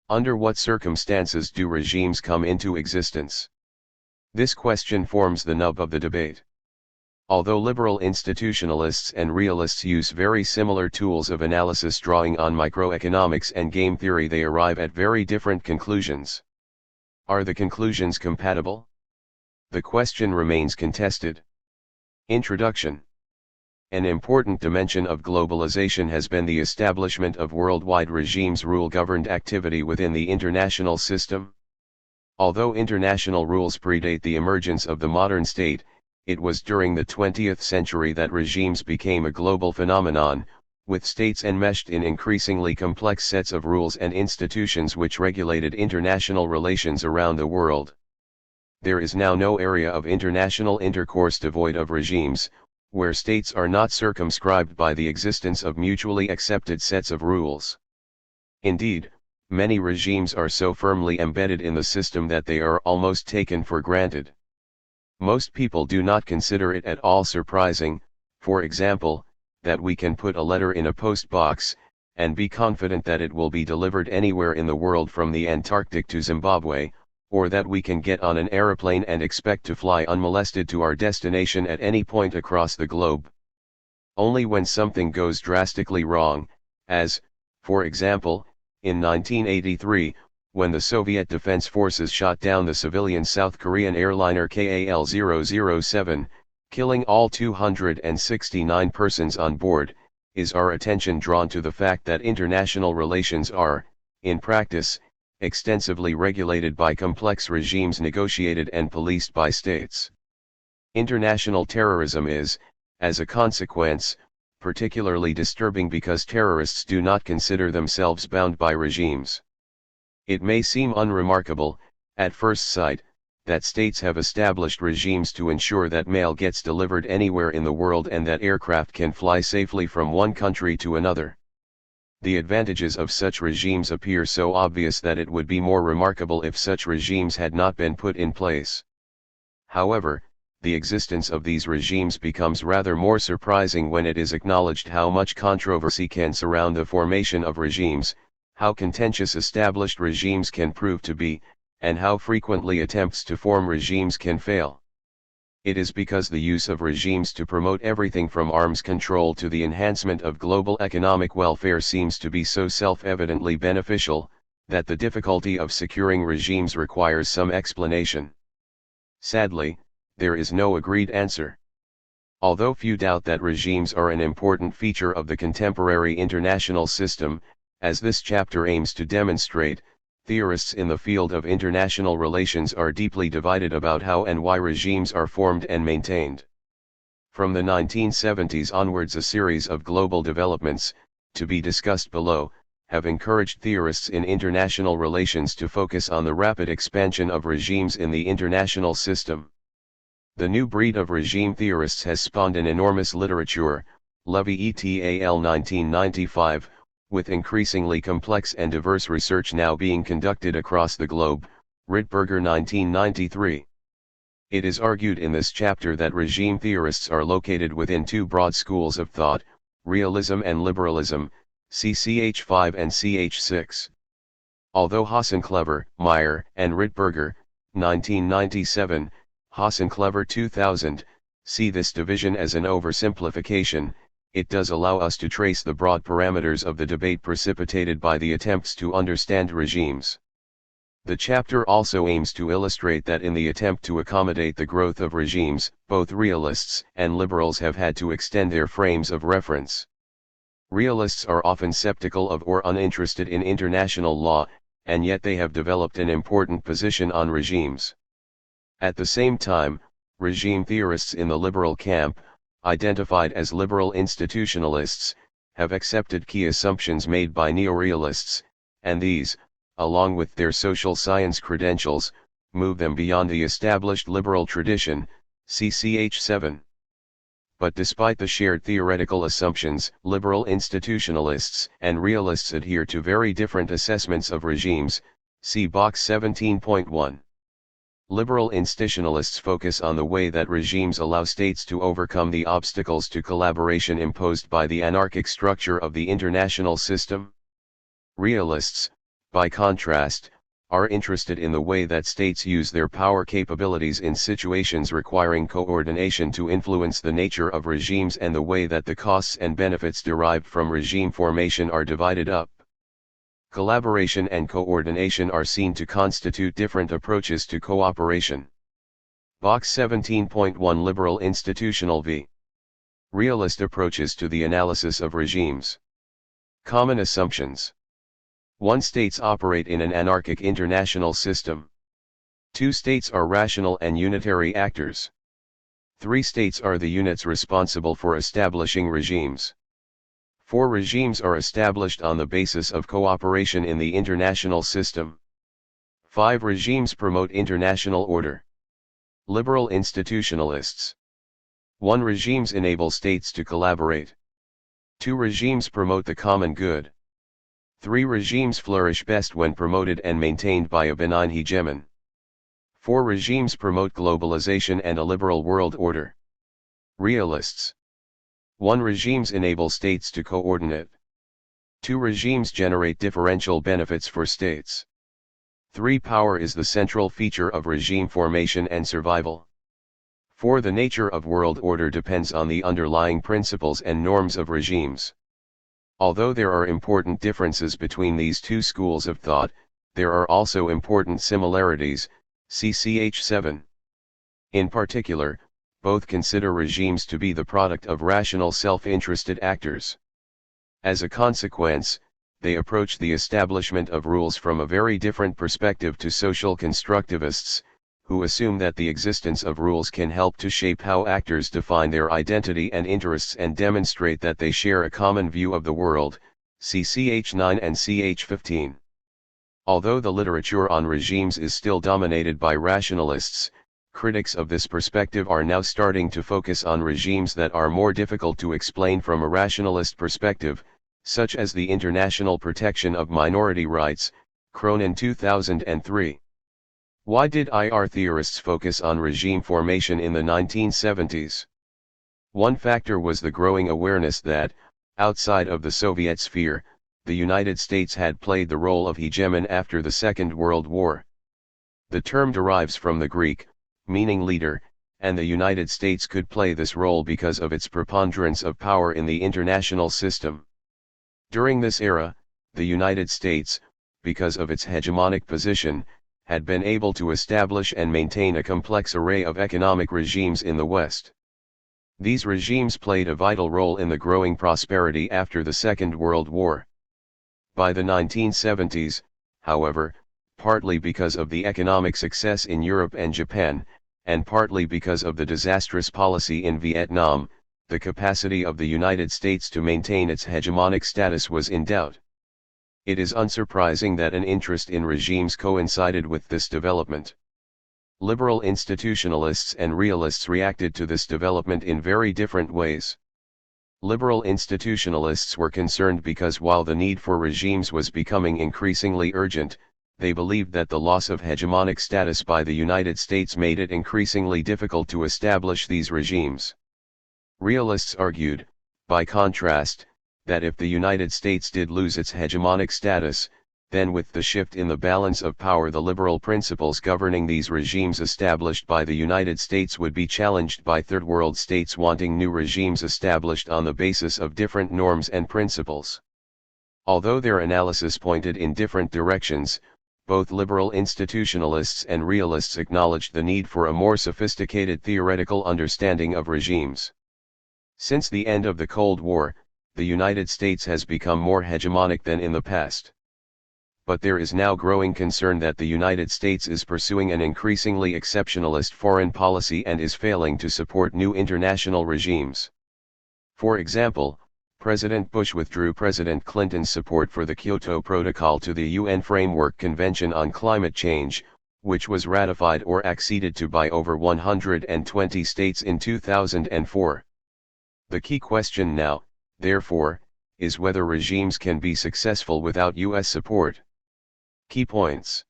Under what circumstances do regimes come into existence? This question forms the nub of the debate. Although liberal institutionalists and realists use very similar tools of analysis drawing on microeconomics and game theory, they arrive at very different conclusions. Are the conclusions compatible? The question remains contested. Introduction. An important dimension of globalization has been the establishment of worldwide regimes rule-governed activity within the international system. Although international rules predate the emergence of the modern state, it was during the 20th century that regimes became a global phenomenon, with states enmeshed in increasingly complex sets of rules and institutions which regulated international relations around the world. There is now no area of international intercourse devoid of regimes, where states are not circumscribed by the existence of mutually accepted sets of rules. Indeed, many regimes are so firmly embedded in the system that they are almost taken for granted. Most people do not consider it at all surprising, for example, that we can put a letter in a post box, and be confident that it will be delivered anywhere in the world from the Antarctic to Zimbabwe, or that we can get on an aeroplane and expect to fly unmolested to our destination at any point across the globe. Only when something goes drastically wrong, as, for example, in 1983, when the Soviet Defense Forces shot down the civilian South Korean airliner KAL-007, killing all 269 persons on board, is our attention drawn to the fact that international relations are, in practice, extensively regulated by complex regimes negotiated and policed by states. International terrorism is, as a consequence, particularly disturbing because terrorists do not consider themselves bound by regimes. It may seem unremarkable, at first sight, that states have established regimes to ensure that mail gets delivered anywhere in the world and that aircraft can fly safely from one country to another. The advantages of such regimes appear so obvious that it would be more remarkable if such regimes had not been put in place. However, the existence of these regimes becomes rather more surprising when it is acknowledged how much controversy can surround the formation of regimes, how contentious established regimes can prove to be, and how frequently attempts to form regimes can fail. It is because the use of regimes to promote everything from arms control to the enhancement of global economic welfare seems to be so self-evidently beneficial, that the difficulty of securing regimes requires some explanation. Sadly, there is no agreed answer. Although few doubt that regimes are an important feature of the contemporary international system, as this chapter aims to demonstrate, theorists in the field of international relations are deeply divided about how and why regimes are formed and maintained. From the 1970s onwards, a series of global developments, to be discussed below, have encouraged theorists in international relations to focus on the rapid expansion of regimes in the international system. The new breed of regime theorists has spawned an enormous literature, Levy et al. 1995, with increasingly complex and diverse research now being conducted across the globe, Ritberger 1993. It is argued in this chapter that regime theorists are located within two broad schools of thought, realism and liberalism, CCH 5 and CH 6. Although Hasenclever, Meyer, and Ritberger, 1997, Hasenclever 2000, see this division as an oversimplification, it does allow us to trace the broad parameters of the debate precipitated by the attempts to understand regimes. The chapter also aims to illustrate that in the attempt to accommodate the growth of regimes, both realists and liberals have had to extend their frames of reference. Realists are often skeptical of or uninterested in international law, and yet they have developed an important position on regimes. At the same time, regime theorists in the liberal camp, identified as liberal institutionalists, have accepted key assumptions made by neorealists, and these, along with their social science credentials, move them beyond the established liberal tradition, CCH 7. But despite the shared theoretical assumptions, liberal institutionalists and realists adhere to very different assessments of regimes, see box 17.1. Liberal institutionalists focus on the way that regimes allow states to overcome the obstacles to collaboration imposed by the anarchic structure of the international system. Realists, by contrast, are interested in the way that states use their power capabilities in situations requiring coordination to influence the nature of regimes and the way that the costs and benefits derived from regime formation are divided up. Collaboration and coordination are seen to constitute different approaches to cooperation. Box 17.1 Liberal Institutional v. Realist approaches to the analysis of regimes. Common assumptions. 1. States operate in an anarchic international system. 2. States are rational and unitary actors. 3. States are the units responsible for establishing regimes. 4. Regimes are established on the basis of cooperation in the international system. 5. Regimes promote international order. Liberal institutionalists. 1. Regimes enable states to collaborate. 2. Regimes promote the common good. 3. Regimes flourish best when promoted and maintained by a benign hegemon. 4. Regimes promote globalization and a liberal world order. Realists. 1. Regimes enable states to coordinate. 2. Regimes generate differential benefits for states. 3. Power is the central feature of regime formation and survival. 4. The nature of world order depends on the underlying principles and norms of regimes. Although there are important differences between these two schools of thought, there are also important similarities, CCH 7. In particular, both consider regimes to be the product of rational self-interested actors. As a consequence, they approach the establishment of rules from a very different perspective to social constructivists, who assume that the existence of rules can help to shape how actors define their identity and interests and demonstrate that they share a common view of the world, see ch9 and ch15. Although the literature on regimes is still dominated by rationalists, critics of this perspective are now starting to focus on regimes that are more difficult to explain from a rationalist perspective, such as the International Protection of Minority Rights, Cronin 2003. Why did IR theorists focus on regime formation in the 1970s? One factor was the growing awareness that, outside of the Soviet sphere, the United States had played the role of hegemon after the Second World War. The term derives from the Greek, meaning leader, and the United States could play this role because of its preponderance of power in the international system. During this era, the United States, because of its hegemonic position, had been able to establish and maintain a complex array of economic regimes in the West. These regimes played a vital role in the growing prosperity after the Second World War. By the 1970s, however, partly because of the economic success in Europe and Japan, and partly because of the disastrous policy in Vietnam, the capacity of the United States to maintain its hegemonic status was in doubt. It is unsurprising that an interest in regimes coincided with this development. Liberal institutionalists and realists reacted to this development in very different ways. Liberal institutionalists were concerned because while the need for regimes was becoming increasingly urgent, they believed that the loss of hegemonic status by the United States made it increasingly difficult to establish these regimes. Realists argued, by contrast, that if the United States did lose its hegemonic status, then with the shift in the balance of power the liberal principles governing these regimes established by the United States would be challenged by Third World states wanting new regimes established on the basis of different norms and principles. Although their analysis pointed in different directions, both liberal institutionalists and realists acknowledged the need for a more sophisticated theoretical understanding of regimes. Since the end of the Cold War, the United States has become more hegemonic than in the past. But there is now growing concern that the United States is pursuing an increasingly exceptionalist foreign policy and is failing to support new international regimes. For example, President Bush withdrew President Clinton's support for the Kyoto Protocol to the UN Framework Convention on Climate Change, which was ratified or acceded to by over 120 states in 2004. The key question now, therefore, is whether regimes can be successful without U.S. support. Key points.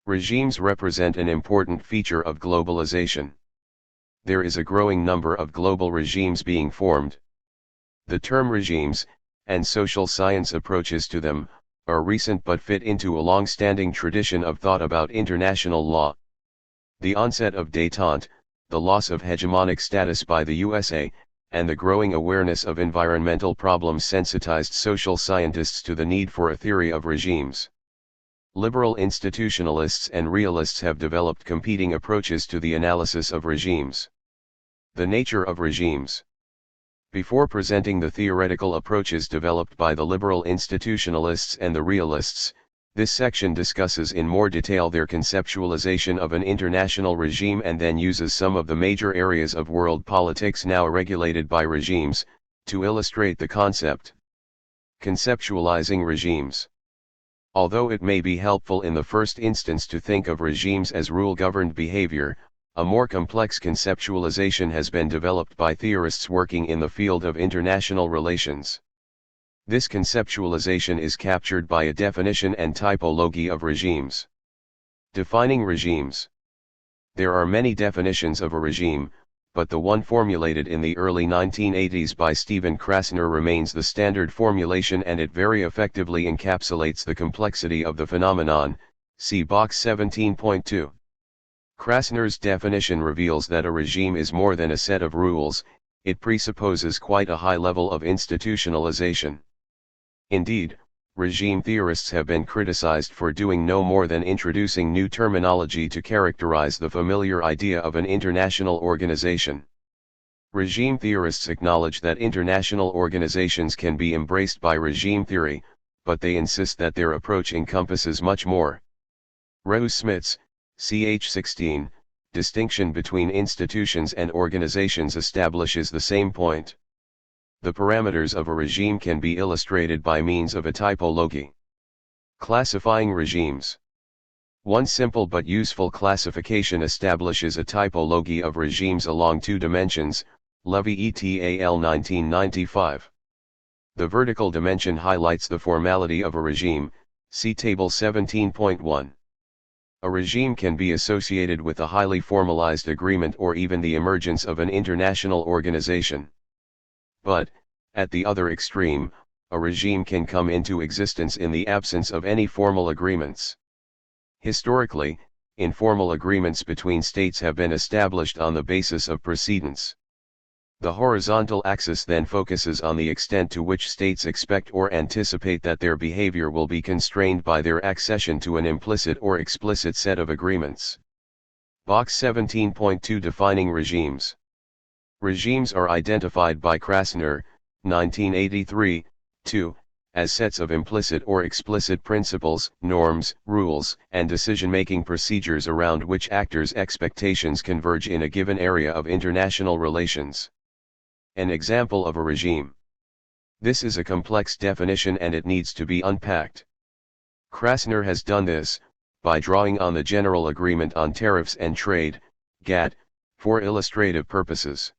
Regimes represent an important feature of globalization. There is a growing number of global regimes being formed. The term regimes, and social science approaches to them, are recent but fit into a long-standing tradition of thought about international law. The onset of détente, the loss of hegemonic status by the USA, and the growing awareness of environmental problems sensitized social scientists to the need for a theory of regimes. Liberal institutionalists and realists have developed competing approaches to the analysis of regimes. The nature of regimes. Before presenting the theoretical approaches developed by the liberal institutionalists and the realists, this section discusses in more detail their conceptualization of an international regime and then uses some of the major areas of world politics now regulated by regimes, to illustrate the concept. Conceptualizing regimes. Although it may be helpful in the first instance to think of regimes as rule-governed behavior, a more complex conceptualization has been developed by theorists working in the field of international relations. This conceptualization is captured by a definition and typology of regimes. Defining regimes. There are many definitions of a regime, but the one formulated in the early 1980s by Stephen Krasner remains the standard formulation, and it very effectively encapsulates the complexity of the phenomenon, see box 17.2. Krasner's definition reveals that a regime is more than a set of rules, it presupposes quite a high level of institutionalization. Indeed, regime theorists have been criticized for doing no more than introducing new terminology to characterize the familiar idea of an international organization. Regime theorists acknowledge that international organizations can be embraced by regime theory, but they insist that their approach encompasses much more. Reus Smits, ch. 16, distinction between institutions and organizations establishes the same point. The parameters of a regime can be illustrated by means of a typology. Classifying regimes. One simple but useful classification establishes a typology of regimes along two dimensions, Levy et al. 1995. The vertical dimension highlights the formality of a regime, see Table 17.1. A regime can be associated with a highly formalized agreement or even the emergence of an international organization. But, at the other extreme, a regime can come into existence in the absence of any formal agreements. Historically, informal agreements between states have been established on the basis of precedents. The horizontal axis then focuses on the extent to which states expect or anticipate that their behavior will be constrained by their accession to an implicit or explicit set of agreements. Box 17.2 Defining regimes. Regimes are identified by Krasner, 1983, 2, as sets of implicit or explicit principles, norms, rules, and decision-making procedures around which actors' expectations converge in a given area of international relations. An example of a regime. This is a complex definition and it needs to be unpacked. Krasner has done this, by drawing on the General Agreement on Tariffs and Trade, GATT, for illustrative purposes.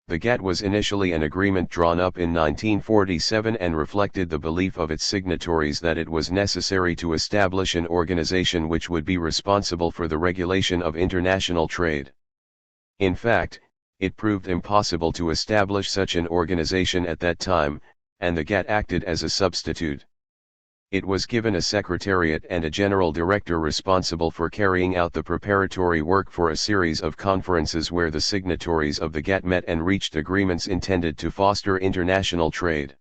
The GATT was initially an agreement drawn up in 1947 and reflected the belief of its signatories that it was necessary to establish an organization which would be responsible for the regulation of international trade. In fact, it proved impossible to establish such an organization at that time, and the GATT acted as a substitute. It was given a secretariat and a general director responsible for carrying out the preparatory work for a series of conferences where the signatories of the GATT met and reached agreements intended to foster international trade.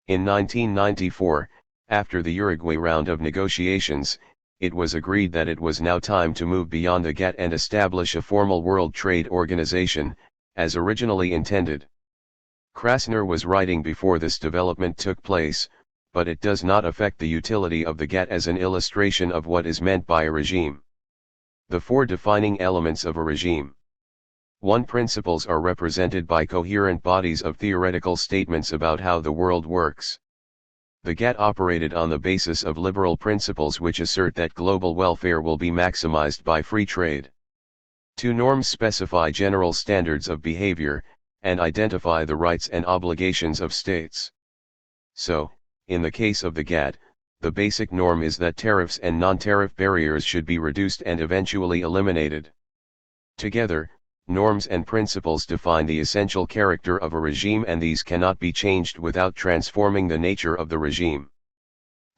In 1994, after the Uruguay round of negotiations, it was agreed that it was now time to move beyond the GATT and establish a formal World Trade Organization, as originally intended. Krasner was writing before this development took place, but it does not affect the utility of the GATT as an illustration of what is meant by a regime. The four defining elements of a regime. 1. Principles are represented by coherent bodies of theoretical statements about how the world works. The GATT operated on the basis of liberal principles which assert that global welfare will be maximized by free trade. 2. Norms specify general standards of behavior, and identify the rights and obligations of states. So, in the case of the GATT, the basic norm is that tariffs and non-tariff barriers should be reduced and eventually eliminated. Together, norms and principles define the essential character of a regime, and these cannot be changed without transforming the nature of the regime.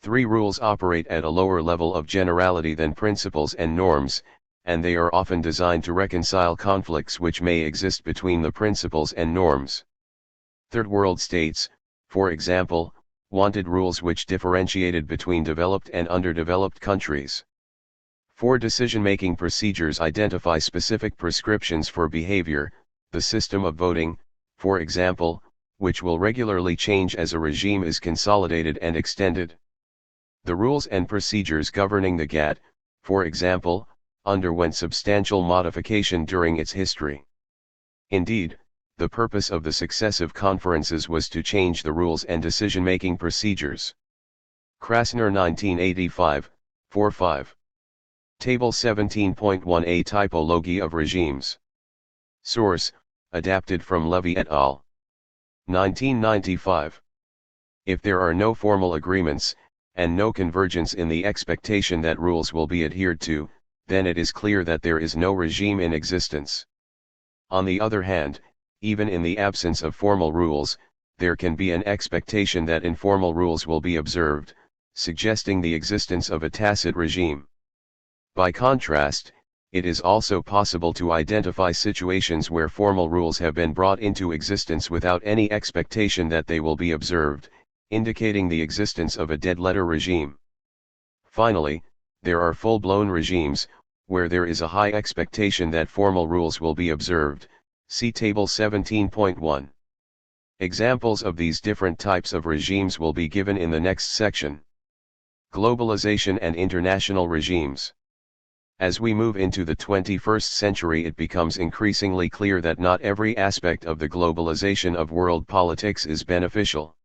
3. Rules operate at a lower level of generality than principles and norms, and they are often designed to reconcile conflicts which may exist between the principles and norms. Third world states, for example, wanted rules which differentiated between developed and underdeveloped countries. 4. Decision-making procedures identify specific prescriptions for behavior, the system of voting, for example, which will regularly change as a regime is consolidated and extended. The rules and procedures governing the GATT, for example, underwent substantial modification during its history. Indeed, the purpose of the successive conferences was to change the rules and decision-making procedures. Krasner 1985, 4-5. Table 17.1a Typology of regimes. Source, adapted from Levy et al. 1995. If there are no formal agreements, and no convergence in the expectation that rules will be adhered to, then it is clear that there is no regime in existence. On the other hand, even in the absence of formal rules, there can be an expectation that informal rules will be observed, suggesting the existence of a tacit regime. By contrast, it is also possible to identify situations where formal rules have been brought into existence without any expectation that they will be observed, indicating the existence of a dead-letter regime. Finally, there are full-blown regimes, where there is a high expectation that formal rules will be observed, see Table 17.1. Examples of these different types of regimes will be given in the next section. Globalization and international regimes. As we move into the 21st century, it becomes increasingly clear that not every aspect of the globalization of world politics is beneficial.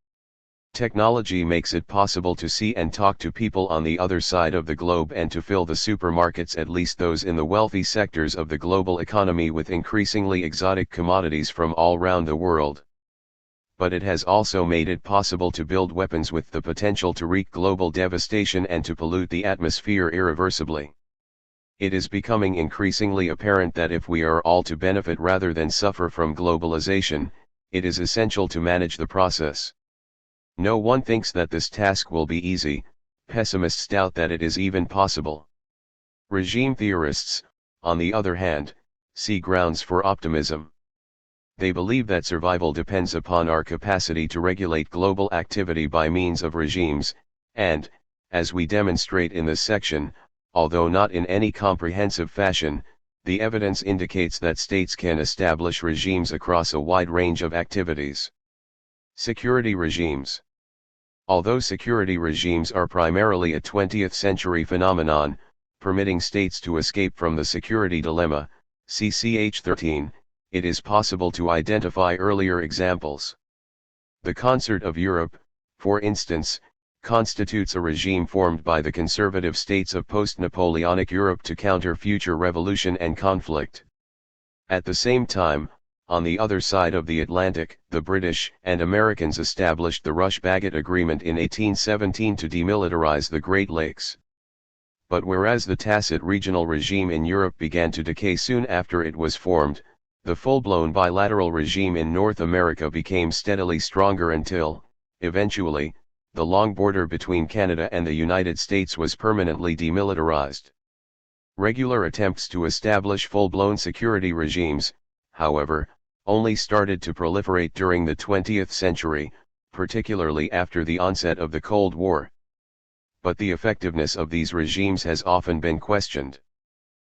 Technology makes it possible to see and talk to people on the other side of the globe and to fill the supermarkets, at least those in the wealthy sectors of the global economy, with increasingly exotic commodities from all around the world. But it has also made it possible to build weapons with the potential to wreak global devastation and to pollute the atmosphere irreversibly. It is becoming increasingly apparent that if we are all to benefit rather than suffer from globalization, it is essential to manage the process. No one thinks that this task will be easy. Pessimists doubt that it is even possible. Regime theorists, on the other hand, see grounds for optimism. They believe that survival depends upon our capacity to regulate global activity by means of regimes, and, as we demonstrate in this section, although not in any comprehensive fashion, the evidence indicates that states can establish regimes across a wide range of activities. Security regimes. Although security regimes are primarily a 20th century phenomenon, permitting states to escape from the security dilemma, ch 13, it is possible to identify earlier examples. The Concert of Europe, for instance, constitutes a regime formed by the conservative states of post-Napoleonic Europe to counter future revolution and conflict. At the same time, on the other side of the Atlantic, the British and Americans established the Rush-Bagot Agreement in 1817 to demilitarize the Great Lakes. But whereas the tacit regional regime in Europe began to decay soon after it was formed, the full-blown bilateral regime in North America became steadily stronger until, eventually, the long border between Canada and the United States was permanently demilitarized. Regular attempts to establish full-blown security regimes, however, only started to proliferate during the 20th century, particularly after the onset of the Cold War. But the effectiveness of these regimes has often been questioned.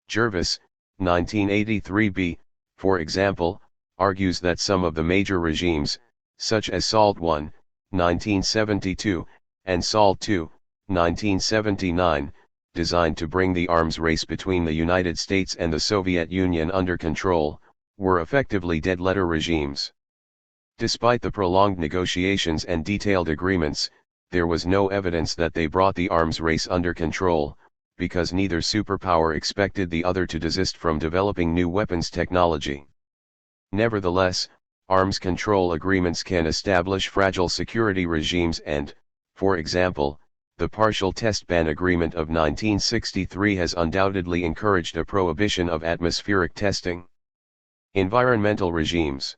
Jervis, 1983b, for example, argues that some of the major regimes, such as SALT I, 1972, and SALT II, 1979, designed to bring the arms race between the United States and the Soviet Union under control, were effectively dead-letter regimes. Despite the prolonged negotiations and detailed agreements, there was no evidence that they brought the arms race under control, because neither superpower expected the other to desist from developing new weapons technology. Nevertheless, arms control agreements can establish fragile security regimes and, for example, the Partial Test Ban Agreement of 1963 has undoubtedly encouraged a prohibition of atmospheric testing. Environmental regimes.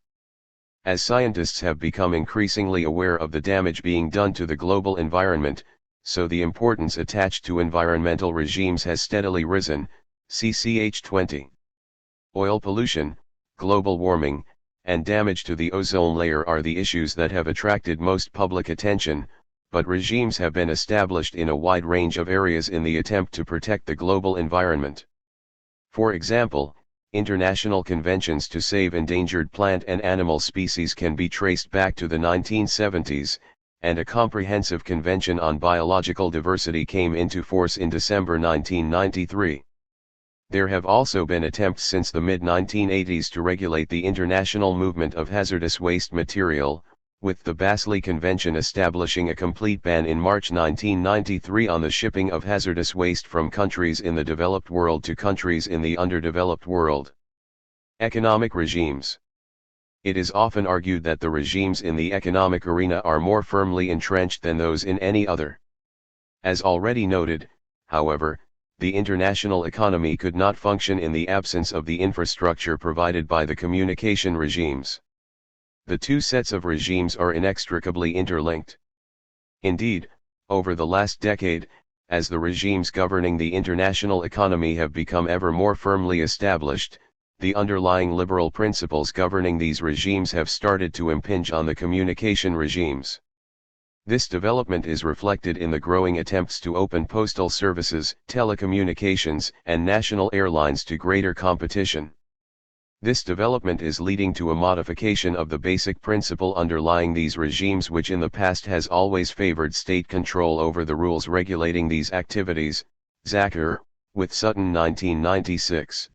As scientists have become increasingly aware of the damage being done to the global environment, so the importance attached to environmental regimes has steadily risen, ch 20. Oil pollution, global warming, and damage to the ozone layer are the issues that have attracted most public attention, but regimes have been established in a wide range of areas in the attempt to protect the global environment. For example, international conventions to save endangered plant and animal species can be traced back to the 1970s, and a comprehensive convention on biological diversity came into force in December 1993. There have also been attempts since the mid-1980s to regulate the international movement of hazardous waste material, with the Basel Convention establishing a complete ban in March 1993 on the shipping of hazardous waste from countries in the developed world to countries in the underdeveloped world. Economic regimes. It is often argued that the regimes in the economic arena are more firmly entrenched than those in any other. As already noted, however, the international economy could not function in the absence of the infrastructure provided by the communication regimes. The two sets of regimes are inextricably interlinked. Indeed, over the last decade, as the regimes governing the international economy have become ever more firmly established, the underlying liberal principles governing these regimes have started to impinge on the communication regimes. This development is reflected in the growing attempts to open postal services, telecommunications, and national airlines to greater competition. This development is leading to a modification of the basic principle underlying these regimes, which in the past has always favored state control over the rules regulating these activities. Zacher, With Sutton 1996.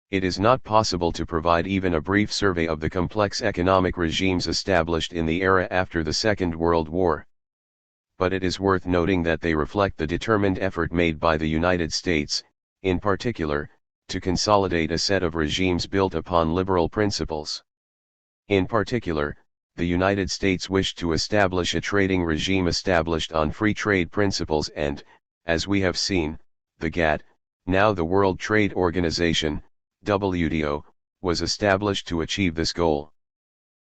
It is not possible to provide even a brief survey of the complex economic regimes established in the era after the Second World War. But it is worth noting that they reflect the determined effort made by the United States, in particular, to consolidate a set of regimes built upon liberal principles. In particular, the United States wished to establish a trading regime established on free trade principles and, as we have seen, the GATT, now the World Trade Organization, WTO, was established to achieve this goal.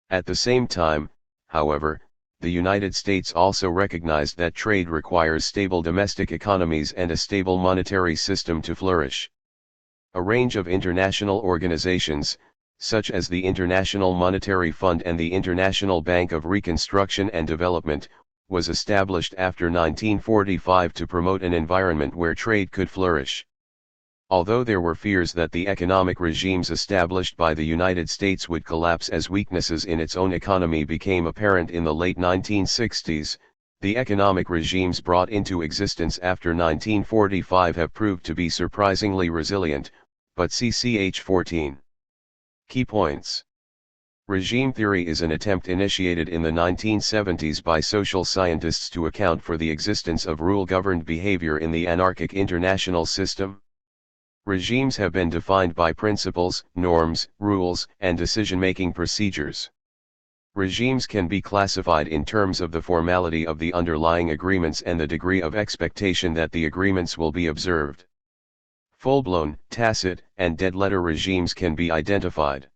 At the same time, however, the United States also recognized that trade requires stable domestic economies and a stable monetary system to flourish. A range of international organizations, such as the International Monetary Fund and the International Bank of Reconstruction and Development, was established after 1945 to promote an environment where trade could flourish. Although there were fears that the economic regimes established by the United States would collapse as weaknesses in its own economy became apparent in the late 1960s, the economic regimes brought into existence after 1945 have proved to be surprisingly resilient, but see ch 14. Key points. Regime theory is an attempt initiated in the 1970s by social scientists to account for the existence of rule-governed behavior in the anarchic international system. Regimes have been defined by principles, norms, rules, and decision-making procedures. Regimes can be classified in terms of the formality of the underlying agreements and the degree of expectation that the agreements will be observed. Full-blown, tacit, and dead-letter regimes can be identified.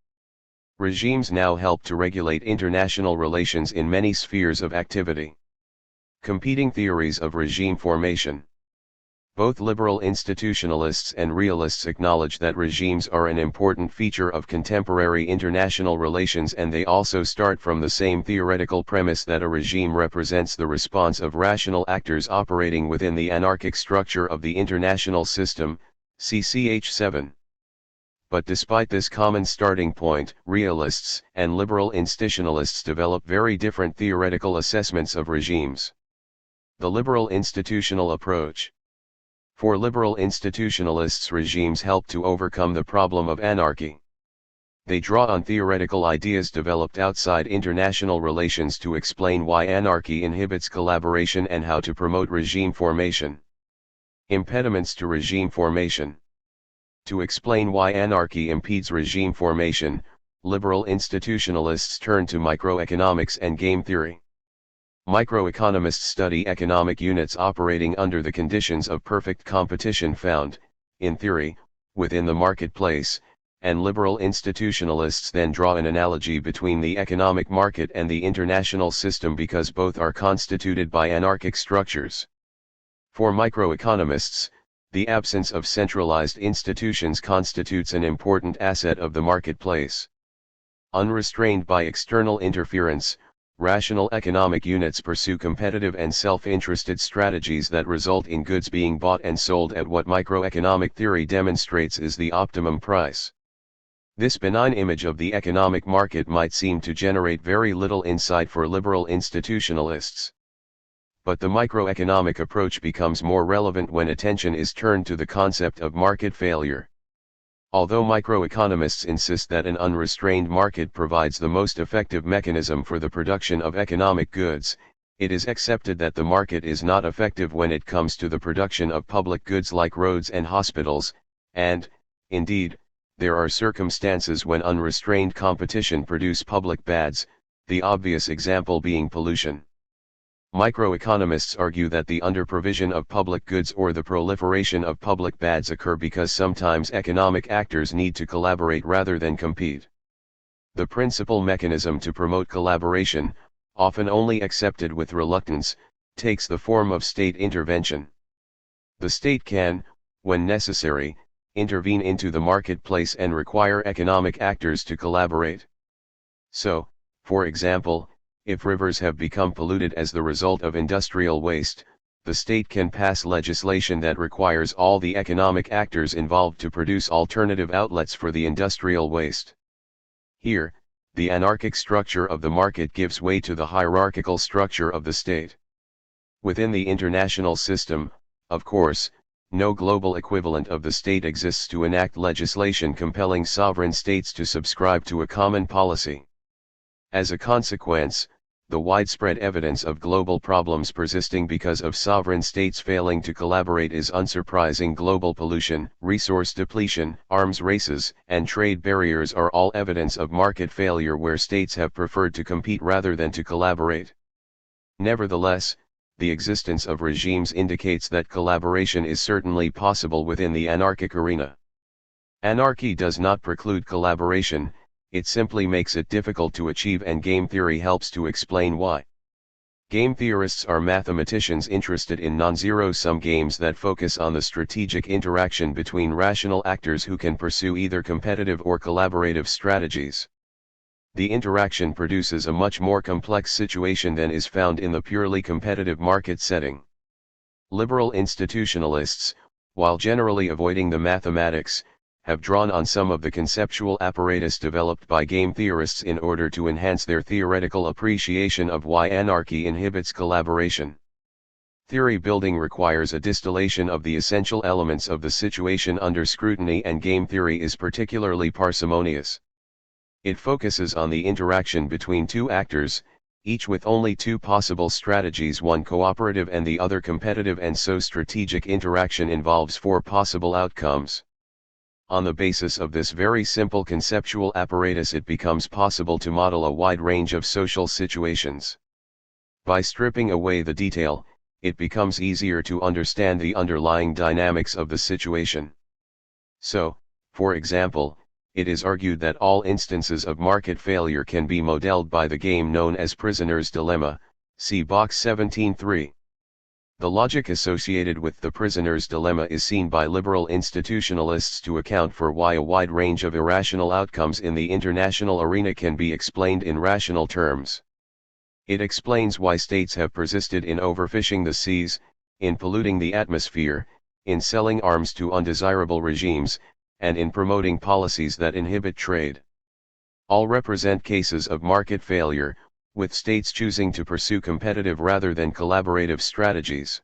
Regimes now help to regulate international relations in many spheres of activity. Competing theories of regime formation. Both liberal institutionalists and realists acknowledge that regimes are an important feature of contemporary international relations, and they also start from the same theoretical premise that a regime represents the response of rational actors operating within the anarchic structure of the international system, ch 7. But despite this common starting point, realists and liberal institutionalists develop very different theoretical assessments of regimes. The liberal institutional approach. For liberal institutionalists, regimes help to overcome the problem of anarchy. They draw on theoretical ideas developed outside international relations to explain why anarchy inhibits collaboration and how to promote regime formation. Impediments to regime formation. To explain why anarchy impedes regime formation, liberal institutionalists turn to microeconomics and game theory. Microeconomists study economic units operating under the conditions of perfect competition found, in theory, within the marketplace, and liberal institutionalists then draw an analogy between the economic market and the international system because both are constituted by anarchic structures. For microeconomists, the absence of centralized institutions constitutes an important asset of the marketplace. Unrestrained by external interference, rational economic units pursue competitive and self-interested strategies that result in goods being bought and sold at what microeconomic theory demonstrates is the optimum price. This benign image of the economic market might seem to generate very little insight for liberal institutionalists. But the microeconomic approach becomes more relevant when attention is turned to the concept of market failure. Although microeconomists insist that an unrestrained market provides the most effective mechanism for the production of economic goods, it is accepted that the market is not effective when it comes to the production of public goods like roads and hospitals, and, indeed, there are circumstances when unrestrained competition produces public bads, the obvious example being pollution. Microeconomists argue that the underprovision of public goods or the proliferation of public bads occur because sometimes economic actors need to collaborate rather than compete. The principal mechanism to promote collaboration, often only accepted with reluctance, takes the form of state intervention. The state can, when necessary, intervene into the marketplace and require economic actors to collaborate. So, for example, if rivers have become polluted as the result of industrial waste, the state can pass legislation that requires all the economic actors involved to produce alternative outlets for the industrial waste. Here, the anarchic structure of the market gives way to the hierarchical structure of the state. Within the international system, of course, no global equivalent of the state exists to enact legislation compelling sovereign states to subscribe to a common policy. As a consequence, the widespread evidence of global problems persisting because of sovereign states failing to collaborate is unsurprising. Global pollution, resource depletion, arms races, and trade barriers are all evidence of market failure where states have preferred to compete rather than to collaborate. Nevertheless, the existence of regimes indicates that collaboration is certainly possible within the anarchic arena. Anarchy does not preclude collaboration, it simply makes it difficult to achieve, and game theory helps to explain why. Game theorists are mathematicians interested in non-zero-sum games that focus on the strategic interaction between rational actors who can pursue either competitive or collaborative strategies. The interaction produces a much more complex situation than is found in the purely competitive market setting. Liberal institutionalists, while generally avoiding the mathematics, have drawn on some of the conceptual apparatus developed by game theorists in order to enhance their theoretical appreciation of why anarchy inhibits collaboration. Theory building requires a distillation of the essential elements of the situation under scrutiny, and game theory is particularly parsimonious. It focuses on the interaction between two actors, each with only two possible strategies, one cooperative and the other competitive, and so strategic interaction involves four possible outcomes. On the basis of this very simple conceptual apparatus, it becomes possible to model a wide range of social situations. By stripping away the detail, it becomes easier to understand the underlying dynamics of the situation. So, for example, it is argued that all instances of market failure can be modeled by the game known as prisoner's dilemma, see box 17.3. The logic associated with the prisoner's dilemma is seen by liberal institutionalists to account for why a wide range of irrational outcomes in the international arena can be explained in rational terms. It explains why states have persisted in overfishing the seas, in polluting the atmosphere, in selling arms to undesirable regimes, and in promoting policies that inhibit trade. All represent cases of market failure, with states choosing to pursue competitive rather than collaborative strategies.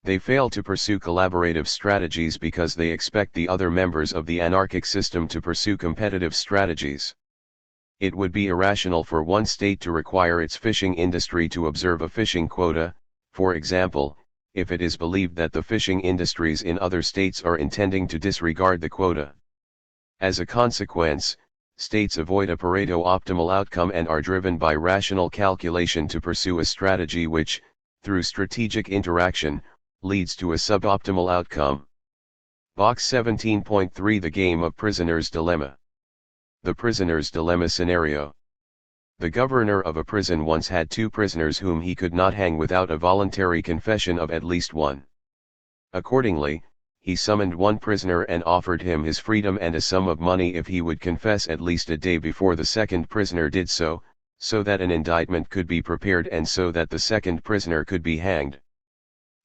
They fail to pursue collaborative strategies because they expect the other members of the anarchic system to pursue competitive strategies. It would be irrational for one state to require its fishing industry to observe a fishing quota, for example, if it is believed that the fishing industries in other states are intending to disregard the quota. As a consequence, states avoid a Pareto optimal outcome and are driven by rational calculation to pursue a strategy which, through strategic interaction, leads to a suboptimal outcome. Box 17.3 The game of prisoner's dilemma. The prisoner's dilemma scenario. The governor of a prison once had two prisoners whom he could not hang without a voluntary confession of at least one. Accordingly, he summoned one prisoner and offered him his freedom and a sum of money if he would confess at least a day before the second prisoner did so, so that an indictment could be prepared and so that the second prisoner could be hanged.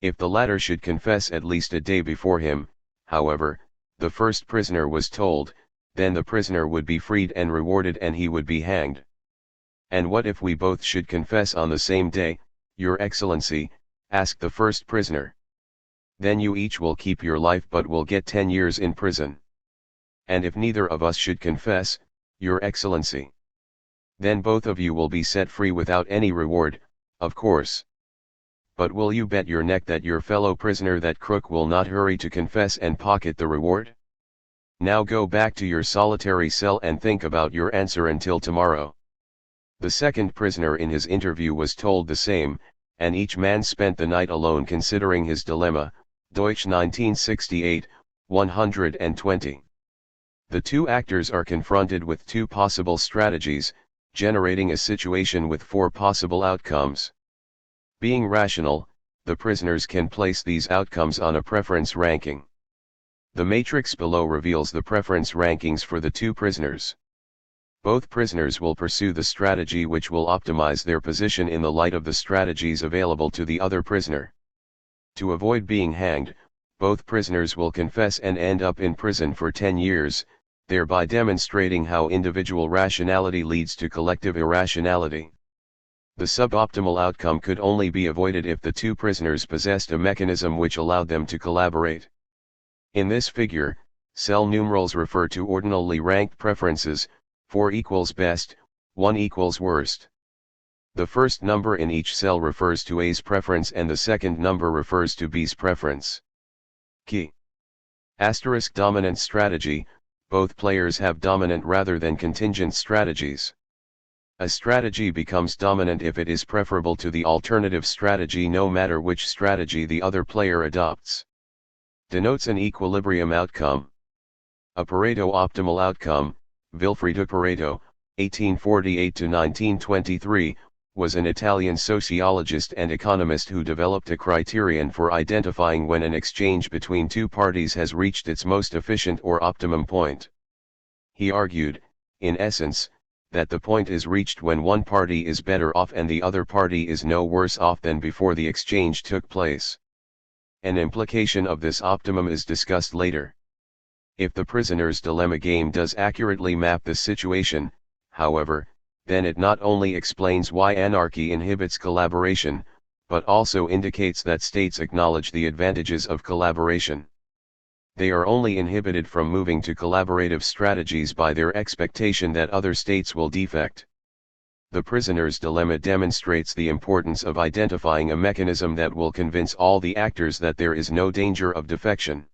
If the latter should confess at least a day before him, however, the first prisoner was told, then the prisoner would be freed and rewarded and he would be hanged. And what if we both should confess on the same day, Your Excellency? Asked the first prisoner. Then you each will keep your life but will get 10 years in prison. And if neither of us should confess, Your Excellency? Then both of you will be set free without any reward, of course. But will you bet your neck that your fellow prisoner, that crook, will not hurry to confess and pocket the reward? Now go back to your solitary cell and think about your answer until tomorrow. The second prisoner in his interview was told the same, and each man spent the night alone considering his dilemma. Deutsch 1968, 120. The two actors are confronted with two possible strategies, generating a situation with four possible outcomes. Being rational, the prisoners can place these outcomes on a preference ranking. The matrix below reveals the preference rankings for the two prisoners. Both prisoners will pursue the strategy which will optimize their position in the light of the strategies available to the other prisoner. To avoid being hanged, both prisoners will confess and end up in prison for 10 years, thereby demonstrating how individual rationality leads to collective irrationality. The suboptimal outcome could only be avoided if the two prisoners possessed a mechanism which allowed them to collaborate. In this figure, cell numerals refer to ordinally ranked preferences, 4 equals best, 1 equals worst. The first number in each cell refers to A's preference and the second number refers to B's preference. Key. Asterisk dominant strategy, both players have dominant rather than contingent strategies. A strategy becomes dominant if it is preferable to the alternative strategy no matter which strategy the other player adopts. Denotes an equilibrium outcome. A Pareto optimal outcome, Vilfredo Pareto, 1848–1923, was an Italian sociologist and economist who developed a criterion for identifying when an exchange between two parties has reached its most efficient or optimum point. He argued, in essence, that the point is reached when one party is better off and the other party is no worse off than before the exchange took place. An implication of this optimum is discussed later. If the prisoner's dilemma game does accurately map this situation, however, then it not only explains why anarchy inhibits collaboration, but also indicates that states acknowledge the advantages of collaboration. They are only inhibited from moving to collaborative strategies by their expectation that other states will defect. The prisoner's dilemma demonstrates the importance of identifying a mechanism that will convince all the actors that there is no danger of defection.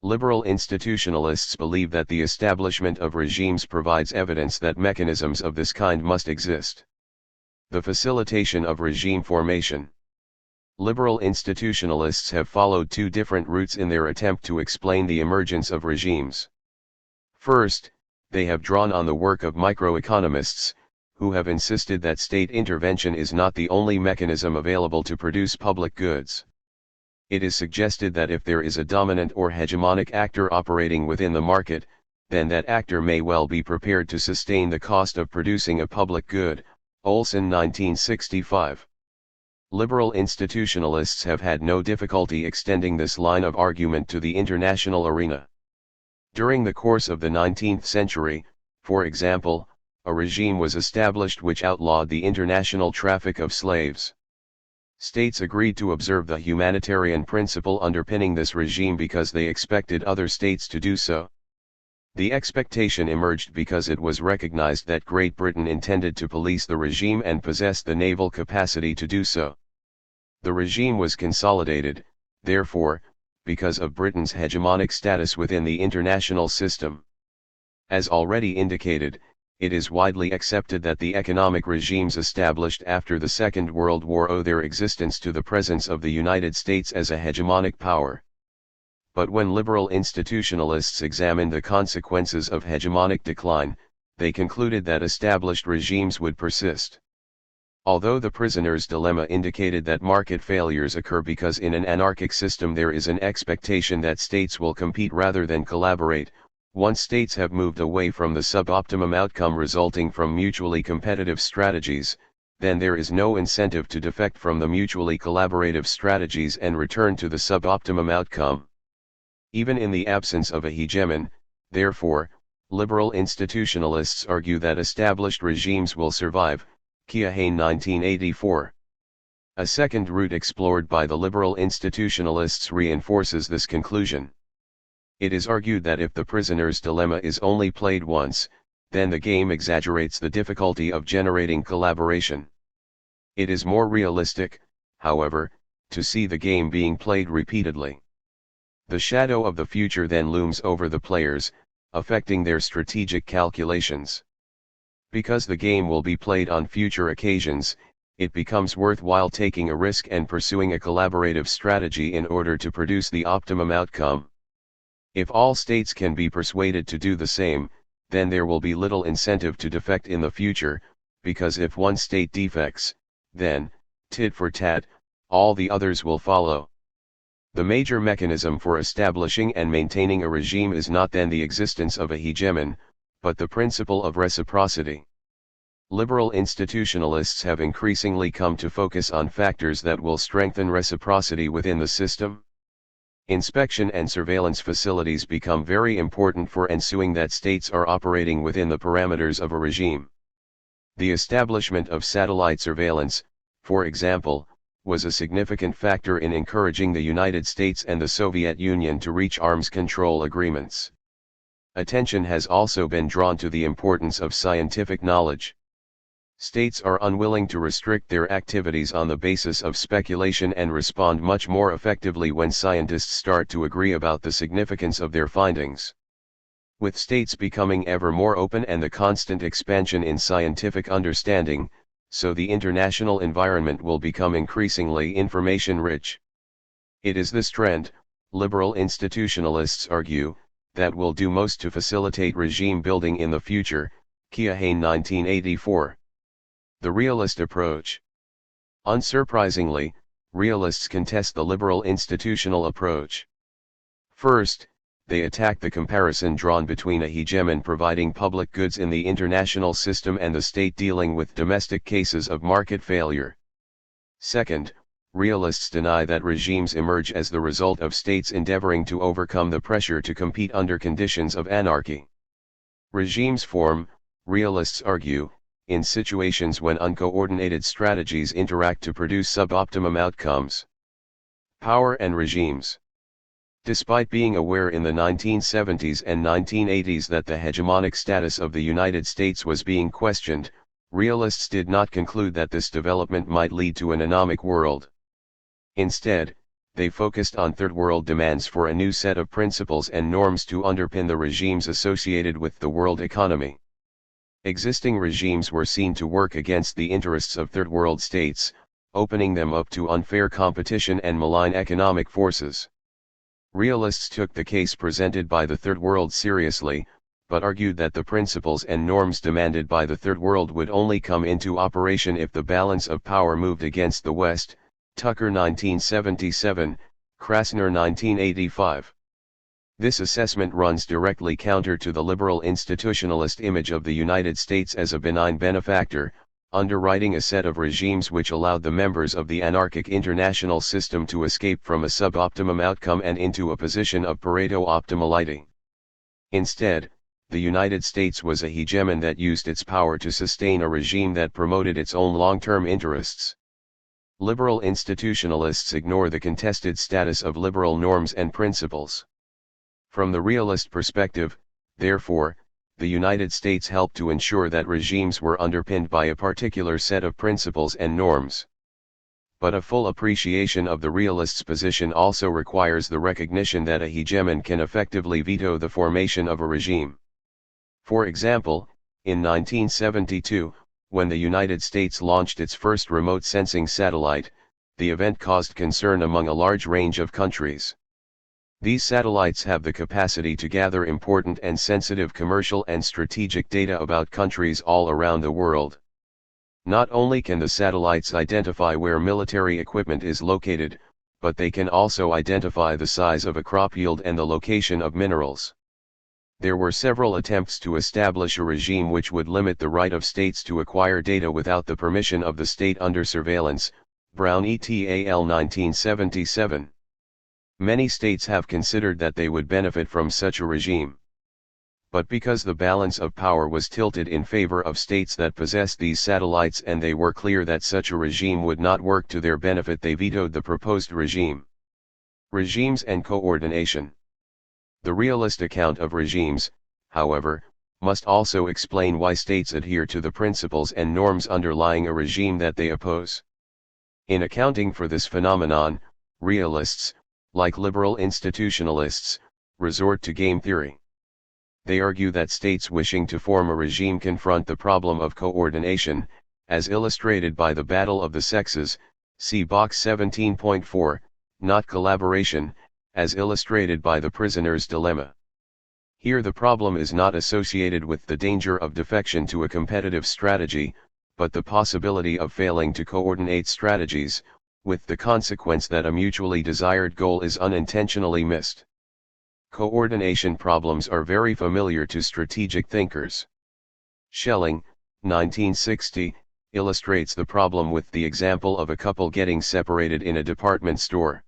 Liberal institutionalists believe that the establishment of regimes provides evidence that mechanisms of this kind must exist. The facilitation of regime formation. Liberal institutionalists have followed two different routes in their attempt to explain the emergence of regimes. First, they have drawn on the work of microeconomists, who have insisted that state intervention is not the only mechanism available to produce public goods. It is suggested that if there is a dominant or hegemonic actor operating within the market, then that actor may well be prepared to sustain the cost of producing a public good. Olson 1965. Liberal institutionalists have had no difficulty extending this line of argument to the international arena. During the course of the 19th century, for example, a regime was established which outlawed the international traffic of slaves. States agreed to observe the humanitarian principle underpinning this regime because they expected other states to do so. The expectation emerged because it was recognized that Great Britain intended to police the regime and possessed the naval capacity to do so. The regime was consolidated, therefore, because of Britain's hegemonic status within the international system. As already indicated, it is widely accepted that the economic regimes established after the Second World War owe their existence to the presence of the United States as a hegemonic power. But when liberal institutionalists examined the consequences of hegemonic decline, they concluded that established regimes would persist. Although the prisoner's dilemma indicated that market failures occur because in an anarchic system there is an expectation that states will compete rather than collaborate, once states have moved away from the suboptimum outcome resulting from mutually competitive strategies, then there is no incentive to defect from the mutually collaborative strategies and return to the suboptimum outcome. Even in the absence of a hegemon, therefore, liberal institutionalists argue that established regimes will survive. Keohane 1984. A second route explored by the liberal institutionalists reinforces this conclusion. It is argued that if the prisoner's dilemma is only played once, then the game exaggerates the difficulty of generating collaboration. It is more realistic, however, to see the game being played repeatedly. The shadow of the future then looms over the players, affecting their strategic calculations. Because the game will be played on future occasions, it becomes worthwhile taking a risk and pursuing a collaborative strategy in order to produce the optimum outcome. If all states can be persuaded to do the same, then there will be little incentive to defect in the future, because if one state defects, then, tit for tat, all the others will follow. The major mechanism for establishing and maintaining a regime is not then the existence of a hegemon, but the principle of reciprocity. Liberal institutionalists have increasingly come to focus on factors that will strengthen reciprocity within the system. Inspection and surveillance facilities become very important for ensuring that states are operating within the parameters of a regime. The establishment of satellite surveillance, for example, was a significant factor in encouraging the United States and the Soviet Union to reach arms control agreements. Attention has also been drawn to the importance of scientific knowledge. States are unwilling to restrict their activities on the basis of speculation and respond much more effectively when scientists start to agree about the significance of their findings. With states becoming ever more open and the constant expansion in scientific understanding, so the international environment will become increasingly information-rich. It is this trend, liberal institutionalists argue, that will do most to facilitate regime building in the future. Keohane 1984. The realist approach. Unsurprisingly, realists contest the liberal institutional approach. First, they attack the comparison drawn between a hegemon providing public goods in the international system and the state dealing with domestic cases of market failure. Second, realists deny that regimes emerge as the result of states endeavoring to overcome the pressure to compete under conditions of anarchy. Regimes form, realists argue, in situations when uncoordinated strategies interact to produce suboptimum outcomes. Power and regimes. Despite being aware in the 1970s and 1980s that the hegemonic status of the United States was being questioned, realists did not conclude that this development might lead to an anomic world. Instead, they focused on third world demands for a new set of principles and norms to underpin the regimes associated with the world economy. Existing regimes were seen to work against the interests of third world states, opening them up to unfair competition and malign economic forces. Realists took the case presented by the Third World seriously, but argued that the principles and norms demanded by the Third World would only come into operation if the balance of power moved against the West. Tucker 1977, Krasner 1985. This assessment runs directly counter to the liberal institutionalist image of the United States as a benign benefactor, underwriting a set of regimes which allowed the members of the anarchic international system to escape from a suboptimum outcome and into a position of Pareto optimality. Instead, the United States was a hegemon that used its power to sustain a regime that promoted its own long-term interests. Liberal institutionalists ignore the contested status of liberal norms and principles. From the realist perspective, therefore, the United States helped to ensure that regimes were underpinned by a particular set of principles and norms. But a full appreciation of the realists' position also requires the recognition that a hegemon can effectively veto the formation of a regime. For example, in 1972, when the United States launched its first remote sensing satellite, the event caused concern among a large range of countries. These satellites have the capacity to gather important and sensitive commercial and strategic data about countries all around the world. Not only can the satellites identify where military equipment is located, but they can also identify the size of a crop yield and the location of minerals. There were several attempts to establish a regime which would limit the right of states to acquire data without the permission of the state under surveillance. Brown et al. 1977. Many states have considered that they would benefit from such a regime. But because the balance of power was tilted in favor of states that possessed these satellites and they were clear that such a regime would not work to their benefit, they vetoed the proposed regime. Regimes and coordination. The realist account of regimes, however, must also explain why states adhere to the principles and norms underlying a regime that they oppose. In accounting for this phenomenon, realists, like liberal institutionalists, resort to game theory. They argue that states wishing to form a regime confront the problem of coordination, as illustrated by the battle of the sexes, see box 17.4, not collaboration, as illustrated by the prisoner's dilemma. Here the problem is not associated with the danger of defection to a competitive strategy, but the possibility of failing to coordinate strategies, with the consequence that a mutually desired goal is unintentionally missed. Coordination problems are very familiar to strategic thinkers. Schelling, 1960, illustrates the problem with the example of a couple getting separated in a department store.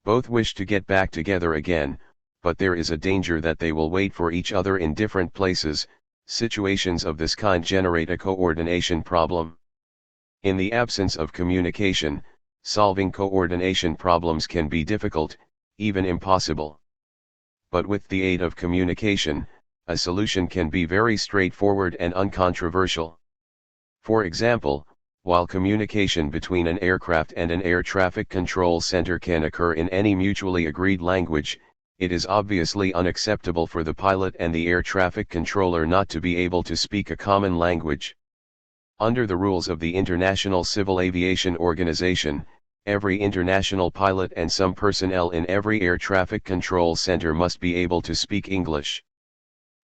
Both wish to get back together again, but there is a danger that they will wait for each other in different places. Situations of this kind generate a coordination problem. In the absence of communication, solving coordination problems can be difficult, even impossible. But with the aid of communication, a solution can be very straightforward and uncontroversial. For example, while communication between an aircraft and an air traffic control center can occur in any mutually agreed language, it is obviously unacceptable for the pilot and the air traffic controller not to be able to speak a common language. Under the rules of the International Civil Aviation Organization, every international pilot and some personnel in every air traffic control center must be able to speak English.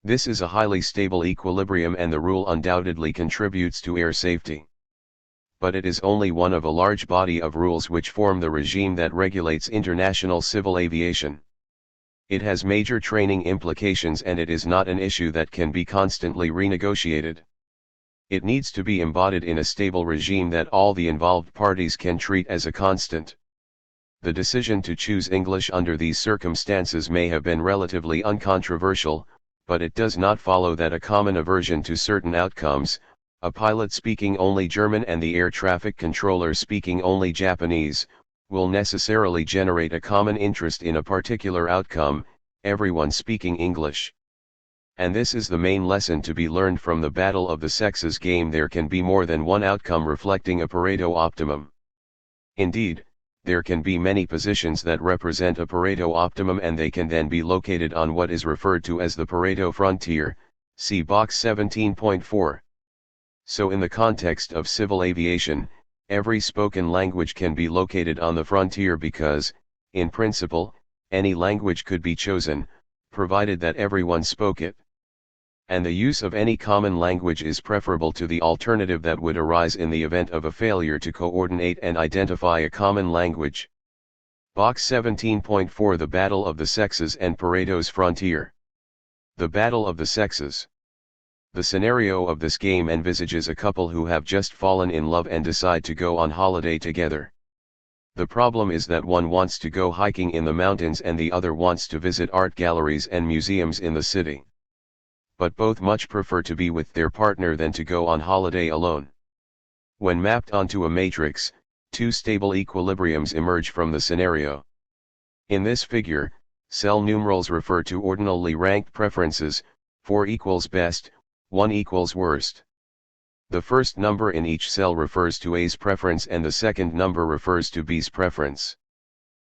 This is a highly stable equilibrium and the rule undoubtedly contributes to air safety. But it is only one of a large body of rules which form the regime that regulates international civil aviation. It has major training implications and it is not an issue that can be constantly renegotiated. It needs to be embodied in a stable regime that all the involved parties can treat as a constant. The decision to choose English under these circumstances may have been relatively uncontroversial, but it does not follow that a common aversion to certain outcomes, a pilot speaking only German and the air traffic controller speaking only Japanese, will necessarily generate a common interest in a particular outcome, everyone speaking English. And this is the main lesson to be learned from the battle of the sexes game. There can be more than one outcome reflecting a Pareto optimum. Indeed, there can be many positions that represent a Pareto optimum and they can then be located on what is referred to as the Pareto frontier, see box 17.4. So in the context of civil aviation, every spoken language can be located on the frontier because, in principle, any language could be chosen, provided that everyone spoke it. And the use of any common language is preferable to the alternative that would arise in the event of a failure to coordinate and identify a common language. Box 17.4 The Battle of the Sexes and Pareto's Frontier. The Battle of the Sexes. The scenario of this game envisages a couple who have just fallen in love and decide to go on holiday together. The problem is that one wants to go hiking in the mountains and the other wants to visit art galleries and museums in the city. But both much prefer to be with their partner than to go on holiday alone. When mapped onto a matrix, two stable equilibriums emerge from the scenario. In this figure, cell numerals refer to ordinally ranked preferences, 4 equals best, 1 equals worst. The first number in each cell refers to A's preference and the second number refers to B's preference.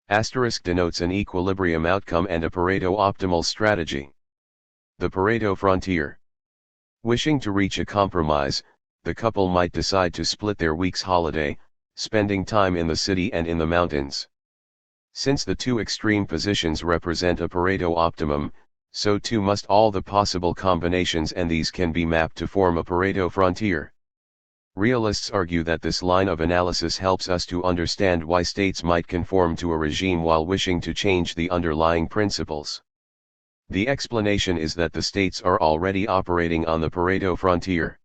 Asterisk denotes an equilibrium outcome and a Pareto optimal strategy. The Pareto frontier. Wishing to reach a compromise, the couple might decide to split their week's holiday, spending time in the city and in the mountains. Since the two extreme positions represent a Pareto optimum, so too must all the possible combinations, and these can be mapped to form a Pareto frontier. Realists argue that this line of analysis helps us to understand why states might conform to a regime while wishing to change the underlying principles. The explanation is that the states are already operating on the Pareto frontier.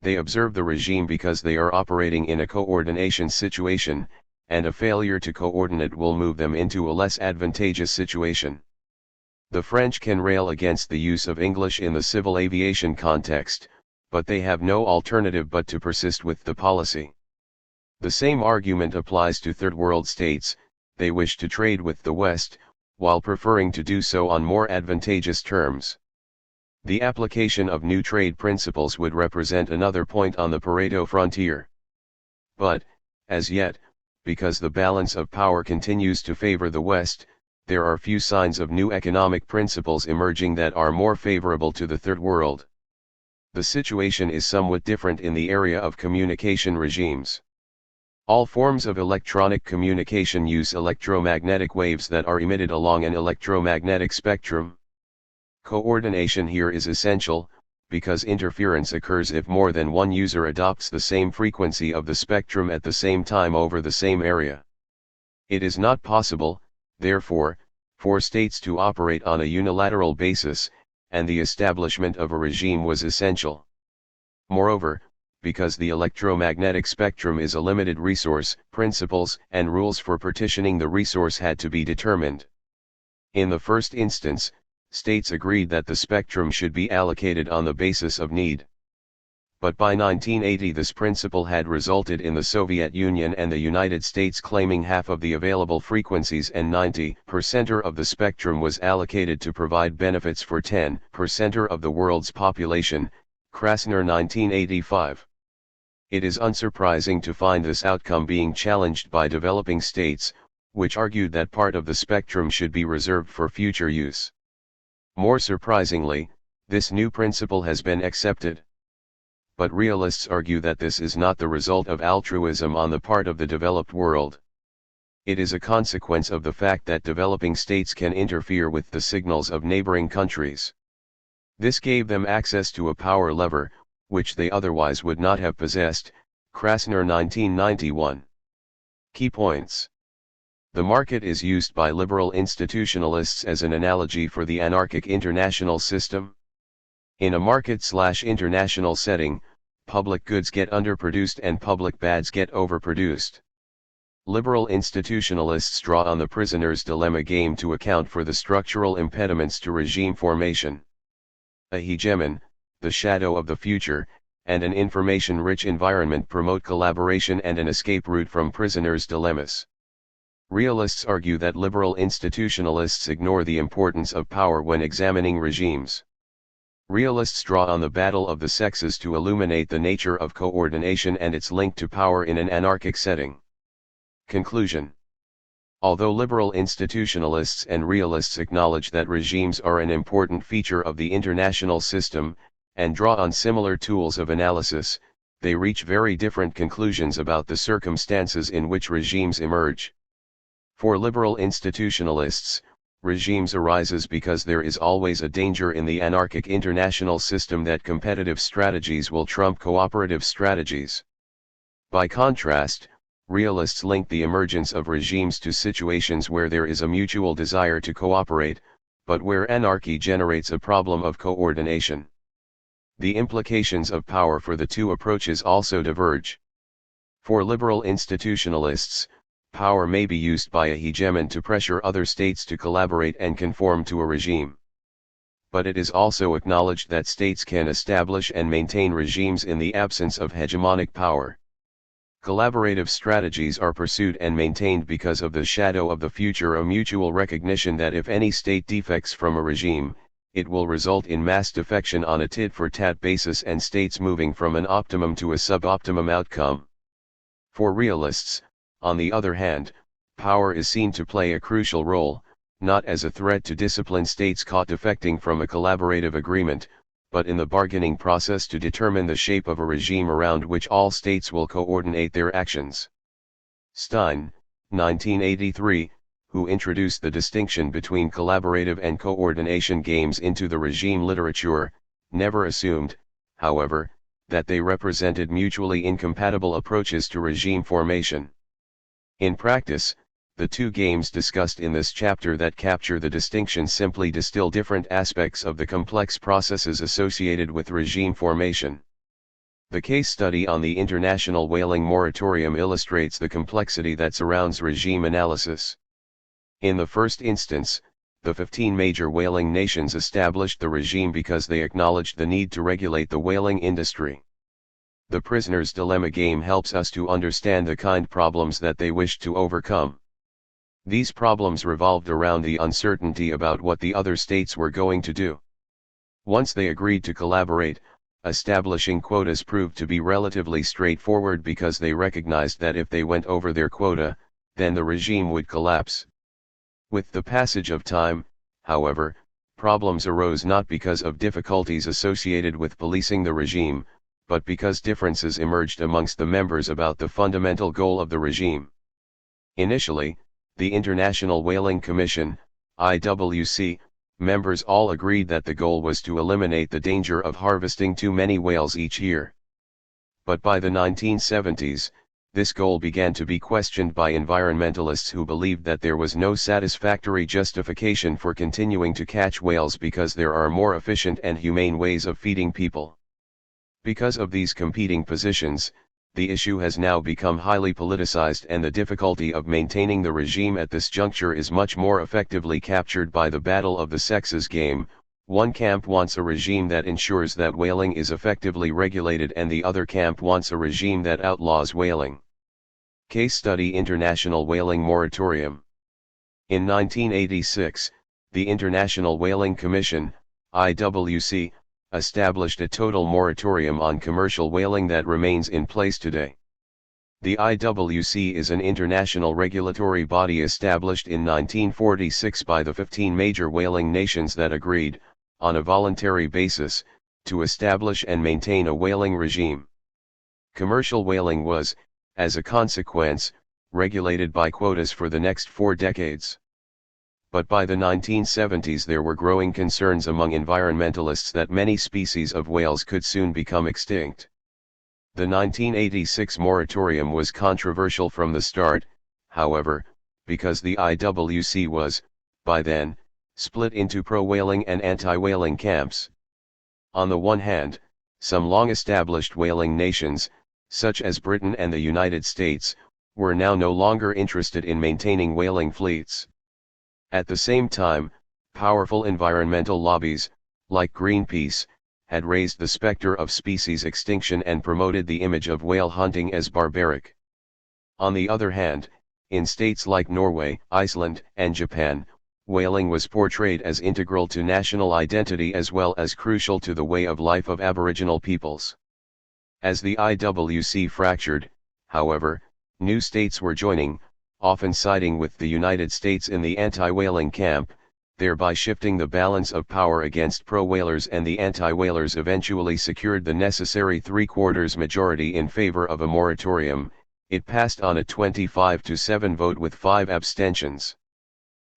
They observe the regime because they are operating in a coordination situation, and a failure to coordinate will move them into a less advantageous situation. The French can rail against the use of English in the civil aviation context, but they have no alternative but to persist with the policy. The same argument applies to Third World states. They wish to trade with the West, while preferring to do so on more advantageous terms. The application of new trade principles would represent another point on the Pareto frontier. But, as yet, because the balance of power continues to favor the West, there are few signs of new economic principles emerging that are more favorable to the Third World. The situation is somewhat different in the area of communication regimes. All forms of electronic communication use electromagnetic waves that are emitted along an electromagnetic spectrum. Coordination here is essential, because interference occurs if more than one user adopts the same frequency of the spectrum at the same time over the same area. It is not possible, therefore, for states to operate on a unilateral basis, and the establishment of a regime was essential. Moreover, because the electromagnetic spectrum is a limited resource, principles and rules for partitioning the resource had to be determined. In the first instance, states agreed that the spectrum should be allocated on the basis of need. But by 1980 this principle had resulted in the Soviet Union and the United States claiming half of the available frequencies and 90% of the spectrum was allocated to provide benefits for 10% of the world's population, Krasner 1985. It is unsurprising to find this outcome being challenged by developing states, which argued that part of the spectrum should be reserved for future use. More surprisingly, this new principle has been accepted. But realists argue that this is not the result of altruism on the part of the developed world. It is a consequence of the fact that developing states can interfere with the signals of neighboring countries. This gave them access to a power lever, which they otherwise would not have possessed, Krasner 1991. Key points. The market is used by liberal institutionalists as an analogy for the anarchic international system. In a market/international setting, public goods get underproduced and public bads get overproduced. Liberal institutionalists draw on the prisoner's dilemma game to account for the structural impediments to regime formation. A hegemon, the shadow of the future, and an information-rich environment promote collaboration and an escape route from prisoners' dilemmas. Realists argue that liberal institutionalists ignore the importance of power when examining regimes. Realists draw on the battle of the sexes to illuminate the nature of coordination and its link to power in an anarchic setting. Conclusion. Although liberal institutionalists and realists acknowledge that regimes are an important feature of the international system, and draw on similar tools of analysis, they reach very different conclusions about the circumstances in which regimes emerge. For liberal institutionalists, regimes arises because there is always a danger in the anarchic international system that competitive strategies will trump cooperative strategies. By contrast, realists link the emergence of regimes to situations where there is a mutual desire to cooperate, but where anarchy generates a problem of coordination. The implications of power for the two approaches also diverge. For liberal institutionalists, power may be used by a hegemon to pressure other states to collaborate and conform to a regime. But it is also acknowledged that states can establish and maintain regimes in the absence of hegemonic power. Collaborative strategies are pursued and maintained because of the shadow of the future, a mutual recognition that if any state defects from a regime, it will result in mass defection on a tit-for-tat basis and states moving from an optimum to a suboptimum outcome. For realists, on the other hand, power is seen to play a crucial role, not as a threat to discipline states caught defecting from a collaborative agreement, but in the bargaining process to determine the shape of a regime around which all states will coordinate their actions. Stein, 1983, who introduced the distinction between collaborative and coordination games into the regime literature, never assumed, however, that they represented mutually incompatible approaches to regime formation. In practice, the two games discussed in this chapter that capture the distinction simply distill different aspects of the complex processes associated with regime formation. The case study on the international whaling moratorium illustrates the complexity that surrounds regime analysis. In the first instance, the 15 major whaling nations established the regime because they acknowledged the need to regulate the whaling industry. The prisoner's dilemma game helps us to understand the kind of problems that they wished to overcome. These problems revolved around the uncertainty about what the other states were going to do. Once they agreed to collaborate, establishing quotas proved to be relatively straightforward because they recognized that if they went over their quota, then the regime would collapse. With the passage of time, however, problems arose not because of difficulties associated with policing the regime, but because differences emerged amongst the members about the fundamental goal of the regime. Initially, the International Whaling Commission, IWC, members all agreed that the goal was to eliminate the danger of harvesting too many whales each year. But by the 1970s, this goal began to be questioned by environmentalists who believed that there was no satisfactory justification for continuing to catch whales because there are more efficient and humane ways of feeding people. Because of these competing positions, the issue has now become highly politicized, and the difficulty of maintaining the regime at this juncture is much more effectively captured by the battle of the sexes game, One camp wants a regime that ensures that whaling is effectively regulated, and the other camp wants a regime that outlaws whaling. Case study: International Whaling Moratorium. In 1986, the International Whaling Commission, IWC, established a total moratorium on commercial whaling that remains in place today. The IWC is an international regulatory body established in 1946 by the 15 major whaling nations that agreed, on a voluntary basis, to establish and maintain a whaling regime. Commercial whaling was, as a consequence, regulated by quotas for the next 4 decades. But by the 1970s there were growing concerns among environmentalists that many species of whales could soon become extinct. The 1986 moratorium was controversial from the start, however, because the IWC was, by then, split into pro-whaling and anti-whaling camps. On the one hand, some long-established whaling nations, such as Britain and the United States, were now no longer interested in maintaining whaling fleets. At the same time, powerful environmental lobbies, like Greenpeace, had raised the specter of species extinction and promoted the image of whale hunting as barbaric. On the other hand, in states like Norway, Iceland, and Japan, whaling was portrayed as integral to national identity as well as crucial to the way of life of Aboriginal peoples. As the IWC fractured, however, new states were joining, often siding with the United States in the anti-whaling camp, thereby shifting the balance of power against pro-whalers, and the anti-whalers eventually secured the necessary 3/4 majority in favor of a moratorium. It passed on a 25-7 vote with 5 abstentions.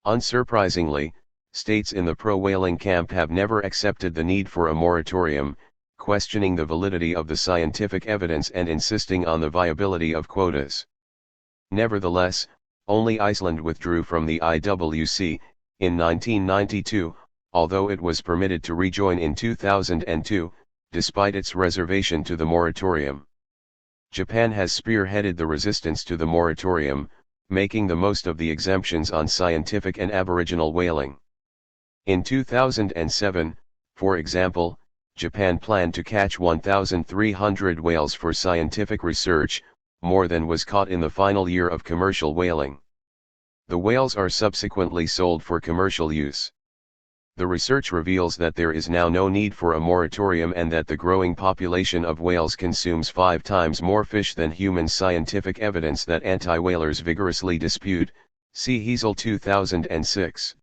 Unsurprisingly, states in the pro-whaling camp have never accepted the need for a moratorium, questioning the validity of the scientific evidence and insisting on the viability of quotas. Nevertheless, only Iceland withdrew from the IWC in 1992, although it was permitted to rejoin in 2002, despite its reservation to the moratorium. Japan has spearheaded the resistance to the moratorium, making the most of the exemptions on scientific and Aboriginal whaling. In 2007, for example, Japan planned to catch 1,300 whales for scientific research, more than was caught in the final year of commercial whaling. The whales are subsequently sold for commercial use. The research reveals that there is now no need for a moratorium and that the growing population of whales consumes 5 times more fish than humans. Scientific evidence that anti-whalers vigorously dispute, see Heasel 2006.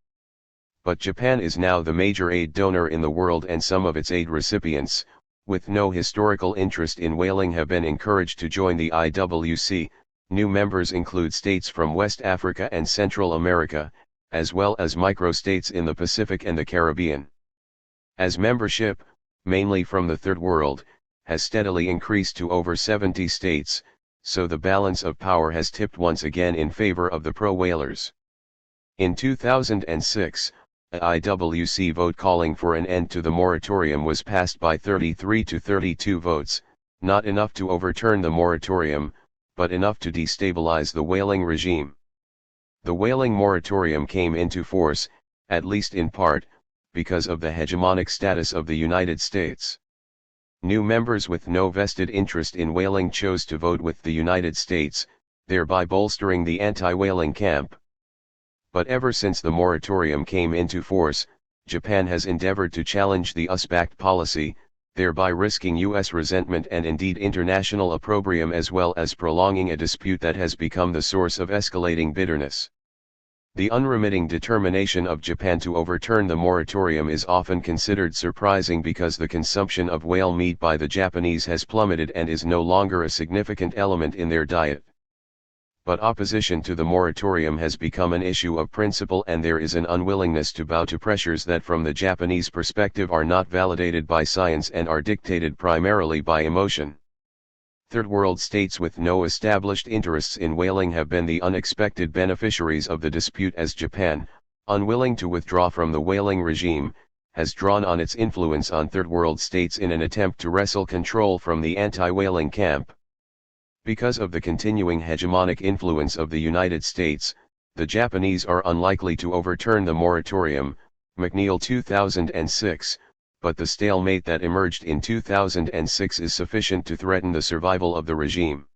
But Japan is now the major aid donor in the world, and some of its aid recipients, with no historical interest in whaling, have been encouraged to join the IWC. New members include states from West Africa and Central America, as well as microstates in the Pacific and the Caribbean. As membership, mainly from the Third World, has steadily increased to over 70 states, so the balance of power has tipped once again in favor of the pro-whalers. In 2006, a IWC vote calling for an end to the moratorium was passed by 33 to 32 votes, not enough to overturn the moratorium, but enough to destabilize the whaling regime. The whaling moratorium came into force, at least in part, because of the hegemonic status of the United States. New members with no vested interest in whaling chose to vote with the United States, thereby bolstering the anti-whaling camp. But ever since the moratorium came into force, Japan has endeavored to challenge the US-backed policy, thereby risking US resentment and indeed international opprobrium, as well as prolonging a dispute that has become the source of escalating bitterness. The unremitting determination of Japan to overturn the moratorium is often considered surprising because the consumption of whale meat by the Japanese has plummeted and is no longer a significant element in their diet. But opposition to the moratorium has become an issue of principle, and there is an unwillingness to bow to pressures that from the Japanese perspective are not validated by science and are dictated primarily by emotion. Third world states with no established interests in whaling have been the unexpected beneficiaries of the dispute, as Japan, unwilling to withdraw from the whaling regime, has drawn on its influence on third world states in an attempt to wrestle control from the anti-whaling camp. Because of the continuing hegemonic influence of the United States, the Japanese are unlikely to overturn the moratorium, McNeil 2006, but the stalemate that emerged in 2006 is sufficient to threaten the survival of the regime.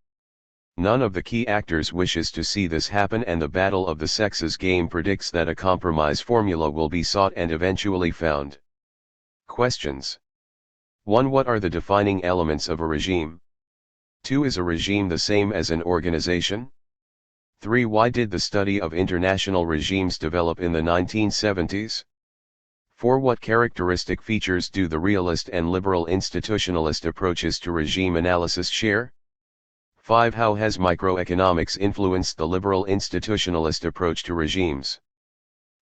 None of the key actors wishes to see this happen, and the battle of the sexes game predicts that a compromise formula will be sought and eventually found. Questions. 1. What are the defining elements of a regime? 2. Is a regime the same as an organization? 3. Why did the study of international regimes develop in the 1970s? 4. What characteristic features do the realist and liberal institutionalist approaches to regime analysis share? 5. How has microeconomics influenced the liberal institutionalist approach to regimes?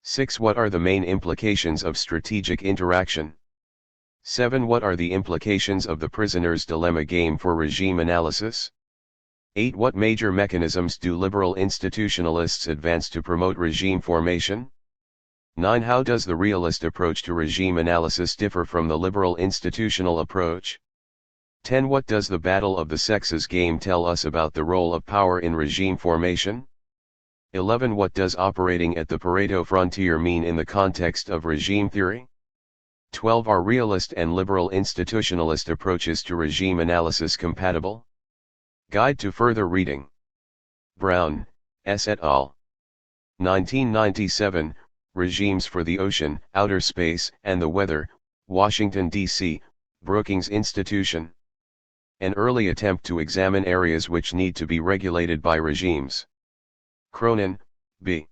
6. What are the main implications of strategic interaction? 7. What are the implications of the prisoner's dilemma game for regime analysis? 8. What major mechanisms do liberal institutionalists advance to promote regime formation? 9. How does the realist approach to regime analysis differ from the liberal institutional approach? 10. What does the battle of the sexes game tell us about the role of power in regime formation? 11. What does operating at the Pareto frontier mean in the context of regime theory? 12. Are realist and liberal institutionalist approaches to regime analysis compatible? Guide to further reading. Brown, S. et al. 1997, Regimes for the Ocean, Outer Space, and the Weather, Washington, D.C., Brookings Institution. An early attempt to examine areas which need to be regulated by regimes. Cronin, B.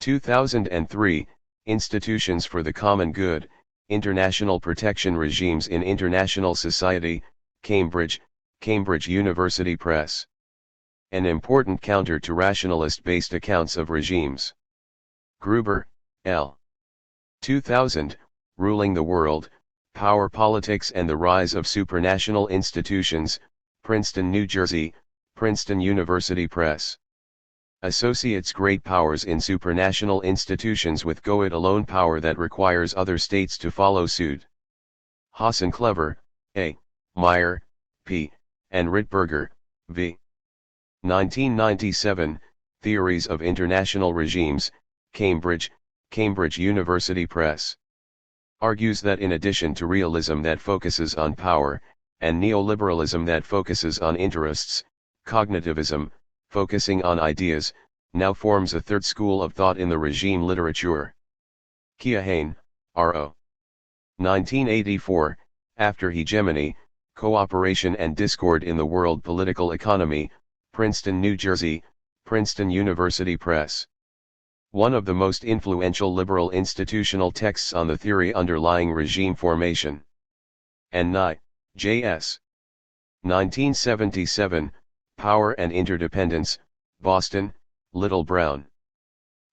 2003, Institutions for the Common Good, International Protection Regimes in International Society, Cambridge, Cambridge University Press. An important counter to rationalist-based accounts of regimes. Gruber, L. 2000, Ruling the World, Power Politics and the Rise of Supranational Institutions, Princeton, New Jersey, Princeton University Press. Associates Great Powers in Supranational Institutions with Go-It-Alone Power that requires other states to follow suit. Hassan-Clever, A., Meyer, P., and Rittberger, V. 1997, Theories of International Regimes, Cambridge, Cambridge University Press. Argues that in addition to realism that focuses on power, and neoliberalism that focuses on interests, cognitivism, focusing on ideas, now forms a third school of thought in the regime literature. Keohane, R.O. 1984, After Hegemony, Cooperation and Discord in the World Political Economy, Princeton, New Jersey, Princeton University Press. One of the most influential liberal institutional texts on the theory underlying regime formation. And Nye, J.S. 1977, Power and Interdependence, Boston, Little Brown.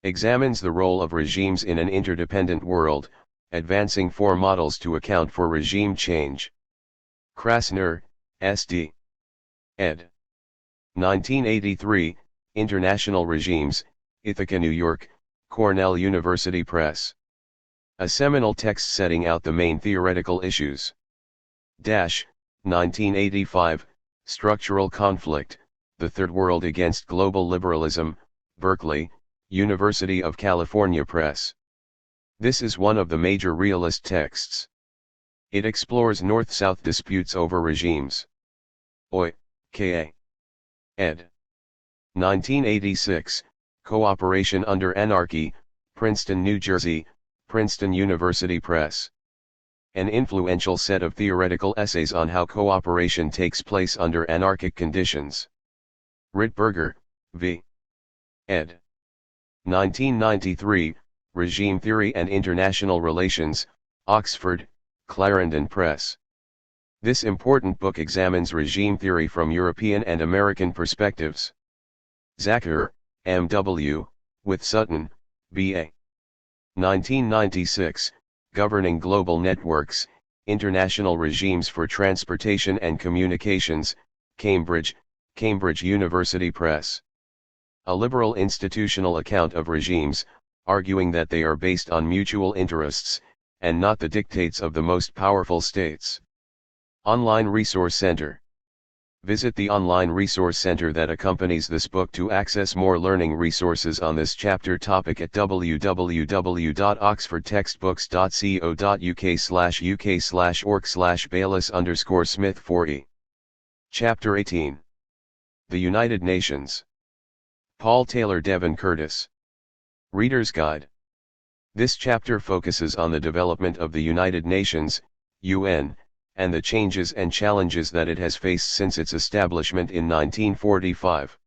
Examines the role of regimes in an interdependent world, advancing four models to account for regime change. Krasner, S.D. ed. 1983, International Regimes, Ithaca, New York, Cornell University Press. A seminal text setting out the main theoretical issues. 1985, Structural Conflict, The Third World Against Global Liberalism, Berkeley, University of California Press. This is one of the major realist texts. It explores North-South disputes over regimes. Oi, K.A. ed. 1986, Cooperation Under Anarchy, Princeton, New Jersey, Princeton University Press. An influential set of theoretical essays on how cooperation takes place under anarchic conditions. Rittberger, V. ed. 1993, Regime Theory and International Relations, Oxford, Clarendon Press. This important book examines regime theory from European and American perspectives. Zacher, M.W., with Sutton, B.A. 1996, Governing Global Networks, International Regimes for Transportation and Communications, Cambridge, Cambridge University Press. A liberal institutional account of regimes, arguing that they are based on mutual interests, and not the dictates of the most powerful states. Online Resource Center. Visit the online resource center that accompanies this book to access more learning resources on this chapter topic at www.oxfordtextbooks.co.uk/UK/org/Baylis_Smith4E. Chapter 18. The United Nations. Paul Taylor Devon Curtis. Reader's Guide. This chapter focuses on the development of the United Nations, UN, and the changes and challenges that it has faced since its establishment in 1945.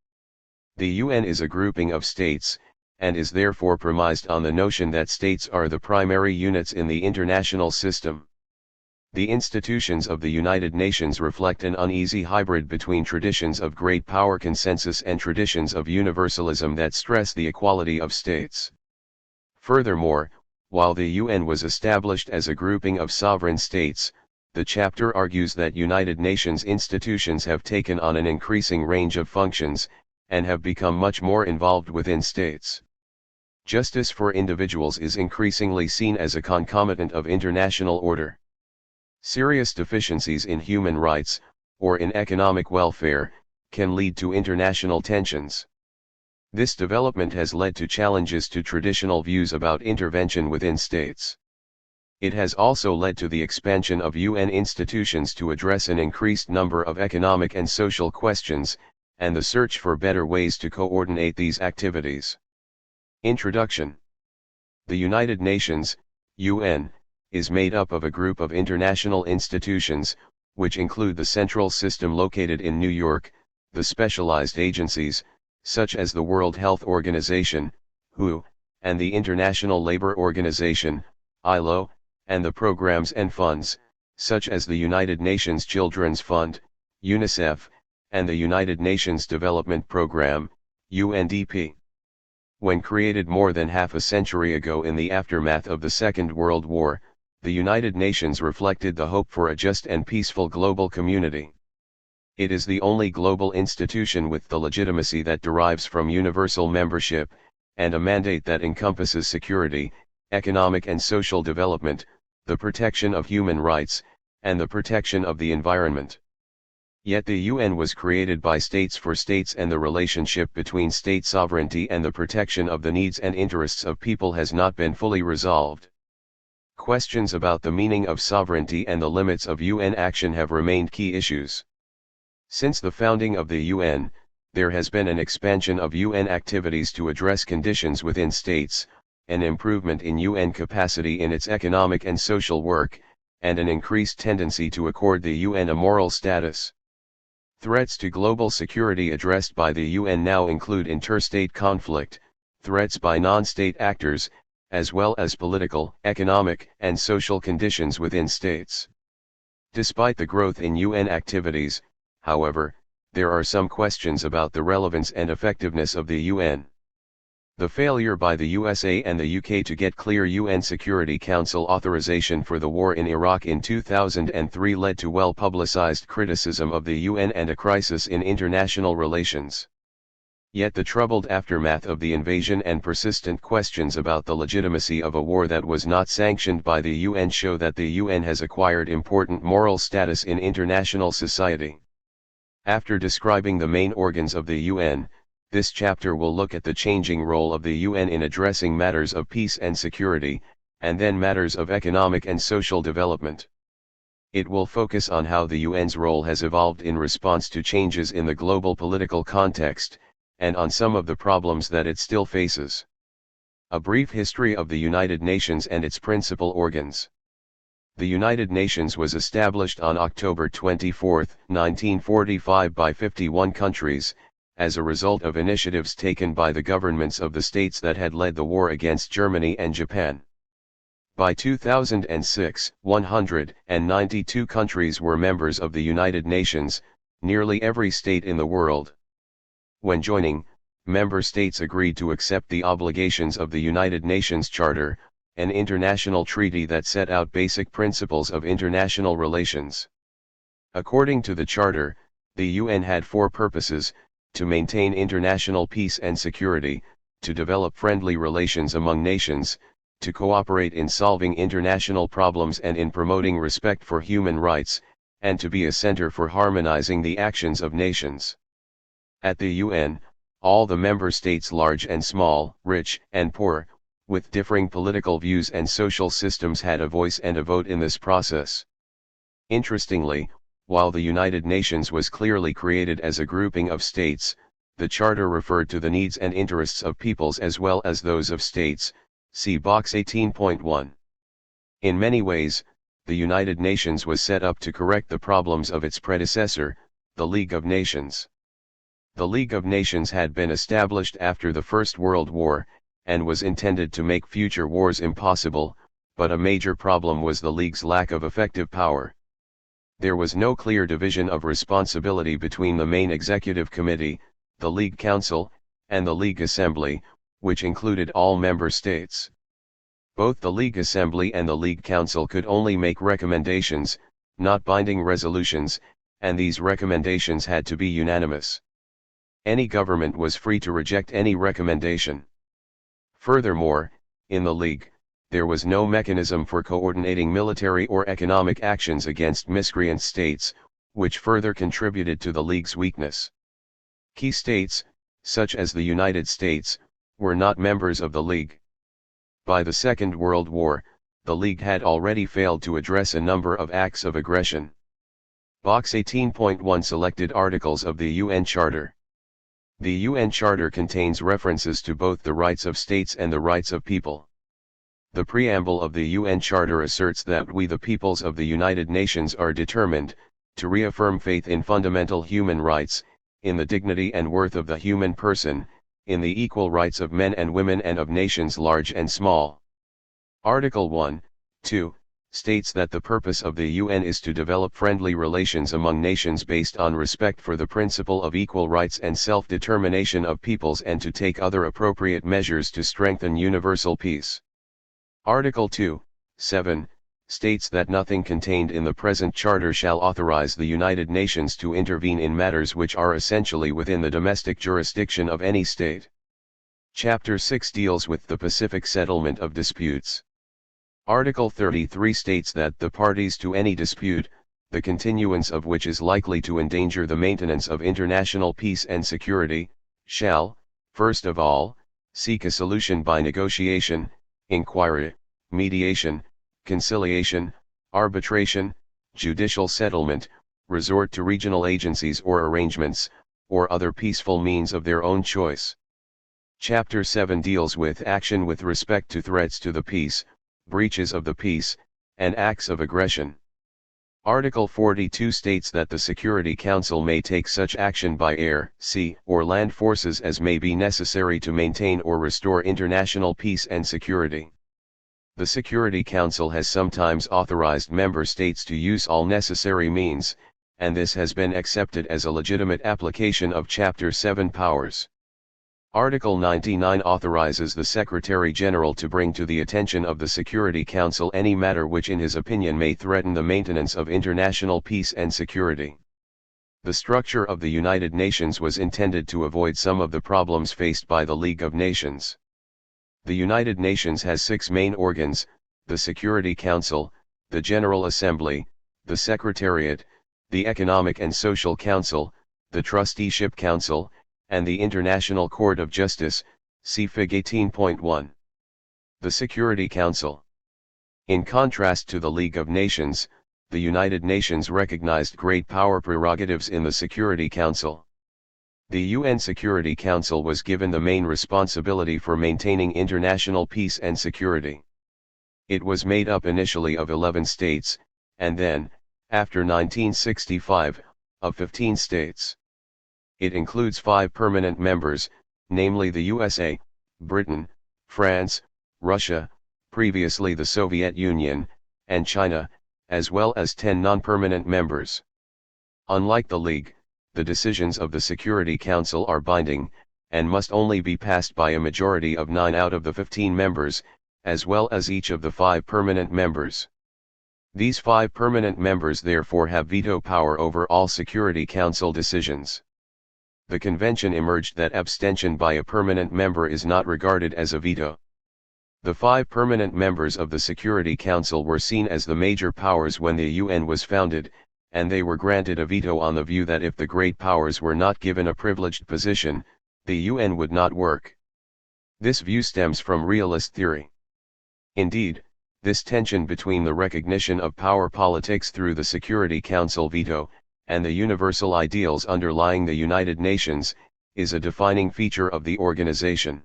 The UN is a grouping of states, and is therefore premised on the notion that states are the primary units in the international system. The institutions of the United Nations reflect an uneasy hybrid between traditions of great power consensus and traditions of universalism that stress the equality of states. Furthermore, while the UN was established as a grouping of sovereign states, the chapter argues that United Nations institutions have taken on an increasing range of functions, and have become much more involved within states. Justice for individuals is increasingly seen as a concomitant of international order. Serious deficiencies in human rights, or in economic welfare, can lead to international tensions. This development has led to challenges to traditional views about intervention within states. It has also led to the expansion of UN institutions to address an increased number of economic and social questions, and the search for better ways to coordinate these activities. Introduction. The United Nations, UN, is made up of a group of international institutions, which include the central system located in New York, the specialized agencies, such as the World Health Organization, WHO, and the International Labour Organization, ILO, and the programs and funds, such as the United Nations Children's Fund, UNICEF, and the United Nations Development Programme, UNDP. When created more than half a century ago in the aftermath of the Second World War, the United Nations reflected the hope for a just and peaceful global community. It is the only global institution with the legitimacy that derives from universal membership, and a mandate that encompasses security, economic and social development, the protection of human rights, and the protection of the environment. Yet the UN was created by states for states, and the relationship between state sovereignty and the protection of the needs and interests of people has not been fully resolved. Questions about the meaning of sovereignty and the limits of UN action have remained key issues. Since the founding of the UN, there has been an expansion of UN activities to address conditions within states, an improvement in UN capacity in its economic and social work, and an increased tendency to accord the UN a moral status. Threats to global security addressed by the UN now include interstate conflict, threats by non-state actors, as well as political, economic, and social conditions within states. Despite the growth in UN activities, however, there are some questions about the relevance and effectiveness of the UN. The failure by the USA and the UK to get clear UN Security Council authorization for the war in Iraq in 2003 led to well-publicized criticism of the UN and a crisis in international relations. Yet the troubled aftermath of the invasion and persistent questions about the legitimacy of a war that was not sanctioned by the UN show that the UN has acquired important moral status in international society. After describing the main organs of the UN, this chapter will look at the changing role of the UN in addressing matters of peace and security, and then matters of economic and social development. It will focus on how the UN's role has evolved in response to changes in the global political context, and on some of the problems that it still faces. A brief history of the United Nations and its principal organs. The United Nations was established on October 24, 1945 by 51 countries, as a result of initiatives taken by the governments of the states that had led the war against Germany and Japan. By 2006, 192 countries were members of the United Nations, nearly every state in the world. When joining, member states agreed to accept the obligations of the United Nations Charter, an international treaty that set out basic principles of international relations. According to the Charter, the UN had four purposes: to maintain international peace and security, to develop friendly relations among nations, to cooperate in solving international problems and in promoting respect for human rights, and to be a center for harmonizing the actions of nations. At the UN, all the member states large and small, rich and poor, with differing political views and social systems had a voice and a vote in this process. Interestingly, while the United Nations was clearly created as a grouping of states, the Charter referred to the needs and interests of peoples as well as those of states, see Box 18.1. In many ways, the United Nations was set up to correct the problems of its predecessor, the League of Nations. The League of Nations had been established after the First World War, and was intended to make future wars impossible, but a major problem was the League's lack of effective power. There was no clear division of responsibility between the main executive committee, the League Council, and the League Assembly, which included all member states. Both the League Assembly and the League Council could only make recommendations, not binding resolutions, and these recommendations had to be unanimous. Any government was free to reject any recommendation. Furthermore, in the League, there was no mechanism for coordinating military or economic actions against miscreant states, which further contributed to the League's weakness. Key states, such as the United States, were not members of the League. By the Second World War, the League had already failed to address a number of acts of aggression. Box 18.1 selected articles of the UN Charter. The UN Charter contains references to both the rights of states and the rights of people. The preamble of the UN Charter asserts that we the peoples of the United Nations are determined, to reaffirm faith in fundamental human rights, in the dignity and worth of the human person, in the equal rights of men and women and of nations large and small. Article 1, 2, states that the purpose of the UN is to develop friendly relations among nations based on respect for the principle of equal rights and self-determination of peoples and to take other appropriate measures to strengthen universal peace. Article 2, 7, states that nothing contained in the present Charter shall authorize the United Nations to intervene in matters which are essentially within the domestic jurisdiction of any state. Chapter 6 deals with the Pacific settlement of disputes. Article 33 states that the parties to any dispute, the continuance of which is likely to endanger the maintenance of international peace and security, shall, first of all, seek a solution by negotiation, inquiry, mediation, conciliation, arbitration, judicial settlement, resort to regional agencies or arrangements, or other peaceful means of their own choice. Chapter 7 deals with action with respect to threats to the peace, breaches of the peace, and acts of aggression. Article 42 states that the Security Council may take such action by air, sea, or land forces as may be necessary to maintain or restore international peace and security. The Security Council has sometimes authorized member states to use all necessary means, and this has been accepted as a legitimate application of Chapter 7 powers. Article 99 authorizes the Secretary-General to bring to the attention of the Security Council any matter which in his opinion may threaten the maintenance of international peace and security. The structure of the United Nations was intended to avoid some of the problems faced by the League of Nations. The United Nations has 6 main organs: the Security Council, the General Assembly, the Secretariat, the Economic and Social Council, the Trusteeship Council, and the International Court of Justice, see Fig 18.1. The Security Council. In contrast to the League of Nations, the United Nations recognized great power prerogatives in the Security Council. The UN Security Council was given the main responsibility for maintaining international peace and security. It was made up initially of 11 states, and then, after 1965, of 15 states. It includes 5 permanent members, namely the USA, Britain, France, Russia, previously the Soviet Union, and China, as well as 10 non-permanent members. Unlike the League, the decisions of the Security Council are binding, and must only be passed by a majority of 9 out of the 15 members, as well as each of the 5 permanent members. These 5 permanent members therefore have veto power over all Security Council decisions. The convention emerged that abstention by a permanent member is not regarded as a veto. The 5 permanent members of the Security Council were seen as the major powers when the UN was founded, and they were granted a veto on the view that if the great powers were not given a privileged position, the UN would not work. This view stems from realist theory. Indeed, this tension between the recognition of power politics through the Security Council veto, and the universal ideals underlying the United Nations, is a defining feature of the organization.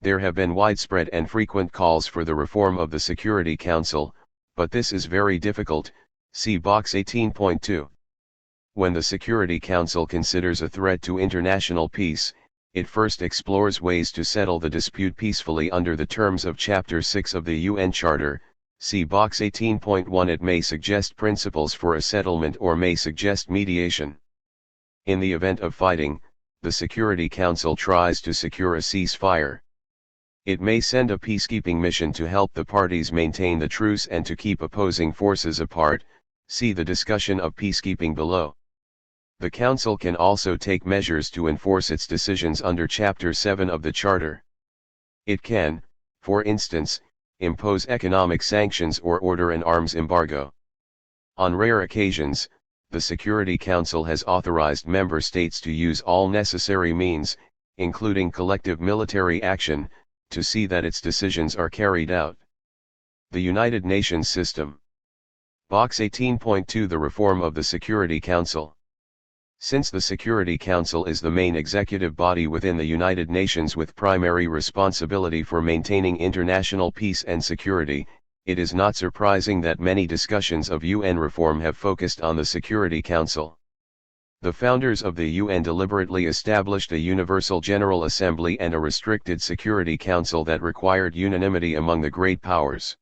There have been widespread and frequent calls for the reform of the Security Council, but this is very difficult, see box 18.2. When the Security Council considers a threat to international peace, it first explores ways to settle the dispute peacefully under the terms of Chapter 6 of the UN Charter, see box 18.1. It may suggest principles for a settlement or may suggest mediation. In the event of fighting, the Security Council tries to secure a ceasefire. It may send a peacekeeping mission to help the parties maintain the truce and to keep opposing forces apart, see the discussion of peacekeeping below. The Council can also take measures to enforce its decisions under Chapter 7 of the Charter. It can, for instance, impose economic sanctions or order an arms embargo. On rare occasions, the Security Council has authorized member states to use all necessary means, including collective military action, to see that its decisions are carried out. The United Nations System. Box 18.2. The reform of the Security Council. Since the Security Council is the main executive body within the United Nations with primary responsibility for maintaining international peace and security, it is not surprising that many discussions of UN reform have focused on the Security Council. The founders of the UN deliberately established a Universal General Assembly and a restricted Security Council that required unanimity among the great powers.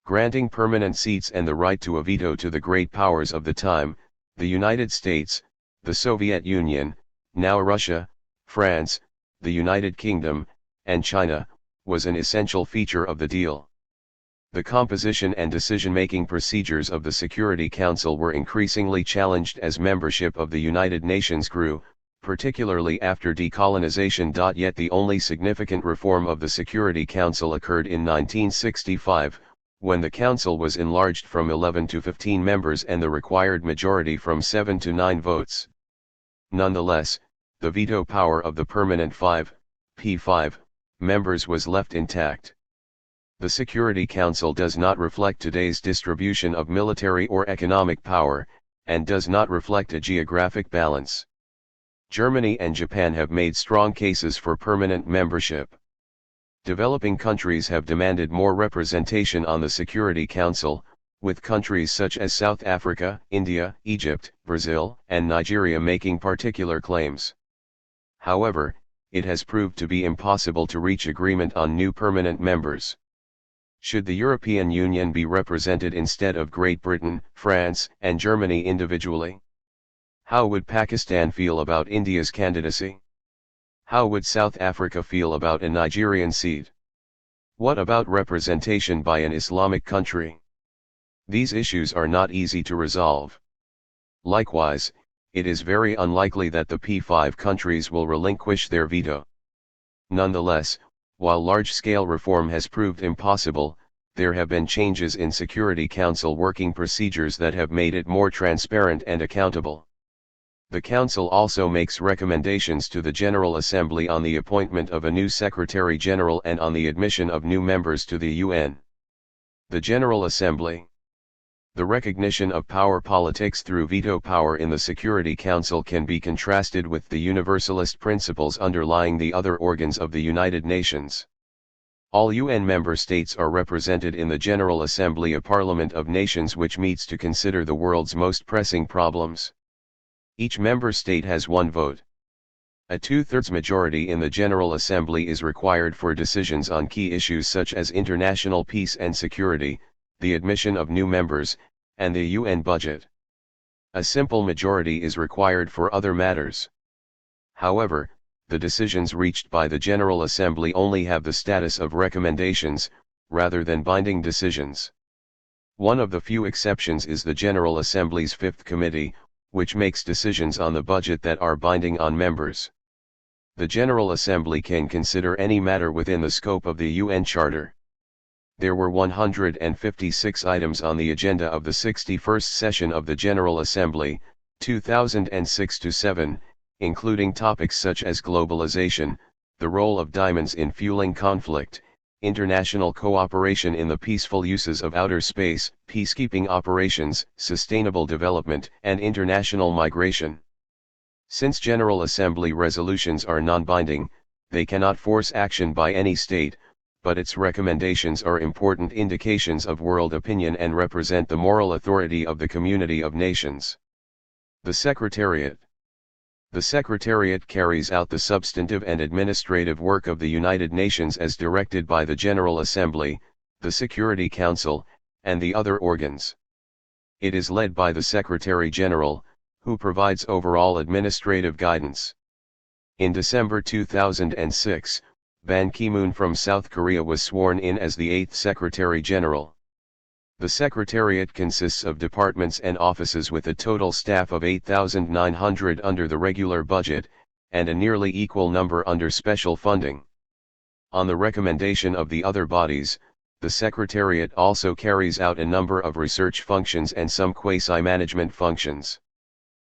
Granting permanent seats and the right to a veto to the great powers of the time, the United States, the Soviet Union, now Russia, France, the United Kingdom, and China, was an essential feature of the deal. The composition and decision-making procedures of the Security Council were increasingly challenged as membership of the United Nations grew, particularly after decolonization. Yet the only significant reform of the Security Council occurred in 1965, when the Council was enlarged from 11 to 15 members and the required majority from 7 to 9 votes. Nonetheless, the veto power of the permanent P5 members was left intact. The Security Council does not reflect today's distribution of military or economic power, and does not reflect a geographic balance. Germany and Japan have made strong cases for permanent membership. Developing countries have demanded more representation on the Security Council, with countries such as South Africa, India, Egypt, Brazil, and Nigeria making particular claims. However, it has proved to be impossible to reach agreement on new permanent members. Should the European Union be represented instead of Great Britain, France, and Germany individually? How would Pakistan feel about India's candidacy? How would South Africa feel about a Nigerian seat? What about representation by an Islamic country? These issues are not easy to resolve. Likewise, it is very unlikely that the P5 countries will relinquish their veto. Nonetheless, while large-scale reform has proved impossible, there have been changes in Security Council working procedures that have made it more transparent and accountable. The Council also makes recommendations to the General Assembly on the appointment of a new Secretary General and on the admission of new members to the UN. The General Assembly. The recognition of power politics through veto power in the Security Council can be contrasted with the universalist principles underlying the other organs of the United Nations. All UN member states are represented in the General Assembly, a parliament of nations which meets to consider the world's most pressing problems. Each member state has one vote. A two-thirds majority in the General Assembly is required for decisions on key issues such as international peace and security, the admission of new members, and the UN budget. A simple majority is required for other matters. However, the decisions reached by the General Assembly only have the status of recommendations, rather than binding decisions. One of the few exceptions is the General Assembly's Fifth Committee, which makes decisions on the budget that are binding on members. The General Assembly can consider any matter within the scope of the UN Charter. There were 156 items on the agenda of the 61st session of the General Assembly, 2006-7, including topics such as globalization, the role of diamonds in fueling conflict, international cooperation in the peaceful uses of outer space, peacekeeping operations, sustainable development, and international migration. Since General Assembly resolutions are non-binding, they cannot force action by any state, but its recommendations are important indications of world opinion and represent the moral authority of the community of nations. The Secretariat. The Secretariat carries out the substantive and administrative work of the United Nations as directed by the General Assembly, the Security Council, and the other organs. It is led by the Secretary-General, who provides overall administrative guidance. In December 2006, Ban Ki-moon from South Korea was sworn in as the 8th Secretary-General. The Secretariat consists of departments and offices with a total staff of 8,900 under the regular budget, and a nearly equal number under special funding. On the recommendation of the other bodies, the Secretariat also carries out a number of research functions and some quasi-management functions.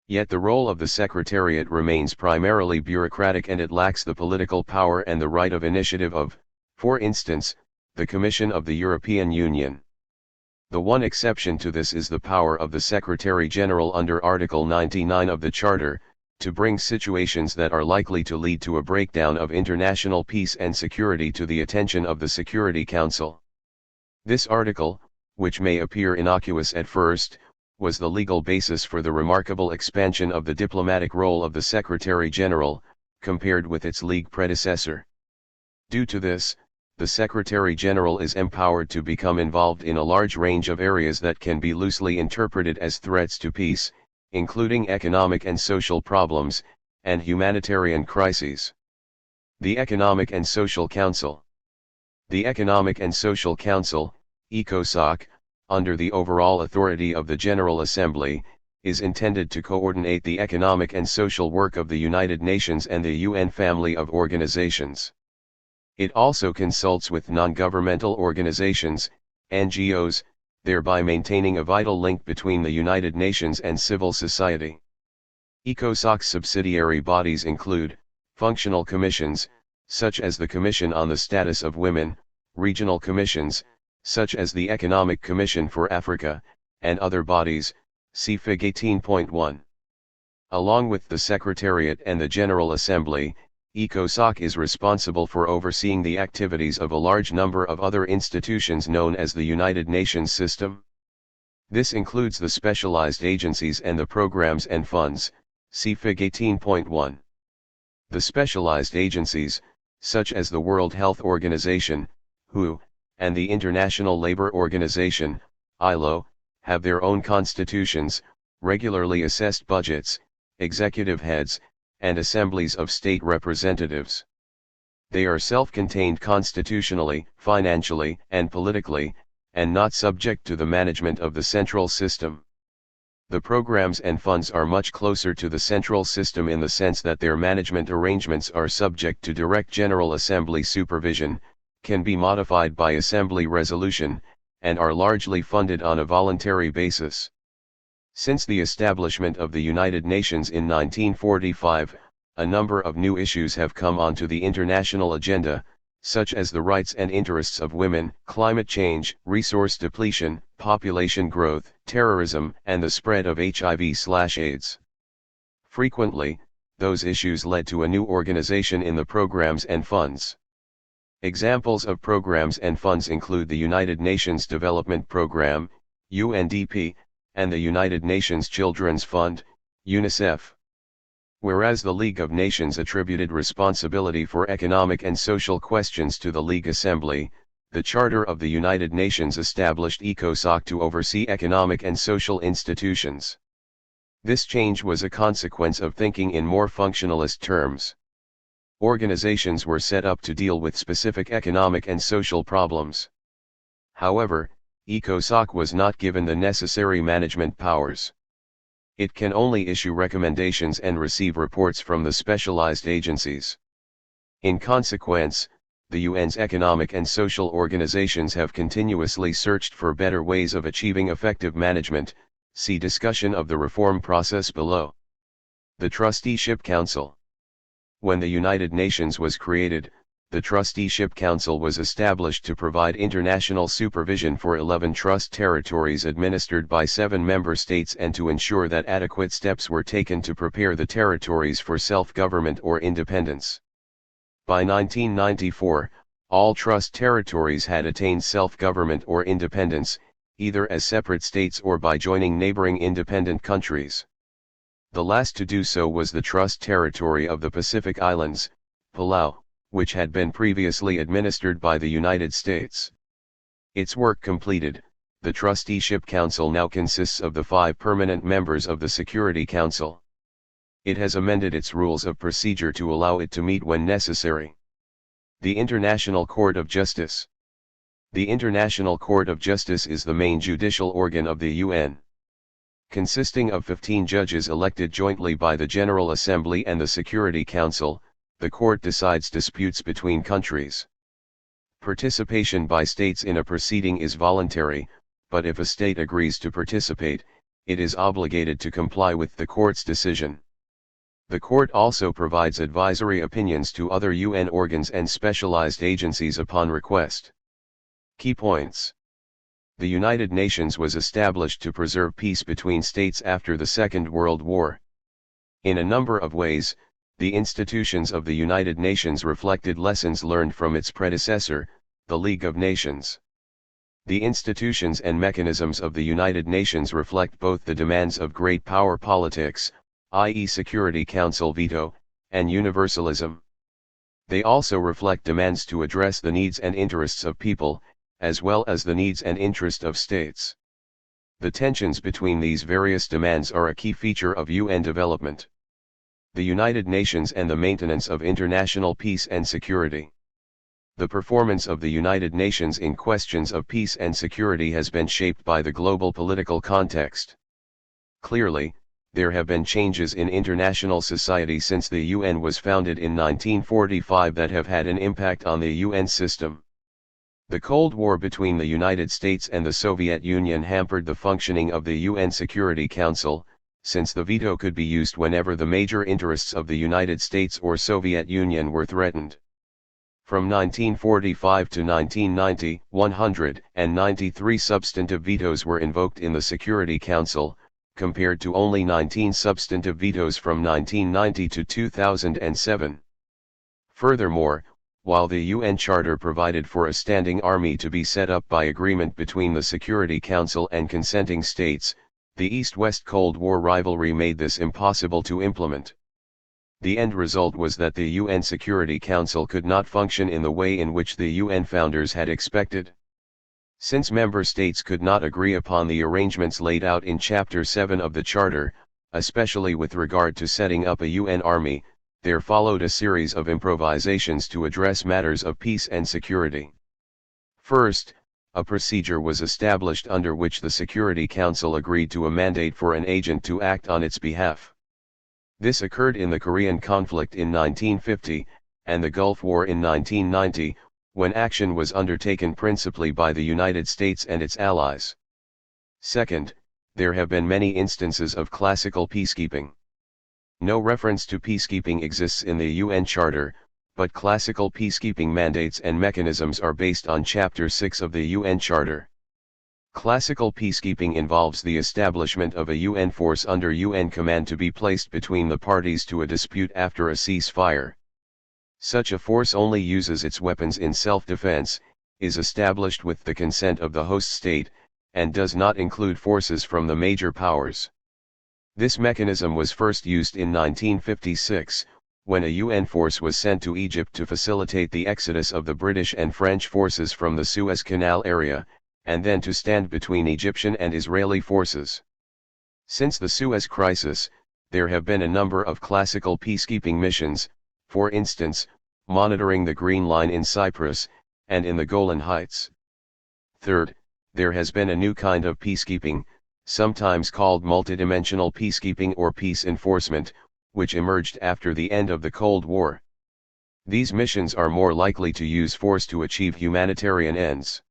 Yet the role of the Secretariat remains primarily bureaucratic and it lacks the political power and the right of initiative of, for instance, the Commission of the European Union. The one exception to this is the power of the Secretary-General under Article 99 of the Charter, to bring situations that are likely to lead to a breakdown of international peace and security to the attention of the Security Council. This article, which may appear innocuous at first, was the legal basis for the remarkable expansion of the diplomatic role of the Secretary-General, compared with its League predecessor. Due to this, the Secretary-General is empowered to become involved in a large range of areas that can be loosely interpreted as threats to peace, including economic and social problems, and humanitarian crises. The Economic and Social Council. The Economic and Social Council, ECOSOC, under the overall authority of the General Assembly, is intended to coordinate the economic and social work of the United Nations and the UN family of organizations. It also consults with non-governmental organizations, NGOs, thereby maintaining a vital link between the United Nations and civil society. ECOSOC's subsidiary bodies include functional commissions, such as the Commission on the Status of Women, regional commissions, such as the Economic Commission for Africa, and other bodies, see Fig 18.1. Along with the Secretariat and the General Assembly, ECOSOC is responsible for overseeing the activities of a large number of other institutions known as the United Nations system. This includes the specialized agencies and the programs and funds, see Fig 18.1. The specialized agencies, such as the World Health Organization, WHO, and the International Labour Organization, ILO, have their own constitutions, regularly assessed budgets, executive heads, and assemblies of state representatives. They are self-contained constitutionally, financially, and politically, and not subject to the management of the central system. The programs and funds are much closer to the central system in the sense that their management arrangements are subject to direct General Assembly supervision, can be modified by Assembly resolution, and are largely funded on a voluntary basis. Since the establishment of the United Nations in 1945, a number of new issues have come onto the international agenda, such as the rights and interests of women, climate change, resource depletion, population growth, terrorism, and the spread of HIV/AIDS. Frequently, those issues led to a new organization in the programs and funds. Examples of programs and funds include the United Nations Development Programme, UNDP, and the United Nations Children's Fund, UNICEF. Whereas the League of Nations attributed responsibility for economic and social questions to the League Assembly, the Charter of the United Nations established ECOSOC to oversee economic and social institutions. This change was a consequence of thinking in more functionalist terms. Organizations were set up to deal with specific economic and social problems. However, ECOSOC was not given the necessary management powers. It can only issue recommendations and receive reports from the specialized agencies. In consequence, the UN's economic and social organizations have continuously searched for better ways of achieving effective management. See discussion of the reform process below. The Trusteeship Council. When the United Nations was created, the Trusteeship Council was established to provide international supervision for 11 trust territories administered by 7 member states and to ensure that adequate steps were taken to prepare the territories for self-government or independence. By 1994, all trust territories had attained self-government or independence, either as separate states or by joining neighboring independent countries. The last to do so was the Trust Territory of the Pacific Islands, Palau, which had been previously administered by the United States. Its work completed, the Trusteeship Council now consists of the 5 permanent members of the Security Council. It has amended its rules of procedure to allow it to meet when necessary. The International Court of Justice. The International Court of Justice is the main judicial organ of the UN. Consisting of 15 judges elected jointly by the General Assembly and the Security Council, the court decides disputes between countries. Participation by states in a proceeding is voluntary, but if a state agrees to participate, it is obligated to comply with the court's decision. The court also provides advisory opinions to other UN organs and specialized agencies upon request. Key points. The United Nations was established to preserve peace between states after the Second World War. In a number of ways, the institutions of the United Nations reflected lessons learned from its predecessor, the League of Nations. The institutions and mechanisms of the United Nations reflect both the demands of great power politics, i.e. Security Council veto, and universalism. They also reflect demands to address the needs and interests of people, as well as the needs and interest of states. The tensions between these various demands are a key feature of UN development. The United Nations and the maintenance of international peace and security. The performance of the United Nations in questions of peace and security has been shaped by the global political context. Clearly, there have been changes in international society since the UN was founded in 1945 that have had an impact on the UN system. The Cold War between the United States and the Soviet Union hampered the functioning of the UN Security Council, since the veto could be used whenever the major interests of the United States or Soviet Union were threatened. From 1945 to 1990, 193 substantive vetoes were invoked in the Security Council, compared to only 19 substantive vetoes from 1990 to 2007. Furthermore, while the UN Charter provided for a standing army to be set up by agreement between the Security Council and consenting states, the East-West Cold War rivalry made this impossible to implement. The end result was that the UN Security Council could not function in the way in which the UN founders had expected. Since member states could not agree upon the arrangements laid out in Chapter 7 of the Charter, especially with regard to setting up a UN army, there followed a series of improvisations to address matters of peace and security. First, a procedure was established under which the Security Council agreed to a mandate for an agent to act on its behalf. This occurred in the Korean conflict in 1950, and the Gulf War in 1990, when action was undertaken principally by the United States and its allies. Second, there have been many instances of classical peacekeeping. No reference to peacekeeping exists in the UN Charter, but classical peacekeeping mandates and mechanisms are based on Chapter 6 of the UN Charter. Classical peacekeeping involves the establishment of a UN force under UN command to be placed between the parties to a dispute after a ceasefire. Such a force only uses its weapons in self-defense, is established with the consent of the host state, and does not include forces from the major powers. This mechanism was first used in 1956, when a UN force was sent to Egypt to facilitate the exodus of the British and French forces from the Suez Canal area, and then to stand between Egyptian and Israeli forces. Since the Suez Crisis, there have been a number of classical peacekeeping missions, for instance, monitoring the Green Line in Cyprus, and in the Golan Heights. Third, there has been a new kind of peacekeeping, sometimes called multidimensional peacekeeping or peace enforcement, which emerged after the end of the Cold War. These missions are more likely to use force to achieve humanitarian ends.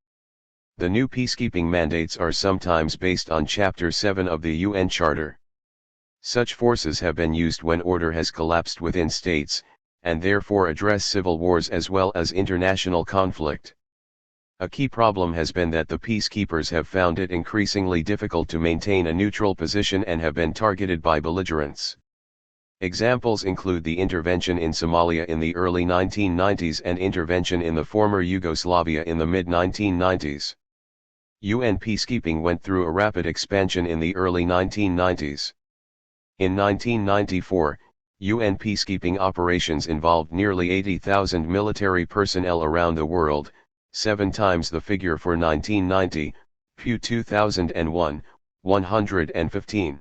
The new peacekeeping mandates are sometimes based on Chapter 7 of the UN Charter. Such forces have been used when order has collapsed within states, and therefore address civil wars as well as international conflict. A key problem has been that the peacekeepers have found it increasingly difficult to maintain a neutral position and have been targeted by belligerents. Examples include the intervention in Somalia in the early 1990s and intervention in the former Yugoslavia in the mid-1990s. UN peacekeeping went through a rapid expansion in the early 1990s. In 1994, UN peacekeeping operations involved nearly 80,000 military personnel around the world, 7 times the figure for 1990, Pew 2001, 115.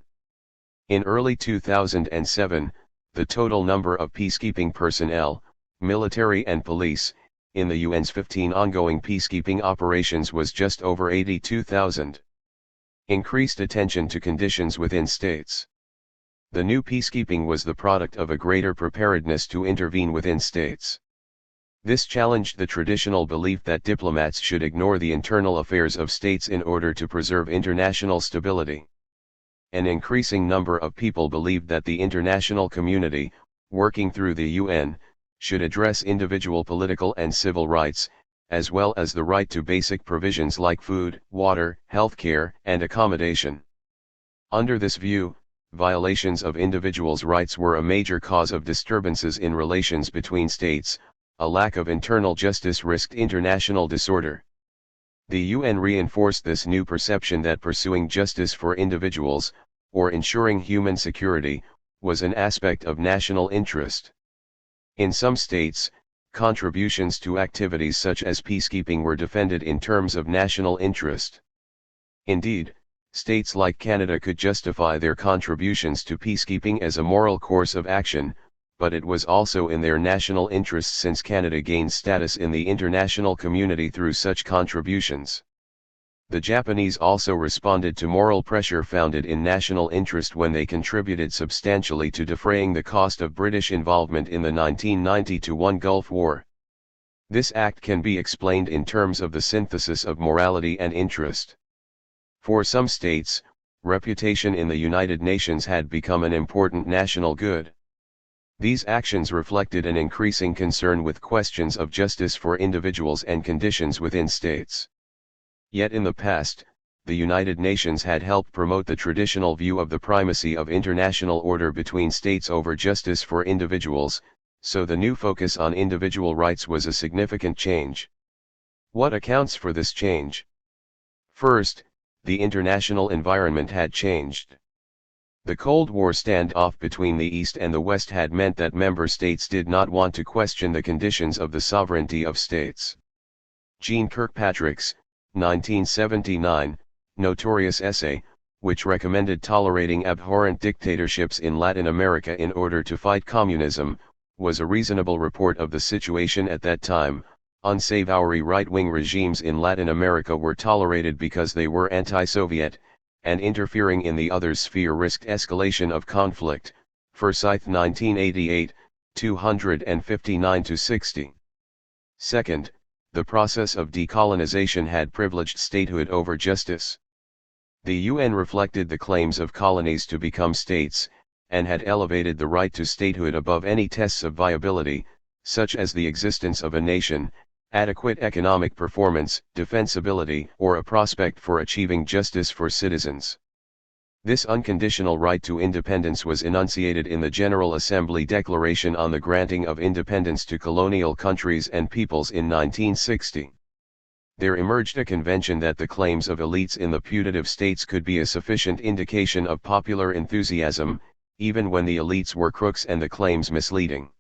In early 2007, the total number of peacekeeping personnel, military and police, in the UN's 15 ongoing peacekeeping operations was just over 82,000. Increased attention to conditions within states. The new peacekeeping was the product of a greater preparedness to intervene within states. This challenged the traditional belief that diplomats should ignore the internal affairs of states in order to preserve international stability. An increasing number of people believed that the international community, working through the UN, should address individual political and civil rights, as well as the right to basic provisions like food, water, healthcare, and accommodation. Under this view, violations of individuals' rights were a major cause of disturbances in relations between states. A lack of internal justice risked international disorder. The UN reinforced this new perception that pursuing justice for individuals, or ensuring human security, was an aspect of national interest. In some states, contributions to activities such as peacekeeping were defended in terms of national interest. Indeed, states like Canada could justify their contributions to peacekeeping as a moral course of action, but it was also in their national interests since Canada gained status in the international community through such contributions. The Japanese also responded to moral pressure founded in national interest when they contributed substantially to defraying the cost of British involvement in the 1990-1 Gulf War. This act can be explained in terms of the synthesis of morality and interest. For some states, reputation in the United Nations had become an important national good. These actions reflected an increasing concern with questions of justice for individuals and conditions within states. Yet in the past, the United Nations had helped promote the traditional view of the primacy of international order between states over justice for individuals, so the new focus on individual rights was a significant change. What accounts for this change? First, the international environment had changed. The Cold War standoff between the East and the West had meant that member states did not want to question the conditions of the sovereignty of states. Jeane Kirkpatrick's, 1979, notorious essay, which recommended tolerating abhorrent dictatorships in Latin America in order to fight communism, was a reasonable report of the situation at that time. Unsavory right-wing regimes in Latin America were tolerated because they were anti-Soviet, and interfering in the other's sphere risked escalation of conflict. Forsyth 1988, 259-60. Second, the process of decolonization had privileged statehood over justice. The UN reflected the claims of colonies to become states, and had elevated the right to statehood above any tests of viability, such as the existence of a nation, adequate economic performance, defensibility, or a prospect for achieving justice for citizens. This unconditional right to independence was enunciated in the General Assembly Declaration on the Granting of Independence to Colonial Countries and Peoples in 1960. There emerged a convention that the claims of elites in the putative states could be a sufficient indication of popular enthusiasm, even when the elites were crooks and the claims misleading.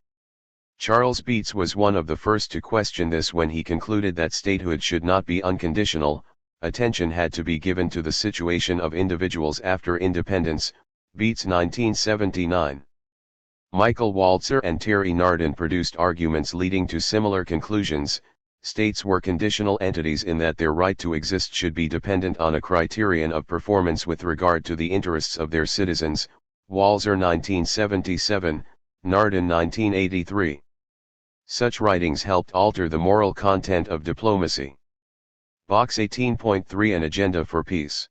Charles Beats was one of the first to question this when he concluded that statehood should not be unconditional. Attention had to be given to the situation of individuals after independence. Beats 1979. Michael Walzer and Terry Nardin produced arguments leading to similar conclusions. States were conditional entities in that their right to exist should be dependent on a criterion of performance with regard to the interests of their citizens. Walzer 1977, Nardin 1983. Such writings helped alter the moral content of diplomacy. Box 18.3 An Agenda for Peace.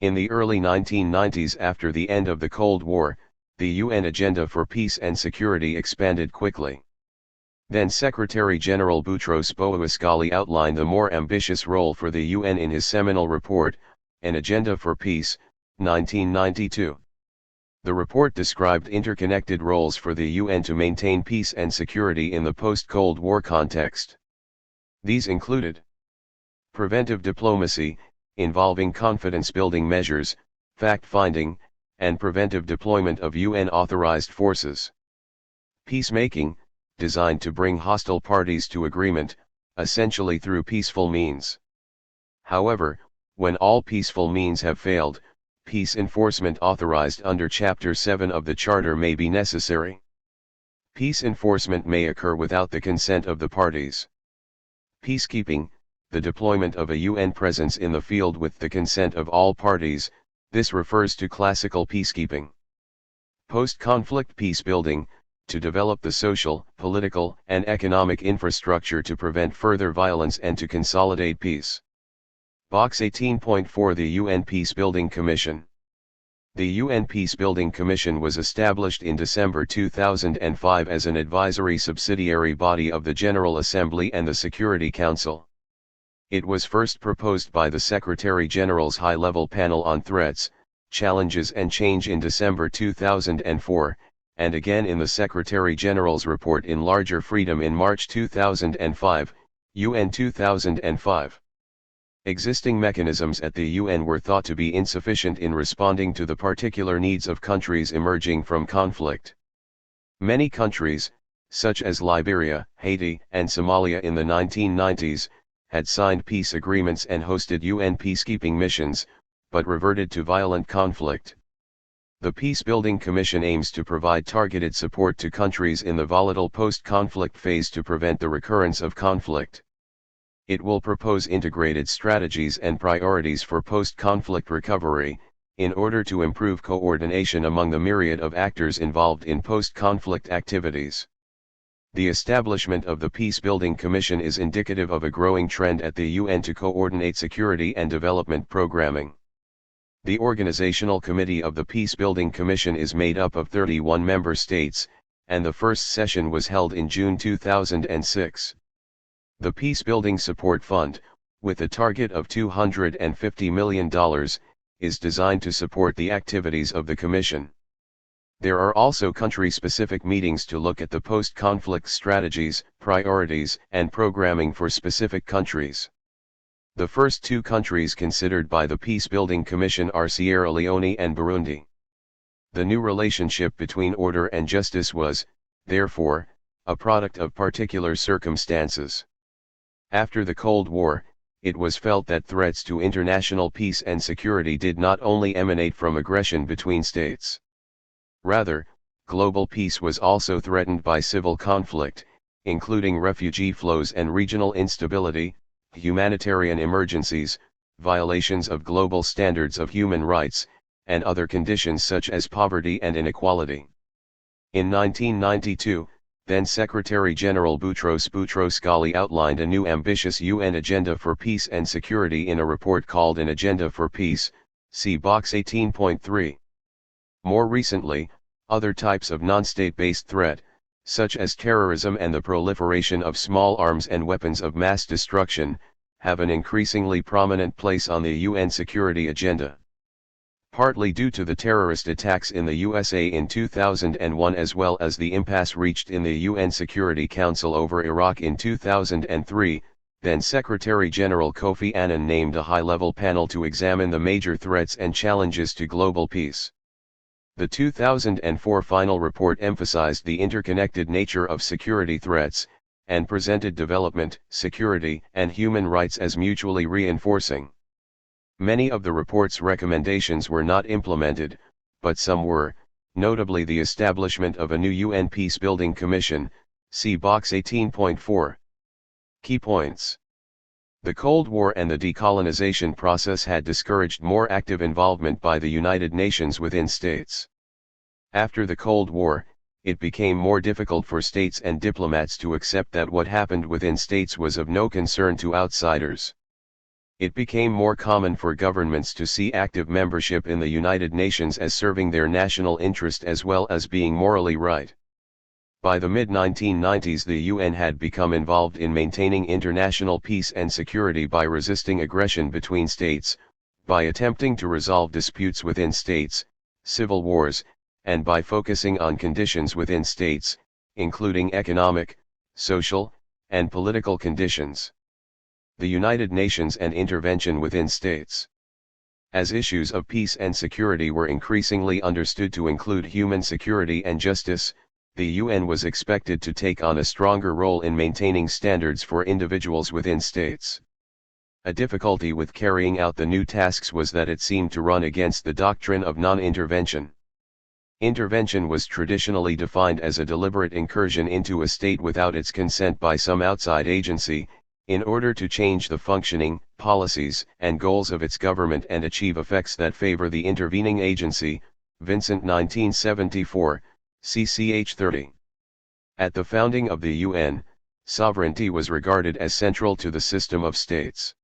In the early 1990s, after the end of the Cold War, the UN agenda for peace and security expanded quickly. Then Secretary-General Boutros Boutros-Ghali outlined the more ambitious role for the UN in his seminal report, An Agenda for Peace, 1992. The report described interconnected roles for the UN to maintain peace and security in the post-Cold War context. These included preventive diplomacy, involving confidence-building measures, fact-finding, and preventive deployment of UN-authorized forces. Peacemaking, designed to bring hostile parties to agreement, essentially through peaceful means. However, when all peaceful means have failed, peace enforcement authorized under Chapter 7 of the Charter may be necessary. Peace enforcement may occur without the consent of the parties. Peacekeeping, the deployment of a UN presence in the field with the consent of all parties, this refers to classical peacekeeping. Post-conflict peacebuilding, to develop the social, political, and economic infrastructure to prevent further violence and to consolidate peace. Box 18.4 The UN Peacebuilding Commission. The UN Peacebuilding Commission was established in December 2005 as an advisory subsidiary body of the General Assembly and the Security Council. It was first proposed by the Secretary-General's High-Level Panel on Threats, Challenges and Change in December 2004, and again in the Secretary-General's report in Larger Freedom in March 2005, UN 2005. Existing mechanisms at the UN were thought to be insufficient in responding to the particular needs of countries emerging from conflict. Many countries, such as Liberia, Haiti, and Somalia in the 1990s, had signed peace agreements and hosted UN peacekeeping missions, but reverted to violent conflict. The Peacebuilding Commission aims to provide targeted support to countries in the volatile post-conflict phase to prevent the recurrence of conflict. It will propose integrated strategies and priorities for post-conflict recovery, in order to improve coordination among the myriad of actors involved in post-conflict activities. The establishment of the Peacebuilding Commission is indicative of a growing trend at the UN to coordinate security and development programming. The Organizational Committee of the Peacebuilding Commission is made up of 31 member states, and the first session was held in June 2006. The Peacebuilding Support Fund, with a target of $250 million, is designed to support the activities of the Commission. There are also country-specific meetings to look at the post-conflict strategies, priorities, and programming for specific countries. The first two countries considered by the Peacebuilding Commission are Sierra Leone and Burundi. The new relationship between order and justice was, therefore, a product of particular circumstances. After the Cold War, it was felt that threats to international peace and security did not only emanate from aggression between states. Rather, global peace was also threatened by civil conflict, including refugee flows and regional instability, humanitarian emergencies, violations of global standards of human rights, and other conditions such as poverty and inequality. In 1992, then Secretary-General Boutros Boutros-Ghali outlined a new ambitious UN agenda for peace and security in a report called An Agenda for Peace, see Box 18.3. More recently, other types of non-state-based threat, such as terrorism and the proliferation of small arms and weapons of mass destruction, have an increasingly prominent place on the UN security agenda. Partly due to the terrorist attacks in the USA in 2001 as well as the impasse reached in the UN Security Council over Iraq in 2003, then Secretary-General Kofi Annan named a high-level panel to examine the major threats and challenges to global peace. The 2004 final report emphasized the interconnected nature of security threats, and presented development, security, and human rights as mutually reinforcing. Many of the report's recommendations were not implemented, but some were, notably the establishment of a new UN Peacebuilding Commission, see Box 18.4. Key points. The Cold War and the decolonization process had discouraged more active involvement by the United Nations within states. After the Cold War, it became more difficult for states and diplomats to accept that what happened within states was of no concern to outsiders. It became more common for governments to see active membership in the United Nations as serving their national interest as well as being morally right. By the mid-1990s, the UN had become involved in maintaining international peace and security by resisting aggression between states, by attempting to resolve disputes within states, civil wars, and by focusing on conditions within states, including economic, social, and political conditions. The United Nations and intervention within states. As issues of peace and security were increasingly understood to include human security and justice, the UN was expected to take on a stronger role in maintaining standards for individuals within states. A difficulty with carrying out the new tasks was that it seemed to run against the doctrine of non-intervention. Intervention was traditionally defined as a deliberate incursion into a state without its consent by some outside agency, in order to change the functioning, policies, and goals of its government and achieve effects that favor the intervening agency. Vincent 1974, CCH 30. At the founding of the UN, sovereignty was regarded as central to the system of states.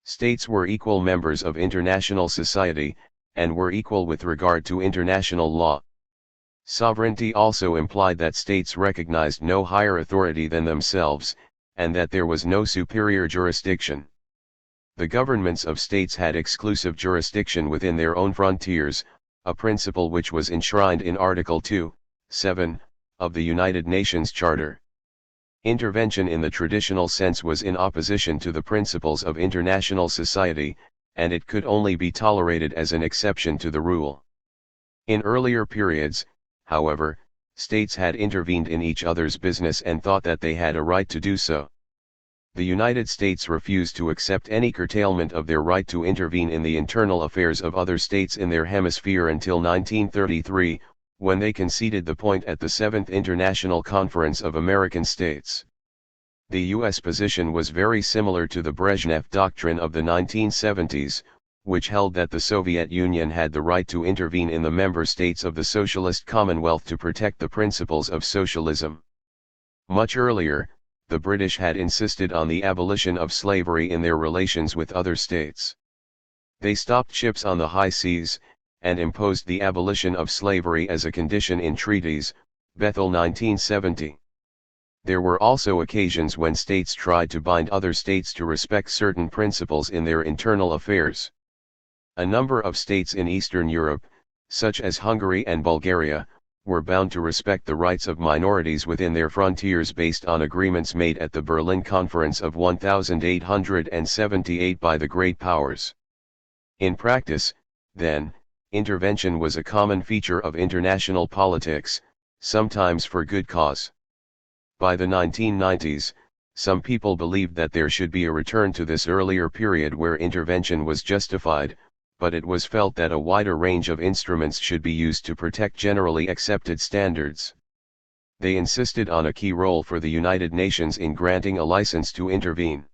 States were equal members of international society, and were equal with regard to international law. Sovereignty also implied that states recognized no higher authority than themselves, and that there was no superior jurisdiction. The governments of states had exclusive jurisdiction within their own frontiers, a principle which was enshrined in Article 2(7) of the United Nations Charter. Intervention in the traditional sense was in opposition to the principles of international society, and it could only be tolerated as an exception to the rule. In earlier periods, however, states had intervened in each other's business and thought that they had a right to do so. The United States refused to accept any curtailment of their right to intervene in the internal affairs of other states in their hemisphere until 1933, when they conceded the point at the 7th International Conference of American States. The U.S. position was very similar to the Brezhnev Doctrine of the 1970s, which held that the Soviet Union had the right to intervene in the member states of the Socialist Commonwealth to protect the principles of socialism. Much earlier, the British had insisted on the abolition of slavery in their relations with other states. They stopped ships on the high seas, and imposed the abolition of slavery as a condition in treaties, Bethel 1970. There were also occasions when states tried to bind other states to respect certain principles in their internal affairs. A number of states in Eastern Europe, such as Hungary and Bulgaria, were bound to respect the rights of minorities within their frontiers based on agreements made at the Berlin Conference of 1878 by the great powers. In practice, then, intervention was a common feature of international politics, sometimes for good cause. By the 1990s, some people believed that there should be a return to this earlier period where intervention was justified, but it was felt that a wider range of instruments should be used to protect generally accepted standards. They insisted on a key role for the United Nations in granting a license to intervene.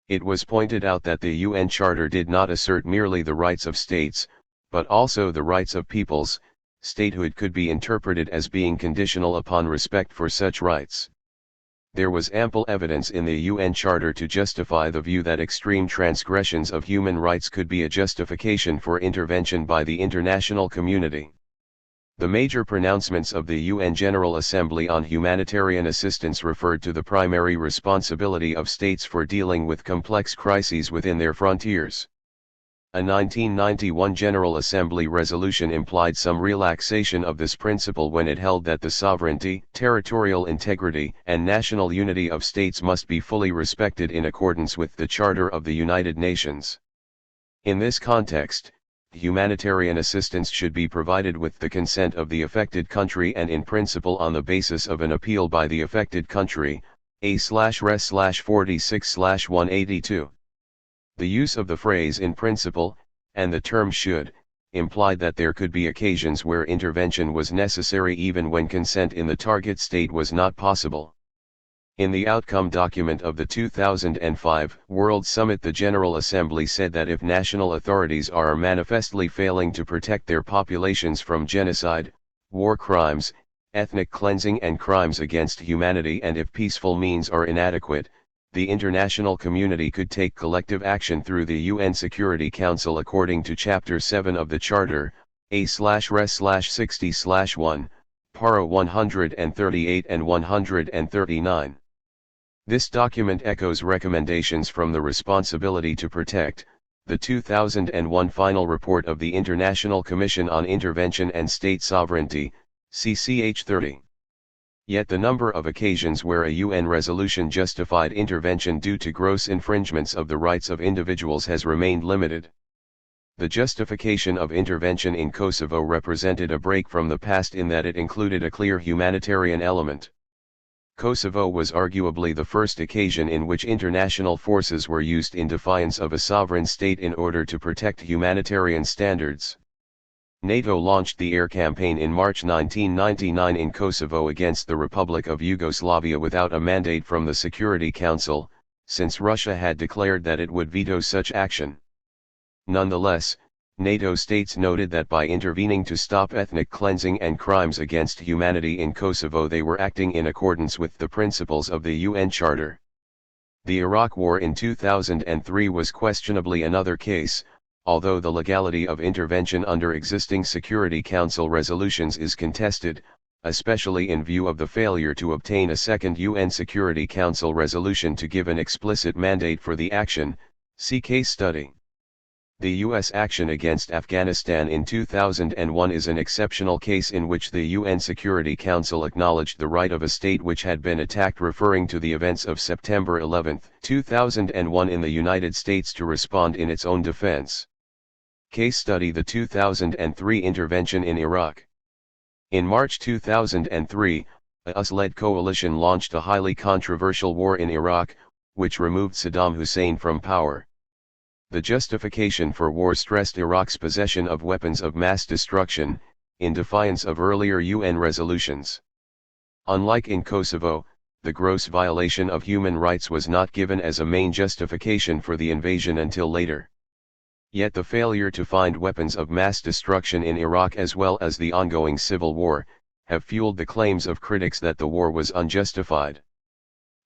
It was pointed out that the UN Charter did not assert merely the rights of states, but also the rights of peoples. Statehood could be interpreted as being conditional upon respect for such rights. There was ample evidence in the UN Charter to justify the view that extreme transgressions of human rights could be a justification for intervention by the international community. The major pronouncements of the UN General Assembly on humanitarian assistance referred to the primary responsibility of states for dealing with complex crises within their frontiers. A 1991 General Assembly resolution implied some relaxation of this principle when it held that the sovereignty, territorial integrity, and national unity of states must be fully respected in accordance with the Charter of the United Nations. In this context, humanitarian assistance should be provided with the consent of the affected country and in principle on the basis of an appeal by the affected country, A/Res/46/182. The use of the phrase "in principle," and the term "should," implied that there could be occasions where intervention was necessary even when consent in the target state was not possible. In the outcome document of the 2005 World Summit, the General Assembly said that if national authorities are manifestly failing to protect their populations from genocide, war crimes, ethnic cleansing and crimes against humanity, and if peaceful means are inadequate, the international community could take collective action through the UN Security Council according to Chapter 7 of the Charter, A/Res/60/1, Para 138 and 139. This document echoes recommendations from the Responsibility to Protect, the 2001 final report of the International Commission on Intervention and State Sovereignty, CCH 30. Yet the number of occasions where a UN resolution justified intervention due to gross infringements of the rights of individuals has remained limited. The justification of intervention in Kosovo represented a break from the past in that it included a clear humanitarian element. Kosovo was arguably the first occasion in which international forces were used in defiance of a sovereign state in order to protect humanitarian standards. NATO launched the air campaign in March 1999 in Kosovo against the Republic of Yugoslavia without a mandate from the Security Council, since Russia had declared that it would veto such action. Nonetheless, NATO states noted that by intervening to stop ethnic cleansing and crimes against humanity in Kosovo, they were acting in accordance with the principles of the UN Charter. The Iraq War in 2003 was questionably another case, although the legality of intervention under existing Security Council resolutions is contested, especially in view of the failure to obtain a second UN Security Council resolution to give an explicit mandate for the action. See case study. The U.S. action against Afghanistan in 2001 is an exceptional case in which the UN Security Council acknowledged the right of a state which had been attacked, referring to the events of September 11, 2001 in the United States, to respond in its own defense. Case study: the 2003 intervention in Iraq. In March 2003, a US-led coalition launched a highly controversial war in Iraq, which removed Saddam Hussein from power. The justification for war stressed Iraq's possession of weapons of mass destruction, in defiance of earlier UN resolutions. Unlike in Kosovo, the gross violation of human rights was not given as a main justification for the invasion until later. Yet the failure to find weapons of mass destruction in Iraq, as well as the ongoing civil war, have fueled the claims of critics that the war was unjustified.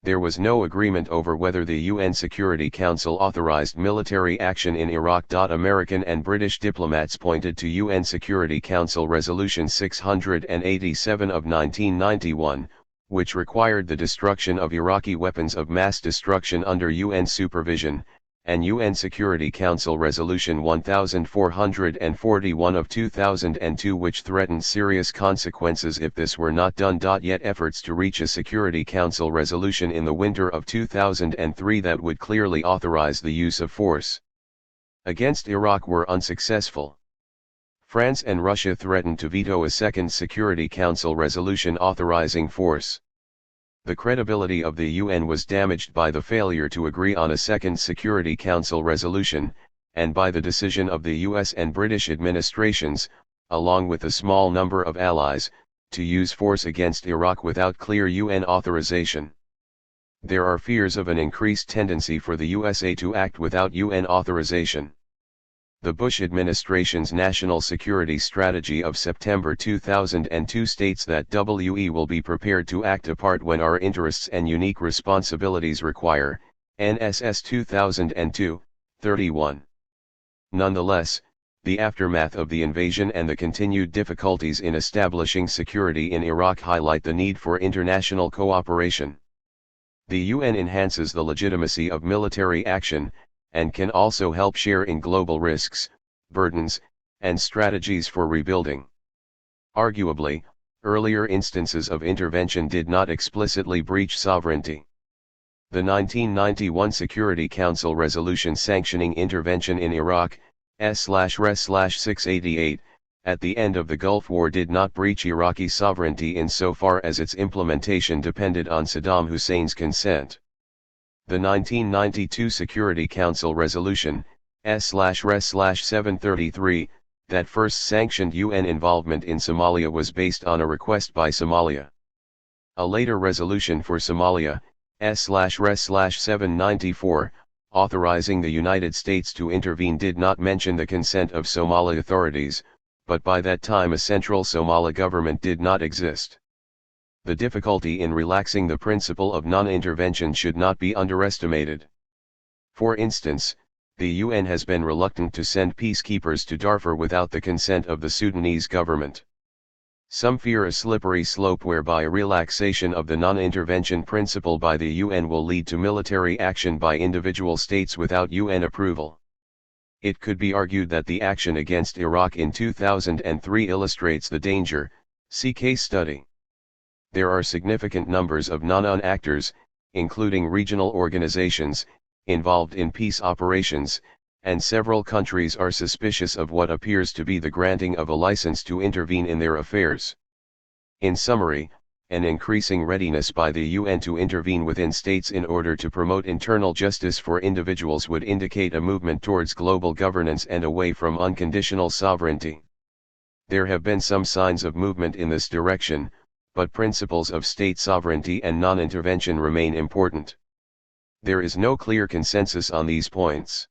There was no agreement over whether the UN Security Council authorized military action in Iraq. American and British diplomats pointed to UN Security Council Resolution 687 of 1991, which required the destruction of Iraqi weapons of mass destruction under UN supervision, and UN Security Council Resolution 1441 of 2002, which threatened serious consequences if this were not done. Yet efforts to reach a Security Council resolution in the winter of 2003 that would clearly authorize the use of force against Iraq were unsuccessful. France and Russia threatened to veto a second Security Council resolution authorizing force. The credibility of the UN was damaged by the failure to agree on a second Security Council resolution, and by the decision of the US and British administrations, along with a small number of allies, to use force against Iraq without clear UN authorization. There are fears of an increased tendency for the USA to act without UN authorization. The Bush administration's National Security Strategy of September 2002 states that we will be prepared to act apart when our interests and unique responsibilities require, NSS 2002, 31. Nonetheless, the aftermath of the invasion and the continued difficulties in establishing security in Iraq highlight the need for international cooperation. The UN enhances the legitimacy of military action, and can also help share in global risks, burdens, and strategies for rebuilding. Arguably, earlier instances of intervention did not explicitly breach sovereignty. The 1991 Security Council resolution sanctioning intervention in Iraq, S/Res/688, at the end of the Gulf War did not breach Iraqi sovereignty insofar as its implementation depended on Saddam Hussein's consent. The 1992 Security Council resolution, S/Res/733, that first sanctioned UN involvement in Somalia was based on a request by Somalia. A later resolution for Somalia, S/Res/794, authorizing the United States to intervene did not mention the consent of Somali authorities, but by that time a central Somali government did not exist. The difficulty in relaxing the principle of non-intervention should not be underestimated. For instance, the UN has been reluctant to send peacekeepers to Darfur without the consent of the Sudanese government. Some fear a slippery slope whereby a relaxation of the non-intervention principle by the UN will lead to military action by individual states without UN approval. It could be argued that the action against Iraq in 2003 illustrates the danger. See case study. There are significant numbers of non-UN actors, including regional organizations, involved in peace operations, and several countries are suspicious of what appears to be the granting of a license to intervene in their affairs. In summary, an increasing readiness by the UN to intervene within states in order to promote internal justice for individuals would indicate a movement towards global governance and away from unconditional sovereignty. There have been some signs of movement in this direction, but principles of state sovereignty and non-intervention remain important. There is no clear consensus on these points.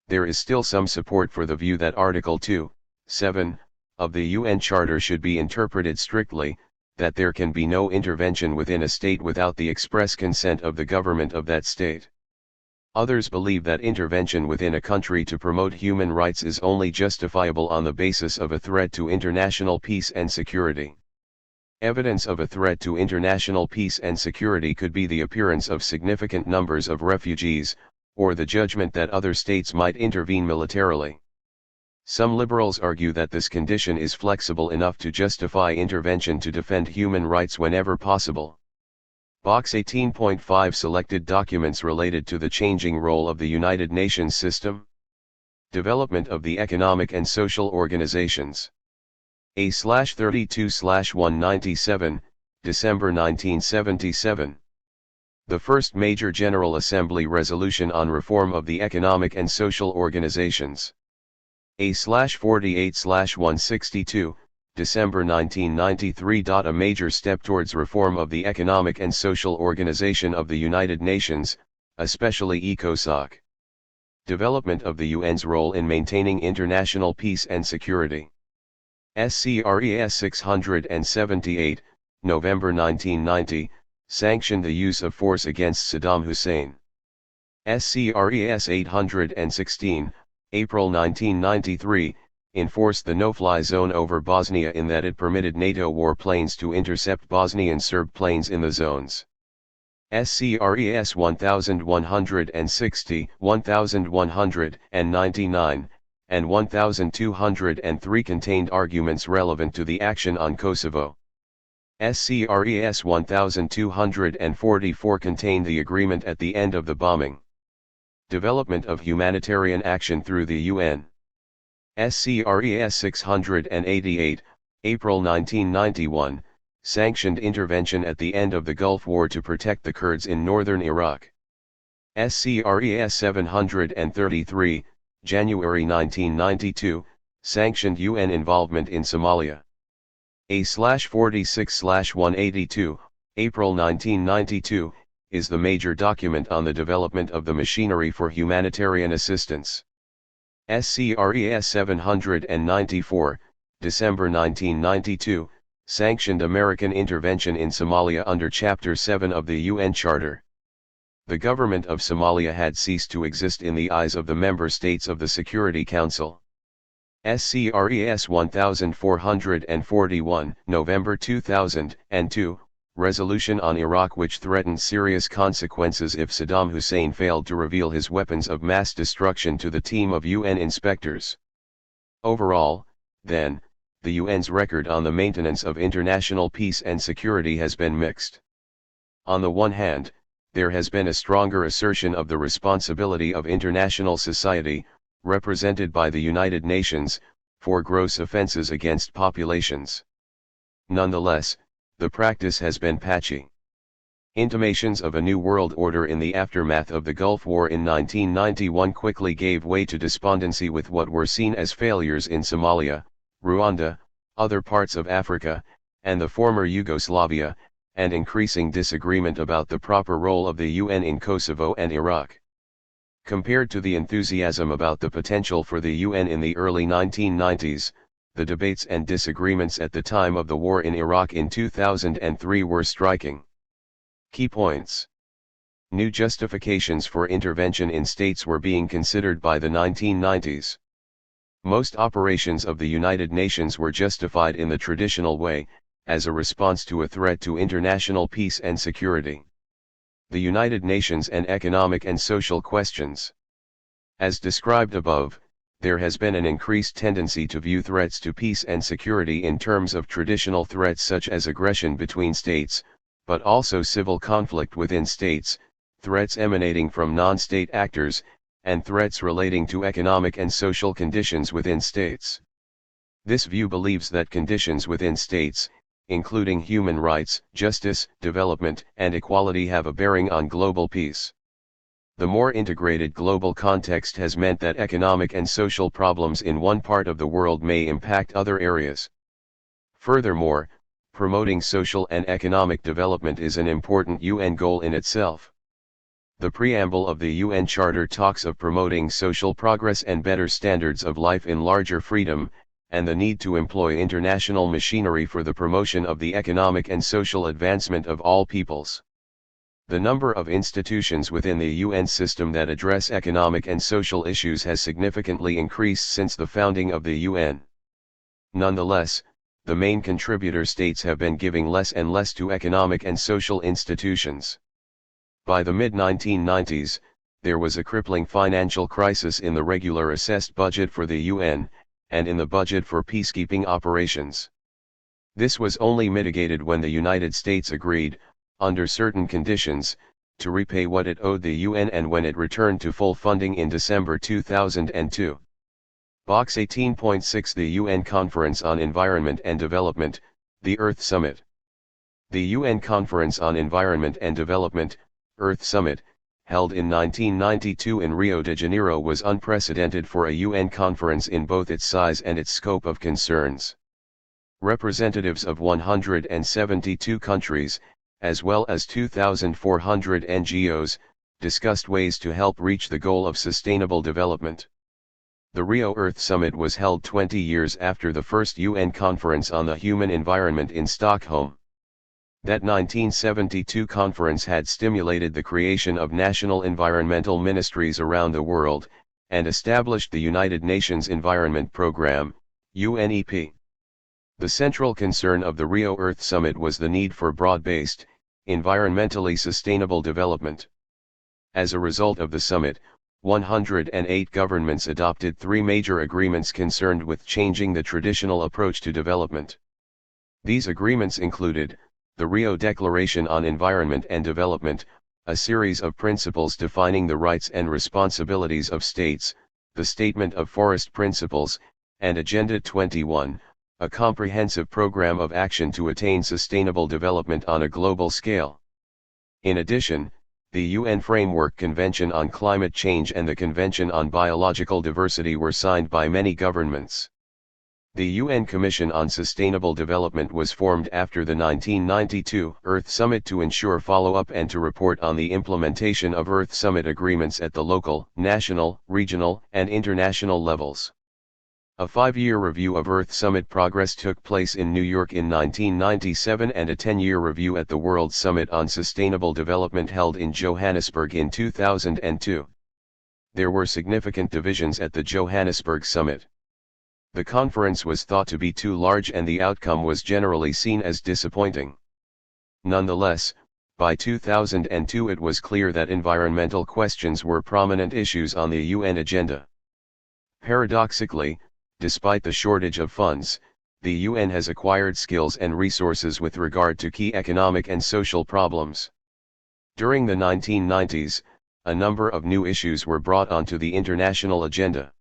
There is still some support for the view that Article 2.7 of the UN Charter should be interpreted strictly, that there can be no intervention within a state without the express consent of the government of that state. Others believe that intervention within a country to promote human rights is only justifiable on the basis of a threat to international peace and security. Evidence of a threat to international peace and security could be the appearance of significant numbers of refugees, or the judgment that other states might intervene militarily. Some liberals argue that this condition is flexible enough to justify intervention to defend human rights whenever possible. Box 18.5 Selected documents related to the changing role of the United Nations system. Development of the economic and social organizations. A/32/197, December 1977. The first major General Assembly resolution on reform of the economic and social organizations. A/48/162, December 1993. A major step towards reform of the economic and social organization of the United Nations, especially ECOSOC. Development of the UN's role in maintaining international peace and security. SCRES 678, November 1990, sanctioned the use of force against Saddam Hussein. SCRES 816, April 1993, enforced the no-fly zone over Bosnia in that it permitted NATO warplanes to intercept Bosnian Serb planes in the zones. SCRES 1160, 1199, and 1203 contained arguments relevant to the action on Kosovo. SCRES 1244 contained the agreement at the end of the bombing. Development of humanitarian action through the UN. SCRES 688, April 1991, sanctioned intervention at the end of the Gulf War to protect the Kurds in northern Iraq. SCRES 733, January 1992, sanctioned UN involvement in Somalia. A/46/182, April 1992, is the major document on the development of the machinery for humanitarian assistance. SCRES 794, December 1992, sanctioned American intervention in Somalia under Chapter 7 of the UN Charter. The government of Somalia had ceased to exist in the eyes of the member states of the Security Council. SCRES 1441, November 2002, resolution on Iraq which threatened serious consequences if Saddam Hussein failed to reveal his weapons of mass destruction to the team of UN inspectors. Overall, then, the UN's record on the maintenance of international peace and security has been mixed. On the one hand, there has been a stronger assertion of the responsibility of international society, represented by the United Nations, for gross offenses against populations. Nonetheless, the practice has been patchy. Intimations of a new world order in the aftermath of the Gulf War in 1991 quickly gave way to despondency with what were seen as failures in Somalia, Rwanda, other parts of Africa, and the former Yugoslavia, and increasing disagreement about the proper role of the UN in Kosovo and Iraq. Compared to the enthusiasm about the potential for the UN in the early 1990s, the debates and disagreements at the time of the war in Iraq in 2003 were striking. Key points. New justifications for intervention in states were being considered by the 1990s. Most operations of the United Nations were justified in the traditional way, as a response to a threat to international peace and security. The United Nations and economic and social questions. As described above, there has been an increased tendency to view threats to peace and security in terms of traditional threats such as aggression between states, but also civil conflict within states, threats emanating from non-state actors, and threats relating to economic and social conditions within states. This view believes that conditions within states, including human rights, justice, development, and equality, have a bearing on global peace. The more integrated global context has meant that economic and social problems in one part of the world may impact other areas. Furthermore, promoting social and economic development is an important UN goal in itself. The preamble of the UN Charter talks of promoting social progress and better standards of life in larger freedom, and the need to employ international machinery for the promotion of the economic and social advancement of all peoples. The number of institutions within the UN system that address economic and social issues has significantly increased since the founding of the UN. Nonetheless, the main contributor states have been giving less and less to economic and social institutions. By the mid-1990s, there was a crippling financial crisis in the regular assessed budget for the UN, and in the budget for peacekeeping operations. This was only mitigated when the United States agreed, under certain conditions, to repay what it owed the UN and when it returned to full funding in December 2002. Box 18.6 The UN Conference on Environment and Development, the Earth Summit. The UN Conference on Environment and Development, Earth Summit, held in 1992 in Rio de Janeiro, was unprecedented for a UN conference in both its size and its scope of concerns. Representatives of 172 countries, as well as 2,400 NGOs, discussed ways to help reach the goal of sustainable development. The Rio Earth Summit was held 20 years after the first UN Conference on the Human Environment in Stockholm. That 1972 conference had stimulated the creation of national environmental ministries around the world, and established the United Nations Environment Programme, UNEP. The central concern of the Rio Earth Summit was the need for broad-based, environmentally sustainable development. As a result of the summit, 108 governments adopted 3 major agreements concerned with changing the traditional approach to development. These agreements included the Rio Declaration on Environment and Development, a series of principles defining the rights and responsibilities of states, the Statement of Forest Principles, and Agenda 21, a comprehensive program of action to attain sustainable development on a global scale. In addition, the UN Framework Convention on Climate Change and the Convention on Biological Diversity were signed by many governments. The UN Commission on Sustainable Development was formed after the 1992 Earth Summit to ensure follow-up and to report on the implementation of Earth Summit agreements at the local, national, regional, and international levels. A 5-year review of Earth Summit progress took place in New York in 1997 and a 10-year review at the World Summit on Sustainable Development held in Johannesburg in 2002. There were significant divisions at the Johannesburg Summit. The conference was thought to be too large and the outcome was generally seen as disappointing. Nonetheless, by 2002 it was clear that environmental questions were prominent issues on the UN agenda. Paradoxically, despite the shortage of funds, the UN has acquired skills and resources with regard to key economic and social problems. During the 1990s, a number of new issues were brought onto the international agenda.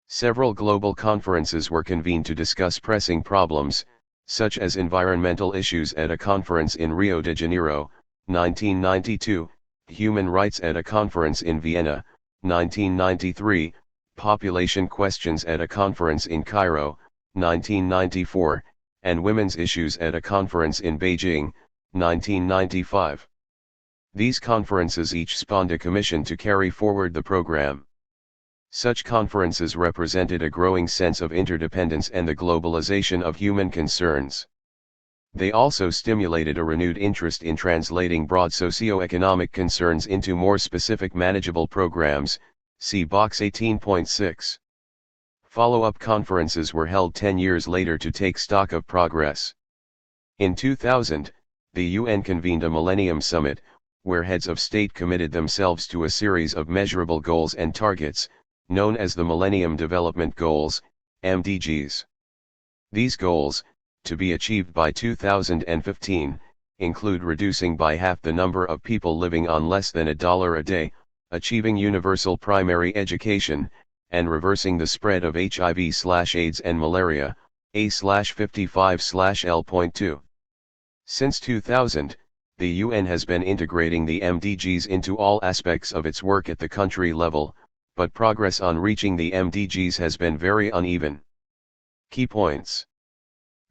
Several global conferences were convened to discuss pressing problems, such as environmental issues at a conference in Rio de Janeiro, 1992, human rights at a conference in Vienna, 1993, population questions at a conference in Cairo, 1994, and women's issues at a conference in Beijing, 1995. These conferences each spawned a commission to carry forward the program. Such conferences represented a growing sense of interdependence and the globalization of human concerns. They also stimulated a renewed interest in translating broad socio-economic concerns into more specific manageable programs, see Box 18.6. Follow-up conferences were held 10 years later to take stock of progress. In 2000, the UN convened a Millennium Summit, where heads of state committed themselves to a series of measurable goals and targets, known as the Millennium Development Goals, MDGs. These goals, to be achieved by 2015, include reducing by half the number of people living on less than $1 a day, achieving universal primary education, and reversing the spread of HIV/AIDS and malaria, A/55/L.2. Since 2000, the UN has been integrating the MDGs into all aspects of its work at the country level, but progress on reaching the MDGs has been very uneven. Key points.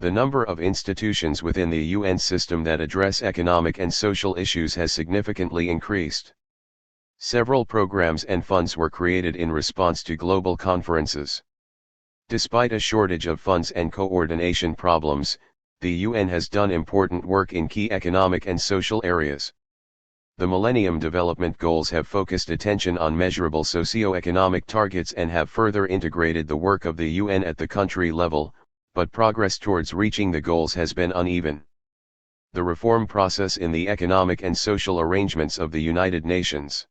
The number of institutions within the UN system that address economic and social issues has significantly increased. Several programs and funds were created in response to global conferences. Despite a shortage of funds and coordination problems, the UN has done important work in key economic and social areas. The Millennium Development Goals have focused attention on measurable socio-economic targets and have further integrated the work of the UN at the country level, but progress towards reaching the goals has been uneven. The reform process in the economic and social arrangements of the United Nations.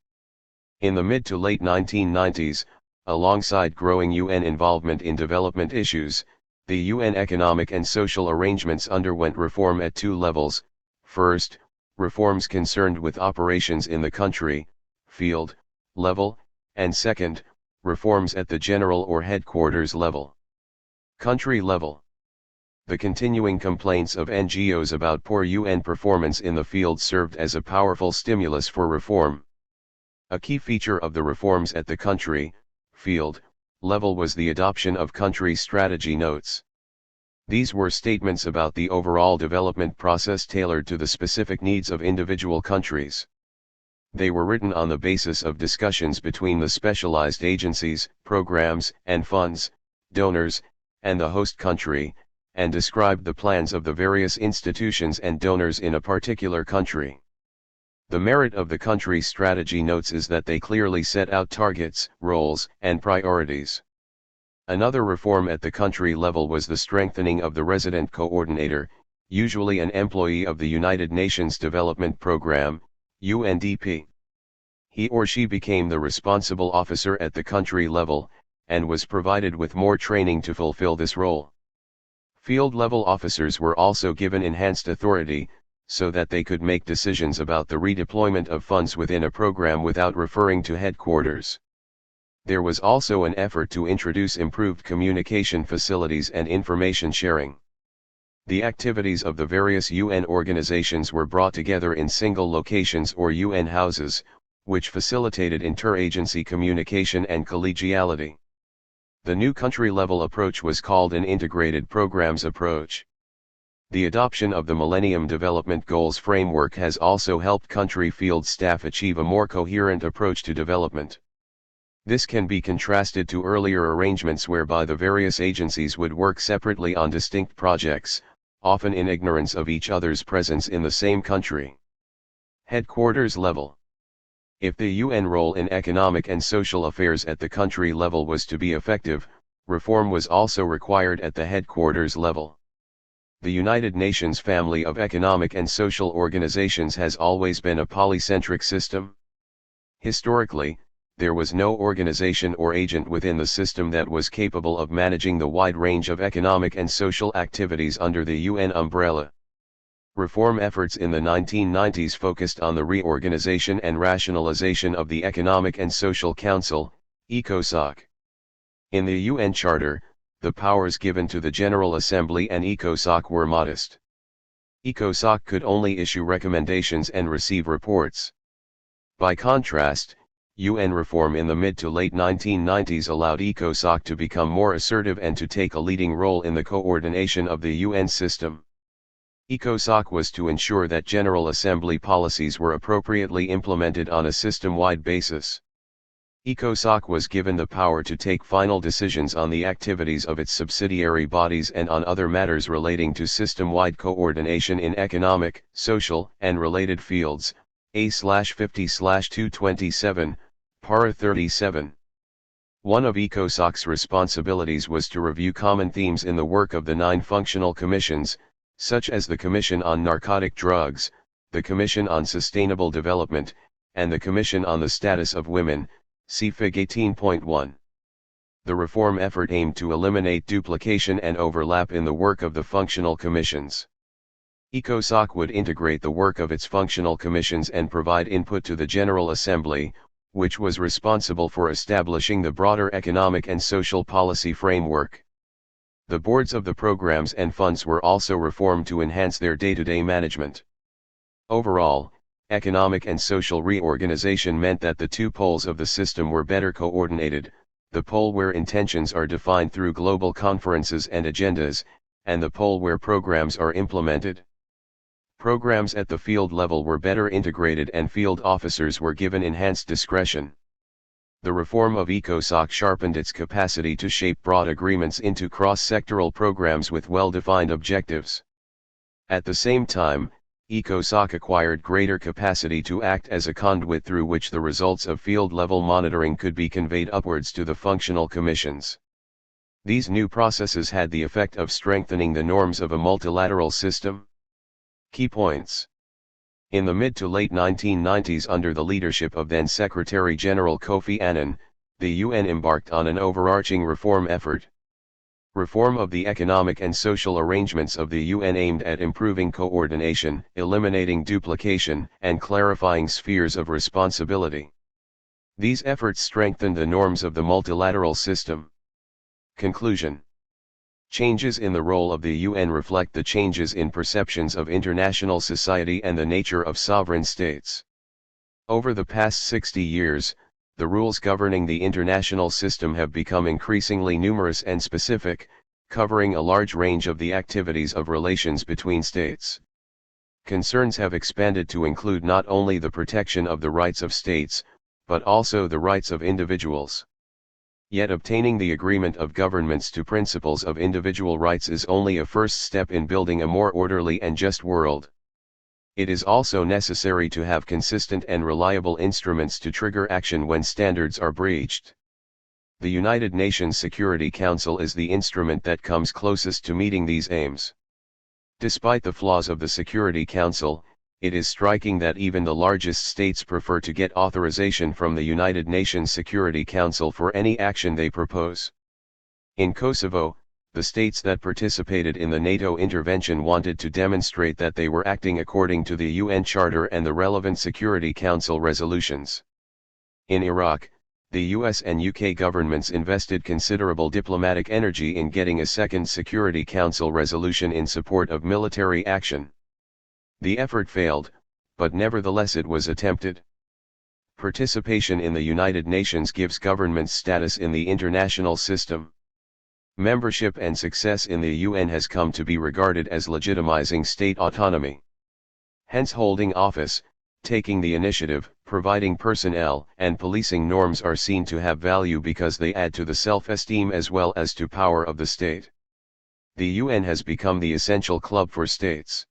In the mid to late 1990s, alongside growing UN involvement in development issues, the UN economic and social arrangements underwent reform at two levels. First, reforms concerned with operations in the country, field, level, and second, reforms at the general or headquarters level. Country level. The continuing complaints of NGOs about poor UN performance in the field served as a powerful stimulus for reform. A key feature of the reforms at the country, field, level was the adoption of country strategy notes. These were statements about the overall development process tailored to the specific needs of individual countries. They were written on the basis of discussions between the specialized agencies, programs, and funds, donors, and the host country, and described the plans of the various institutions and donors in a particular country. The merit of the country strategy notes is that they clearly set out targets, roles, and priorities. Another reform at the country level was the strengthening of the resident coordinator, usually an employee of the United Nations Development Programme, UNDP. He or she became the responsible officer at the country level, and was provided with more training to fulfill this role. Field-level officers were also given enhanced authority, so that they could make decisions about the redeployment of funds within a program without referring to headquarters. There was also an effort to introduce improved communication facilities and information sharing. The activities of the various UN organizations were brought together in single locations or UN houses, which facilitated interagency communication and collegiality. The new country-level approach was called an integrated programs approach. The adoption of the Millennium Development Goals framework has also helped country field staff achieve a more coherent approach to development. This can be contrasted to earlier arrangements whereby the various agencies would work separately on distinct projects, often in ignorance of each other's presence in the same country. Headquarters level. If the UN role in economic and social affairs at the country level was to be effective, reform was also required at the headquarters level. The United Nations family of economic and social organizations has always been a polycentric system. Historically, there was no organization or agent within the system that was capable of managing the wide range of economic and social activities under the UN umbrella. Reform efforts in the 1990s focused on the reorganization and rationalization of the Economic and Social Council, ECOSOC. In the UN Charter, the powers given to the General Assembly and ECOSOC were modest. ECOSOC could only issue recommendations and receive reports. By contrast, UN reform in the mid to late 1990s allowed ECOSOC to become more assertive and to take a leading role in the coordination of the UN system. ECOSOC was to ensure that General Assembly policies were appropriately implemented on a system-wide basis. ECOSOC was given the power to take final decisions on the activities of its subsidiary bodies and on other matters relating to system-wide coordination in economic, social, and related fields, A/50/227, Para 37. One of ECOSOC's responsibilities was to review common themes in the work of the 9 functional commissions, such as the Commission on Narcotic Drugs, the Commission on Sustainable Development, and the Commission on the Status of Women, see Fig 18.1. The reform effort aimed to eliminate duplication and overlap in the work of the functional commissions. ECOSOC would integrate the work of its functional commissions and provide input to the General Assembly, which was responsible for establishing the broader economic and social policy framework. The boards of the programs and funds were also reformed to enhance their day-to-day management. Overall, economic and social reorganization meant that the 2 poles of the system were better coordinated, the pole where intentions are defined through global conferences and agendas, and the pole where programs are implemented. Programs at the field level were better integrated and field officers were given enhanced discretion. The reform of ECOSOC sharpened its capacity to shape broad agreements into cross-sectoral programs with well-defined objectives. At the same time, ECOSOC acquired greater capacity to act as a conduit through which the results of field-level monitoring could be conveyed upwards to the functional commissions. These new processes had the effect of strengthening the norms of a multilateral system. Key points. In the mid to late 1990s, under the leadership of then Secretary General Kofi Annan, the UN embarked on an overarching reform effort. Reform of the economic and social arrangements of the UN aimed at improving coordination, eliminating duplication, and clarifying spheres of responsibility. These efforts strengthened the norms of the multilateral system. Conclusion. Changes in the role of the UN reflect the changes in perceptions of international society and the nature of sovereign states. Over the past 60 years, the rules governing the international system have become increasingly numerous and specific, covering a large range of the activities of relations between states. Concerns have expanded to include not only the protection of the rights of states, but also the rights of individuals. Yet obtaining the agreement of governments to principles of individual rights is only a first step in building a more orderly and just world. It is also necessary to have consistent and reliable instruments to trigger action when standards are breached. The United Nations Security Council is the instrument that comes closest to meeting these aims. Despite the flaws of the Security Council, it is striking that even the largest states prefer to get authorization from the United Nations Security Council for any action they propose. In Kosovo, the states that participated in the NATO intervention wanted to demonstrate that they were acting according to the UN Charter and the relevant Security Council resolutions. In Iraq, the US and UK governments invested considerable diplomatic energy in getting a second Security Council resolution in support of military action. The effort failed, but nevertheless it was attempted. Participation in the United Nations gives governments status in the international system. Membership and success in the UN has come to be regarded as legitimizing state autonomy. Hence holding office, taking the initiative, providing personnel, and policing norms are seen to have value because they add to the self-esteem as well as to power of the state. The UN has become the essential club for states.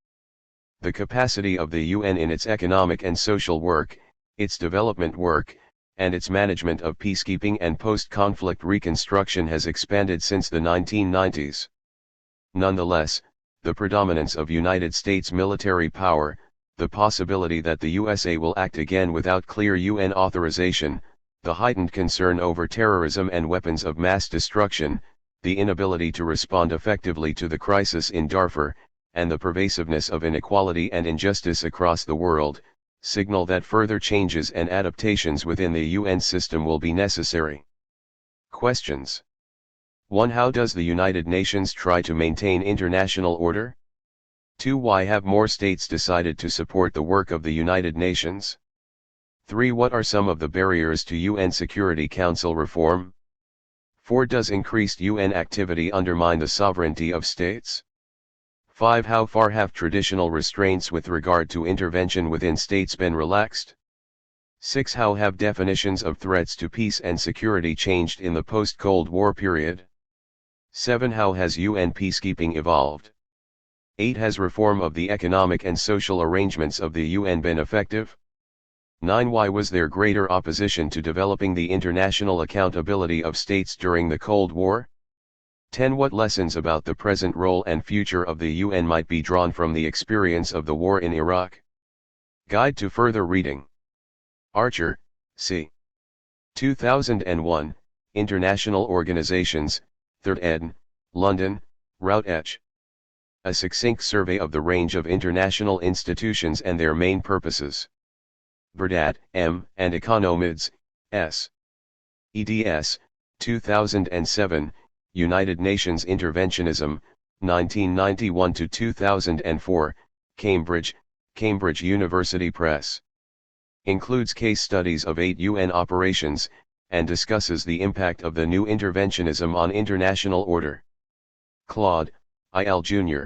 The capacity of the UN in its economic and social work, its development work, and its management of peacekeeping and post-conflict reconstruction has expanded since the 1990s. Nonetheless, the predominance of United States military power, the possibility that the USA will act again without clear UN authorization, the heightened concern over terrorism and weapons of mass destruction, the inability to respond effectively to the crisis in Darfur, and the pervasiveness of inequality and injustice across the world, signal that further changes and adaptations within the UN system will be necessary. Questions. 1. How does the United Nations try to maintain international order? 2. Why have more states decided to support the work of the United Nations? 3. What are some of the barriers to UN Security Council reform? 4. Does increased UN activity undermine the sovereignty of states? 5. How far have traditional restraints with regard to intervention within states been relaxed? 6. How have definitions of threats to peace and security changed in the post-Cold War period? 7. How has UN peacekeeping evolved? 8. Has reform of the economic and social arrangements of the UN been effective? 9. Why was there greater opposition to developing the international accountability of states during the Cold War? 10. What lessons about the present role and future of the UN might be drawn from the experience of the war in Iraq? Guide to further reading. Archer, C. 2001, International Organizations, 3rd ed., London, Routledge. A succinct survey of the range of international institutions and their main purposes. Burdett, M., and Economides, S. eds. 2007, United Nations Interventionism, 1991-2004, Cambridge, Cambridge University Press. Includes case studies of 8 UN operations, and discusses the impact of the new interventionism on international order. Claude, I.L. Jr.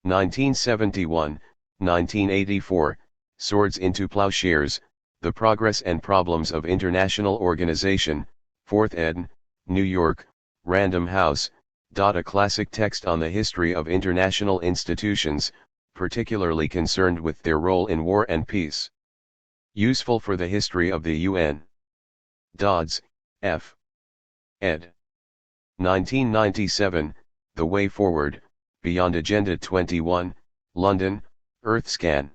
1971, 1984, Swords into Plowshares, The Progress and Problems of International Organization, 4th ed., New York, Random House. A classic text on the history of international institutions, particularly concerned with their role in war and peace. Useful for the history of the UN. Dodds, F. ed. 1997, The Way Forward, Beyond Agenda 21, London, Earthscan.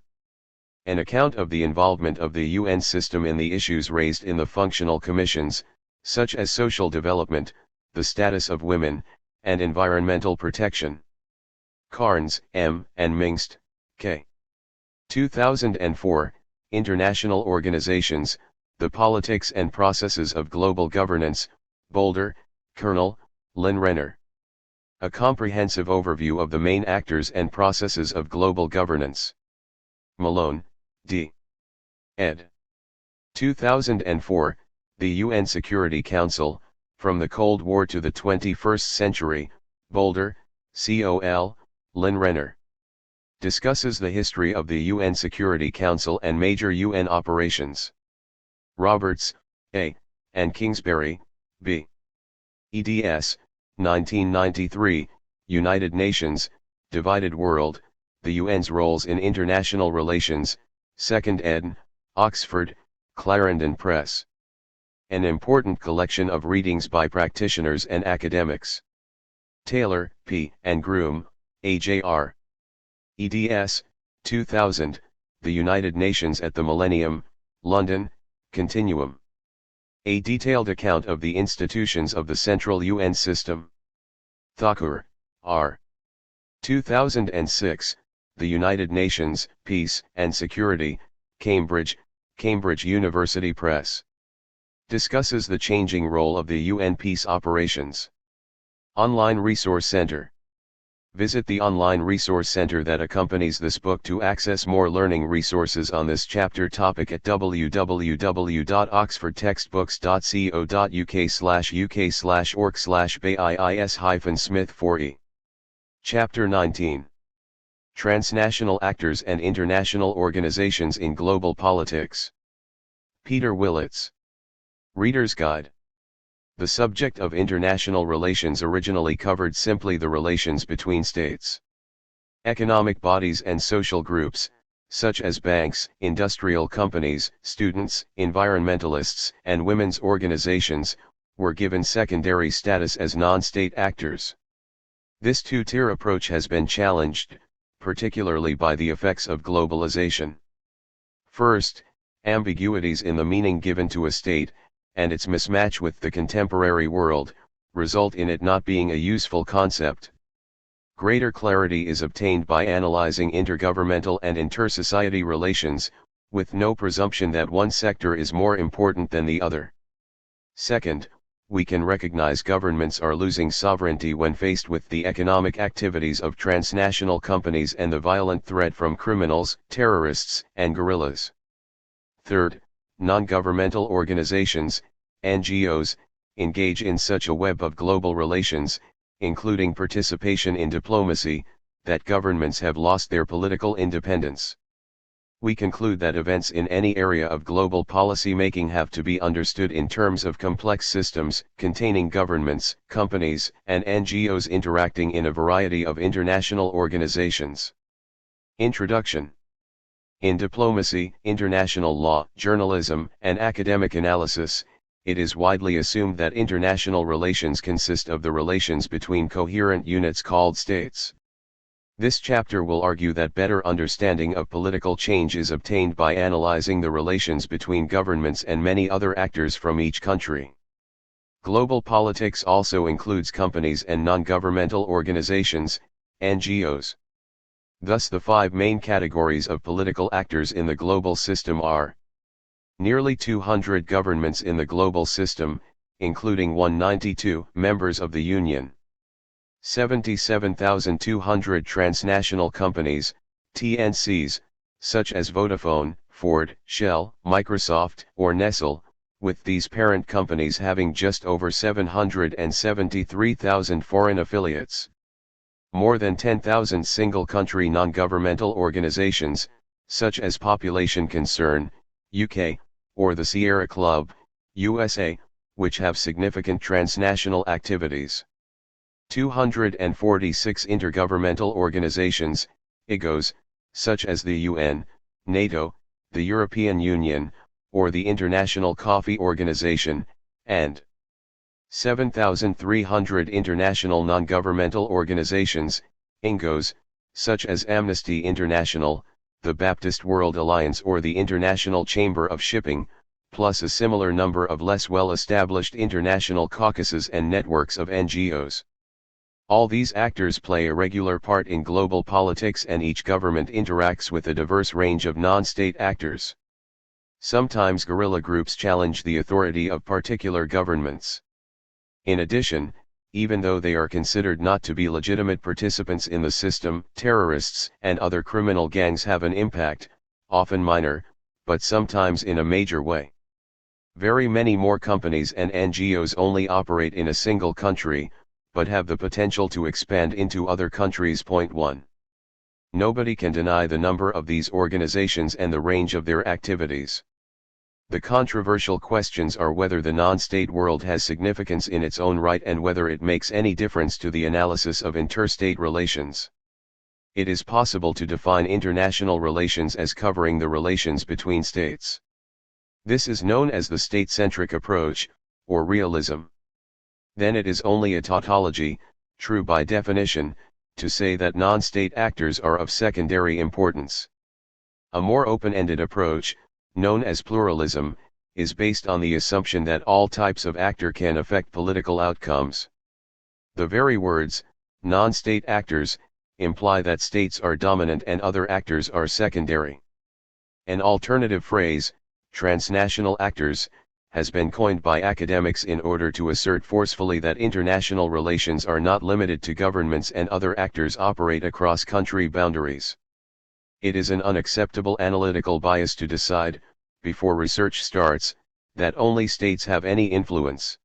An account of the involvement of the UN system in the issues raised in the functional commissions, such as social development, the status of women, and environmental protection. Carnes, M., and Mingst, K. 2004, International Organizations, The Politics and Processes of Global Governance, Boulder, Colonel, Lynn Renner. A comprehensive overview of the main actors and processes of global governance. Malone, D. ed. 2004, The UN Security Council, From the Cold War to the 21st Century, Boulder, Col, Lynn Renner. Discusses the history of the UN Security Council and major UN operations. Roberts, A., and Kingsbury, B. eds. 1993, United Nations, Divided World, The UN's Roles in International Relations, 2nd ed., Oxford, Clarendon Press. An important collection of readings by practitioners and academics. Taylor, P., and Groom, A.J.R. eds. 2000, The United Nations at the Millennium, London, Continuum. A detailed account of the institutions of the central UN system. Thakur, R. 2006, The United Nations, Peace and Security, Cambridge, Cambridge University Press. Discusses the changing role of the UN peace operations. Online Resource Center. Visit the online resource center that accompanies this book to access more learning resources on this chapter topic at www.oxfordtextbooks.co.uk/uk/org/bayis-smith4e. Chapter 19. Transnational Actors and International Organizations in Global Politics. Peter Willits. Reader's Guide. The subject of international relations originally covered simply the relations between states. Economic bodies and social groups, such as banks, industrial companies, students, environmentalists, and women's organizations, were given secondary status as non-state actors. This two-tier approach has been challenged, particularly by the effects of globalization. First, ambiguities in the meaning given to a state, and its mismatch with the contemporary world, result in it not being a useful concept. Greater clarity is obtained by analyzing intergovernmental and intersociety relations, with no presumption that one sector is more important than the other. Second, we can recognize governments are losing sovereignty when faced with the economic activities of transnational companies and the violent threat from criminals, terrorists, and guerrillas. Third, non-governmental organizations, NGOs, engage in such a web of global relations, including participation in diplomacy, that governments have lost their political independence. we conclude that events in any area of global policy making have to be understood in terms of complex systems containing governments, companies, and NGOs interacting in a variety of international organizations. Introduction. In diplomacy, international law, journalism, and academic analysis, it is widely assumed that international relations consist of the relations between coherent units called states. This chapter will argue that better understanding of political change is obtained by analyzing the relations between governments and many other actors from each country. Global politics also includes companies and non-governmental organizations, NGOs. Thus the five main categories of political actors in the global system are: nearly 200 governments in the global system, including 192 members of the Union. 77,200 transnational companies, TNCs, such as Vodafone, Ford, Shell, Microsoft, or Nestle, with these parent companies having just over 773,000 foreign affiliates. More than 10,000 single-country non-governmental organizations, such as Population Concern, UK, or the Sierra Club, USA, which have significant transnational activities. 246 intergovernmental organizations, IGOs, such as the UN, NATO, the European Union, or the International Coffee Organization, and 7,300 international non-governmental organizations, INGOs, such as Amnesty International, the Baptist World Alliance or the International Chamber of Shipping, plus a similar number of less well-established international caucuses and networks of NGOs. All these actors play a regular part in global politics, and each government interacts with a diverse range of non-state actors. Sometimes guerrilla groups challenge the authority of particular governments. In addition, even though they are considered not to be legitimate participants in the system, terrorists and other criminal gangs have an impact, often minor, but sometimes in a major way. Very many more companies and NGOs only operate in a single country, but have the potential to expand into other countries. Point 1. Nobody can deny the number of these organizations and the range of their activities. The controversial questions are whether the non-state world has significance in its own right and whether it makes any difference to the analysis of interstate relations. It is possible to define international relations as covering the relations between states. This is known as the state-centric approach, or realism. Then it is only a tautology, true by definition, to say that non-state actors are of secondary importance. A more open-ended approach, known as pluralism, is based on the assumption that all types of actor can affect political outcomes. The very words, non-state actors, imply that states are dominant and other actors are secondary. An alternative phrase, transnational actors, has been coined by academics in order to assert forcefully that international relations are not limited to governments and other actors operate across country boundaries. It is an unacceptable analytical bias to decide, before research starts, that only states have any influence.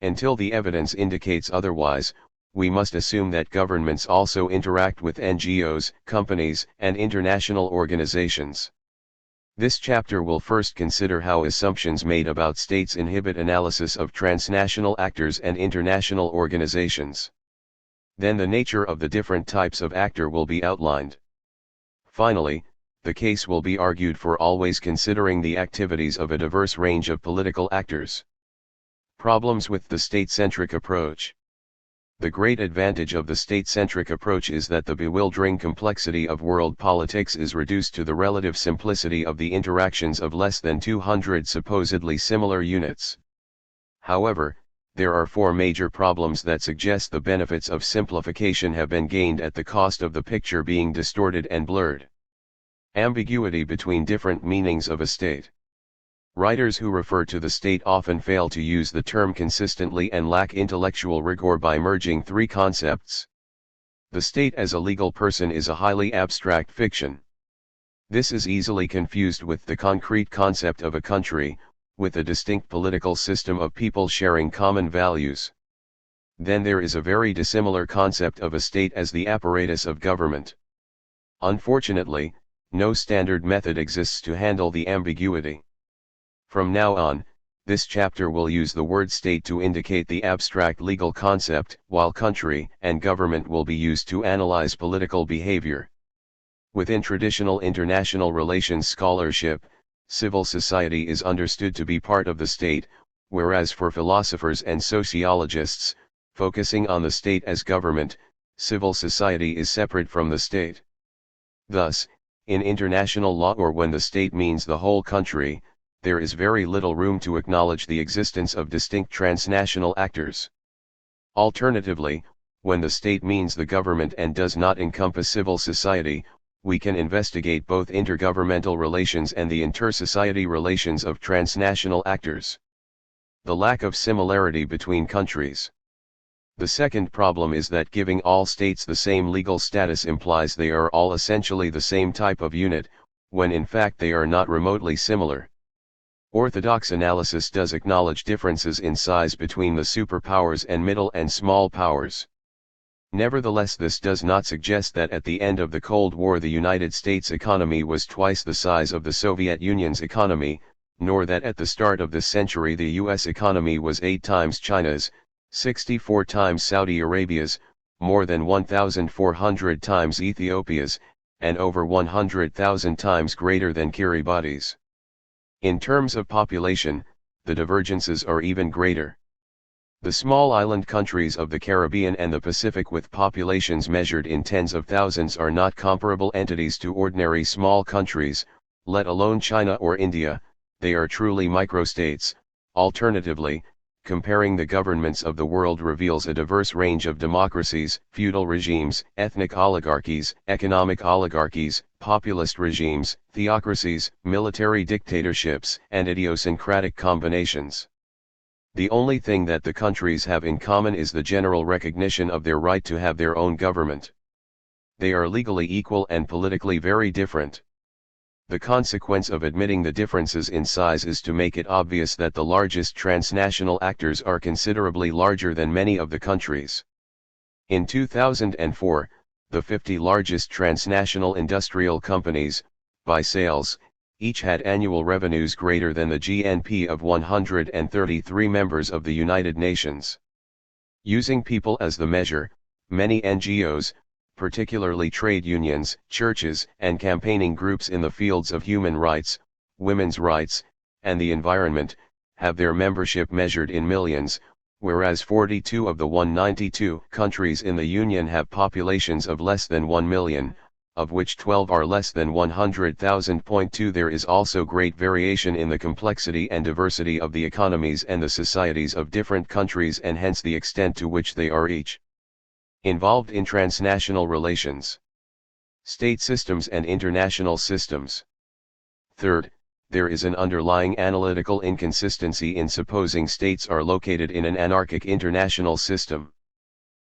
Until the evidence indicates otherwise, we must assume that governments also interact with NGOs, companies, and international organizations. This chapter will first consider how assumptions made about states inhibit analysis of transnational actors and international organizations. Then the nature of the different types of actor will be outlined. Finally, the case will be argued for always considering the activities of a diverse range of political actors. Problems with the state-centric approach. The great advantage of the state-centric approach is that the bewildering complexity of world politics is reduced to the relative simplicity of the interactions of less than 200 supposedly similar units. However, there are four major problems that suggest the benefits of simplification have been gained at the cost of the picture being distorted and blurred. Ambiguity between different meanings of a state. Writers who refer to the state often fail to use the term consistently and lack intellectual rigor by merging three concepts. The state as a legal person is a highly abstract fiction. This is easily confused with the concrete concept of a country, with a distinct political system of people sharing common values. Then there is a very dissimilar concept of a state as the apparatus of government. Unfortunately, No standard method exists to handle the ambiguity. From now on, this chapter will use the word state to indicate the abstract legal concept, while country and government will be used to analyze political behavior. Within traditional international relations scholarship, civil society is understood to be part of the state, whereas for philosophers and sociologists, focusing on the state as government, civil society is separate from the state. Thus, in international law or when the state means the whole country, there is very little room to acknowledge the existence of distinct transnational actors. Alternatively, when the state means the government and does not encompass civil society, we can investigate both intergovernmental relations and the inter-society relations of transnational actors. The lack of similarity between countries. The second problem is that giving all states the same legal status implies they are all essentially the same type of unit, when in fact they are not remotely similar. Orthodox analysis does acknowledge differences in size between the superpowers and middle and small powers. Nevertheless, this does not suggest that at the end of the Cold War the United States economy was twice the size of the Soviet Union's economy, nor that at the start of this century the US economy was 8 times China's, 64 times Saudi Arabia's, more than 1,400 times Ethiopia's, and over 100,000 times greater than Kiribati's. In terms of population, the divergences are even greater. The small island countries of the Caribbean and the Pacific with populations measured in tens of thousands are not comparable entities to ordinary small countries, let alone China or India, they are truly microstates. Alternatively, comparing the governments of the world reveals a diverse range of democracies, feudal regimes, ethnic oligarchies, economic oligarchies, populist regimes, theocracies, military dictatorships, and idiosyncratic combinations. The only thing that the countries have in common is the general recognition of their right to have their own government. They are legally equal and politically very different. The consequence of admitting the differences in size is to make it obvious that the largest transnational actors are considerably larger than many of the countries. In 2004, the 50 largest transnational industrial companies, by sales, each had annual revenues greater than the GNP of 133 members of the United Nations. Using people as the measure, many NGOs, particularly trade unions, churches, and campaigning groups in the fields of human rights, women's rights, and the environment, have their membership measured in millions, whereas 42 of the 192 countries in the Union have populations of less than 1 million, of which 12 are less than 100,000. 2 There is also great variation in the complexity and diversity of the economies and the societies of different countries, and hence the extent to which they are each involved in transnational relations, state systems and international systems. Third, there is an underlying analytical inconsistency in supposing states are located in an anarchic international system.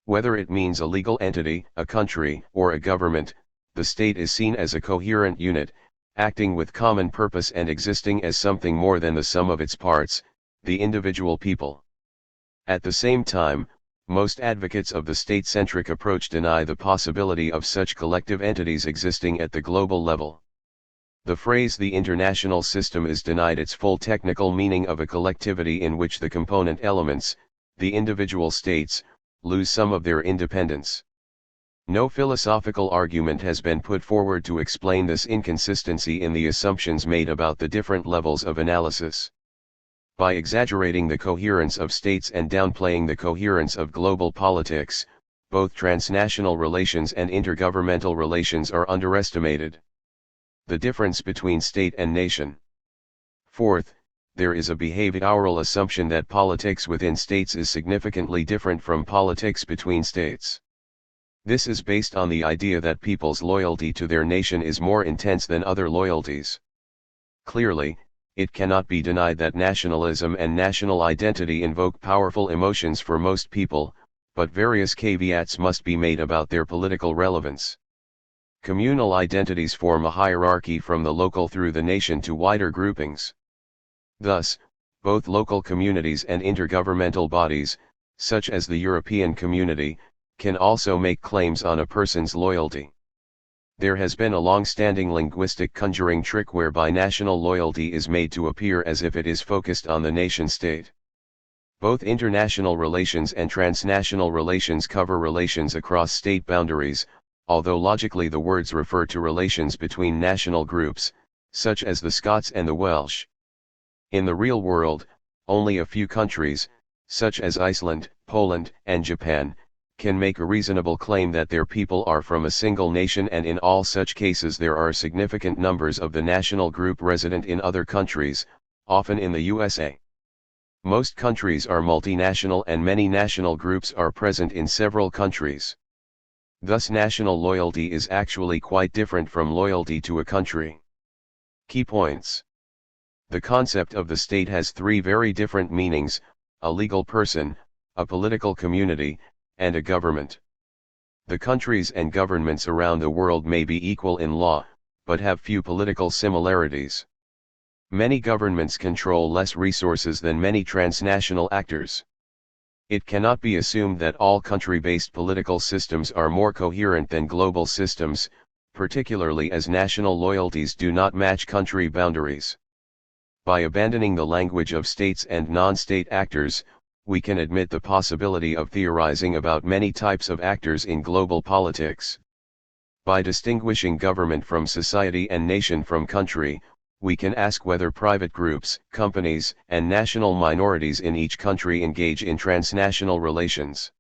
Whether it means a legal entity, a country, or a government, the state is seen as a coherent unit, acting with common purpose and existing as something more than the sum of its parts, the individual people. At the same time, most advocates of the state-centric approach deny the possibility of such collective entities existing at the global level. The phrase "the international system" is denied its full technical meaning of a collectivity in which the component elements, the individual states, lose some of their independence. No philosophical argument has been put forward to explain this inconsistency in the assumptions made about the different levels of analysis. By exaggerating the coherence of states and downplaying the coherence of global politics, both transnational relations and intergovernmental relations are underestimated. The difference between state and nation. Fourth, there is a behavioral assumption that politics within states is significantly different from politics between states. This is based on the idea that people's loyalty to their nation is more intense than other loyalties. Clearly, it cannot be denied that nationalism and national identity invoke powerful emotions for most people, but various caveats must be made about their political relevance. Communal identities form a hierarchy from the local through the nation to wider groupings. Thus, both local communities and intergovernmental bodies, such as the European Community, can also make claims on a person's loyalty. There has been a long-standing linguistic conjuring trick whereby national loyalty is made to appear as if it is focused on the nation-state. Both international relations and transnational relations cover relations across state boundaries, although logically the words refer to relations between national groups, such as the Scots and the Welsh. In the real world, only a few countries, such as Iceland, Poland, and Japan, can make a reasonable claim that their people are from a single nation, and in all such cases there are significant numbers of the national group resident in other countries, often in the USA. Most countries are multinational and many national groups are present in several countries. Thus national loyalty is actually quite different from loyalty to a country. Key points. The concept of the state has three very different meanings: a legal person, a political community, and a government. The countries and governments around the world may be equal in law, but have few political similarities. Many governments control less resources than many transnational actors. It cannot be assumed that all country-based political systems are more coherent than global systems, particularly as national loyalties do not match country boundaries. By abandoning the language of states and non-state actors, we can admit the possibility of theorizing about many types of actors in global politics. By distinguishing government from society and nation from country, we can ask whether private groups, companies, and national minorities in each country engage in transnational relations.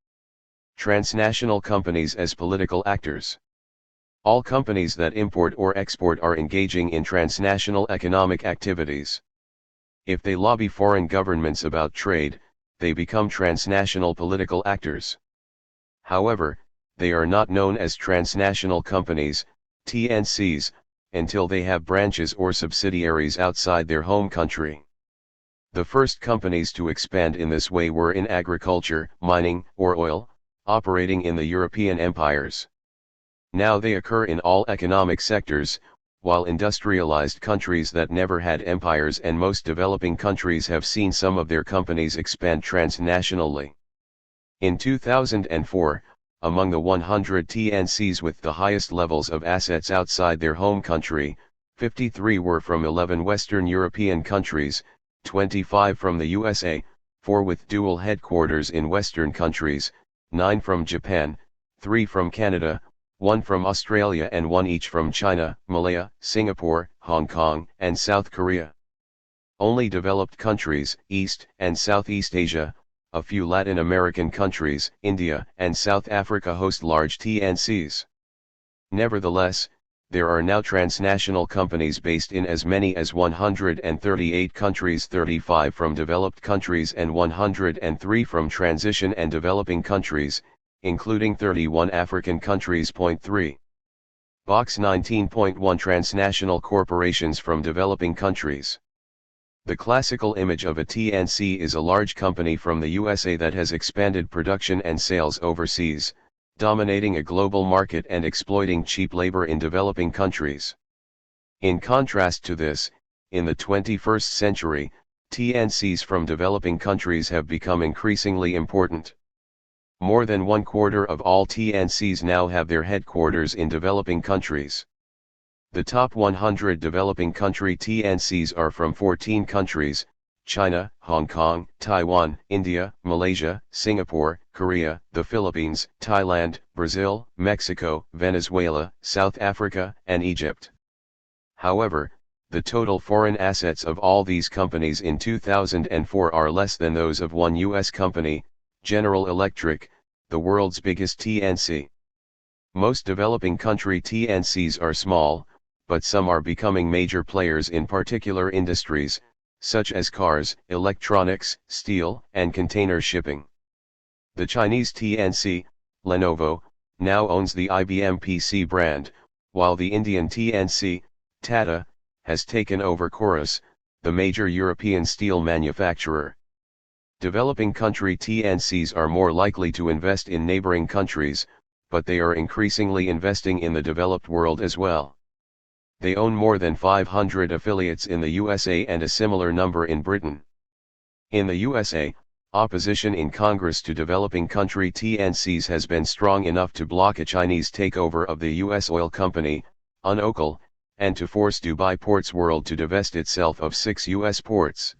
Transnational companies as political actors. All companies that import or export are engaging in transnational economic activities. If they lobby foreign governments about trade, they become transnational political actors. However, they are not known as transnational companies, TNCs, until they have branches or subsidiaries outside their home country. The first companies to expand in this way were in agriculture, mining, or oil, operating in the European empires. Now they occur in all economic sectors, while industrialized countries that never had empires and most developing countries have seen some of their companies expand transnationally. In 2004, among the 100 TNCs with the highest levels of assets outside their home country, 53 were from 11 Western European countries, 25 from the USA, 4 with dual headquarters in Western countries, 9 from Japan, 3 from Canada, 1 from Australia, and 1 each from China, Malaya, Singapore, Hong Kong, and South Korea. Only developed countries, East and Southeast Asia, a few Latin American countries, India, and South Africa host large TNCs. Nevertheless, there are now transnational companies based in as many as 138 countries, 35 from developed countries and 103 from transition and developing countries, including 31 African countries. 3. Box 19.1 Transnational corporations from developing countries. The classical image of a TNC is a large company from the USA that has expanded production and sales overseas, dominating a global market and exploiting cheap labor in developing countries. In contrast to this, in the 21st century, TNCs from developing countries have become increasingly important. More than 1/4 of all TNCs now have their headquarters in developing countries. The top 100 developing country TNCs are from 14 countries: China, Hong Kong, Taiwan, India, Malaysia, Singapore, Korea, the Philippines, Thailand, Brazil, Mexico, Venezuela, South Africa, and Egypt. However, the total foreign assets of all these companies in 2004 are less than those of one U.S. company, General Electric, the world's biggest TNC. Most developing country TNCs are small, but some are becoming major players in particular industries, such as cars, electronics, steel, and container shipping. The Chinese TNC, Lenovo, now owns the IBM PC brand, while the Indian TNC, Tata, has taken over Corus, the major European steel manufacturer. Developing country TNCs are more likely to invest in neighboring countries, but they are increasingly investing in the developed world as well. They own more than 500 affiliates in the USA and a similar number in Britain. In the USA, Opposition in Congress to developing country TNCs has been strong enough to block a Chinese takeover of the U.S. oil company, UNOCL, and to force Dubai Ports World to divest itself of 6 U.S. ports.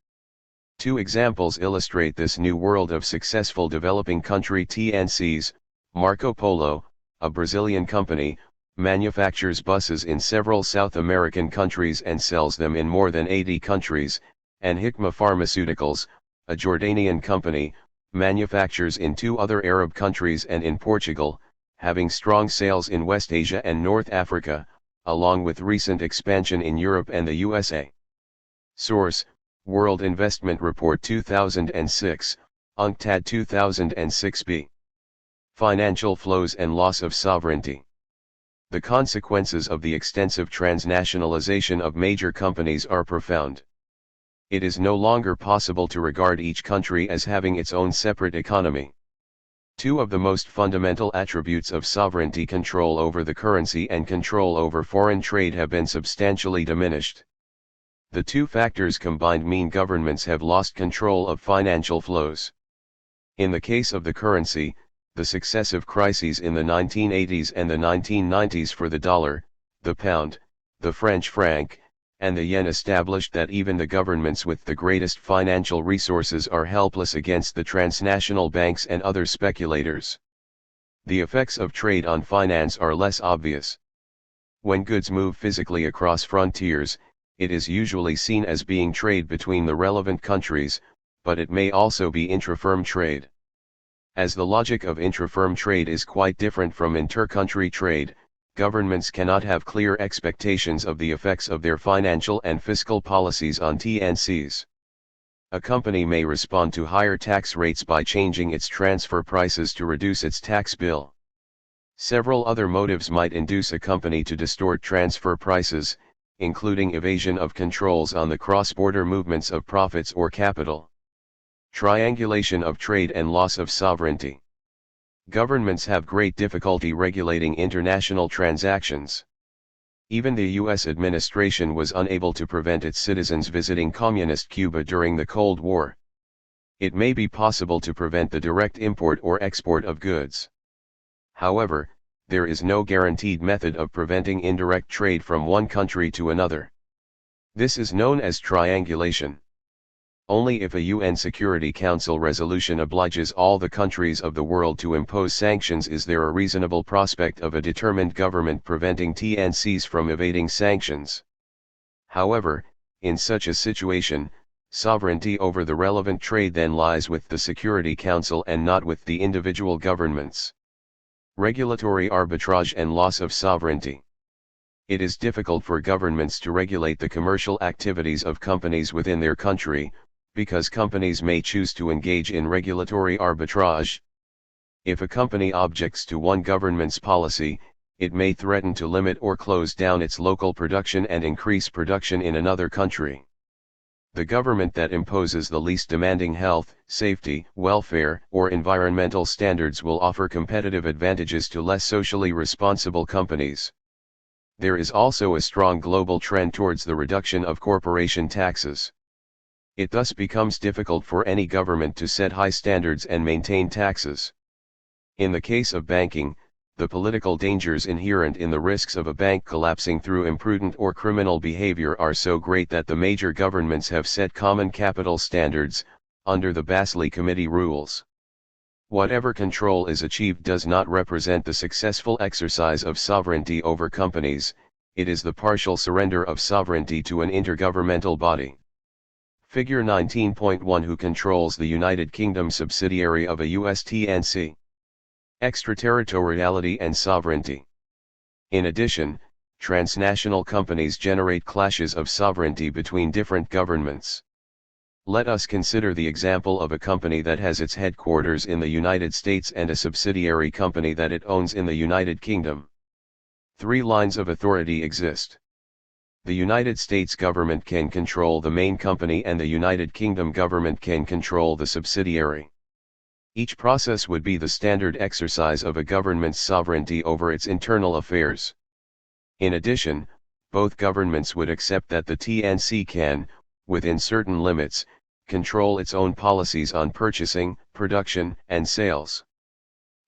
Two examples illustrate this new world of successful developing country TNCs. Marco Polo, a Brazilian company, manufactures buses in several South American countries and sells them in more than 80 countries, and Hikma Pharmaceuticals, a Jordanian company, manufactures in 2 other Arab countries and in Portugal, having strong sales in West Asia and North Africa, along with recent expansion in Europe and the USA. Source: World Investment Report 2006, UNCTAD 2006b. Financial flows and loss of sovereignty. The consequences of the extensive transnationalization of major companies are profound. It is no longer possible to regard each country as having its own separate economy. Two of the most fundamental attributes of sovereignty, control over the currency and control over foreign trade, have been substantially diminished. The two factors combined mean governments have lost control of financial flows. In the case of the currency, the successive crises in the 1980s and the 1990s for the dollar, the pound, the French franc, and the yen established that even the governments with the greatest financial resources are helpless against the transnational banks and other speculators. The effects of trade on finance are less obvious. When goods move physically across frontiers, it is usually seen as being trade between the relevant countries, but it may also be intra-firm trade. As the logic of intra-firm trade is quite different from inter-country trade, governments cannot have clear expectations of the effects of their financial and fiscal policies on TNCs. A company may respond to higher tax rates by changing its transfer prices to reduce its tax bill. Several other motives might induce a company to distort transfer prices, including evasion of controls on the cross-border movements of profits or capital. Triangulation of trade and loss of sovereignty. Governments have great difficulty regulating international transactions. Even the U.S. administration was unable to prevent its citizens visiting communist Cuba during the Cold War. It may be possible to prevent the direct import or export of goods. However, there is no guaranteed method of preventing indirect trade from one country to another. This is known as triangulation. Only if a UN Security Council resolution obliges all the countries of the world to impose sanctions is there a reasonable prospect of a determined government preventing TNCs from evading sanctions. However, in such a situation, sovereignty over the relevant trade then lies with the Security Council and not with the individual governments. Regulatory arbitrage and loss of sovereignty. It is difficult for governments to regulate the commercial activities of companies within their country, because companies may choose to engage in regulatory arbitrage. If a company objects to one government's policy, it may threaten to limit or close down its local production and increase production in another country. The government that imposes the least demanding health, safety, welfare, or environmental standards will offer competitive advantages to less socially responsible companies. There is also a strong global trend towards the reduction of corporation taxes. It thus becomes difficult for any government to set high standards and maintain taxes. In the case of banking, the political dangers inherent in the risks of a bank collapsing through imprudent or criminal behavior are so great that the major governments have set common capital standards, under the Basel Committee rules. Whatever control is achieved does not represent the successful exercise of sovereignty over companies, it is the partial surrender of sovereignty to an intergovernmental body. Figure 19.1 Who controls the United Kingdom subsidiary of a US TNC? Extraterritoriality and sovereignty. In addition, transnational companies generate clashes of sovereignty between different governments. Let us consider the example of a company that has its headquarters in the United States and a subsidiary company that it owns in the United Kingdom. Three lines of authority exist. The United States government can control the main company and the United Kingdom government can control the subsidiary. Each process would be the standard exercise of a government's sovereignty over its internal affairs. In addition, both governments would accept that the TNC can, within certain limits, control its own policies on purchasing, production, and sales.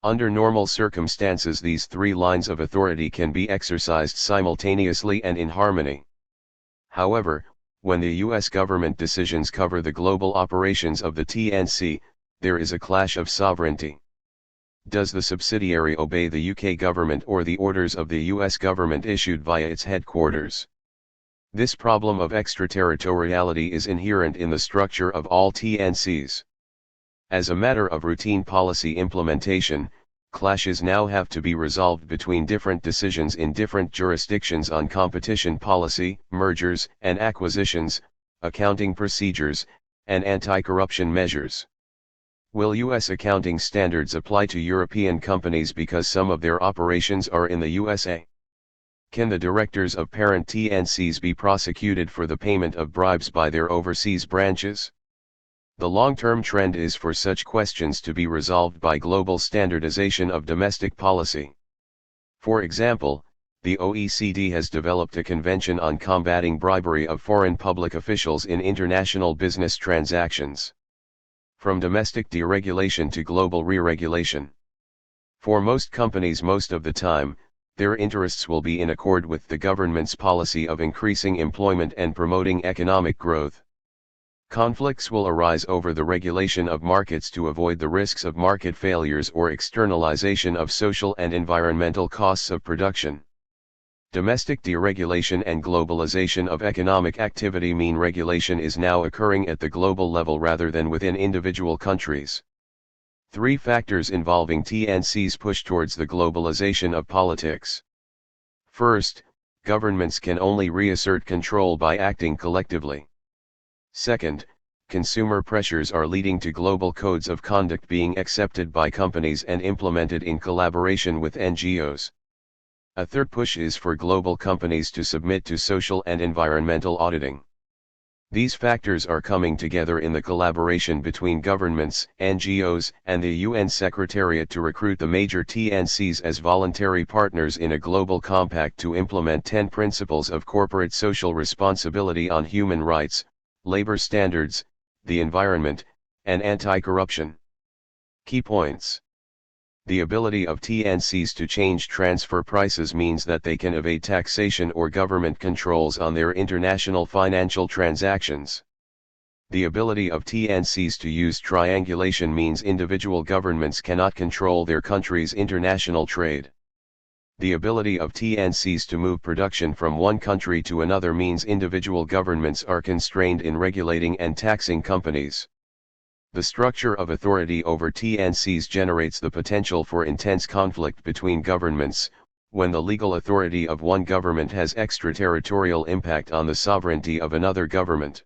Under normal circumstances, these three lines of authority can be exercised simultaneously and in harmony. However, when the US government decisions cover the global operations of the TNC, there is a clash of sovereignty. Does the subsidiary obey the UK government or the orders of the US government issued via its headquarters? This problem of extraterritoriality is inherent in the structure of all TNCs. As a matter of routine policy implementation, clashes now have to be resolved between different decisions in different jurisdictions on competition policy, mergers and acquisitions, accounting procedures, and anti-corruption measures. Will US accounting standards apply to European companies because some of their operations are in the USA? Can the directors of parent TNCs be prosecuted for the payment of bribes by their overseas branches? The long-term trend is for such questions to be resolved by global standardization of domestic policy. For example, the OECD has developed a convention on combating bribery of foreign public officials in international business transactions. From domestic deregulation to global re-regulation. For most companies most of the time, their interests will be in accord with the government's policy of increasing employment and promoting economic growth. Conflicts will arise over the regulation of markets to avoid the risks of market failures or externalization of social and environmental costs of production. Domestic deregulation and globalization of economic activity mean regulation is now occurring at the global level rather than within individual countries. Three factors involving TNCs push towards the globalization of politics. First, governments can only reassert control by acting collectively. Second, consumer pressures are leading to global codes of conduct being accepted by companies and implemented in collaboration with NGOs. A third push is for global companies to submit to social and environmental auditing. These factors are coming together in the collaboration between governments, NGOs, and the UN Secretariat to recruit the major TNCs as voluntary partners in a global compact to implement 10 principles of corporate social responsibility on human rights, labor standards, the environment, and anti-corruption. Key points. The ability of TNCs to change transfer prices means that they can evade taxation or government controls on their international financial transactions. The ability of TNCs to use triangulation means individual governments cannot control their country's international trade. The ability of TNCs to move production from one country to another means individual governments are constrained in regulating and taxing companies. The structure of authority over TNCs generates the potential for intense conflict between governments, when the legal authority of one government has extraterritorial impact on the sovereignty of another government.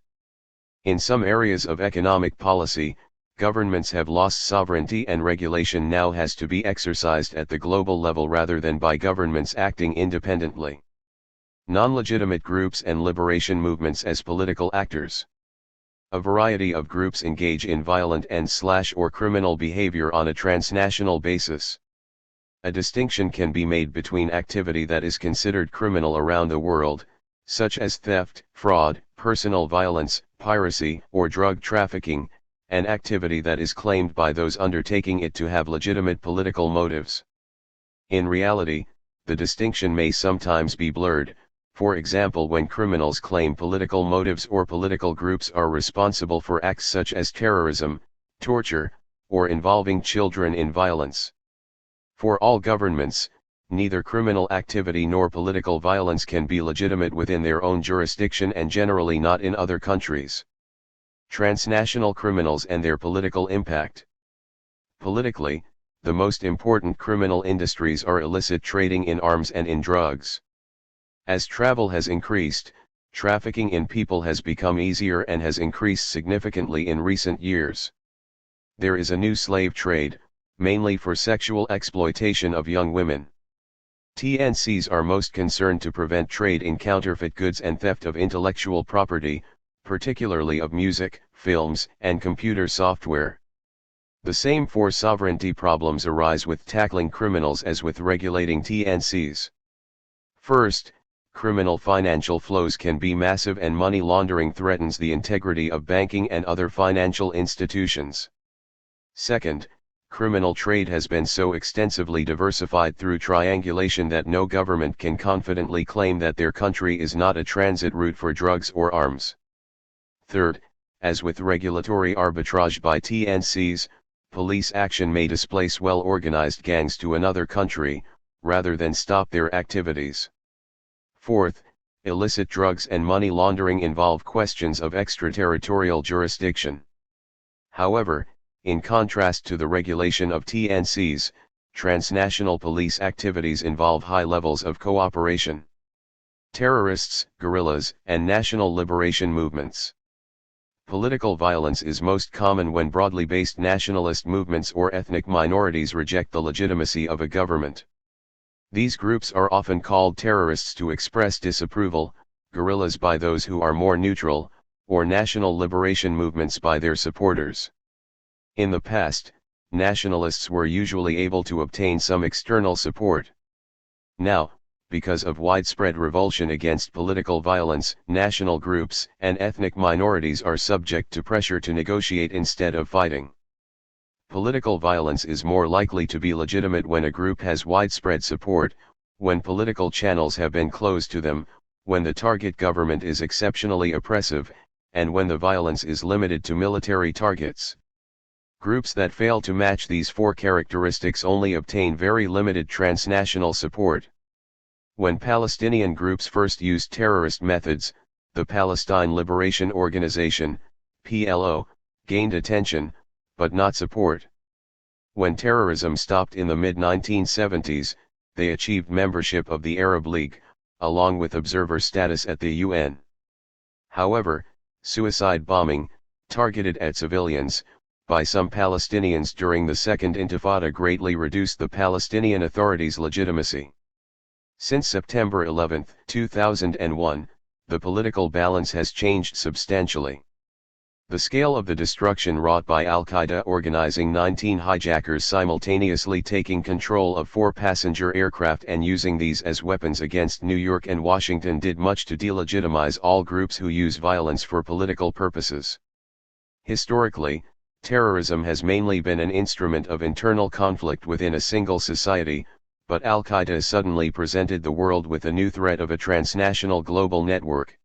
In some areas of economic policy, governments have lost sovereignty and regulation now has to be exercised at the global level rather than by governments acting independently. Non-legitimate groups and liberation movements as political actors. A variety of groups engage in violent and/or criminal behavior on a transnational basis. A distinction can be made between activity that is considered criminal around the world, such as theft, fraud, personal violence, piracy, or drug trafficking, and activity that is claimed by those undertaking it to have legitimate political motives. In reality, the distinction may sometimes be blurred. For example, when criminals claim political motives or political groups are responsible for acts such as terrorism, torture, or involving children in violence. For all governments, neither criminal activity nor political violence can be legitimate within their own jurisdiction and generally not in other countries. Transnational criminals and their political impact. Politically, the most important criminal industries are illicit trading in arms and in drugs. As travel has increased, trafficking in people has become easier and has increased significantly in recent years. There is a new slave trade, mainly for sexual exploitation of young women. TNCs are most concerned to prevent trade in counterfeit goods and theft of intellectual property, particularly of music, films, and computer software. The same four sovereignty problems arise with tackling criminals as with regulating TNCs. First, criminal financial flows can be massive and money laundering threatens the integrity of banking and other financial institutions. Second, criminal trade has been so extensively diversified through triangulation that no government can confidently claim that their country is not a transit route for drugs or arms. Third, as with regulatory arbitrage by TNCs, police action may displace well-organized gangs to another country, rather than stop their activities. Fourth, illicit drugs and money laundering involve questions of extraterritorial jurisdiction. However, in contrast to the regulation of TNCs, transnational police activities involve high levels of cooperation. Terrorists, guerrillas, and national liberation movements. Political violence is most common when broadly based nationalist movements or ethnic minorities reject the legitimacy of a government. These groups are often called terrorists to express disapproval, guerrillas by those who are more neutral, or national liberation movements by their supporters. In the past, nationalists were usually able to obtain some external support. Now, because of widespread revulsion against political violence, national groups and ethnic minorities are subject to pressure to negotiate instead of fighting. Political violence is more likely to be legitimate when a group has widespread support, when political channels have been closed to them, when the target government is exceptionally oppressive, and when the violence is limited to military targets. Groups that fail to match these four characteristics only obtain very limited transnational support. When Palestinian groups first used terrorist methods, the Palestine Liberation Organization, PLO, gained attention, but not support. When terrorism stopped in the mid-1970s, they achieved membership of the Arab League, along with observer status at the UN. However, suicide bombing, targeted at civilians, by some Palestinians during the Second Intifada greatly reduced the Palestinian Authority's legitimacy. Since September 11, 2001, the political balance has changed substantially. The scale of the destruction wrought by Al-Qaeda organizing 19 hijackers simultaneously taking control of 4 passenger aircraft and using these as weapons against New York and Washington did much to delegitimize all groups who use violence for political purposes. Historically, terrorism has mainly been an instrument of internal conflict within a single society, but Al-Qaeda suddenly presented the world with a new threat of a transnational global network.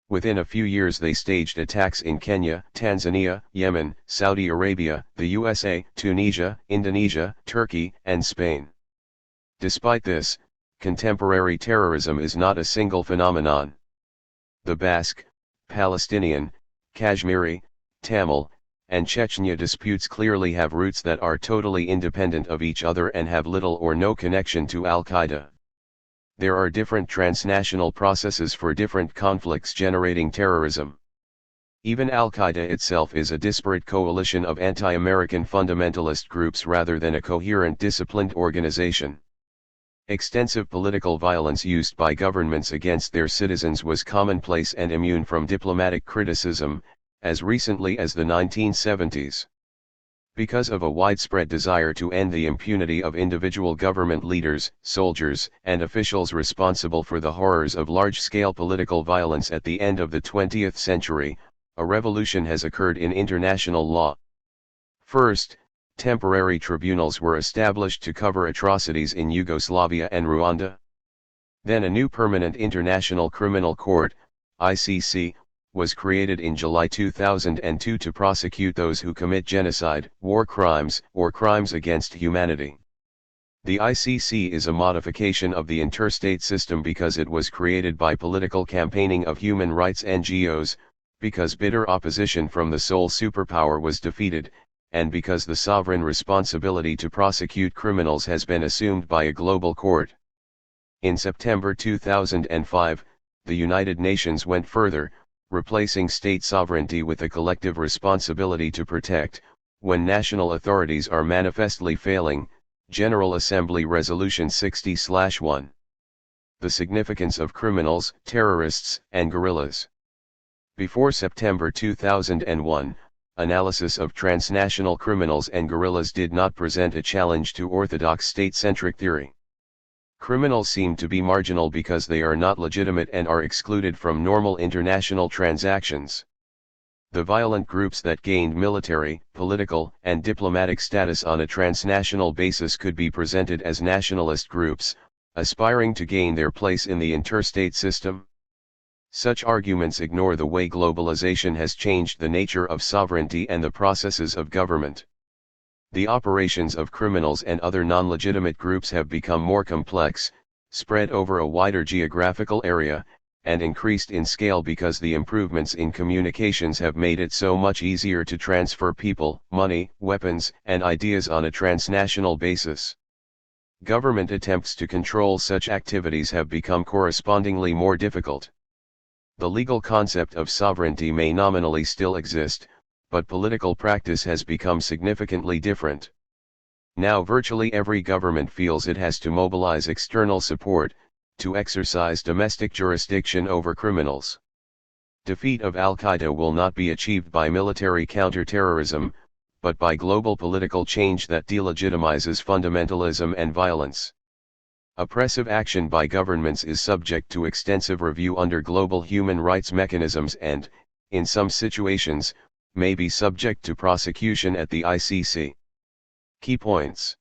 Within a few years they staged attacks in Kenya, Tanzania, Yemen, Saudi Arabia, the USA, Tunisia, Indonesia, Turkey, and Spain. Despite this, contemporary terrorism is not a single phenomenon. The Basque, Palestinian, Kashmiri, Tamil, and Chechnya disputes clearly have roots that are totally independent of each other and have little or no connection to Al-Qaeda. There are different transnational processes for different conflicts generating terrorism. Even Al-Qaeda itself is a disparate coalition of anti-American fundamentalist groups rather than a coherent disciplined organization. Extensive political violence used by governments against their citizens was commonplace and immune from diplomatic criticism, as recently as the 1970s. Because of a widespread desire to end the impunity of individual government leaders, soldiers, and officials responsible for the horrors of large-scale political violence at the end of the 20th century, a revolution has occurred in international law. First, temporary tribunals were established to cover atrocities in Yugoslavia and Rwanda. Then a new permanent International Criminal Court, ICC, was created in July 2002 to prosecute those who commit genocide, war crimes, or crimes against humanity. The ICC is a modification of the interstate system because it was created by political campaigning of human rights NGOs, because bitter opposition from the sole superpower was defeated, and because the sovereign responsibility to prosecute criminals has been assumed by a global court. In September 2005, the United Nations went further, replacing state sovereignty with a collective responsibility to protect, when national authorities are manifestly failing, General Assembly Resolution 60/1. The significance of criminals, terrorists, and guerrillas. Before September 2001, analysis of transnational criminals and guerrillas did not present a challenge to orthodox state-centric theory. Criminals seem to be marginal because they are not legitimate and are excluded from normal international transactions. The violent groups that gained military, political, and diplomatic status on a transnational basis could be presented as nationalist groups, aspiring to gain their place in the interstate system. Such arguments ignore the way globalization has changed the nature of sovereignty and the processes of government. The operations of criminals and other non-legitimate groups have become more complex, spread over a wider geographical area, and increased in scale because the improvements in communications have made it so much easier to transfer people, money, weapons, and ideas on a transnational basis. Government attempts to control such activities have become correspondingly more difficult. The legal concept of sovereignty may nominally still exist, but political practice has become significantly different. Now virtually every government feels it has to mobilize external support, to exercise domestic jurisdiction over criminals. Defeat of Al-Qaeda will not be achieved by military counterterrorism, but by global political change that delegitimizes fundamentalism and violence. Oppressive action by governments is subject to extensive review under global human rights mechanisms and, in some situations, may be subject to prosecution at the ICC. Key points.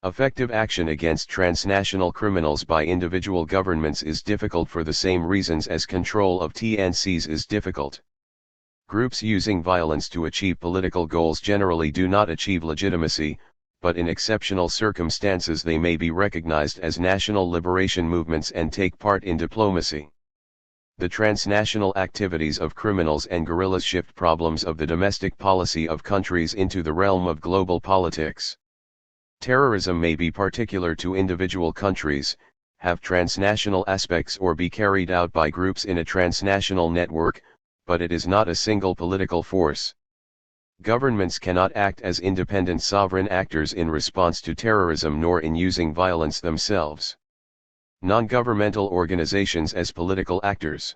Effective action against transnational criminals by individual governments is difficult for the same reasons as control of TNCs is difficult. Groups using violence to achieve political goals generally do not achieve legitimacy, but in exceptional circumstances they may be recognized as national liberation movements and take part in diplomacy. The transnational activities of criminals and guerrillas shift problems of the domestic policy of countries into the realm of global politics. Terrorism may be particular to individual countries, have transnational aspects or be carried out by groups in a transnational network, but it is not a single political force. Governments cannot act as independent sovereign actors in response to terrorism nor in using violence themselves. Non-governmental organizations as political actors.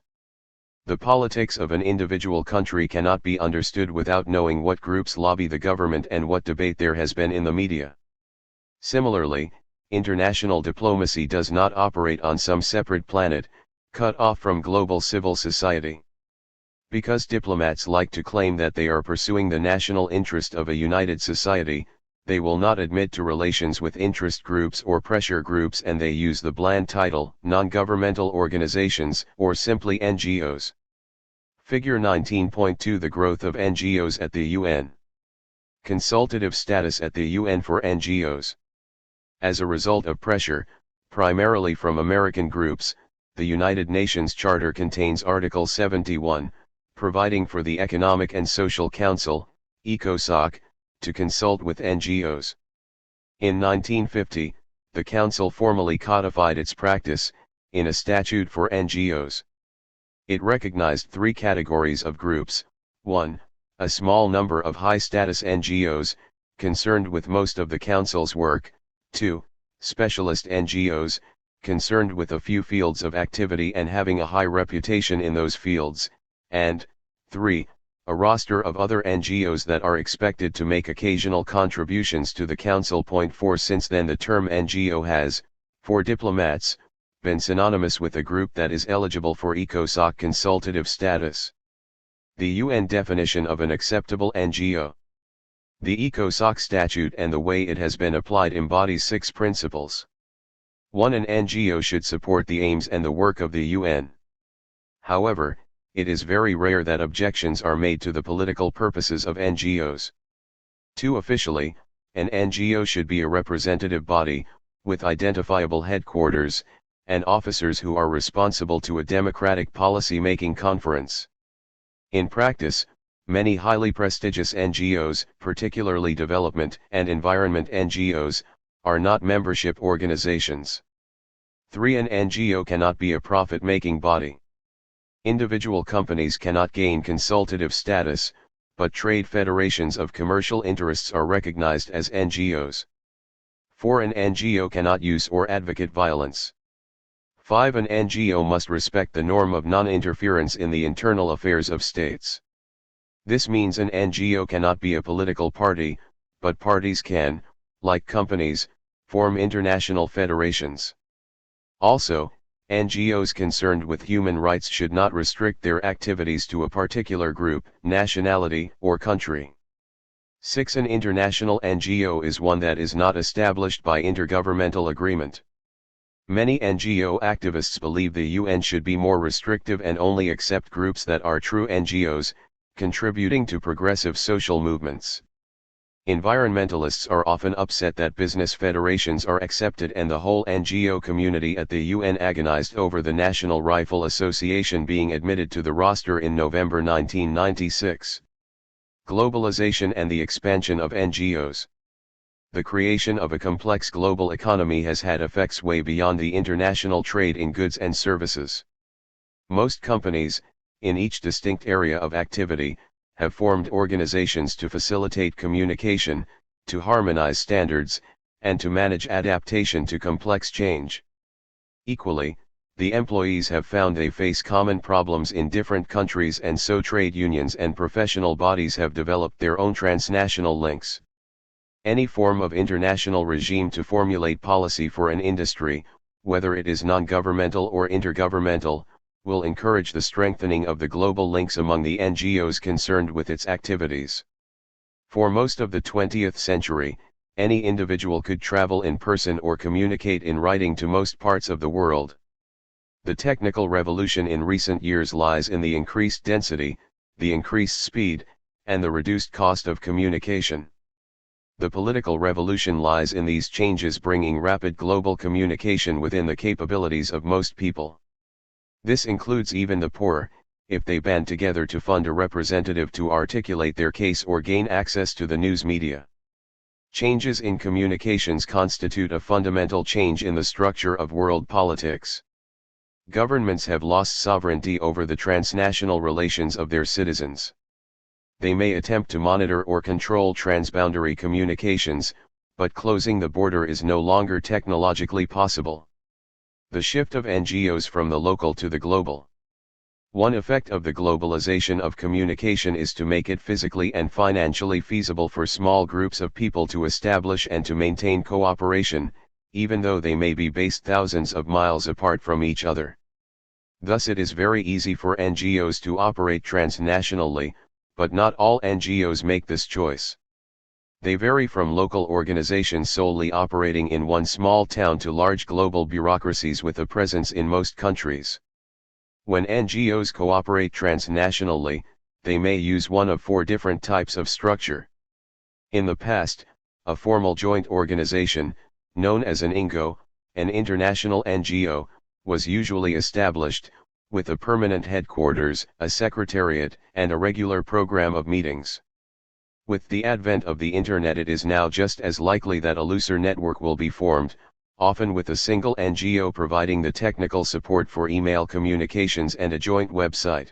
The politics of an individual country cannot be understood without knowing what groups lobby the government and what debate there has been in the media. Similarly, international diplomacy does not operate on some separate planet, cut off from global civil society. Because diplomats like to claim that they are pursuing the national interest of a united society, they will not admit to relations with interest groups or pressure groups, and they use the bland title, non-governmental organizations, or simply NGOs. Figure 19.2 The growth of NGOs at the UN. Consultative status at the UN for NGOs. As a result of pressure, primarily from American groups, the United Nations Charter contains Article 71, providing for the Economic and Social Council, ECOSOC, to consult with NGOs. In 1950, the Council formally codified its practice, in a statute for NGOs. It recognized three categories of groups: 1. A small number of high-status NGOs, concerned with most of the Council's work; 2. Specialist NGOs, concerned with a few fields of activity and having a high reputation in those fields; and 3. A roster of other NGOs that are expected to make occasional contributions to the Council. 4 Since then the term NGO has, for diplomats, been synonymous with a group that is eligible for ECOSOC consultative status. The UN definition of an acceptable NGO. The ECOSOC statute and the way it has been applied embodies 6 principles. 1. An NGO should support the aims and the work of the UN. However, it is very rare that objections are made to the political purposes of NGOs. 2. Officially, an NGO should be a representative body, with identifiable headquarters, and officers who are responsible to a democratic policy-making conference. In practice, many highly prestigious NGOs, particularly development and environment NGOs, are not membership organizations. 3. An NGO cannot be a profit-making body. Individual companies cannot gain consultative status, but trade federations of commercial interests are recognized as NGOs. 4. An NGO cannot use or advocate violence. 5. An NGO must respect the norm of non-interference in the internal affairs of states. This means an NGO cannot be a political party, but parties can, like companies, form international federations. Also, NGOs concerned with human rights should not restrict their activities to a particular group, nationality, or country. 6. An international NGO is one that is not established by intergovernmental agreement. Many NGO activists believe the UN should be more restrictive and only accept groups that are true NGOs, contributing to progressive social movements. Environmentalists are often upset that business federations are accepted and the whole NGO community at the UN agonized over the National Rifle Association being admitted to the roster in November 1996. Globalization and the expansion of NGOs. The creation of a complex global economy has had effects way beyond the international trade in goods and services. Most companies, in each distinct area of activity, have formed organizations to facilitate communication, to harmonize standards, and to manage adaptation to complex change. Equally, the employees have found they face common problems in different countries, and so trade unions and professional bodies have developed their own transnational links. Any form of international regime to formulate policy for an industry, whether it is non-governmental or intergovernmental, will encourage the strengthening of the global links among the NGOs concerned with its activities. For most of the 20th century, any individual could travel in person or communicate in writing to most parts of the world. The technical revolution in recent years lies in the increased density, the increased speed, and the reduced cost of communication. The political revolution lies in these changes bringing rapid global communication within the capabilities of most people. This includes even the poor, if they band together to fund a representative to articulate their case or gain access to the news media. Changes in communications constitute a fundamental change in the structure of world politics. Governments have lost sovereignty over the transnational relations of their citizens. They may attempt to monitor or control transboundary communications, but closing the border is no longer technologically possible. The shift of NGOs from the local to the global. One effect of the globalization of communication is to make it physically and financially feasible for small groups of people to establish and to maintain cooperation, even though they may be based thousands of miles apart from each other. Thus it is very easy for NGOs to operate transnationally, but not all NGOs make this choice. They vary from local organizations solely operating in one small town to large global bureaucracies with a presence in most countries. When NGOs cooperate transnationally, they may use one of 4 different types of structure. In the past, a formal joint organization, known as an INGO, an international NGO, was usually established, with a permanent headquarters, a secretariat, and a regular program of meetings. With the advent of the Internet, it is now just as likely that a looser network will be formed, often with a single NGO providing the technical support for email communications and a joint website.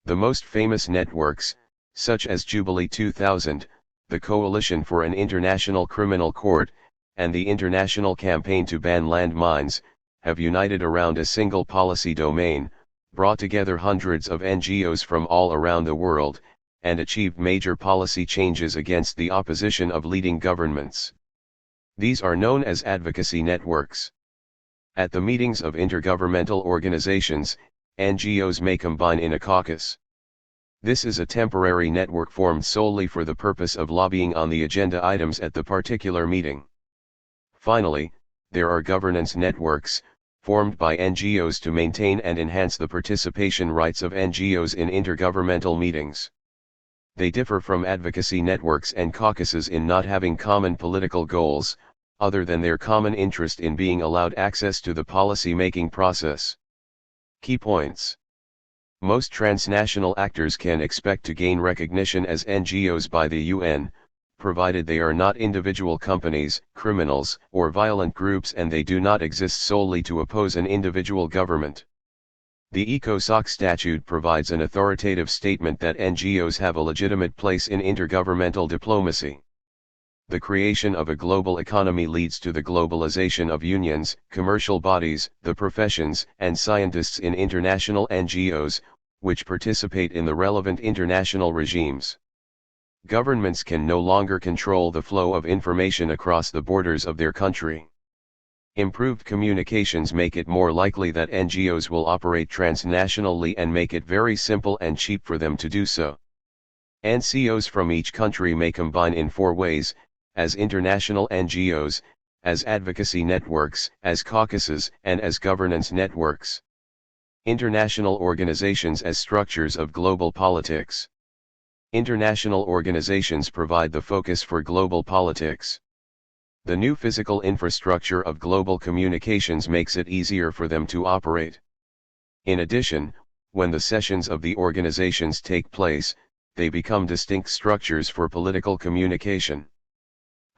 The most famous networks, such as Jubilee 2000, the Coalition for an International Criminal Court, and the International Campaign to Ban Landmines, have united around a single policy domain, brought together hundreds of NGOs from all around the world, and achieved major policy changes against the opposition of leading governments. These are known as advocacy networks. At the meetings of intergovernmental organizations, NGOs may combine in a caucus. This is a temporary network formed solely for the purpose of lobbying on the agenda items at the particular meeting. Finally, there are governance networks, formed by NGOs to maintain and enhance the participation rights of NGOs in intergovernmental meetings. They differ from advocacy networks and caucuses in not having common political goals, other than their common interest in being allowed access to the policy-making process. Key points. Most transnational actors can expect to gain recognition as NGOs by the UN, provided they are not individual companies, criminals, or violent groups, and they do not exist solely to oppose an individual government. The ECOSOC statute provides an authoritative statement that NGOs have a legitimate place in intergovernmental diplomacy. The creation of a global economy leads to the globalization of unions, commercial bodies, the professions, and scientists in international NGOs, which participate in the relevant international regimes. Governments can no longer control the flow of information across the borders of their country. Improved communications make it more likely that NGOs will operate transnationally and make it very simple and cheap for them to do so. NCOs from each country may combine in 4 ways: as international NGOs, as advocacy networks, as caucuses, and as governance networks. International organizations as structures of global politics. International organizations provide the focus for global politics. The new physical infrastructure of global communications makes it easier for them to operate. In addition, when the sessions of the organizations take place, they become distinct structures for political communication.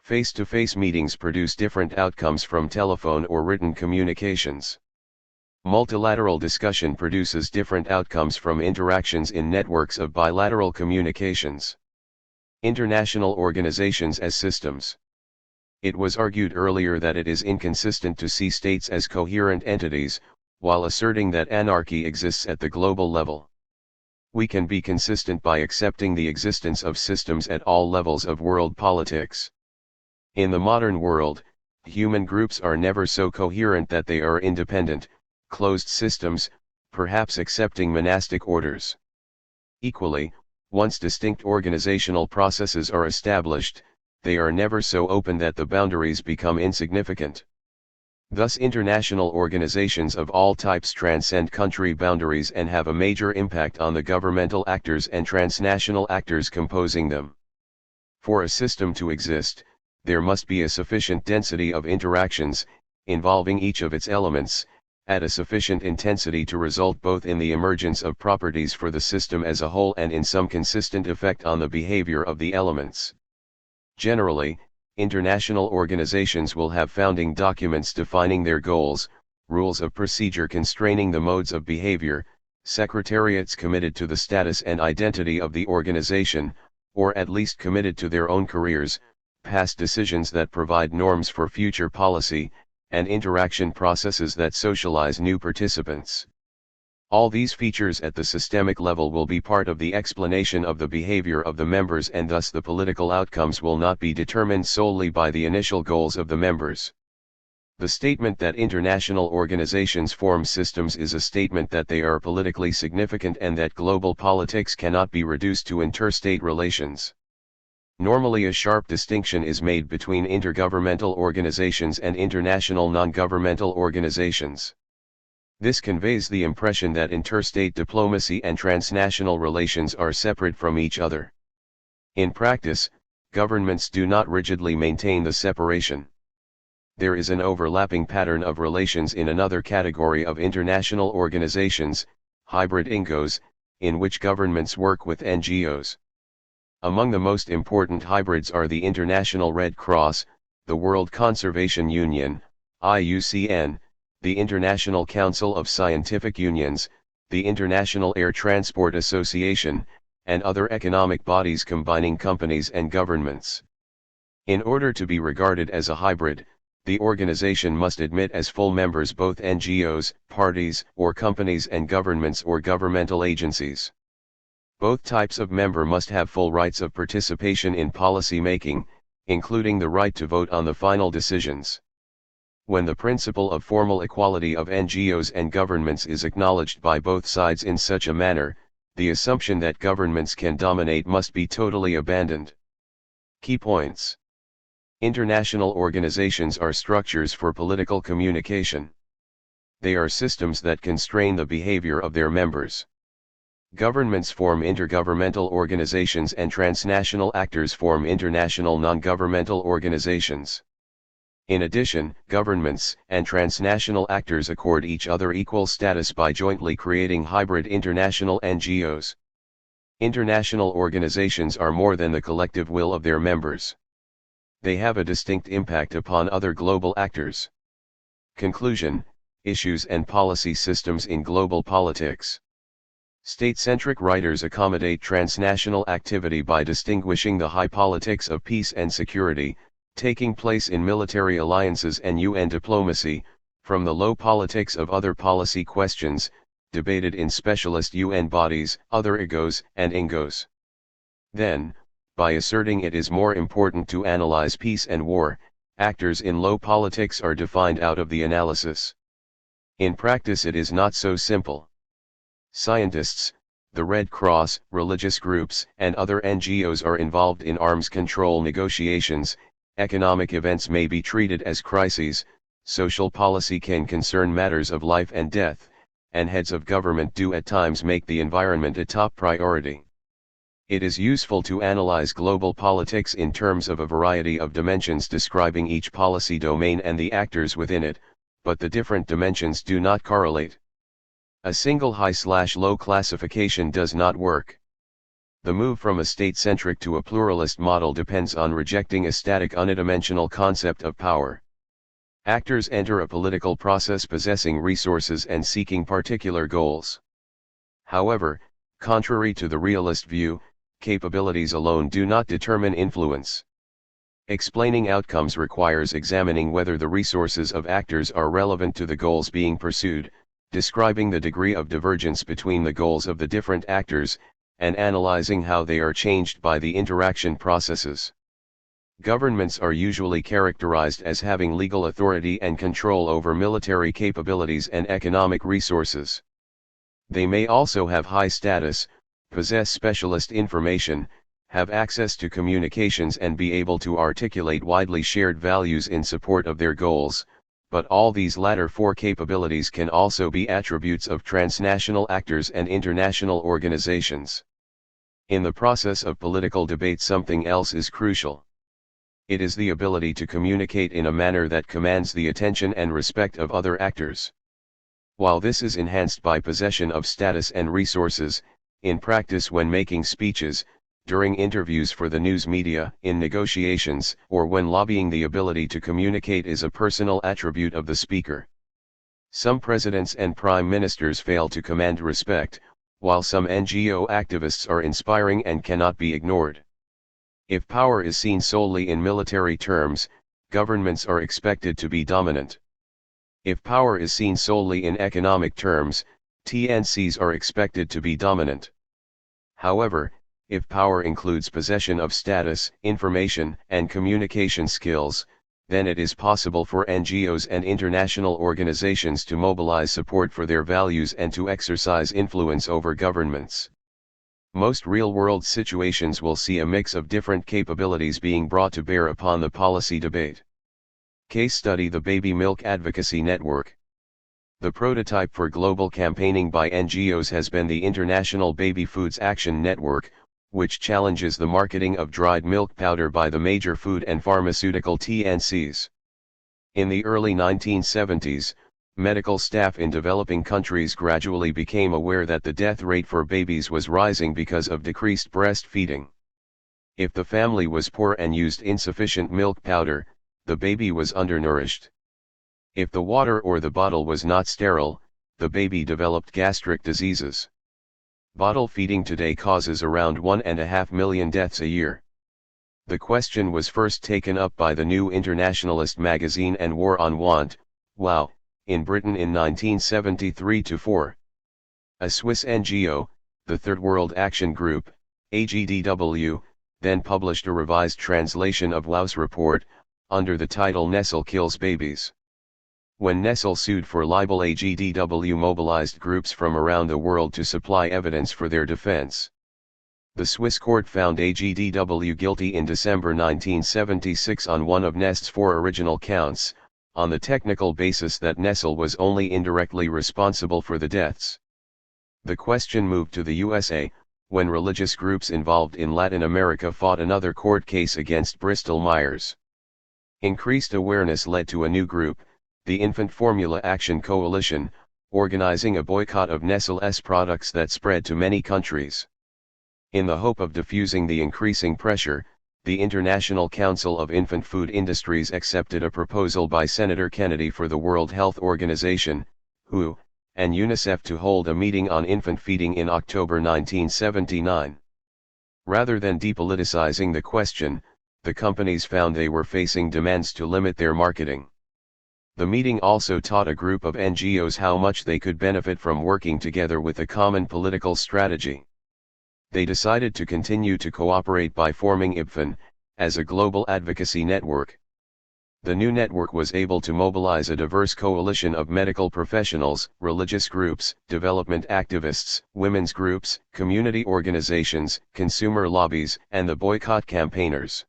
Face-to-face meetings produce different outcomes from telephone or written communications. Multilateral discussion produces different outcomes from interactions in networks of bilateral communications. International organizations as systems. It was argued earlier that it is inconsistent to see states as coherent entities, while asserting that anarchy exists at the global level. We can be consistent by accepting the existence of systems at all levels of world politics. In the modern world, human groups are never so coherent that they are independent, closed systems, perhaps excepting monastic orders. Equally, once distinct organizational processes are established, they are never so open that the boundaries become insignificant. Thus international organizations of all types transcend country boundaries and have a major impact on the governmental actors and transnational actors composing them. For a system to exist, there must be a sufficient density of interactions, involving each of its elements, at a sufficient intensity to result both in the emergence of properties for the system as a whole and in some consistent effect on the behavior of the elements. Generally, international organizations will have founding documents defining their goals, rules of procedure constraining the modes of behavior, secretariats committed to the status and identity of the organization, or at least committed to their own careers, past decisions that provide norms for future policy, and interaction processes that socialize new participants. All these features at the systemic level will be part of the explanation of the behavior of the members, and thus the political outcomes will not be determined solely by the initial goals of the members. The statement that international organizations form systems is a statement that they are politically significant and that global politics cannot be reduced to interstate relations. Normally a sharp distinction is made between intergovernmental organizations and international non-governmental organizations. This conveys the impression that interstate diplomacy and transnational relations are separate from each other. In practice, governments do not rigidly maintain the separation. There is an overlapping pattern of relations in another category of international organizations, hybrid INGOs, in which governments work with NGOs. Among the most important hybrids are the International Red Cross, the World Conservation Union, IUCN, the International Council of Scientific Unions, the International Air Transport Association, and other economic bodies combining companies and governments. In order to be regarded as a hybrid, the organization must admit as full members both NGOs, parties, or companies and governments or governmental agencies. Both types of member must have full rights of participation in policy making, including the right to vote on the final decisions. When the principle of formal equality of NGOs and governments is acknowledged by both sides in such a manner, the assumption that governments can dominate must be totally abandoned. Key points. International organizations are structures for political communication. They are systems that constrain the behavior of their members. Governments form intergovernmental organizations and transnational actors form international non-governmental organizations. In addition, governments and transnational actors accord each other equal status by jointly creating hybrid international NGOs. International organizations are more than the collective will of their members. They have a distinct impact upon other global actors. Conclusion: issues and policy systems in global politics. State-centric writers accommodate transnational activity by distinguishing the high politics of peace and security, taking place in military alliances and UN diplomacy, from the low politics of other policy questions, debated in specialist UN bodies, other IGOs and INGOs. Then, by asserting it is more important to analyze peace and war, Actors in low politics are defined out of the analysis. In practice it is not so simple. Scientists, the Red Cross, religious groups, and other NGOs are involved in arms control negotiations. Economic events may be treated as crises, social policy can concern matters of life and death, and heads of government do at times make the environment a top priority. It is useful to analyze global politics in terms of a variety of dimensions describing each policy domain and the actors within it, but the different dimensions do not correlate. A single high/low classification does not work. The move from a state-centric to a pluralist model depends on rejecting a static unidimensional concept of power. Actors enter a political process possessing resources and seeking particular goals. However, contrary to the realist view, capabilities alone do not determine influence. Explaining outcomes requires examining whether the resources of actors are relevant to the goals being pursued, describing the degree of divergence between the goals of the different actors, and analyzing how they are changed by the interaction processes. Governments are usually characterized as having legal authority and control over military capabilities and economic resources. They may also have high status, possess specialist information, have access to communications and be able to articulate widely shared values in support of their goals, but all these latter four capabilities can also be attributes of transnational actors and international organizations. In the process of political debate, something else is crucial. It is the ability to communicate in a manner that commands the attention and respect of other actors. While this is enhanced by possession of status and resources, in practice when making speeches, during interviews for the news media, in negotiations, or when lobbying, the ability to communicate is a personal attribute of the speaker. Some presidents and prime ministers fail to command respect, while some NGO activists are inspiring and cannot be ignored. If power is seen solely in military terms, governments are expected to be dominant. If power is seen solely in economic terms, TNCs are expected to be dominant. However, if power includes possession of status, information, and communication skills, then it is possible for NGOs and international organizations to mobilize support for their values and to exercise influence over governments. Most real-world situations will see a mix of different capabilities being brought to bear upon the policy debate. Case study: the Baby Milk Advocacy Network. The prototype for global campaigning by NGOs has been the International Baby Foods Action Network, which challenges the marketing of dried milk powder by the major food and pharmaceutical TNCs. In the early 1970s, medical staff in developing countries gradually became aware that the death rate for babies was rising because of decreased breastfeeding. If the family was poor and used insufficient milk powder, the baby was undernourished. If the water or the bottle was not sterile, the baby developed gastric diseases. Bottle feeding today causes around 1.5 million deaths a year. The question was first taken up by the New Internationalist magazine and War on Want, WOW, in Britain in 1973-4. A Swiss NGO, the Third World Action Group, AGDW, then published a revised translation of WOW's report, under the title "Nestle Kills Babies." When Nestle sued for libel, AGDW mobilized groups from around the world to supply evidence for their defense. The Swiss court found AGDW guilty in December 1976 on one of Nestle's 4 original counts, on the technical basis that Nestle was only indirectly responsible for the deaths. The question moved to the USA, when religious groups involved in Latin America fought another court case against Bristol-Myers. Increased awareness led to a new group, the Infant Formula Action Coalition, organizing a boycott of Nestle's products that spread to many countries. In the hope of diffusing the increasing pressure, the International Council of Infant Food Industries accepted a proposal by Senator Kennedy for the World Health Organization, WHO, and UNICEF to hold a meeting on infant feeding in October 1979. Rather than depoliticizing the question, the companies found they were facing demands to limit their marketing. The meeting also taught a group of NGOs how much they could benefit from working together with a common political strategy. They decided to continue to cooperate by forming IBFAN, as a global advocacy network. The new network was able to mobilize a diverse coalition of medical professionals, religious groups, development activists, women's groups, community organizations, consumer lobbies, and the boycott campaigners.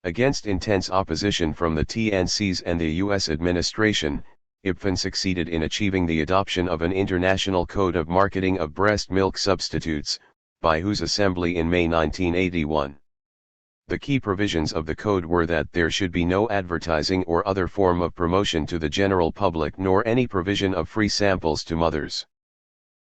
Against intense opposition from the TNCs and the US administration, IPFAN succeeded in achieving the adoption of an international code of marketing of breast milk substitutes, by whose assembly in May 1981. The key provisions of the code were that there should be no advertising or other form of promotion to the general public nor any provision of free samples to mothers.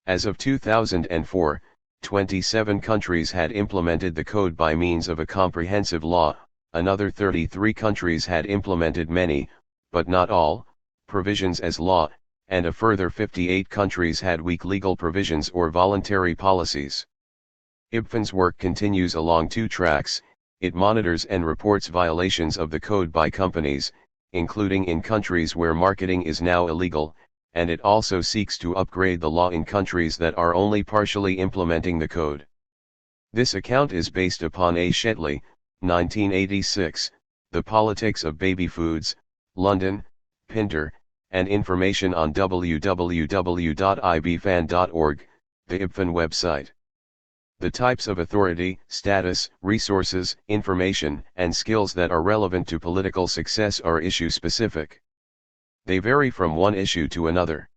As of 2004, 27 countries had implemented the code by means of a comprehensive law, another 33 countries had implemented many, but not all, provisions as law, and a further 58 countries had weak legal provisions or voluntary policies. IPFAN's work continues along two tracks. It monitors and reports violations of the code by companies, including in countries where marketing is now illegal, and it also seeks to upgrade the law in countries that are only partially implementing the code. This account is based upon A. Shetley, 1986, The Politics of Baby Foods, London, Pinter, and information on www.ibfan.org, the IPFAN website. The types of authority, status, resources, information, and skills that are relevant to political success are issue-specific. They vary from one issue to another.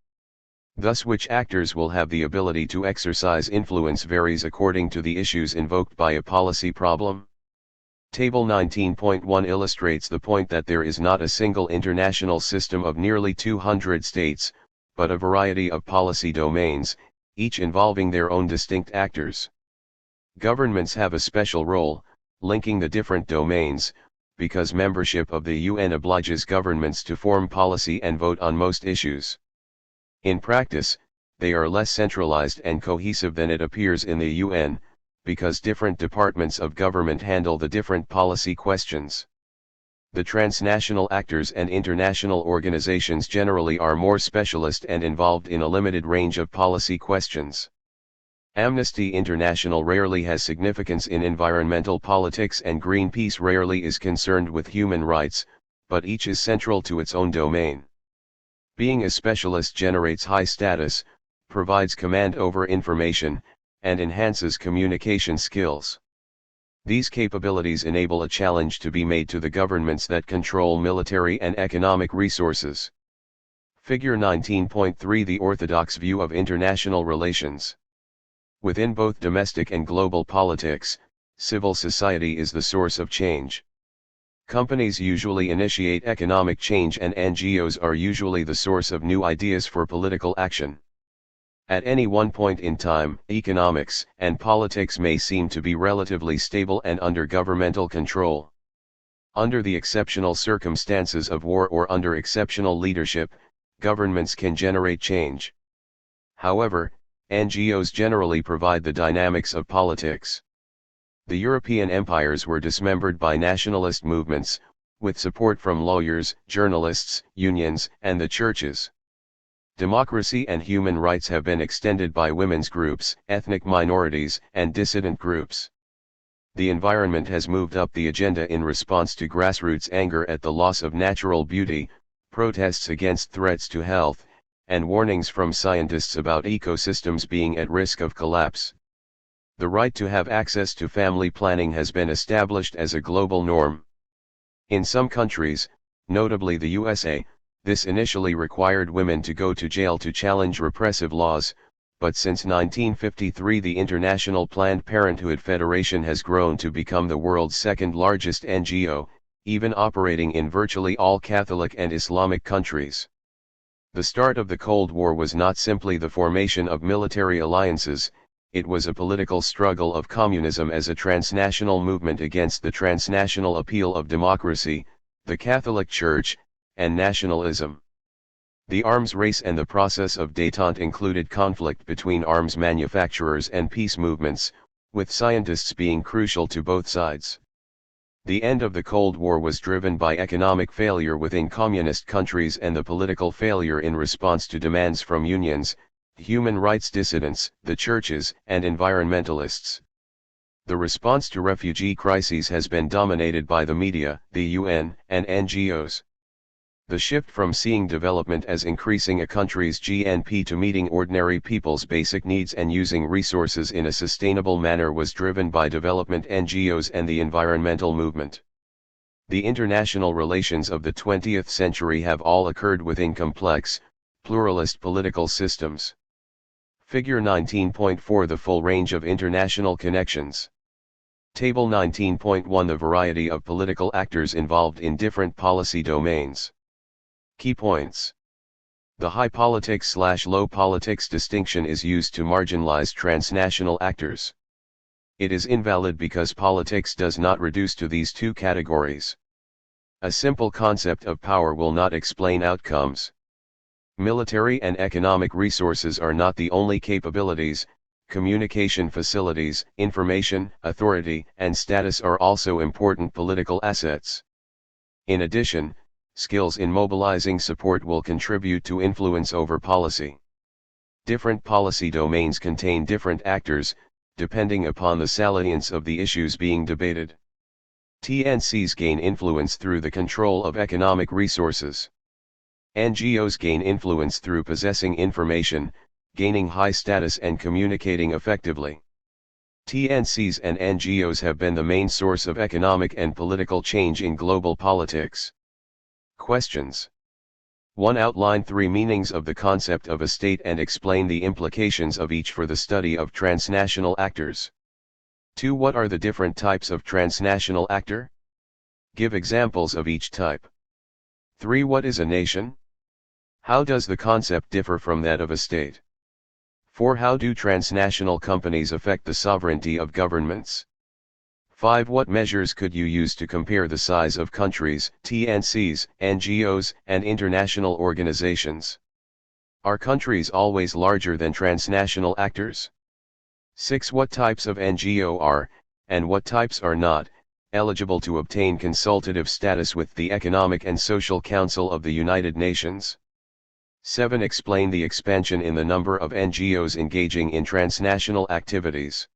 Thus, which actors will have the ability to exercise influence varies according to the issues invoked by a policy problem. Table 19.1 illustrates the point that there is not a single international system of nearly 200 states, but a variety of policy domains, each involving their own distinct actors. Governments have a special role, linking the different domains, because membership of the UN obliges governments to form policy and vote on most issues. In practice, they are less centralized and cohesive than it appears in the UN, because different departments of government handle the different policy questions. The transnational actors and international organizations generally are more specialist and involved in a limited range of policy questions. Amnesty International rarely has significance in environmental politics and Greenpeace rarely is concerned with human rights, but each is central to its own domain. Being a specialist generates high status, provides command over information, and enhances communication skills. These capabilities enable a challenge to be made to the governments that control military and economic resources. Figure 19.3 The orthodox view of international relations. Within both domestic and global politics, civil society is the source of change. Companies usually initiate economic change and NGOs are usually the source of new ideas for political action. At any one point in time, economics and politics may seem to be relatively stable and under governmental control. Under the exceptional circumstances of war or under exceptional leadership, governments can generate change. However, NGOs generally provide the dynamics of politics. The European empires were dismembered by nationalist movements, with support from lawyers, journalists, unions, and the churches. Democracy and human rights have been extended by women's groups, ethnic minorities, and dissident groups. The environment has moved up the agenda in response to grassroots anger at the loss of natural beauty, protests against threats to health, and warnings from scientists about ecosystems being at risk of collapse. The right to have access to family planning has been established as a global norm. In some countries, notably the USA, this initially required women to go to jail to challenge repressive laws, but since 1953 the International Planned Parenthood Federation has grown to become the world's second largest NGO, even operating in virtually all Catholic and Islamic countries. The start of the Cold War was not simply the formation of military alliances, it was a political struggle of communism as a transnational movement against the transnational appeal of democracy, the Catholic Church, and nationalism. The arms race and the process of détente included conflict between arms manufacturers and peace movements, with scientists being crucial to both sides. The end of the Cold War was driven by economic failure within communist countries and the political failure in response to demands from unions, human rights dissidents, the churches, and environmentalists. The response to refugee crises has been dominated by the media, the UN, and NGOs. The shift from seeing development as increasing a country's GNP to meeting ordinary people's basic needs and using resources in a sustainable manner was driven by development NGOs and the environmental movement. The international relations of the 20th century have all occurred within complex, pluralist political systems. Figure 19.4 The full range of international connections. Table 19.1 The variety of political actors involved in different policy domains. Key points. The high politics/low politics distinction is used to marginalize transnational actors. It is invalid because politics does not reduce to these two categories. A simple concept of power will not explain outcomes. Military and economic resources are not the only capabilities. Communication facilities, information, authority, and status are also important political assets. In addition, skills in mobilizing support will contribute to influence over policy. Different policy domains contain different actors, depending upon the salience of the issues being debated. TNCs gain influence through the control of economic resources. NGOs gain influence through possessing information, gaining high status and communicating effectively. TNCs and NGOs have been the main source of economic and political change in global politics. Questions. 1. Outline 3 meanings of the concept of a state and explain the implications of each for the study of transnational actors. 2. What are the different types of transnational actor? Give examples of each type. 3. What is a nation? How does the concept differ from that of a state? 4. How do transnational companies affect the sovereignty of governments? 5. What measures could you use to compare the size of countries, TNCs, NGOs, and international organizations? Are countries always larger than transnational actors? 6. What types of NGO are, and what types are not, eligible to obtain consultative status with the Economic and Social Council of the United Nations? 7. Explain the expansion in the number of NGOs engaging in transnational activities.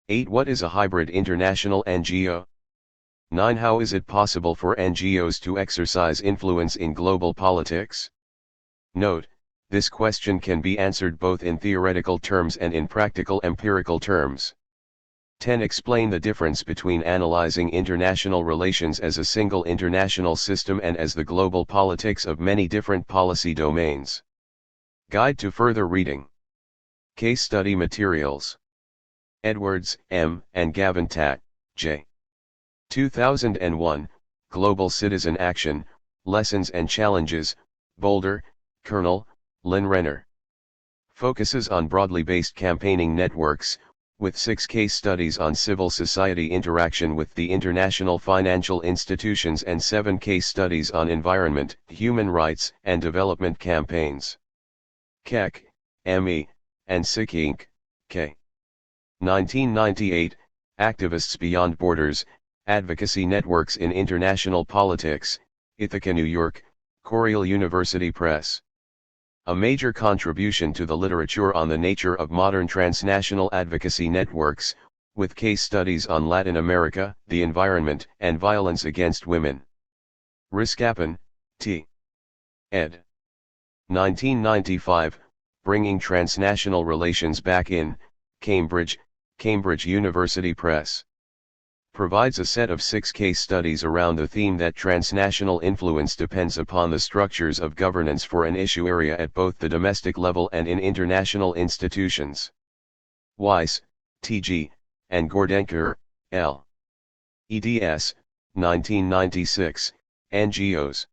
8. What is a hybrid international NGO? 9. How is it possible for NGOs to exercise influence in global politics? Note, this question can be answered both in theoretical terms and in practical empirical terms. 10. Explain the difference between analyzing international relations as a single international system and as the global politics of many different policy domains. Guide to further reading. Case study materials. Edwards, M., and Gavin Tatt, J. 2001, Global Citizen Action, Lessons and Challenges, Boulder, Colonel, Lynn Renner. Focuses on broadly based campaigning networks, with 6 case studies on civil society interaction with the international financial institutions and 7 case studies on environment, human rights, and development campaigns. Keck, M.E., and Sick Inc., K. 1998, Activists Beyond Borders, Advocacy Networks in International Politics, Ithaca, New York, Cornell University Press. A major contribution to the literature on the nature of modern transnational advocacy networks, with case studies on Latin America, the environment, and violence against women. Riskapan, T. ed. 1995, Bringing Transnational Relations Back in, Cambridge, Cambridge University Press. Provides a set of 6 case studies around the theme that transnational influence depends upon the structures of governance for an issue area at both the domestic level and in international institutions. Weiss, T.G., and Gordenker, L. eds. 1996, NGOs.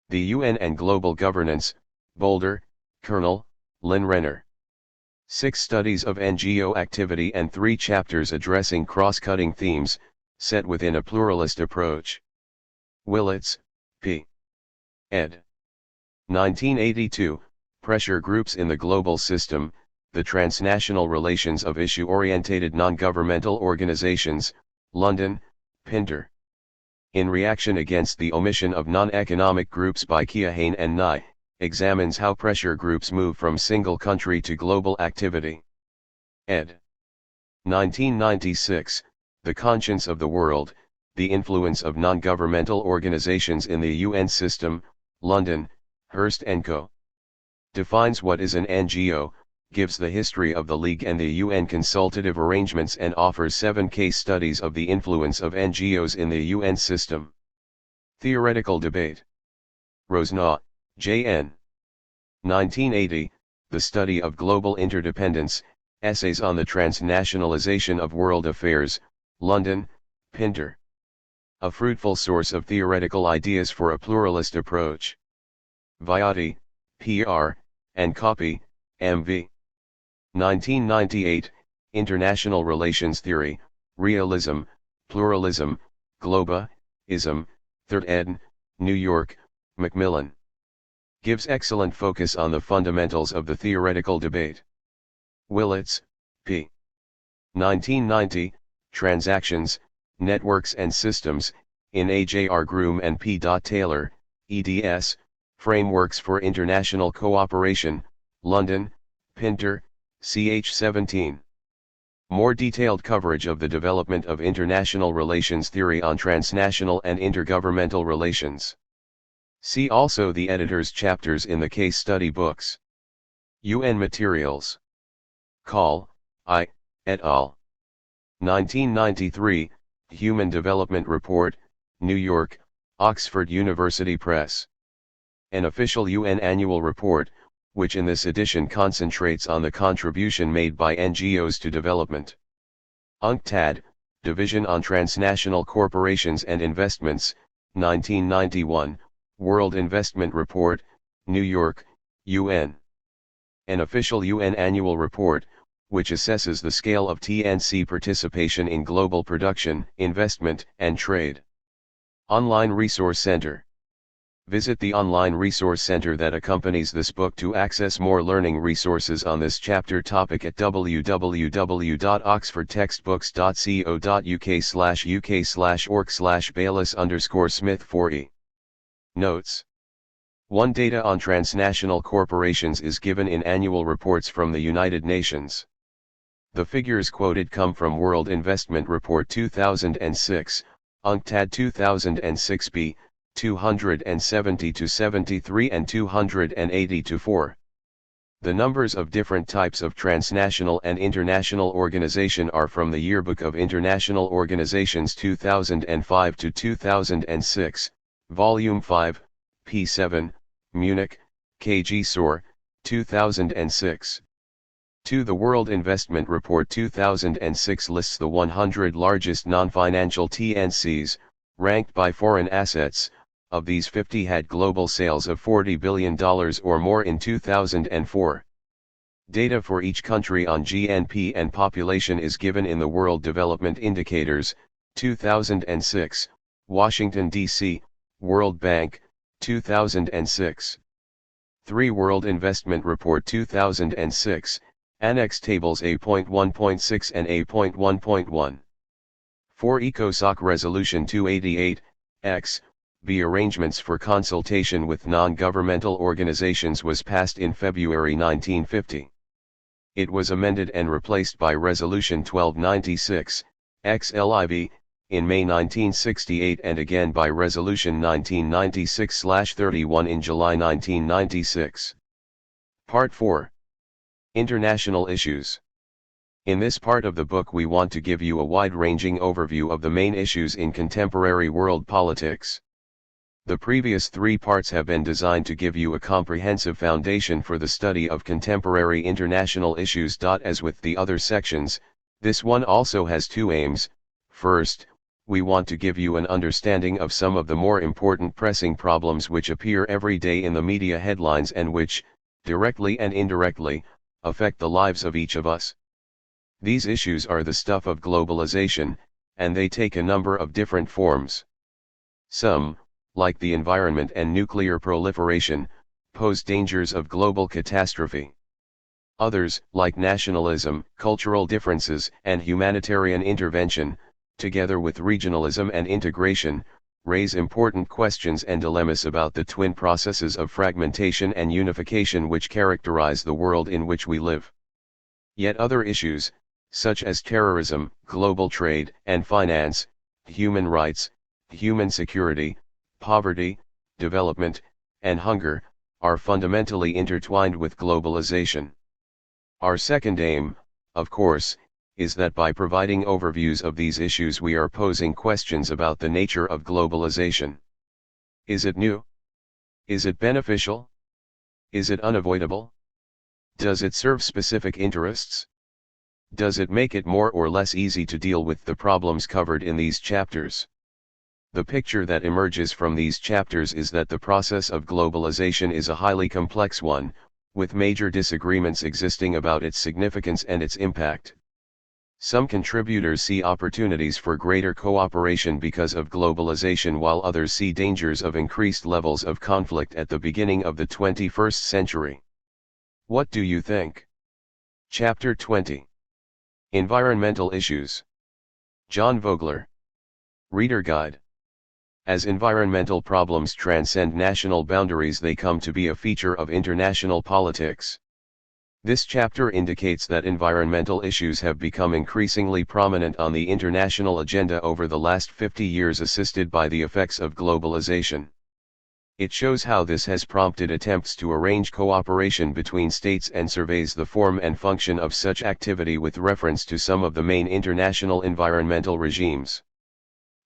The UN and Global Governance, Boulder, Colonel, Lynn Renner. 6 studies of NGO activity and 3 chapters addressing cross-cutting themes, set within a pluralist approach. Willits, P. ed. 1982, Pressure Groups in the Global System, The Transnational Relations of Issue-Orientated Non-Governmental Organizations, London, Pinter. In Reaction Against the Omission of Non-Economic Groups by Keohane and Nye, examines how pressure groups move from single country to global activity. Ed. 1996, The Conscience of the World, The Influence of Non-Governmental Organizations in the UN System, London, Hurst & Co. Defines what is an NGO, gives the history of the League and the UN consultative arrangements and offers 7 case studies of the influence of NGOs in the UN system. Theoretical debate. Rosnaugh, J.N. 1980, The Study of Global Interdependence, Essays on the Transnationalization of World Affairs, London, Pinter. A fruitful source of theoretical ideas for a pluralist approach. Viotti, P.R., and Copy, M.V. 1998, International Relations Theory, Realism, Pluralism, Globalism, 3rd ed., New York, Macmillan. Gives excellent focus on the fundamentals of the theoretical debate. Willits, P. 1990, Transactions, Networks and Systems, in A. J. R. Groom and P. Taylor, eds, Frameworks for International Cooperation, London, Pinter, ch. 17. More detailed coverage of the development of international relations theory on transnational and intergovernmental relations. See also the editor's chapters in the case study books. UN Materials. Call, I, et al. 1993, Human Development Report, New York, Oxford University Press. An official UN annual report, which in this edition concentrates on the contribution made by NGOs to development. UNCTAD, Division on Transnational Corporations and Investments, 1991, World Investment Report, New York, UN. An official UN annual report, which assesses the scale of TNC participation in global production, investment, and trade. Online Resource Center. Visit the online resource center that accompanies this book to access more learning resources on this chapter topic at www.oxfordtextbooks.co.uk/uk/org/Baylis_Smith 4e. Notes. 1. Data on transnational corporations is given in annual reports from the United Nations. The figures quoted come from World Investment Report 2006, UNCTAD 2006b, 270-73 and 280-4. The numbers of different types of transnational and international organization are from the Yearbook of International Organizations 2005 to 2006, Volume 5, p. 7, Munich, KG Sohr, 2006. 2. The World Investment Report 2006 lists the 100 largest non-financial TNCs, ranked by foreign assets. Of these, 50 had global sales of $40 billion or more in 2004. Data for each country on GNP and population is given in the World Development Indicators, 2006, Washington, D.C., World Bank, 2006. 3. World Investment Report 2006, Annex Tables A.1.6 and A.1.1. 4. ECOSOC Resolution 288, X, B. Arrangements for Consultation with Non-Governmental Organizations was passed in February 1950. It was amended and replaced by Resolution 1296, XLIV, in May 1968 and again by Resolution 1996/31 in July 1996. Part 4. International Issues. In this part of the book we want to give you a wide-ranging overview of the main issues in contemporary world politics. The previous 3 parts have been designed to give you a comprehensive foundation for the study of contemporary international issues. As with the other sections, this one also has 2 aims. First, we want to give you an understanding of some of the more important pressing problems which appear every day in the media headlines and which, directly and indirectly, affect the lives of each of us. These issues are the stuff of globalization, and they take a number of different forms. Some, like the environment and nuclear proliferation, pose dangers of global catastrophe. Others, like nationalism, cultural differences, and humanitarian intervention, together with regionalism and integration, raise important questions and dilemmas about the twin processes of fragmentation and unification which characterize the world in which we live. Yet other issues, such as terrorism, global trade and finance, human rights, human security, poverty, development, and hunger, are fundamentally intertwined with globalization. Our second aim, of course, is that by providing overviews of these issues we are posing questions about the nature of globalization. Is it new? Is it beneficial? Is it unavoidable? Does it serve specific interests? Does it make it more or less easy to deal with the problems covered in these chapters? The picture that emerges from these chapters is that the process of globalization is a highly complex one, with major disagreements existing about its significance and its impact. Some contributors see opportunities for greater cooperation because of globalization, while others see dangers of increased levels of conflict at the beginning of the 21st century. What do you think? Chapter 20. Environmental Issues. John Vogler. Reader Guide. As environmental problems transcend national boundaries, they come to be a feature of international politics. This chapter indicates that environmental issues have become increasingly prominent on the international agenda over the last 50 years, assisted by the effects of globalization. It shows how this has prompted attempts to arrange cooperation between states and surveys the form and function of such activity with reference to some of the main international environmental regimes.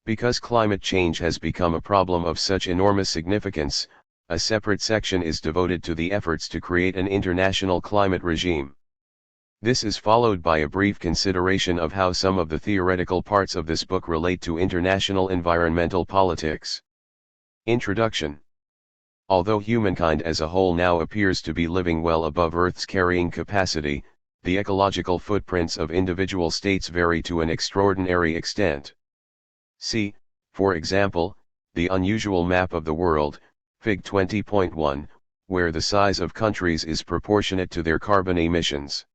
Because climate change has become a problem of such enormous significance, a separate section is devoted to the efforts to create an international climate regime. This is followed by a brief consideration of how some of the theoretical parts of this book relate to international environmental politics. Introduction. Although humankind as a whole now appears to be living well above Earth's carrying capacity, the ecological footprints of individual states vary to an extraordinary extent. See, for example, the unusual map of the world, Fig 20.1, where the size of countries is proportionate to their carbon emissions.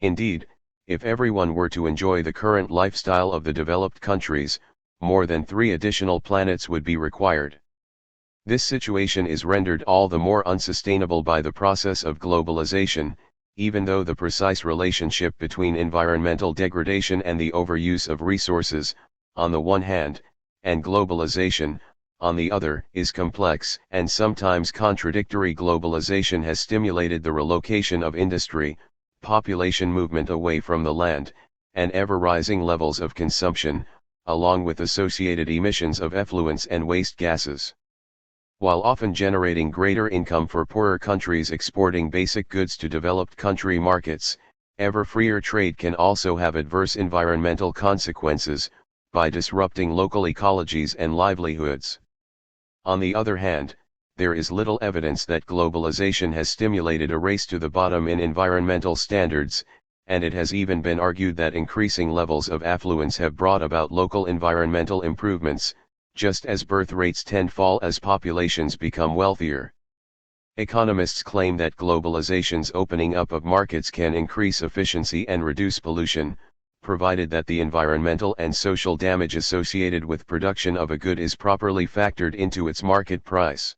Indeed, if everyone were to enjoy the current lifestyle of the developed countries, more than 3 additional planets would be required. This situation is rendered all the more unsustainable by the process of globalization, even though the precise relationship between environmental degradation and the overuse of resources, on the one hand, and globalization, on the other, is complex and sometimes contradictory. Globalization has stimulated the relocation of industry, population movement away from the land, and ever-rising levels of consumption, along with associated emissions of effluents and waste gases. While often generating greater income for poorer countries exporting basic goods to developed country markets, ever freer trade can also have adverse environmental consequences, by disrupting local ecologies and livelihoods. On the other hand, there is little evidence that globalization has stimulated a race to the bottom in environmental standards, and it has even been argued that increasing levels of affluence have brought about local environmental improvements, just as birth rates tend to fall as populations become wealthier. Economists claim that globalization's opening up of markets can increase efficiency and reduce pollution, provided that the environmental and social damage associated with production of a good is properly factored into its market price.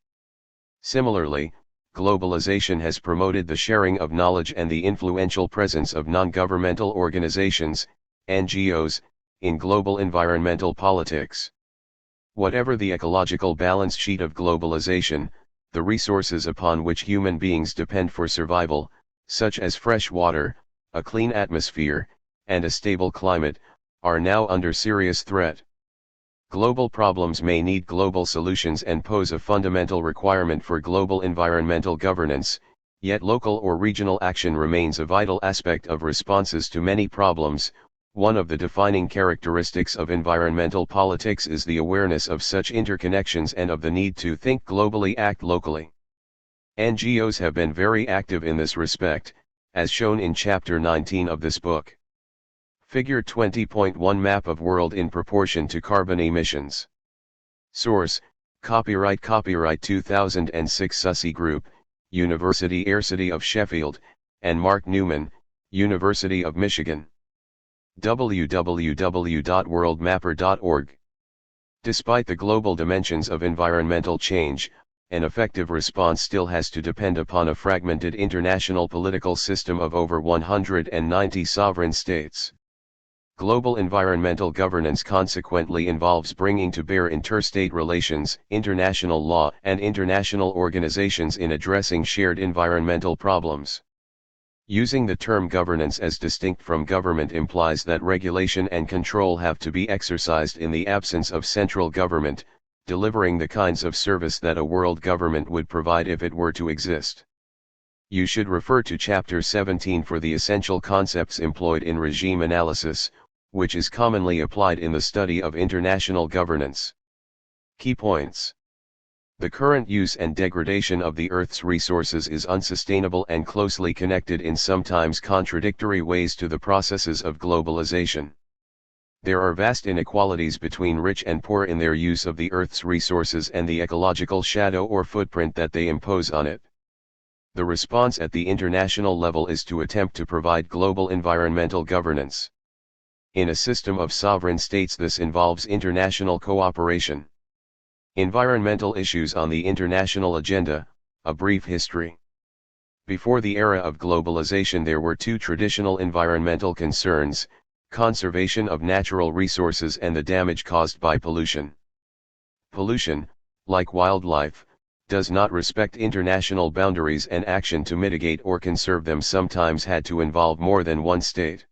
Similarly, globalization has promoted the sharing of knowledge and the influential presence of non-governmental organizations, NGOs, in global environmental politics. Whatever the ecological balance sheet of globalization, the resources upon which human beings depend for survival, such as fresh water, a clean atmosphere, and a stable climate, are now under serious threat. Global problems may need global solutions and pose a fundamental requirement for global environmental governance, yet local or regional action remains a vital aspect of responses to many problems. One of the defining characteristics of environmental politics is the awareness of such interconnections and of the need to think globally, act locally. NGOs have been very active in this respect, as shown in Chapter 19 of this book. Figure 20.1 Map of World in Proportion to Carbon Emissions. Source, Copyright 2006 Sussy Group, University of Sheffield, and Mark Newman, University of Michigan. www.worldmapper.org. Despite the global dimensions of environmental change, an effective response still has to depend upon a fragmented international political system of over 190 sovereign states. Global environmental governance consequently involves bringing to bear interstate relations, international law, and international organizations in addressing shared environmental problems. Using the term governance as distinct from government implies that regulation and control have to be exercised in the absence of central government, delivering the kinds of service that a world government would provide if it were to exist. You should refer to Chapter 17 for the essential concepts employed in regime analysis, which is commonly applied in the study of international governance. Key points. The current use and degradation of the Earth's resources is unsustainable and closely connected in sometimes contradictory ways to the processes of globalization. There are vast inequalities between rich and poor in their use of the Earth's resources and the ecological shadow or footprint that they impose on it. The response at the international level is to attempt to provide global environmental governance. In a system of sovereign states, this involves international cooperation. Environmental issues on the international agenda, a brief history. Before the era of globalization, there were two traditional environmental concerns: conservation of natural resources and the damage caused by pollution. Pollution, like wildlife, does not respect international boundaries, and action to mitigate or conserve them sometimes had to involve more than one state.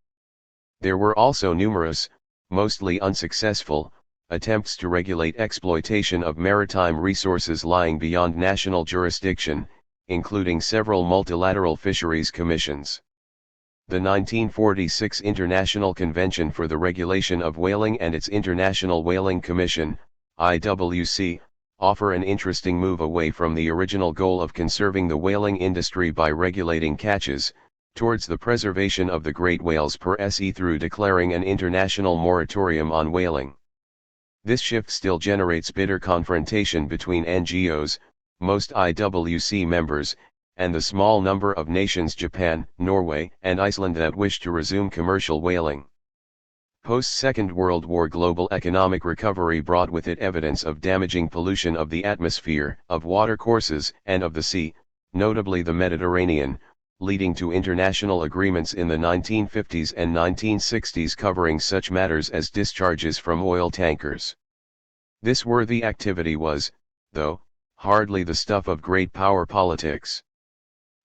There were also numerous, mostly unsuccessful, attempts to regulate exploitation of maritime resources lying beyond national jurisdiction, including several multilateral fisheries commissions. The 1946 International Convention for the Regulation of Whaling and its International Whaling Commission, IWC, offer an interesting move away from the original goal of conserving the whaling industry by regulating catches, towards the preservation of the great whales per se through declaring an international moratorium on whaling. This shift still generates bitter confrontation between NGOs, most IWC members, and the small number of nations, Japan, Norway, and Iceland, that wish to resume commercial whaling. Post-Second World War global economic recovery brought with it evidence of damaging pollution of the atmosphere, of watercourses, and of the sea, notably the Mediterranean, leading to international agreements in the 1950s and 1960s covering such matters as discharges from oil tankers. This worthy activity was, though, hardly the stuff of great power politics.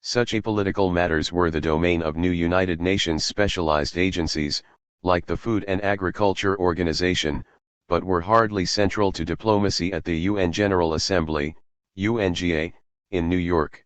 Such apolitical matters were the domain of new United Nations specialized agencies, like the Food and Agriculture Organization, but were hardly central to diplomacy at the UN General Assembly, UNGA, in New York.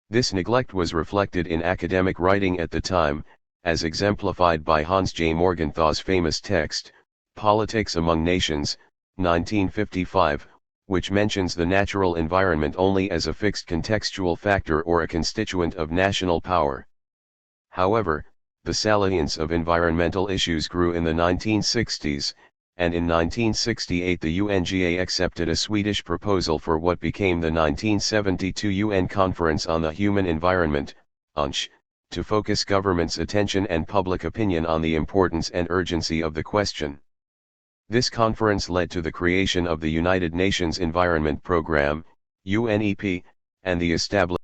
This neglect was reflected in academic writing at the time, as exemplified by Hans J. Morgenthau's famous text, Politics Among Nations, 1955, which mentions the natural environment only as a fixed contextual factor or a constituent of national power. However, the salience of environmental issues grew in the 1960s, and in 1968 the UNGA accepted a Swedish proposal for what became the 1972 UN Conference on the Human Environment, UNCH, to focus government's attention and public opinion on the importance and urgency of the question. This conference led to the creation of the United Nations Environment Programme, UNEP, and the establishment